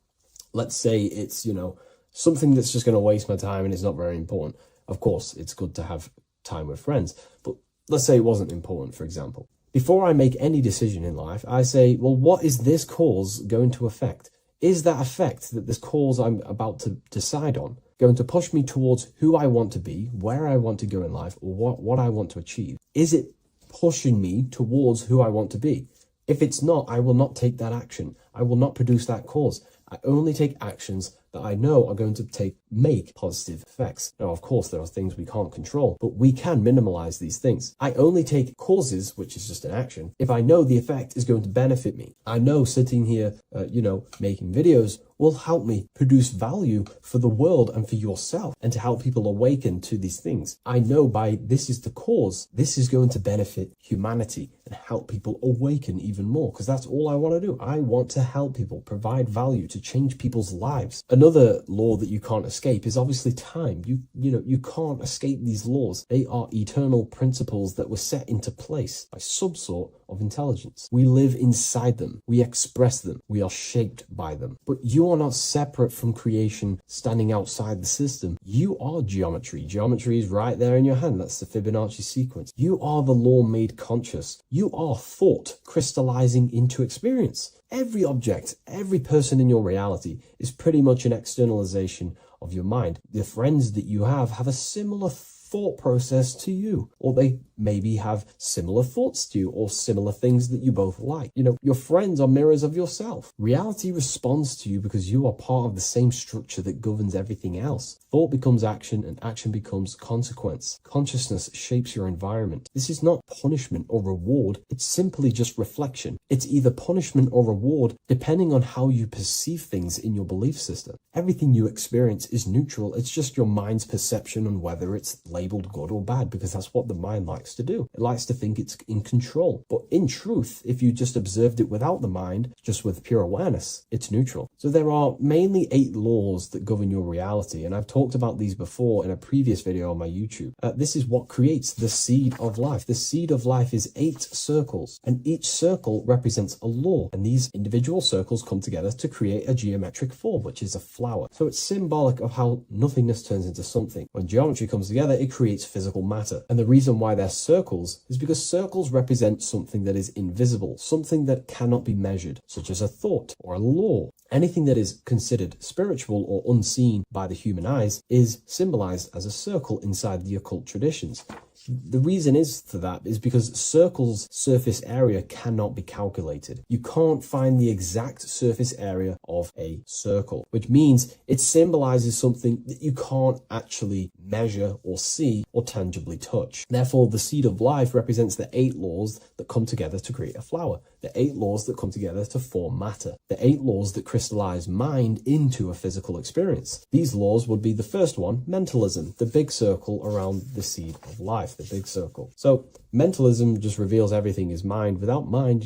Let's say it's, something that's just going to waste my time and it's not very important. Of course, it's good to have time with friends, but let's say it wasn't important, for example. Before I make any decision in life, I say, well, what is this cause going to affect? Is that effect that this cause I'm about to decide on going to push me towards who I want to be, where I want to go in life, or what I want to achieve? Is it pushing me towards who I want to be? If it's not, I will not take that action. I will not produce that cause. I only take actions that I know are going to make positive effects. Now, of course, there are things we can't control, but we can minimize these things. I only take causes, which is just an action, if I know the effect is going to benefit me. I know sitting here, making videos will help me produce value for the world and for yourself and to help people awaken to these things. I know by this is the cause, this is going to benefit humanity and help people awaken even more, because that's all I want to do. I want to help people, provide value to change people's lives. Another law that you can't escape escape is obviously time. You can't escape these laws. They are eternal principles that were set into place by some sort of intelligence. We live inside them. We express them. We are shaped by them. But you are not separate from creation standing outside the system. You are geometry. Geometry is right there in your hand. That's the Fibonacci sequence. You are the law made conscious. You are thought crystallizing into experience. Every object, every person in your reality is pretty much an externalization of your mind. The friends that you have a similar thought process to you, or they maybe have similar thoughts to you, or similar things that you both like. Your friends are mirrors of yourself. Reality responds to you because you are part of the same structure that governs everything else. Thought becomes action, and action becomes consequence. Consciousness shapes your environment. This is not punishment or reward. It's simply just reflection. It's either punishment or reward depending on how you perceive things in your belief system. Everything you experience is neutral. It's just your mind's perception on whether it's labeled good or bad, because that's what the mind likes to do. It likes to think it's in control. But in truth, if you just observed it without the mind, just with pure awareness, it's neutral. So there are mainly 8 laws that govern your reality, and I've talked about these before in a previous video on my YouTube. This is what creates the seed of life. The seed of life is 8 circles, and each circle represents a law, and these individual circles come together to create a geometric form, which is a flower. So it's symbolic of how nothingness turns into something. When geometry comes together, it creates physical matter. And the reason why they're circles is because circles represent something that is invisible, something that cannot be measured, such as a thought or a law. Anything that is considered spiritual or unseen by the human eyes is symbolized as a circle inside the occult traditions. The reason for that is because circles' surface area cannot be calculated. You can't find the exact surface area of a circle, which means it symbolizes something that you can't actually measure or see or tangibly touch. Therefore, the seed of life represents the 8 laws that come together to create a flower, the 8 laws that come together to form matter, the 8 laws that crystallize mind into a physical experience. These laws would be the first one, mentalism, the big circle around the seed of life. The big circle. So mentalism just reveals everything is mind. Without mind,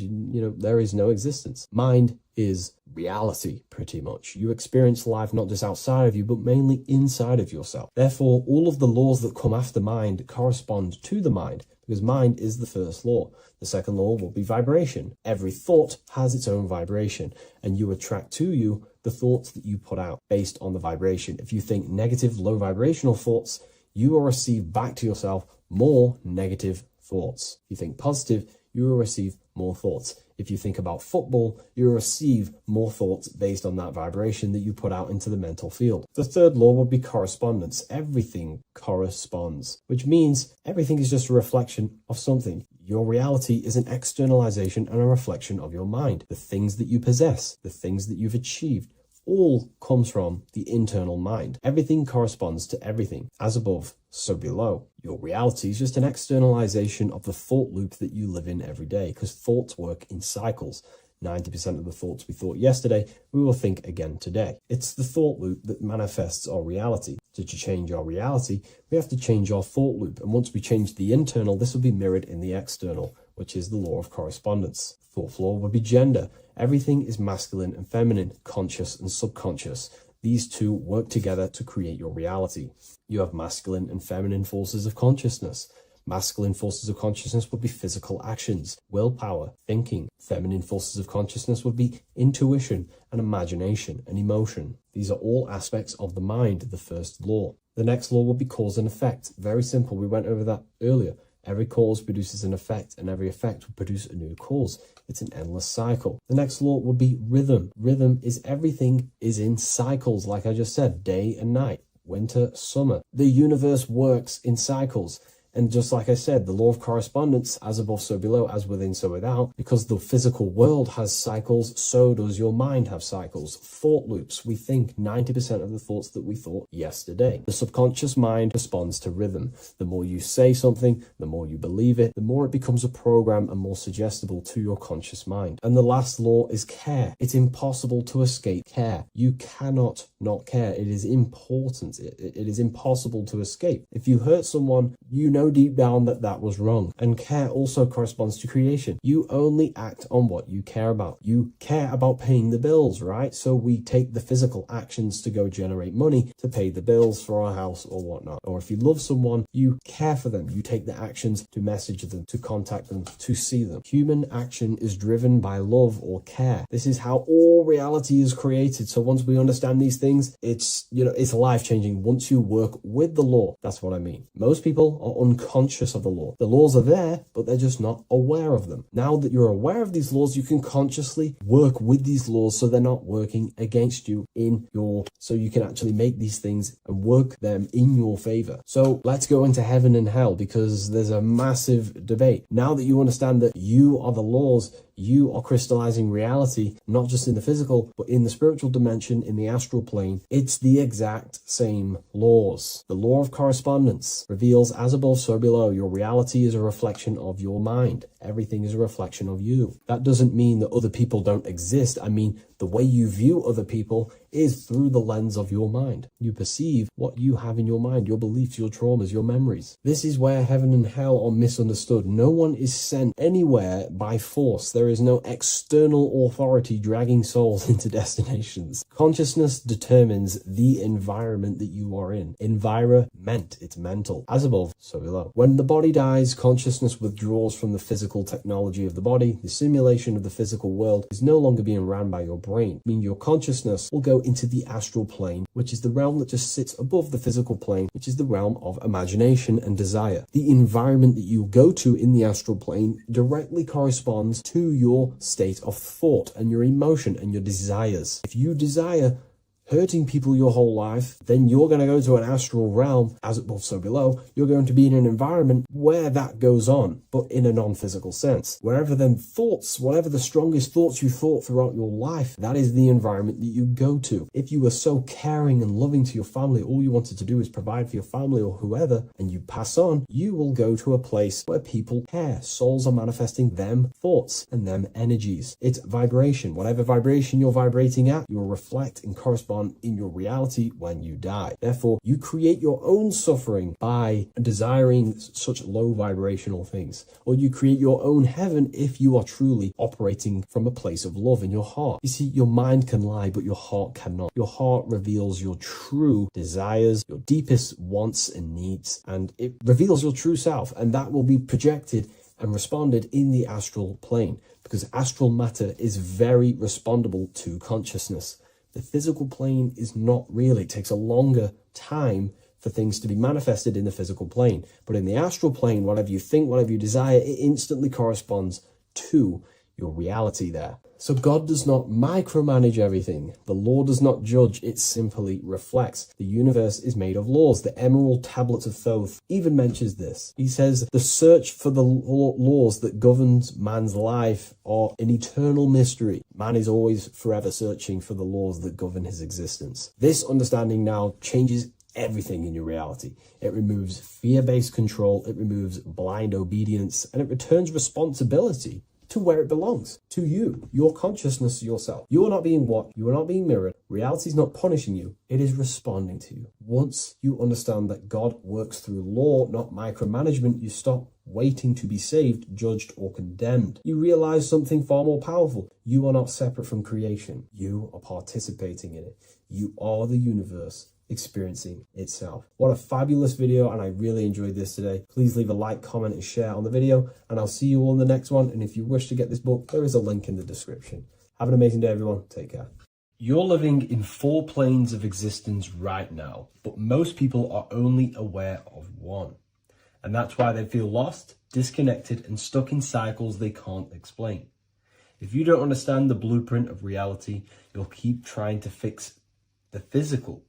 there is no existence. Mind is reality, pretty much. You experience life not just outside of you, but mainly inside of yourself. Therefore, all of the laws that come after mind correspond to the mind, because mind is the first law. The second law will be vibration. Every thought has its own vibration, and you attract to you the thoughts that you put out based on the vibration. If you think negative, low vibrational thoughts, you will receive back to yourself more negative thoughts. If you think positive, you will receive more thoughts. If you think about football, you will receive more thoughts based on that vibration that you put out into the mental field. The third law would be correspondence. Everything corresponds, which means everything is just a reflection of something. Your reality is an externalization and a reflection of your mind. The things that you possess, the things that you've achieved, all comes from the internal mind. Everything corresponds to everything. As above, so below. Your reality is just an externalization of the thought loop that you live in every day, because thoughts work in cycles. 90% of the thoughts we thought yesterday, we will think again today. It's the thought loop that manifests our reality. To change our reality, we have to change our thought loop. And once we change the internal, this will be mirrored in the external, which is the law of correspondence. Fourth law would be gender. Everything is masculine and feminine, conscious and subconscious. These two work together to create your reality. You have masculine and feminine forces of consciousness. Masculine forces of consciousness would be physical actions, willpower, thinking. Feminine forces of consciousness would be intuition and imagination and emotion. These are all aspects of the mind, the first law. The next law would be cause and effect. Very simple. We went over that earlier. Every cause produces an effect, and every effect will produce a new cause. It's an endless cycle. The next law would be rhythm. Rhythm is everything is in cycles, like I just said, day and night, winter, summer. The universe works in cycles. And just like I said, the law of correspondence, as above, so below, as within, so without, because the physical world has cycles, so does your mind have cycles. Thought loops. We think 90% of the thoughts that we thought yesterday. The subconscious mind responds to rhythm. The more you say something, the more you believe it, the more it becomes a program and more suggestible to your conscious mind. And the last law is care. It's impossible to escape care. You cannot not care. It is important. It is impossible to escape. If you hurt someone, you know know deep down that that was wrong. And care also corresponds to creation. You only act on what you care about. You care about paying the bills, right? So we take the physical actions to go generate money to pay the bills for our house or whatnot. Or if you love someone, you care for them. You take the actions to message them, to contact them, to see them. Human action is driven by love or care. This is how all reality is created. So once we understand these things, it's life-changing once you work with the law. That's what I mean. Most people are unconscious of the law. The laws are there, but they're just not aware of them. Now that you're aware of these laws, you can consciously work with these laws so they're not working against you so you can actually make these things and work them in your favor. So let's go into heaven and hell, because there's a massive debate. Now that you understand that you are the laws, you are crystallizing reality, not just in the physical, but in the spiritual dimension, in the astral plane. It's the exact same laws. The law of correspondence reveals as above, so below. Your reality is a reflection of your mind. Everything is a reflection of you. That doesn't mean that other people don't exist. I mean, the way you view other people is through the lens of your mind. You perceive what you have in your mind, your beliefs, your traumas, your memories. This is where heaven and hell are misunderstood. No one is sent anywhere by force. There is no external authority dragging souls into destinations. Consciousness determines the environment that you are in. Environment, it's mental. As above, so below. When the body dies, consciousness withdraws from the physical technology of the body. The simulation of the physical world is no longer being ran by your brain. I mean, your consciousness will go into the astral plane, which is the realm that just sits above the physical plane, which is the realm of imagination and desire. The environment that you go to in the astral plane directly corresponds to your state of thought and your emotion and your desires. If you desire hurting people your whole life, then you're going to go to an astral realm, as above so below. You're going to be in an environment where that goes on, but in a non-physical sense. Wherever them thoughts, whatever the strongest thoughts you thought throughout your life, that is the environment that you go to. If you were so caring and loving to your family, all you wanted to do is provide for your family or whoever, and you pass on, you will go to a place where people care. Souls are manifesting them thoughts and them energies. It's vibration. Whatever vibration you're vibrating at, you'll reflect and correspond in your reality when you die. Therefore, you create your own suffering by desiring such low vibrational things, or you create your own heaven if you are truly operating from a place of love in your heart. You see, your mind can lie, but your heart cannot. Your heart reveals your true desires, your deepest wants and needs, and it reveals your true self, and that will be projected and responded in the astral plane, because astral matter is very respondable to consciousness. The physical plane is not real. It takes a longer time for things to be manifested in the physical plane. But in the astral plane, whatever you think, whatever you desire, it instantly corresponds to your reality there. So God does not micromanage everything. The law does not judge, it simply reflects. The universe is made of laws. The Emerald Tablets of Thoth even mentions this. He says, the search for the laws that governs man's life are an eternal mystery. Man is always forever searching for the laws that govern his existence. This understanding now changes everything in your reality. It removes fear-based control, it removes blind obedience, and it returns responsibility to where it belongs, to you, your consciousness, yourself. You are not being watched, you are not being mirrored. Reality is not punishing you, it is responding to you. Once you understand that God works through law, not micromanagement, you stop waiting to be saved, judged, or condemned. You realize something far more powerful. You are not separate from creation. You are participating in it. You are the universe experiencing itself. What a fabulous video, and I really enjoyed this today. Please leave a like, comment, and share on the video, and I'll see you all in the next one. And if you wish to get this book, there is a link in the description. Have an amazing day, everyone. Take care. You're living in 4 planes of existence right now, but most people are only aware of one. And that's why they feel lost, disconnected, and stuck in cycles they can't explain. If you don't understand the blueprint of reality, you'll keep trying to fix the physical,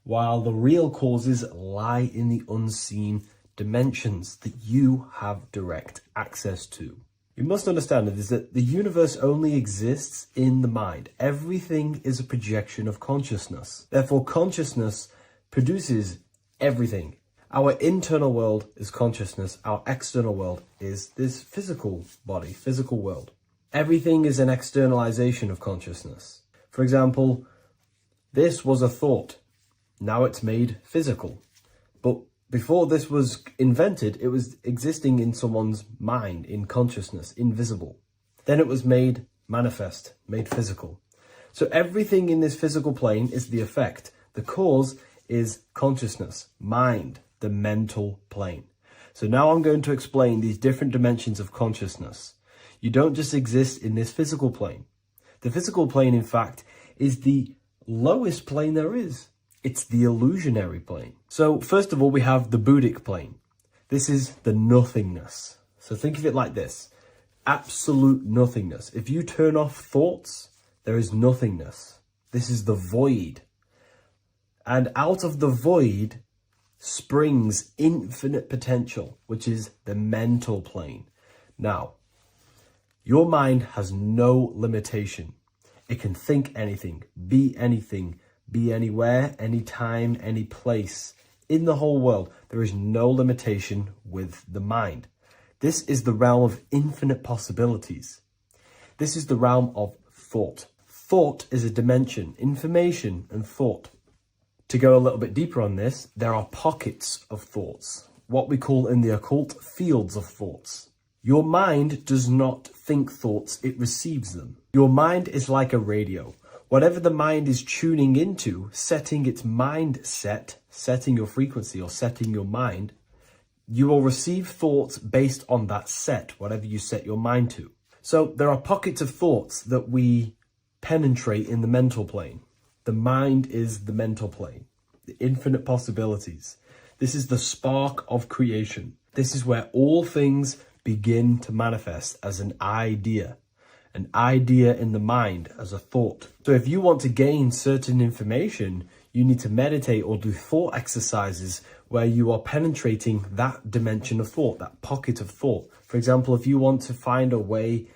while the real causes lie in the unseen dimensions that you have direct access to. You must understand that the universe only exists in the mind. Everything is a projection of consciousness. Therefore, consciousness produces everything. Our internal world is consciousness. Our external world is this physical body, physical world. Everything is an externalization of consciousness. For example, this was a thought. Now it's made physical. But Before this was invented, it was existing in someone's mind, in consciousness, invisible. Then it was made manifest, made physical. So everything in this physical plane is the effect. The cause is consciousness, mind, the mental plane. So now I'm going to explain these different dimensions of consciousness. You don't just exist in this physical plane. The physical plane, in fact, is the lowest plane there is. It's the illusionary plane. So first of all, we have the Buddhic plane. This is the nothingness. So think of it like this. Absolute nothingness. If you turn off thoughts, there is nothingness. This is the void. And out of the void springs infinite potential, which is the mental plane. Now, your mind has no limitation. It can think anything, be anywhere, anytime, any place. In the whole world, there is no limitation with the mind. This is the realm of infinite possibilities. This is the realm of thought. Thought is a dimension, information and thought. To go a little bit deeper on this, there are pockets of thoughts, what we call in the occult fields of thoughts. Your mind does not think thoughts, it receives them. Your mind is like a radio. Whatever the mind is tuning into, setting its mindset, setting your frequency or setting your mind, you will receive thoughts based on that set, whatever you set your mind to. So there are pockets of thoughts that we penetrate in the mental plane. The mind is the mental plane, the infinite possibilities. This is the spark of creation. This is where all things begin to manifest as an idea in the mind as a thought. So if you want to gain certain information, you need to meditate or do thought exercises where you are penetrating that dimension of thought, that pocket of thought. For example, if you want to find a way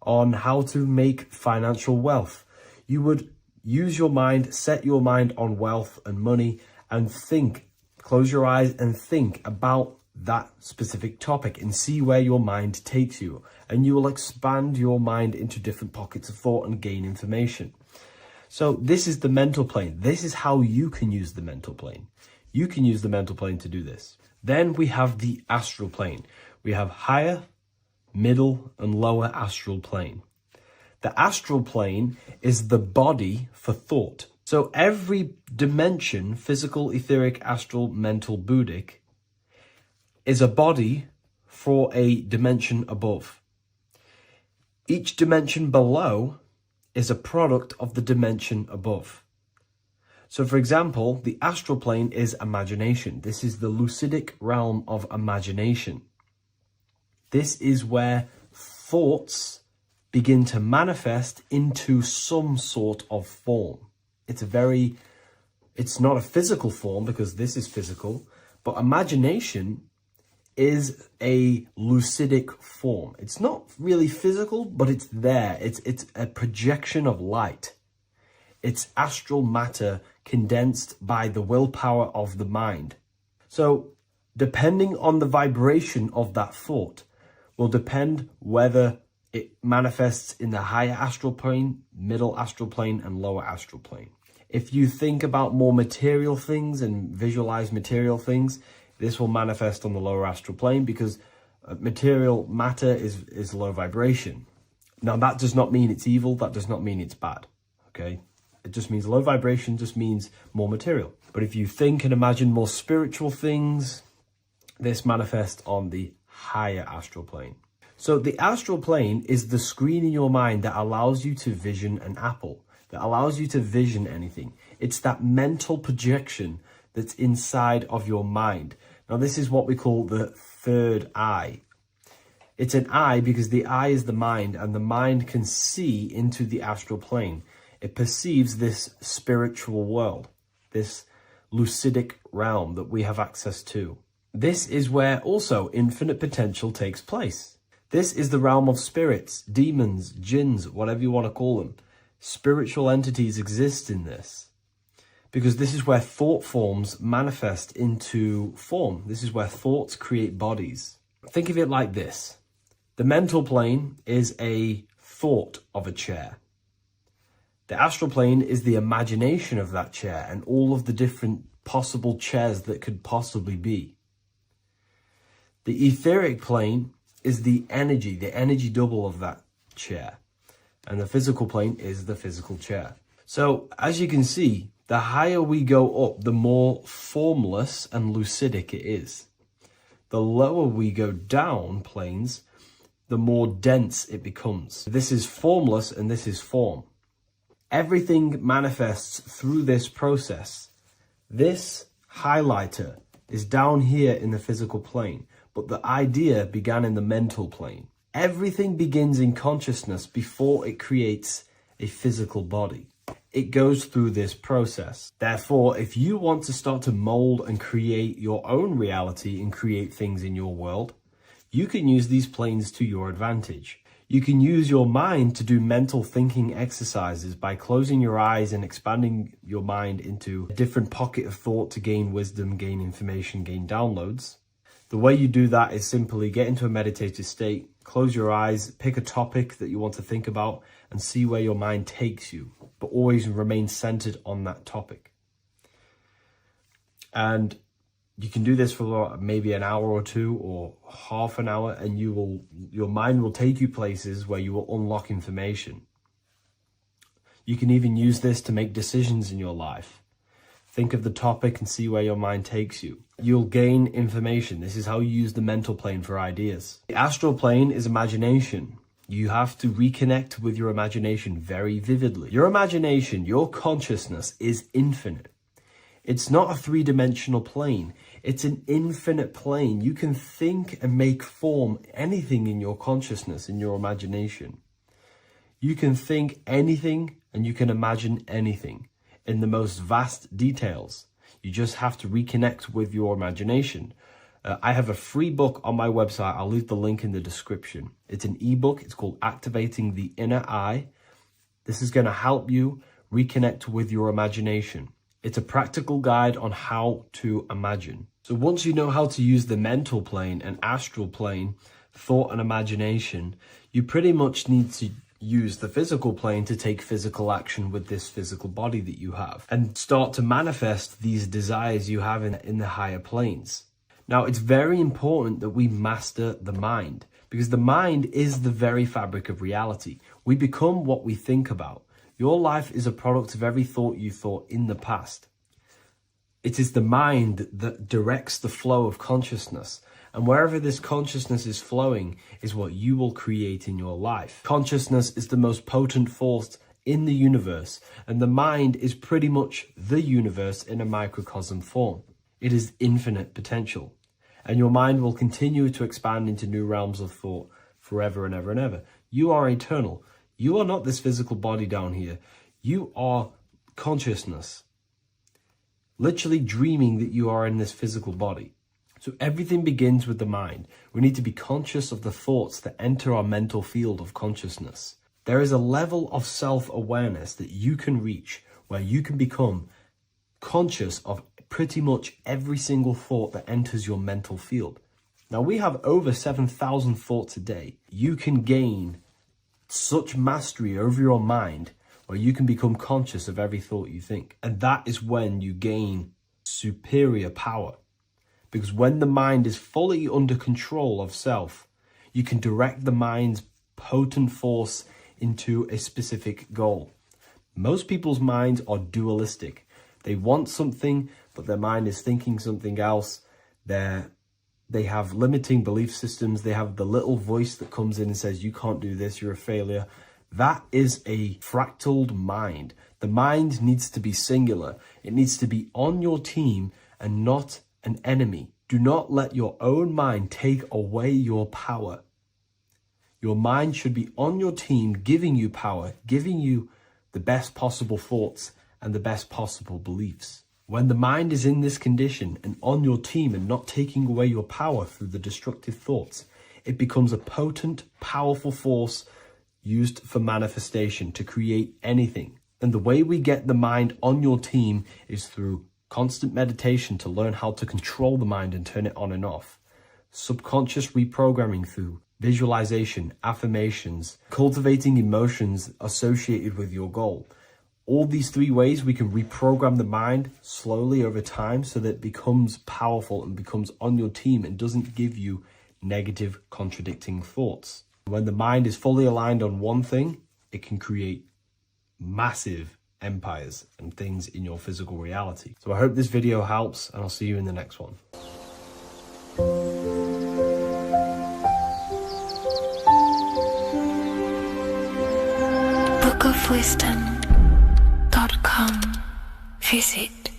on how to make financial wealth, you would use your mind, set your mind on wealth and money and think, close your eyes and think about that specific topic and see where your mind takes you. And you will expand your mind into different pockets of thought and gain information. So this is the mental plane. This is how you can use the mental plane. You can use the mental plane to do this. Then we have the astral plane. We have higher, middle, and lower astral plane. The astral plane is the body for thought. So every dimension, physical, etheric, astral, mental, Buddhic, is a body for a dimension above. Each dimension below is a product of the dimension above. So for example, the astral plane is imagination. This is the lucidic realm of imagination. This is where thoughts begin to manifest into some sort of form. It's not a physical form because this is physical, but imagination is a lucidic form. It's not really physical, but it's there. It's a projection of light. It's astral matter condensed by the willpower of the mind. So depending on the vibration of that thought will depend whether it manifests in the higher astral plane, middle astral plane, and lower astral plane. If you think about more material things and visualize material things, this will manifest on the lower astral plane because material matter is low vibration. Now, that does not mean it's evil. That does not mean it's bad. Okay? It just means low vibration just means more material. But if you think and imagine more spiritual things, this manifests on the higher astral plane. So the astral plane is the screen in your mind that allows you to vision an apple, that allows you to vision anything. It's that mental projection that's inside of your mind. Now, this is what we call the third eye. It's an eye because the eye is the mind, and the mind can see into the astral plane. It perceives this spiritual world, this lucidic realm that we have access to. This is where also infinite potential takes place. This is the realm of spirits, demons, jinns, whatever you want to call them. Spiritual entities exist in this because this is where thought forms manifest into form. This is where thoughts create bodies. Think of it like this. The mental plane is a thought of a chair. The astral plane is the imagination of that chair and all of the different possible chairs that could possibly be. The etheric plane is the energy double of that chair. And the physical plane is the physical chair. So as you can see, the higher we go up, the more formless and lucidic it is. The lower we go down planes, the more dense it becomes. This is formless and this is form. Everything manifests through this process. This highlighter is down here in the physical plane, but the idea began in the mental plane. Everything begins in consciousness before it creates a physical body. It goes through this process. Therefore, if you want to start to mold and create your own reality and create things in your world, you can use these planes to your advantage. You can use your mind to do mental thinking exercises by closing your eyes and expanding your mind into a different pocket of thought to gain wisdom, gain information, gain downloads. The way you do that is simply get into a meditative state, close your eyes, pick a topic that you want to think about, and see where your mind takes you, but always remain centered on that topic. And you can do this for maybe an hour or two or half an hour, and your mind will take you places where you will unlock information. You can even use this to make decisions in your life. Think of the topic and see where your mind takes you. You'll gain information. This is how you use the mental plane for ideas. The astral plane is imagination. You have to reconnect with your imagination very vividly. Your imagination, your consciousness is infinite. It's not a three-dimensional plane. It's an infinite plane. You can think and make form anything in your consciousness, in your imagination. You can think anything and you can imagine anything in the most vast details. You just have to reconnect with your imagination. I have a free book on my website. I'll leave the link in the description. It's an ebook. It's called Activating the Inner Eye. This is going to help you reconnect with your imagination. It's a practical guide on how to imagine. So once you know how to use the mental plane and astral plane, thought and imagination, you pretty much need to use the physical plane to take physical action with this physical body that you have and start to manifest these desires you have in the higher planes. Now, it's very important that we master the mind, because the mind is the very fabric of reality. We become what we think about. Your life is a product of every thought you thought in the past. It is the mind that directs the flow of consciousness. And wherever this consciousness is flowing is what you will create in your life. Consciousness is the most potent force in the universe, and the mind is pretty much the universe in a microcosm form. It is infinite potential, and your mind will continue to expand into new realms of thought forever and ever and ever. You are eternal. You are not this physical body down here. You are consciousness, literally dreaming that you are in this physical body. So everything begins with the mind. We need to be conscious of the thoughts that enter our mental field of consciousness. There is a level of self-awareness that you can reach where you can become conscious of pretty much every single thought that enters your mental field. Now, we have over 7,000 thoughts a day. You can gain such mastery over your mind where you can become conscious of every thought you think. And that is when you gain superior power. Because when the mind is fully under control of self, you can direct the mind's potent force into a specific goal. Most people's minds are dualistic. They want something, but their mind is thinking something else. They have limiting belief systems. They have the little voice that comes in and says, you can't do this, you're a failure. That is a fractaled mind. The mind needs to be singular. It needs to be on your team and not an enemy. Do not let your own mind take away your power. Your mind should be on your team, giving you power, giving you the best possible thoughts and the best possible beliefs. When the mind is in this condition and on your team and not taking away your power through the destructive thoughts, it becomes a potent, powerful force used for manifestation to create anything. And the way we get the mind on your team is through constant meditation to learn how to control the mind and turn it on and off. Subconscious reprogramming through visualization, affirmations, cultivating emotions associated with your goal. All these three ways we can reprogram the mind slowly over time so that it becomes powerful and becomes on your team and doesn't give you negative contradicting thoughts. When the mind is fully aligned on one thing, it can create massive empires and things in your physical reality. So I hope this video helps, and I'll see you in the next one. bookofwisdom.com. Visit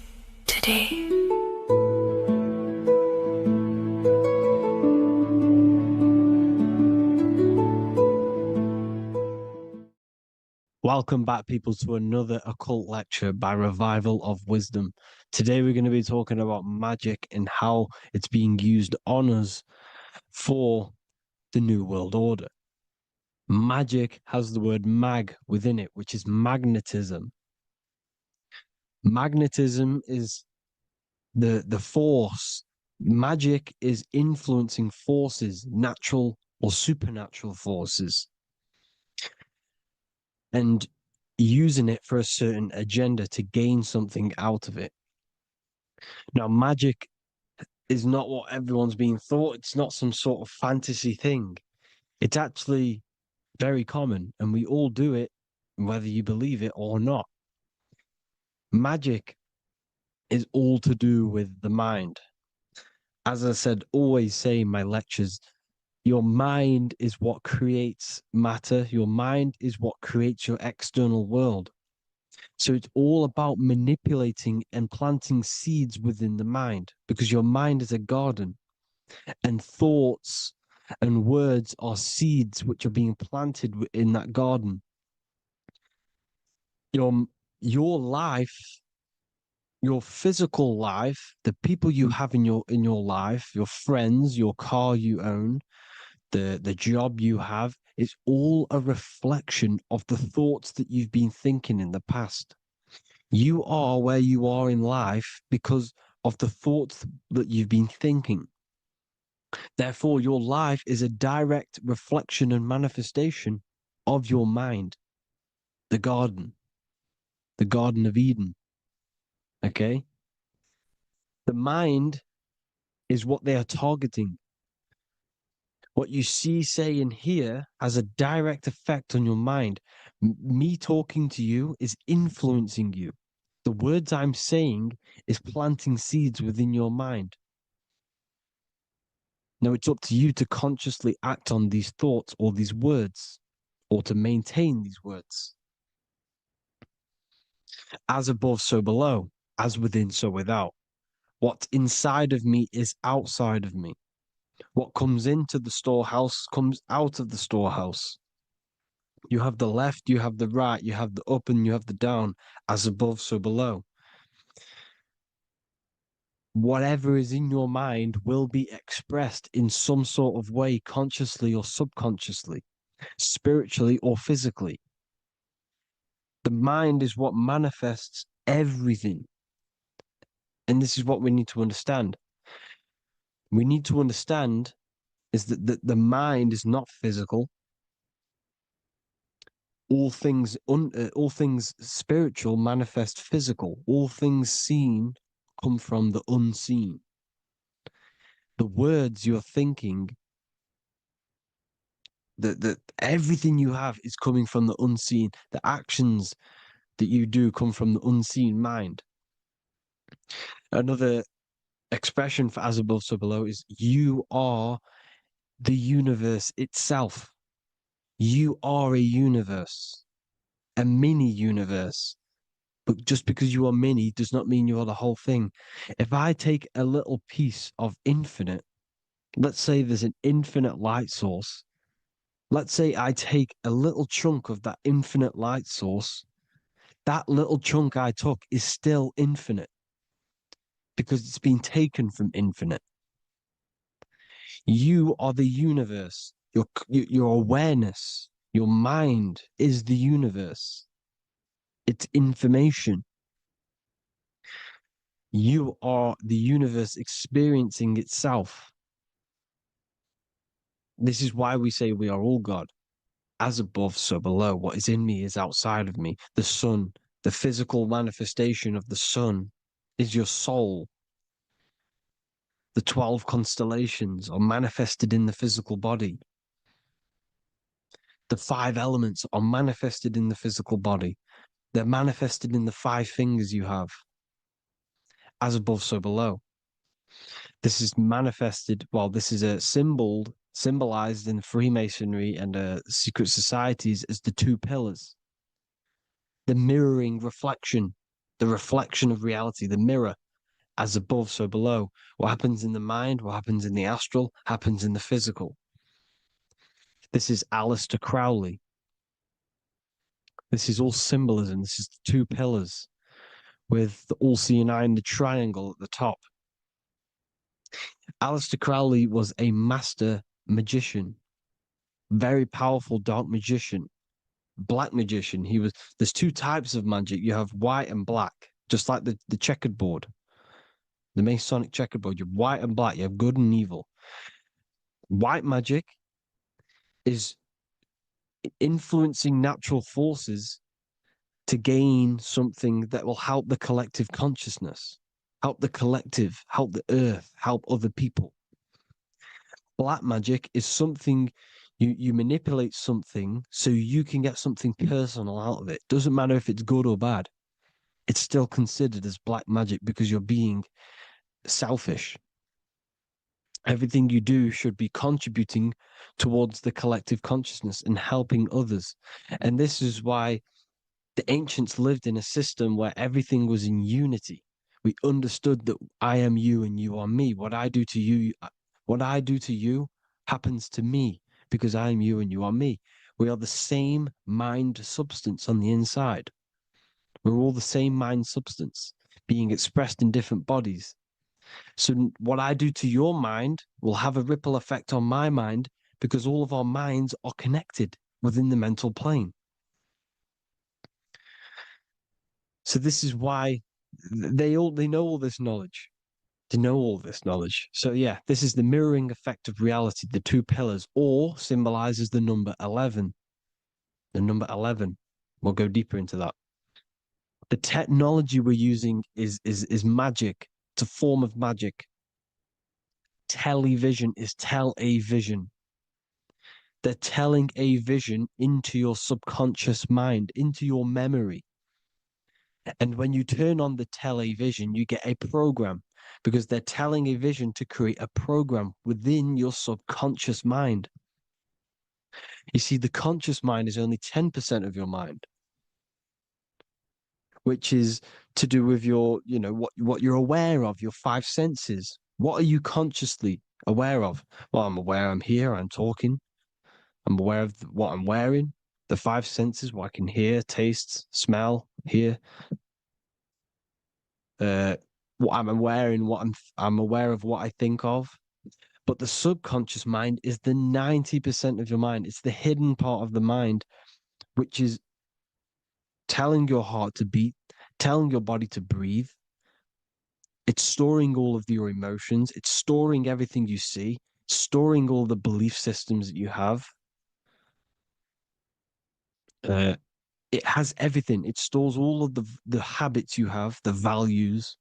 today. Welcome back, people, to another occult lecture by Revival of Wisdom. Today we're going to be talking about magic and how it's being used on us for the New World Order. Magic has the word mag within it, which is magnetism. Magnetism is the force. Magic is influencing forces, natural or supernatural forces, and using it for a certain agenda to gain something out of it. Now, magic is not what everyone's being thought. It's not some sort of fantasy thing. It's actually very common, and we all do it, whether you believe it or not. Magic is all to do with the mind. As I said, always say in my lectures, your mind is what creates matter. Your mind is what creates your external world. So it's all about manipulating and planting seeds within the mind, because your mind is a garden, and thoughts and words are seeds which are being planted in that garden. Your life, your physical life, the people you have in your life, your friends, your car you own, the job you have, is all a reflection of the thoughts that you've been thinking in the past. You are where you are in life because of the thoughts that you've been thinking. Therefore, your life is a direct reflection and manifestation of your mind, the Garden of Eden. Okay? The mind is what they are targeting. What you see, say, and hear has a direct effect on your mind. Me talking to you is influencing you. The words I'm saying is planting seeds within your mind. Now, it's up to you to consciously act on these thoughts or these words, or to maintain these words. As above, so below. As within, so without. What's inside of me is outside of me. What comes into the storehouse comes out of the storehouse. You have the left, you have the right, you have the up, and you have the down. As above, so below. Whatever is in your mind will be expressed in some sort of way, consciously or subconsciously, spiritually or physically. The mind is what manifests everything. And this is what we need to understand. We need to understand is that the mind is not physical. All things spiritual manifest physical. All things seen come from the unseen. The words you're thinking, that everything you have is coming from the unseen. The actions that you do come from the unseen mind. Another expression for as above, so below is you are the universe itself. You are a universe, a mini universe. But just because you are mini does not mean you are the whole thing. If I take a little piece of infinite, let's say there's an infinite light source. Let's say I take a little chunk of that infinite light source. That little chunk I took is still infinite because it's been taken from infinite. You are the universe. Your awareness, your mind is the universe. It's information. You are the universe experiencing itself. This is why we say we are all God. As above, so below. What is in me is outside of me. The sun, The physical manifestation of the sun is your soul. The 12 constellations are manifested in the physical body. The 5 elements are manifested in the physical body. They're manifested in the 5 fingers you have. As above, so below. This is manifested, well, this is a symbolized in Freemasonry and secret societies as the 2 pillars. The mirroring reflection, the reflection of reality, the mirror, as above, so below. What happens in the mind, what happens in the astral, happens in the physical. This is Aleister Crowley. This is all symbolism. This is the 2 pillars with the all-seeing eye and the triangle at the top. Aleister Crowley was a master magician, very powerful dark magician, black magician. There's 2 types of magic. You have white and black, just like the checkered board, the Masonic checkerboard. You have white and black. You have good and evil. White magic is influencing natural forces to gain something that will help the collective consciousness, help the collective, help the earth, help other people. Black magic is something you manipulate something so you can get something personal out of it. Doesn't matter if it's good or bad. It's still considered as black magic because you're being selfish. Everything you do should be contributing towards the collective consciousness and helping others. And this is why the ancients lived in a system where everything was in unity. We understood that I am you and you are me. What I do to you happens to me because I am you and you are me. We are the same mind substance on the inside. We're all the same mind substance being expressed in different bodies. So what I do to your mind will have a ripple effect on my mind because all of our minds are connected within the mental plane. So this is why they know all this knowledge. They know all this knowledge. So yeah, this is the mirroring effect of reality, the 2 pillars, or symbolizes the number 11. The number 11. We'll go deeper into that. The technology we're using is magic. It's a form of magic. Television is tell a vision. They're telling a vision into your subconscious mind, into your memory. And when you turn on the television, you get a program because they're telling a vision to create a program within your subconscious mind. You see, the conscious mind is only 10% of your mind, which is to do with your, what you're aware of, your 5 senses. What are you consciously aware of? Well, I'm aware I'm here, I'm talking. I'm aware of what I'm wearing, the 5 senses, what I can hear, taste, smell, hear. What I'm wearing, I'm aware of what I think of. But the subconscious mind is the 90% of your mind. It's the hidden part of the mind, which is telling your heart to beat, telling your body to breathe. It's storing all of your emotions. It's storing everything you see, storing all the belief systems that you have. It has everything. It stores all of the habits you have, the values.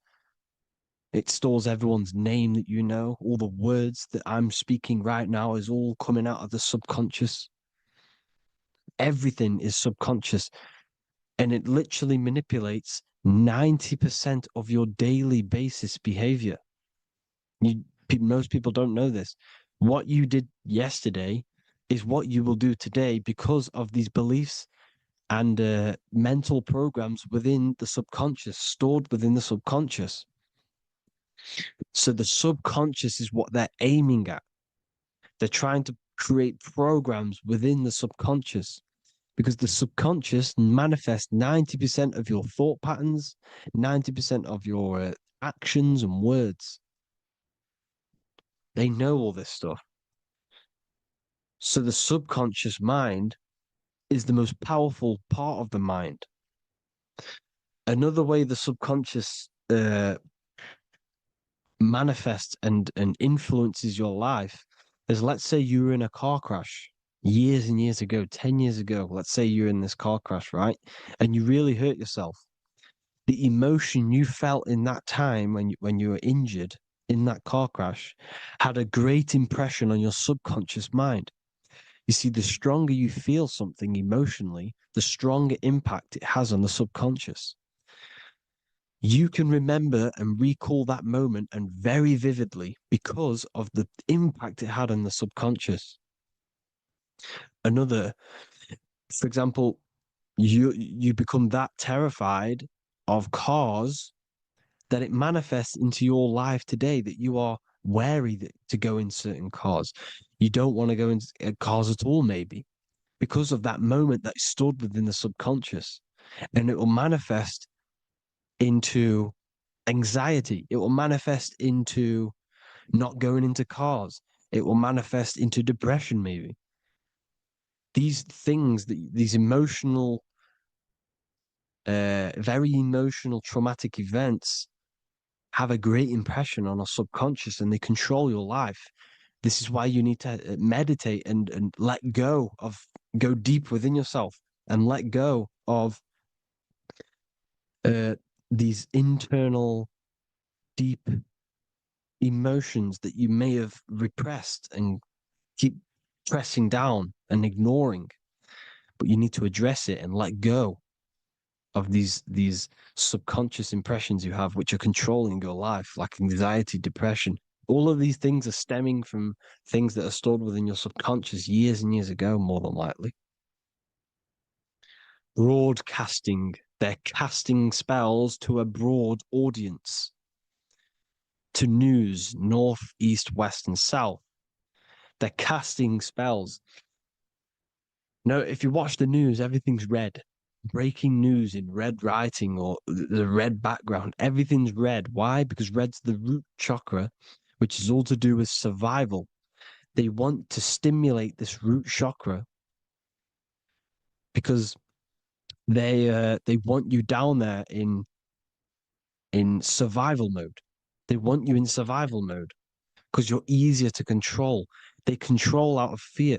It stores everyone's name that you know. All the words that I'm speaking right now is all coming out of the subconscious. Everything is subconscious. And it literally manipulates 90% of your daily basis behavior. Most people don't know this. What you did yesterday is what you will do today because of these beliefs and mental programs within the subconscious, stored within the subconscious. So the subconscious is what they're aiming at. They're trying to create programs within the subconscious because the subconscious manifests 90% of your thought patterns, 90% of your actions and words. They know all this stuff. So the subconscious mind is the most powerful part of the mind. Another way the subconscious manifests and influences your life is, let's say you were in a car crash years and years ago, 10 years ago. Let's say you're in this car crash, right? And you really hurt yourself. the emotion you felt in that time when you were injured in that car crash had a great impression on your subconscious mind. You see, the stronger you feel something emotionally, the stronger impact it has on the subconscious. You can remember and recall that moment and very vividly because of the impact it had on the subconscious. Another, for example, you become that terrified of cars that it manifests into your life today, that you are wary to go in certain cars. You don't want to go in cars at all, maybe, because of that moment that stood within the subconscious. And it will manifest into anxiety. It will manifest into not going into cars. It will manifest into depression, maybe. These things, these emotional, very emotional, traumatic events have a great impression on our subconscious, and they control your life. This is why you need to meditate and let go deep within yourself and let go of these internal, deep emotions that you may have repressed and keep pressing down and ignoring. But you need to address it and let go of these subconscious impressions you have, which are controlling your life, like anxiety, depression. All of these things are stemming from things that are stored within your subconscious years and years ago, more than likely. Broadcasting. They're casting spells to a broad audience, to news, north, east, west, and south. They're casting spells. No, if you watch the news, everything's red. Breaking news in red writing or the red background, everything's red. Why? Because red's the root chakra, which is all to do with survival. They want to stimulate this root chakra because they want you down there in survival mode. They want you in survival mode because you're easier to control. They control out of fear.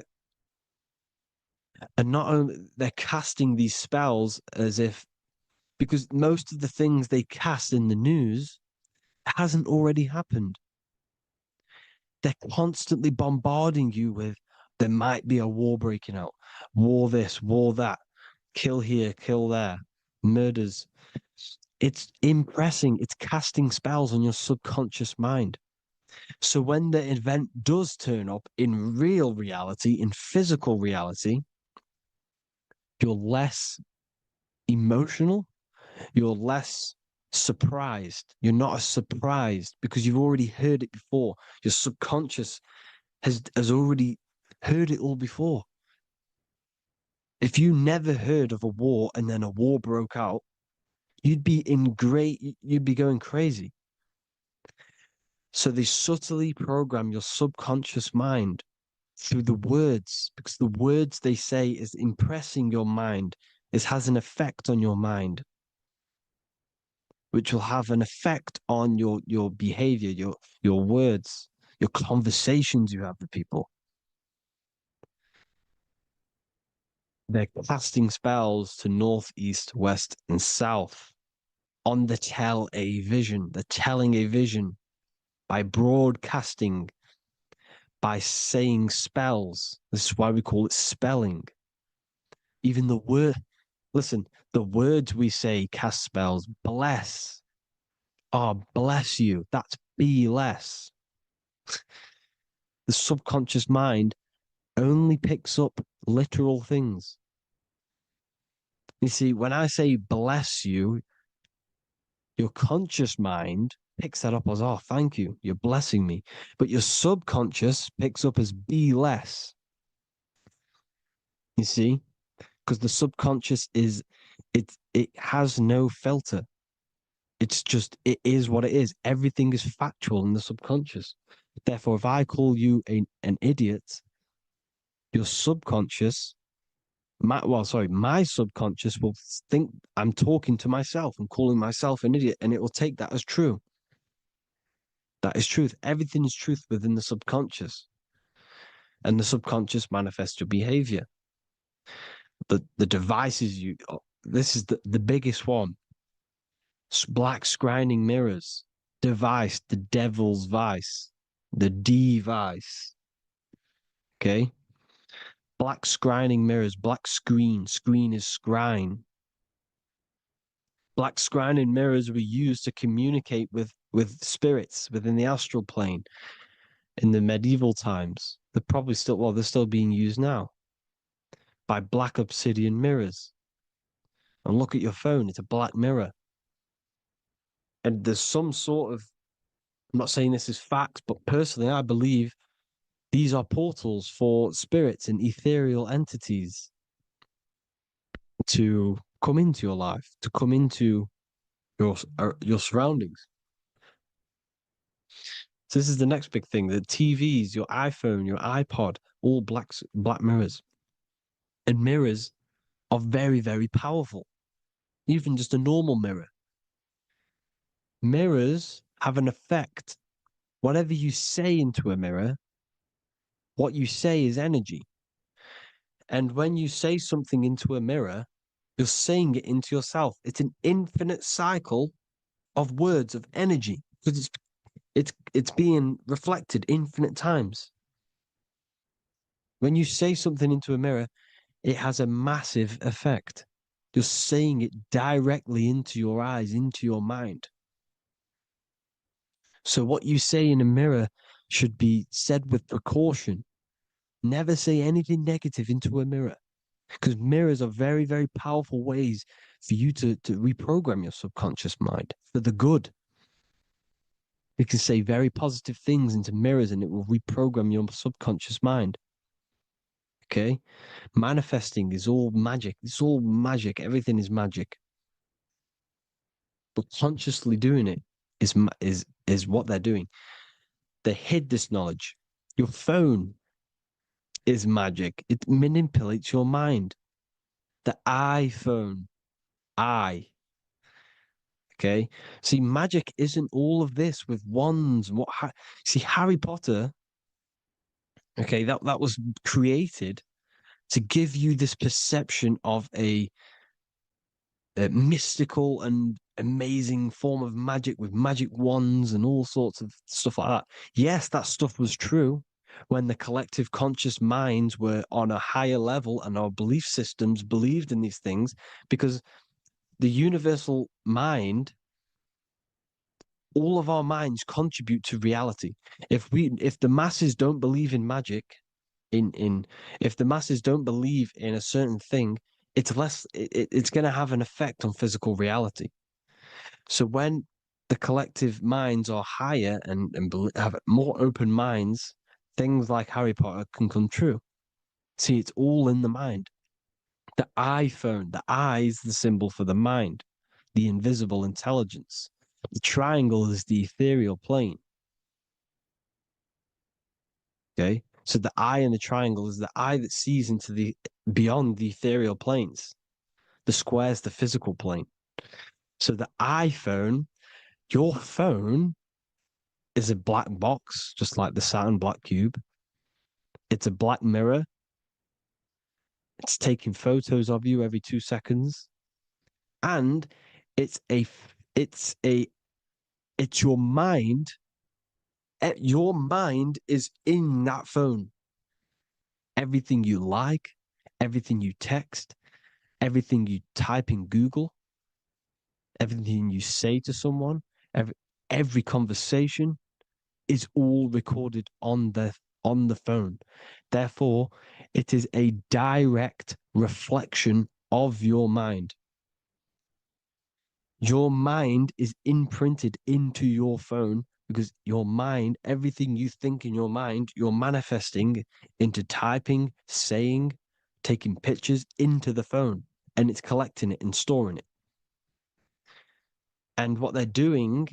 And not only they're casting these spells as if, because most of the things they cast in the news hasn't already happened. They're constantly bombarding you with, there might be a war breaking out, war this, war that, kill here, kill there, murders. It's impressing, it's casting spells on your subconscious mind. So when the event does turn up in real reality, in physical reality, you're less emotional, you're less surprised. You're not as surprised because you've already heard it before. Your subconscious has already heard it all before. If you never heard of a war and then a war broke out, you'd be going crazy. So they subtly program your subconscious mind through the words, because the words they say is impressing your mind. It has an effect on your mind, which will have an effect on your behavior, your words, your conversations you have with people. They're casting spells to north, east, west, and south on the tell a vision. They're telling a vision by broadcasting, by saying spells. This is why we call it spelling. Even the word, listen, the words we say cast spells. Bless. Oh, bless you. That's be less. The subconscious mind only picks up literal things. You see, when I say bless you, your conscious mind picks that up as, oh, thank you, you're blessing me. But your subconscious picks up as be less. You see? Because the subconscious it has no filter. It's just, it is what it is. Everything is factual in the subconscious. Therefore, if I call you an idiot, your subconscious, my subconscious will think I'm talking to myself and calling myself an idiot, and it will take that as true. That is truth. Everything is truth within the subconscious. And the subconscious manifests your behavior. The devices this is the biggest one. Black scrying mirrors, device, the devil's vice, the device. Okay. Black scrying mirrors, black screen is scrying. Black scrying mirrors were used to communicate with spirits within the astral plane in the medieval times. They're probably still, well, they're still being used now by black obsidian mirrors. And look at your phone, it's a black mirror. And there's some sort of, I'm not saying this is fact, but personally, I believe these are portals for spirits and ethereal entities to come into your life, to come into your surroundings. So this is the next big thing: the TVs, your iPhone, your iPod, all black mirrors. And mirrors are very, very powerful. Even just a normal mirror. Mirrors have an effect. Whatever you say into a mirror, what you say is energy. And when you say something into a mirror, you're saying it into yourself. It's an infinite cycle of words of energy because it's being reflected infinite times. When you say something into a mirror, it has a massive effect. You're saying it directly into your eyes, into your mind. So what you say in a mirror should be said with precaution. Never say anything negative into a mirror, because mirrors are very, very powerful ways for you to reprogram your subconscious mind for the good. You can say very positive things into mirrors and it will reprogram your subconscious mind. Okay? Manifesting is all magic. It's all magic. Everything is magic. But consciously doing it is what they're doing. They hid this knowledge. Your phone is magic. It manipulates your mind. The iPhone. Okay. See, magic isn't all of this with wands. See, Harry Potter, okay, that was created to give you this perception of a mystical and amazing form of magic with magic wands and all sorts of stuff like that. Yes, that stuff was true when the collective conscious minds were on a higher level and our belief systems believed in these things, because the universal mind, all of our minds contribute to reality. If the masses don't believe in magic, if the masses don't believe in a certain thing, it's going to have an effect on physical reality. So when the collective minds are higher and have more open minds, things like Harry Potter can come true. See, it's all in the mind. The iPhone, the eye is the symbol for the mind, the invisible intelligence. The triangle is the ethereal plane. Okay, so the eye in the triangle is the eye that sees into the beyond the ethereal planes. The square is the physical plane. So the iPhone, your phone, is a black box, just like the Saturn black cube. It's a black mirror. It's taking photos of you every 2 seconds, and it's your mind. Your mind is in that phone. Everything you like, everything you text, everything you type in Google, everything you say to someone, every conversation is all recorded on the phone. Therefore, it is a direct reflection of your mind. Your mind is imprinted into your phone because your mind, everything you think in your mind, you're manifesting into typing, saying, taking pictures into the phone, and it's collecting it and storing it. And what they're doing,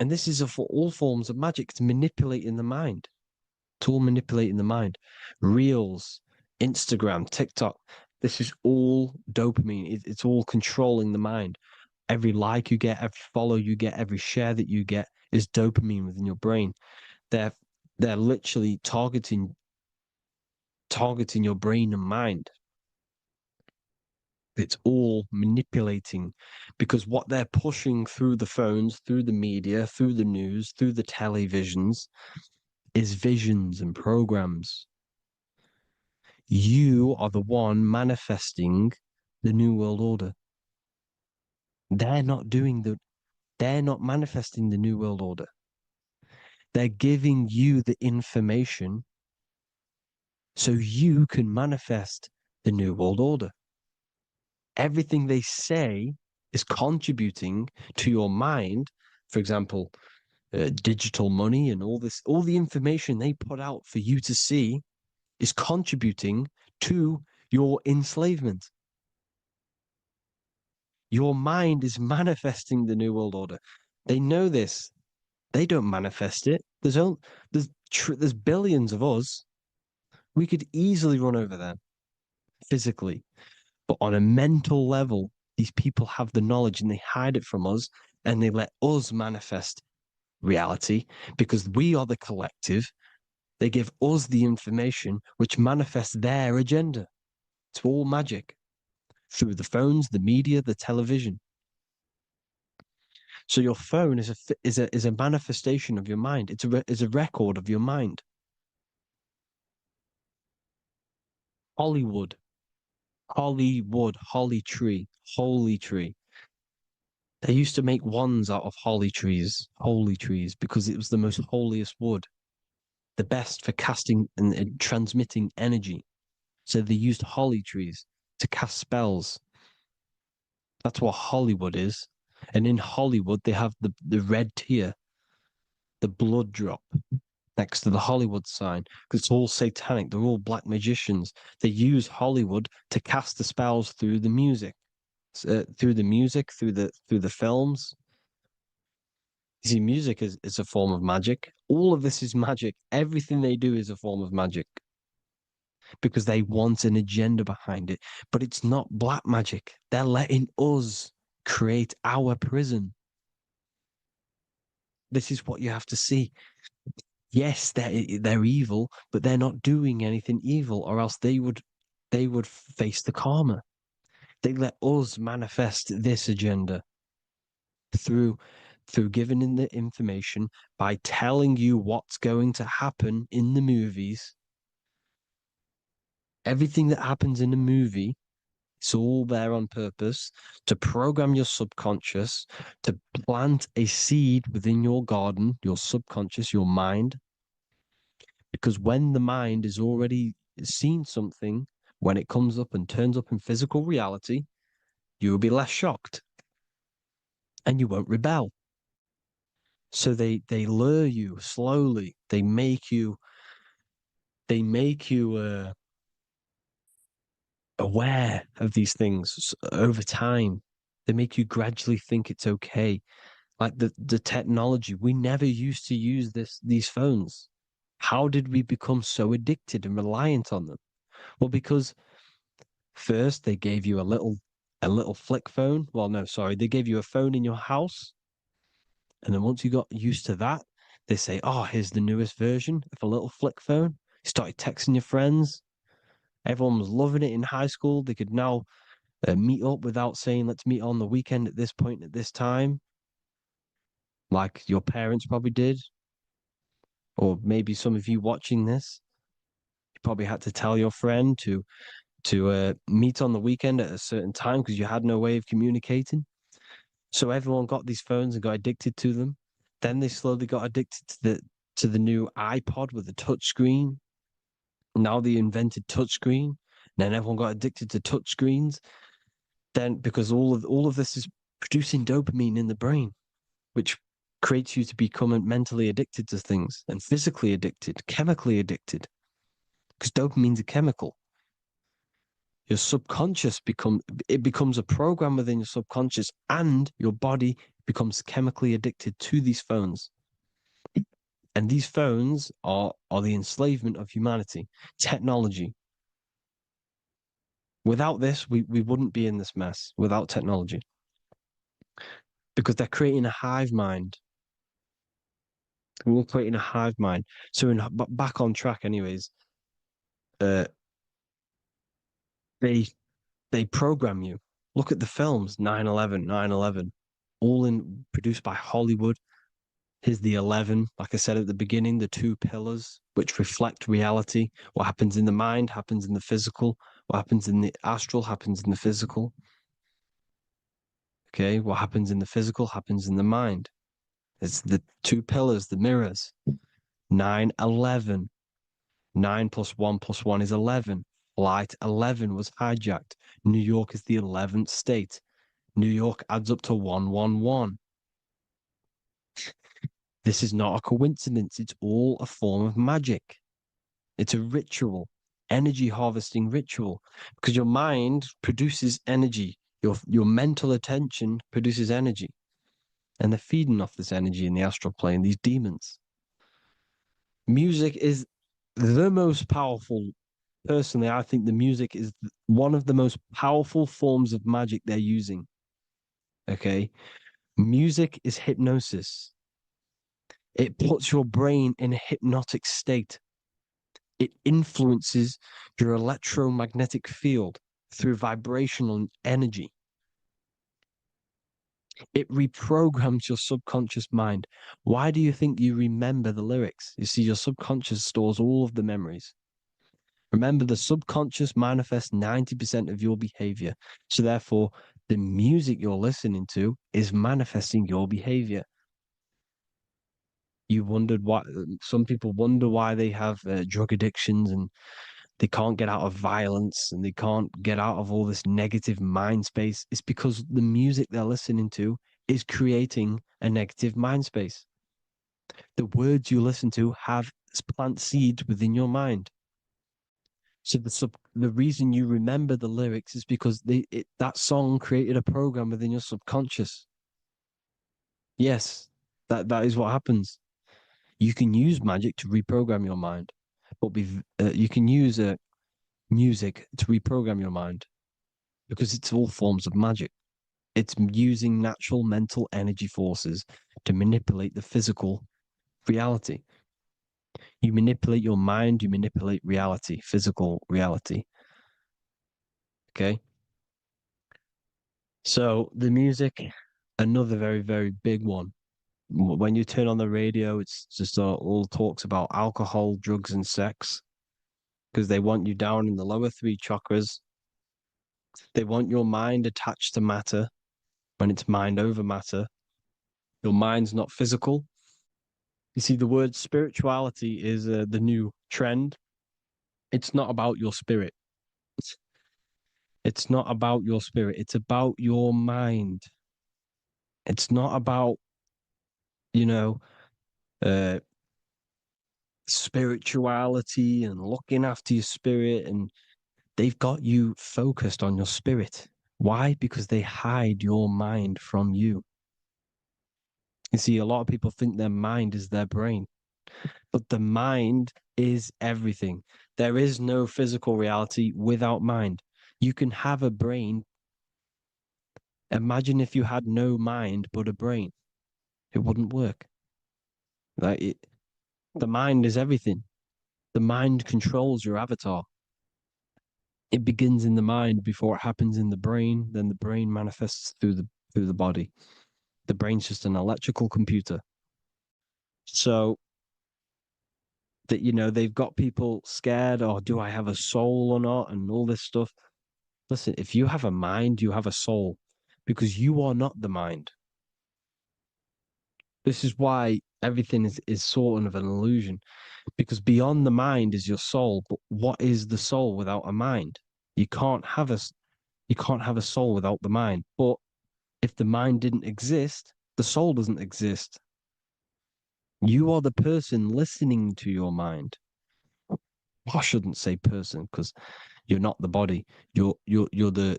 and this is for all forms of magic, it's manipulating the mind. It's all manipulating the mind. Reels, Instagram, TikTok, this is all dopamine. It's all controlling the mind. Every like you get, every follow you get, every share that you get is dopamine within your brain. They're literally targeting your brain and mind. It's all manipulating, because what they're pushing through the phones, through the media, through the news, through the televisions is visions and programs. You are the one manifesting the New World Order. They're not manifesting the New World Order. They're giving you the information so you can manifest the New World Order. Everything they say is contributing to your mind. For example, digital money and all the information they put out for you to see is contributing to your enslavement. Your mind is manifesting the New World Order. They know this. They don't manifest it. There's billions of us. We could easily run over them physically. But on a mental level, these people have the knowledge and they hide it from us, and they let us manifest reality because we are the collective. They give us the information which manifests their agenda. It's all magic through the phones, the media, the television. So your phone is a manifestation of your mind. It's a record of your mind. Hollywood, holly tree, holy tree. They used to make wands out of holy trees, because it was the most holiest wood, the best for casting and transmitting energy. So they used holly trees to cast spells. That's what Hollywood is. And in Hollywood, they have the red tear, the blood drop next to the Hollywood sign, because it's all satanic. They're all black magicians. They use Hollywood to cast the spells through the music, through the films. You see, music is a form of magic. All of this is magic. Everything they do is a form of magic because they want an agenda behind it. But it's not black magic. They're letting us create our prison. This is what you have to see. Yes, they're evil, but they're not doing anything evil, or else they would face the karma. They let us manifest this agenda through giving in the information, by telling you what's going to happen in the movies. Everything that happens in a movie, it's all there on purpose to program your subconscious, to plant a seed within your garden, your subconscious, your mind. Because when the mind is already seen something, when it comes up and turns up in physical reality, you will be less shocked and you won't rebel. So they lure you slowly. They make you aware of these things over time. They make you gradually think it's okay. Like the technology, we never used to use these phones. How did we become so addicted and reliant on them? Well, because first they gave you a little flick phone. Well, no, sorry, they gave you a phone in your house. And then once you got used to that, they say, oh, here's the newest version of a little flick phone. You started texting your friends. Everyone was loving it in high school. They could now meet up without saying, let's meet on the weekend at this point at this time, like your parents probably did. Or maybe some of you watching this, you probably had to tell your friend to meet on the weekend at a certain time because you had no way of communicating. So everyone got these phones and got addicted to them. Then they slowly got addicted to the new iPod with the touch screen. Now they invented touch screen. Then everyone got addicted to touch screens. Then because all of this is producing dopamine in the brain, which creates you to become mentally addicted to things and physically addicted, chemically addicted. Because dopamine's a chemical. Your subconscious becomes a program within your subconscious, and your body becomes chemically addicted to these phones. And these phones are the enslavement of humanity, technology. Without this, we wouldn't be in this mess, without technology. Because they're creating a hive mind. We're creating a hive mind. So back on track anyways, they They program you. Look at the films, 9/11, 9/11, all produced by Hollywood. Here's the 11, like I said at the beginning, the two pillars which reflect reality. What happens in the mind happens in the physical. What happens in the astral happens in the physical. Okay, what happens in the physical happens in the mind. It's the two pillars, the mirrors. 9/11. 9 plus 1 plus 1 is 11. Flight 11 was hijacked. New York is the 11th state. New York adds up to 111. This is not a coincidence. It's all a form of magic. It's a ritual, energy harvesting ritual, because your mind produces energy. Your mental attention produces energy. And they're feeding off this energy in the astral plane, these demons. Music is the most powerful. Personally, I think the music is one of the most powerful forms of magic they're using. Okay? Music is hypnosis. It puts your brain in a hypnotic state. It influences your electromagnetic field through vibrational energy. It reprograms your subconscious mind. Why do you think you remember the lyrics? You see, your subconscious stores all of the memories. Remember, the subconscious manifests 90% of your behavior. So therefore, the music you're listening to is manifesting your behavior. You wondered why some people wonder why they have drug addictions and they can't get out of violence and they can't get out of all this negative mind space. It's because the music they're listening to is creating a negative mind space. The words you listen to have plant seeds within your mind. So the reason you remember the lyrics is because that song created a program within your subconscious. Yes, that is what happens. You can use magic to reprogram your mind, but you can use music to reprogram your mind because it's all forms of magic. It's using natural mental energy forces to manipulate the physical reality. You manipulate your mind, you manipulate reality, physical reality. Okay? So the music, another very, very big one. When you turn on the radio, it's just all talks about alcohol, drugs, and sex because they want you down in the lower three chakras. They want your mind attached to matter when it's mind over matter. Your mind's not physical. You see, the word spirituality is the new trend. It's not about your spirit. It's not about your spirit. It's about your mind. It's not about, you know, spirituality and looking after your spirit. And they've got you focused on your spirit. Why? Because they hide your mind from you. You see, a lot of people think their mind is their brain, but the mind is everything. There is no physical reality without mind. You can have a brain. Imagine if you had no mind but a brain. It wouldn't work. The mind is everything. The mind controls your avatar. It begins in the mind before it happens in the brain. Then the brain manifests through the body. The brain's just an electrical computer. So that, they've got people scared, or do I have a soul or not, and all this stuff. Listen, if you have a mind, you have a soul, because you are not the mind. This is why everything is sort of an illusion, because beyond the mind is your soul. But what is the soul without a mind? You can't have a soul without the mind. But if the mind didn't exist, the soul doesn't exist. You are the person listening to your mind. I shouldn't say person because you're not the body. You're the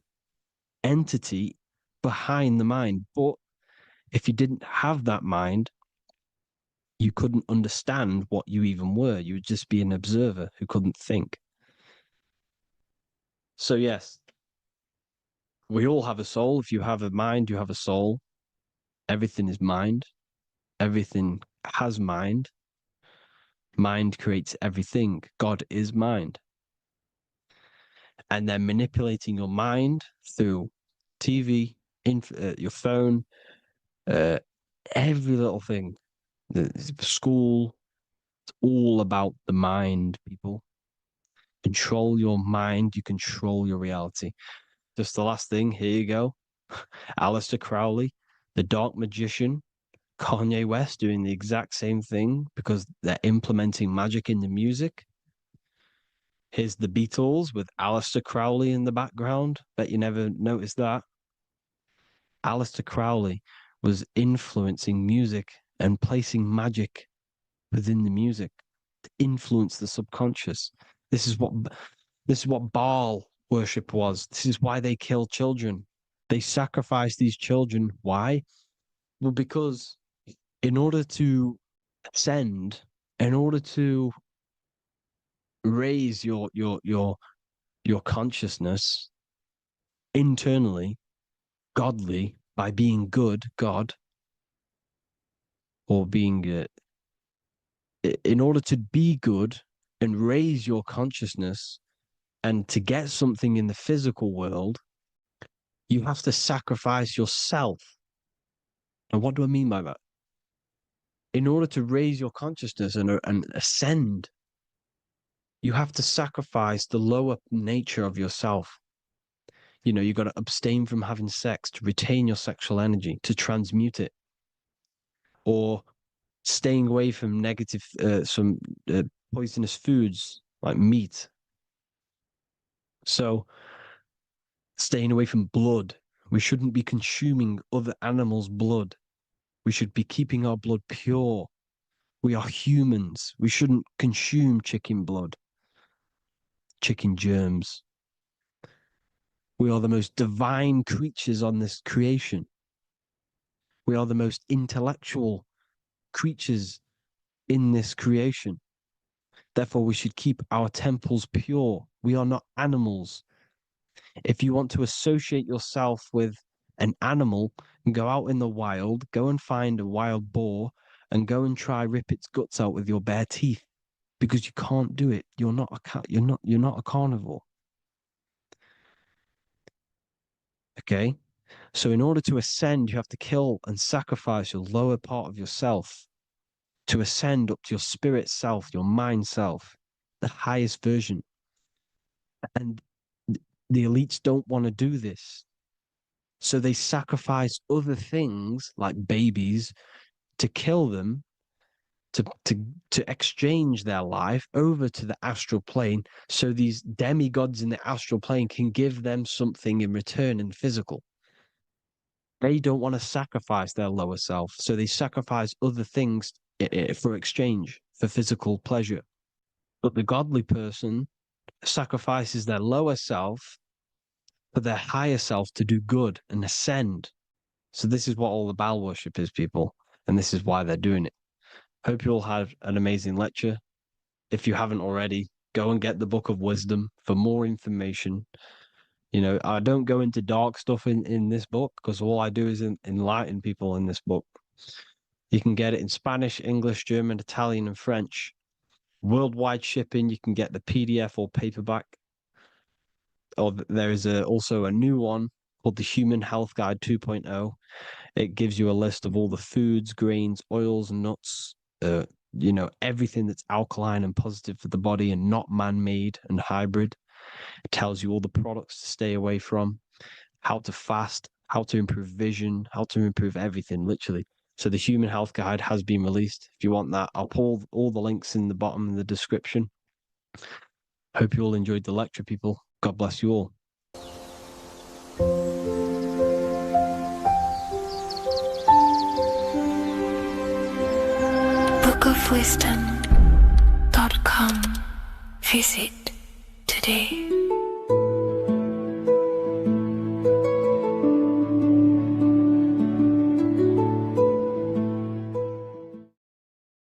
entity behind the mind. But if you didn't have that mind, you couldn't understand what you even were. You would just be an observer who couldn't think. So yes, we all have a soul. If you have a mind, you have a soul. Everything is mind. Everything has mind. Mind creates everything. God is mind. and they're manipulating your mind through TV, your phone, every little thing. The school, it's all about the mind, people. Control your mind, you control your reality. Just the last thing, here you go. Aleister Crowley, the dark magician, Kanye West doing the exact same thing because they're implementing magic in the music. Here's the Beatles with Aleister Crowley in the background. Bet you never noticed that. Aleister Crowley was influencing music and placing magic within the music to influence the subconscious. This is what Baal worship was. This is why they kill children. They sacrifice these children. Why? Well, because in order to ascend, in order to raise your consciousness internally, godly, by being good, God, or being in order to be good and raise your consciousness and to get something in the physical world, you have to sacrifice yourself. And what do I mean by that? In order to raise your consciousness and ascend, you have to sacrifice the lower nature of yourself. You know, you've got to abstain from having sex to retain your sexual energy, to transmute it, or staying away from negative, some poisonous foods like meat. So, staying away from blood. We shouldn't be consuming other animals' blood. We should be keeping our blood pure. We are humans. We shouldn't consume chicken blood, chicken germs. We are the most divine creatures on this creation. We are the most intellectual creatures in this creation. Therefore, we should keep our temples pure. We are not animals. If you want to associate yourself with an animal and go out in the wild, go and find a wild boar and go and try rip its guts out with your bare teeth, because you can't do it. You're not a carnivore. Okay? So in order to ascend, you have to kill and sacrifice your lower part of yourself to ascend up to your spirit self, your mind self, the highest version. And the elites don't want to do this. So they sacrifice other things like babies to kill them, to exchange their life over to the astral plane, so these demigods in the astral plane can give them something in return in physical. They don't want to sacrifice their lower self, so they sacrifice other things for exchange, for physical pleasure. But the godly person sacrifices their lower self for their higher self to do good and ascend. So this is what all the Baal worship is, people, and this is why they're doing it. Hope you all had an amazing lecture. If you haven't already, go and get the Book of Wisdom for more information. You know, I don't go into dark stuff in this book, because all I do is enlighten people in this book. You can get it in Spanish, English, German, Italian, and French. Worldwide shipping. You can get the PDF or paperback. Or there is also a new one called the Human Health Guide 2.0. It gives you a list of all the foods, grains, oils, nuts, you know, everything that's alkaline and positive for the body and not man-made and hybrid. It tells you all the products to stay away from, how to fast, how to improve vision, how to improve everything, literally. So the Human Health Guide has been released. If you want that, I'll pull all the links in the bottom of the description. Hope you all enjoyed the lecture, people. God bless you all. bookofwisdom.com. Visit today.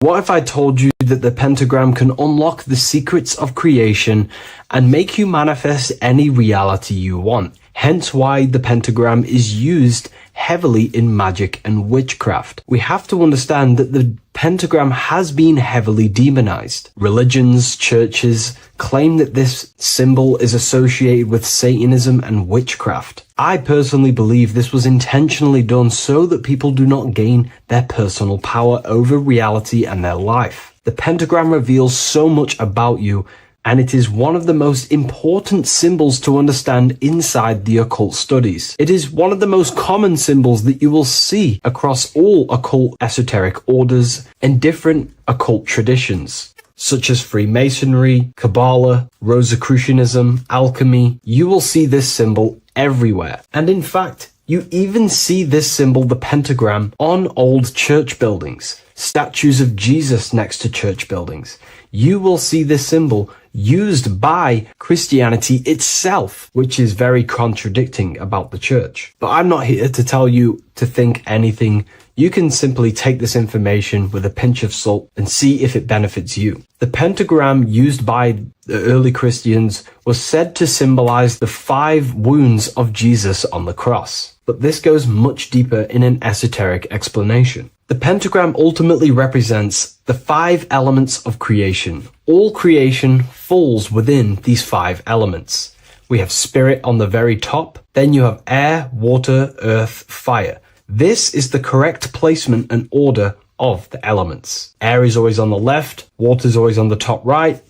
What if I told you that the pentagram can unlock the secrets of creation and make you manifest any reality you want? Hence why the pentagram is used heavily in magic and witchcraft. We have to understand that the pentagram has been heavily demonized. Religions, churches claim that this symbol is associated with Satanism and witchcraft. I personally believe this was intentionally done so that people do not gain their personal power over reality and their life. The pentagram reveals so much about you, and it is one of the most important symbols to understand inside the occult studies. It is one of the most common symbols that you will see across all occult esoteric orders and different occult traditions, such as Freemasonry, Kabbalah, Rosicrucianism, alchemy. You will see this symbol everywhere. And in fact, you even see this symbol, the pentagram, on old church buildings, statues of Jesus next to church buildings. You will see this symbol used by Christianity itself, which is very contradicting about the church. But I'm not here to tell you to think anything. You can simply take this information with a pinch of salt and see if it benefits you. The pentagram used by the early Christians was said to symbolize the 5 wounds of Jesus on the cross. But this goes much deeper in an esoteric explanation. The pentagram ultimately represents the 5 elements of creation. All creation falls within these 5 elements. We have spirit on the very top, then you have air, water, earth, fire. This is the correct placement and order of the elements. Air is always on the left, water is always on the top right,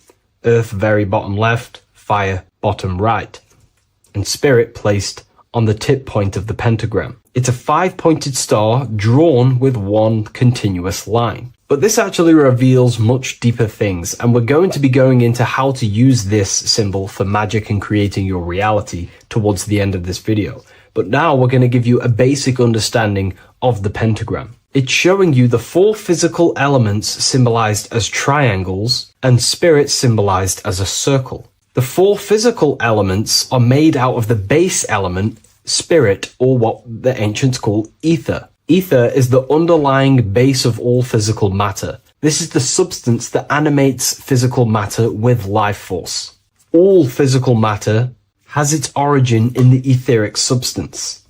earth very bottom left, fire bottom right, and spirit placed on the tip point of the pentagram. It's a 5-pointed star drawn with one continuous line. But this actually reveals much deeper things, and we're going to be going into how to use this symbol for magic and creating your reality towards the end of this video. But now we're going to give you a basic understanding of the pentagram. It's showing you the 4 physical elements symbolized as triangles and spirit symbolized as a circle. The 4 physical elements are made out of the base element, spirit, or what the ancients call ether. Ether is the underlying base of all physical matter. This is the substance that animates physical matter with life force. All physical matter has its origin in the etheric substance,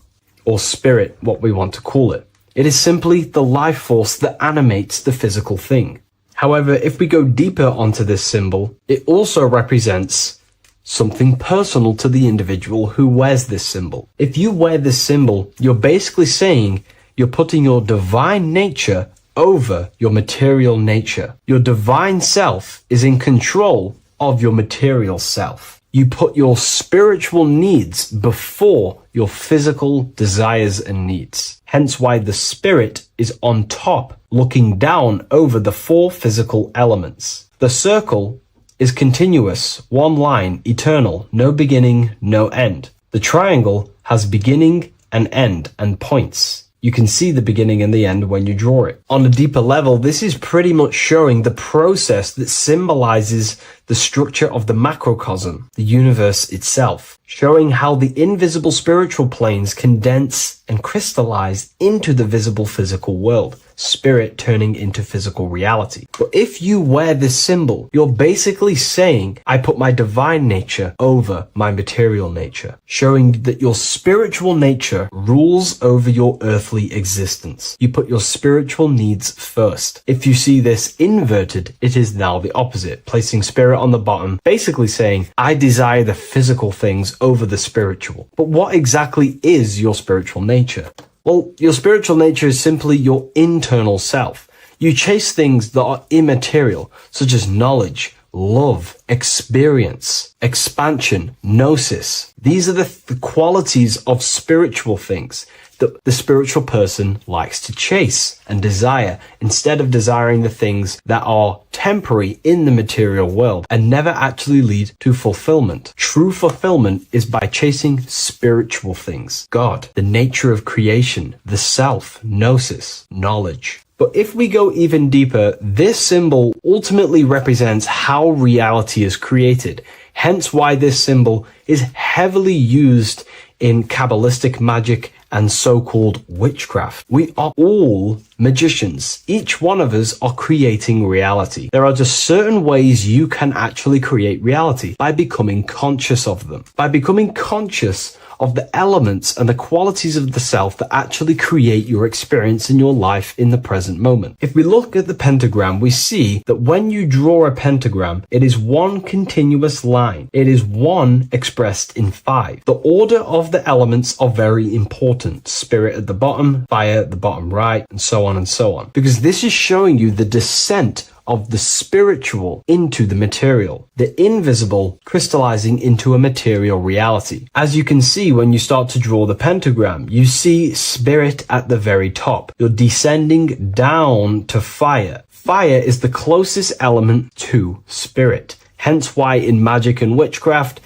or spirit, what we want to call it. It is simply the life force that animates the physical thing. However, if we go deeper onto this symbol, it also represents something personal to the individual who wears this symbol. If you wear this symbol, you're basically saying you're putting your divine nature over your material nature. Your divine self is in control of your material self. You put your spiritual needs before your physical desires and needs. Hence why the spirit is on top, looking down over the 4 physical elements. The circle is continuous, one line, eternal, no beginning, no end. The triangle has beginning and end and points. You can see the beginning and the end when you draw it. On a deeper level, this is pretty much showing the process that symbolizes the structure of the macrocosm, the universe itself, showing how the invisible spiritual planes condense and crystallize into the visible physical world, spirit turning into physical reality. But if you wear this symbol, you're basically saying, I put my divine nature over my material nature, showing that your spiritual nature rules over your earthly existence. You put your spiritual needs first. If you see this inverted, it is now the opposite, placing spirit on the bottom, basically saying, I desire the physical things over the spiritual. But what exactly is your spiritual nature? Well, your spiritual nature is simply your internal self. You chase things that are immaterial, such as knowledge, love, experience, expansion, Nosis. These are the qualities of spiritual things that the spiritual person likes to chase and desire, instead of desiring the things that are temporary in the material world and never actually lead to fulfillment. True fulfillment is by chasing spiritual things. God, the nature of creation, the self, Nosis, knowledge. But if we go even deeper, this symbol ultimately represents how reality is created. Hence why this symbol is heavily used in Kabbalistic magic and so-called witchcraft. We are all magicians. Each one of us are creating reality. There are just certain ways you can actually create reality by becoming conscious of them. By becoming conscious of the elements and the qualities of the self that actually create your experience in your life in the present moment. If we look at the pentagram, we see that when you draw a pentagram, it is one continuous line. It is one expressed in 5. The order of the elements are very important. Spirit at the bottom, fire at the bottom right, and so on and so on. Because this is showing you the descent of the spiritual into the material, the invisible crystallizing into a material reality. As you can see when you start to draw the pentagram, you see spirit at the very top. You're descending down to fire. Fire is the closest element to spirit. Hence why in magic and witchcraft,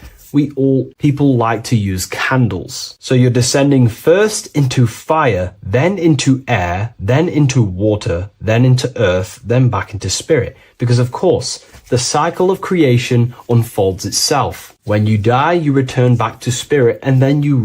people like to use candles. So you're descending first into fire, then into air, then into water, then into earth, then back into spirit. Because of course, the cycle of creation unfolds itself. When you die, you return back to spirit, and then you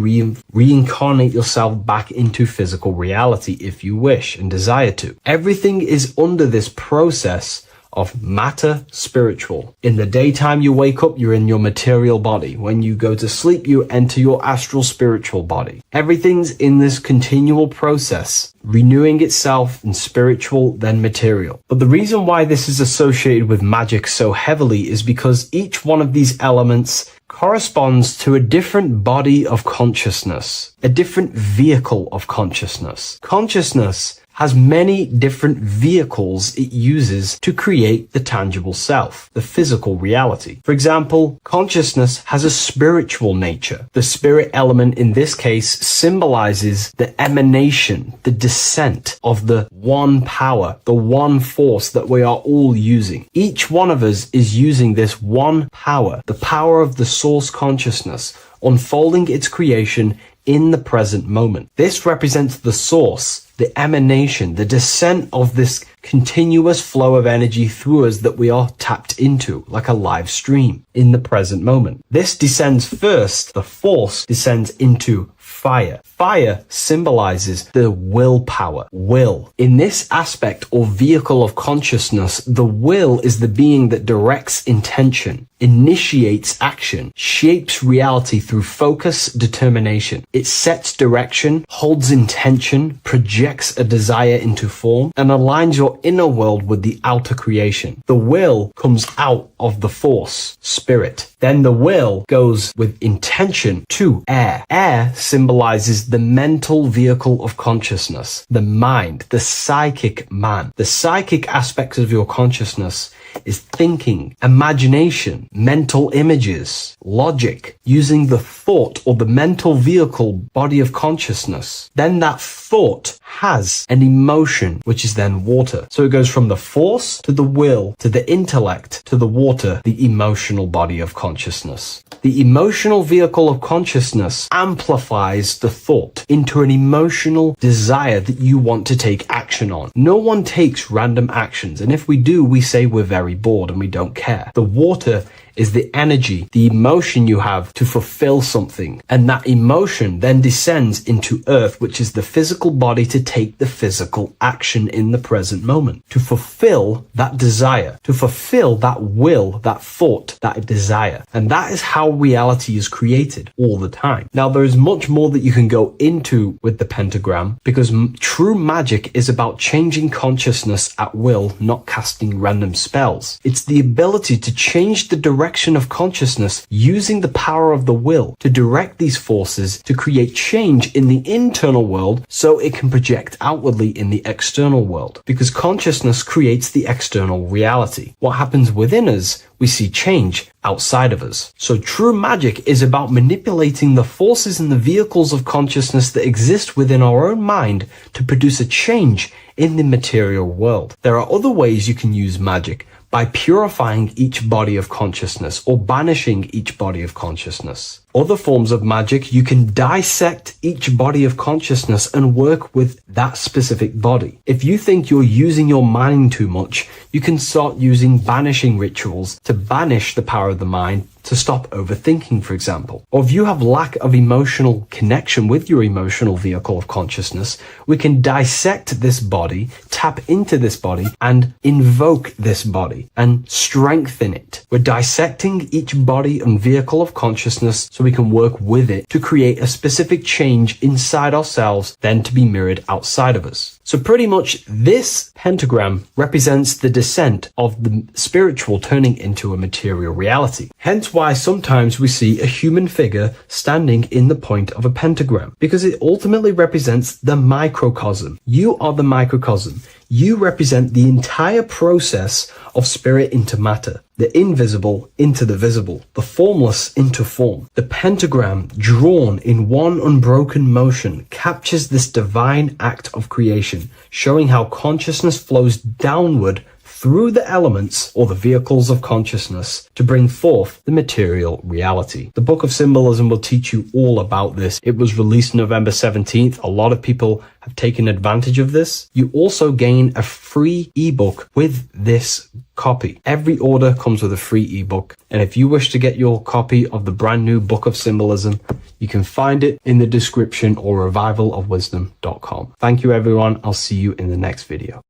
reincarnate yourself back into physical reality if you wish and desire to. Everything is under this process of matter spiritual. In the daytime you wake up, you're in your material body. When you go to sleep, you enter your astral spiritual body. Everything's in this continual process, renewing itself in spiritual, then material. But the reason why this is associated with magic so heavily is because each one of these elements corresponds to a different body of consciousness, a different vehicle of consciousness. Consciousness has many different vehicles it uses to create the tangible self, the physical reality. For example, consciousness has a spiritual nature. The spirit element in this case symbolizes the emanation, the descent of the one power, the one force that we are all using. Each one of us is using this one power, the power of the source consciousness, unfolding its creation in the present moment. This represents the source, the emanation, the descent of this continuous flow of energy through us that we are tapped into, like a live stream in the present moment. This descends first, the force descends into fire. Fire symbolizes the willpower, will. In this aspect or vehicle of consciousness, the will is the being that directs intention, initiates action, shapes reality through focus, determination. It sets direction, holds intention, projects a desire into form, and aligns your inner world with the outer creation. The will comes out of the force, spirit. Then the will goes with intention to air. Air symbolizes the mental vehicle of consciousness, the mind, the psychic man. The psychic aspects of your consciousness is thinking, imagination, mental images, logic, using the thought or the mental vehicle body of consciousness. Then that thought has an emotion, which is then water. So it goes from the force to the will to the intellect to the water, the emotional body of consciousness. The emotional vehicle of consciousness amplifies the thought into an emotional desire that you want to take action on. No one takes random actions, and if we do, we say we're very bored and we don't care. The water is the energy, the emotion you have to fulfill something. And that emotion then descends into earth, which is the physical body to take the physical action in the present moment, to fulfill that desire, to fulfill that will, that thought, that desire. And that is how reality is created all the time. Now, there is much more that you can go into with the pentagram, because true magic is about changing consciousness at will, not casting random spells. It's the ability to change the direction of consciousness using the power of the will to direct these forces to create change in the internal world so it can project outwardly in the external world. Because consciousness creates the external reality. What happens within us, we see change outside of us. So true magic is about manipulating the forces and the vehicles of consciousness that exist within our own mind to produce a change in the material world. There are other ways you can use magic, by purifying each body of consciousness or banishing each body of consciousness. Other forms of magic, you can dissect each body of consciousness and work with that specific body. If you think you're using your mind too much, you can start using banishing rituals to banish the power of the mind, to stop overthinking, for example. Or if you have lack of emotional connection with your emotional vehicle of consciousness, we can dissect this body, tap into this body, and invoke this body and strengthen it. We're dissecting each body and vehicle of consciousness so we can work with it to create a specific change inside ourselves, then to be mirrored outside of us. So pretty much this pentagram represents the descent of the spiritual turning into a material reality. Hence why sometimes we see a human figure standing in the point of a pentagram, because it ultimately represents the microcosm. You are the microcosm. You represent the entire process of spirit into matter, the invisible into the visible, the formless into form. The pentagram, drawn in one unbroken motion, captures this divine act of creation, showing how consciousness flows downward through the elements or the vehicles of consciousness to bring forth the material reality. The Book of Symbolism will teach you all about this. It was released November 17th. A lot of people have taken advantage of this. You also gain a free ebook with this copy. Every order comes with a free ebook. And if you wish to get your copy of the brand new Book of Symbolism, you can find it in the description or revivalofwisdom.com. Thank you, everyone. I'll see you in the next video.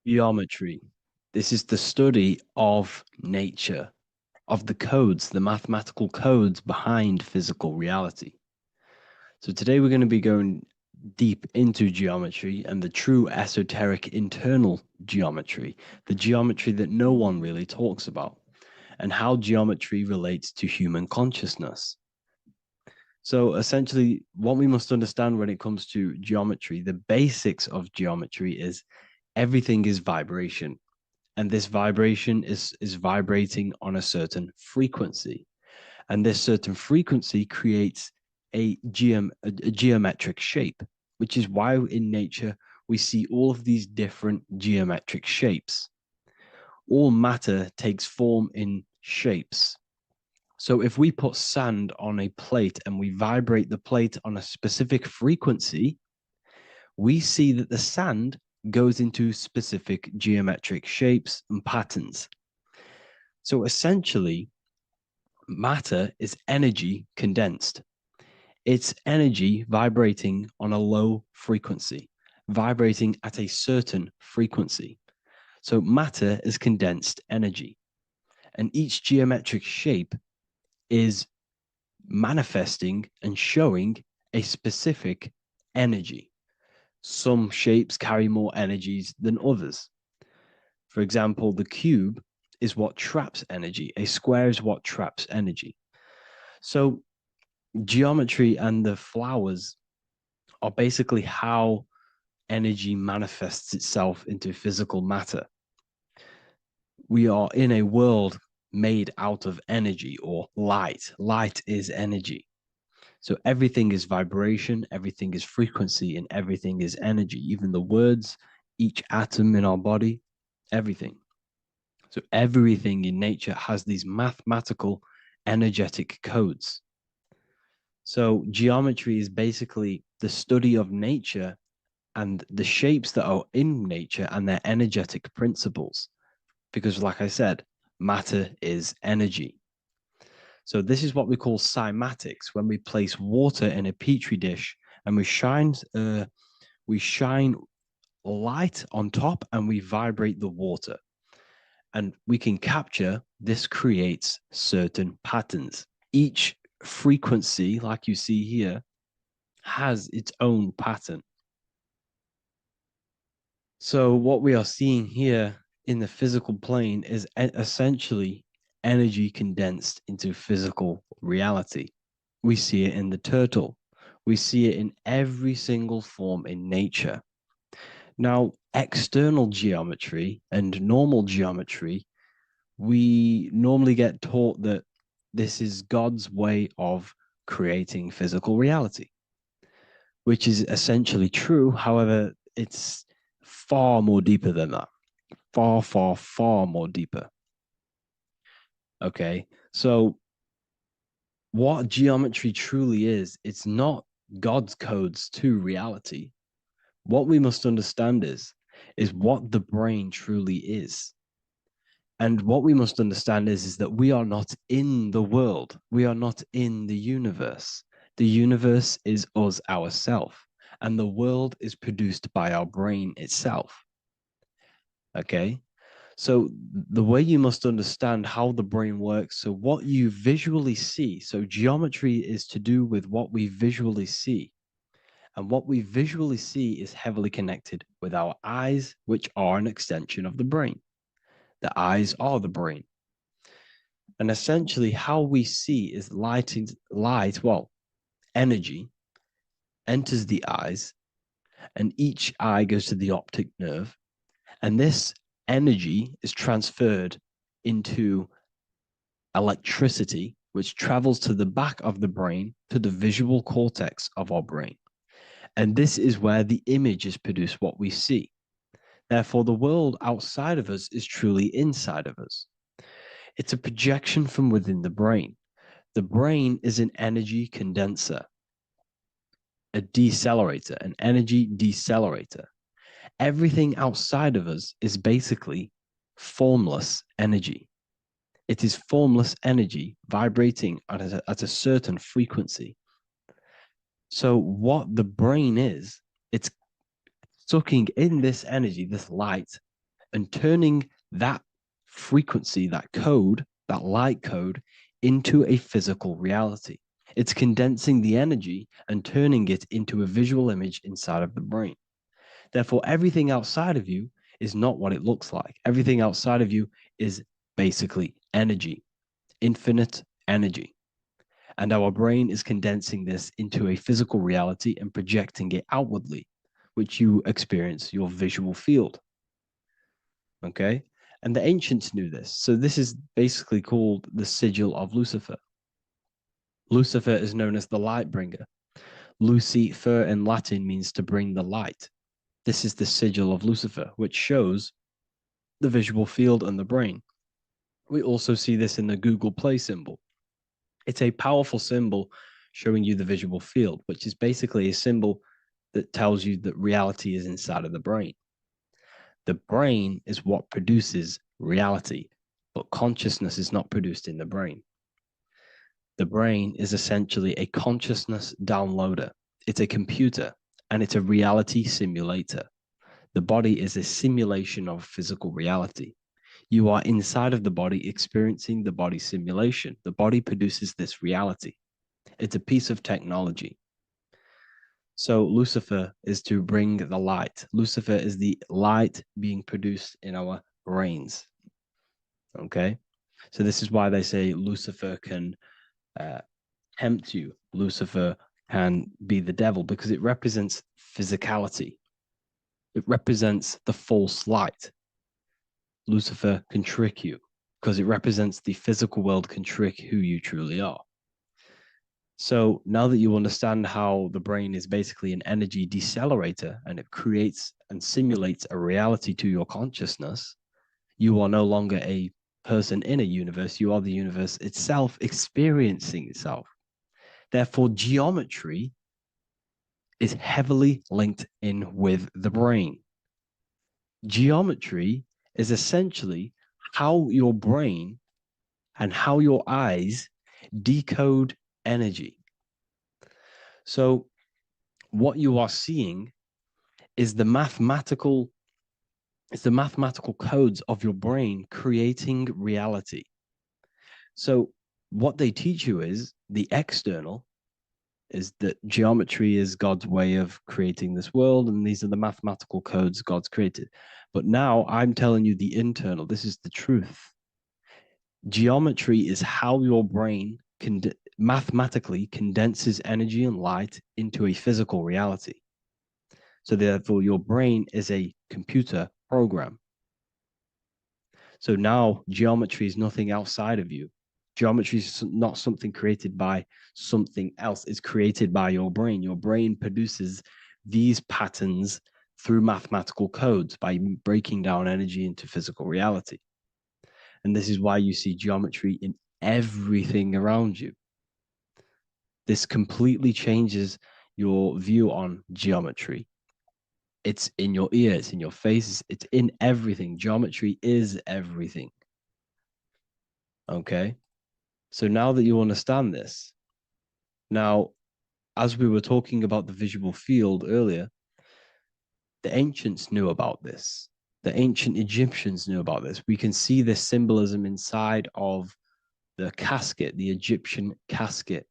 Geometry. This is the study of nature, of the codes, the mathematical codes behind physical reality. So today we're going to be going deep into geometry and the true esoteric internal geometry, the geometry that no one really talks about, and how geometry relates to human consciousness. So essentially, what we must understand when it comes to geometry, the basics of geometry is everything is vibration. And this vibration is vibrating on a certain frequency. And this certain frequency creates a geometric shape, which is why in nature we see all of these different geometric shapes. All matter takes form in shapes. So if we put sand on a plate and we vibrate the plate on a specific frequency, we see that the sand goes into specific geometric shapes and patterns. So essentially, matter is energy condensed. It's energy vibrating on a low frequency, vibrating at a certain frequency. So matter is condensed energy. And each geometric shape is manifesting and showing a specific energy. Some shapes carry more energies than others. For example, the cube is what traps energy. A square is what traps energy. So geometry and the flowers are basically how energy manifests itself into physical matter. We are in a world made out of energy or light. Light is energy. So everything is vibration, everything is frequency, and everything is energy. Even the words, each atom in our body, everything. So everything in nature has these mathematical, energetic codes. So geometry is basically the study of nature and the shapes that are in nature and their energetic principles. Because like I said, matter is energy. So this is what we call cymatics, when we place water in a petri dish and we shine light on top and we vibrate the water. And we can capture, this creates certain patterns. Each frequency, like you see here, has its own pattern. So what we are seeing here in the physical plane is essentially energy condensed into physical reality. We see it in the turtle. We see it in every single form in nature. Now, external geometry and normal geometry, we normally get taught that this is God's way of creating physical reality, which is essentially true. However, it's far more deeper than that. Far, far, far more deeper. Okay, so what geometry truly is, it's not God's codes to reality. What we must understand is what the brain truly is. And what we must understand is that we are not in the world. We are not in the universe. The universe is us ourselves. And the world is produced by our brain itself. Okay? So the way you must understand how the brain works, so what you visually see, so geometry is to do with what we visually see. And what we visually see is heavily connected with our eyes, which are an extension of the brain. The eyes are the brain. And essentially how we see is energy enters the eyes, and each eye goes to the optic nerve. And this energy is transferred into electricity, which travels to the back of the brain, to the visual cortex of our brain. And this is where the image is produced, what we see. Therefore, the world outside of us is truly inside of us. It's a projection from within the brain. The brain is an energy condenser, a decelerator, an energy decelerator. Everything outside of us is basically formless energy. It is formless energy vibrating at a certain frequency. So what the brain is, it's sucking in this energy, this light, and turning that frequency, that code, that light code, into a physical reality. It's condensing the energy and turning it into a visual image inside of the brain. Therefore, everything outside of you is not what it looks like. Everything outside of you is basically energy, infinite energy. And our brain is condensing this into a physical reality and projecting it outwardly, which you experience your visual field. Okay? And the ancients knew this. So this is basically called the sigil of Lucifer. Lucifer is known as the light bringer. Lucifer in Latin means to bring the light. This is the sigil of Lucifer, which shows the visual field and the brain. We also see this in the Google Play symbol. It's a powerful symbol showing you the visual field, which is basically a symbol that tells you that reality is inside of the brain. The brain is what produces reality, but consciousness is not produced in the brain. The brain is essentially a consciousness downloader. It's a computer, and it's a reality simulator. The body is a simulation of physical reality. You are inside of the body experiencing the body simulation. The body produces this reality. It's a piece of technology. So Lucifer is to bring the light. Lucifer is the light being produced in our brains. Okay? So this is why they say Lucifer can tempt you. Lucifer can be the devil because it represents physicality. It represents the false light. Lucifer can trick you because it represents the physical world can trick who you truly are. So now that you understand how the brain is basically an energy decelerator and it creates and simulates a reality to your consciousness, you are no longer a person in a universe. You are the universe itself experiencing itself. Therefore, geometry is heavily linked in with the brain. Geometry is essentially how your brain and how your eyes decode energy. So what you are seeing is the mathematical codes of your brain creating reality. So what they teach you is the external is that geometry is God's way of creating this world, and these are the mathematical codes God's created. But now I'm telling you the internal. This is the truth. Geometry is how your brain mathematically condenses energy and light into a physical reality. So therefore, your brain is a computer program. So now geometry is nothing outside of you. Geometry is not something created by something else. It's created by your brain. Your brain produces these patterns through mathematical codes by breaking down energy into physical reality. And this is why you see geometry in everything around you. This completely changes your view on geometry. It's in your ear, it's in your face, it's in everything. Geometry is everything. Okay? So now that you understand this, now, as we were talking about the visual field earlier, the ancients knew about this. The ancient Egyptians knew about this. We can see this symbolism inside of the casket, the Egyptian casket.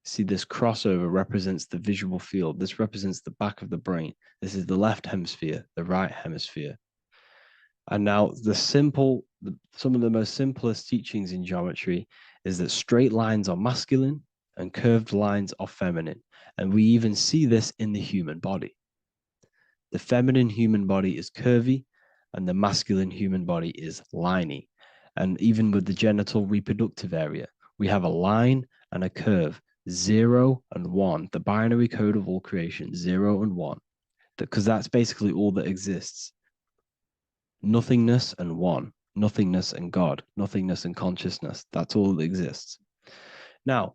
See, this crossover represents the visual field. This represents the back of the brain. This is the left hemisphere, the right hemisphere. And now some of the most simplest teachings in geometry is that straight lines are masculine and curved lines are feminine. And we even see this in the human body. The feminine human body is curvy and the masculine human body is liney. And even with the genital reproductive area, we have a line and a curve, 0 and 1, the binary code of all creation, 0 and 1, because that's basically all that exists. Nothingness and one, nothingness and God, nothingness and consciousness. That's all that exists. Now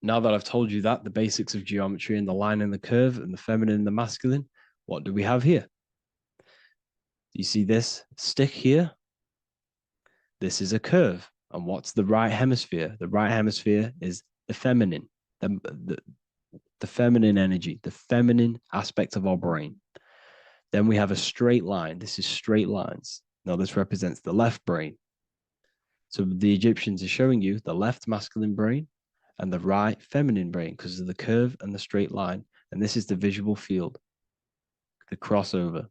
that I've told you that, the basics of geometry and the line and the curve and the feminine and the masculine, what do we have here? You see this stick here? This is a curve. And what's the right hemisphere? The right hemisphere is the feminine, the feminine energy, the feminine aspect of our brain. Then we have a straight line. This is straight lines. Now this represents the left brain. So the Egyptians are showing you the left masculine brain and the right feminine brain because of the curve and the straight line. And this is the visual field, the crossover.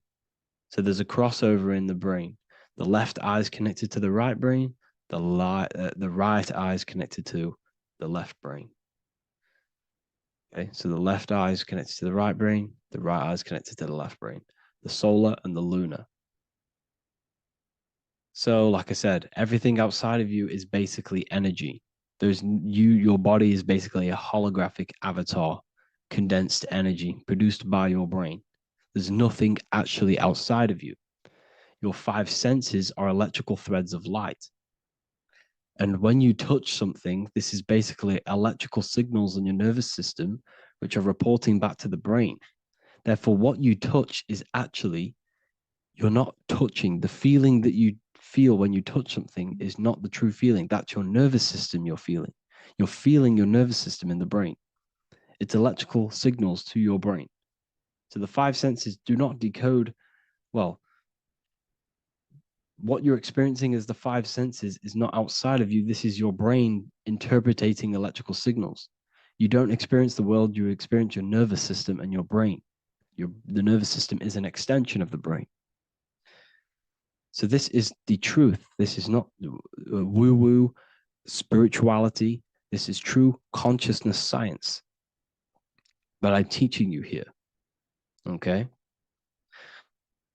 So there's a crossover in the brain. The left eye is connected to the right brain. The right eye is connected to the left brain. Okay, so the left eye is connected to the right brain. The right eye is connected to the left brain. The solar and the lunar. So, like I said, everything outside of you is basically energy. Your body is basically a holographic avatar, condensed energy produced by your brain. There's nothing actually outside of you. Your 5 senses are electrical threads of light. And when you touch something, this is basically electrical signals in your nervous system, which are reporting back to the brain. Therefore, what you touch is actually, you're not touching. The feeling that you feel when you touch something is not the true feeling. That's your nervous system you're feeling. You're feeling your nervous system in the brain. It's electrical signals to your brain. So the 5 senses do not decode, well, what you're experiencing as the 5 senses is not outside of you. This is your brain interpreting electrical signals. You don't experience the world, you experience your nervous system and your brain. The nervous system is an extension of the brain. So this is the truth. This is not woo-woo spirituality. This is true consciousness science. But I'm teaching you here. Okay?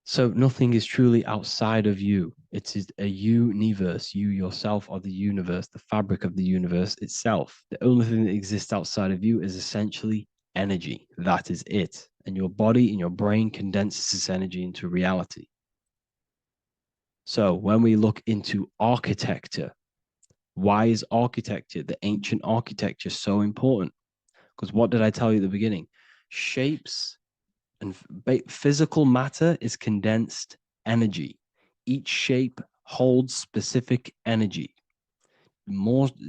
So nothing is truly outside of you. It is a universe. You yourself are the universe, the fabric of the universe itself. The only thing that exists outside of you is essentially energy. That is it. And your body and your brain condenses this energy into reality. So when we look into architecture, why is architecture, the ancient architecture, so important? Because what did I tell you at the beginning? Shapes and physical matter is condensed energy. Each shape holds specific energy.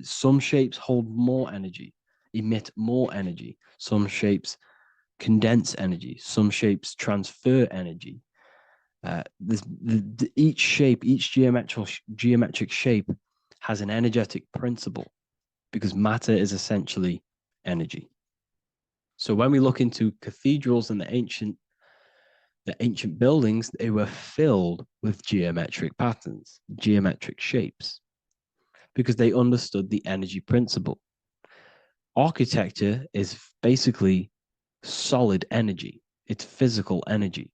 Some shapes hold more energy, emit more energy. Some shapes condense energy. Some shapes transfer energy. Each shape, each geometric shape has an energetic principle because matter is essentially energy. So when we look into cathedrals and the ancient buildings, they were filled with geometric patterns, geometric shapes, because they understood the energy principle. Architecture is basically solid energy. It's physical energy.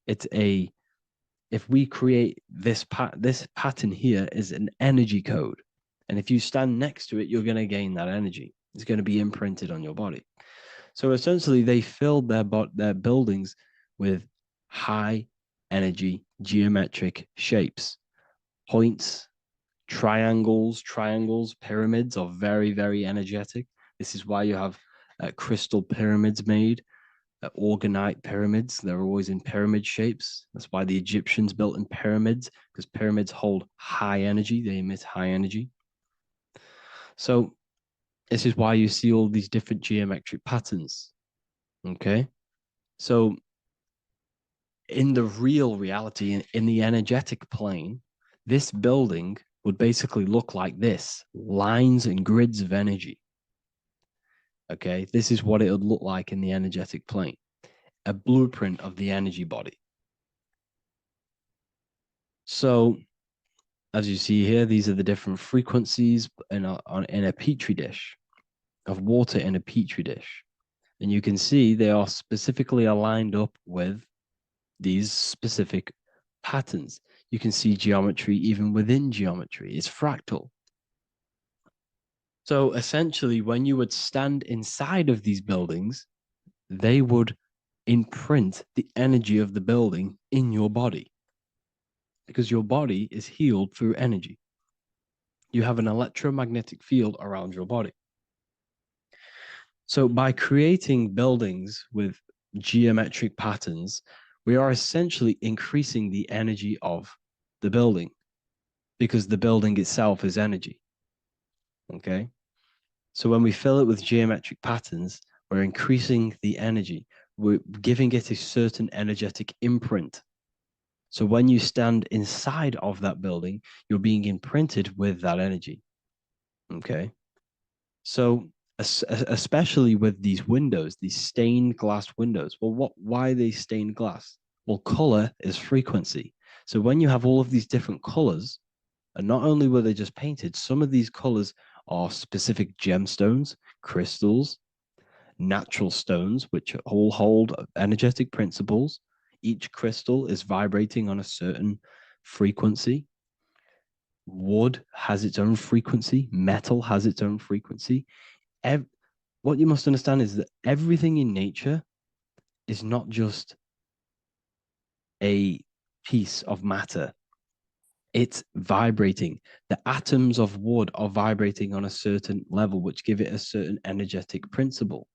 If we create this pattern here is an energy code. And if you stand next to it, you're going to gain that energy. It's going to be imprinted on your body. So essentially, they filled their buildings with high energy geometric shapes. Points, triangles, pyramids are very, very energetic. This is why you have crystal pyramids made, organite pyramids. They're always in pyramid shapes. That's why the Egyptians built in pyramids, because pyramids hold high energy. They emit high energy. So this is why you see all these different geometric patterns. Okay. So in the real reality, in the energetic plane, this building would basically look like this: lines and grids of energy. Okay, this is what it would look like in the energetic plane, a blueprint of the energy body. So, as you see here, these are the different frequencies in a petri dish, of water in a petri dish. And you can see they are specifically aligned up with these specific patterns. You can see geometry even within geometry. It's fractal. So essentially, when you would stand inside of these buildings, they would imprint the energy of the building in your body, because your body is healed through energy. You have an electromagnetic field around your body. So by creating buildings with geometric patterns, we are essentially increasing the energy of the building, because the building itself is energy. Okay? So when we fill it with geometric patterns, we're increasing the energy. We're giving it a certain energetic imprint. So when you stand inside of that building, you're being imprinted with that energy. Okay? So especially with these windows, these stained glass windows. Well, why are they stained glass? Well, color is frequency. So when you have all of these different colors, and not only were they just painted, some of these colors are specific gemstones, crystals, natural stones, which all hold energetic principles. Each crystal is vibrating on a certain frequency. Wood has its own frequency. Metal has its own frequency. What you must understand is that everything in nature is not just a piece of matter. It's vibrating. The atoms of wood are vibrating on a certain level, which give it a certain energetic principle.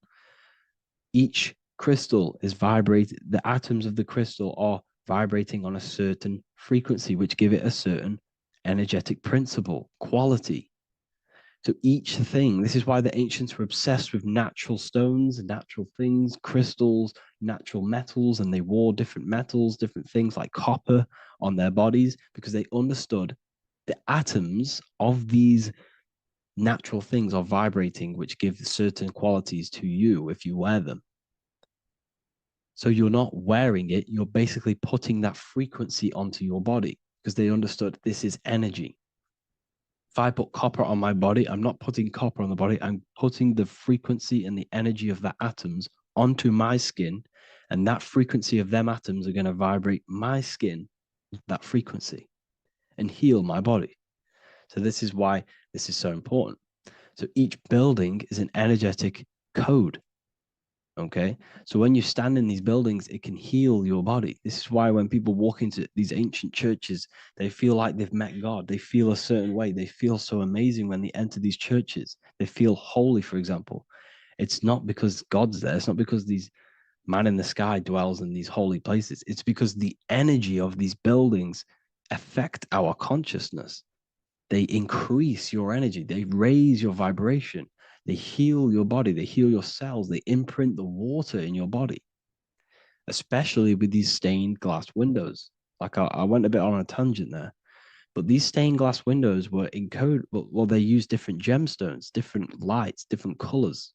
Each crystal is vibrating. The atoms of the crystal are vibrating on a certain frequency, which give it a certain energetic principle, quality. So each thing, this is why the ancients were obsessed with natural stones, natural things, crystals, natural metals, and they wore different metals, different things like copper on their bodies, because they understood the atoms of these natural things are vibrating, which give certain qualities to you if you wear them. So you're not wearing it, you're basically putting that frequency onto your body, because they understood this is energy. If I put copper on my body, I'm not putting copper on the body. I'm putting the frequency and the energy of the atoms onto my skin. And that frequency of them atoms are going to vibrate my skin, that frequency, and heal my body. So this is why this is so important. So each building is an energetic code. Okay, so when you stand in these buildings, it can heal your body. This is why when people walk into these ancient churches, they feel like they've met God. They feel a certain way. They feel so amazing when they enter these churches. They feel holy, for example. It's not because God's there. It's not because these man in the sky dwells in these holy places. It's because the energy of these buildings affect our consciousness. They increase your energy. They raise your vibration. They heal your body. They heal your cells. They imprint the water in your body, especially with these stained glass windows. Like I went a bit on a tangent there, but these stained glass windows were encoded. Well, they use different gemstones, different lights, different colors.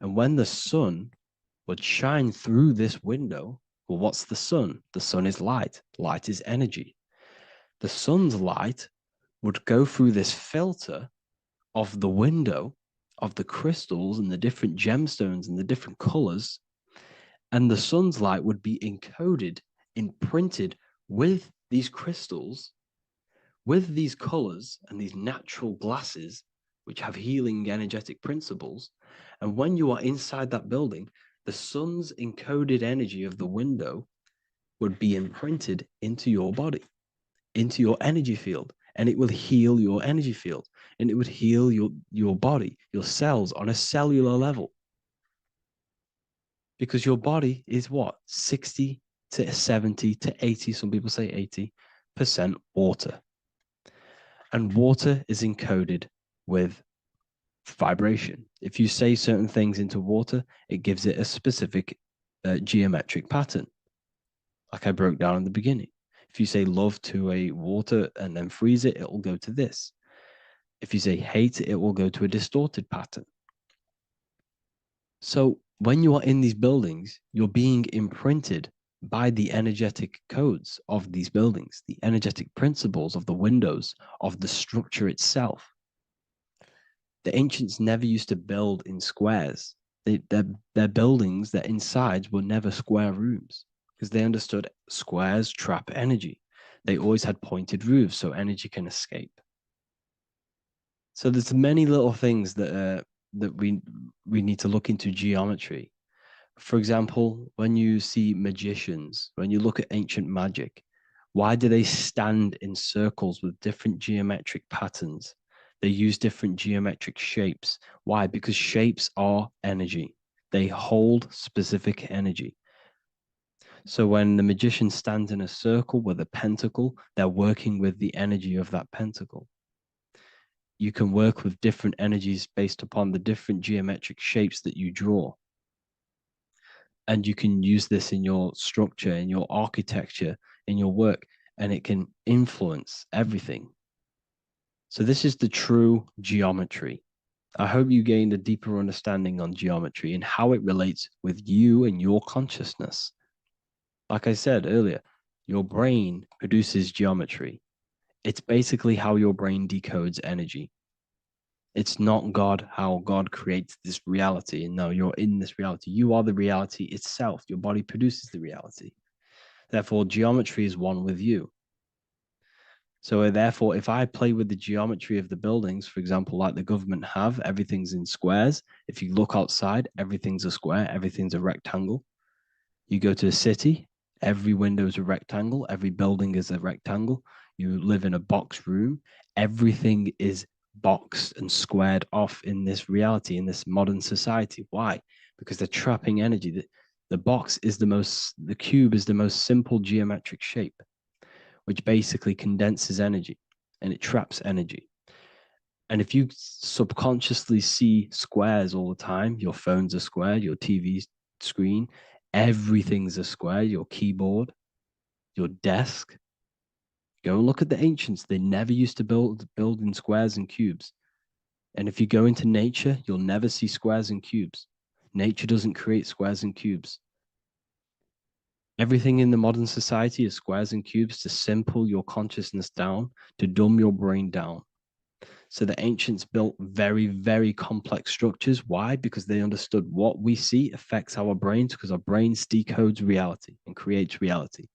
And when the sun would shine through this window, well, what's the sun? The sun is light. Light is energy. The sun's light would go through this filter of the window, of the crystals and the different gemstones and the different colors, and the sun's light would be encoded, imprinted with these crystals, with these colors and these natural glasses, which have healing energetic principles. And when you are inside that building, the sun's encoded energy of the window would be imprinted into your body, into your energy field, and it will heal your energy field, and it would heal your body, your cells on a cellular level. Because your body is what? 60 to 70 to 80, some people say 80% water. And water is encoded with vibration. If you say certain things into water, it gives it a specific geometric pattern. like I broke down in the beginning. If you say love to a water and then freeze it, it will go to this. If you say hate, it will go to a distorted pattern. So when you are in these buildings, you're being imprinted by the energetic codes of these buildings, the energetic principles of the windows, of the structure itself. The ancients never used to build in squares. Their buildings, their insides were never square rooms because they understood squares trap energy. They always had pointed roofs so energy can escape. So there's many little things that we need to look into geometry. For example, when you see magicians, when you look at ancient magic, why do they stand in circles with different geometric patterns? They use different geometric shapes. Why? Because shapes are energy. They hold specific energy. So when the magician stands in a circle with a pentacle, they're working with the energy of that pentacle. You can work with different energies based upon the different geometric shapes that you draw. And you can use this in your structure, in your architecture, in your work, and it can influence everything. So this is the true geometry. I hope you gained a deeper understanding on geometry and how it relates with you and your consciousness. Like I said earlier, your brain produces geometry. It's basically how your brain decodes energy. It's not God, how God creates this reality. And no, you're in this reality. You are the reality itself. Your body produces the reality. Therefore, geometry is one with you. So therefore, if I play with the geometry of the buildings, for example, like the government have, everything's in squares. If you look outside, everything's a square, everything's a rectangle. You go to a city, every window is a rectangle, every building is a rectangle. You live in a box room, everything is boxed and squared off in this reality, in this modern society. Why? Because they're trapping energy. The box is the cube is the most simple geometric shape, which basically condenses energy and it traps energy. And if you subconsciously see squares all the time, your phone's a square, your TV screen, everything's a square, your keyboard, your desk. Go and look at the ancients. They never used to build in squares and cubes. And if you go into nature, you'll never see squares and cubes. Nature doesn't create squares and cubes. Everything in the modern society is squares and cubes to simple your consciousness down, to dumb your brain down. So the ancients built very, very complex structures. Why? Because they understood what we see affects our brains, because our brains decodes reality and creates reality.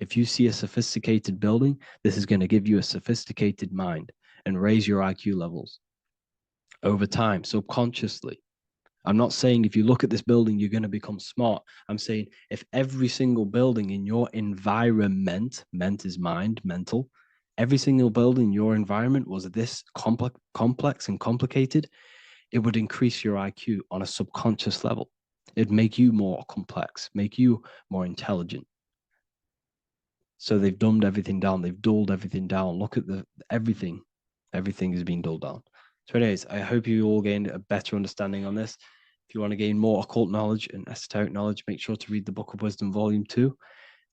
If you see a sophisticated building, this is going to give you a sophisticated mind and raise your IQ levels over time, subconsciously. I'm not saying if you look at this building, you're going to become smart. I'm saying if every single building in your environment, ment is mind, mental, every single building in your environment was this complex and complicated, it would increase your IQ on a subconscious level. It'd make you more complex, make you more intelligent. So they've dumbed everything down. They've dulled everything down. Look at everything. Everything is being dulled down. So anyways, I hope you all gained a better understanding on this. If you want to gain more occult knowledge and esoteric knowledge, make sure to read the Book of Wisdom, Volume 2.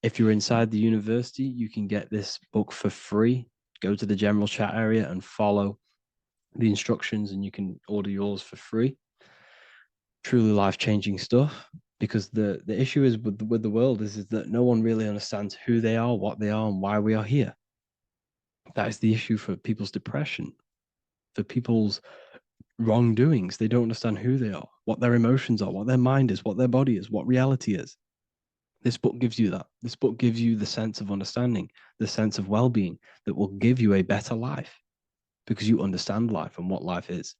If you're inside the university, you can get this book for free. Go to the general chat area and follow the instructions and you can order yours for free. Truly life-changing stuff. Because the issue is with the world is that no one really understands who they are, what they are, and why we are here. That is the issue for people's depression, for people's wrongdoings. They don't understand who they are, what their emotions are, what their mind is, what their body is, what reality is. This book gives you that. This book gives you the sense of understanding, the sense of well-being that will give you a better life because you understand life and what life is.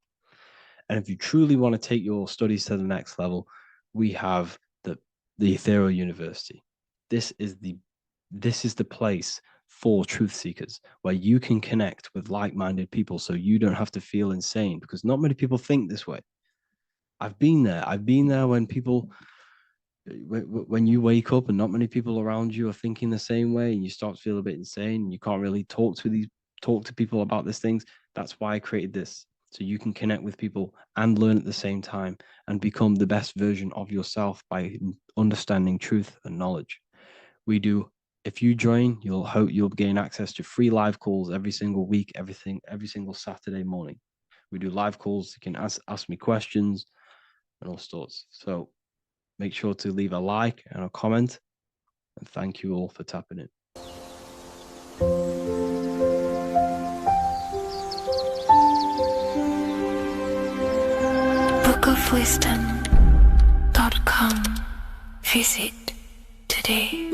And if you truly want to take your studies to the next level, we have the Ethereal University. This is the place for truth seekers where you can connect with like-minded people so you don't have to feel insane, because not many people think this way. I've been there when you wake up and not many people around you are thinking the same way and you start to feel a bit insane and you can't really talk to people about these things. That's why I created this, so you can connect with people and learn at the same time and become the best version of yourself by understanding truth and knowledge. We do. If you join, you'll gain access to free live calls every single week, every single Saturday morning. We do live calls. You can ask me questions and all sorts. So make sure to leave a like and a comment. And thank you all for tapping in. bookofwisdom.com. Visit today.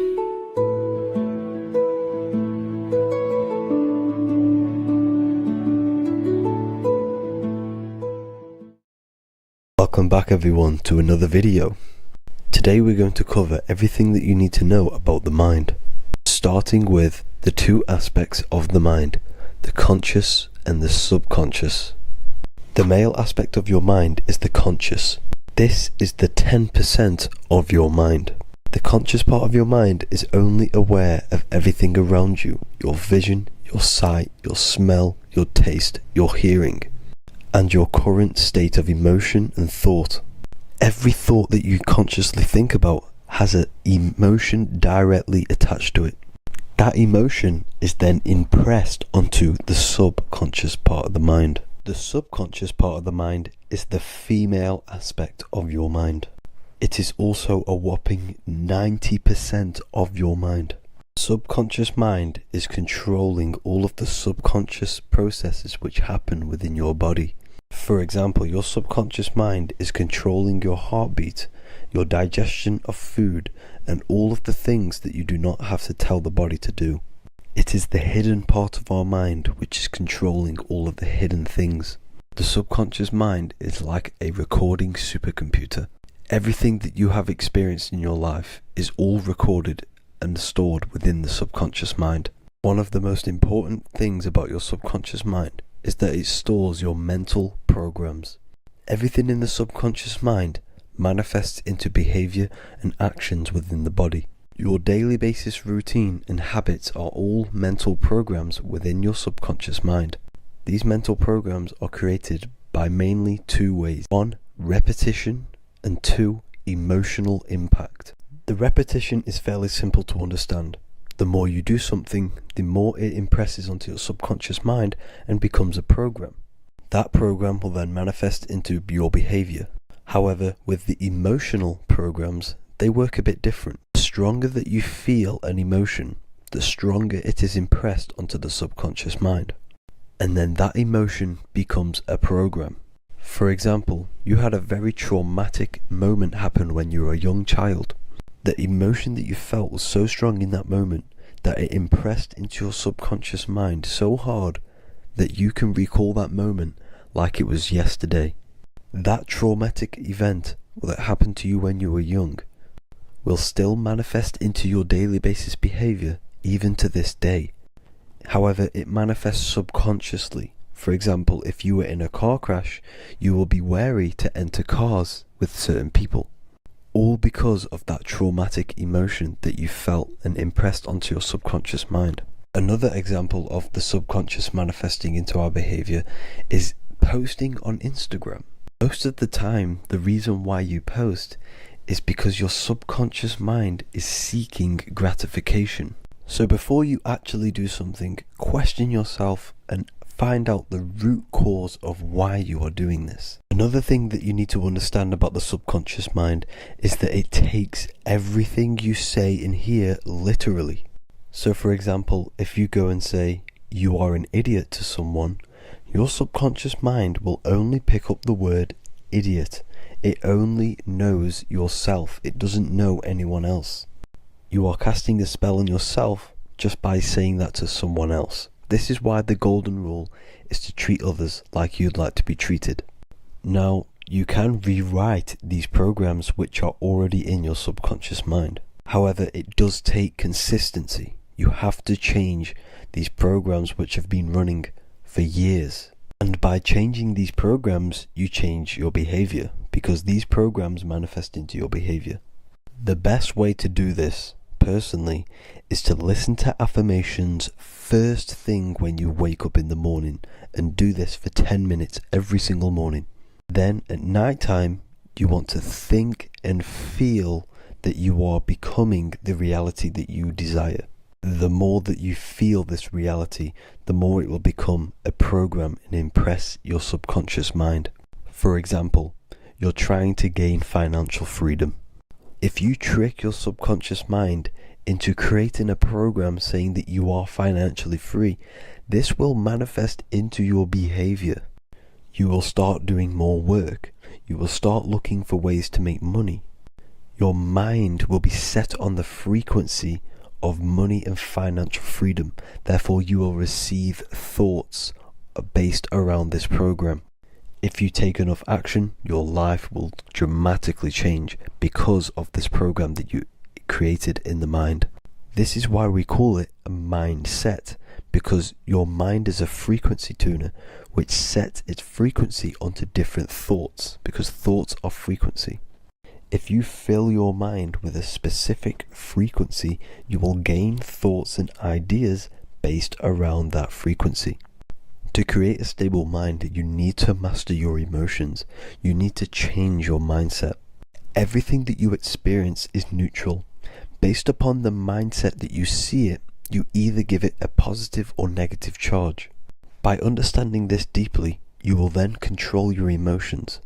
Welcome back everyone to another video. Today we're going to cover everything that you need to know about the mind, starting with the two aspects of the mind, the conscious and the subconscious. The male aspect of your mind is the conscious. This is the 10% of your mind. The conscious part of your mind is only aware of everything around you, your vision, your sight, your smell, your taste, your hearing, and your current state of emotion and thought. Every thought that you consciously think about has an emotion directly attached to it. That emotion is then impressed onto the subconscious part of the mind. The subconscious part of the mind is the female aspect of your mind. It is also a whopping 90% of your mind. Subconscious mind is controlling all of the subconscious processes which happen within your body. For example, your subconscious mind is controlling your heartbeat, your digestion of food, and all of the things that you do not have to tell the body to do. It is the hidden part of our mind which is controlling all of the hidden things. The subconscious mind is like a recording supercomputer. Everything that you have experienced in your life is all recorded and stored within the subconscious mind. One of the most important things about your subconscious mind is that it stores your mental programs. Everything in the subconscious mind manifests into behavior and actions within the body. Your daily basis routine and habits are all mental programs within your subconscious mind. These mental programs are created by mainly two ways. 1, repetition, and 2, emotional impact. The repetition is fairly simple to understand. The more you do something, the more it impresses onto your subconscious mind and becomes a program. That program will then manifest into your behavior. However, with the emotional programs, they work a bit different. The stronger that you feel an emotion, the stronger it is impressed onto the subconscious mind. And then that emotion becomes a program. For example, you had a very traumatic moment happen when you were a young child. The emotion that you felt was so strong in that moment that it impressed into your subconscious mind so hard that you can recall that moment like it was yesterday. That traumatic event that happened to you when you were young will still manifest into your daily basis behavior even to this day. However, it manifests subconsciously. For example, if you were in a car crash, you will be wary to enter cars with certain people. All because of that traumatic emotion that you felt and impressed onto your subconscious mind. Another example of the subconscious manifesting into our behavior is posting on Instagram. Most of the time, the reason why you post is because your subconscious mind is seeking gratification. So before you actually do something, question yourself and find out the root cause of why you are doing this. Another thing that you need to understand about the subconscious mind is that it takes everything you say and hear literally. So for example, if you go and say, "You are an idiot" to someone, your subconscious mind will only pick up the word idiot. It only knows yourself. It doesn't know anyone else. You are casting a spell on yourself just by saying that to someone else. This is why the golden rule is to treat others like you'd like to be treated. Now, you can rewrite these programs which are already in your subconscious mind. However, it does take consistency. You have to change these programs which have been running for years. And by changing these programs, you change your behavior, because these programs manifest into your behavior. The best way to do this, personally, is to listen to affirmations first thing when you wake up in the morning, and do this for 10 minutes every single morning. Then at night time, you want to think and feel that you are becoming the reality that you desire. The more that you feel this reality, the more it will become a program and impress your subconscious mind. For example, you're trying to gain financial freedom. If you trick your subconscious mind into creating a program saying that you are financially free, this will manifest into your behavior. You will start doing more work. You will start looking for ways to make money. Your mind will be set on the frequency of money and financial freedom. Therefore, you will receive thoughts based around this program. If you take enough action, your life will dramatically change because of this program that you created in the mind. This is why we call it a mindset, because your mind is a frequency tuner which sets its frequency onto different thoughts, because thoughts are frequency. If you fill your mind with a specific frequency, you will gain thoughts and ideas based around that frequency. To create a stable mind, you need to master your emotions. You need to change your mindset. Everything that you experience is neutral. Based upon the mindset that you see it, you either give it a positive or negative charge. By understanding this deeply, you will then control your emotions.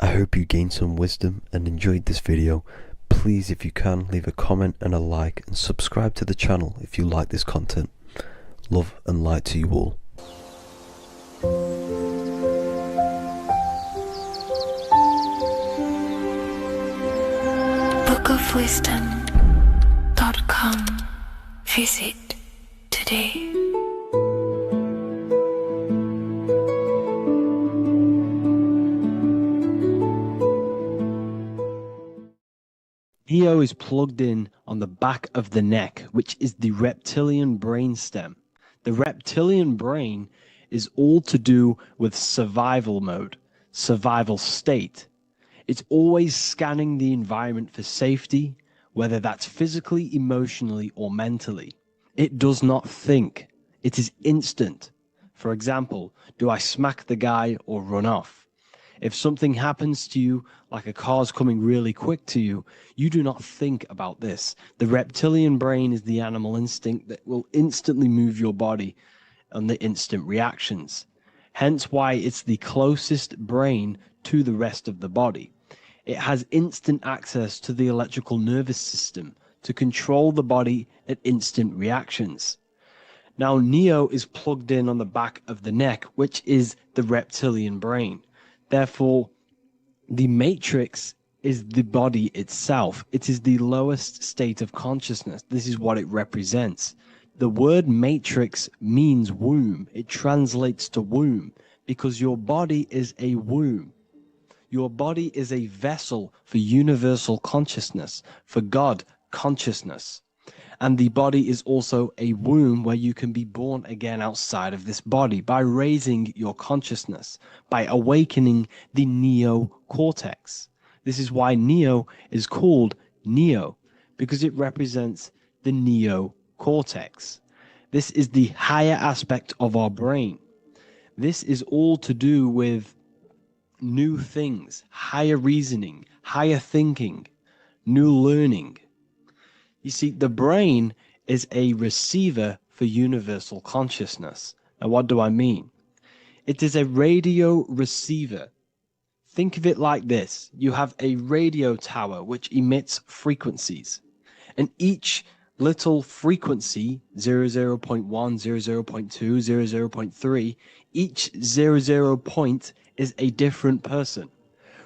I hope you gained some wisdom and enjoyed this video. Please, if you can, leave a comment and a like, and subscribe to the channel if you like this content. Love and light to you all. bookofwisdom.com. Visit today. Neo is plugged in on the back of the neck, which is the reptilian brain stem. The reptilian brain is all to do with survival mode, survival state. It's always scanning the environment for safety, whether that's physically, emotionally, or mentally. It does not think. It is instant. For example, do I smack the guy or run off? If something happens to you, like a car's coming really quick to you, you do not think about this. The reptilian brain is the animal instinct that will instantly move your body on the instant reactions. Hence why it's the closest brain to the rest of the body. It has instant access to the electrical nervous system to control the body at instant reactions. Now, Neo is plugged in on the back of the neck, which is the reptilian brain. Therefore, the matrix is the body itself. It is the lowest state of consciousness. This is what it represents. The word matrix means womb. It translates to womb because your body is a womb. Your body is a vessel for universal consciousness, for God consciousness. And the body is also a womb where you can be born again outside of this body by raising your consciousness, by awakening the neocortex. This is why Neo is called Neo, because it represents the neocortex. This is the higher aspect of our brain. This is all to do with new things, higher reasoning, higher thinking, new learning. You see, the brain is a receiver for universal consciousness. Now, what do I mean? It is a radio receiver. Think of it like this. You have a radio tower which emits frequencies. And each little frequency, 00.1, 00.2, 00.3, each 00 point is a different person.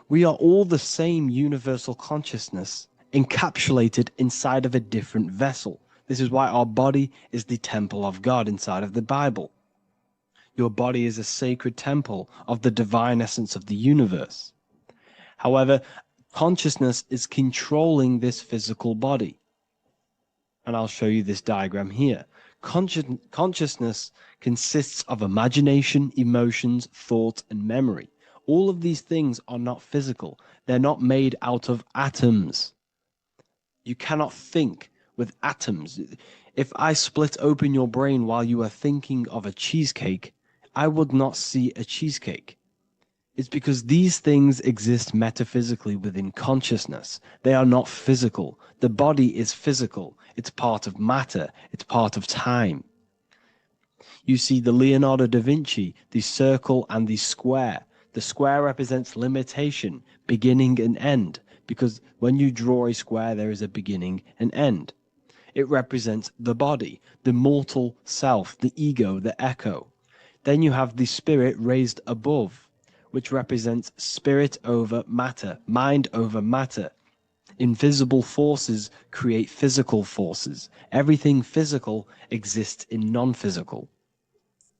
We are all the same universal consciousness, encapsulated inside of a different vessel. This is why our body is the temple of God inside of the Bible. Your body is a sacred temple of the divine essence of the universe. However, consciousness is controlling this physical body. And I'll show you this diagram here. Consciousness consists of imagination, emotions, thought, and memory. All of these things are not physical. They're not made out of atoms. You cannot think with atoms. If I split open your brain while you are thinking of a cheesecake, I would not see a cheesecake. It's because these things exist metaphysically within consciousness. They are not physical. The body is physical. It's part of matter. It's part of time. You see the Leonardo da Vinci, the circle and the square. The square represents limitation, beginning and end, because when you draw a square, there is a beginning and end. It represents the body, the mortal self, the ego, the echo. Then you have the spirit raised above, which represents spirit over matter, mind over matter. Invisible forces create physical forces. Everything physical exists in non-physical.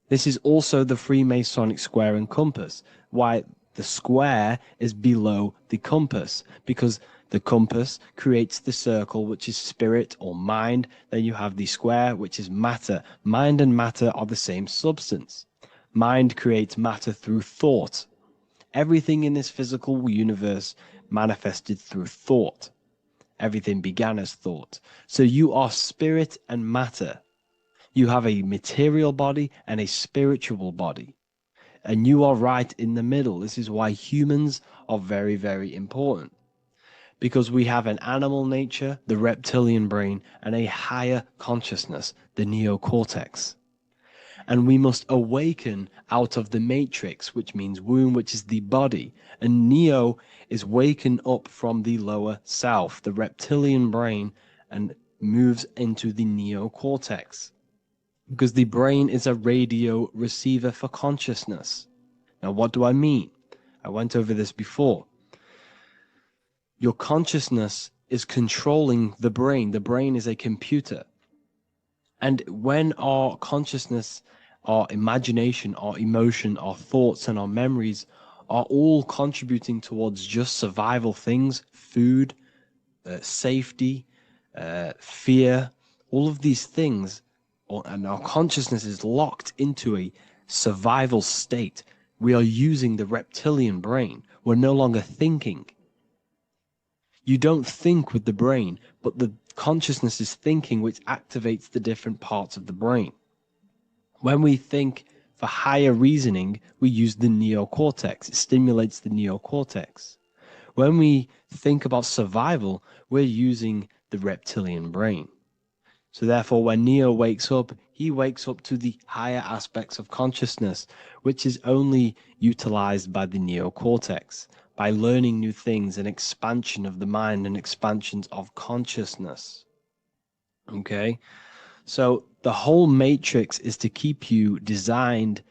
This is also the Freemasonic square and compass, why the square is below the compass, because the compass creates the circle, which is spirit or mind. Then you have the square, which is matter. Mind and matter are the same substance. Mind creates matter through thought. Everything in this physical universe manifested through thought. Everything began as thought. So you are spirit and matter. You have a material body and a spiritual body. And you are right in the middle. This is why humans are very, very important. Because we have an animal nature, the reptilian brain, and a higher consciousness, the neocortex. And we must awaken out of the matrix, which means womb, which is the body. And neo is waken up from the lower self, the reptilian brain, and moves into the neocortex. Because the brain is a radio receiver for consciousness. Now, what do I mean? I went over this before. Your consciousness is controlling the brain. The brain is a computer. And when our consciousness, our imagination, our emotion, our thoughts, and our memories are all contributing towards just survival things, food, safety, fear, all of these things, and our consciousness is locked into a survival state, we are using the reptilian brain. We're no longer thinking. You don't think with the brain, but the consciousness is thinking, which activates the different parts of the brain. When we think for higher reasoning, we use the neocortex. It stimulates the neocortex. When we think about survival, we're using the reptilian brain. So therefore, when Neo wakes up, he wakes up to the higher aspects of consciousness, which is only utilized by the neocortex, by learning new things and expansion of the mind and expansions of consciousness. Okay? So the whole matrix is to keep you designed,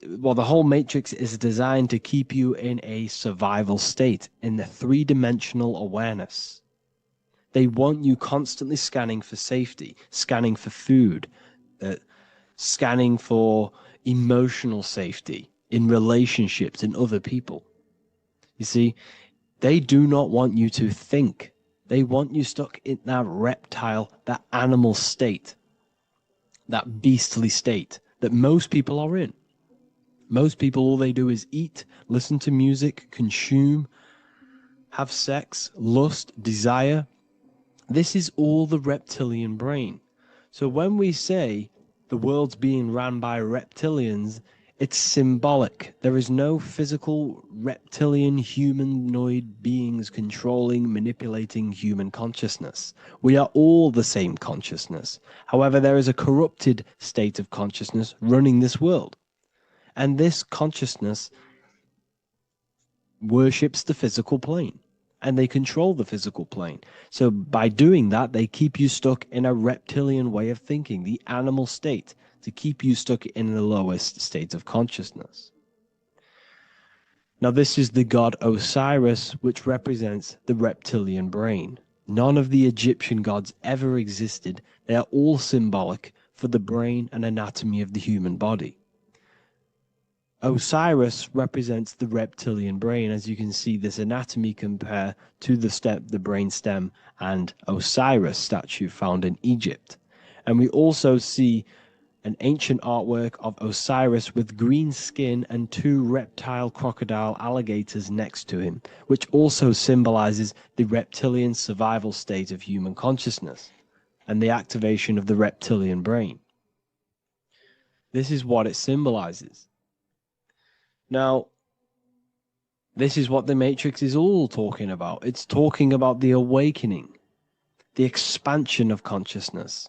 well, the whole matrix is designed to keep you in a survival state, in the three-dimensional awareness. They want you constantly scanning for safety, scanning for food, scanning for emotional safety in relationships, in other people. You see, they do not want you to think. They want you stuck in that reptile, that animal state, that beastly state that most people are in. Most people, all they do is eat, listen to music, consume, have sex, lust, desire. This is all the reptilian brain. So when we say the world's being ran by reptilians, it's symbolic. There is no physical reptilian humanoid beings controlling, manipulating human consciousness. We are all the same consciousness. However, there is a corrupted state of consciousness running this world. And this consciousness worships the physical plane. And they control the physical plane. So by doing that, they keep you stuck in a reptilian way of thinking, the animal state, to keep you stuck in the lowest state of consciousness. Now, this is the god Osiris, which represents the reptilian brain. None of the Egyptian gods ever existed. They are all symbolic for the brain and anatomy of the human body. Osiris represents the reptilian brain. As you can see, this anatomy compare to the brain stem and Osiris statue found in Egypt. And we also see an ancient artwork of Osiris with green skin and two reptile crocodile alligators next to him, which also symbolizes the reptilian survival state of human consciousness and the activation of the reptilian brain. This is what it symbolizes. Now, This is what the Matrix is all talking about. It's talking about the awakening, the expansion of consciousness.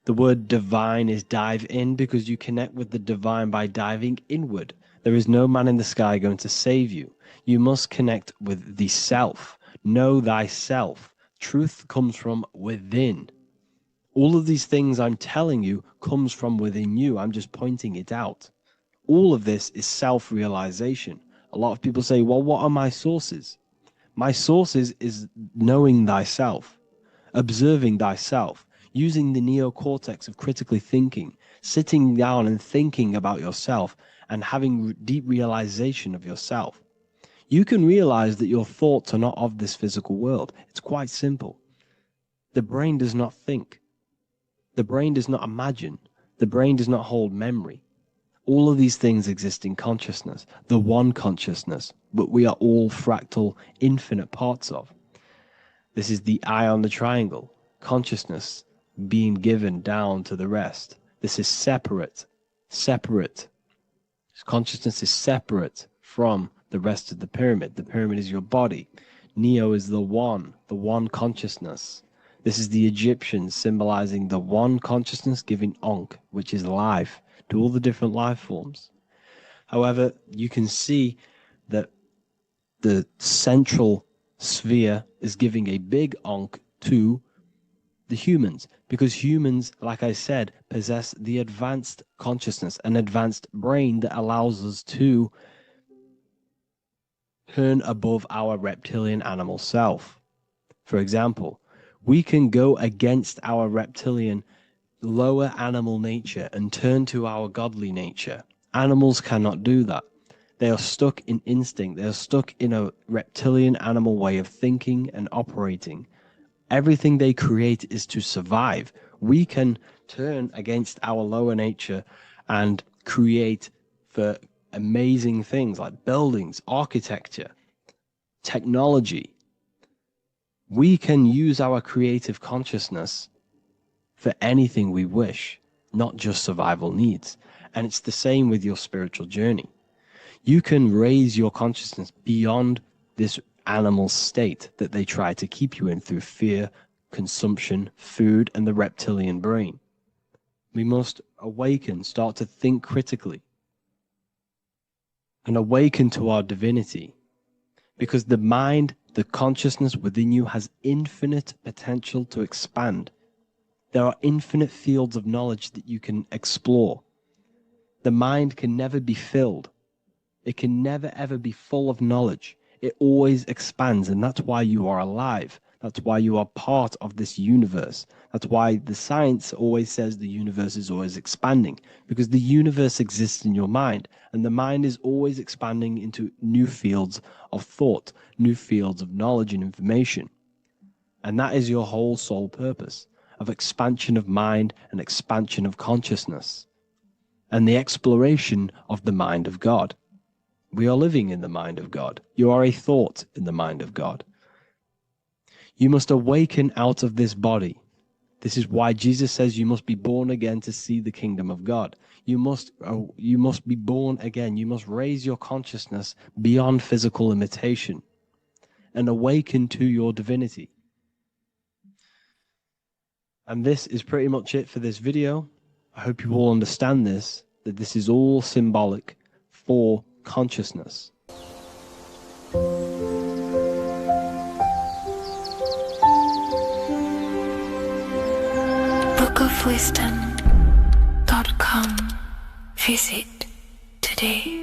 The word divine is dive in because you connect with the divine by diving inward. There is no man in the sky going to save you. You must connect with the self. Know thyself. Truth comes from within. All of these things I'm telling you comes from within you. I'm just pointing it out. All of this is self-realization. A lot of people say, well, what are my sources? My sources is knowing thyself, observing thyself, using the neocortex of critically thinking, sitting down and thinking about yourself and having deep realization of yourself. You can realize that your thoughts are not of this physical world. It's quite simple. The brain does not think. The brain does not imagine. The brain does not hold memory. All of these things exist in consciousness, the one consciousness, but we are all fractal, infinite parts of. This is the eye on the triangle, consciousness being given down to the rest. This is separate. Consciousness is separate from the rest of the pyramid. The pyramid is your body. Neo is the one consciousness. This is the Egyptians symbolizing the one consciousness giving Ankh, which is life, to all the different life forms. However, you can see that the central sphere is giving a big Ankh to the humans, because humans, like I said, possess the advanced consciousness, an advanced brain that allows us to turn above our reptilian animal self. For example, we can go against our reptilian lower animal nature and turn to our godly nature. Animals cannot do that. They are stuck in instinct. They are stuck in a reptilian animal way of thinking and operating. Everything they create is to survive. We can turn against our lower nature and create for amazing things like buildings, architecture, technology. We can use our creative consciousness for anything we wish, not just survival needs. And it's the same with your spiritual journey. You can raise your consciousness beyond this animal state that they try to keep you in through fear, consumption, food, and the reptilian brain. We must awaken, start to think critically, and awaken to our divinity, because the mind, the consciousness within you has infinite potential to expand. There are infinite fields of knowledge that you can explore. The mind can never be filled. It can never ever be full of knowledge. It always expands, and that's why you are alive. That's why you are part of this universe. That's why the science always says the universe is always expanding, because the universe exists in your mind, and the mind is always expanding into new fields of thought, new fields of knowledge and information. And that is your whole sole purpose, of expansion of mind and expansion of consciousness, and the exploration of the mind of God. We are living in the mind of God. You are a thought in the mind of God. You must awaken out of this body. This is why Jesus says you must be born again to see the kingdom of God. You must be born again. You must raise your consciousness beyond physical limitation and awaken to your divinity. And this is pretty much it for this video. I hope you all understand this, that this is all symbolic for consciousness. bookofwisdom.com. Visit today.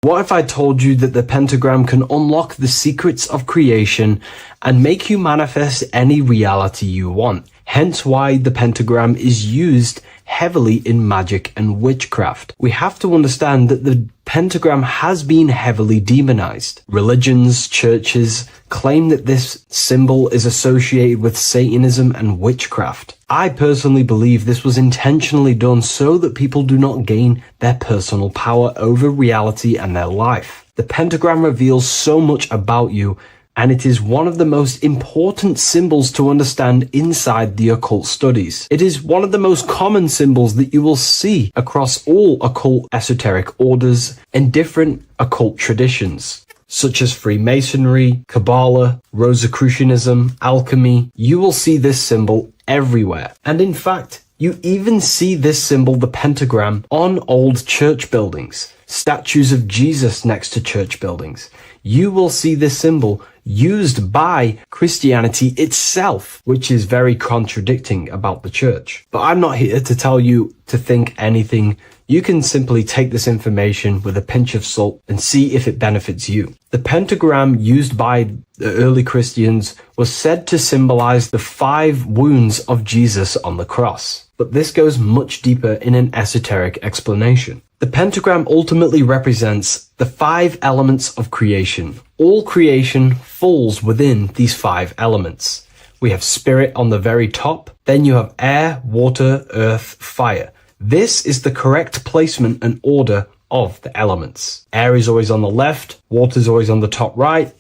What if I told you that the pentagram can unlock the secrets of creation and make you manifest any reality you want? Hence why the pentagram is used heavily in magic and witchcraft. We have to understand that the pentagram has been heavily demonized. Religions, churches claim that this symbol is associated with Satanism and witchcraft. I personally believe this was intentionally done so that people do not gain their personal power over reality and their life. The pentagram reveals so much about you and it is one of the most important symbols to understand inside the occult studies. It is one of the most common symbols that you will see across all occult esoteric orders and different occult traditions, such as Freemasonry, Kabbalah, Rosicrucianism, alchemy. You will see this symbol everywhere. And in fact, you even see this symbol, the pentagram, on old church buildings, statues of Jesus next to church buildings. You will see this symbol used by Christianity itself, which is very contradicting about the church. But I'm not here to tell you to think anything. You can simply take this information with a pinch of salt and see if it benefits you. The pentagram used by the early Christians was said to symbolize the 5 wounds of Jesus on the cross. But this goes much deeper in an esoteric explanation. The pentagram ultimately represents the 5 elements of creation. All creation falls within these 5 elements. We have spirit on the very top, then you have air, water, earth, fire. This is the correct placement and order of the elements. Air is always on the left, water is always on the top right,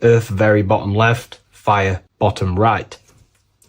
earth very bottom left, fire bottom right,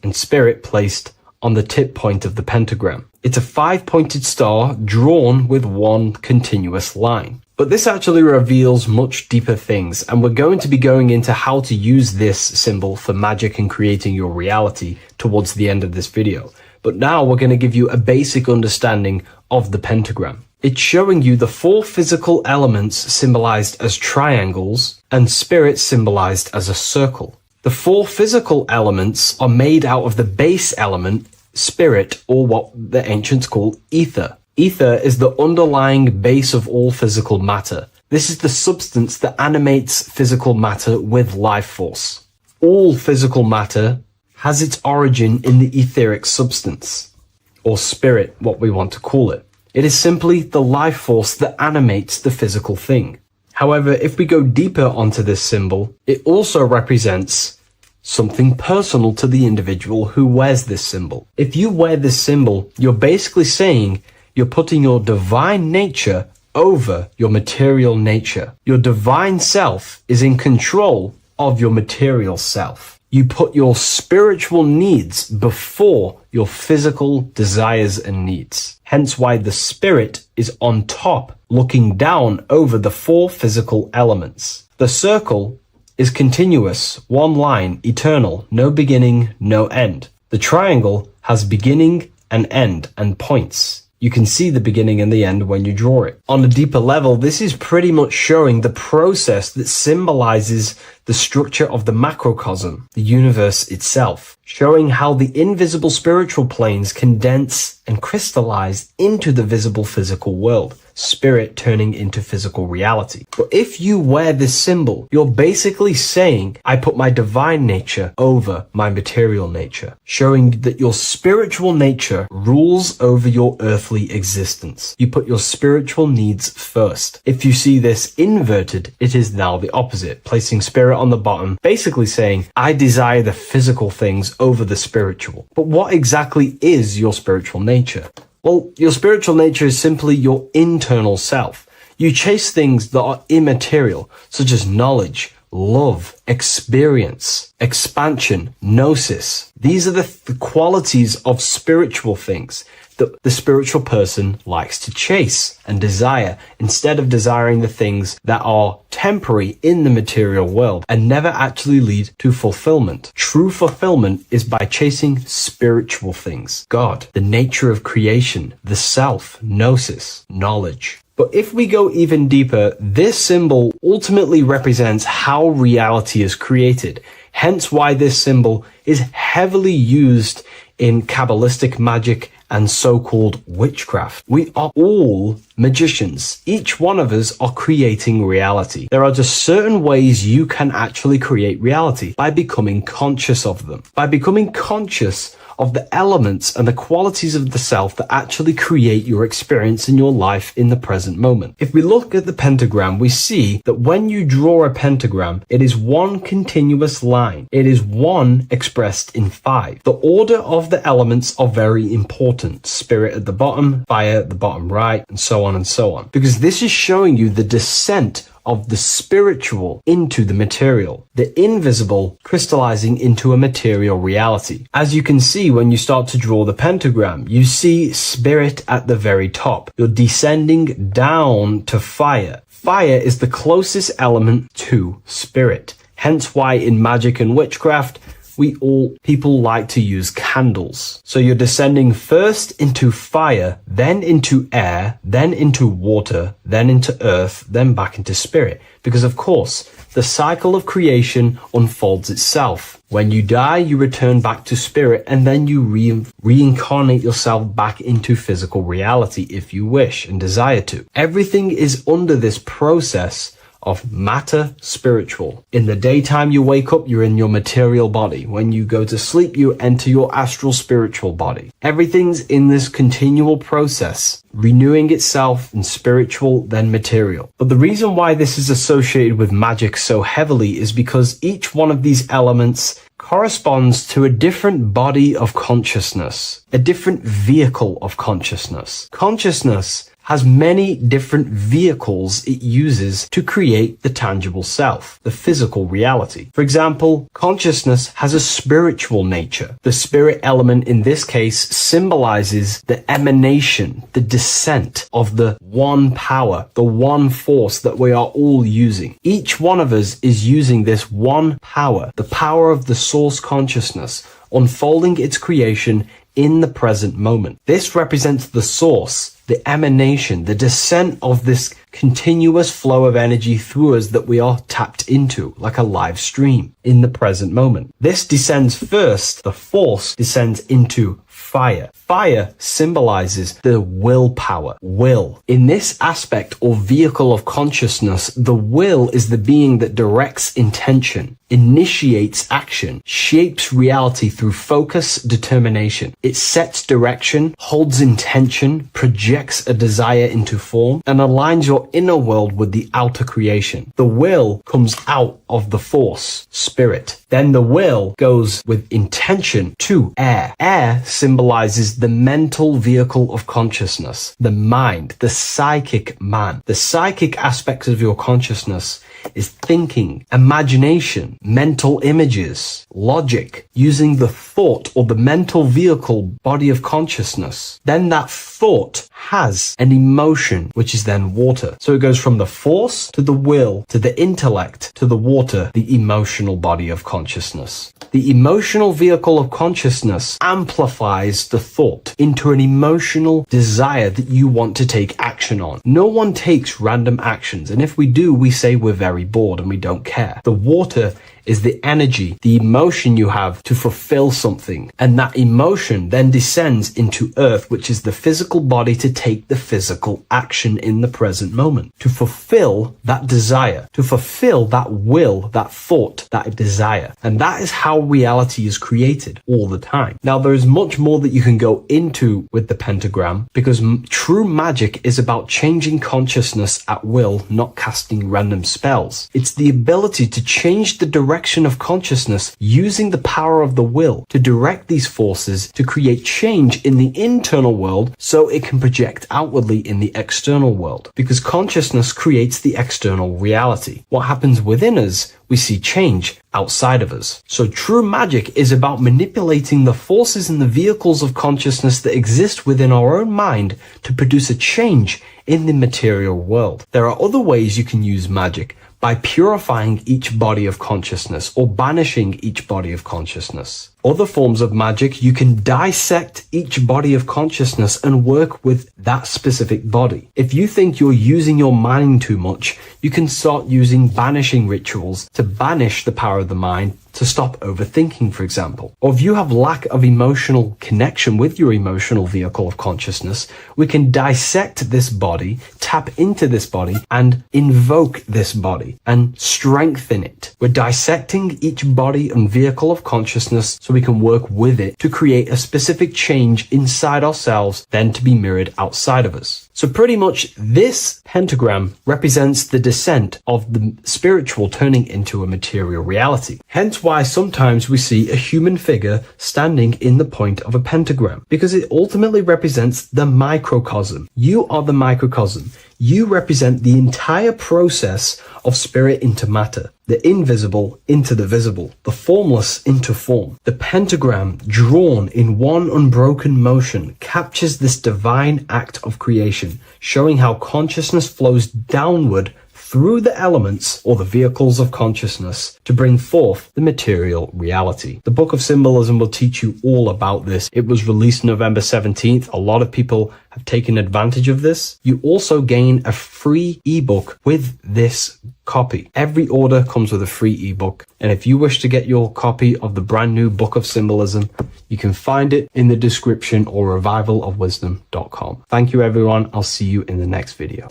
and spirit placed on the tip point of the pentagram. It's a 5-pointed star drawn with one continuous line. But this actually reveals much deeper things, and we're going to be going into how to use this symbol for magic and creating your reality towards the end of this video. But now we're going to give you a basic understanding of the pentagram. It's showing you the 4 physical elements symbolized as triangles and spirit symbolized as a circle. The 4 physical elements are made out of the base element, spirit, or what the ancients call ether. Ether is the underlying base of all physical matter. This is the substance that animates physical matter with life force. All physical matter has its origin in the etheric substance, or spirit, what we want to call it. It is simply the life force that animates the physical thing. However, if we go deeper onto this symbol, it also represents something personal to the individual who wears this symbol. If you wear this symbol, you're basically saying you're putting your divine nature over your material nature. Your divine self is in control of your material self. You put your spiritual needs before your physical desires and needs. Hence why the spirit is on top, looking down over the 4 physical elements. The circle is continuous, one line, eternal, no beginning, no end. The triangle has beginning and end and points. You can see the beginning and the end when you draw it. On a deeper level, this is pretty much showing the process that symbolizes the structure of the macrocosm, the universe itself, showing how the invisible spiritual planes condense and crystallize into the visible physical world, spirit turning into physical reality. But if you wear this symbol, you're basically saying, I put my divine nature over my material nature, showing that your spiritual nature rules over your earthly existence. You put your spiritual needs first. If you see this inverted, it is now the opposite, placing spirit on the bottom, basically saying, I desire the physical things over the spiritual. But what exactly is your spiritual nature? Well, your spiritual nature is simply your internal self. You chase things that are immaterial, such as knowledge, love, experience, expansion, Nosis. These are the qualities of spiritual things that the spiritual person likes to chase and desire, instead of desiring the things that are temporary in the material world and never actually lead to fulfillment. True fulfillment is by chasing spiritual things. God, the nature of creation, the self, Nosis, knowledge. But if we go even deeper, this symbol ultimately represents how reality is created. Hence why this symbol is heavily used in Kabbalistic magic and so-called witchcraft. We are all magicians. Each one of us are creating reality. There are just certain ways you can actually create reality by becoming conscious of them. By becoming conscious of the elements and the qualities of the self that actually create your experience in your life in the present moment. If we look at the pentagram, we see that when you draw a pentagram, it is one continuous line. It is one expressed in 5. The order of the elements are very important. Spirit at the bottom, fire at the bottom right, and so on and so on. Because this is showing you the descent of the spiritual into the material, the invisible crystallizing into a material reality. As you can see when you start to draw the pentagram, you see spirit at the very top. You're descending down to fire. Fire is the closest element to spirit. Hence why in magic and witchcraft, people like to use candles. So you're descending first into fire, then into air, then into water, then into earth, then back into spirit. Because of course, the cycle of creation unfolds itself. When you die, you return back to spirit, and then you reincarnate yourself back into physical reality if you wish and desire to. Everything is under this process of matter spiritual. In the daytime you wake up, you're in your material body. When you go to sleep, you enter your astral spiritual body. Everything's in this continual process, renewing itself in spiritual, then material. But the reason why this is associated with magic so heavily is because each one of these elements corresponds to a different body of consciousness, a different vehicle of consciousness. Consciousness has many different vehicles it uses to create the tangible self, the physical reality. For example, consciousness has a spiritual nature. The spirit element in this case symbolizes the emanation, the descent of the one power, the one force that we are all using. Each one of us is using this one power, the power of the source consciousness, unfolding its creation in the present moment. This represents the source, the emanation, the descent of this continuous flow of energy through us that we are tapped into, like a live stream in the present moment. This descends first, the force descends into fire. Fire symbolizes the willpower, will. In this aspect or vehicle of consciousness, the will is the being that directs intention, initiates action, shapes reality through focus, determination. It sets direction, holds intention, projects a desire into form, and aligns your inner world with the outer creation. The will comes out of the force, spirit. Then the will goes with intention to air. Air symbolizes the mental vehicle of consciousness, the mind, the psychic man. The psychic aspects of your consciousness is thinking, imagination, mental images, logic, using the thought or the mental vehicle body of consciousness. Then that thought has an emotion, which is then water. So it goes from the force to the will to the intellect to the water, the emotional body of consciousness. The emotional vehicle of consciousness amplifies the thought into an emotional desire that you want to take action on. No one takes random actions, and if we do, we say we're very bored and we don't care. The water is the energy, the emotion you have to fulfill something. And that emotion then descends into earth, which is the physical body to take the physical action in the present moment, to fulfill that desire, to fulfill that will, that thought, that desire. And that is how reality is created all the time. Now, there is much more that you can go into with the pentagram, because true magic is about changing consciousness at will, not casting random spells. It's the ability to change the direction of consciousness using the power of the will to direct these forces to create change in the internal world so it can project outwardly in the external world. Because consciousness creates the external reality. What happens within us, we see change outside of us. So true magic is about manipulating the forces and the vehicles of consciousness that exist within our own mind to produce a change in the material world. There are other ways you can use magic, by purifying each body of consciousness or banishing each body of consciousness. Other forms of magic, you can dissect each body of consciousness and work with that specific body. If you think you're using your mind too much, you can start using banishing rituals to banish the power of the mind, to stop overthinking, for example. Or if you have lack of emotional connection with your emotional vehicle of consciousness, we can dissect this body, tap into this body, and invoke this body and strengthen it. We're dissecting each body and vehicle of consciousness so so we can work with it to create a specific change inside ourselves, then to be mirrored outside of us. So pretty much this pentagram represents the descent of the spiritual turning into a material reality. Hence why sometimes we see a human figure standing in the point of a pentagram, because it ultimately represents the microcosm. You are the microcosm. You represent the entire process of spirit into matter, the invisible into the visible, the formless into form. The pentagram, drawn in one unbroken motion, captures this divine act of creation, showing how consciousness flows downward through the elements or the vehicles of consciousness to bring forth the material reality. The Book of Symbolism will teach you all about this. It was released November 17th. A lot of people have taken advantage of this. You also gain a free ebook with this copy. Every order comes with a free ebook. And if you wish to get your copy of the brand new Book of Symbolism, you can find it in the description or revivalofwisdom.com. Thank you, everyone. I'll see you in the next video.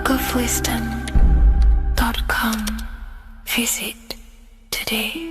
bookofwisdom.com. Visit today.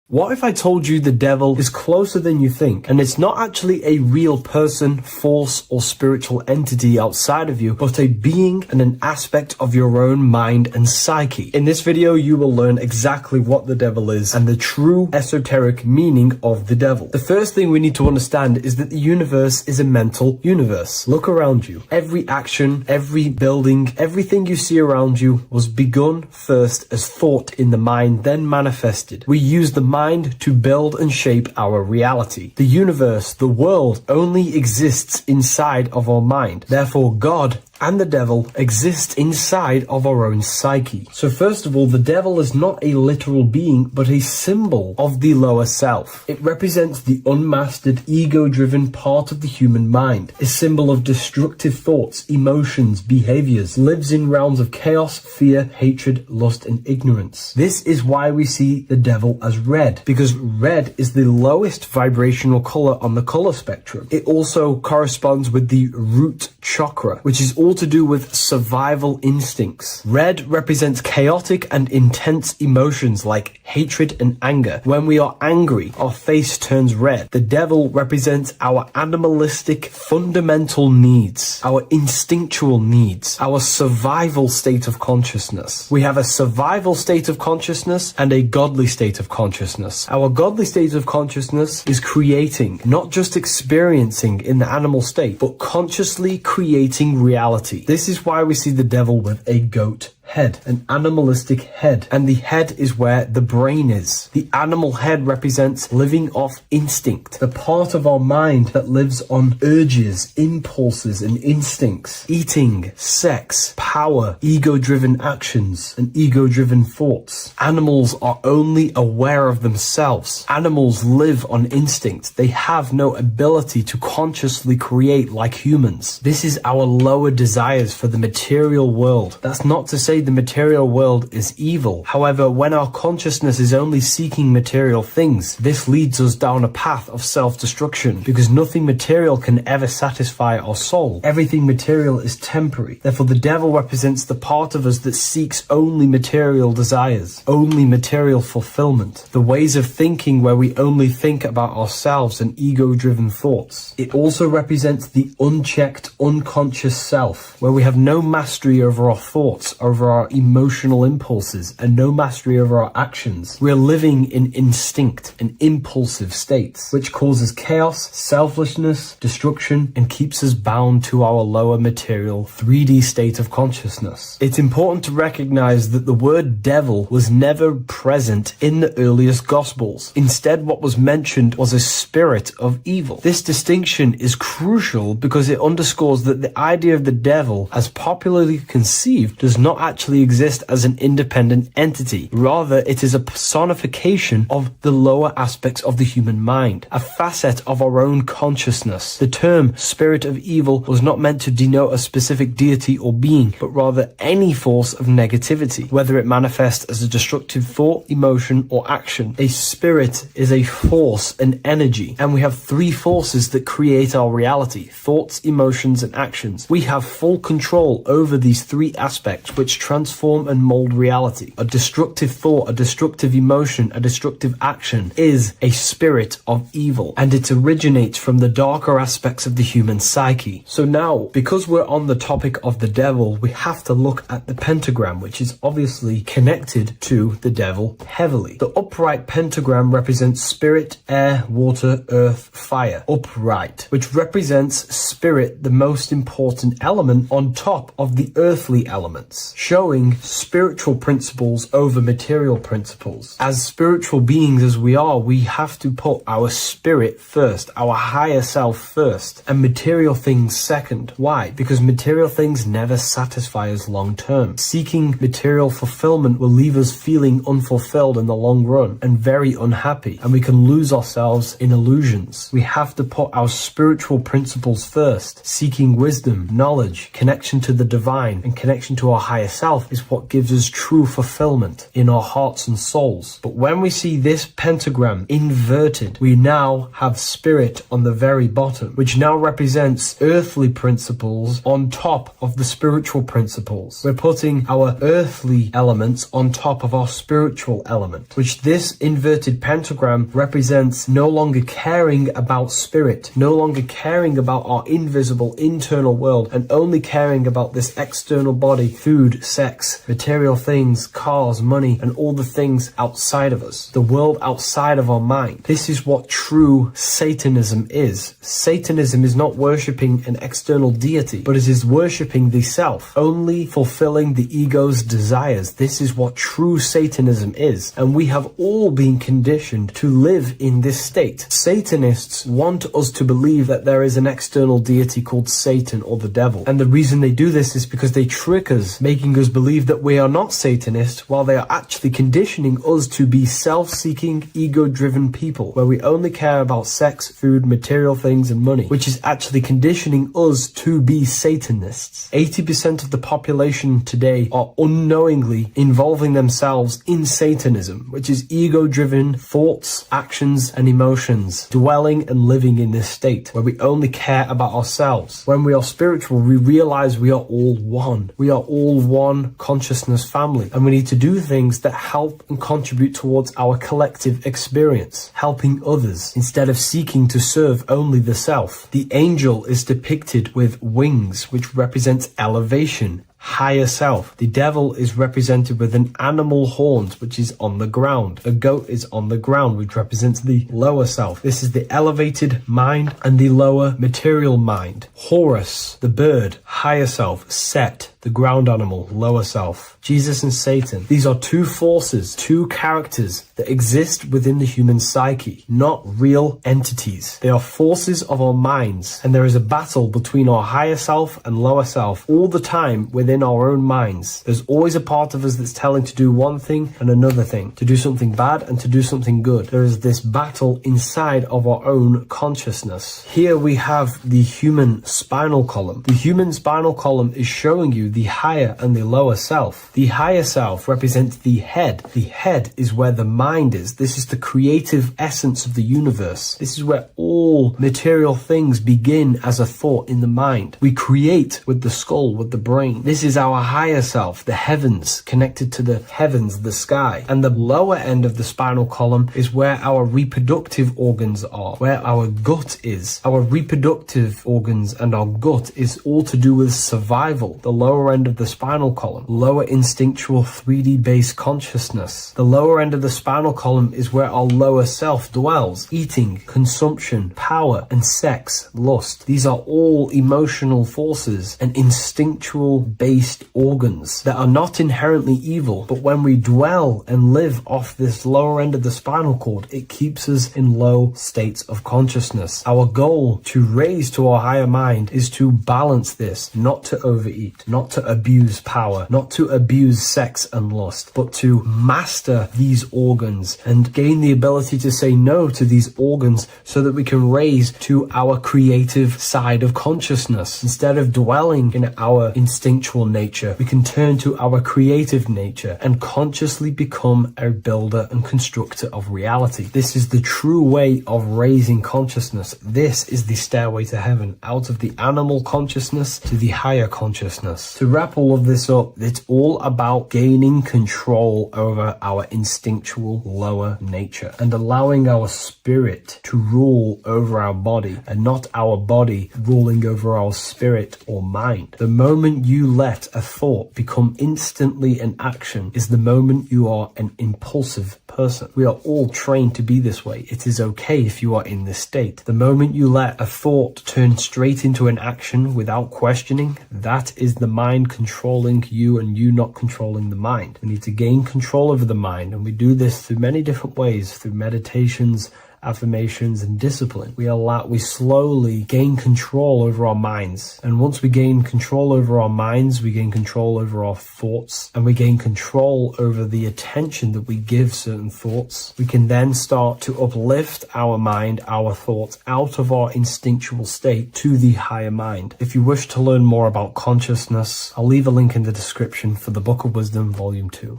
What if I told you the devil is closer than you think, and it's not actually a real person, force, or spiritual entity outside of you, but a being and an aspect of your own mind and psyche? In this video, you will learn exactly what the devil is and the true esoteric meaning of the devil. The first thing we need to understand is that the universe is a mental universe. Look around you. Every action, every building, everything you see around you was begun first as thought in the mind, then manifested. We use the mind to build and shape our reality. The universe, the world, only exists inside of our mind. Therefore, God and the devil exist inside of our own psyche. So first of all, the devil is not a literal being, but a symbol of the lower self. It represents the unmastered, ego-driven part of the human mind, a symbol of destructive thoughts, emotions, behaviors, lives in realms of chaos, fear, hatred, lust, and ignorance. This is why we see the devil as red, because red is the lowest vibrational color on the color spectrum. It also corresponds with the root chakra, which is all to do with survival instincts. Red represents chaotic and intense emotions like hatred and anger. When we are angry, our face turns red. The devil represents our animalistic fundamental needs, our instinctual needs, our survival state of consciousness. We have a survival state of consciousness and a godly state of consciousness. Our godly state of consciousness is creating, not just experiencing in the animal state, but consciously creating reality. This is why we see the devil with a goat head, an animalistic head, and the head is where the brain is. The animal head represents living off instinct, the part of our mind that lives on urges, impulses, and instincts, eating, sex, power, ego-driven actions, and ego-driven thoughts. Animals are only aware of themselves. Animals live on instinct. They have no ability to consciously create like humans. This is our lower desires for the material world. That's not to say the material world is evil. However, when our consciousness is only seeking material things, this leads us down a path of self-destruction, because nothing material can ever satisfy our soul. Everything material is temporary. Therefore, the devil represents the part of us that seeks only material desires, only material fulfillment, the ways of thinking where we only think about ourselves and ego-driven thoughts. It also represents the unchecked, unconscious self, where we have no mastery over our thoughts, over our emotional impulses, and no mastery over our actions. We're living in instinct and impulsive states, which causes chaos, selflessness, destruction, and keeps us bound to our lower material 3D state of consciousness. It's important to recognize that the word devil was never present in the earliest Gospels. Instead, what was mentioned was a spirit of evil. This distinction is crucial because it underscores that the idea of the devil, as popularly conceived, does not actually exist as an independent entity. Rather, it is a personification of the lower aspects of the human mind, a facet of our own consciousness. The term spirit of evil was not meant to denote a specific deity or being, but rather any force of negativity, whether it manifests as a destructive thought, emotion, or action. A spirit is a force, an energy, and we have three forces that create our reality: thoughts, emotions, and actions. We have full control over these three aspects which transform and mold reality. A destructive thought, a destructive emotion, a destructive action is a spirit of evil, and it originates from the darker aspects of the human psyche. So now, because we're on the topic of the devil, we have to look at the pentagram, which is obviously connected to the devil heavily. The upright pentagram represents spirit, air, water, earth, fire. Upright, which represents spirit, the most important element on top of the earthly elements, showing spiritual principles over material principles. As spiritual beings as we are, we have to put our spirit first, our higher self first, and material things second. Why? Because material things never satisfy us long term. Seeking material fulfillment will leave us feeling unfulfilled in the long run and very unhappy, and we can lose ourselves in illusions. We have to put our spiritual principles first. Seeking wisdom, knowledge, connection to the divine, and connection to our higher self is what gives us true fulfillment in our hearts and souls. But when we see this pentagram inverted, we now have spirit on the very bottom, which now represents earthly principles on top of the spiritual principles. We're putting our earthly elements on top of our spiritual element, which this inverted pentagram represents no longer caring about spirit, no longer caring about our invisible internal world, and only caring about this external body, food, sex, material things, cars, money, and all the things outside of us, the world outside of our mind. This is what true Satanism is. Satanism is not worshipping an external deity, but it is worshipping the self, only fulfilling the ego's desires. This is what true Satanism is, and we have all been conditioned to live in this state. Satanists want us to believe that there is an external deity called Satan or the devil, and the reason they do this is because they trick us, making us believe that we are not Satanists, while they are actually conditioning us to be self-seeking, ego-driven people, where we only care about sex, food, material things, and money, which is actually conditioning us to be Satanists. 80% of the population today are unknowingly involving themselves in Satanism, which is ego-driven thoughts, actions, and emotions, dwelling and living in this state where we only care about ourselves. When we are spiritual, we realize we are all one. We are all one consciousness family, and we need to do things that help and contribute towards our collective experience, helping others instead of seeking to serve only the self. The angel is depicted with wings, which represents elevation, higher self. The devil is represented with an animal horns, which is on the ground. A goat is on the ground, which represents the lower self. This is the elevated mind and the lower material mind. Horus, the bird, higher self. Set, the ground animal, lower self. Jesus and Satan. These are two forces, two characters that exist within the human psyche, not real entities. They are forces of our minds, and there is a battle between our higher self and lower self all the time within our own minds. There's always a part of us that's telling to do one thing and another thing, to do something bad and to do something good. There is this battle inside of our own consciousness. Here we have the human spinal column. The human spinal column is showing you the higher and the lower self. The higher self represents the head. The head is where the mind is. This is the creative essence of the universe. This is where all material things begin as a thought in the mind. We create with the skull, with the brain. This is our higher self, the heavens, connected to the heavens, the sky. And the lower end of the spinal column is where our reproductive organs are, where our gut is. Our reproductive organs and our gut is all to do with survival. The lower end of the spinal column, lower instinctual 3D based consciousness. The lower end of the spinal column is where our lower self dwells. Eating, consumption, power, and sex, lust. These are all emotional forces and instinctual based organs that are not inherently evil, but when we dwell and live off this lower end of the spinal cord, it keeps us in low states of consciousness. Our goal to raise to our higher mind is to balance this, not to overeat, not to abuse power, not to abuse sex and lust, but to master these organs and gain the ability to say no to these organs so that we can raise to our creative side of consciousness. Instead of dwelling in our instinctual nature, we can turn to our creative nature and consciously become a builder and constructor of reality. This is the true way of raising consciousness. This is the stairway to heaven, out of the animal consciousness to the higher consciousness. To wrap all of this up, it's all about gaining control over our instinctual lower nature and allowing our spirit to rule over our body and not our body ruling over our spirit or mind. The moment you let a thought become instantly an action is the moment you are an impulsive person. We are all trained to be this way. It is okay if you are in this state. The moment you let a thought turn straight into an action without questioning, that is the mind controlling you and you not controlling the mind. We need to gain control over the mind, and we do this through many different ways, through meditations, affirmations, and discipline. We slowly gain control over our minds. And once we gain control over our minds, we gain control over our thoughts, and we gain control over the attention that we give certain thoughts. We can then start to uplift our mind, our thoughts, out of our instinctual state to the higher mind. If you wish to learn more about consciousness, I'll leave a link in the description for the Book of Wisdom, Volume 2.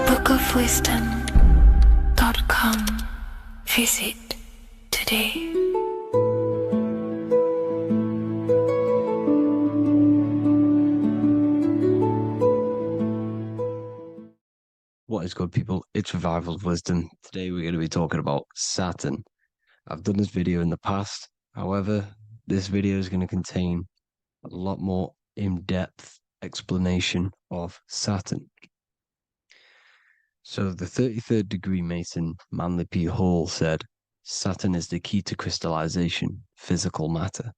bookofwisdom.com. Visit today. What is good, people? It's Revival of Wisdom. Today we're going to be talking about Saturn. I've done this video in the past. However, this video is going to contain a lot more in-depth explanation of Saturn. So the 33rd degree Mason, Manly P. Hall, said, Saturn is the key to crystallization, physical matter.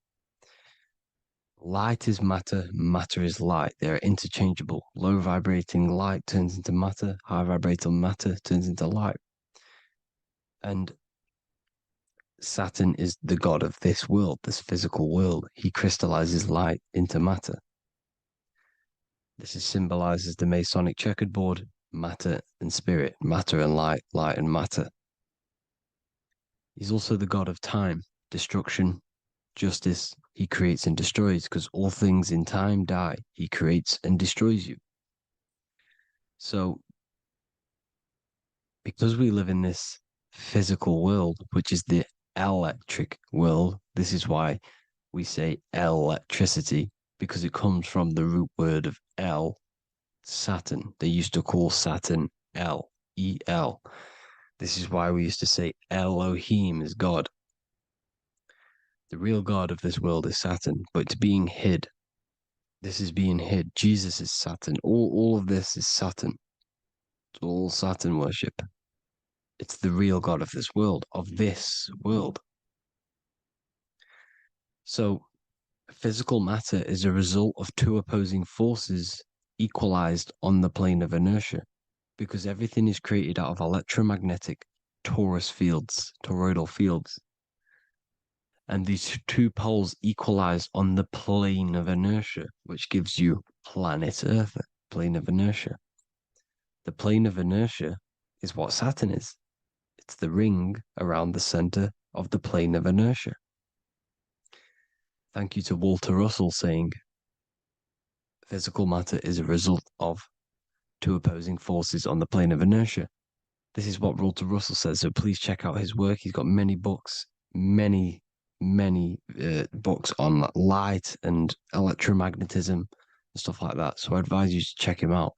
Light is matter, matter is light. They are interchangeable. Low vibrating light turns into matter, high vibrating matter turns into light. And Saturn is the god of this world, this physical world. He crystallizes light into matter. This is symbolized as the Masonic checkerboard, matter and spirit, matter and light, light and matter. He's also the god of time, destruction, justice. He creates and destroys, because all things in time die. He creates and destroys you. So, because we live in this physical world, which is the electric world, this is why we say electricity, because it comes from the root word of El, Saturn. They used to call Saturn El, E-L. This is why we used to say Elohim is God. The real God of this world is Saturn, but it's being hid. This is being hid. Jesus is Saturn. All of this is Saturn. It's all Saturn worship. It's the real God of this world, So, physical matter is a result of two opposing forces equalized on the plane of inertia, because everything is created out of electromagnetic toroidal fields. And these two poles equalize on the plane of inertia, which gives you planet Earth, plane of inertia. The plane of inertia is what Saturn is. It's the ring around the center of the plane of inertia. Thank you to Walter Russell saying, physical matter is a result of two opposing forces on the plane of inertia. This is what Walter Russell says, so please check out his work. He's got many books, many books on light and electromagnetism and stuff like that. So I advise you to check him out.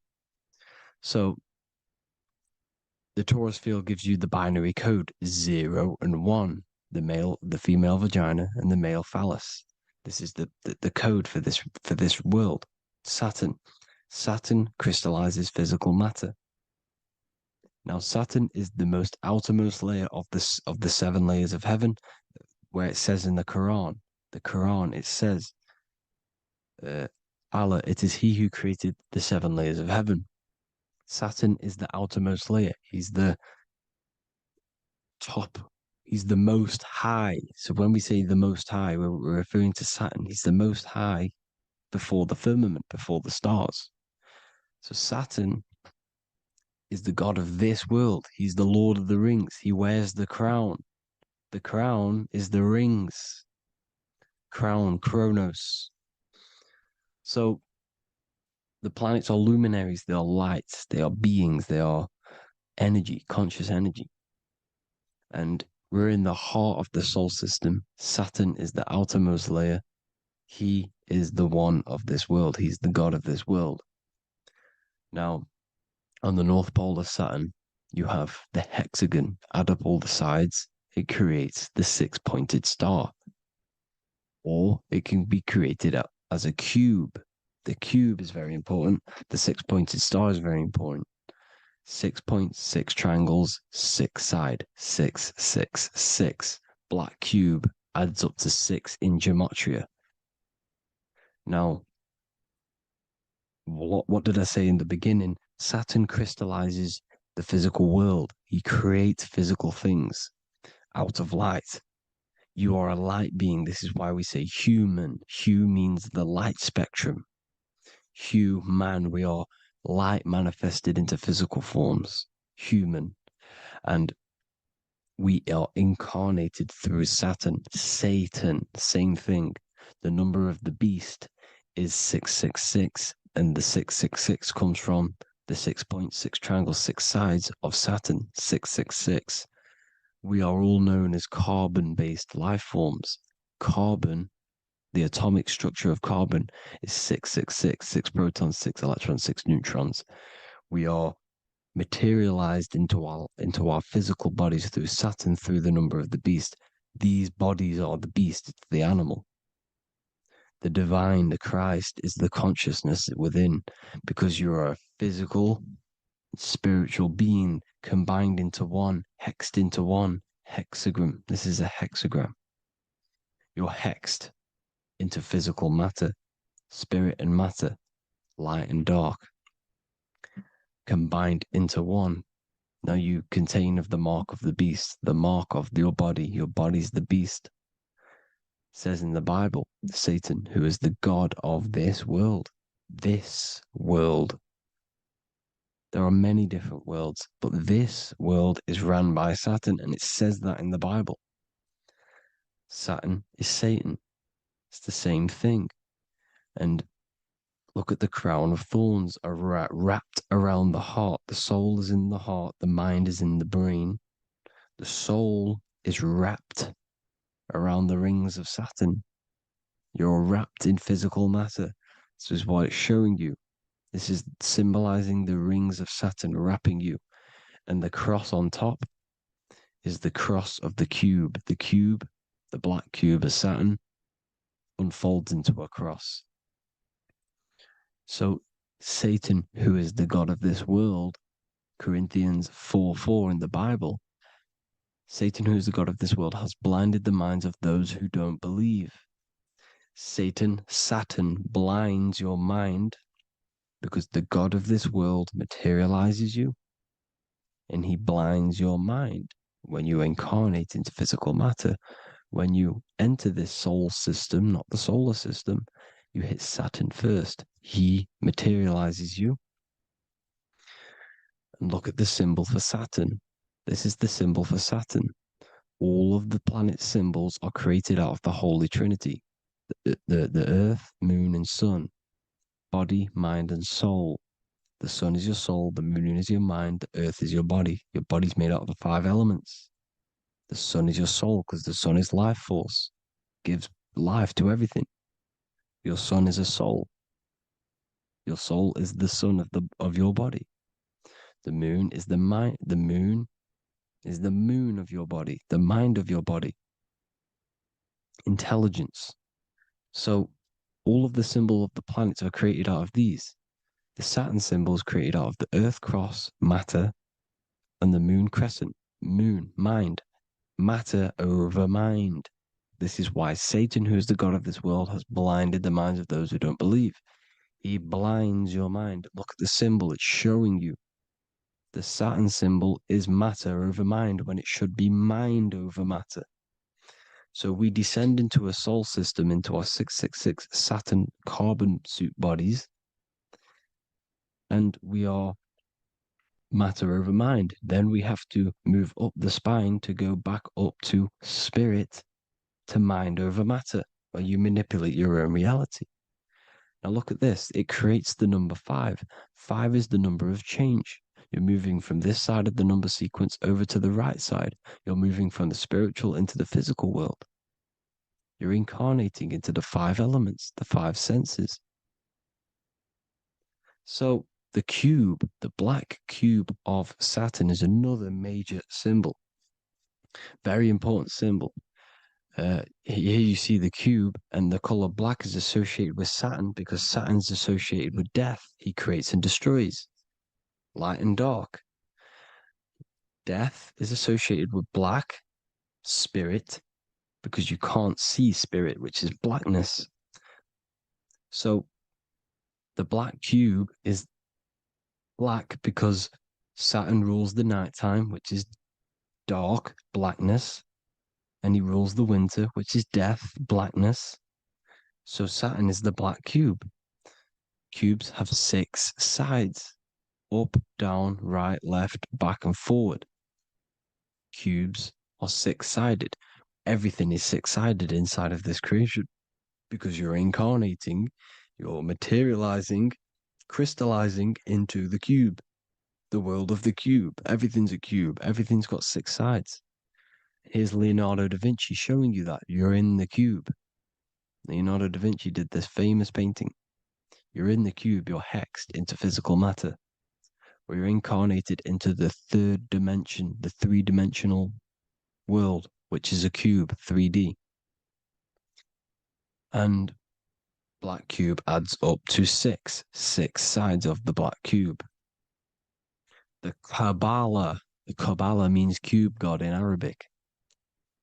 So the torus field gives you the binary code 0 and 1, the female vagina and the male phallus. This is the code for this world. Saturn crystallizes physical matter. Now Saturn is the most outermost layer of the 7 layers of heaven, where it says in the Quran, it says, Allah, it is he who created the 7 layers of heaven. Saturn is the outermost layer. He's the top He's the most high. So when we say the most high, we're referring to Saturn. He's the most high before the firmament, before the stars. So Saturn is the god of this world. He's the Lord of the Rings. He wears the crown. The crown is the rings. Crown, Kronos. So the planets are luminaries. They are lights. They are beings. They are energy, conscious energy. And we're in the heart of the solar system. Saturn is the outermost layer. He is the one of this world. He's the god of this world. Now, on the North Pole of Saturn, you have the hexagon. Add up all the sides. It creates the six-pointed star. Or it can be created as a cube. The cube is very important. The six-pointed star is very important. 6 points, 6 triangles, 6 side, 6, 6, 6. Black cube adds up to 6 in gematria. Now, what did I say in the beginning? Saturn crystallizes the physical world. He creates physical things out of light. You are a light being. This is why we say human. Hue means the light spectrum. Hue, man, we are light manifested into physical forms. Human. And we are incarnated through Saturn. Satan, same thing. The number of the beast is 666, and the 666 comes from the 6.6 triangle, 6 sides of Saturn, 666. We are all known as carbon-based life forms. Carbon, the atomic structure of carbon, is 666, 6 protons, 6 electrons, 6 neutrons. We are materialized into our physical bodies through Saturn, through the number of the beast. These bodies are the beast, it's the animal. The divine, the Christ, is the consciousness within, because you're a physical, spiritual being combined into one, hexed into one. Hexagram. This is a hexagram. You're hexed into physical matter, spirit and matter, light and dark, combined into one. Now you contain of the mark of the beast, the mark of your body. Your body's the beast. It says in the Bible, Satan, who is the god of this world. This world. There are many different worlds, but this world is run by Saturn, and it says that in the Bible. Saturn is Satan. It's the same thing. And look at the crown of thorns are wrapped around the heart. The soul is in the heart. The mind is in the brain. The soul is wrapped around the rings of Saturn. You're wrapped in physical matter. This is what it's showing you. This is symbolizing the rings of Saturn wrapping you. And the cross on top is the cross of the cube. The cube, the black cube of Saturn, unfolds into a cross. So Satan, who is the god of this world, Corinthians 4:4 in the Bible, Satan, who is the god of this world, has blinded the minds of those who don't believe. Saturn blinds your mind because the god of this world materializes you and he blinds your mind when you incarnate into physical matter. When you enter this soul system, not the solar system, you hit Saturn first. He materializes you. And look at the symbol for Saturn. This is the symbol for Saturn. All of the planet symbols are created out of the Holy Trinity. The Earth, Moon, and Sun. Body, mind, and soul. The Sun is your soul, the Moon is your mind, the Earth is your body. Your body's made out of the 5 elements. The Sun is your soul because the Sun is life force. Gives life to everything. Your Sun is a soul. Your soul is the sun of your body. The Moon is the mind. The Moon is the moon of your body, the mind of your body. Intelligence. So all of the symbol of the planets are created out of these. The Saturn symbol is created out of the Earth cross, matter, and the Moon crescent, moon, mind, matter over mind. This is why Satan, who is the god of this world, has blinded the minds of those who don't believe. He blinds your mind. Look at the symbol, it's showing you. The Saturn symbol is matter over mind when it should be mind over matter. So we descend into a soul system, into our 666 Saturn carbon suit bodies, and we are matter over mind. Then we have to move up the spine to go back up to spirit, to mind over matter, where you manipulate your own reality. Now look at this. It creates the number 5. 5 is the number of change. You're moving from this side of the number sequence over to the right side. You're moving from the spiritual into the physical world. You're incarnating into the 5 elements, the 5 senses. So the cube, the black cube of Saturn, is another major symbol. Very important symbol. Here you see the cube, and the color black is associated with Saturn because Saturn's associated with death. He creates and destroys. Light and dark. Death is associated with black, spirit, because you can't see spirit, which is blackness. So the black cube is black because Saturn rules the nighttime, which is dark, blackness, and he rules the winter, which is death, blackness. So Saturn is the black cube. Cubes have 6 sides: up, down, right, left, back, and forward. Cubes are 6-sided. Everything is 6-sided inside of this creation because you're incarnating, you're materializing, crystallizing into the cube, the world of the cube. Everything's a cube. Everything's got 6 sides. Here's Leonardo da Vinci showing you that you're in the cube. Leonardo da Vinci did this famous painting. You're in the cube, you're hexed into physical matter, or you're incarnated into the 3rd dimension, the 3-dimensional world, which is a cube, 3D. And black cube adds up to 6 sides of the black cube. The Kabbalah means cube god in Arabic.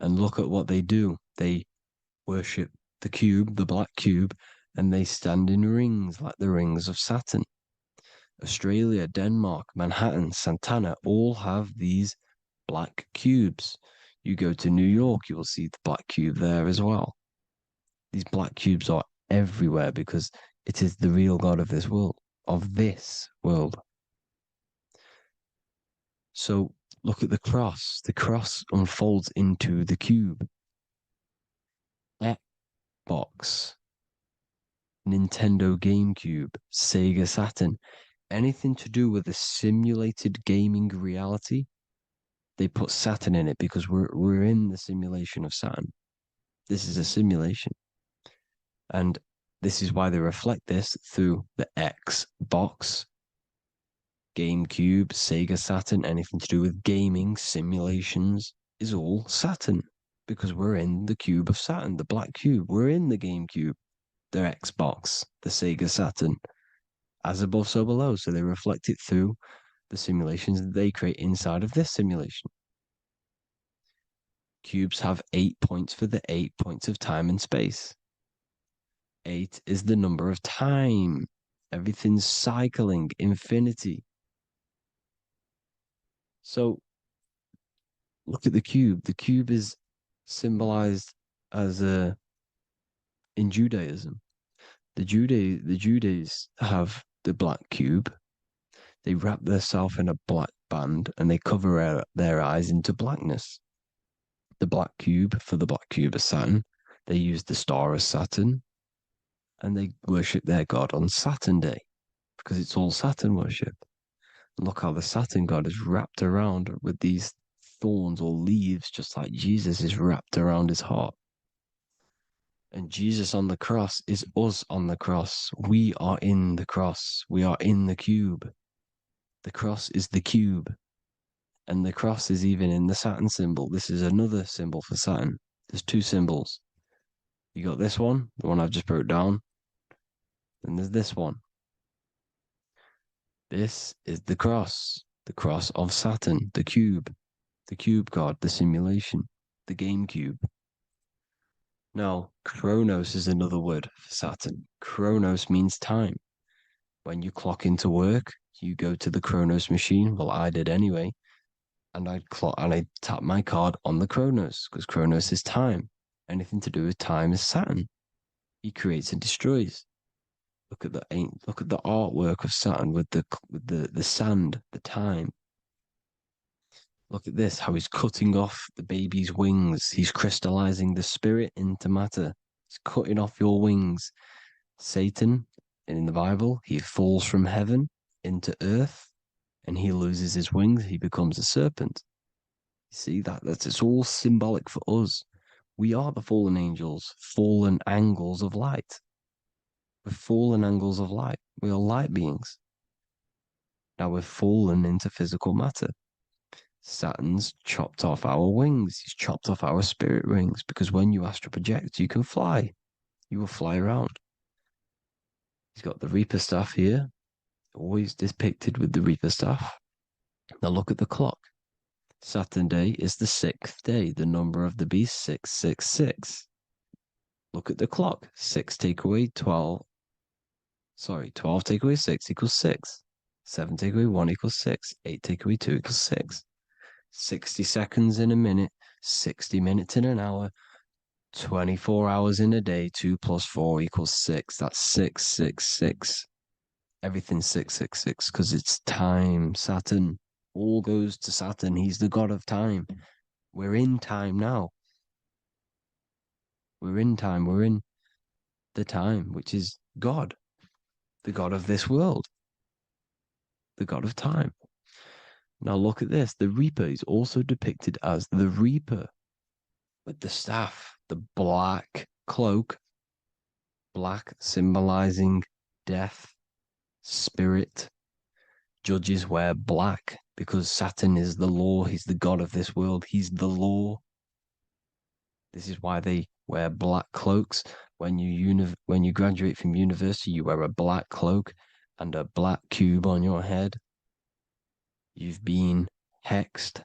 And look at what they do. They worship the cube, the black cube, and they stand in rings like the rings of Saturn. Australia, Denmark, Manhattan, Santana all have these black cubes. You go to New York, you will see the black cube there as well. These black cubes are everywhere because it is the real God of this world, So look at the cross. The cross unfolds into the cube. Xbox, Nintendo GameCube, Sega Saturn, anything to do with a simulated gaming reality, they put Saturn in it because we're in the simulation of Saturn. This is a simulation. And this is why they reflect this through the Xbox, GameCube, Sega Saturn, anything to do with gaming, simulations, is all Saturn. Because we're in the cube of Saturn, the black cube. We're in the GameCube, the Xbox, the Sega Saturn. As above, so below. So they reflect it through the simulations that they create inside of this simulation. Cubes have 8 points for the 8 points of time and space. 8 is the number of time. Everything's cycling, infinity. So look at the cube. The cube is symbolized as in Judaism. The Judays have the black cube. They wrap themselves in a black band and they cover their eyes into blackness. The black cube, for the black cube of Saturn, they use the star of Saturn and they worship their god on Saturn Day because it's all Saturn worship. And look how the Saturn god is wrapped around with these thorns or leaves, just like Jesus is wrapped around his heart. And Jesus on the cross is us on the cross. We are in the cross. We are in the cube. The cross is the cube. And the cross is even in the Saturn symbol. This is another symbol for Saturn. There's 2 symbols. You got this one, the one I've just broke down. And there's this one. This is the cross of Saturn, the cube god, the simulation, the game cube. Now, Chronos is another word for Saturn. Chronos means time. When you clock into work, you go to the Chronos machine. Well, I did anyway. And I tap my card on the Chronos because Chronos is time. Anything to do with time is Saturn. He creates and destroys. Look at the artwork of Saturn with the sand, the time. Look at this, how he's cutting off the baby's wings. He's crystallizing the spirit into matter. He's cutting off your wings. Satan, in the Bible, he falls from heaven into earth and he loses his wings. He becomes a serpent. You see, it's all symbolic for us. We are the fallen angels, fallen angles of light. We're fallen angles of light. We are light beings. Now we're fallen into physical matter. Saturn's chopped off our wings. He's chopped off our spirit wings because when you astral project, you can fly. You will fly around. He's got the Reaper staff here, always depicted with the Reaper staff. Now look at the clock. Saturn day is the 6th day. The number of the beast, 666. Look at the clock. 6 take away 12. 12 take away 6 equals 6. 7 take away 1 equals 6. 8 take away 2 equals 6. 60 seconds in a minute, 60 minutes in an hour, 24 hours in a day, 2 plus 4 equals 6. That's 666. Everything's 666 because it's time. Saturn. All goes to Saturn. He's the god of time. We're in time now. We're in time. We're in the time, which is God, the god of this world, the god of time. Now look at this. The Reaper is also depicted as the Reaper with the staff, the black cloak, black symbolizing death, spirit. Judges wear black because Saturn is the law. He's the god of this world. He's the law. This is why they wear black cloaks. When you graduate from university, you wear a black cloak and a black cube on your head. You've been hexed.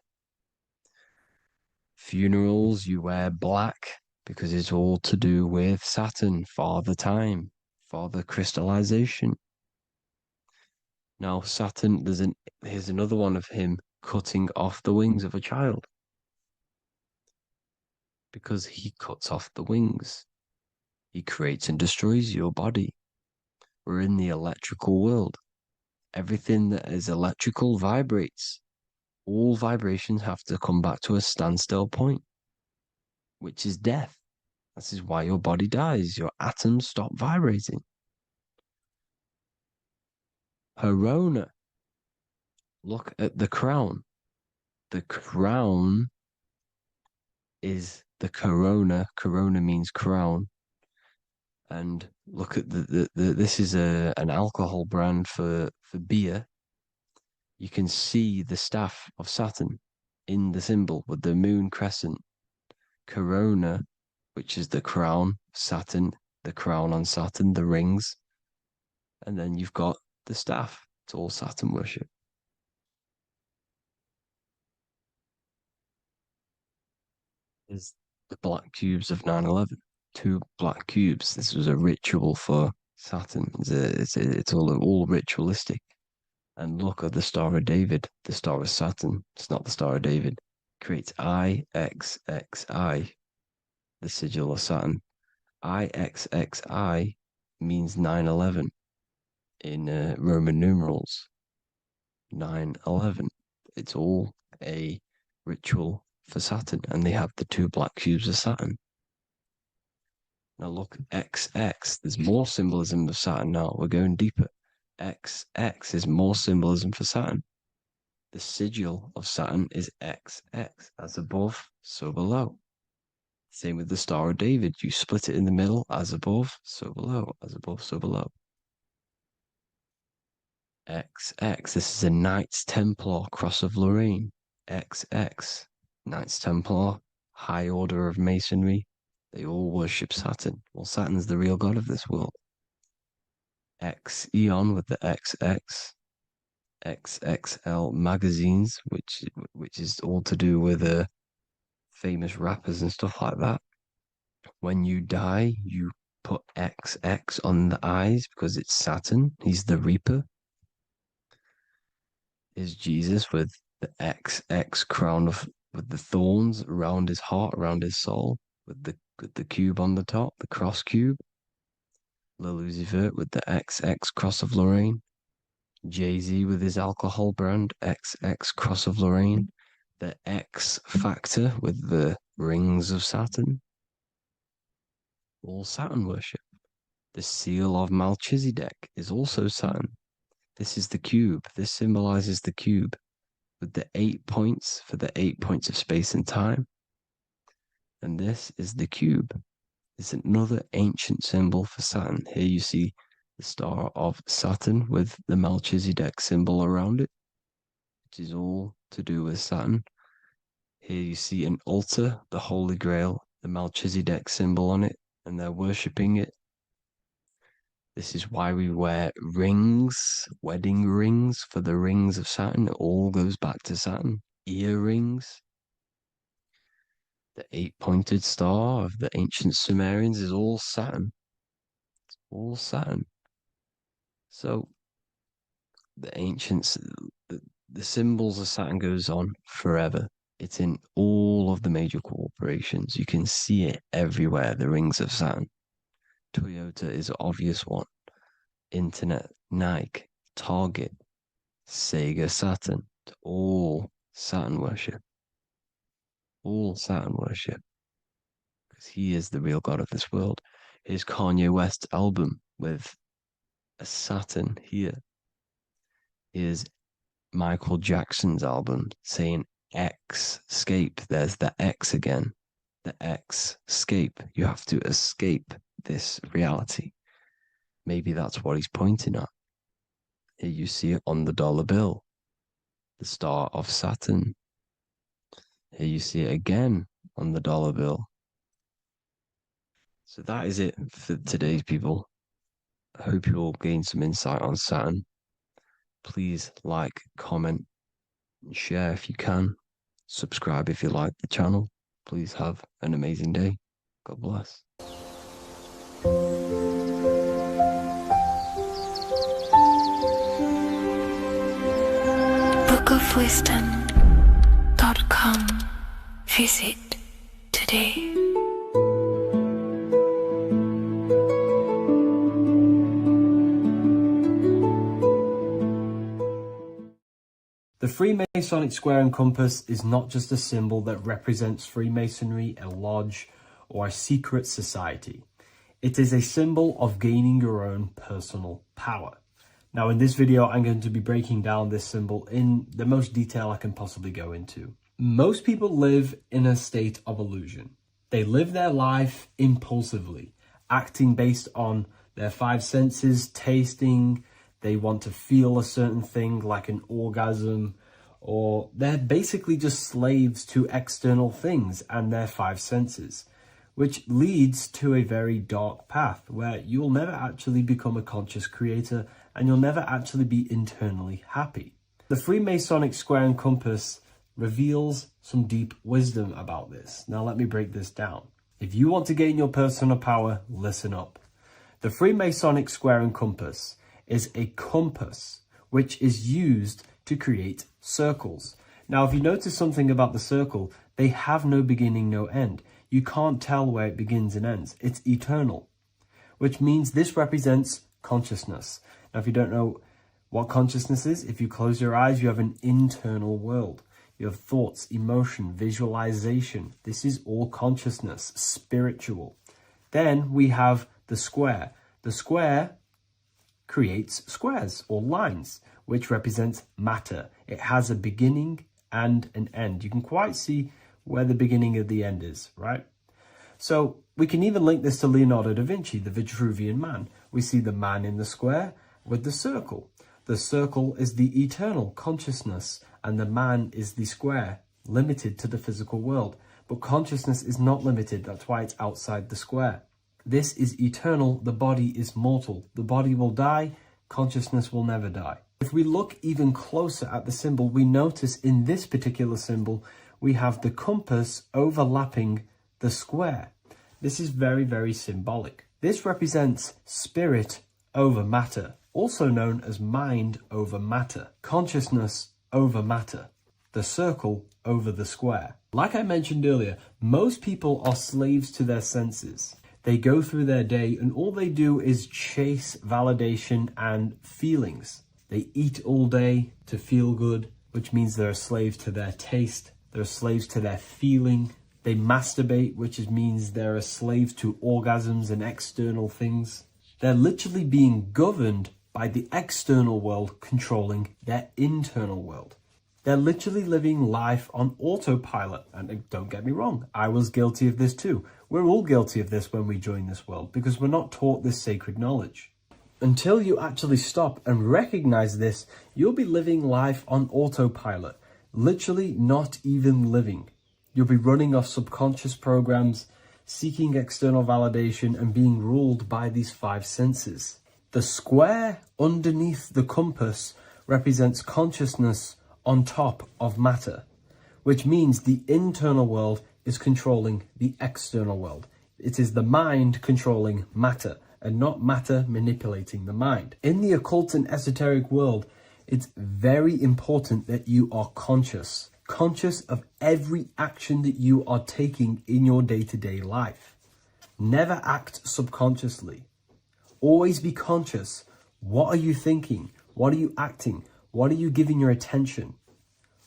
Funerals, you wear black because it's all to do with Saturn, Father Time, Father Crystallization. Now, Saturn, here's another one of him cutting off the wings of a child. Because he cuts off the wings. He creates and destroys your body. We're in the electrical world. Everything that is electrical vibrates. All vibrations have to come back to a standstill point, which is death. This is why your body dies. Your atoms stop vibrating. Corona. Look at the crown. The crown is the corona. Corona means crown. And look at this is an alcohol brand for beer. You can see the staff of Saturn in the symbol with the moon crescent. Corona, which is the crown, Saturn, the crown on Saturn, the rings. And then you've got the staff. It's all Saturn worship. Is the black cubes of 9/11. 2 black cubes. This was a ritual for Saturn. It's all ritualistic. And look at the Star of David, the Star of Saturn. It's not the Star of David. It creates IXXI, the sigil of Saturn. IXXI means 9/11 in Roman numerals. 9/11. It's all a ritual for Saturn, and they have the 2 black cubes of Saturn. Now look, XX. There's more symbolism of Saturn now. We're going deeper. XX is more symbolism for Saturn. The sigil of Saturn is XX. As above, so below. Same with the Star of David. You split it in the middle, as above, so below. As above, so below. XX. This is a Knights Templar, Cross of Lorraine. XX. Knights Templar, High Order of Masonry. They all worship Saturn. Well, Saturn's the real god of this world. X Eon with the XX. XXL magazines, which is all to do with famous rappers and stuff like that. When you die, you put XX on the eyes because it's Saturn. He's the Reaper. Is Jesus with the XX crown with the thorns around his heart, around his soul, with the cube on the top, the cross cube. Lucifer with the XX cross of Lorraine. Jay-Z with his alcohol brand, XX cross of Lorraine. The X Factor with the rings of Saturn. All Saturn worship. The seal of Melchizedek is also Saturn. This is the cube. This symbolizes the cube with the 8 points for the 8 points of space and time. And this is the cube. It's another ancient symbol for Saturn. Here you see the star of Saturn with the Melchizedek symbol around it, which is all to do with Saturn. Here you see an altar, the Holy Grail, the Melchizedek symbol on it, and they're worshipping it. This is why we wear rings, wedding rings for the rings of Saturn. It all goes back to Saturn. Earrings. The 8-pointed star of the ancient Sumerians is all Saturn. It's all Saturn. So the ancients, the symbols of Saturn goes on forever. It's in all of the major corporations. You can see it everywhere, the rings of Saturn. Toyota is an obvious one. Internet, Nike, Target, Sega, Saturn. It's all Saturn worship. All Saturn worship. Because he is the real god of this world. Here's Kanye West's album with a Saturn here. Here's Michael Jackson's album saying X, escape. There's the X again. The X, escape. You have to escape this reality. Maybe that's what he's pointing at. Here you see it on the dollar bill. The star of Saturn. Here you see it again on the dollar bill. So that is it for today's people. I hope you all gain some insight on Saturn. Please like, comment, and share if you can. Subscribe if you like the channel. Please have an amazing day. God bless. bookofwisdom.com. Visit today. The Freemasonic square and compass is not just a symbol that represents Freemasonry, a lodge, or a secret society. It is a symbol of gaining your own personal power. Now, in this video, I'm going to be breaking down this symbol in the most detail I can possibly go into. Most people live in a state of illusion. They live their life impulsively, acting based on their 5 senses, tasting. They want to feel a certain thing like an orgasm, or they're basically just slaves to external things and their 5 senses, which leads to a very dark path where you'll never actually become a conscious creator and you'll never actually be internally happy. The Freemasonic square and compass reveals some deep wisdom about this. Now let me break this down. If you want to gain your personal power, listen up. The Freemasonic square and compass is a compass which is used to create circles. Now, if you notice something about the circle, they have no beginning, no end. You can't tell where it begins and ends. It's eternal, which means this represents consciousness. Now, if you don't know what consciousness is, if you close your eyes, you have an internal world. You have thoughts, emotion, visualization. This is all consciousness, spiritual. Then we have the square. The square creates squares or lines, which represents matter. It has a beginning and an end. You can quite see where the beginning of the end is, right? So we can even link this to Leonardo da Vinci, the Vitruvian Man. We see the man in the square with the circle. The circle is the eternal consciousness, and the man is the square, limited to the physical world. But consciousness is not limited. That's why it's outside the square. This is eternal. The body is mortal. The body will die. Consciousness will never die. If we look even closer at the symbol, we notice in this particular symbol, we have the compass overlapping the square. This is very, very symbolic. This represents spirit over matter, also known as mind over matter, consciousness over matter, the circle over the square. Like I mentioned earlier, most people are slaves to their senses. They go through their day and all they do is chase validation and feelings. They eat all day to feel good, which means they're a slave to their taste. They're slaves to their feeling. They masturbate, which means they're a slave to orgasms and external things. They're literally being governed by the external world controlling their internal world. They're literally living life on autopilot. And don't get me wrong, I was guilty of this too. We're all guilty of this when we join this world because we're not taught this sacred knowledge. Until you actually stop and recognize this, you'll be living life on autopilot, literally not even living. You'll be running off subconscious programs, seeking external validation and being ruled by these five senses. The square underneath the compass represents consciousness on top of matter, which means the internal world is controlling the external world. It is the mind controlling matter and not matter manipulating the mind. In the occult and esoteric world, it's very important that you are conscious of every action that you are taking in your day-to-day life. Never act subconsciously. Always be conscious. What are you thinking? What are you acting? What are you giving your attention?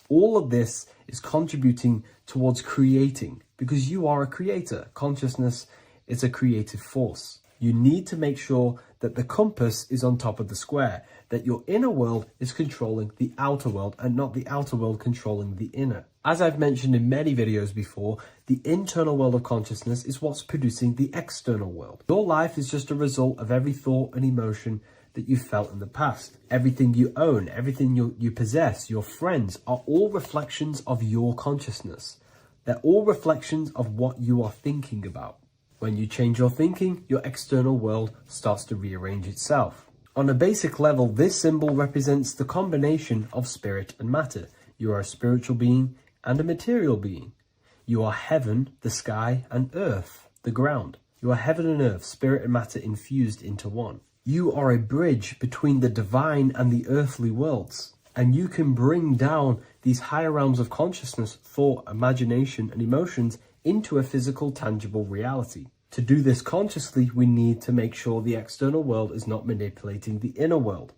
All of this is contributing towards creating because you are a creator. Consciousness is a creative force. You need to make sure that the compass is on top of the square, that your inner world is controlling the outer world and not the outer world controlling the inner. As I've mentioned in many videos before, the internal world of consciousness is what's producing the external world. Your life is just a result of every thought and emotion that you felt in the past. Everything you own, everything you possess, your friends are all reflections of your consciousness. They're all reflections of what you are thinking about. When you change your thinking, your external world starts to rearrange itself. On a basic level, this symbol represents the combination of spirit and matter. You are a spiritual being and a material being. You are heaven, the sky, and earth, the ground. You are heaven and earth, spirit and matter infused into one. You are a bridge between the divine and the earthly worlds. And you can bring down these higher realms of consciousness, thought, imagination, and emotions into a physical, tangible reality. To do this consciously, we need to make sure the external world is not manipulating the inner world.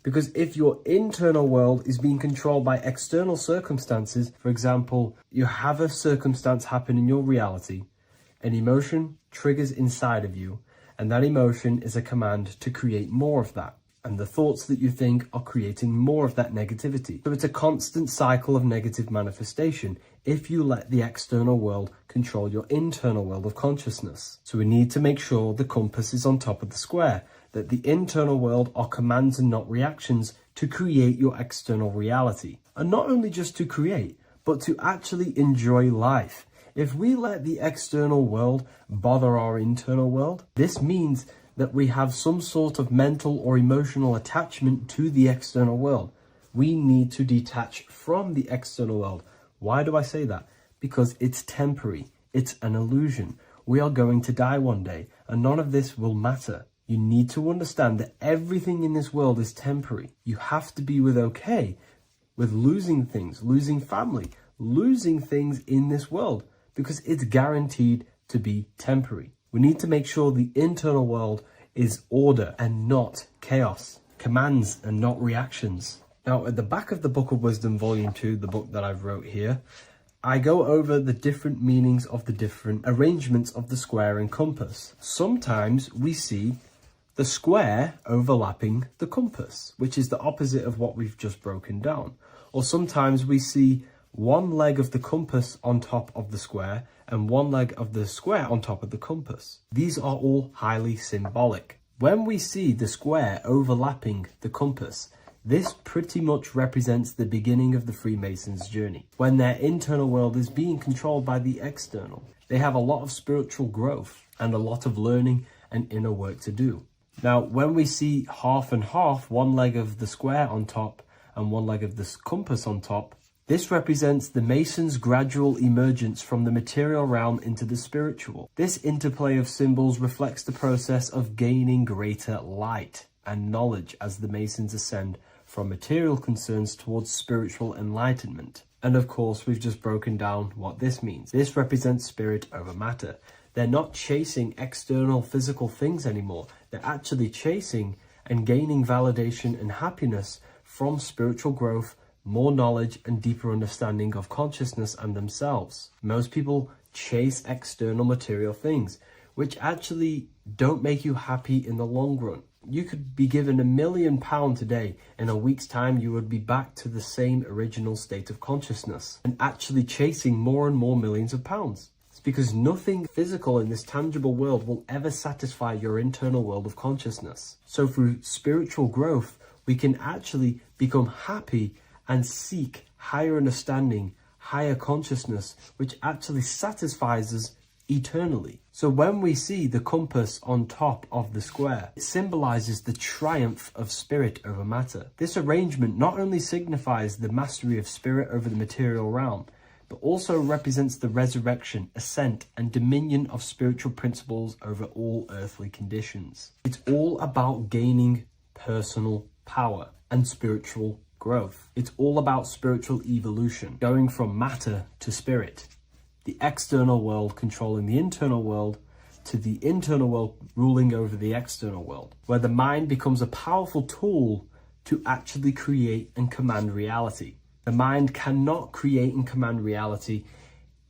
Because if your internal world is being controlled by external circumstances, for example, you have a circumstance happen in your reality, an emotion triggers inside of you, and that emotion is a command to create more of that. And the thoughts that you think are creating more of that negativity. So it's a constant cycle of negative manifestation if you let the external world control your internal world of consciousness. So we need to make sure the compass is on top of the square, that the internal world are commands and not reactions to create your external reality. And not only just to create, but to actually enjoy life. If we let the external world bother our internal world, this means that we have some sort of mental or emotional attachment to the external world. We need to detach from the external world. Why do I say that? Because it's temporary. It's an illusion. We are going to die one day, and none of this will matter. You need to understand that everything in this world is temporary. You have to be okay with losing things, losing family, losing things in this world, because it's guaranteed to be temporary. We need to make sure the internal world is order and not chaos, commands and not reactions. Now, at the back of the Book of Wisdom, Volume 2, the book that I've wrote here, I go over the different meanings of the different arrangements of the square and compass. Sometimes we see the square overlapping the compass, which is the opposite of what we've just broken down. Or sometimes we see one leg of the compass on top of the square and one leg of the square on top of the compass. These are all highly symbolic. When we see the square overlapping the compass, this pretty much represents the beginning of the Freemasons' journey, when their internal world is being controlled by the external. They have a lot of spiritual growth and a lot of learning and inner work to do. Now, when we see half and half, one leg of the square on top and one leg of the compass on top, This represents the Mason's gradual emergence from the material realm into the spiritual. This interplay of symbols reflects the process of gaining greater light and knowledge as the Masons ascend from material concerns towards spiritual enlightenment. And of course, we've just broken down what this means. This represents spirit over matter. They're not chasing external physical things anymore. They're actually chasing and gaining validation and happiness from spiritual growth, more knowledge, and deeper understanding of consciousness and themselves. Most people chase external material things, which actually don't make you happy in the long run. You could be given £1 million today. In a week's time, you would be back to the same original state of consciousness and actually chasing more and more millions of pounds. It's because nothing physical in this tangible world will ever satisfy your internal world of consciousness. So through spiritual growth, we can actually become happy and seek higher understanding, higher consciousness, which actually satisfies us eternally. So when we see the compass on top of the square, it symbolizes the triumph of spirit over matter. This arrangement not only signifies the mastery of spirit over the material realm, but also represents the resurrection, ascent, and dominion of spiritual principles over all earthly conditions. It's all about gaining personal power and spiritual growth. It's all about spiritual evolution, going from matter to spirit. The external world controlling the internal world, to the internal world ruling over the external world, where the mind becomes a powerful tool to actually create and command reality. The mind cannot create and command reality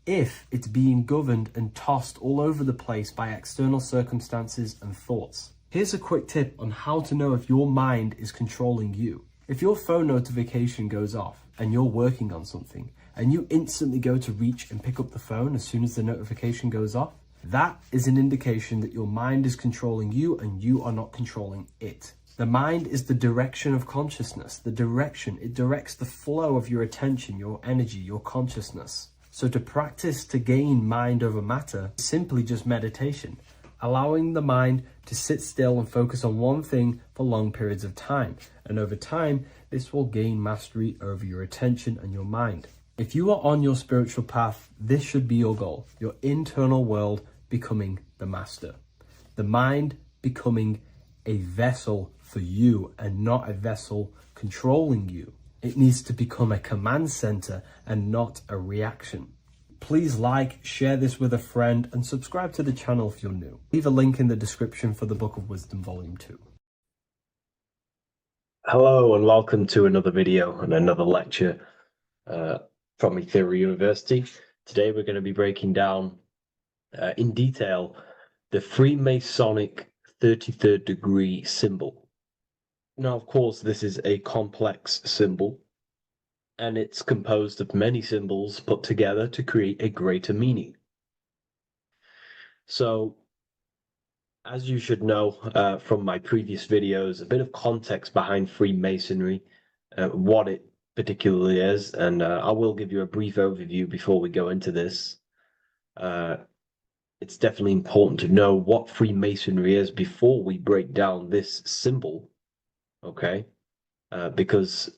if it's being governed and tossed all over the place by external circumstances and thoughts. Here's a quick tip on how to know if your mind is controlling you. If your phone notification goes off and you're working on something and you instantly go to reach and pick up the phone as soon as the notification goes off, that is an indication that your mind is controlling you and you are not controlling it. The mind is the direction of consciousness. The direction, it directs the flow of your attention, your energy, your consciousness. So to practice to gain mind over matter is simply just meditation, allowing the mind to sit still and focus on one thing for long periods of time. And over time, this will gain mastery over your attention and your mind. If you are on your spiritual path, this should be your goal. Your internal world becoming the master. The mind becoming a vessel for you and not a vessel controlling you. It needs to become a command center and not a reaction. Please like, share this with a friend, and subscribe to the channel if you're new. Leave a link in the description for the Book of Wisdom Volume 2. Hello and welcome to another video and another lecture from Ethereal University. Today we're going to be breaking down in detail the Freemasonic 33rd degree symbol. Now, of course, this is a complex symbol, and it's composed of many symbols put together to create a greater meaning. So, as you should know from my previous videos, a bit of context behind Freemasonry, what it particularly is, and I will give you a brief overview before we go into this. It's definitely important to know what Freemasonry is before we break down this symbol, okay? Because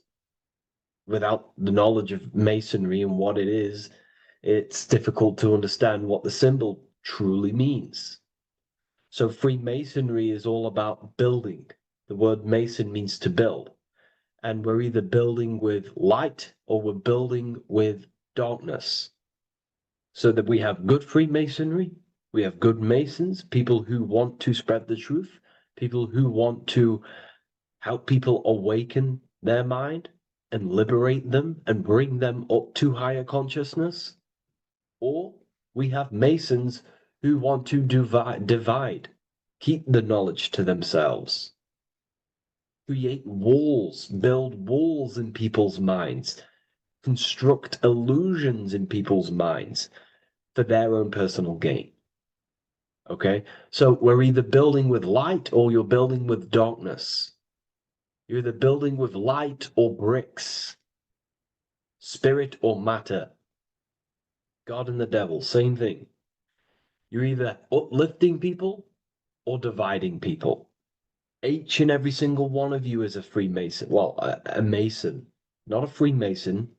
without the knowledge of Masonry and what it is, it's difficult to understand what the symbol truly means. So Freemasonry is all about building. The word Mason means to build. And we're either building with light or we're building with darkness. So that we have good Freemasonry, we have good Masons, people who want to spread the truth, people who want to help people awaken their mind and liberate them and bring them up to higher consciousness. Or we have Masons who want to divide, keep the knowledge to themselves, create walls, build walls in people's minds, construct illusions in people's minds for their own personal gain. Okay, so we're either building with light or you're building with darkness. You're either building with light or bricks, spirit or matter. God and the devil, same thing. You're either uplifting people or dividing people. Each and every single one of you is a Freemason. Well, a Mason, not a Freemason,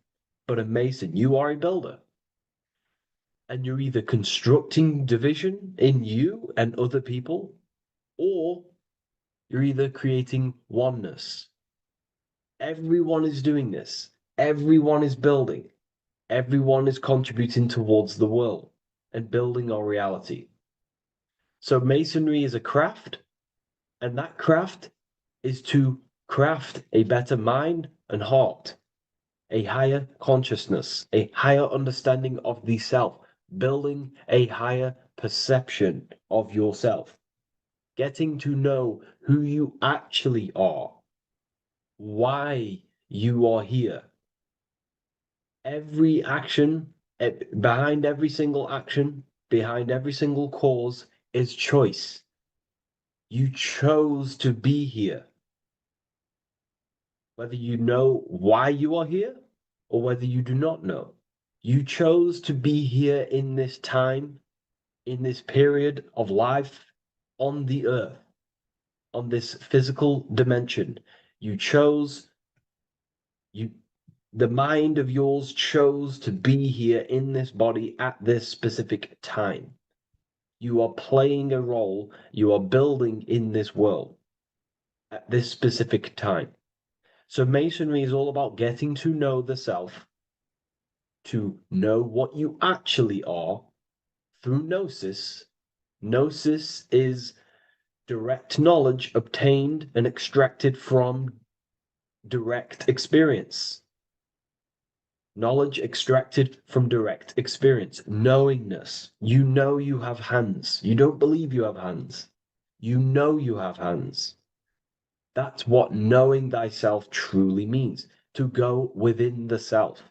but a Mason. You are a builder. And you're either constructing division in you and other people, or you're either creating oneness. Everyone is doing this. Everyone is building. Everyone is contributing towards the world and building our reality. So Masonry is a craft, and that craft is to craft a better mind and heart, a higher consciousness, a higher understanding of the self, building a higher perception of yourself, getting to know who you actually are, why you are here. Every action, behind every single action, behind every single cause is choice. You chose to be here. Whether you know why you are here or whether you do not know. You chose to be here in this time, in this period of life on the earth, on this physical dimension. You chose, the mind of yours chose to be here in this body at this specific time. You are playing a role, you are building in this world at this specific time. So Masonry is all about getting to know the self, to know what you actually are through Gnosis. Gnosis is direct knowledge obtained and extracted from direct experience. Knowledge extracted from direct experience. Knowingness. You know you have hands. You don't believe you have hands. You know you have hands. That's what knowing thyself truly means. To go within the self.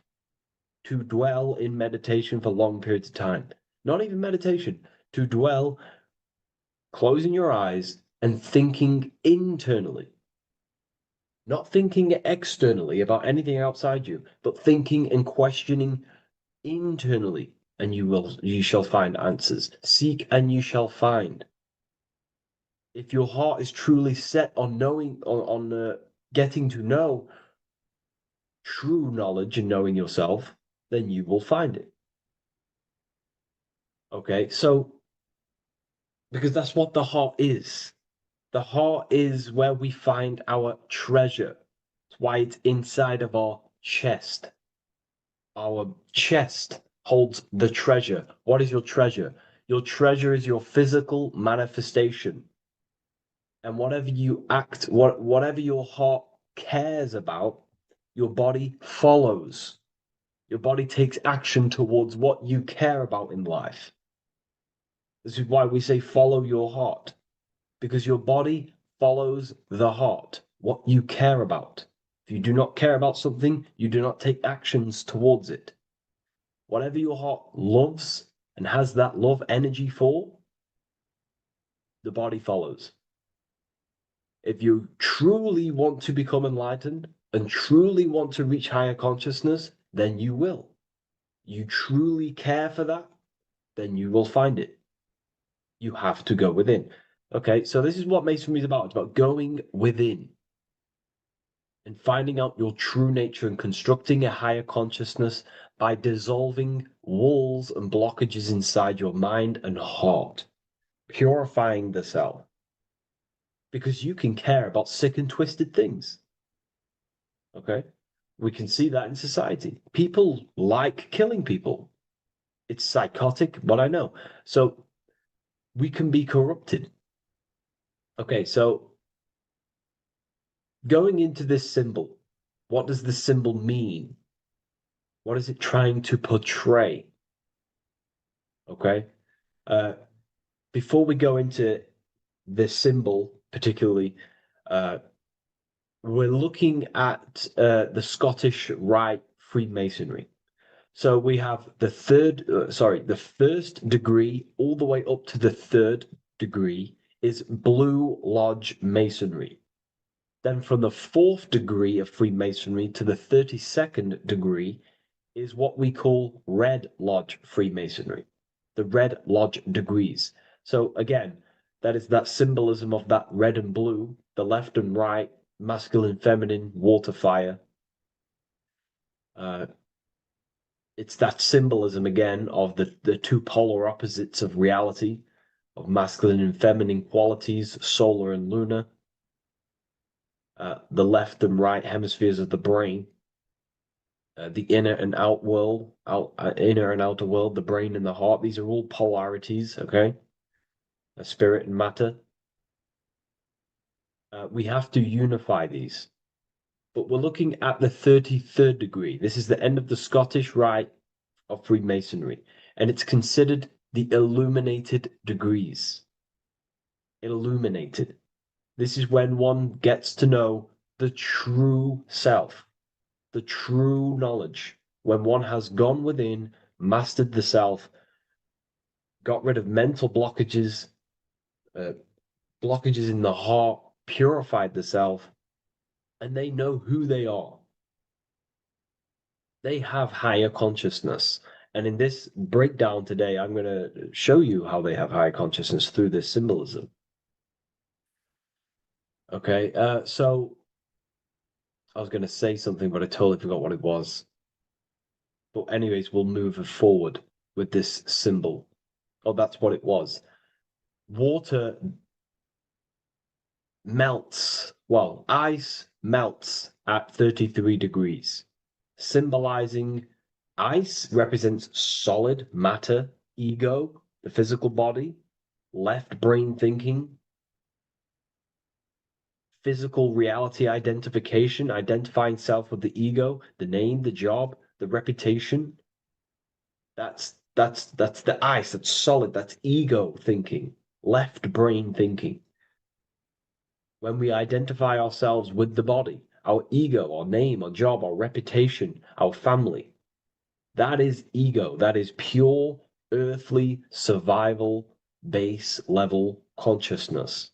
To dwell in meditation for long periods of time. Not even meditation. To dwell, closing your eyes and thinking internally. Not thinking externally about anything outside you, but thinking and questioning internally, and you shall find answers. Seek and you shall find. If your heart is truly set on knowing, on getting to know true knowledge and knowing yourself, then you will find it. Okay, so because that's what the heart is. The heart is where we find our treasure. That's why it's inside of our chest. Our chest holds the treasure. What is your treasure? Your treasure is your physical manifestation. And whatever you act, whatever your heart cares about, your body follows. Your body takes action towards what you care about in life. This is why we say follow your heart, because your body follows the heart, what you care about. If you do not care about something, you do not take actions towards it. Whatever your heart loves and has that love energy for, the body follows. If you truly want to become enlightened and truly want to reach higher consciousness, then you will. You truly care for that, then you will find it. You have to go within. Okay, so this is what Masonry is about. It's about going within and finding out your true nature and constructing a higher consciousness by dissolving walls and blockages inside your mind and heart, purifying the self. Because you can care about sick and twisted things. Okay? We can see that in society. People like killing people. It's psychotic, but I know. So we can be corrupted. Okay, so going into this symbol, what does the symbol mean? What is it trying to portray? Okay? Before we go into this symbol, particularly, we're looking at the Scottish Rite Freemasonry. So we have the first degree all the way up to the third degree is Blue Lodge Masonry. Then from the fourth degree of Freemasonry to the 32nd degree is what we call Red Lodge Freemasonry, the Red Lodge degrees. So again, that is that symbolism of that red and blue, the left and right, masculine, feminine, water, fire. It's that symbolism again of the two polar opposites of reality, of masculine and feminine qualities, solar and lunar, the left and right hemispheres of the brain, the inner and out world, inner and outer world, the brain and the heart. These are all polarities, okay? Spirit and matter. We have to unify these. But we're looking at the 33rd degree. This is the end of the Scottish Rite of Freemasonry, and it's considered the illuminated degrees. Illuminated. This is when one gets to know the true self, the true knowledge, when one has gone within, mastered the self, got rid of mental blockages, blockages in the heart, purified the self, and they know who they are. They have higher consciousness. And in this breakdown today, I'm going to show you how they have higher consciousness through this symbolism. Okay, so I was going to say something, but I totally forgot what it was. But anyways, we'll move forward with this symbol. Oh, that's what it was. Water melts, well, ice melts at 33 degrees, symbolizing ice represents solid matter, ego, the physical body, left brain thinking, physical reality identification, identifying self with the ego, the name, the job, the reputation. That's the ice, that's solid, that's ego thinking, left brain thinking. When we identify ourselves with the body, our ego, our name, our job, our reputation, our family, that is ego. That is pure earthly survival base level consciousness.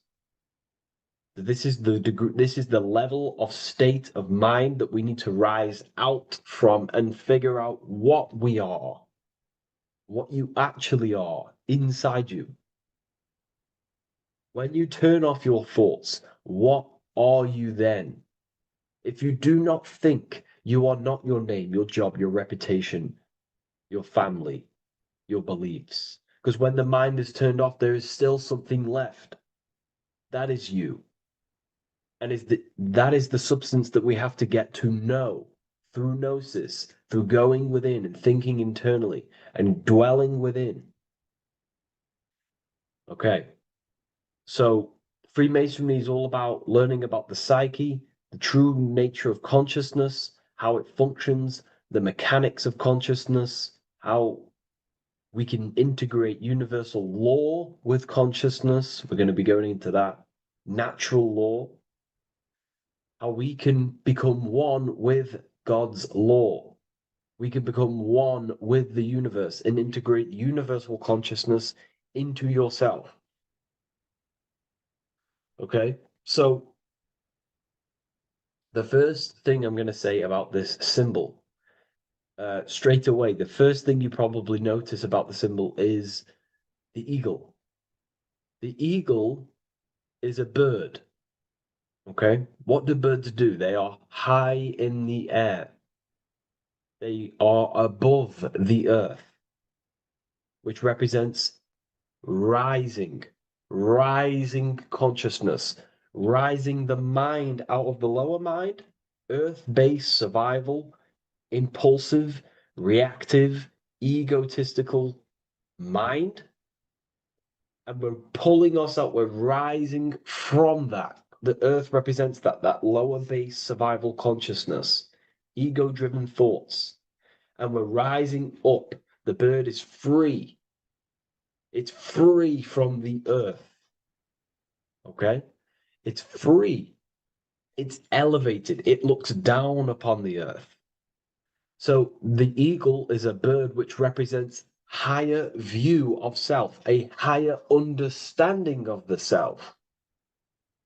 This is the degree, this is the level of state of mind that we need to rise out from and figure out what we are, what you actually are inside you. When you turn off your thoughts, what are you then? If you do not think, you are not your name, your job, your reputation, your family, your beliefs. Because when the mind is turned off, there is still something left. That is you. And that is the substance that we have to get to know through Nosis, through going within and thinking internally and dwelling within. Okay. So Freemasonry is all about learning about the psyche, the true nature of consciousness, how it functions, the mechanics of consciousness, how we can integrate universal law with consciousness. We're going to be going into that. Natural law. How we can become one with God's law. We can become one with the universe and integrate universal consciousness into yourself. Okay, so the first thing I'm going to say about this symbol, straight away, the first thing you probably notice about the symbol is the eagle. The eagle is a bird. Okay, what do birds do? They are high in the air. They are above the earth, which represents rising consciousness, rising the mind out of the lower mind, earth-based survival, impulsive, reactive, egotistical mind. And we're pulling us up, we're rising from that. The earth represents that lower base survival consciousness, ego-driven thoughts. And we're rising up. The bird is free. It's free from the earth. Okay? It's free. It's elevated. It looks down upon the earth. So the eagle is a bird which represents higher view of self, a higher understanding of the self.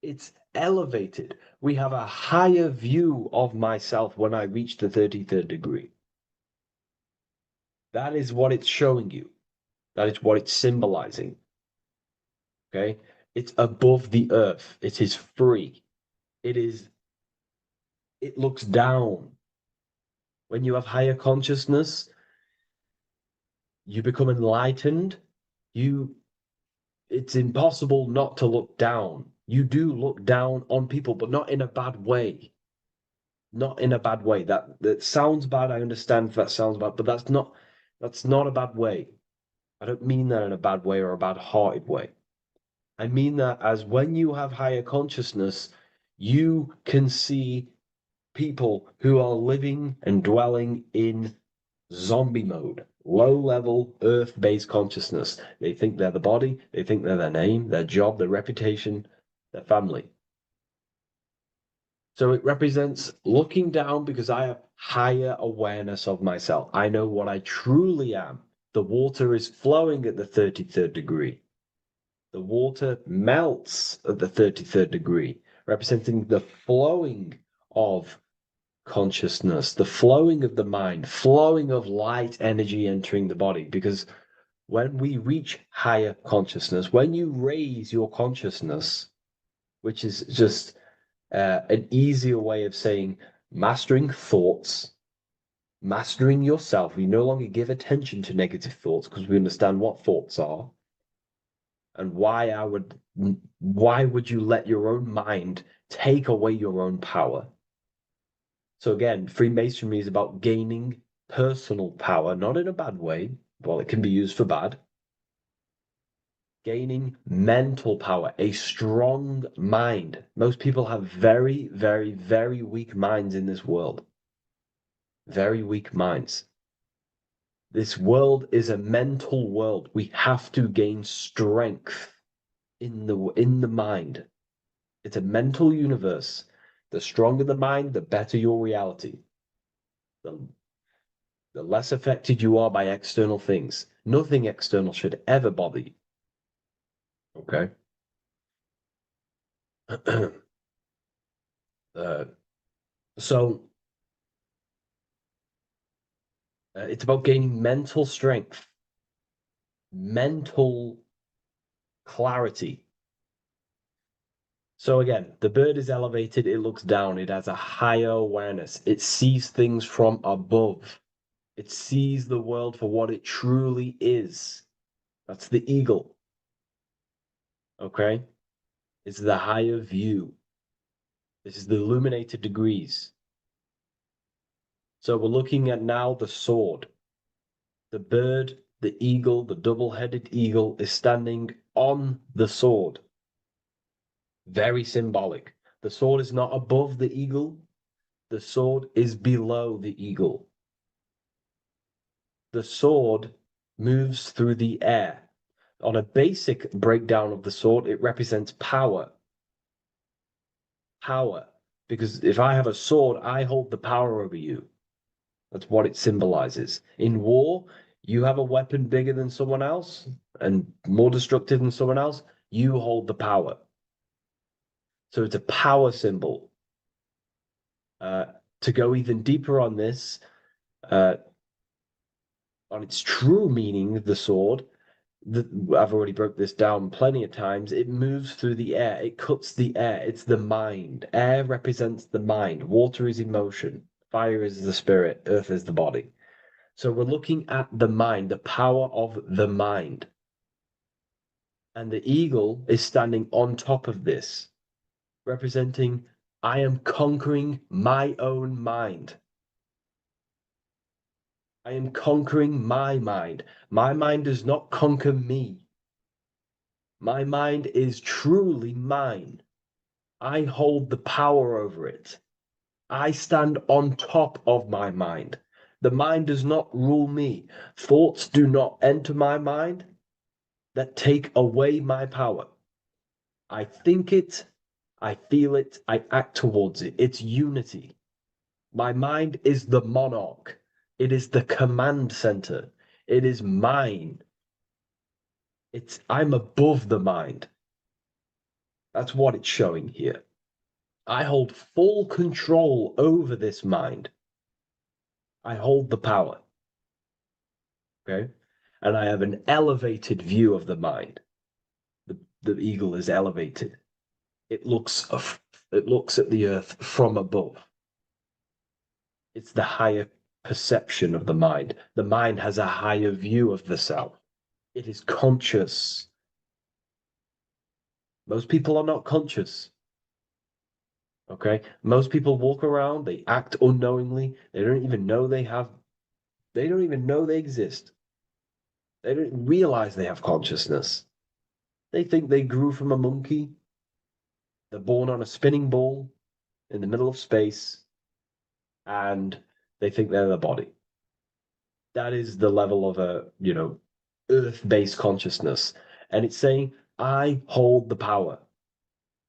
It's elevated. We have a higher view of myself when I reach the 33rd degree. That is what it's showing you. That is what it's symbolizing. Okay? It's above the earth. It is free. It looks down. When you have higher consciousness, you become enlightened, it's impossible not to look down. You do look down on people, but not in a bad way. Not in a bad way. That sounds bad. I understand if that sounds bad, but that's not a bad way. I don't mean that in a bad way or a bad-hearted way. I mean that as when you have higher consciousness, you can see people who are living and dwelling in zombie mode, low-level earth-based consciousness. They think they're the body, they think they're their name, their job, their reputation, their family. So it represents looking down because I have higher awareness of myself. I know what I truly am. The water is flowing at the 33rd degree. The water melts at the 33rd degree, representing the flowing of consciousness, the flowing of the mind, flowing of light energy entering the body. Because when we reach higher consciousness, when you raise your consciousness, which is just an easier way of saying mastering thoughts, mastering yourself, we no longer give attention to negative thoughts because we understand what thoughts are and why would you let your own mind take away your own power. So again, Freemasonry is about gaining personal power, not in a bad way. Well, it can be used for bad. Gaining mental power, a strong mind. Most people have very, very, very weak minds in this world. Very weak minds. This world is a mental world. We have to gain strength in the mind. It's a mental universe. The stronger the mind, the better your reality. The less affected you are by external things. Nothing external should ever bother you. Okay? So it's about gaining mental strength, mental clarity. So again, the bird is elevated, it looks down, it has a higher awareness, it sees things from above, it sees the world for what it truly is. That's the eagle. Okay? It's the higher view. This is the illuminated degrees. So we're looking at now the sword. The bird, the eagle, the double-headed eagle is standing on the sword. Very symbolic. The sword is not above the eagle. The sword is below the eagle. The sword moves through the air. On a basic breakdown of the sword, it represents power. Power. Because if I have a sword, I hold the power over you. That's what it symbolizes. In war, you have a weapon bigger than someone else and more destructive than someone else, you hold the power. So it's a power symbol. To go even deeper on this, on its true meaning, the sword, I've already broke this down plenty of times. It moves through the air. It cuts the air. It's the mind. Air represents the mind. Water is emotion. Fire is the spirit. Earth is the body. So we're looking at the mind, the power of the mind. And the eagle is standing on top of this, representing, I am conquering my own mind. I am conquering my mind. My mind does not conquer me. My mind is truly mine. I hold the power over it. I stand on top of my mind. The mind does not rule me. Thoughts do not enter my mind that take away my power. I think it, I feel it, I act towards it. It's unity. My mind is the monarch. It is the command center. It is mine. I'm above the mind. That's what it's showing here. I hold full control over this mind. I hold the power. Okay? And I have an elevated view of the mind. The eagle is elevated. It looks at the earth from above. It's the higher perception of the mind. The mind has a higher view of the self. It is conscious. Most people are not conscious. Okay? Most people walk around, they act unknowingly, they don't even know they exist. They don't realize they have consciousness. They think they grew from a monkey. They're born on a spinning ball in the middle of space, and they think they're the body. That is the level of a, earth-based consciousness. And it's saying, I hold the power.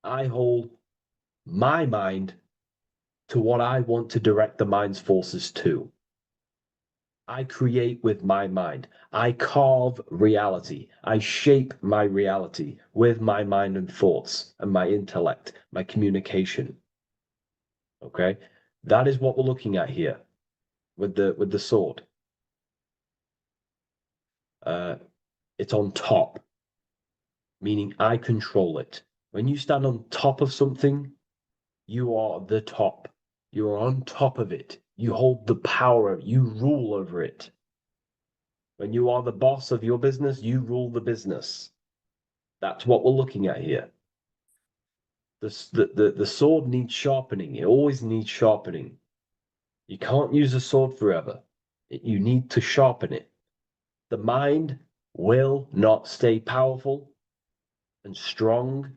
I hold my mind to what I want to direct the mind's forces to. I create with my mind. I carve reality. I shape my reality with my mind and thoughts and my intellect, my communication. Okay? That is what we're looking at here with the sword. It's on top, meaning I control it. When you stand on top of something, you are the top. You are on top of it. You hold the power. You rule over it. When you are the boss of your business, you rule the business. That's what we're looking at here. The sword needs sharpening. It always needs sharpening. You can't use a sword forever. You need to sharpen it. The mind will not stay powerful and strong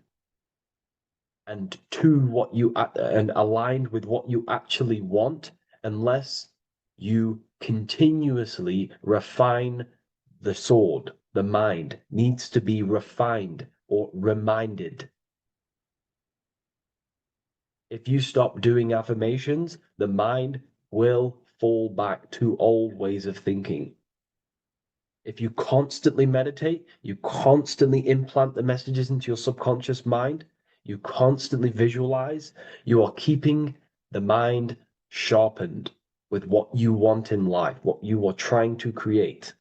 and and aligned with what you actually want unless you continuously refine the sword. The mind needs to be refined or reminded. If you stop doing affirmations, the mind will fall back to old ways of thinking. If you constantly meditate, you constantly implant the messages into your subconscious mind, you constantly visualize, you are keeping the mind sharpened with what you want in life, what you are trying to create.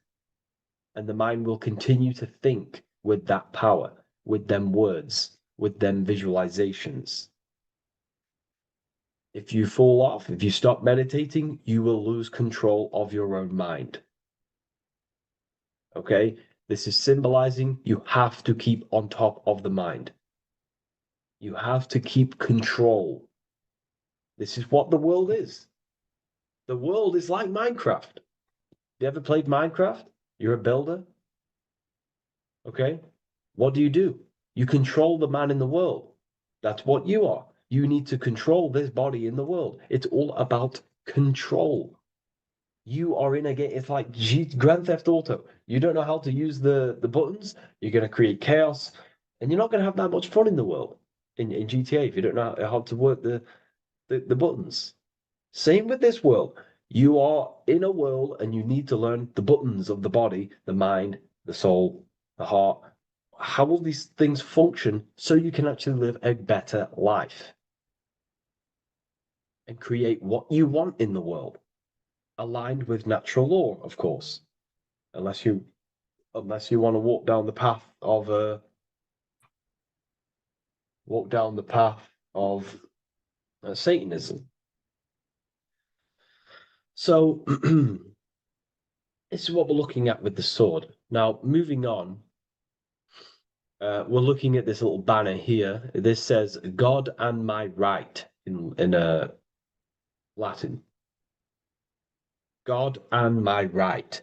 And the mind will continue to think with that power, with them words, with them visualizations. If you fall off, if you stop meditating, you will lose control of your own mind. Okay? This is symbolizing you have to keep on top of the mind. You have to keep control. This is what the world is. The world is like Minecraft. You ever played Minecraft? You're a builder. Okay? What do? You control the man in the world. That's what you are. You need to control this body in the world. It's all about control. You are in a game. It's like Grand Theft Auto. You don't know how to use the buttons. You're going to create chaos, and you're not going to have that much fun in the world in GTA if you don't know how to work the buttons. Same with this world. You are in a world, and you need to learn the buttons of the body, the mind, the soul, the heart. How will these things function so you can actually live a better life and create what you want in the world? Aligned with natural law, of course, unless you want to walk down the path of Satanism. So this is what we're looking at with the sword. Now, moving on, we're looking at this little banner here. This says "God and my right" in Latin. God and my right.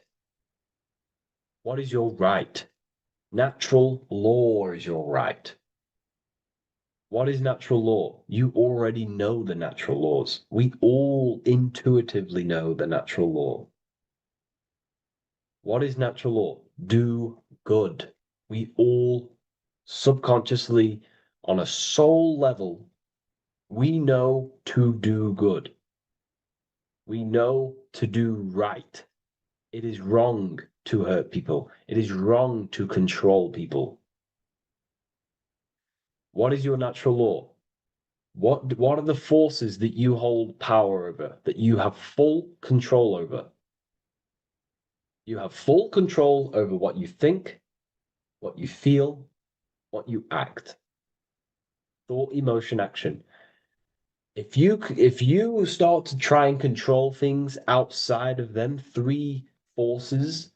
What is your right? Natural law is your right. What is natural law? You already know the natural laws. We all intuitively know the natural law. What is natural law? Do good. We all subconsciously, on a soul level, we know to do good. We know to do right. It is wrong to hurt people. It is wrong to control people. What is your natural law? What are the forces that you hold power over, that you have full control over? You have full control over what you think, what you feel, what you act. Thought, emotion, action. If you start to try and control things outside of them three forces,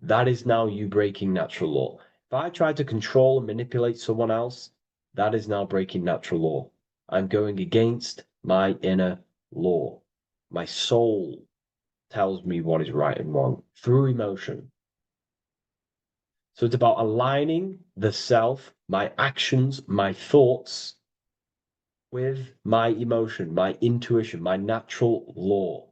that is now you breaking natural law. If I try to control and manipulate someone else, that is now breaking natural law. I'm going against my inner law. My soul tells me what is right and wrong through emotion. So it's about aligning the self, my actions, my thoughts with my emotion, my intuition, my natural law.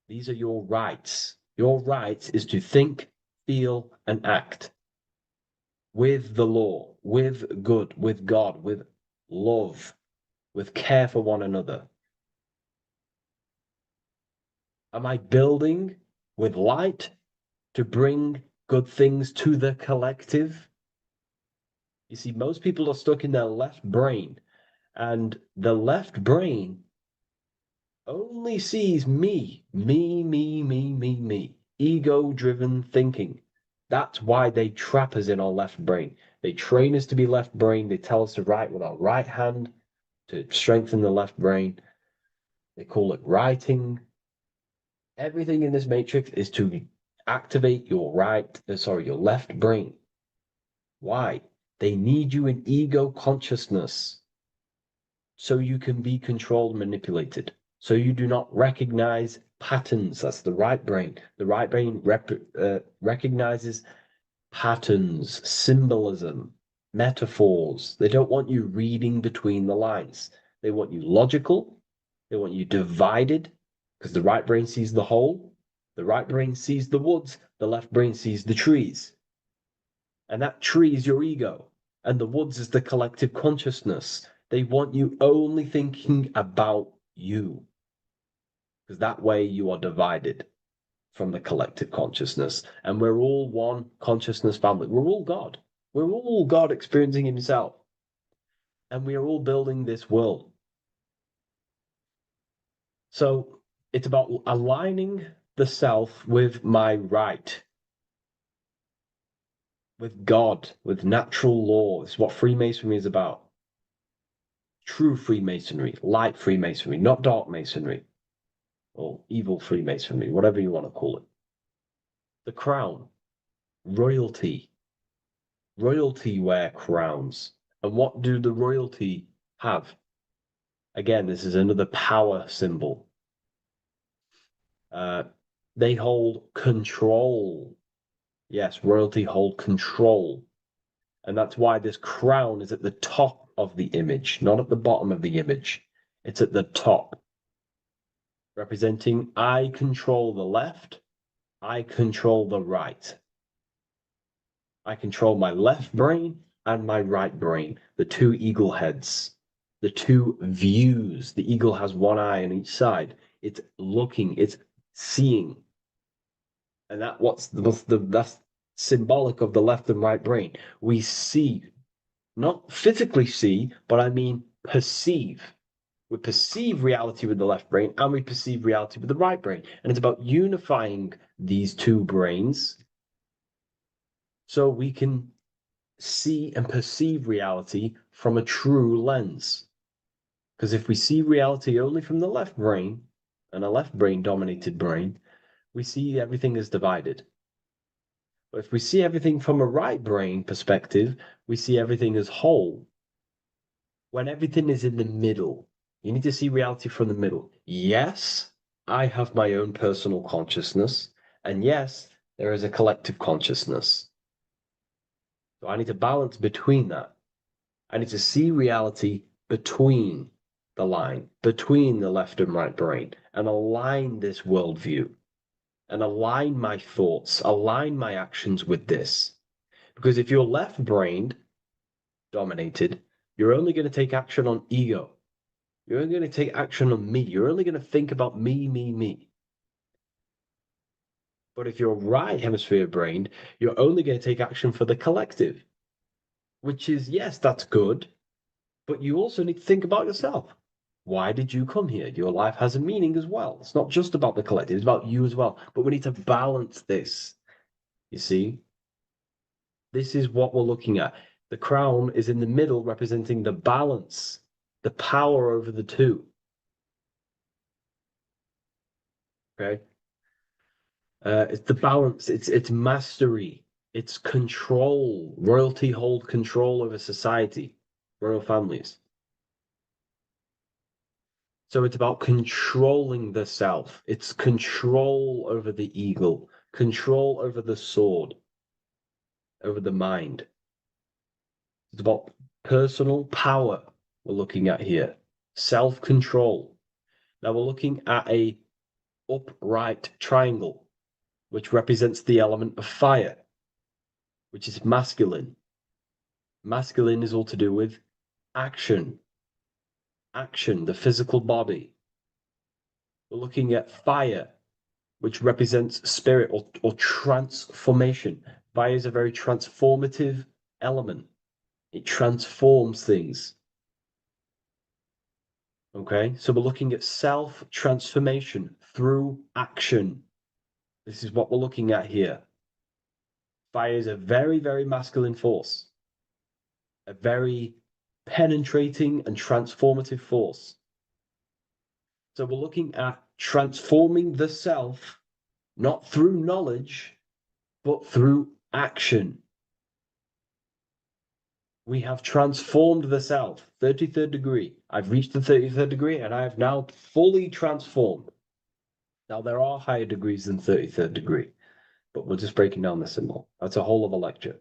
These are your rights. Your rights is to think, feel, and act with the law, with good, with God, with love, with care for one another. Am I building with light to bring good things to the collective? You see, most people are stuck in their left brain, and the left brain only sees me, ego-driven thinking. That's why they trap us in our left brain. They train us to be left brain. They tell us to write with our right hand to strengthen the left brain. They call it writing. Everything in this matrix is to activate your your left brain. Why? They need you in ego consciousness so you can be controlled and manipulated. So you do not recognize patterns. That's the right brain. The right brain recognizes patterns, symbolism, metaphors. They don't want you reading between the lines. They want you logical. They want you divided, because the right brain sees the whole. The right brain sees the woods. The left brain sees the trees. And that tree is your ego. And the woods is the collective consciousness. They want you only thinking about you, because that way you are divided from the collective consciousness. And we're all one consciousness family. We're all God. We're all God experiencing himself. And we are all building this world. So it's about aligning the self with my right, with God, with natural law. It's what Freemasonry is about. True Freemasonry, light Freemasonry, not dark Masonry or evil Freemasonry, whatever you want to call it. The crown, royalty. Royalty wear crowns. And what do the royalty have? Again, this is another power symbol. They hold control. Yes, royalty hold control. And that's why this crown is at the top of the image, not at the bottom of the image. It's at the top, representing I control the left, I control the right. I control my left brain and my right brain, the two eagle heads, the two views. The eagle has one eye on each side. It's looking, it's seeing. And that's symbolic of the left and right brain. We see, not physically see, but I mean perceive. We perceive reality with the left brain and we perceive reality with the right brain. And it's about unifying these two brains so we can see and perceive reality from a true lens. Because if we see reality only from the left brain, and a left brain dominated brain, we see everything as divided. But if we see everything from a right brain perspective, we see everything as whole. When everything is in the middle, you need to see reality from the middle. Yes, I have my own personal consciousness, and yes, there is a collective consciousness. So I need to balance between that. I need to see reality between the line, between the left and right brain, and align this worldview, and align my thoughts, align my actions with this. Because if you're left-brained dominated, you're only going to take action on ego. You're only going to take action on me. You're only going to think about me. But if you're right hemisphere brained, you're only going to take action for the collective, which is, yes, that's good, but you also need to think about yourself. Why did you come here? Your life has a meaning as well. It's not just about the collective, it's about you as well. But we need to balance this. You see? This is what we're looking at. The crown is in the middle, representing the balance the power over the two. Okay. It's the balance, it's mastery, it's control. Royalty hold control over society, royal families. So it's about controlling the self. It's control over the eagle, control over the sword, over the mind. It's about personal power we're looking at here. Self-control. Now we're looking at a upright triangle, which represents the element of fire, which is masculine. Masculine is all to do with action. Action, the physical body. We're looking at fire, which represents spirit or transformation. Fire is a very transformative element. It transforms things. Okay, so we're looking at self-transformation through action. This is what we're looking at here. Fire is a very, very masculine force. A very penetrating and transformative force. So we're looking at transforming the self, not through knowledge, but through action. We have transformed the self, 33rd degree. I've reached the 33rd degree and I have now fully transformed. Now, there are higher degrees than 33rd degree, but we're just breaking down the symbol. That's a whole of a lecture.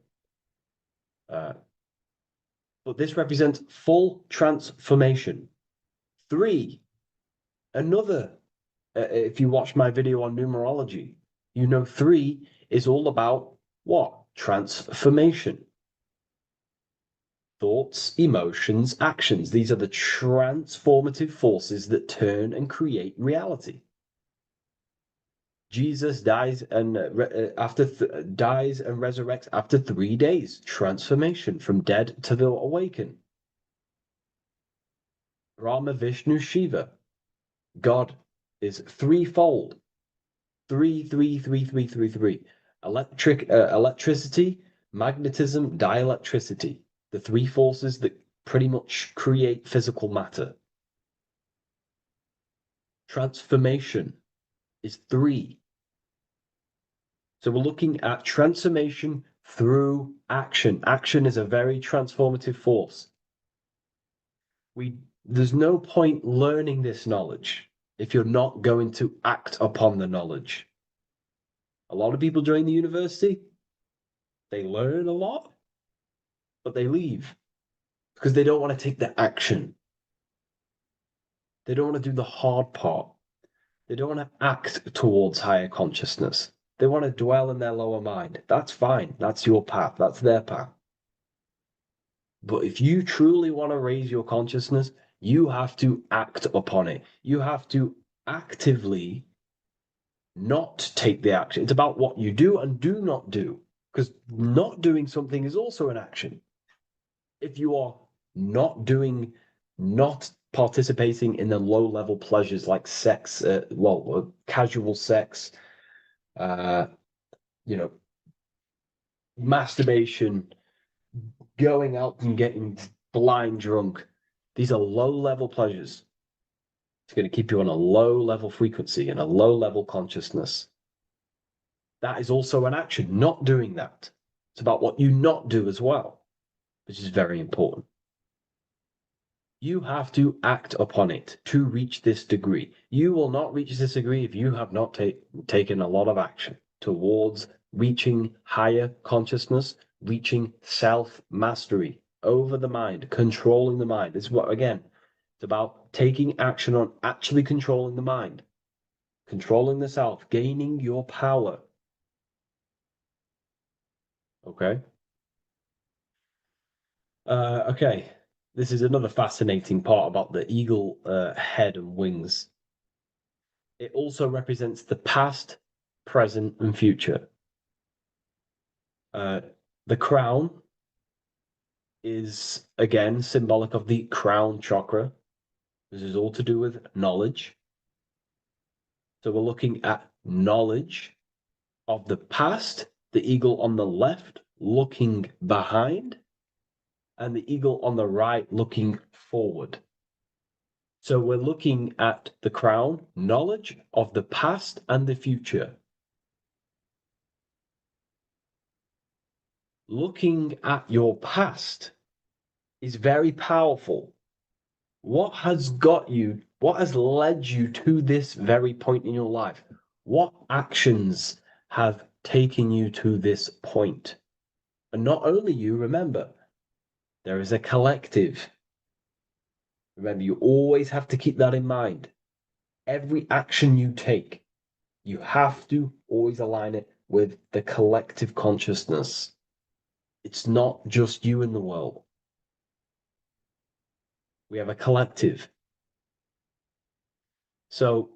But this represents full transformation. 3, another, if you watch my video on numerology, you know 3 is all about what? Transformation. Thoughts, emotions, actions. These are the transformative forces that turn and create reality. Jesus dies and dies and resurrects after 3 days. Transformation from dead to the awakened. Brahma, Vishnu, Shiva. God is threefold. 3, 3, 3, 3, 3, 3. Electricity, magnetism, dielectricity. The 3 forces that pretty much create physical matter. Transformation is 3. So we're looking at transformation through action. Action is a very transformative force. There's no point learning this knowledge if you're not going to act upon the knowledge. A lot of people join the university, they learn a lot, but they leave because they don't want to take the action. They don't want to do the hard part. They don't want to act towards higher consciousness. They want to dwell in their lower mind. That's fine. That's your path. That's their path. But if you truly want to raise your consciousness, you have to act upon it. You have to actively not take the action. It's about what you do and do not do, because not doing something is also an action. If you are not participating in the low-level pleasures like sex, casual sex, masturbation, going out and getting blind drunk. These are low-level pleasures. It's going to keep you on a low-level frequency and a low-level consciousness. That is also an action, not doing that. It's about what you not do as well, which is very important. You have to act upon it to reach this degree. You will not reach this degree if you have not taken a lot of action towards reaching higher consciousness, reaching self-mastery over the mind, controlling the mind. This is what, again, it's about taking action on actually controlling the mind, controlling the self, gaining your power. Okay? Okay. This is another fascinating part about the eagle head and wings. It also represents the past, present, and future. The crown is, again, symbolic of the crown chakra. This is all to do with knowledge. So we're looking at knowledge of the past, the eagle on the left looking behind, and the eagle on the right looking forward. So we're looking at the crown, knowledge of the past and the future. Looking at your past is very powerful. What has got you, what has led you to this very point in your life? What actions have taken you to this point? And not only you, remember, there is a collective. Remember, you always have to keep that in mind. Every action you take, you have to always align it with the collective consciousness. It's not just you in the world. We have a collective. So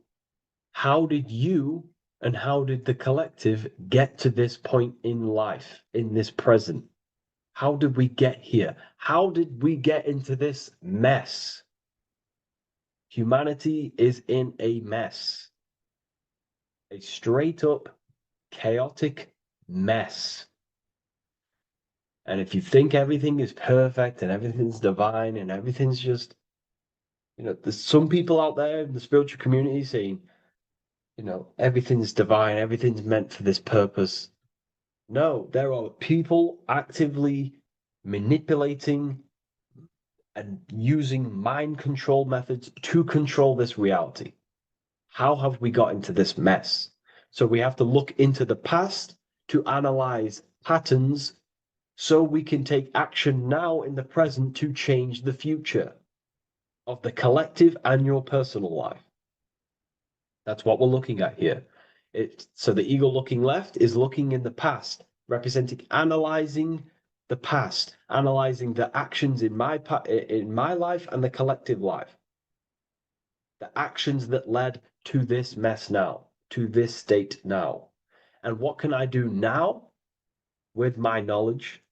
how did you and how did the collective get to this point in life, in this present? How did we get here? How did we get into this mess? Humanity is in a mess. A straight up chaotic mess. And if you think everything is perfect and everything's divine and everything's just, there's some people out there in the spiritual community saying, everything's divine, everything's meant for this purpose. No, there are people actively manipulating and using mind control methods to control this reality. How have we got into this mess? So we have to look into the past to analyze patterns so we can take action now in the present to change the future of the collective and your personal life. That's what we're looking at here. So the ego looking left is looking in the past, representing analyzing the past, analyzing the actions in my life and the collective life. The actions that led to this mess now, to this state now. And what can I do now with my knowledge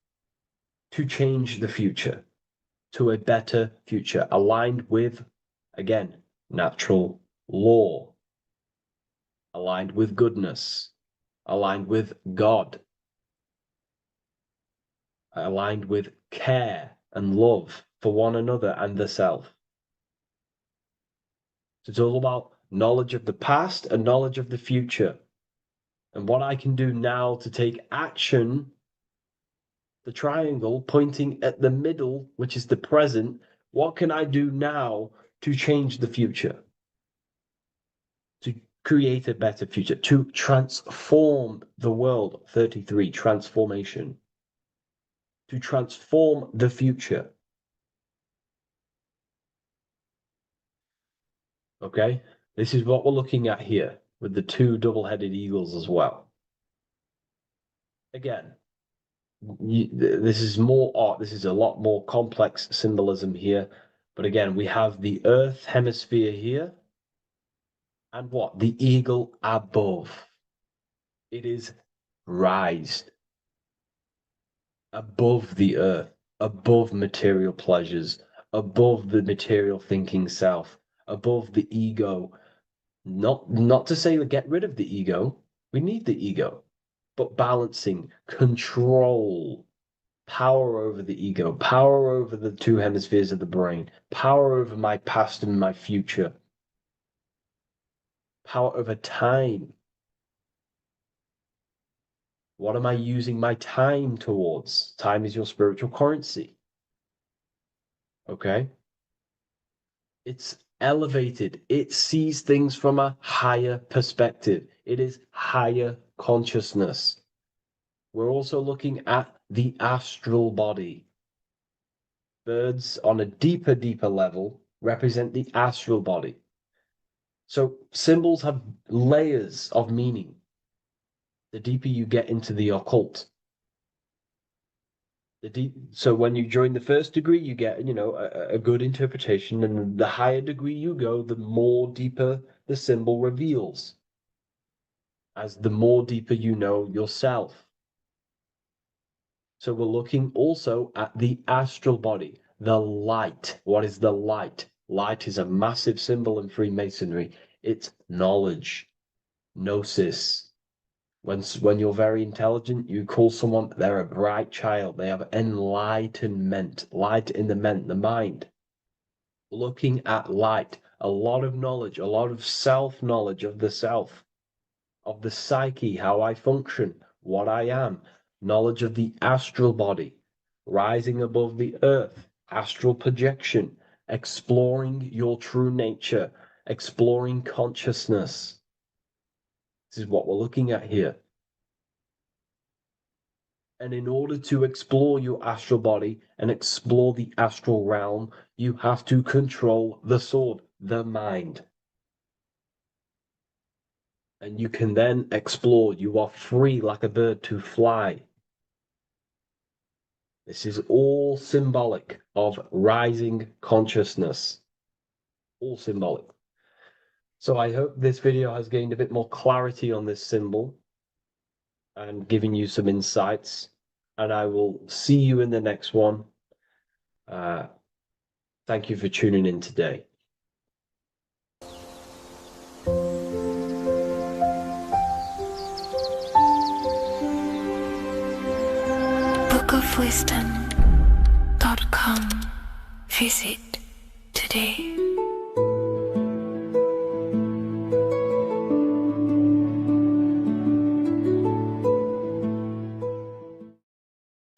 to change the future to a better future, aligned with, again, natural law, aligned with goodness, aligned with God, aligned with care and love for one another and the self. So it's all about knowledge of the past and knowledge of the future. And what I can do now to take action, the triangle pointing at the middle, which is the present, what can I do now to change the future? To create a better future, to transform the world. 33, transformation. To transform the future. Okay, this is what we're looking at here with the two double-headed eagles as well. Again, this is more art. This is a lot more complex symbolism here. But again, we have the Earth hemisphere here. And what? The eagle above. It is raised above the earth, above material pleasures, above the material thinking self, above the ego. Not to say get rid of the ego. We need the ego. But balancing, control, power over the ego, power over the two hemispheres of the brain, power over my past and my future, power over time. What am I using my time towards? Time is your spiritual currency. Okay? It's elevated. It sees things from a higher perspective. It is higher consciousness. We're also looking at the astral body. Birds on a deeper level represent the astral body. So symbols have layers of meaning. The deeper you get into the occult. So when you join the first degree, you get, a good interpretation, and the higher degree you go, the more deeper the symbol reveals. As the more deeper you know yourself. So we're looking also at the astral body, the light. What is the light? Light is a massive symbol in Freemasonry. It's knowledge, Nosis. When you're very intelligent, you call someone, they're a bright child. They have enlightenment, light in the mind. Looking at light, a lot of knowledge, a lot of self-knowledge of the self, of the psyche, how I function, what I am, knowledge of the astral body, rising above the earth, astral projection, exploring your true nature, exploring consciousness. This is what we're looking at here. And in order to explore your astral body and explore the astral realm, you have to control the sword, the mind. And you can then explore. You are free like a bird to fly. This is all symbolic of rising consciousness. All symbolic. So I hope this video has gained a bit more clarity on this symbol and giving you some insights, and I will see you in the next one. Thank you for tuning in today. bookofwisdom.com. Visit today.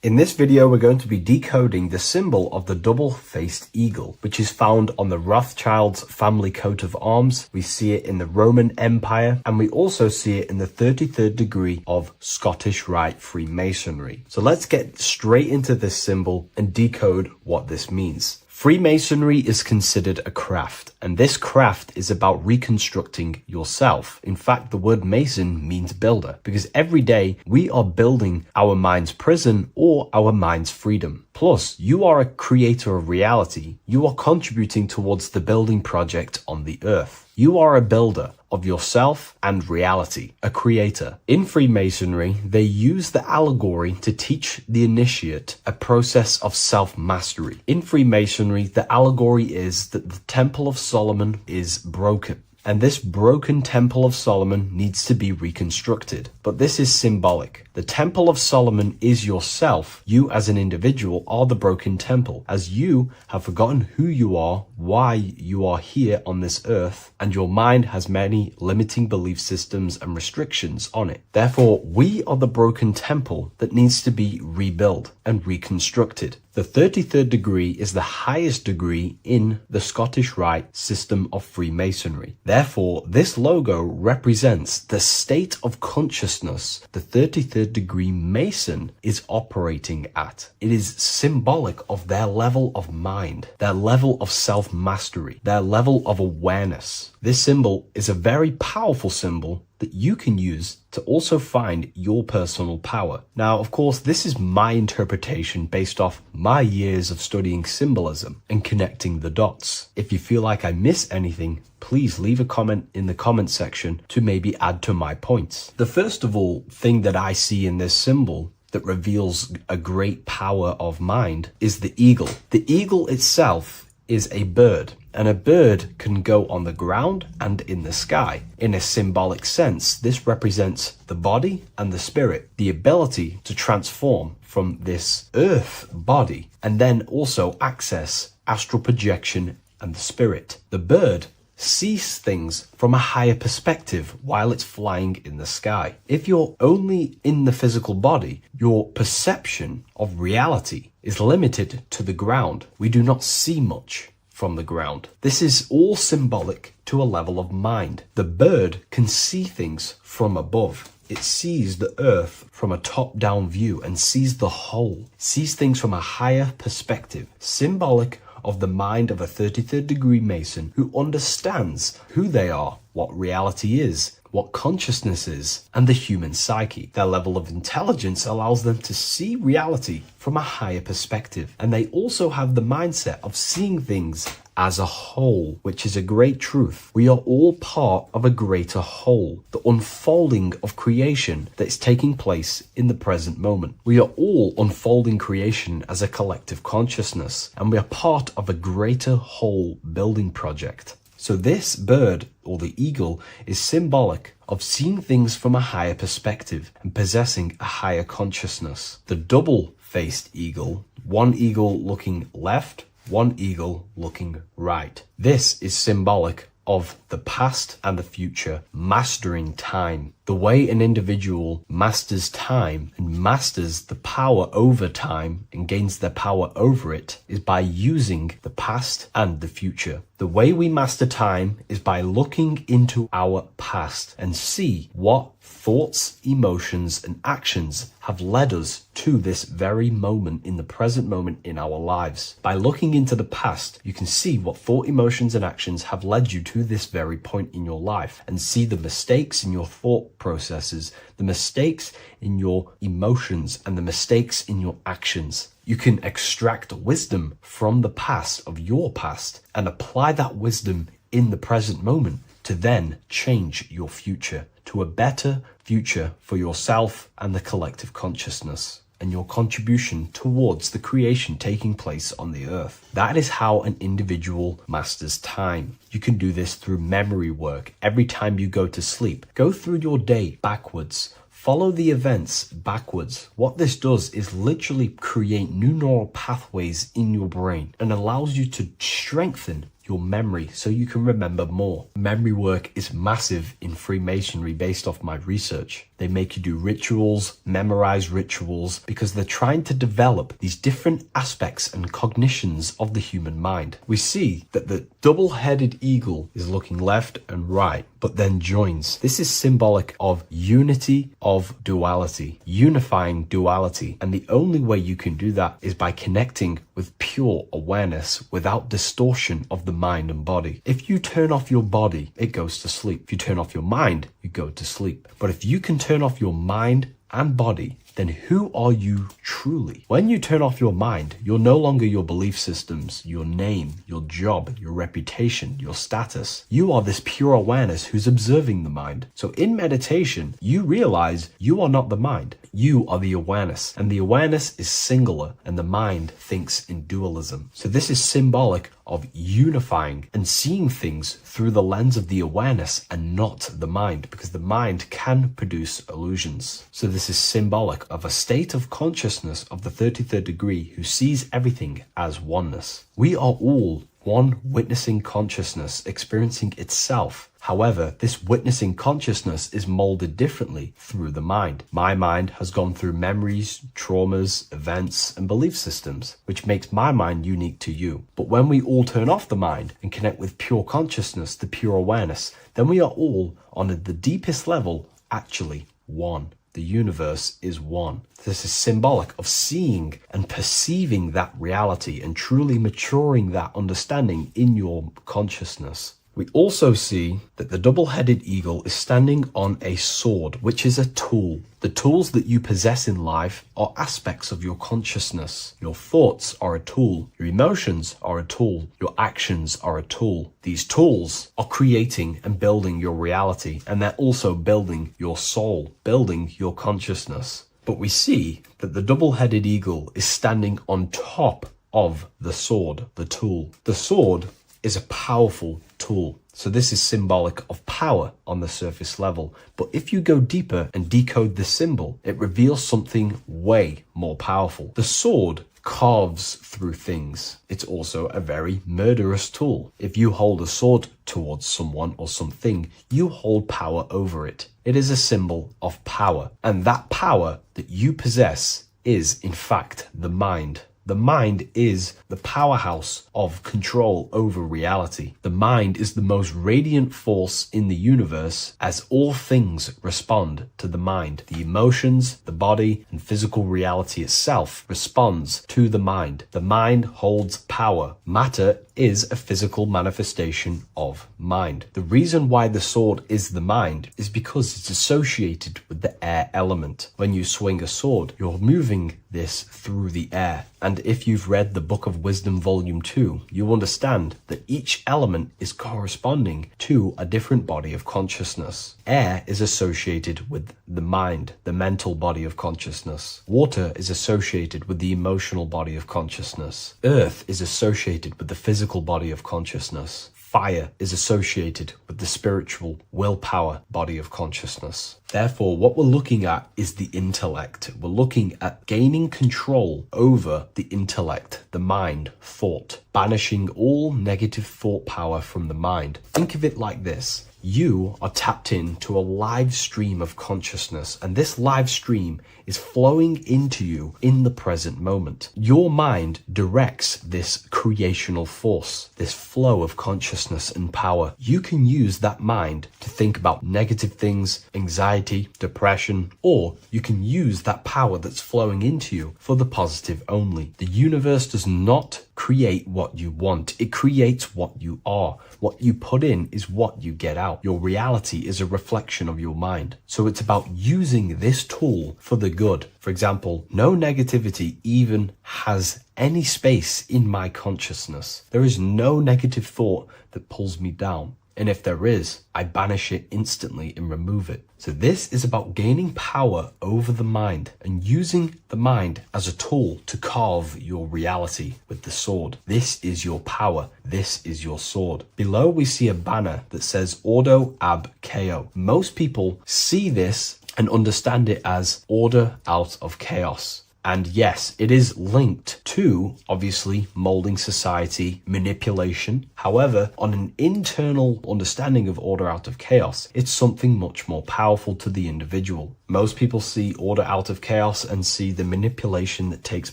In this video, we're going to be decoding the symbol of the double-faced eagle, which is found on the Rothschild's family coat of arms. We see it in the Roman Empire, and we also see it in the 33rd degree of Scottish Rite Freemasonry. So let's get straight into this symbol and decode what this means. Freemasonry is considered a craft, and this craft is about reconstructing yourself. In fact, the word mason means builder, because every day we are building our mind's prison or our mind's freedom. Plus, you are a creator of reality. You are contributing towards the building project on the earth. You are a builder of yourself and reality, a creator. In Freemasonry, they use the allegory to teach the initiate a process of self-mastery. In Freemasonry, the allegory is that the Temple of Solomon is broken, and this broken Temple of Solomon needs to be reconstructed. But this is symbolic. The Temple of Solomon is yourself. You as an individual are the broken temple, as you have forgotten who you are, why you are here on this earth, and your mind has many limiting belief systems and restrictions on it. Therefore, we are the broken temple that needs to be rebuilt and reconstructed. The 33rd degree is the highest degree in the Scottish Rite system of Freemasonry. Therefore, this logo represents the state of consciousness the 33rd degree Mason is operating at. It is symbolic of their level of mind, their level of self-mastery, their level of awareness. This symbol is a very powerful symbol that you can use to also find your personal power. Now, of course, this is my interpretation based off my years of studying symbolism and connecting the dots. If you feel like I miss anything, please leave a comment in the comment section to maybe add to my points. The first of all thing that I see in this symbol that reveals a great power of mind is the eagle. The eagle itself is a bird, and a bird can go on the ground and in the sky. In a symbolic sense, this represents the body and the spirit, the ability to transform from this earth body and then also access astral projection and the spirit. The bird sees things from a higher perspective while it's flying in the sky. If you're only in the physical body, your perception of reality is limited to the ground. We do not see much from the ground. This is all symbolic to a level of mind. The bird can see things from above. It sees the earth from a top-down view and sees the whole, sees things from a higher perspective, symbolic of the mind of a 33rd degree Mason who understands who they are, what reality is, what consciousness is, and the human psyche. Their level of intelligence allows them to see reality from a higher perspective, and they also have the mindset of seeing things as a whole, which is a great truth. We are all part of a greater whole, the unfolding of creation that is taking place in the present moment. We are all unfolding creation as a collective consciousness, and we are part of a greater whole building project. So this bird, or the eagle, is symbolic of seeing things from a higher perspective and possessing a higher consciousness. The double-faced eagle, one eagle looking left one eagle looking right. This is symbolic of the past and the future, mastering time. The way an individual masters time and masters the power over time and gains their power over it is by using the past and the future. The way we master time is by looking into our past and see what thoughts, emotions, and actions have led us to this very moment in the present moment in our lives. By looking into the past, you can see what thought, emotions, and actions have led you to this very point in your life and see the mistakes in your thought processes, the mistakes in your emotions, and the mistakes in your actions. You can extract wisdom from the past of your past and apply that wisdom in the present moment to then change your future to a better future for yourself and the collective consciousness and your contribution towards the creation taking place on the earth. That is how an individual masters time. You can do this through memory work. Every time you go to sleep, go through your day backwards. Follow the events backwards. What this does is literally create new neural pathways in your brain and allows you to strengthen your memory so you can remember more. Memory work is massive in Freemasonry based off my research. They make you do rituals, memorize rituals, because they're trying to develop these different aspects and cognitions of the human mind. We see that the double-headed eagle is looking left and right, but then joins. This is symbolic of unity of duality, unifying duality. And the only way you can do that is by connecting with pure awareness without distortion of the mind and body. If you turn off your body, it goes to sleep. If you turn off your mind, you go to sleep. But if you can turn off your mind and body, then who are you truly? When you turn off your mind, you're no longer your belief systems, your name, your job, your reputation, your status. You are this pure awareness who's observing the mind. So in meditation, you realize you are not the mind. You are the awareness, and the awareness is singular, and the mind thinks in dualism. So this is symbolic of unifying and seeing things through the lens of the awareness and not the mind, because the mind can produce illusions. So this is symbolic of a state of consciousness of the 33rd degree who sees everything as oneness. We are all one witnessing consciousness experiencing itself. However, this witnessing consciousness is molded differently through the mind. My mind has gone through memories, traumas, events, and belief systems, which makes my mind unique to you. But when we all turn off the mind and connect with pure consciousness, the pure awareness, then we are all, on the deepest level, actually one. The universe is one. This is symbolic of seeing and perceiving that reality and truly maturing that understanding in your consciousness. We also see that the double-headed eagle is standing on a sword, which is a tool. The tools that you possess in life are aspects of your consciousness. Your thoughts are a tool. Your emotions are a tool. Your actions are a tool. These tools are creating and building your reality, and they're also building your soul, building your consciousness. But we see that the double-headed eagle is standing on top of the sword, the tool. The sword is a powerful tool. So this is symbolic of power on the surface level. But if you go deeper and decode the symbol, it reveals something way more powerful. The sword carves through things. It's also a very murderous tool. If you hold a sword towards someone or something, you hold power over it. It is a symbol of power. And that power that you possess is, in fact, the mind. The mind is the powerhouse of control over reality. The mind is the most radiant force in the universe, as all things respond to the mind. The emotions, the body, and physical reality itself responds to the mind. The mind holds power. Matter is a physical manifestation of mind. The reason why the sword is the mind is because it's associated with the air element. When you swing a sword, you're moving this through the air. And if you've read the Book of Wisdom Volume 2, you understand that each element is corresponding to a different body of consciousness. Air is associated with the mind, the mental body of consciousness. Water is associated with the emotional body of consciousness. Earth is associated with the physical body of consciousness. fire is associated with the spiritual willpower body of consciousness. Therefore, what we're looking at is the intellect. We're looking at gaining control over the intellect, the mind, thought, banishing all negative thought power from the mind. Think of it like this. You are tapped into a live stream of consciousness, and this live stream is flowing into you in the present moment. Your mind directs this creational force, this flow of consciousness and power. You can use that mind to think about negative things, anxiety, depression, or you can use that power that's flowing into you for the positive only. The universe does not create what you want. It creates what you are. What you put in is what you get out. Your reality is a reflection of your mind. So it's about using this tool for the good. For example, no negativity even has any space in my consciousness. There is no negative thought that pulls me down. And if there is, I banish it instantly and remove it. So this is about gaining power over the mind and using the mind as a tool to carve your reality with the sword. This is your power. This is your sword. Below we see a banner that says Ordo ab Chaos. Most people see this and understand it as order out of chaos. And yes, it is linked to, obviously, molding society, manipulation. However, on an internal understanding of order out of chaos, it's something much more powerful to the individual. Most people see order out of chaos and see the manipulation that takes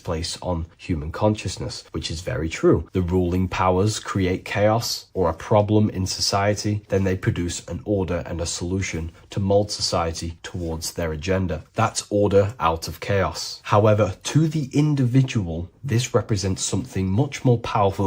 place on human consciousness, which is very true. The ruling powers create chaos or a problem in society, then they produce an order and a solution to mold society towards their agenda. That's order out of chaos. However, to the individual, this represents something much more powerful